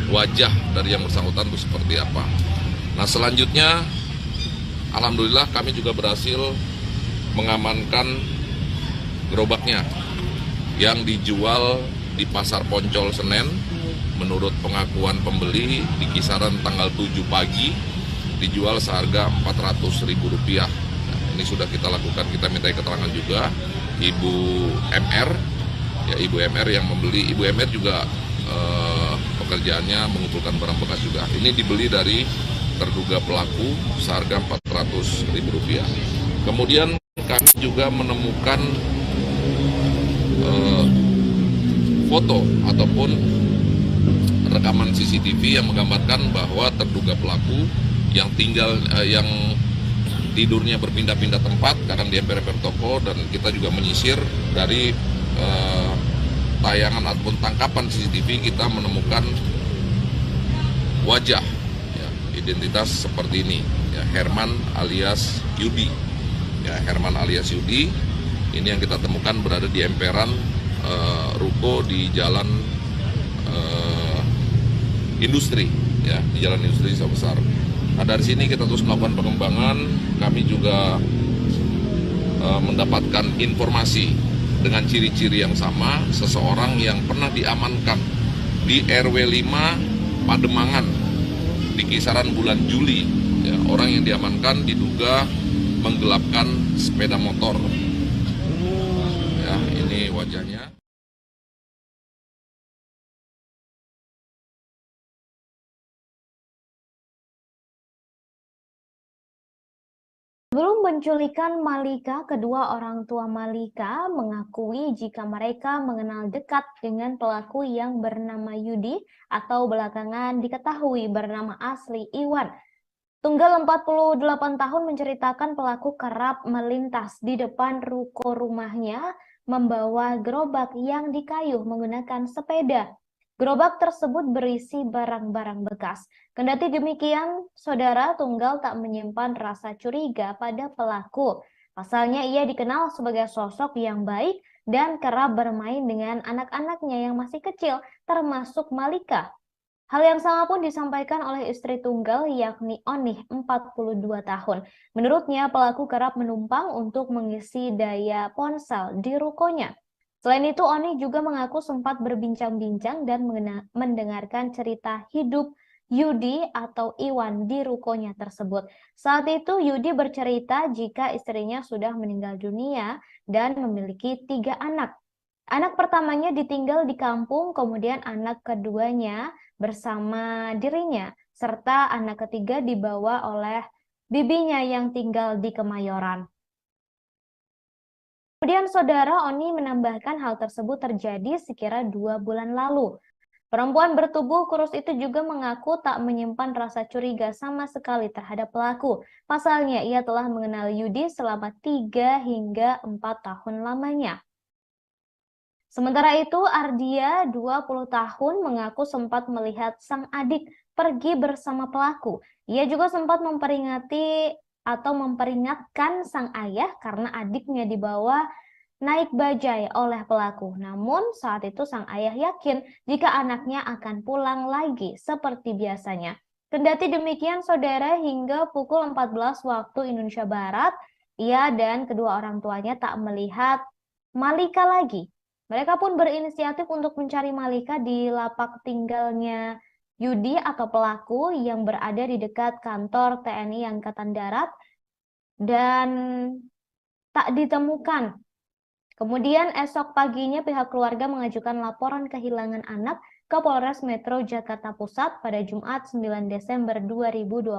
wajah dari yang bersangkutan itu seperti apa. Nah, selanjutnya alhamdulillah kami juga berhasil mengamankan gerobaknya yang dijual di Pasar Poncol Senen. Menurut pengakuan pembeli di kisaran tanggal 7 pagi dijual seharga Rp400.000. Nah, ini sudah kita lakukan, kita minta keterangan juga Ibu MR, ya Ibu MR yang membeli. Ibu MR juga pekerjaannya mengumpulkan barang bekas juga. Ini dibeli dari terduga pelaku seharga Rp400.000. Kemudian kami juga menemukan foto ataupun rekaman CCTV yang menggambarkan bahwa terduga pelaku yang tidurnya berpindah-pindah tempat, kadang di emper-emper toko, dan kita juga menyisir dari tayangan ataupun tangkapan CCTV kita menemukan wajah, ya, identitas seperti ini, ya, Herman alias Yudi, ya, Herman alias Yudi. Ini yang kita temukan berada di emperan ruko di jalan industri, ya, di jalan industri Sawah Besar. Nah, dari sini kita terus melakukan pengembangan. Kami juga mendapatkan informasi dengan ciri-ciri yang sama, seseorang yang pernah diamankan di RW 5 Pademangan di kisaran bulan Juli. Ya, orang yang diamankan diduga menggelapkan sepeda motor. Ya, ini wajahnya. Sebelum penculikan Malika, kedua orang tua Malika mengakui jika mereka mengenal dekat dengan pelaku yang bernama Yudi atau belakangan diketahui bernama asli Iwan. Tunggal 48 tahun menceritakan pelaku kerap melintas di depan ruko rumahnya membawa gerobak yang dikayuh menggunakan sepeda. Gerobak tersebut berisi barang-barang bekas. Kendati demikian, saudara Tunggal tak menyimpan rasa curiga pada pelaku. Pasalnya ia dikenal sebagai sosok yang baik dan kerap bermain dengan anak-anaknya yang masih kecil, termasuk Malika. Hal yang sama pun disampaikan oleh istri Tunggal, yakni Onih, 42 tahun. Menurutnya, pelaku kerap menumpang untuk mengisi daya ponsel di rukonya. Selain itu, Oni juga mengaku sempat berbincang-bincang dan mendengarkan cerita hidup Yudi atau Iwan di rukonya tersebut. Saat itu, Yudi bercerita jika istrinya sudah meninggal dunia dan memiliki 3 anak. Anak pertamanya ditinggal di kampung, kemudian anak keduanya bersama dirinya, serta anak ketiga dibawa oleh bibinya yang tinggal di Kemayoran. Kemudian saudara Oni menambahkan hal tersebut terjadi sekira 2 bulan lalu. Perempuan bertubuh kurus itu juga mengaku tak menyimpan rasa curiga sama sekali terhadap pelaku. Pasalnya ia telah mengenal Yudi selama 3 hingga 4 tahun lamanya. Sementara itu Ardia, 20 tahun, mengaku sempat melihat sang adik pergi bersama pelaku. Ia juga sempat memperingatkan sang ayah karena adiknya dibawa naik bajai oleh pelaku. Namun saat itu sang ayah yakin jika anaknya akan pulang lagi seperti biasanya. Kendati demikian saudara, hingga pukul 14 waktu Indonesia Barat, ia dan kedua orang tuanya tak melihat Malika lagi. Mereka pun berinisiatif untuk mencari Malika di lapak tinggalnya Yudi atau pelaku yang berada di dekat kantor TNI Angkatan Darat dan tak ditemukan. Kemudian esok paginya pihak keluarga mengajukan laporan kehilangan anak ke Polres Metro Jakarta Pusat pada Jumat 9 Desember 2022.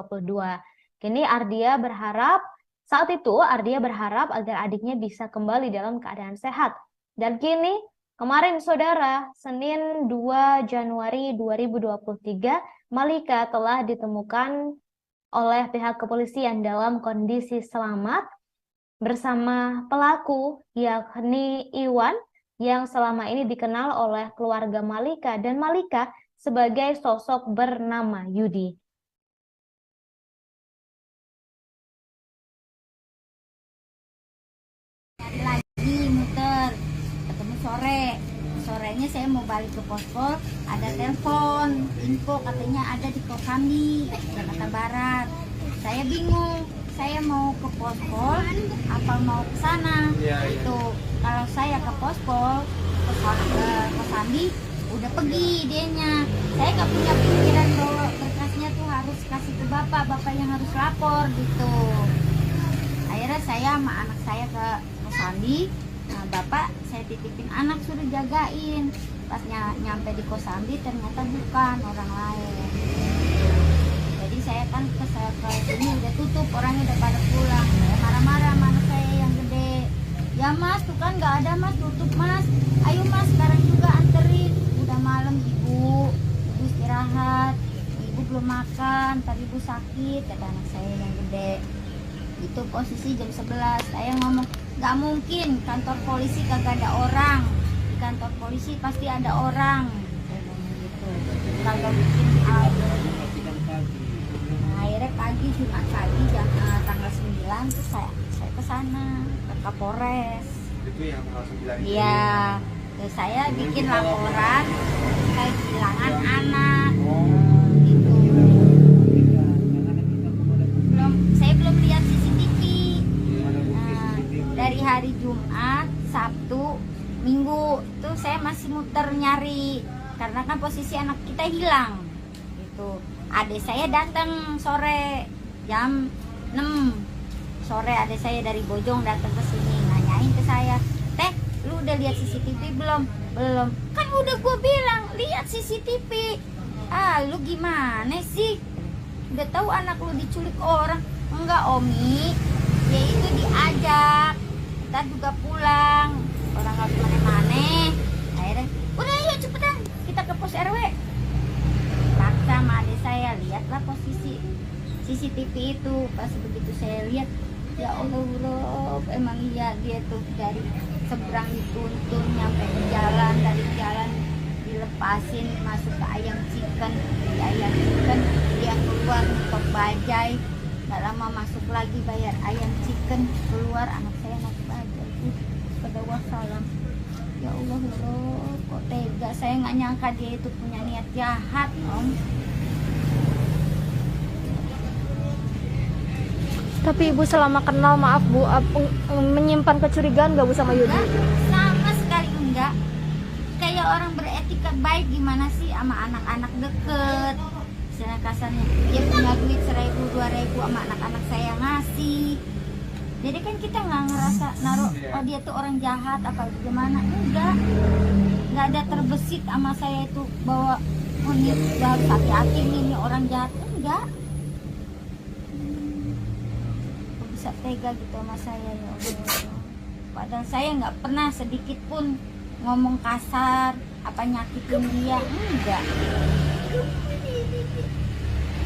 Saat itu Ardia berharap agar adiknya bisa kembali dalam keadaan sehat. Dan kini kemarin saudara, Senin 2 Januari 2023, Malika telah ditemukan oleh pihak kepolisian dalam kondisi selamat bersama pelaku, yakni Iwan, yang selama ini dikenal oleh keluarga Malika dan Malika sebagai sosok bernama Yudi. Lagi muter, ketemu sorenya saya mau balik ke Pospol, ada telepon info katanya ada di Kosambi, Jakarta Barat. Saya bingung, saya mau ke Pospol apa mau ke sana. Itu kalau saya ke Pospol Kosambi, udah pergi dianya. Saya nggak punya pikiran bahwa berkasnya tuh harus kasih ke bapak yang harus lapor gitu. Akhirnya saya sama anak saya ke Kosambi. Nah, bapak saya titipin anak suruh jagain. Pas nyampe di Kosambi ternyata bukan, orang lain. Jadi saya kan ke sini udah tutup, orangnya udah pada pulang. Saya marah-marah sama anak saya yang gede. Ya mas, tuh kan nggak ada mas, tutup mas. Ayo mas, sekarang juga anterin. Udah malam ibu istirahat. Ibu belum makan, tadi ibu sakit, kata anak saya yang gede. Itu posisi jam 11. Saya ngomong, nggak mungkin kantor polisi kagak ada orang. Di kantor polisi pasti ada orang. Saya ngomong gitu. Kagak mungkin ada. Nah, akhirnya pagi Jumat pagi jam tanggal 9 terus saya ke sana ke Kapolres. Itu yang tanggal 9 itu. Iya. Terus saya bikin laporan terkait kehilangan anak. Gitu. Saya belum lihat CCTV. Nah, dari hari Jumat, Sabtu, Minggu itu saya masih muter nyari karena kan posisi anak kita hilang. Gitu. Adik saya datang sore jam 6 sore, adik saya dari Bojong datang ke sini nanyain ke saya, "Teh, lu udah lihat CCTV belum?" "Belum." "Kan udah gue bilang lihat CCTV." "Ah, lu gimana sih? Udah tahu anak lu diculik orang." "Enggak, Omi. Ya itu diajak. Kita juga pulang. Orang nggak kemana-mana." Akhirnya, "Udah ayo cepetan kita ke pos RW." Paksa sama adik saya, lihatlah posisi CCTV itu. Pas begitu saya lihat, ya Allah, Rob, emang iya dia tuh dari seberang dituntun nyampe ke jalan, dari jalan dilepasin masuk ke ayam chicken, di ayam chicken dia keluar ke bajai, nggak lama masuk lagi bayar ayam chicken, keluar anak saya naik bajai. Pada wassalam. Ya Allah, Rob, kok tega, saya nggak nyangka dia itu punya niat jahat, Om. Tapi ibu selama kenal, maaf bu, menyimpan kecurigaan nggak bu sama Yudi? Sama sekali enggak. Kayak orang beretika baik gimana sih sama anak-anak deket. Misalnya kasarnya, dia punya duit 1.000, 2.000 sama anak-anak saya ngasih. Jadi kan kita nggak ngerasa naruh, oh dia tuh orang jahat apa gimana. Nggak ada terbesit sama saya itu bahwa oh ini harus hati-hati nih, ini orang jahat. Enggak. Bisa tega gitu sama saya, ya Allah. Padahal saya nggak pernah sedikit pun ngomong kasar apa nyakitin dia, enggak.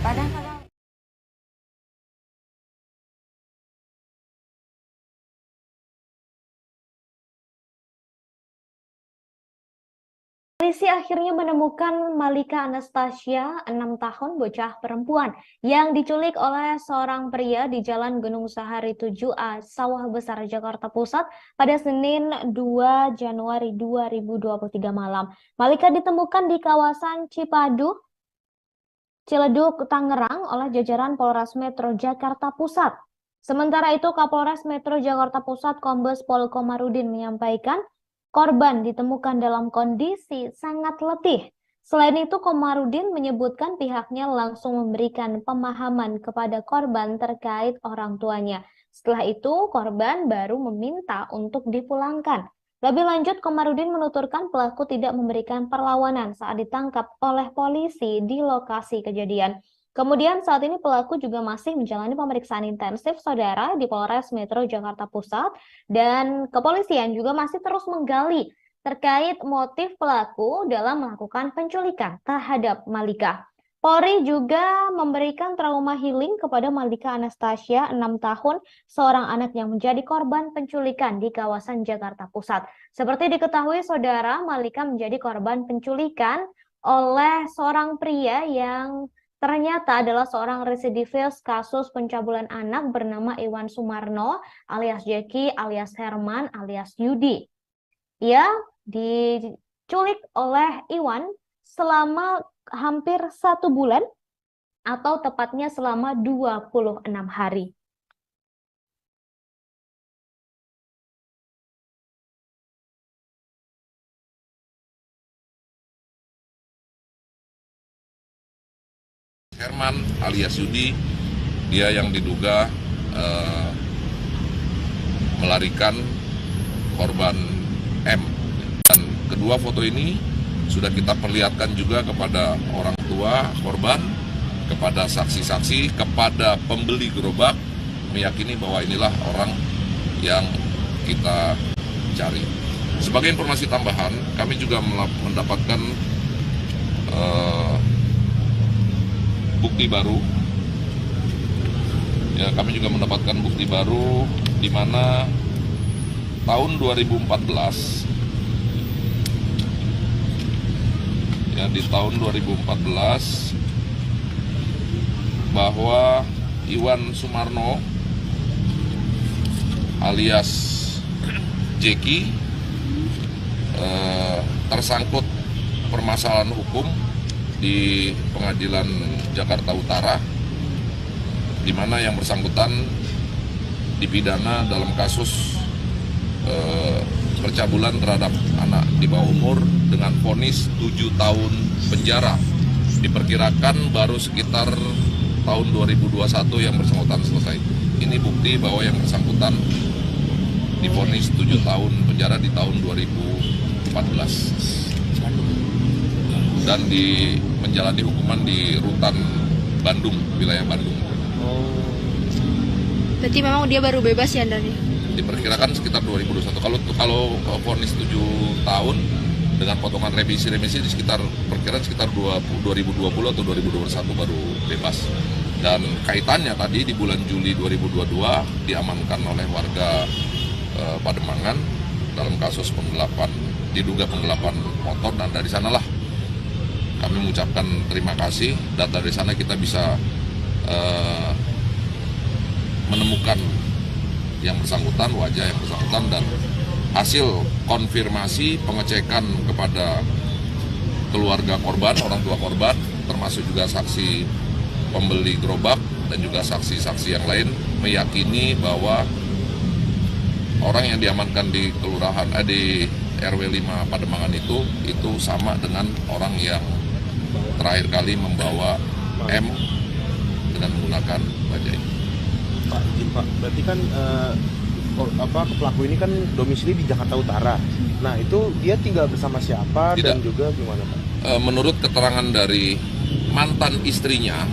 Padahal kalau polisi akhirnya menemukan Malika Anastasia, 6 tahun, bocah perempuan yang diculik oleh seorang pria di Jalan Gunung Sahari 7A, Sawah Besar, Jakarta Pusat pada Senin 2 Januari 2023 malam. Malika ditemukan di kawasan Ciledug, Tangerang oleh jajaran Polres Metro Jakarta Pusat. Sementara itu, Kapolres Metro Jakarta Pusat Kombes Pol Komarudin menyampaikan korban ditemukan dalam kondisi sangat letih. Selain itu, Komarudin menyebutkan pihaknya langsung memberikan pemahaman kepada korban terkait orang tuanya. Setelah itu, korban baru meminta untuk dipulangkan. Lebih lanjut, Komarudin menuturkan pelaku tidak memberikan perlawanan saat ditangkap oleh polisi di lokasi kejadian. Kemudian saat ini pelaku juga masih menjalani pemeriksaan intensif saudara di Polres Metro Jakarta Pusat, dan kepolisian juga masih terus menggali terkait motif pelaku dalam melakukan penculikan terhadap Malika. Polri juga memberikan trauma healing kepada Malika Anastasia, 6 tahun, seorang anak yang menjadi korban penculikan di kawasan Jakarta Pusat. Seperti diketahui saudara, Malika menjadi korban penculikan oleh seorang pria yang ternyata adalah seorang residivis kasus pencabulan anak bernama Iwan Sumarno alias Jeki alias Herman alias Yudi. Ia diculik oleh Iwan selama hampir 1 bulan atau tepatnya selama 26 hari. Herman alias Yudi, dia yang diduga melarikan korban M. Dan kedua foto ini sudah kita perlihatkan juga kepada orang tua korban, kepada saksi-saksi, kepada pembeli gerobak, meyakini bahwa inilah orang yang kita cari. Sebagai informasi tambahan, kami juga mendapatkan bukti baru. Ya, kami juga mendapatkan bukti baru di mana tahun 2014, ya di tahun 2014 bahwa Iwan Sumarno alias Jeki tersangkut permasalahan hukum di Pengadilan Jakarta Utara, di mana yang bersangkutan dipidana dalam kasus percabulan terhadap anak di bawah umur dengan vonis 7 tahun penjara. Diperkirakan baru sekitar tahun 2021 yang bersangkutan selesai. Ini bukti bahwa yang bersangkutan divonis 7 tahun penjara di tahun 2014 dan menjalani hukuman di Rutan Bandung, wilayah Bandung. Berarti memang dia baru bebas ya, Andani? Diperkirakan sekitar 2021. Kalau vonis 7 tahun dengan potongan remisi di sekitar perkiraan sekitar 2020 atau 2021 baru bebas. Dan kaitannya tadi di bulan Juli 2022 diamankan oleh warga Pademangan dalam kasus diduga penggelapan motor, dan dari sanalah kami mengucapkan terima kasih, dan dari sana kita bisa menemukan yang bersangkutan, wajah yang bersangkutan, dan hasil konfirmasi pengecekan kepada keluarga korban, orang tua korban, termasuk juga saksi pembeli gerobak dan juga saksi-saksi yang lain meyakini bahwa orang yang diamankan di kelurahan di RW 5 Pademangan itu sama dengan orang yang terakhir kali membawa M dengan menggunakan bajai. Pak, izin Pak, berarti kan pelaku ini kan domisili di Jakarta Utara. Nah, itu dia tinggal bersama siapa? Tidak. Dan juga gimana Pak? Menurut keterangan dari mantan istrinya,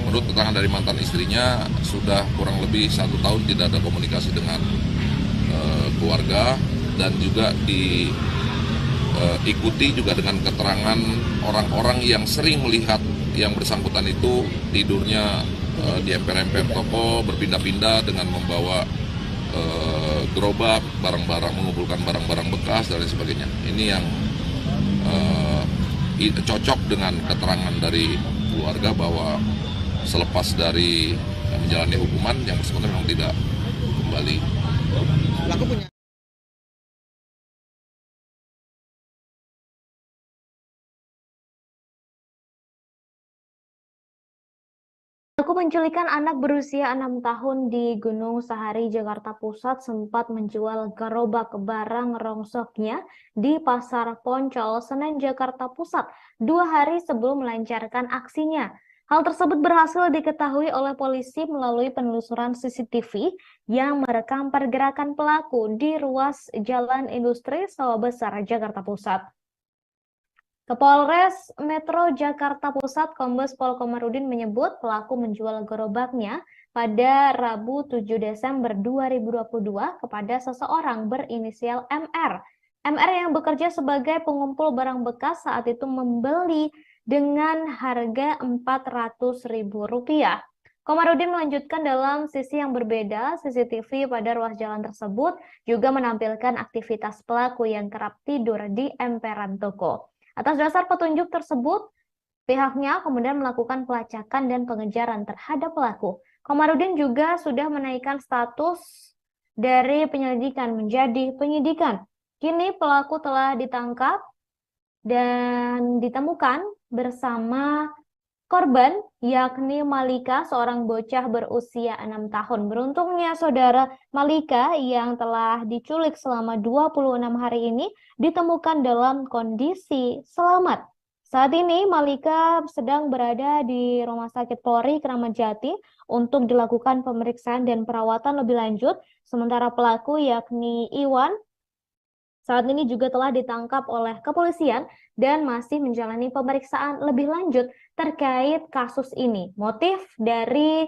menurut keterangan dari mantan istrinya sudah kurang lebih 1 tahun tidak ada komunikasi dengan keluarga, dan juga diikuti juga dengan keterangan orang-orang yang sering melihat yang bersangkutan itu tidurnya di emper-emper toko, berpindah-pindah dengan membawa gerobak, barang-barang, mengumpulkan barang-barang bekas dan lain sebagainya. Ini yang cocok dengan keterangan dari keluarga bahwa selepas dari menjalani hukuman yang bersangkutan memang tidak kembali. Pelaku punya Pelaku penculikan anak berusia 6 tahun di Gunung Sahari, Jakarta Pusat sempat menjual gerobak barang rongsoknya di Pasar Poncol, Senen, Jakarta Pusat 2 hari sebelum melancarkan aksinya. Hal tersebut berhasil diketahui oleh polisi melalui penelusuran CCTV yang merekam pergerakan pelaku di ruas Jalan Industri Sawah Besar, Jakarta Pusat. Kapolres Metro Jakarta Pusat Kombes Pol Komarudin menyebut pelaku menjual gerobaknya pada Rabu 7 Desember 2022 kepada seseorang berinisial MR. MR yang bekerja sebagai pengumpul barang bekas saat itu membeli dengan harga Rp400.000. Komarudin melanjutkan dalam sisi yang berbeda, CCTV pada ruas jalan tersebut juga menampilkan aktivitas pelaku yang kerap tidur di emperan toko. Atas dasar petunjuk tersebut, pihaknya kemudian melakukan pelacakan dan pengejaran terhadap pelaku. Komarudin juga sudah menaikkan status dari penyelidikan menjadi penyidikan. Kini pelaku telah ditangkap dan ditemukan bersama korban, yakni Malika, seorang bocah berusia 6 tahun. Beruntungnya saudara Malika yang telah diculik selama 26 hari ini ditemukan dalam kondisi selamat. Saat ini Malika sedang berada di Rumah Sakit Polri Kramat Jati untuk dilakukan pemeriksaan dan perawatan lebih lanjut. Sementara pelaku yakni Iwan saat ini juga telah ditangkap oleh kepolisian dan masih menjalani pemeriksaan lebih lanjut terkait kasus ini. Motif dari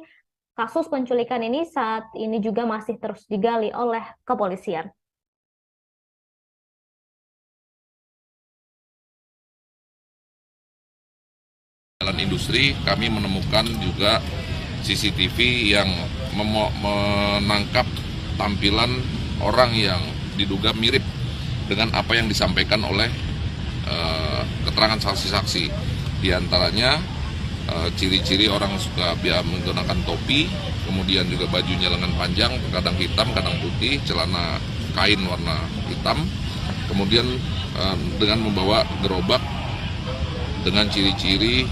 kasus penculikan ini saat ini juga masih terus digali oleh kepolisian. Jalan industri kami menemukan juga CCTV yang menangkap tampilan orang yang diduga mirip dengan apa yang disampaikan oleh keterangan saksi-saksi. Di antaranya ciri-ciri orang suka menggunakan topi, kemudian juga bajunya lengan panjang, kadang hitam, kadang putih, celana kain warna hitam, kemudian dengan membawa gerobak dengan ciri-ciri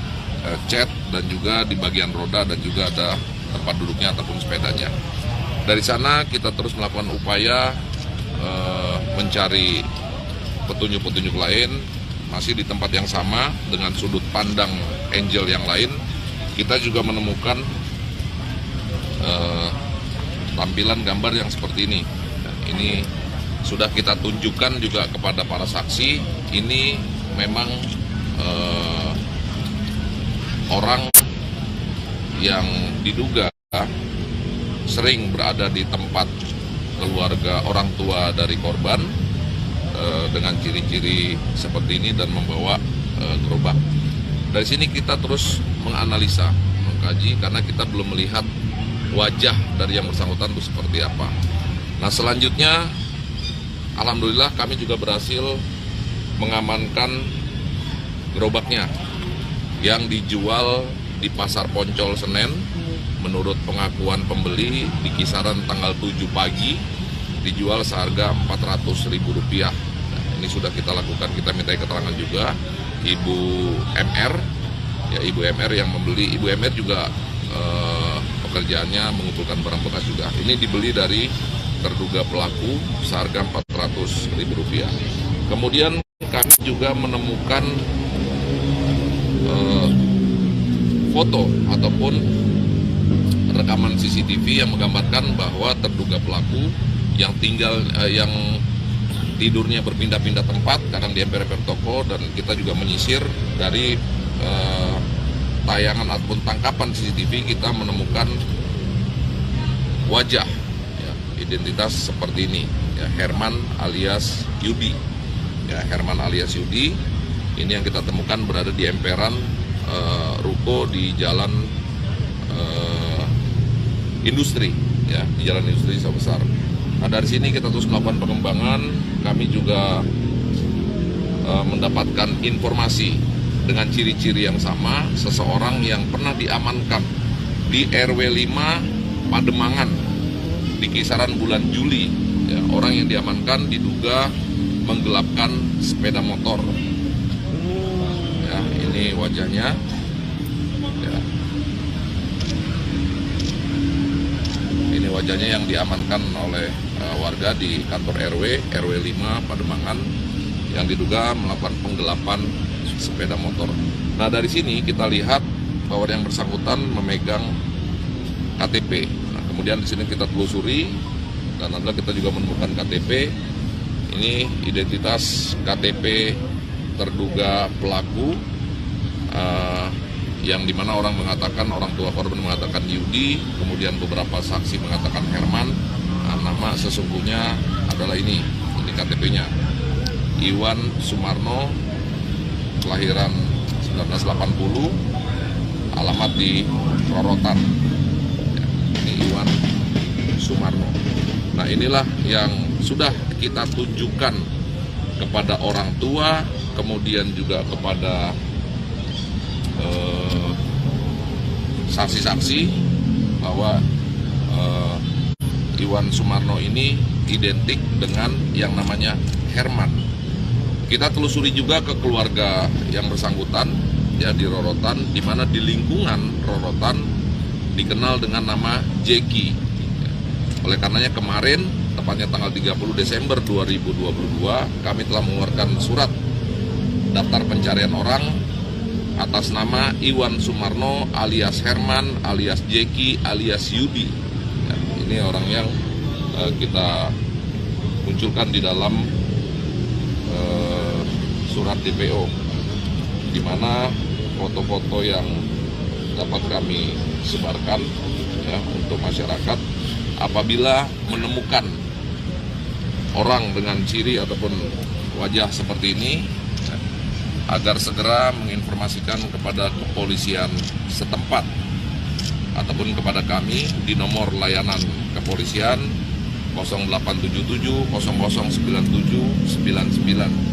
cat dan juga di bagian roda dan juga ada tempat duduknya ataupun sepedanya. Dari sana kita terus melakukan upaya mencari petunjuk-petunjuk lain, masih di tempat yang sama dengan sudut pandang Angel yang lain. Kita juga menemukan tampilan gambar yang seperti ini. Ini sudah kita tunjukkan juga kepada para saksi. Ini memang orang yang diduga sering berada di tempat keluarga orang tua dari korban dengan ciri-ciri seperti ini dan membawa gerobak. Dari sini kita terus menganalisa, mengkaji karena kita belum melihat wajah dari yang bersangkutan itu seperti apa. Nah, selanjutnya alhamdulillah kami juga berhasil mengamankan gerobaknya yang dijual di Pasar Poncol Senen. Menurut pengakuan pembeli di kisaran tanggal 7 pagi dijual seharga Rp400.000. Nah, ini sudah kita lakukan, kita minta keterangan juga Ibu MR, ya Ibu MR yang membeli. Ibu MR juga pekerjaannya mengumpulkan barang bekas juga. Ini dibeli dari terduga pelaku seharga Rp400.000. Kemudian kami juga menemukan foto ataupun rekaman CCTV yang menggambarkan bahwa terduga pelaku yang yang tidurnya berpindah-pindah tempat, kadang di emper-emper toko, dan kita juga menyisir dari tayangan ataupun tangkapan CCTV kita menemukan wajah, ya, identitas seperti ini, ya, Herman alias Yudi, ya, Herman alias Yudi. Ini yang kita temukan berada di emperan ruko di jalan industri, ya, di jalan industri Sawah Besar. Nah, dari sini kita terus melakukan pengembangan. Kami juga mendapatkan informasi dengan ciri-ciri yang sama, seseorang yang pernah diamankan di RW 5 Pademangan di kisaran bulan Juli, ya, orang yang diamankan diduga menggelapkan sepeda motor. Ya, ini wajahnya. Ya. Ini wajahnya yang diamankan oleh warga di kantor RW 5 Pademangan yang diduga melakukan penggelapan sepeda motor. Nah, dari sini kita lihat bahwa yang bersangkutan memegang KTP. Nah, kemudian di sini kita telusuri dan alhamdulillah kita juga menemukan KTP. Ini identitas KTP terduga pelaku yang dimana orang tua korban mengatakan Yudi, kemudian beberapa saksi mengatakan Herman. Nah, nama sesungguhnya adalah ini KTP-nya Iwan Sumarno, kelahiran 1980, alamat di Rorotan. Ya, ini Iwan Sumarno. Nah, inilah yang sudah kita tunjukkan kepada orang tua, kemudian juga kepada saksi-saksi bahwa Iwan Sumarno ini identik dengan yang namanya Herman. Kita telusuri juga ke keluarga yang bersangkutan, ya, di Rorotan, di mana di lingkungan Rorotan dikenal dengan nama Jeki. Oleh karenanya kemarin, tepatnya tanggal 30 Desember 2022, kami telah mengeluarkan surat daftar pencarian orang atas nama Iwan Sumarno alias Herman alias Jeki alias Yudi. Ya, ini orang yang kita munculkan di dalam surat DPO, di mana foto-foto yang dapat kami sebarkan ya, untuk masyarakat apabila menemukan orang dengan ciri ataupun wajah seperti ini ya, agar segera menginformasikan kepada kepolisian setempat ataupun kepada kami di nomor layanan kepolisian 0877 0097 99.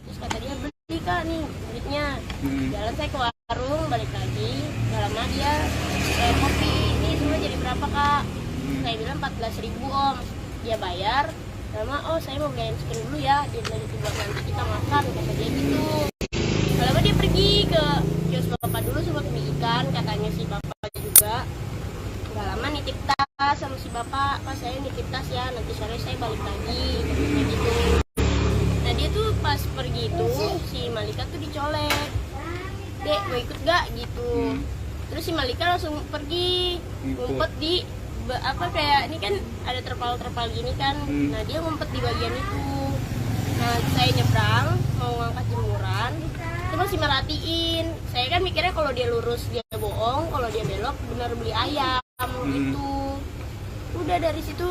Terus kata dia, beli kak nih duitnya. Jalan saya ke warung, balik lagi. Gak lama dia kopi, ini semua jadi berapa kak? Saya bilang 14.000 om. Dia bayar, lama oh saya mau beliin chicken dulu ya. Dia bilang itu buat nanti kita makan, kata dia gitu. Gak lama dia pergi ke kios bapak dulu sama mie ikan, katanya si bapak juga. Gak lama nitip tas sama si bapak, pas saya nitip tas ya, nanti sore saya balik lagi, kayak gitu. Nah dia tuh pas pergi itu si Malika tuh dicolek, dek mau ikut gak gitu. Terus si Malika langsung pergi ngumpet di apa kayak ini kan ada terpal gini kan. Nah dia ngumpet di bagian itu. Nah saya nyebrang mau ngangkat jemuran, itu masih merhatiin. Saya kan mikirnya kalau dia lurus dia bohong, kalau dia belok benar beli ayam gitu. Udah dari situ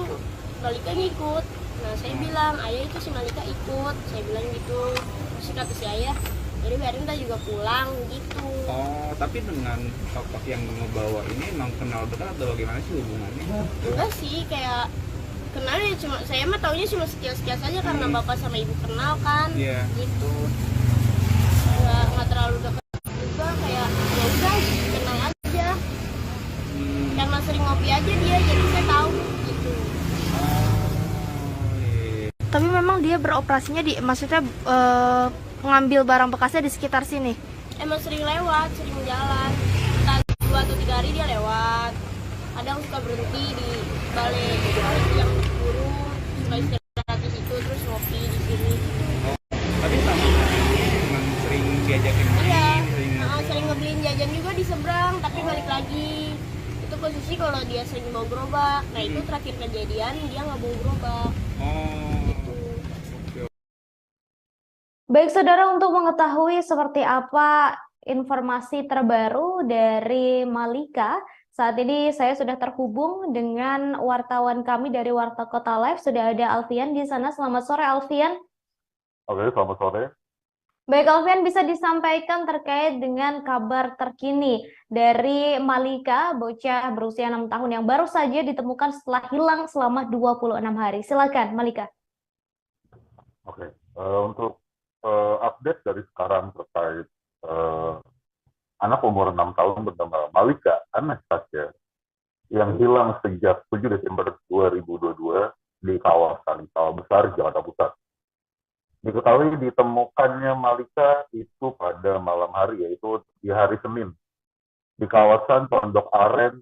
Malika ngikut. Nah saya bilang, ayah itu si Malika ikut. Saya bilang gitu. Terus kata si ayah, jadi biarin kita juga pulang gitu. Oh, tapi dengan tokoh yang membawa ini emang kenal dekat atau bagaimana sih hubungannya? Enggak sih, kayak kenal ya, cuma saya mah taunya cuma sekilas-sekilas aja karena bapak sama ibu kenal kan. Gitu. Nggak terlalu dekat juga, kayak ya udah kenal aja. Karena sering ngopi aja dia, jadi saya tahu gitu. Tapi memang dia beroperasinya di, maksudnya mengambil barang bekasnya di sekitar sini? Emang sering lewat, sering jalan. Entah 2 atau 3 hari dia lewat. Kadang suka berhenti di balai yang burung, suka istirahat di situ, terus ngopi di sini. Tapi sama emang sering diajakin main, sering ngebeliin jajan juga di seberang, tapi balik lagi. Itu posisi kalau dia sering bawa gerobak. Nah itu terakhir kejadian dia nggak bawa gerobak. Baik saudara, untuk mengetahui seperti apa informasi terbaru dari Malika, saat ini saya sudah terhubung dengan wartawan kami dari Warta Kota Live. Sudah ada Alfian di sana. Selamat sore Alfian. Oke, selamat sore. Baik Alfian, bisa disampaikan terkait dengan kabar terkini dari Malika, bocah berusia 6 tahun yang baru saja ditemukan setelah hilang selama 26 hari. Silakan Malika. Oke, untuk update dari sekarang terkait anak umur 6 tahun bernama Malika Anastasia yang hilang sejak 7 Desember 2022 di kawasan Sawah Besar, Jakarta Pusat. Diketahui ditemukannya Malika itu pada malam hari, yaitu di hari Senin, di kawasan Pondok Aren,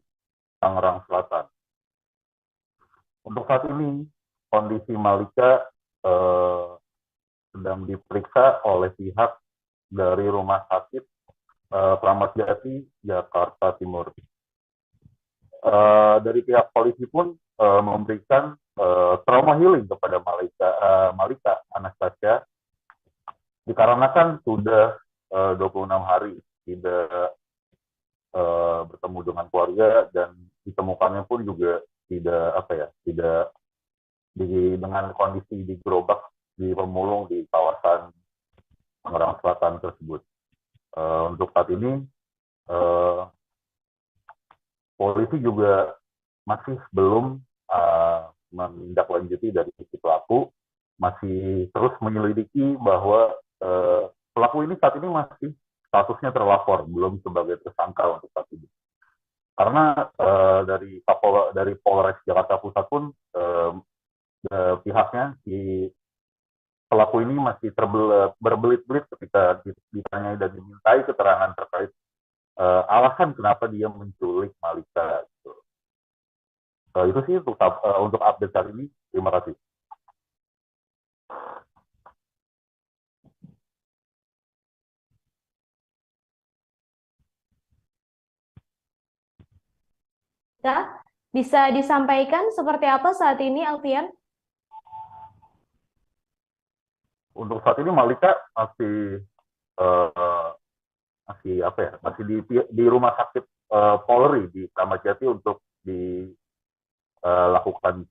Tangerang Selatan. Untuk saat ini, kondisi Malika sedang diperiksa oleh pihak dari Rumah Sakit Kramat Jati, Jakarta Timur. Dari pihak polisi pun memberikan trauma healing kepada Malika Anastasia, dikarenakan sudah 26 hari tidak bertemu dengan keluarga dan ditemukannya pun juga tidak dengan kondisi di gerobak di pemulung di kawasan Tangerang Selatan tersebut. Untuk saat ini polisi juga masih belum menindaklanjuti dari sisi pelaku, masih terus menyelidiki bahwa pelaku ini saat ini masih statusnya terlapor, belum sebagai tersangka untuk saat ini. Karena dari Polres Jakarta Pusat pun pihaknya si pelaku ini masih berbelit-belit ketika ditanyai dan dimintai keterangan terkait alasan kenapa dia menculik Malika. Gitu. Itu sih untuk update hari ini. Terima kasih. Bisa disampaikan seperti apa saat ini, Alfian? Untuk saat ini Malika masih di rumah sakit Polri di Kramat Jati untuk dilakukan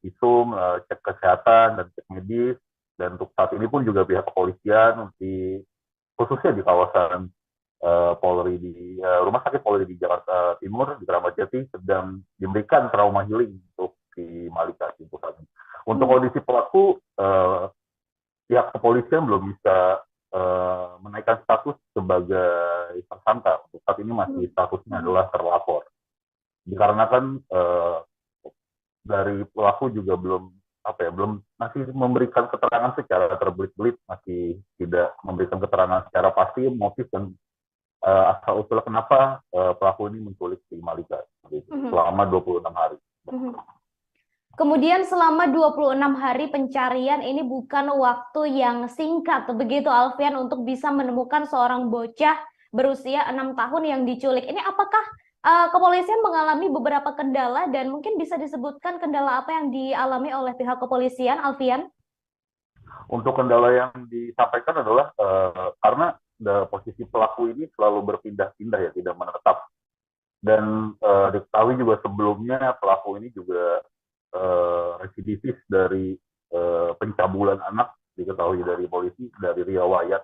visum, cek kesehatan dan cek medis. Dan untuk saat ini pun juga pihak kepolisian khususnya di kawasan Polri di rumah sakit Polri di Jakarta Timur di Kramat Jati sedang diberikan trauma healing untuk si Malika untuk saat ini. Untuk kondisi pelaku pihak kepolisian belum bisa menaikkan status sebagai tersangka. Untuk saat ini masih statusnya adalah terlapor. Dikarenakan dari pelaku juga belum masih memberikan keterangan secara terbelit-belit, masih tidak memberikan keterangan secara pasti motif dan asal usul kenapa pelaku ini menculik si Malika selama 26 hari. Kemudian selama 26 hari pencarian ini bukan waktu yang singkat, begitu Alfian, untuk bisa menemukan seorang bocah berusia 6 tahun yang diculik. Ini apakah kepolisian mengalami beberapa kendala dan mungkin bisa disebutkan kendala apa yang dialami oleh pihak kepolisian, Alfian? Untuk kendala yang disampaikan adalah karena posisi pelaku ini selalu berpindah-pindah ya, tidak menetap. Dan diketahui juga sebelumnya pelaku ini juga residivis dari pencabulan anak, diketahui dari polisi dari riwayat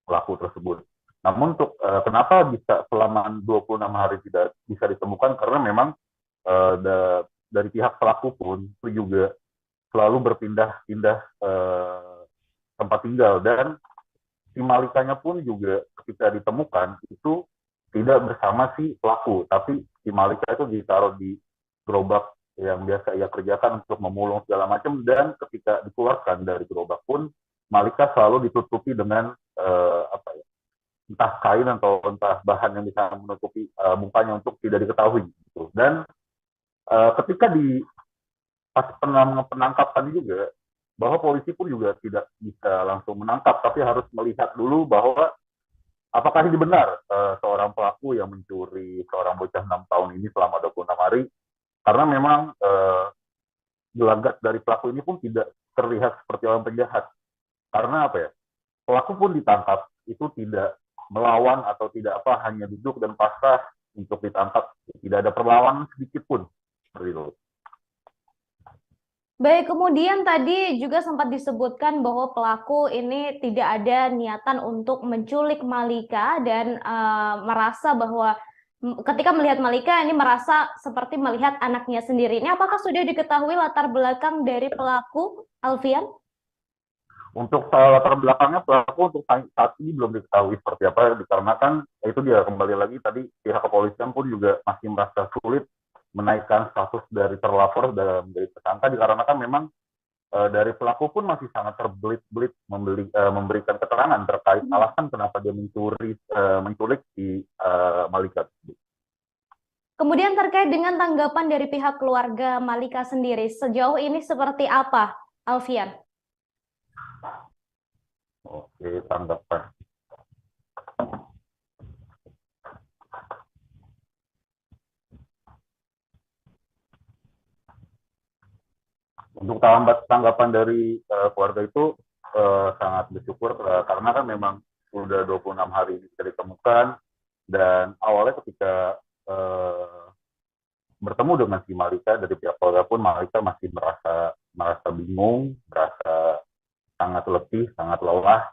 pelaku tersebut. Namun untuk kenapa bisa selama 26 hari tidak bisa ditemukan, karena memang dari pihak pelaku pun itu juga selalu berpindah-pindah tempat tinggal, dan si Malikanya pun juga ketika ditemukan itu tidak bersama si pelaku, tapi si Malika itu ditaruh di gerobak yang biasa ia kerjakan untuk memulung segala macam, dan ketika dikeluarkan dari gerobak pun Malika selalu ditutupi dengan entah kain atau entah bahan yang bisa menutupi mukanya untuk tidak diketahui gitu. Dan ketika di pas penangkapan juga, bahwa polisi pun juga tidak bisa langsung menangkap, tapi harus melihat dulu bahwa apakah ini benar seorang pelaku yang mencuri seorang bocah 6 tahun ini selama 26 hari. Karena memang gelagat dari pelaku ini pun tidak terlihat seperti orang penjahat. Karena pelaku pun ditangkap itu tidak melawan atau tidak hanya duduk dan pasrah untuk ditangkap. Tidak ada perlawanan sedikit pun. Seperti itu. Baik, kemudian tadi juga sempat disebutkan bahwa pelaku ini tidak ada niatan untuk menculik Malika dan merasa bahwa ketika melihat Malika ini merasa seperti melihat anaknya sendiri. Ini apakah sudah diketahui latar belakang dari pelaku, Alfian? Untuk latar belakangnya pelaku untuk saat ini belum diketahui seperti apa, dikarenakan itu dia kembali lagi tadi pihak kepolisian pun juga masih merasa sulit menaikkan status dari terlapor dan menjadi tersangka, dikarenakan memang dari pelaku pun masih sangat terbelit-belit memberikan keterangan terkait alasan kenapa dia menculik si Malika. Kemudian terkait dengan tanggapan dari pihak keluarga Malika sendiri, sejauh ini seperti apa, Alfian? Oke, tanggapan. Untuk tanggapan dari keluarga itu sangat bersyukur karena kan memang sudah 26 hari bisa ditemukan, dan awalnya ketika bertemu dengan si Malika, dari pihak keluarga pun Malika masih merasa bingung, merasa sangat letih, sangat lelah.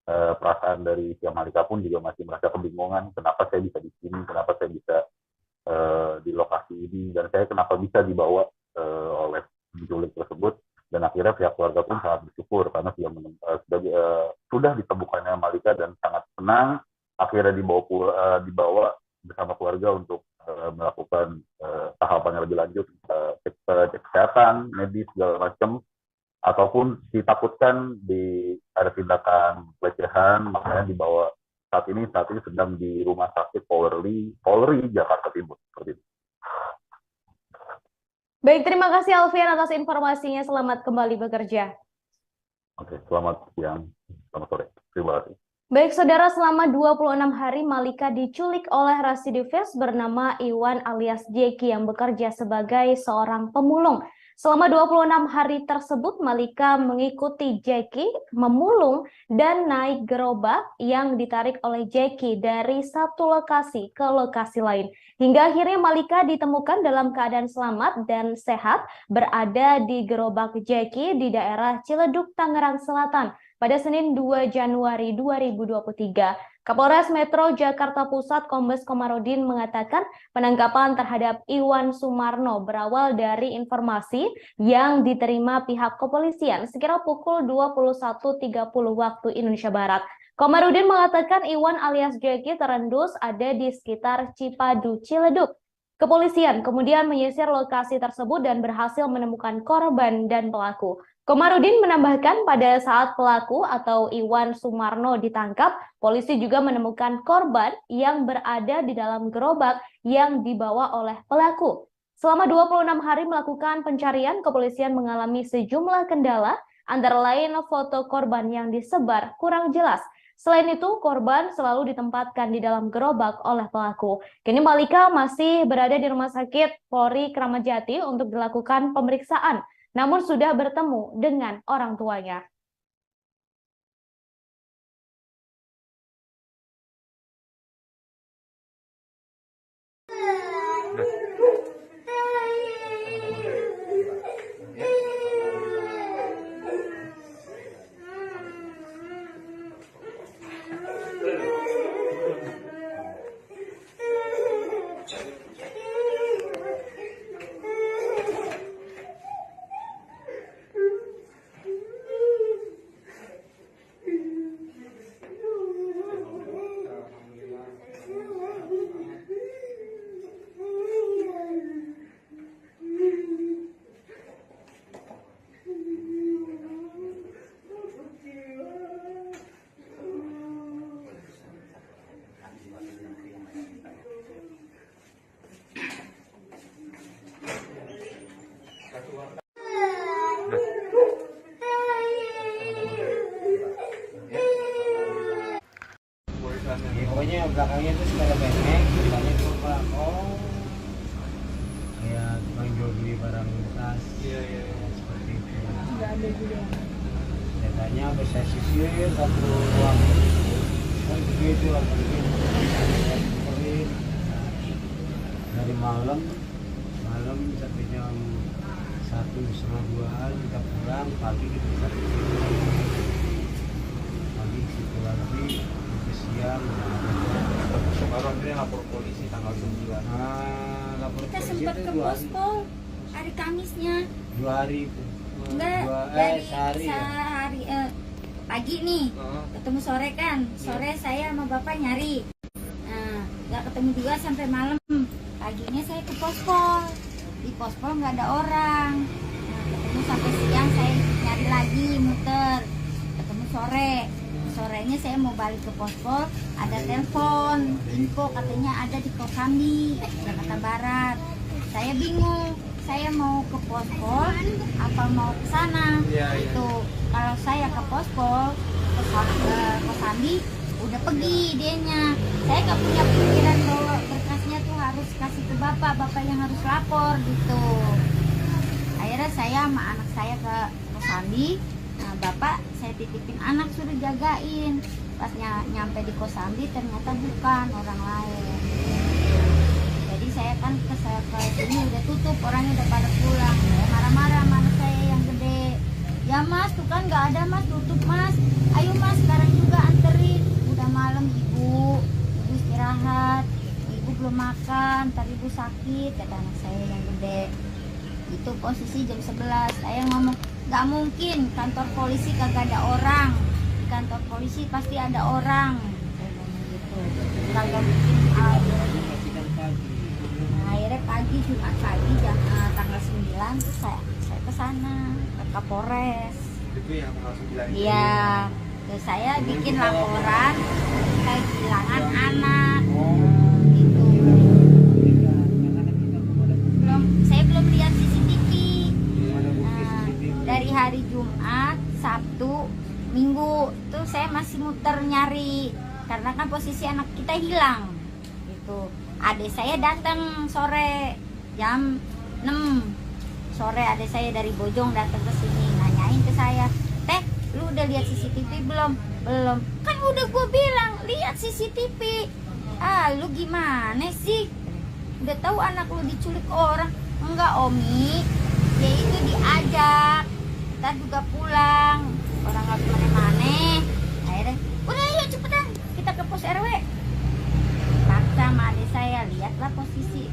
Perasaan dari si Malika pun juga masih merasa kebingungan, kenapa saya bisa di sini, kenapa saya bisa di lokasi ini, dan saya kenapa bisa dibawa oleh penculik tersebut. Dan akhirnya pihak keluarga pun sangat bersyukur karena sudah ditemukannya Malika, dan sangat senang akhirnya dibawa bersama keluarga untuk melakukan tahapan yang lebih lanjut, cek kesehatan, medis, segala macam, ataupun ditakutkan ada tindakan pelecehan, makanya dibawa saat ini sedang di rumah sakit Polri Jakarta Timur. Seperti itu. Baik, terima kasih Alfian atas informasinya. Selamat kembali bekerja. Oke, selamat siang, selamat sore. Terima kasih. Baik, saudara, selama 26 hari Malika diculik oleh residivis bernama Iwan alias Jeki yang bekerja sebagai seorang pemulung. Selama 26 hari tersebut, Malika mengikuti Jeki memulung dan naik gerobak yang ditarik oleh Jeki dari satu lokasi ke lokasi lain. Hingga akhirnya Malika ditemukan dalam keadaan selamat dan sehat berada di gerobak Jeki di daerah Ciledug, Tangerang Selatan pada Senin 2 Januari 2023. Kapolres Metro Jakarta Pusat Kombes Komarudin mengatakan penangkapan terhadap Iwan Sumarno berawal dari informasi yang diterima pihak kepolisian sekira pukul 21.30 waktu Indonesia Barat. Komarudin mengatakan Iwan alias Jeki terendus ada di sekitar Cipadu, Ciledug. Kepolisian kemudian menyisir lokasi tersebut dan berhasil menemukan korban dan pelaku. Komarudin menambahkan pada saat pelaku atau Iwan Sumarno ditangkap, polisi juga menemukan korban yang berada di dalam gerobak yang dibawa oleh pelaku. Selama 26 hari melakukan pencarian, kepolisian mengalami sejumlah kendala, antara lain foto korban yang disebar kurang jelas. Selain itu, korban selalu ditempatkan di dalam gerobak oleh pelaku. Kini Malika masih berada di Rumah Sakit Polri Kramat Jati untuk dilakukan pemeriksaan, namun sudah bertemu dengan orang tuanya. Pokoknya belakangnya itu sepeda bengek, depannya itu Pak. Kayak tukang jual beli barang bekas. Iya. Seperti itu. Enggak ada juga. Datanya bisa sisir satu ruang. Kan begitu lah. Dari malam sampai jam 1:30-2 kita pulang, pagi kita bisa pagi situ lagi sampai siang. Baru akhirnya lapor polisi tanggal 9. Lapor Kita polisi sempat itu ke pospol hari Kamisnya. 2 hari itu. Enggak, sehari pagi nih, ketemu sore kan. Sore saya sama bapak nyari. Nah, nggak ketemu juga sampai malam. Paginya saya ke pospol. Di pospol nggak ada orang. Nah, ketemu sampai siang, saya nyari lagi, muter. Ketemu sore. Sorenya saya mau balik ke pospol, ada telepon, info katanya ada di Kosambi, Jakarta Barat. Saya bingung, saya mau ke pospol apa mau ke sana. Itu kalau saya ke pospol, ke Kosambi, udah pergi dianya. Saya nggak punya pikiran bahwa berkasnya tuh harus kasih ke bapak yang harus lapor gitu. Akhirnya saya sama anak saya ke Kosambi. Nah, Bapak saya titipin anak suruh jagain. Pas nyampe di Kosambi ternyata bukan, orang lain. Jadi saya kan ke sini udah tutup, orangnya udah pada pulang. Saya marah-marah sama anak saya yang gede. Ya mas, tuh kan nggak ada mas, tutup mas. Ayo mas, sekarang juga anterin. Udah malam ibu istirahat. Ibu belum makan, ntar ibu sakit, kata anak saya yang gede. Itu posisi jam 11. Saya ngomong, nggak mungkin kantor polisi kagak ada orang. Di kantor polisi pasti ada orang. Saya ngomong gitu. Kagak mungkin ada. Nah, akhirnya pagi Jumat pagi jam tanggal 9 terus saya ke sana ke Kapolres. Itu yang tanggal 9 itu. Iya. Terus saya bikin laporan kehilangan anak. Gitu. Saya belum lihat CCTV. Nah, dari hari Jumat, Sabtu, Minggu tuh saya masih muter nyari karena kan posisi anak kita hilang. Gitu. Adik saya datang sore jam 6 sore, adik saya dari Bojong datang ke sini nanyain ke saya, "Teh, lu udah lihat CCTV belum?" "Belum." "Kan udah gue bilang lihat CCTV." "Ah, lu gimana sih? Udah tahu anak lu diculik orang." "Enggak, Omi. Dia itu diajak. Kita juga pulang. Orang nggak kemana-mana." Akhirnya, "Udah ayo cepetan kita ke pos RW." Paksa sama adik saya, lihatlah posisi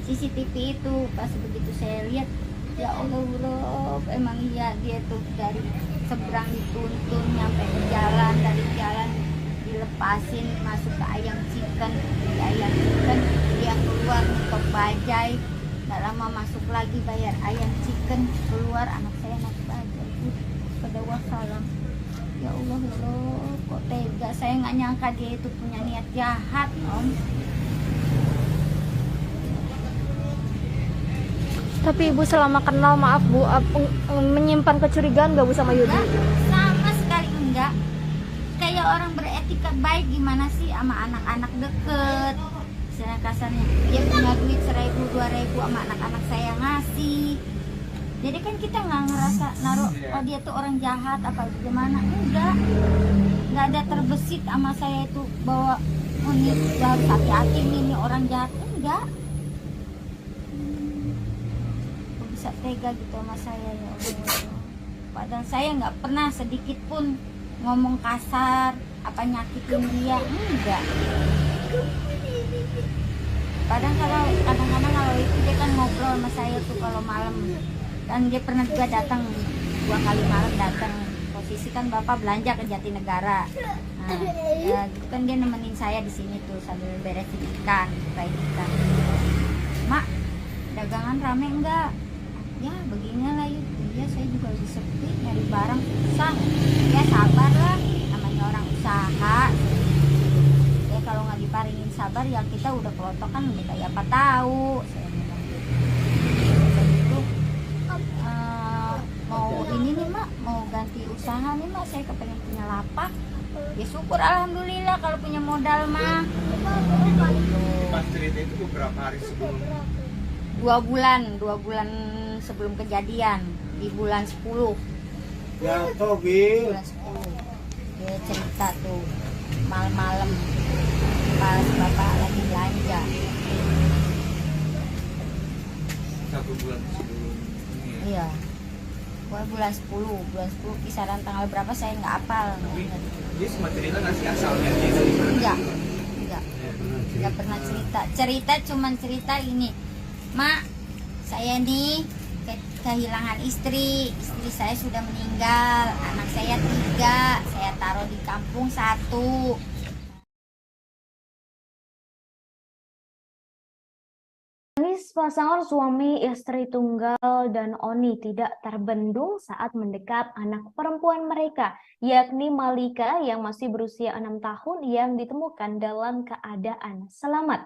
CCTV itu. Pas begitu saya lihat, ya Allah, Rob, emang iya dia tuh dari seberang dituntun nyampe ke jalan, dari jalan dilepasin masuk ke ayam chicken, di ayam chicken dia keluar nutup bajai, nggak lama masuk lagi bayar ayam chicken, keluar anak saya naik bajai. Pada wassalam. Ya Allah, Rob, kok tega, saya nggak nyangka dia itu punya niat jahat, Om. Tapi ibu selama kenal, maaf bu, menyimpan kecurigaan nggak bu sama Yudi? Enggak, sama sekali enggak. Kayak orang beretika baik gimana sih sama anak-anak deket. Istilah kasarnya, dia punya duit 1.000, 2.000 sama anak-anak saya ngasih. Jadi kan kita nggak ngerasa naruh, oh dia tuh orang jahat apa gimana. Enggak ada terbesit sama saya itu bahwa oh ini harus hati-hati ini orang jahat. Enggak. Bisa tega gitu sama saya, ya Allah. Padahal saya nggak pernah sedikit pun ngomong kasar apa nyakitin dia, enggak. Kadang-kadang kalau itu dia kan ngobrol sama saya tuh kalau malam, dan dia pernah juga datang 2 kali malam datang. Posisi kan bapak belanja ke Jatinegara. Nah, ya, gitu kan dia nemenin saya di sini tuh sambil beresin ikan, bukain ikan. "Mak, dagangan rame enggak?" "Ya beginilah yuk." "Iya, saya juga lagi sepi, nyari barang susah." "Ya sabarlah, namanya orang usaha." Ya kalau nggak diparingin sabar ya kita udah kelotokan udah kayak apa tahu. Saya bilang gitu. Mau ini nih mak, mau ganti usaha nih mak, saya kepengen punya lapak. Ya syukur alhamdulillah kalau punya modal mah. Pas cerita itu beberapa hari sebelum? 2 bulan sebelum kejadian, di bulan 10. Ya Tobi. Bulan 10. Dia cerita tuh malam-malam pas bapak lagi belanja. 1 bulan sebelum. Iya. Bulan 10 kisaran tanggal berapa saya nggak hafal. Dia semua cerita nggak sih asalnya dia dari mana? Nggak pernah cerita cuman cerita ini, "Mak, saya nih kehilangan istri saya sudah meninggal, anak saya 3, saya taruh di kampung 1. Pasangan suami istri tunggal dan Oni tidak terbendung saat mendekap anak perempuan mereka, yakni Malika yang masih berusia 6 tahun yang ditemukan dalam keadaan selamat.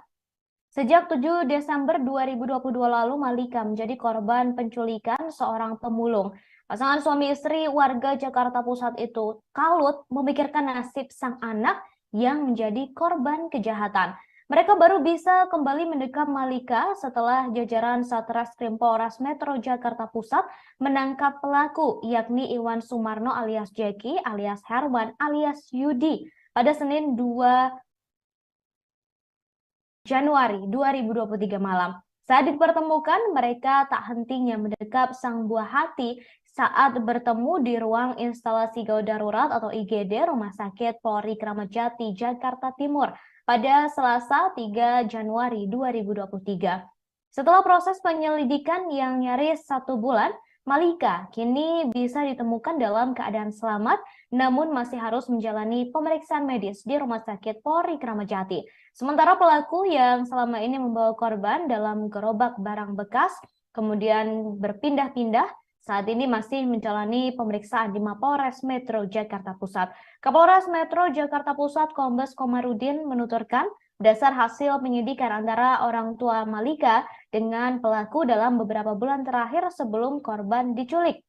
Sejak 7 Desember 2022 lalu, Malika menjadi korban penculikan seorang pemulung. Pasangan suami istri warga Jakarta Pusat itu kalut memikirkan nasib sang anak yang menjadi korban kejahatan. Mereka baru bisa kembali mendekam Malika setelah jajaran Satreskrim Polres Metro Jakarta Pusat menangkap pelaku, yakni Iwan Sumarno alias Jeki alias Herman alias Yudi pada Senin 2 Januari 2023 malam. Saat dipertemukan, mereka tak hentinya mendekap sang buah hati saat bertemu di ruang instalasi gawat darurat atau IGD Rumah Sakit Polri Kramat Jati, Jakarta Timur pada Selasa 3 Januari 2023. Setelah proses penyelidikan yang nyaris 1 bulan, Malika kini bisa ditemukan dalam keadaan selamat, namun masih harus menjalani pemeriksaan medis di Rumah Sakit Polri Kramat Jati. Sementara pelaku yang selama ini membawa korban dalam gerobak barang bekas, kemudian berpindah-pindah, saat ini masih menjalani pemeriksaan di Mapolres Metro Jakarta Pusat. Kapolres Metro Jakarta Pusat Kombes Komarudin menuturkan, berdasar hasil penyidikan antara orang tua Malika dengan pelaku dalam beberapa bulan terakhir sebelum korban diculik.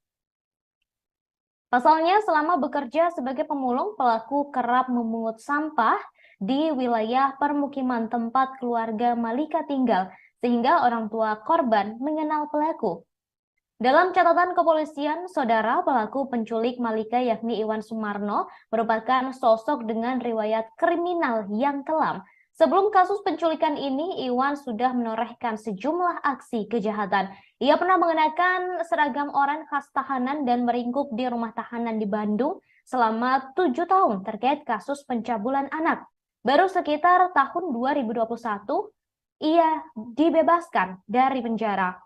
Pasalnya, selama bekerja sebagai pemulung, pelaku kerap memungut sampah di wilayah permukiman tempat keluarga Malika tinggal, sehingga orang tua korban mengenal pelaku. Dalam catatan kepolisian, saudara, pelaku penculik Malika yakni Iwan Sumarno merupakan sosok dengan riwayat kriminal yang kelam. Sebelum kasus penculikan ini, Iwan sudah menorehkan sejumlah aksi kejahatan. Ia pernah mengenakan seragam oranye khas tahanan dan meringkuk di rumah tahanan di Bandung selama 7 tahun terkait kasus pencabulan anak. Baru sekitar tahun 2021, ia dibebaskan dari penjara.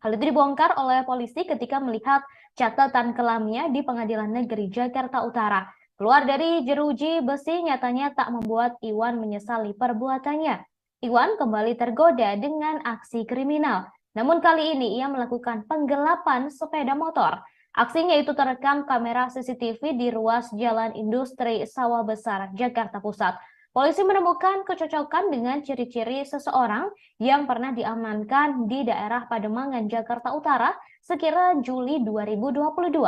Hal itu dibongkar oleh polisi ketika melihat catatan kelamnya di Pengadilan Negeri Jakarta Utara. Keluar dari jeruji besi nyatanya tak membuat Iwan menyesali perbuatannya. Iwan kembali tergoda dengan aksi kriminal. Namun kali ini ia melakukan penggelapan sepeda motor. Aksinya itu terekam kamera CCTV di ruas Jalan Industri Sawah Besar, Jakarta Pusat. Polisi menemukan kecocokan dengan ciri-ciri seseorang yang pernah diamankan di daerah Pademangan, Jakarta Utara sekira Juli 2022.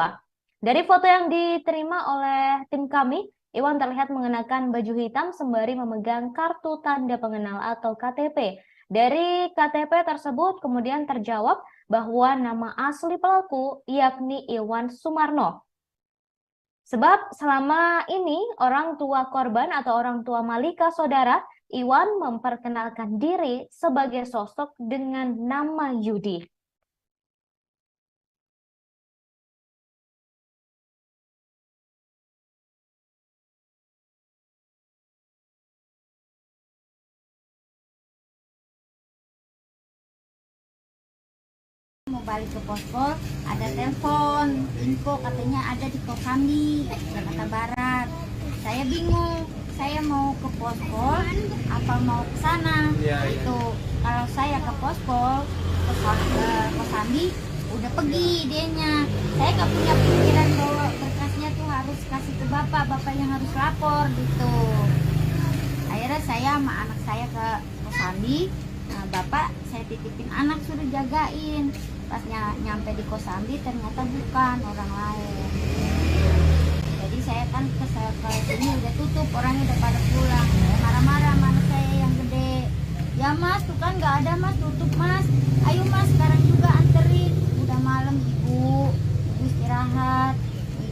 Dari foto yang diterima oleh tim kami, Iwan terlihat mengenakan baju hitam sembari memegang kartu tanda pengenal atau KTP. Dari KTP tersebut kemudian terjawab bahwa nama asli pelaku yakni Iwan Sumarno. Sebab selama ini orang tua korban atau orang tua Malika, saudara, Iwan memperkenalkan diri sebagai sosok dengan nama Yudi. Mau balik ke pospol, ada telepon, info katanya ada di Kosambi, Jakarta Barat. Saya bingung, saya mau ke pospol apa mau ke sana. Itu kalau saya ke pospol, ke Kosambi, udah pergi dianya. Saya nggak punya pikiran bahwa berkasnya tuh harus kasih ke bapak yang harus lapor gitu. Akhirnya saya sama anak saya ke Kosambi. Nah, bapak saya titipin anak suruh jagain. Pas nyampe di Kosambi ternyata bukan, orang lain. Jadi saya kan ke sini udah tutup, orangnya udah pada pulang. Saya marah-marah sama anak saya yang gede. Ya mas, tuh kan nggak ada mas, tutup mas. Ayo mas, sekarang juga anterin. Udah malam ibu istirahat.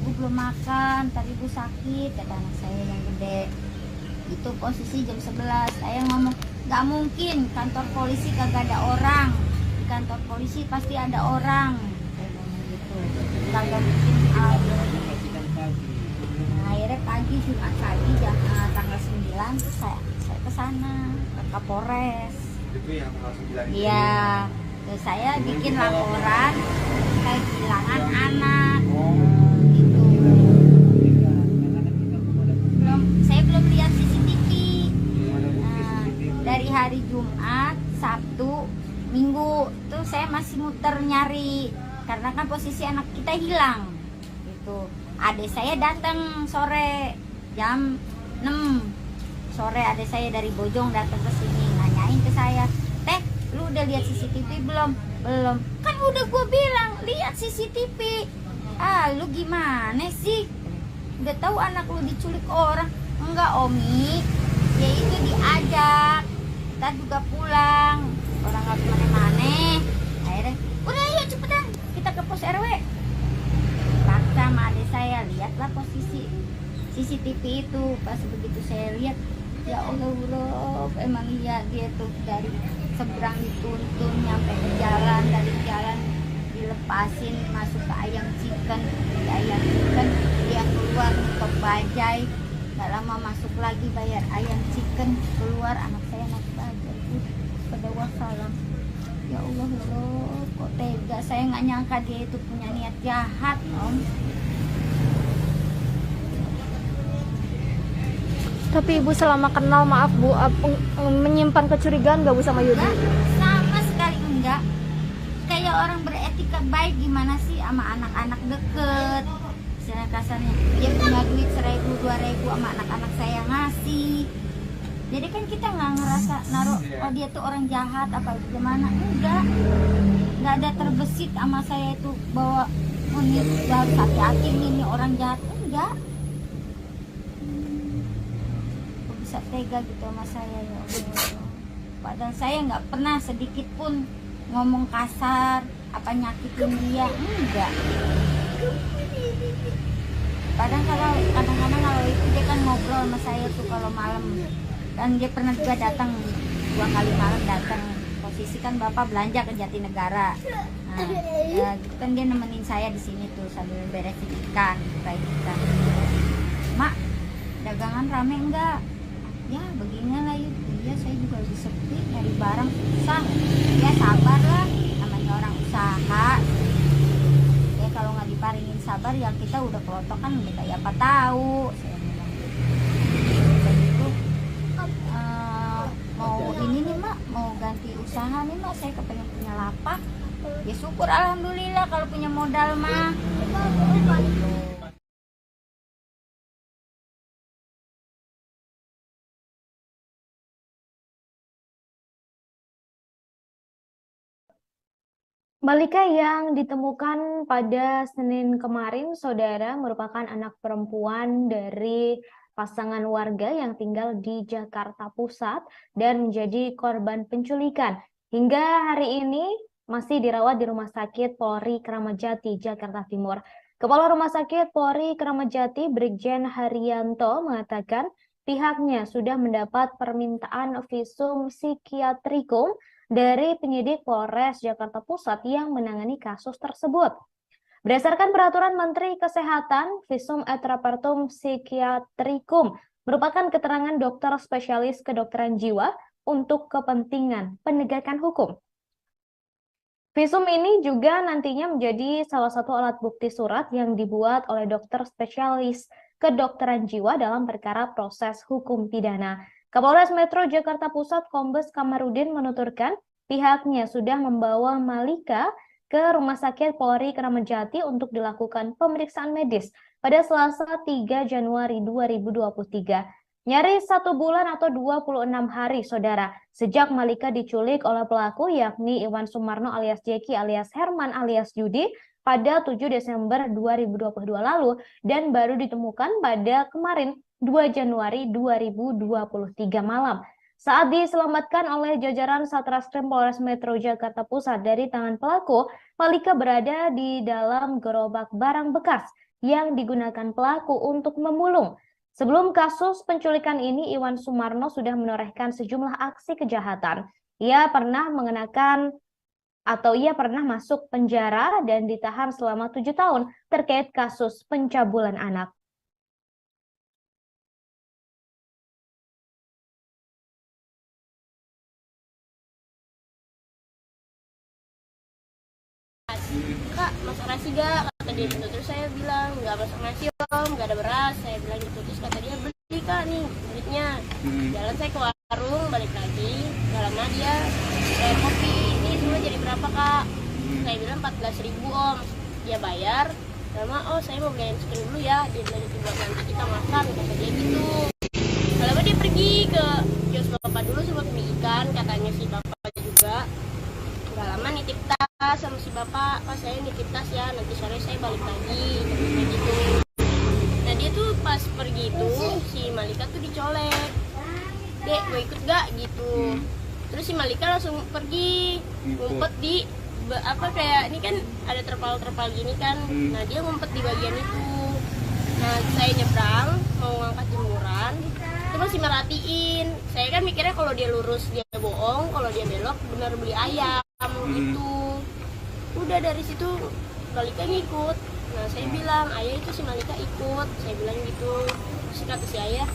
Ibu belum makan, tadi ibu sakit, kata anak saya yang gede. Itu posisi jam 11. Saya ngomong, nggak mungkin kantor polisi kagak ada orang. Di kantor polisi pasti ada orang. Gitu. Kagak mungkin ada. Nah, akhirnya pagi Jumat pagi jam tanggal 9 terus saya ke sana ke Kapolres. Itu yang tanggal 9. Iya. Terus saya bikin laporan kehilangan anak. Gitu. Saya belum lihat CCTV. Nah, dari hari Jumat, Sabtu, Minggu tuh saya masih muter nyari karena kan posisi anak kita hilang. Gitu. Adik saya datang sore jam 6 sore, adik saya dari Bojong datang ke sini nanyain ke saya, "Teh, lu udah lihat CCTV belum?" "Belum." "Kan udah gue bilang lihat CCTV." "Ah, lu gimana sih? Udah tahu anak lu diculik orang." "Enggak, Omi. Ya itu diajak Ntar juga pulang, orang nggak kemana-mana. Akhirnya, udah yuk cepetan kita ke pos RW. Paksa sama adik saya, lihatlah posisi CCTV itu. Pas begitu saya lihat, ya Allah, emang iya dia tuh dari seberang dituntun nyampe ke jalan, dari jalan dilepasin masuk ke ayam chicken, di ayam chicken dia keluar ke bajai, nggak lama masuk lagi bayar ayam chicken, keluar anak saya naik bajai. Pada wassalam. Ya Allah, kok tega, saya nggak nyangka dia itu punya niat jahat, Om. Tapi Ibu selama kenal, maaf Bu, menyimpan kecurigaan nggak Bu sama Yudi? Sama sekali enggak. Kayak orang beretika baik gimana sih sama anak-anak deket. Istilah kasarnya, dia punya duit 1.000, 2.000 sama anak-anak saya ngasih. Jadi kan kita nggak ngerasa naruh, oh dia tuh orang jahat apa gimana. Nggak ada terbesit sama saya itu bahwa oh ini harus hati-hati ini orang jahat. Enggak. Bisa tega gitu sama saya, ya Allah. Padahal saya nggak pernah sedikit pun ngomong kasar apa nyakitin dia, enggak. Kadang-kadang kalau itu dia kan ngobrol sama saya tuh kalau malam, dan dia pernah juga datang 2 kali malam datang. Posisi kan bapak belanja ke Jatinegara, nah ya, gitu kan dia nemenin saya di sini tuh sambil beresin ikan, kayak ikan. Mak, dagangan rame enggak? Ya beginilah itu. Iya, saya juga lagi sepi, nyari barang susah. Ya sabar lah, namanya orang usaha. Ya kalau nggak diparingin sabar ya kita udah kelotok kan udah kayak apa tahu. Saya bilang gitu. Mau ini nih Mak, mau ganti usaha nih Mak, saya kepengen punya lapak. Ya syukur alhamdulillah kalau punya modal mah. Balita yang ditemukan pada Senin kemarin, saudara, merupakan anak perempuan dari pasangan warga yang tinggal di Jakarta Pusat dan menjadi korban penculikan. Hingga hari ini masih dirawat di Rumah Sakit Polri Kramat Jati, Jakarta Timur. Kepala Rumah Sakit Polri Kramat Jati, Brigjen Haryanto, mengatakan pihaknya sudah mendapat permintaan visum psikiatrikum dari penyidik Polres Jakarta Pusat yang menangani kasus tersebut. Berdasarkan peraturan Menteri Kesehatan, visum et repertum psikiatrikum merupakan keterangan dokter spesialis kedokteran jiwa untuk kepentingan penegakan hukum. Visum ini juga nantinya menjadi salah satu alat bukti surat yang dibuat oleh dokter spesialis kedokteran jiwa dalam perkara proses hukum pidana. Kapolres Metro Jakarta Pusat Kombes Kamarudin menuturkan pihaknya sudah membawa Malika ke Rumah Sakit Polri Kramat Jati untuk dilakukan pemeriksaan medis pada Selasa 3 Januari 2023. Nyaris 1 bulan atau 26 hari, saudara, sejak Malika diculik oleh pelaku yakni Iwan Sumarno alias Jeki alias Herman alias Yudi pada 7 Desember 2022 lalu dan baru ditemukan pada kemarin 2 Januari 2023 malam. Saat diselamatkan oleh jajaran Satreskrim Polres Metro Jakarta Pusat dari tangan pelaku, Malika berada di dalam gerobak barang bekas yang digunakan pelaku untuk memulung. Sebelum kasus penculikan ini, Iwan Sumarno sudah menorehkan sejumlah aksi kejahatan. Ia pernah masuk penjara dan ditahan selama 7 tahun terkait kasus pencabulan anak. Kak, masak nasi gak? Kata dia gitu. Terus saya bilang, gak masak nasi Om, gak ada beras. Saya bilang gitu. Terus kata dia, beli Kak nih duitnya. Jalan saya ke warung, balik lagi. Gak lama dia kayak kopi. Ini semua jadi berapa Kak? Saya bilang 14.000 Om. Dia bayar. Lama, oh saya mau beliin chicken dulu ya. Dia bilang gitu, buat nanti kita makan. Kata dia gitu. Lalu dia pergi ke kios bapak dulu buat mie ikan. Katanya si bapak juga. Gak lama nitip tas sama si bapak, pas saya nitip tas ya, nanti sore saya balik lagi, gitu. Nah dia tuh pas pergi itu, si Malika tuh dicolek, Dek gue ikut gak gitu. Terus si Malika langsung pergi ngumpet di kayak ini kan ada terpal gini kan. Nah dia ngumpet di bagian itu. Nah saya nyebrang mau ngangkat jemuran, itu masih merhatiin. Saya kan mikirnya kalau dia lurus dia bohong, kalau dia belok benar beli ayam gitu. Udah dari situ Malika ngikut. Nah saya bilang, ayah itu si Malika ikut. Saya bilang gitu. Terus kata si ayah,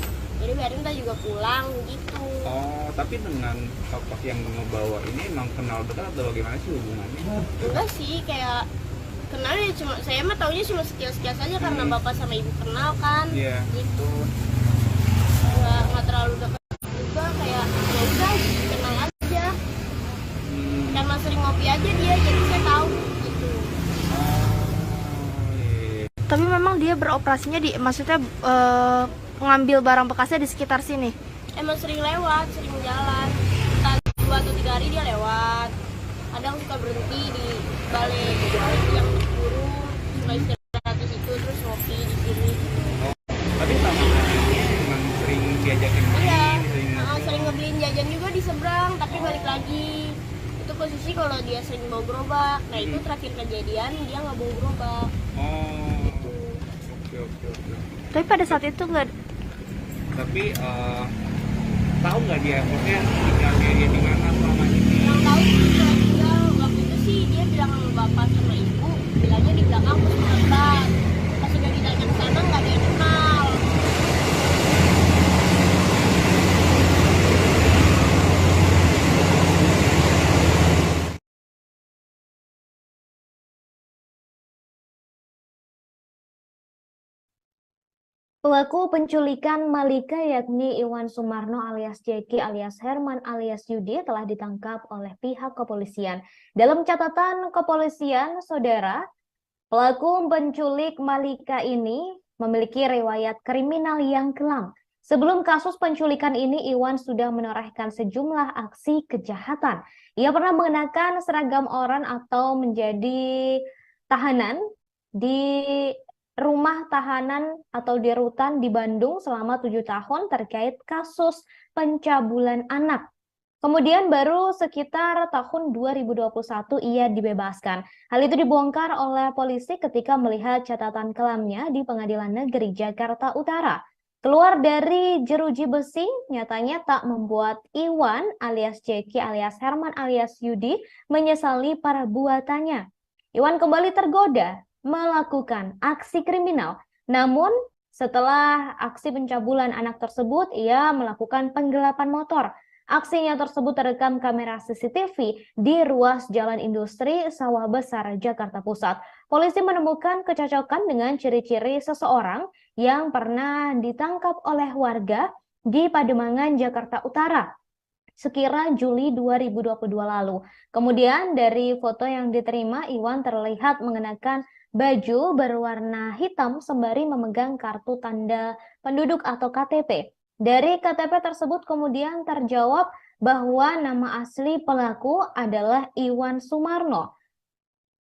jadi biarin kita juga pulang gitu. Oh, tapi dengan tokoh yang ngebawa ini emang kenal betul atau bagaimana sih hubungannya? Enggak sih, kayak kenal ya cuma, saya mah taunya cuma sekilas-sekilas aja karena bapak sama ibu kenal kan. Gitu. Nggak terlalu dekat juga, kayak ya udah kenal aja. Karena sering ngopi aja dia, jadi saya tahu gitu. Tapi memang dia beroperasinya maksudnya mengambil barang bekasnya di sekitar sini. Emang sering lewat, sering jalan. Entah 2 atau 3 hari dia lewat. Kadang suka berhenti di balai yang burung, suka istirahat di situ, terus ngopi di sini. Tapi sama anaknya emang sering diajakin main, sering ngebeliin jajan juga di seberang, tapi balik lagi. Itu posisi kalau dia sering bawa gerobak. Nah itu terakhir kejadian dia nggak bawa gerobak. Oke. Tapi pada saat itu nggak. Tapi tahu nggak dia, maksudnya tinggalnya dia di mana selama ini? Yang tahu dia waktu itu sih dia bilang sama bapak sama ibu, bilangnya di belakang puskesmas. Pas udah ditanya ke sana nggak ada yang kenal. Pelaku penculikan Malika yakni Iwan Sumarno alias Jeki alias Herman alias Yudi telah ditangkap oleh pihak kepolisian. Dalam catatan kepolisian, saudara, pelaku penculik Malika ini memiliki riwayat kriminal yang kelam. Sebelum kasus penculikan ini, Iwan sudah menorehkan sejumlah aksi kejahatan. Ia pernah mengenakan seragam oranye atau menjadi tahanan di rumah tahanan atau di rutan di Bandung selama 7 tahun terkait kasus pencabulan anak. Kemudian baru sekitar tahun 2021 ia dibebaskan. Hal itu dibongkar oleh polisi ketika melihat catatan kelamnya di Pengadilan Negeri Jakarta Utara. Keluar dari jeruji besi, nyatanya tak membuat Iwan alias Jeki alias Herman alias Yudi menyesali perbuatannya. Iwan kembali tergoda melakukan aksi kriminal. Namun, setelah aksi pencabulan anak tersebut, ia melakukan penggelapan motor. Aksinya tersebut terekam kamera CCTV di ruas Jalan Industri Sawah Besar, Jakarta Pusat. Polisi menemukan kecocokan dengan ciri-ciri seseorang yang pernah ditangkap oleh warga di Pademangan, Jakarta Utara sekira Juli 2022 lalu. Kemudian dari foto yang diterima, Iwan terlihat mengenakan baju berwarna hitam sembari memegang kartu tanda penduduk atau KTP. Dari KTP tersebut kemudian terjawab bahwa nama asli pelaku adalah Iwan Sumarno.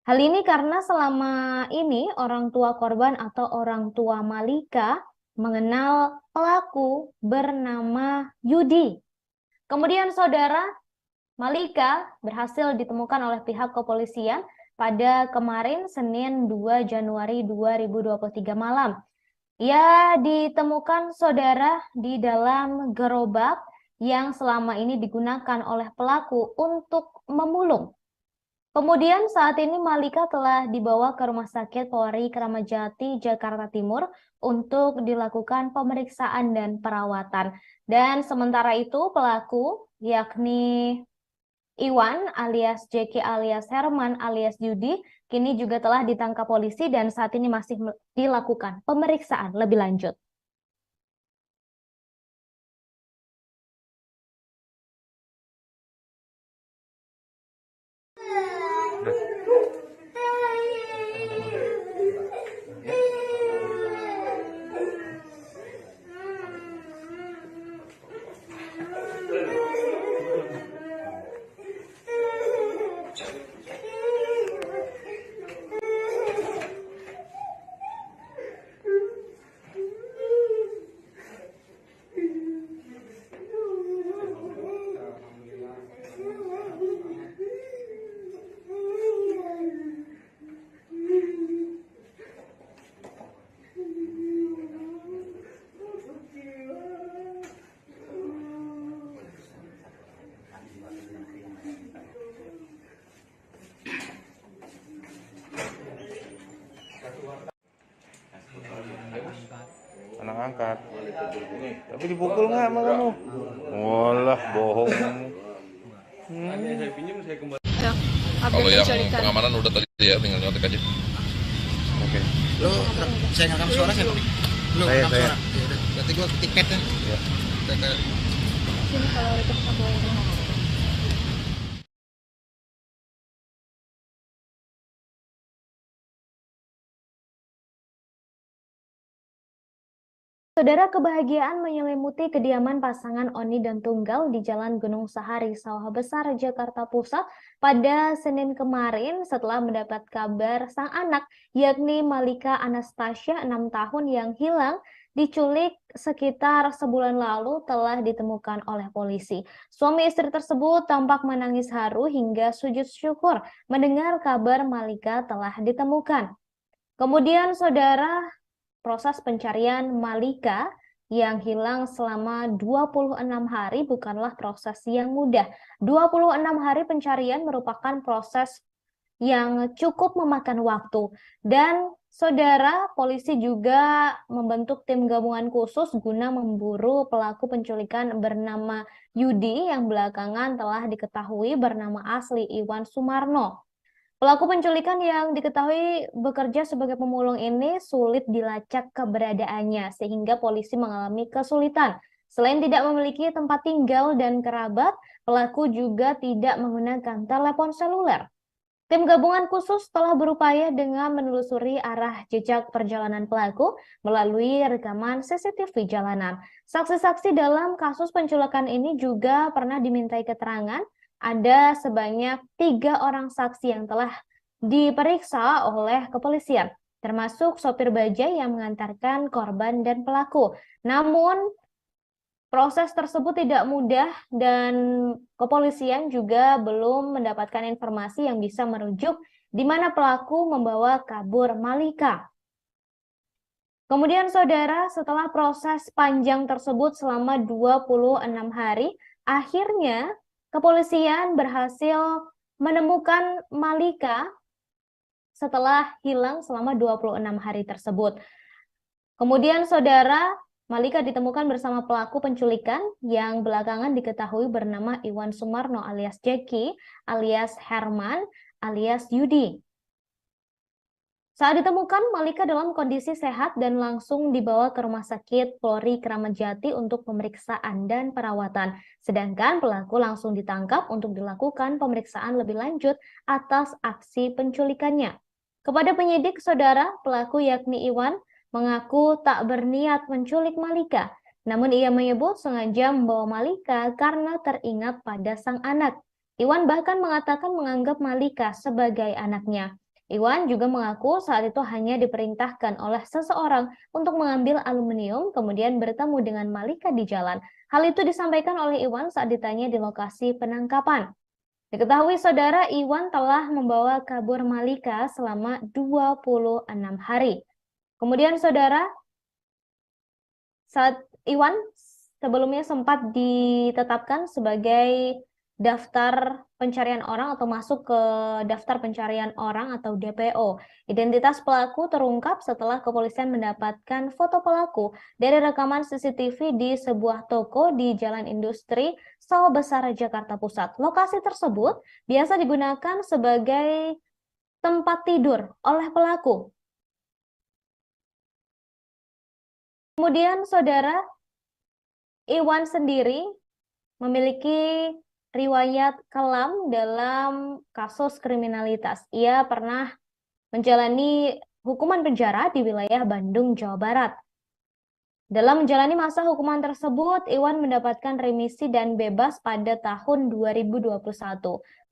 Hal ini karena selama ini orang tua korban atau orang tua Malika mengenal pelaku bernama Yudi. Kemudian saudara, Malika berhasil ditemukan oleh pihak kepolisian pada kemarin Senin 2 Januari 2023 malam. Ia ditemukan saudara di dalam gerobak yang selama ini digunakan oleh pelaku untuk memulung. Kemudian saat ini Malika telah dibawa ke Rumah Sakit Polri Kramat Jati, Jakarta Timur untuk dilakukan pemeriksaan dan perawatan. Dan sementara itu pelaku yakni Iwan alias Jeki alias Herman alias Yudi kini juga telah ditangkap polisi dan saat ini masih dilakukan pemeriksaan lebih lanjut. berangkat. Tapi dipukul nggak sama kamu? Walah, bohong. Saya pinjam, saya kembali. Kalau yang pengamanan udah tadi ya, tinggal nyontek aja. Oke. Lo, saya ngerekam suara saya. Lo ngerekam suara. Ya udah, berarti gua tiket kan. Iya. Sini kalau request sama Saudara, kebahagiaan menyelimuti kediaman pasangan Oni dan Tunggal di Jalan Gunung Sahari, Sawah Besar, Jakarta Pusat pada Senin kemarin setelah mendapat kabar sang anak, yakni Malika Anastasia, 6 tahun yang hilang, diculik sekitar sebulan lalu telah ditemukan oleh polisi. Suami istri tersebut tampak menangis haru hingga sujud syukur mendengar kabar Malika telah ditemukan. Kemudian, saudara, proses pencarian Malika yang hilang selama 26 hari bukanlah proses yang mudah. 26 hari pencarian merupakan proses yang cukup memakan waktu. Dan saudara, polisi juga membentuk tim gabungan khusus guna memburu pelaku penculikan bernama Yudi yang belakangan telah diketahui bernama asli Iwan Sumarno. Pelaku penculikan yang diketahui bekerja sebagai pemulung ini sulit dilacak keberadaannya sehingga polisi mengalami kesulitan. Selain tidak memiliki tempat tinggal dan kerabat, pelaku juga tidak menggunakan telepon seluler. Tim gabungan khusus telah berupaya dengan menelusuri arah jejak perjalanan pelaku melalui rekaman CCTV jalanan. Saksi-saksi dalam kasus penculikan ini juga pernah dimintai keterangan. Ada sebanyak 3 orang saksi yang telah diperiksa oleh kepolisian, termasuk sopir bajai yang mengantarkan korban dan pelaku. Namun, proses tersebut tidak mudah dan kepolisian juga belum mendapatkan informasi yang bisa merujuk di mana pelaku membawa kabur Malika. Kemudian, saudara, setelah proses panjang tersebut selama 26 hari, akhirnya kepolisian berhasil menemukan Malika setelah hilang selama 26 hari tersebut. Kemudian, saudara, Malika ditemukan bersama pelaku penculikan yang belakangan diketahui bernama Iwan Sumarno alias Jeki, alias Herman, alias Yudi. Saat ditemukan, Malika dalam kondisi sehat dan langsung dibawa ke Rumah Sakit Polri Kramat Jati untuk pemeriksaan dan perawatan. Sedangkan pelaku langsung ditangkap untuk dilakukan pemeriksaan lebih lanjut atas aksi penculikannya. Kepada penyidik, saudara, pelaku yakni Iwan mengaku tak berniat menculik Malika. Namun ia menyebut sengaja membawa Malika karena teringat pada sang anak. Iwan bahkan mengatakan menganggap Malika sebagai anaknya. Iwan juga mengaku saat itu hanya diperintahkan oleh seseorang untuk mengambil aluminium, kemudian bertemu dengan Malika di jalan. Hal itu disampaikan oleh Iwan saat ditanya di lokasi penangkapan. Diketahui, saudara, Iwan telah membawa kabur Malika selama 26 hari. Kemudian, saudara, saat Iwan sebelumnya sempat ditetapkan sebagai daftar pencarian orang atau masuk ke daftar pencarian orang atau DPO. Identitas pelaku terungkap setelah kepolisian mendapatkan foto pelaku dari rekaman CCTV di sebuah toko di Jalan Industri, Sawah Besar, Jakarta Pusat. Lokasi tersebut biasa digunakan sebagai tempat tidur oleh pelaku. Kemudian, saudara, Iwan sendiri memiliki riwayat kelam dalam kasus kriminalitas. Ia pernah menjalani hukuman penjara di wilayah Bandung, Jawa Barat. Dalam menjalani masa hukuman tersebut, Iwan mendapatkan remisi dan bebas pada tahun 2021.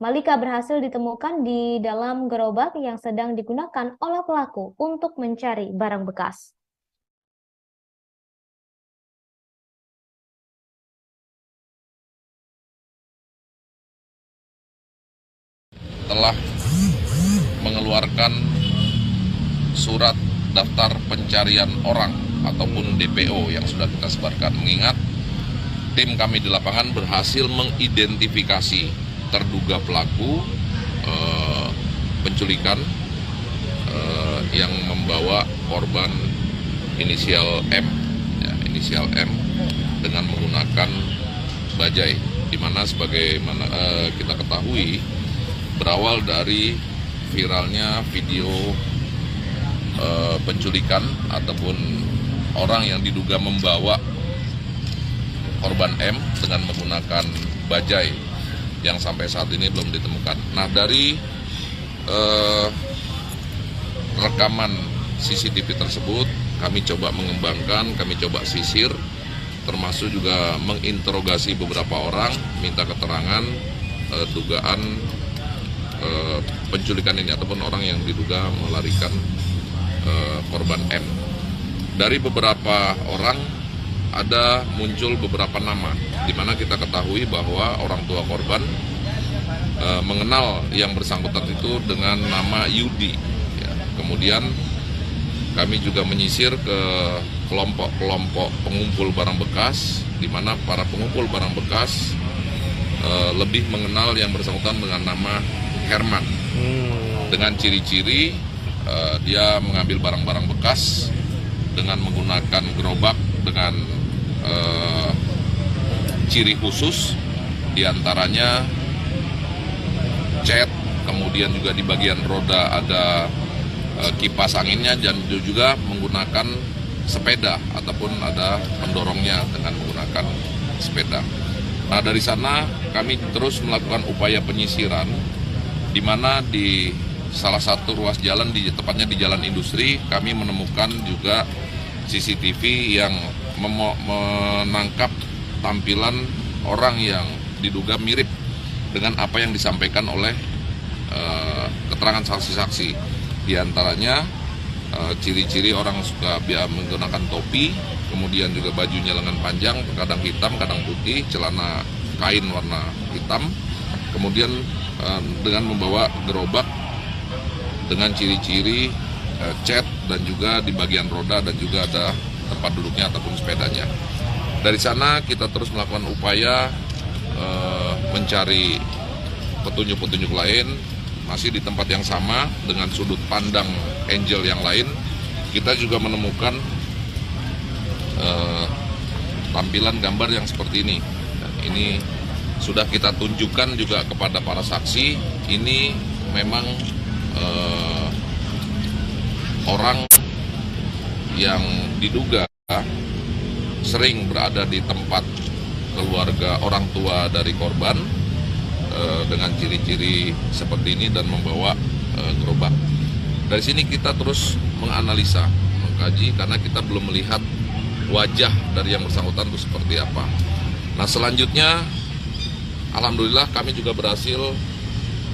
Malika berhasil ditemukan di dalam gerobak yang sedang digunakan oleh pelaku untuk mencari barang bekas. Telah mengeluarkan surat daftar pencarian orang ataupun DPO yang sudah kita sebarkan, mengingat tim kami di lapangan berhasil mengidentifikasi terduga pelaku penculikan yang membawa korban inisial M. Ya. berinisial M dengan menggunakan bajai, di mana sebagaimana kita ketahui berawal dari viralnya video penculikan ataupun orang yang diduga membawa korban M dengan menggunakan bajai yang sampai saat ini belum ditemukan. Nah, dari rekaman CCTV tersebut kami coba mengembangkan, kami coba sisir, termasuk juga menginterogasi beberapa orang, minta keterangan dugaan penculikan ini ataupun orang yang diduga melarikan korban M. Dari beberapa orang ada muncul beberapa nama, di mana kita ketahui bahwa orang tua korban mengenal yang bersangkutan itu dengan nama Yudi. Ya, kemudian kami juga menyisir ke kelompok-kelompok pengumpul barang bekas, di mana para pengumpul barang bekas lebih mengenal yang bersangkutan dengan nama Herman. Dengan ciri-ciri dia mengambil barang-barang bekas dengan menggunakan gerobak dengan ciri khusus, diantaranya cat, kemudian juga di bagian roda ada kipas anginnya, dan juga menggunakan sepeda ataupun ada pendorongnya dengan menggunakan sepeda. Nah, dari sana kami terus melakukan upaya penyisiran, di mana di salah satu ruas jalan, tepatnya di Jalan Industri, kami menemukan juga CCTV yang menangkap tampilan orang yang diduga mirip dengan apa yang disampaikan oleh keterangan saksi-saksi. Di antaranya ciri-ciri orang suka menggunakan topi, kemudian juga bajunya lengan panjang, kadang hitam, kadang putih, celana kain warna hitam, kemudian dengan membawa gerobak dengan ciri-ciri cat, dan juga di bagian roda dan juga ada tempat duduknya ataupun sepedanya. Dari sana kita terus melakukan upaya mencari petunjuk-petunjuk lain, masih di tempat yang sama dengan sudut pandang Angel yang lain. Kita juga menemukan tampilan gambar yang seperti ini. Dan ini sudah kita tunjukkan juga kepada para saksi. Ini memang orang yang diduga sering berada di tempat keluarga orang tua dari korban dengan ciri-ciri seperti ini dan membawa gerobak. Dari sini kita terus menganalisa, mengkaji, karena kita belum melihat wajah dari yang bersangkutan itu seperti apa. Nah, selanjutnya alhamdulillah kami juga berhasil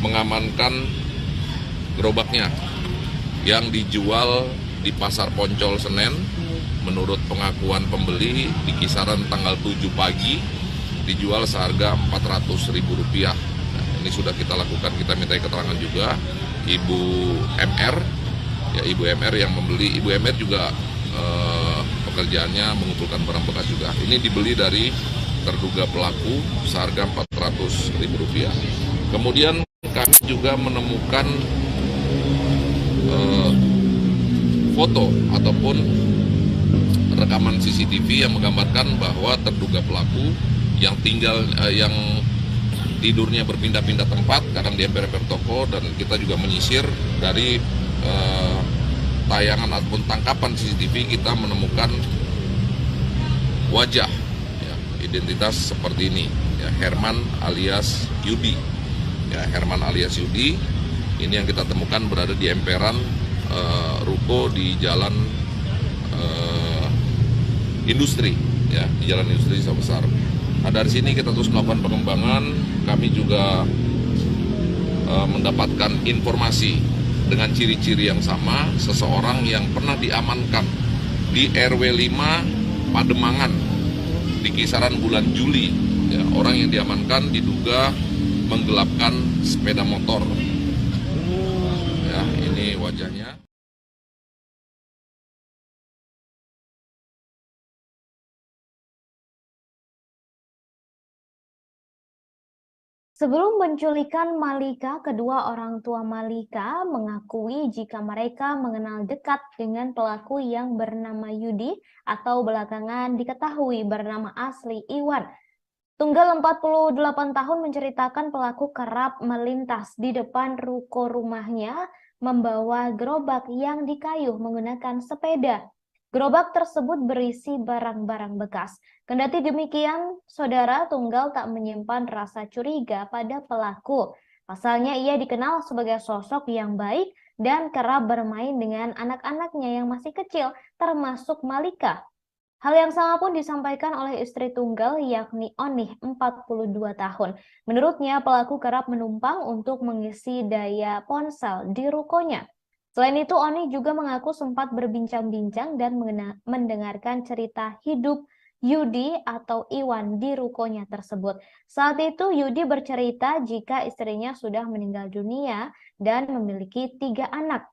mengamankan gerobaknya yang dijual di Pasar Poncol Senen. Menurut pengakuan pembeli, di kisaran tanggal 7 pagi dijual seharga Rp400.000. Nah, ini sudah kita lakukan, kita minta keterangan juga Ibu MR, ya Ibu MR yang membeli. Ibu MR juga pekerjaannya mengumpulkan barang bekas juga. Ini dibeli dari terduga pelaku seharga Rp400.000. Kemudian kami juga menemukan foto ataupun rekaman CCTV yang menggambarkan bahwa terduga pelaku yang yang tidurnya berpindah-pindah tempat, kadang di emper-emper toko, dan kita juga menyisir dari tayangan ataupun tangkapan CCTV kita menemukan wajah, ya, identitas seperti ini, ya, Herman alias Yudi, ya, Herman alias Yudi. Ini yang kita temukan berada di emperan ruko di Jalan Industri, ya, di Jalan Industri Sawah Besar. Nah, dari sini kita terus melakukan pengembangan. Kami juga mendapatkan informasi dengan ciri-ciri yang sama, seseorang yang pernah diamankan di RW 5 Pademangan di kisaran bulan Juli. Ya, orang yang diamankan diduga menggelapkan sepeda motor. Ya, ini wajahnya. Sebelum penculikan Malika, kedua orang tua Malika mengakui jika mereka mengenal dekat dengan pelaku yang bernama Yudi atau belakangan diketahui bernama asli Iwan. Tunggal 48 tahun menceritakan pelaku kerap melintas di depan ruko rumahnya membawa gerobak yang dikayuh menggunakan sepeda. Gerobak tersebut berisi barang-barang bekas. Kendati demikian, saudara Tunggal tak menyimpan rasa curiga pada pelaku. Pasalnya ia dikenal sebagai sosok yang baik dan kerap bermain dengan anak-anaknya yang masih kecil, termasuk Malika. Hal yang sama pun disampaikan oleh istri Tunggal, yakni Onih, 42 tahun. Menurutnya, pelaku kerap menumpang untuk mengisi daya ponsel di rukonya. Selain itu, Oni juga mengaku sempat berbincang-bincang dan mendengarkan cerita hidup Yudi atau Iwan di rukonya tersebut. Saat itu, Yudi bercerita jika istrinya sudah meninggal dunia dan memiliki 3 anak.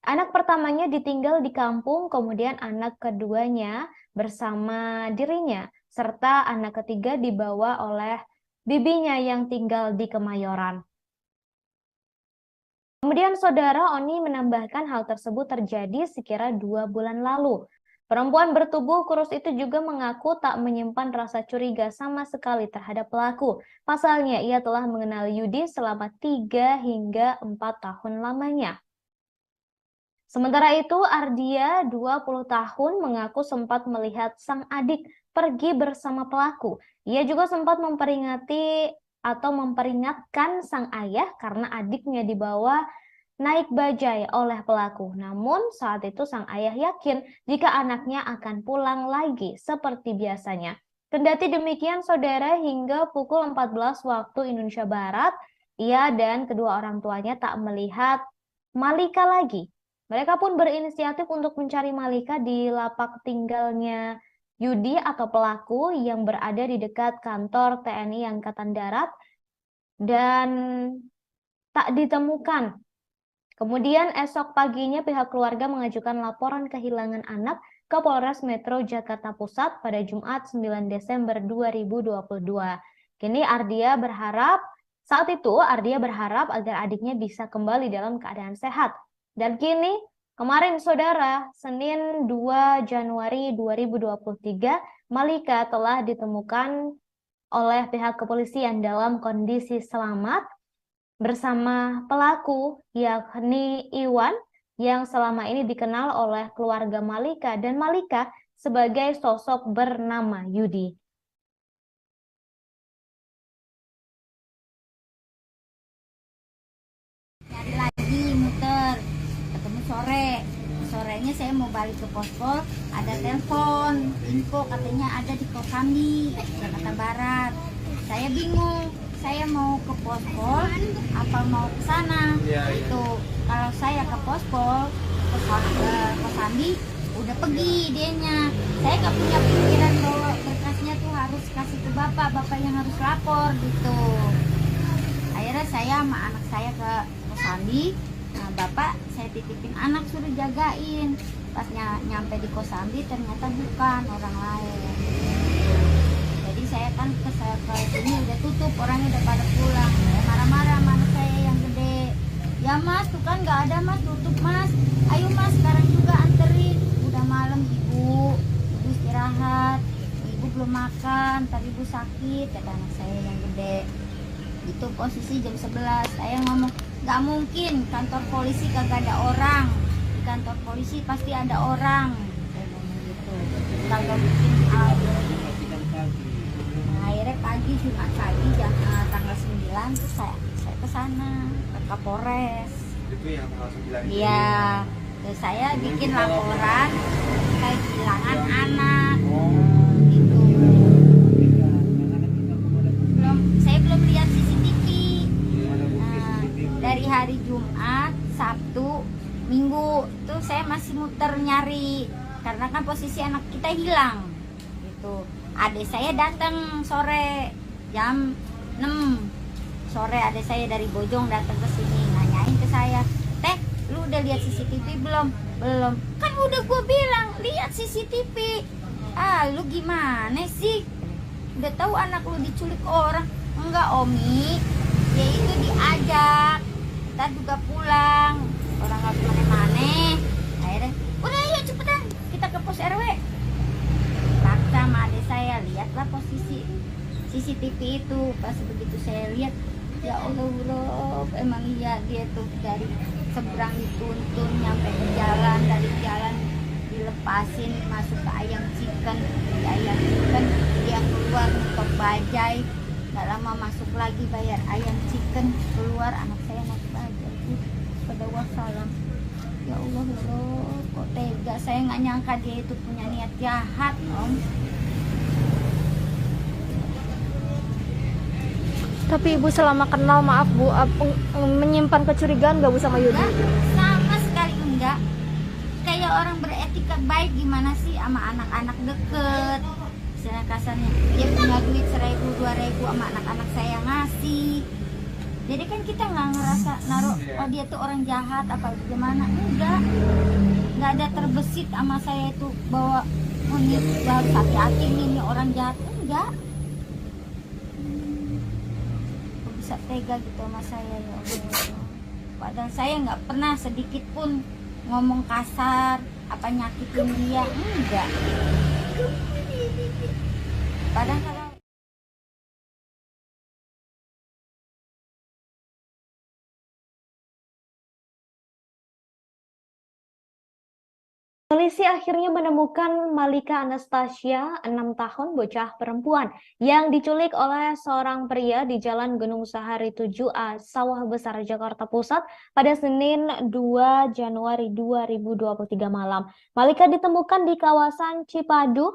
Anak pertamanya ditinggal di kampung, kemudian anak keduanya bersama dirinya, serta anak ketiga dibawa oleh bibinya yang tinggal di Kemayoran. Kemudian saudara Oni menambahkan hal tersebut terjadi sekira 2 bulan lalu. Perempuan bertubuh kurus itu juga mengaku tak menyimpan rasa curiga sama sekali terhadap pelaku. Pasalnya ia telah mengenal Yudi selama 3 hingga 4 tahun lamanya. Sementara itu Ardia, 20 tahun, mengaku sempat melihat sang adik pergi bersama pelaku. Ia juga sempat memperingatkan sang ayah karena adiknya dibawa naik bajai oleh pelaku. Namun saat itu sang ayah yakin jika anaknya akan pulang lagi seperti biasanya. Kendati demikian saudara, hingga pukul 14 waktu Indonesia Barat, ia dan kedua orang tuanya tak melihat Malika lagi. Mereka pun berinisiatif untuk mencari Malika di lapak tinggalnya Yudi atau pelaku yang berada di dekat kantor TNI Angkatan Darat dan tak ditemukan. Kemudian esok paginya pihak keluarga mengajukan laporan kehilangan anak ke Polres Metro Jakarta Pusat pada Jumat 9 Desember 2022. Saat itu Ardia berharap agar adiknya bisa kembali dalam keadaan sehat. Dan kini, kemarin saudara, Senin 2 Januari 2023, Malika telah ditemukan oleh pihak kepolisian dalam kondisi selamat bersama pelaku, yakni Iwan, yang selama ini dikenal oleh keluarga Malika dan Malika sebagai sosok bernama Yudi. Nyari lagi, muter. Ketemu sorenya saya mau balik ke pospol, ada telepon info katanya ada di Kosambi, Jakarta Barat. Saya bingung, saya mau ke pospol apa mau ke sana. Itu kalau saya ke pospol ke Kosambi udah pergi dianya. Saya nggak punya pikiran bahwa berkasnya tuh harus kasih ke bapak yang harus lapor gitu. Akhirnya saya sama anak saya ke Kosambi. Nah, bapak saya titipin anak suruh jagain. Pas nyampe di Kosambi ternyata bukan, orang lain. Jadi saya kan ke sini udah tutup, orangnya udah pada pulang. Saya marah-marah sama anak saya yang gede. Ya mas, tuh kan nggak ada mas, tutup mas. Ayo mas, sekarang juga anterin. Udah malam ibu istirahat. Ibu belum makan, tadi ibu sakit, kata anak saya yang gede. Itu posisi jam 11. Saya ngomong, nggak mungkin kantor polisi kagak ada orang. Di kantor polisi pasti ada orang. Saya ngomong gitu. Kalau bikin akhirnya pagi Jumat pagi tanggal 9 terus saya ke sana ke Kapolres. Itu yang tanggal 9. Iya. Terus saya bikin laporan kehilangan anak. Gitu. Saya belum lihat CCTV. Dari hari Jumat, Sabtu, Minggu tuh saya masih muter nyari karena kan posisi anak kita hilang gitu. Adik saya datang sore jam 6 sore, adik saya dari Bojong datang ke sini nanyain ke saya, "Teh, lu udah lihat CCTV belum?" "Belum." "Kan udah gue bilang lihat CCTV." "Ah, lu gimana sih? Udah tahu anak lu diculik orang." "Enggak, Omi. dia itu diajak, kita juga pulang, orang nggak kemana-mana. Akhirnya udah yuk cepetan kita ke pos RW. Paksa sama adik saya, lihatlah posisi CCTV itu. Pas begitu saya lihat, ya Allah Rob, emang iya dia tuh dari seberang dituntun nyampe ke jalan, dari jalan dilepasin masuk ke ayam chicken, di ayam chicken dia keluar untuk bajai, nggak lama masuk lagi bayar ayam chicken, keluar anak saya naik bajai. Pada wassalam. Ya Allah Rob, kok tega, saya nggak nyangka dia itu punya niat jahat Om. Tapi Ibu selama kenal, maaf Bu, menyimpan kecurigaan nggak Bu sama Yudi? Sama sekali enggak. Kayak orang beretika baik gimana sih sama anak-anak deket. Istilah kasarnya, dia punya duit 1.000, 2.000 sama anak-anak saya ngasih. Jadi kan kita nggak ngerasa naruh, oh dia tuh orang jahat apa gimana. Enggak ada terbesit sama saya itu bahwa oh, ini harus hati-hati ini orang jahat. Enggak. Bisa tega gitu sama saya, ya Allah. Padahal saya nggak pernah sedikit pun ngomong kasar apa nyakitin dia, enggak. Padahal kalau polisi akhirnya menemukan Malika Anastasia, 6 tahun, bocah perempuan yang diculik oleh seorang pria di Jalan Gunung Sahari 7A, Sawah Besar, Jakarta Pusat pada Senin 2 Januari 2023 malam. Malika ditemukan di kawasan Cipadu,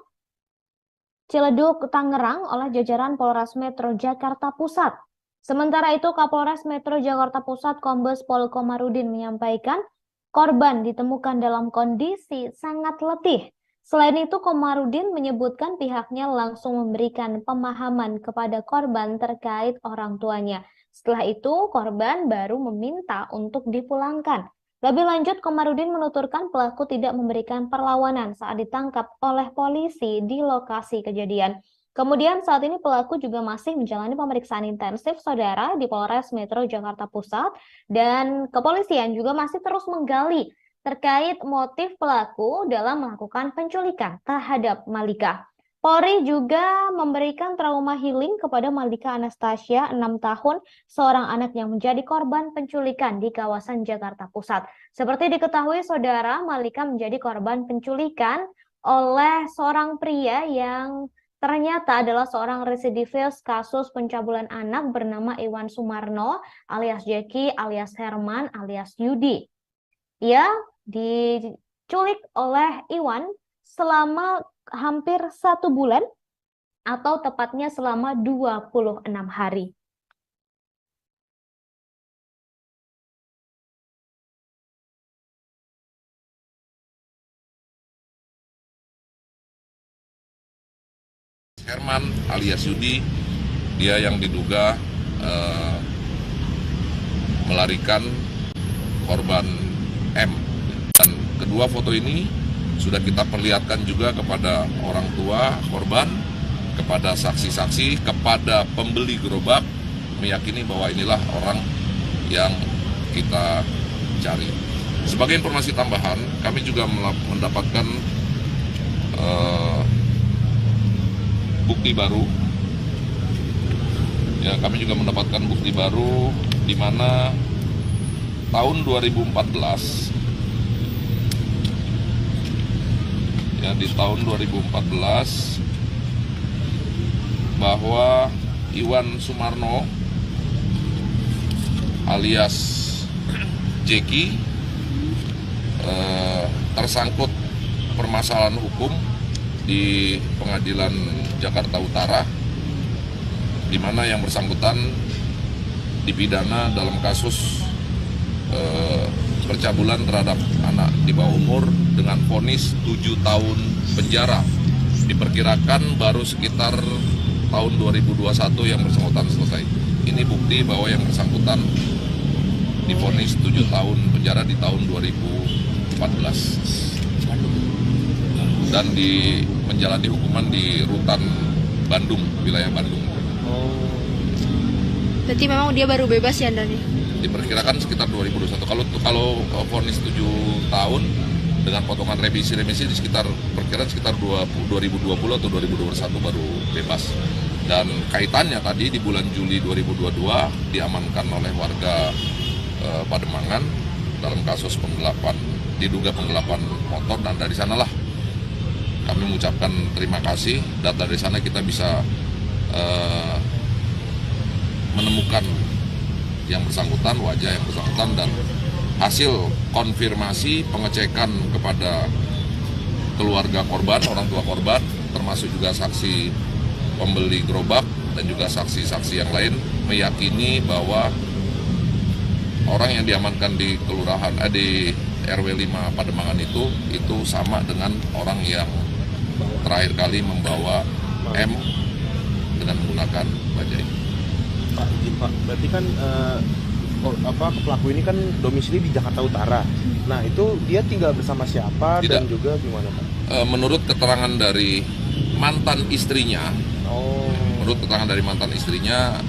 Ciledug, Tangerang oleh jajaran Polres Metro Jakarta Pusat. Sementara itu, Kapolres Metro Jakarta Pusat Kombes Pol Komarudin menyampaikan korban ditemukan dalam kondisi sangat letih. Selain itu, Komarudin menyebutkan pihaknya langsung memberikan pemahaman kepada korban terkait orang tuanya. Setelah itu, korban baru meminta untuk dipulangkan. Lebih lanjut, Komarudin menuturkan pelaku tidak memberikan perlawanan saat ditangkap oleh polisi di lokasi kejadian. Kemudian saat ini pelaku juga masih menjalani pemeriksaan intensif saudara di Polres Metro Jakarta Pusat, dan kepolisian juga masih terus menggali terkait motif pelaku dalam melakukan penculikan terhadap Malika. Polri juga memberikan trauma healing kepada Malika Anastasia, 6 tahun, seorang anak yang menjadi korban penculikan di kawasan Jakarta Pusat. Seperti diketahui saudara, Malika menjadi korban penculikan oleh seorang pria yang ternyata adalah seorang residivis kasus pencabulan anak bernama Iwan Sumarno alias Jeki alias Herman alias Yudi. Ia diculik oleh Iwan selama hampir 1 bulan atau tepatnya selama 26 hari. Herman alias Yudi, dia yang diduga melarikan korban M. Dan kedua foto ini sudah kita perlihatkan juga kepada orang tua korban, kepada saksi-saksi, kepada pembeli gerobak, meyakini bahwa inilah orang yang kita cari. Sebagai informasi tambahan, kami juga mendapatkan bukti baru. Ya, kami juga mendapatkan bukti baru di mana tahun 2014, ya di tahun 2014 bahwa Iwan Sumarno alias Jeki tersangkut permasalahan hukum di Pengadilan Jakarta Utara, di mana yang bersangkutan dipidana dalam kasus percabulan terhadap anak di bawah umur dengan vonis 7 tahun penjara. Diperkirakan baru sekitar tahun 2021 yang bersangkutan selesai. Ini bukti bahwa yang bersangkutan divonis 7 tahun penjara di tahun 2014 dan menjalani hukuman di Rutan Bandung, wilayah Bandung. Berarti memang dia baru bebas ya Andani? Diperkirakan sekitar 2021. Kalau vonis 7 tahun dengan potongan remisi di sekitar perkiraan sekitar 2020 atau 2021 baru bebas. Dan kaitannya tadi di bulan Juli 2022 diamankan oleh warga Pademangan dalam kasus diduga penggelapan motor, dan dari sanalah kami mengucapkan terima kasih, dan dari sana kita bisa menemukan yang bersangkutan, wajah yang bersangkutan, dan hasil konfirmasi pengecekan kepada keluarga korban, orang tua korban, termasuk juga saksi pembeli gerobak dan juga saksi-saksi yang lain meyakini bahwa orang yang diamankan di kelurahan di RW 5 Pademangan itu sama dengan orang yang terakhir kali membawa M dengan menggunakan bajai. Pak, izin Pak, berarti kan pelaku ini kan domisili di Jakarta Utara. Nah, itu dia tinggal bersama siapa? Tidak. Dan juga gimana Pak? Menurut keterangan dari mantan istrinya,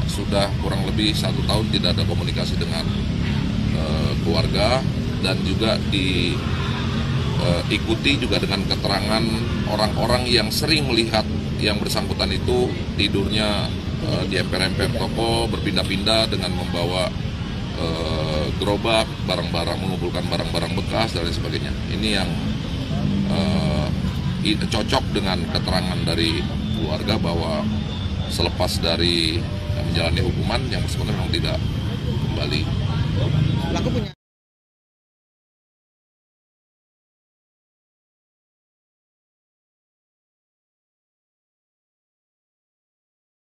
sudah kurang lebih 1 tahun tidak ada komunikasi dengan keluarga, dan juga diikuti juga dengan keterangan orang-orang yang sering melihat yang bersangkutan itu tidurnya di emper-emper toko, berpindah-pindah dengan membawa gerobak, barang-barang, mengumpulkan barang-barang bekas dan lain sebagainya. Ini yang cocok dengan keterangan dari keluarga bahwa selepas dari menjalani hukuman yang bersangkutan memang tidak kembali. Pelaku punya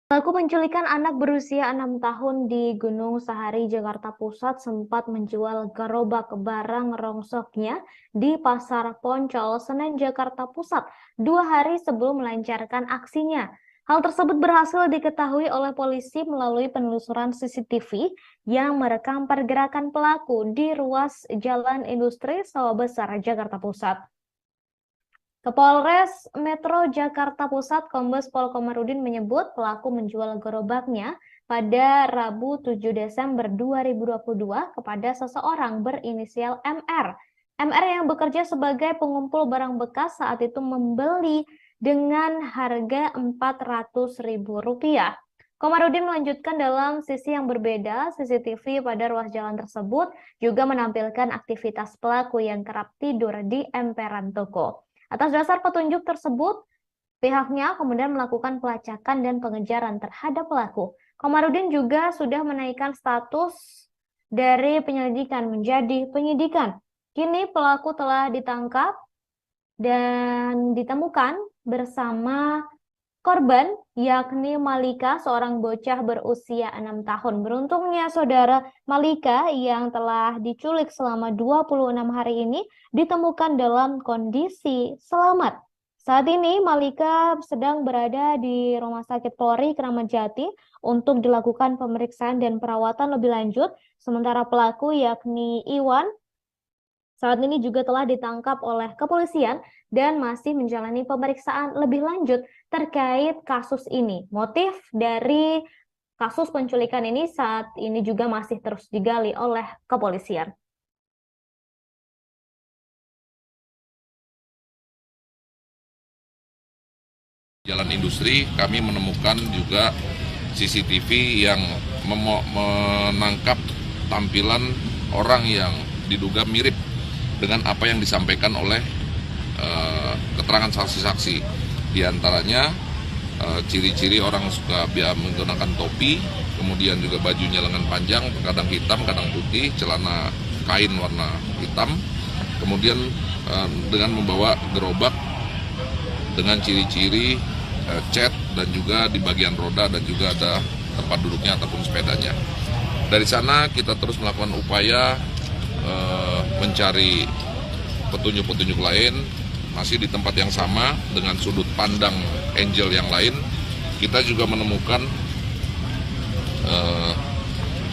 Pelaku penculikan anak berusia 6 tahun di Gunung Sahari, Jakarta Pusat sempat menjual gerobak barang rongsoknya di Pasar Poncol, Senen, Jakarta Pusat 2 hari sebelum melancarkan aksinya. Hal tersebut berhasil diketahui oleh polisi melalui penelusuran CCTV yang merekam pergerakan pelaku di ruas Jalan Industri Sawah Besar, Jakarta Pusat. Kapolres Metro Jakarta Pusat Kombes Pol Komarudin menyebut pelaku menjual gerobaknya pada Rabu 7 Desember 2022 kepada seseorang berinisial MR. MR yang bekerja sebagai pengumpul barang bekas saat itu membeli dengan harga Rp400.000. Komarudin melanjutkan dalam sisi yang berbeda, CCTV pada ruas jalan tersebut juga menampilkan aktivitas pelaku yang kerap tidur di emperan toko. Atas dasar petunjuk tersebut, pihaknya kemudian melakukan pelacakan dan pengejaran terhadap pelaku. Komarudin juga sudah menaikkan status dari penyelidikan menjadi penyidikan. Kini pelaku telah ditangkap dan ditemukan bersama korban, yakni Malika, seorang bocah berusia 6 tahun. Beruntungnya saudara Malika yang telah diculik selama 26 hari ini ditemukan dalam kondisi selamat. Saat ini Malika sedang berada di Rumah Sakit Polri Kramat Jati untuk dilakukan pemeriksaan dan perawatan lebih lanjut. Sementara pelaku yakni Iwan saat ini juga telah ditangkap oleh kepolisian dan masih menjalani pemeriksaan lebih lanjut terkait kasus ini. Motif dari kasus penculikan ini saat ini juga masih terus digali oleh kepolisian. Jalan Industri kami menemukan juga CCTV yang menangkap tampilan orang yang diduga mirip dengan apa yang disampaikan oleh keterangan saksi-saksi. Di antaranya ciri-ciri orang suka menggunakan topi, kemudian juga bajunya lengan panjang, kadang hitam, kadang putih, celana kain warna hitam, kemudian dengan membawa gerobak dengan ciri-ciri cat dan juga di bagian roda dan juga ada tempat duduknya ataupun sepedanya. Dari sana kita terus melakukan upaya mencari petunjuk-petunjuk lain, masih di tempat yang sama dengan sudut pandang Angel yang lain. Kita juga menemukan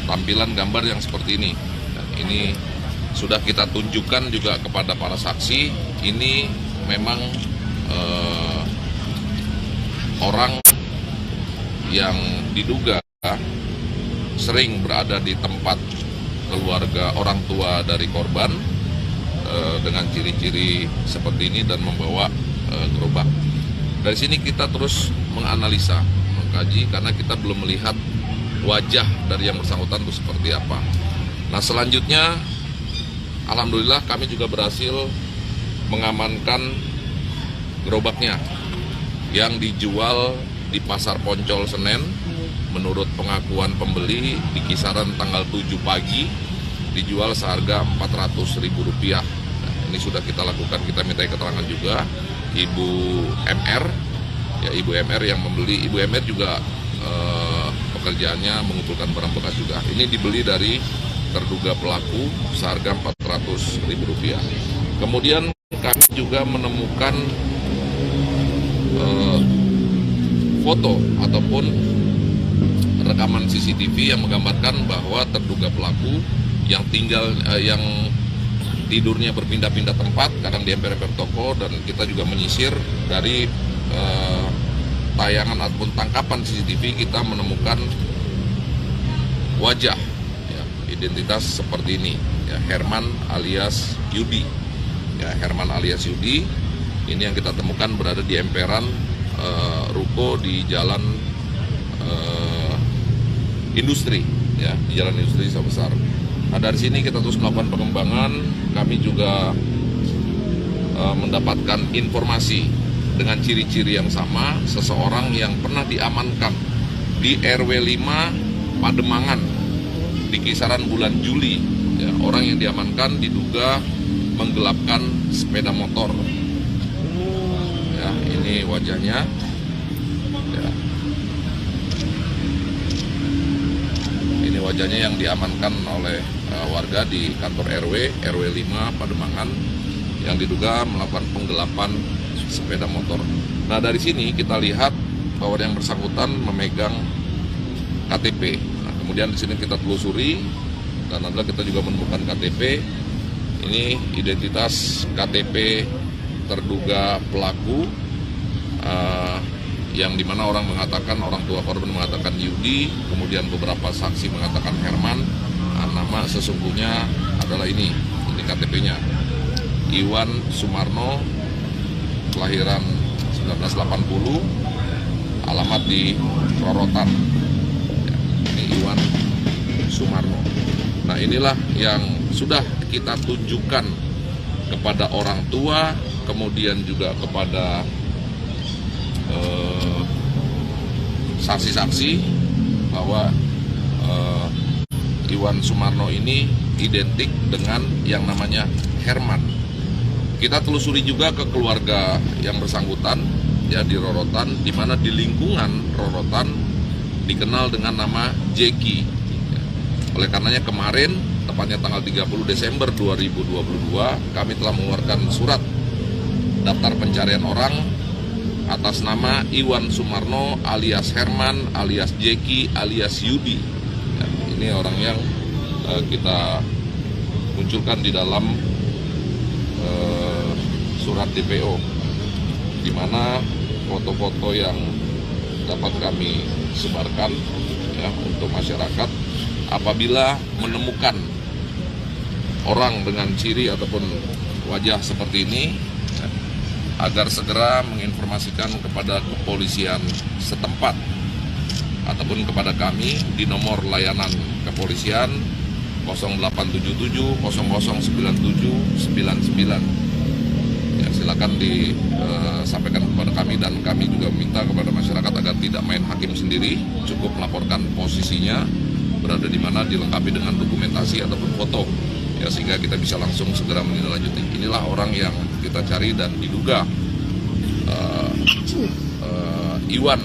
tampilan gambar yang seperti ini. Nah, ini sudah kita tunjukkan juga kepada para saksi. Ini memang orang yang diduga sering berada di tempat keluarga orang tua dari korban dengan ciri-ciri seperti ini dan membawa gerobak. Dari sini kita terus menganalisa, mengkaji, karena kita belum melihat wajah dari yang bersangkutan itu seperti apa. Nah, selanjutnya alhamdulillah kami juga berhasil mengamankan gerobaknya yang dijual di Pasar Poncol Senen. Menurut pengakuan pembeli, di kisaran tanggal 7 pagi dijual seharga Rp400.000. Nah, ini sudah kita lakukan, kita minta keterangan juga Ibu MR, ya Ibu MR yang membeli. Ibu MR juga pekerjaannya mengumpulkan barang bekas juga. Ini dibeli dari terduga pelaku seharga Rp400.000. Kemudian kami juga menemukan foto ataupun rekaman CCTV yang menggambarkan bahwa terduga pelaku yang tidurnya berpindah-pindah tempat, kadang di emper-emper toko, dan kita juga menyisir dari tayangan ataupun tangkapan CCTV kita menemukan wajah, ya, identitas seperti ini, ya, Herman alias Yudi, ya, Herman alias Yudi. Ini yang kita temukan berada di emperan ruko di Jalan Industri, ya, di Jalan Industri Besar. Nah, dari sini kita terus melakukan pengembangan. Kami juga mendapatkan informasi dengan ciri-ciri yang sama, seseorang yang pernah diamankan di RW 5 Pademangan di kisaran bulan Juli. Ya, orang yang diamankan diduga menggelapkan sepeda motor. Ya, ini wajahnya. Ya. Ini wajahnya yang diamankan oleh warga di kantor RW 5 Pademangan yang diduga melakukan penggelapan sepeda motor. Nah, dari sini kita lihat bahwa yang bersangkutan memegang KTP. Nah, kemudian di sini kita telusuri dan adalah kita juga menemukan KTP. Ini identitas KTP terduga pelaku yang dimana orang tua korban mengatakan Yudi, kemudian beberapa saksi mengatakan Herman. Nama sesungguhnya adalah ini KTP-nya, Iwan Sumarno, kelahiran 1980, alamat di Rorotan. Ya, ini Iwan Sumarno. Nah, inilah yang sudah kita tunjukkan kepada orang tua, kemudian juga kepada saksi-saksi bahwa Iwan Sumarno ini identik dengan yang namanya Herman. Kita telusuri juga ke keluarga yang bersangkutan, ya, di Rorotan, di mana di lingkungan Rorotan dikenal dengan nama Jeki. Oleh karenanya kemarin, tepatnya tanggal 30 Desember 2022, kami telah mengeluarkan surat daftar pencarian orang atas nama Iwan Sumarno alias Herman alias Jeki alias Yudi. Ya, ini orang yang kita munculkan di dalam surat DPO, di mana foto-foto yang dapat kami sebarkan, ya, untuk masyarakat apabila menemukan orang dengan ciri ataupun wajah seperti ini, ya, agar segera menginformasikan kepada kepolisian setempat ataupun kepada kami di nomor layanan kepolisian 0877 0097 99. Ya, silakan disampaikan kepada kami, dan kami juga minta kepada masyarakat agar tidak main hakim sendiri, cukup melaporkan posisinya berada di mana, dilengkapi dengan dokumentasi ataupun foto, ya, sehingga kita bisa langsung segera menindaklanjuti. Inilah orang yang kita cari dan diduga Iwan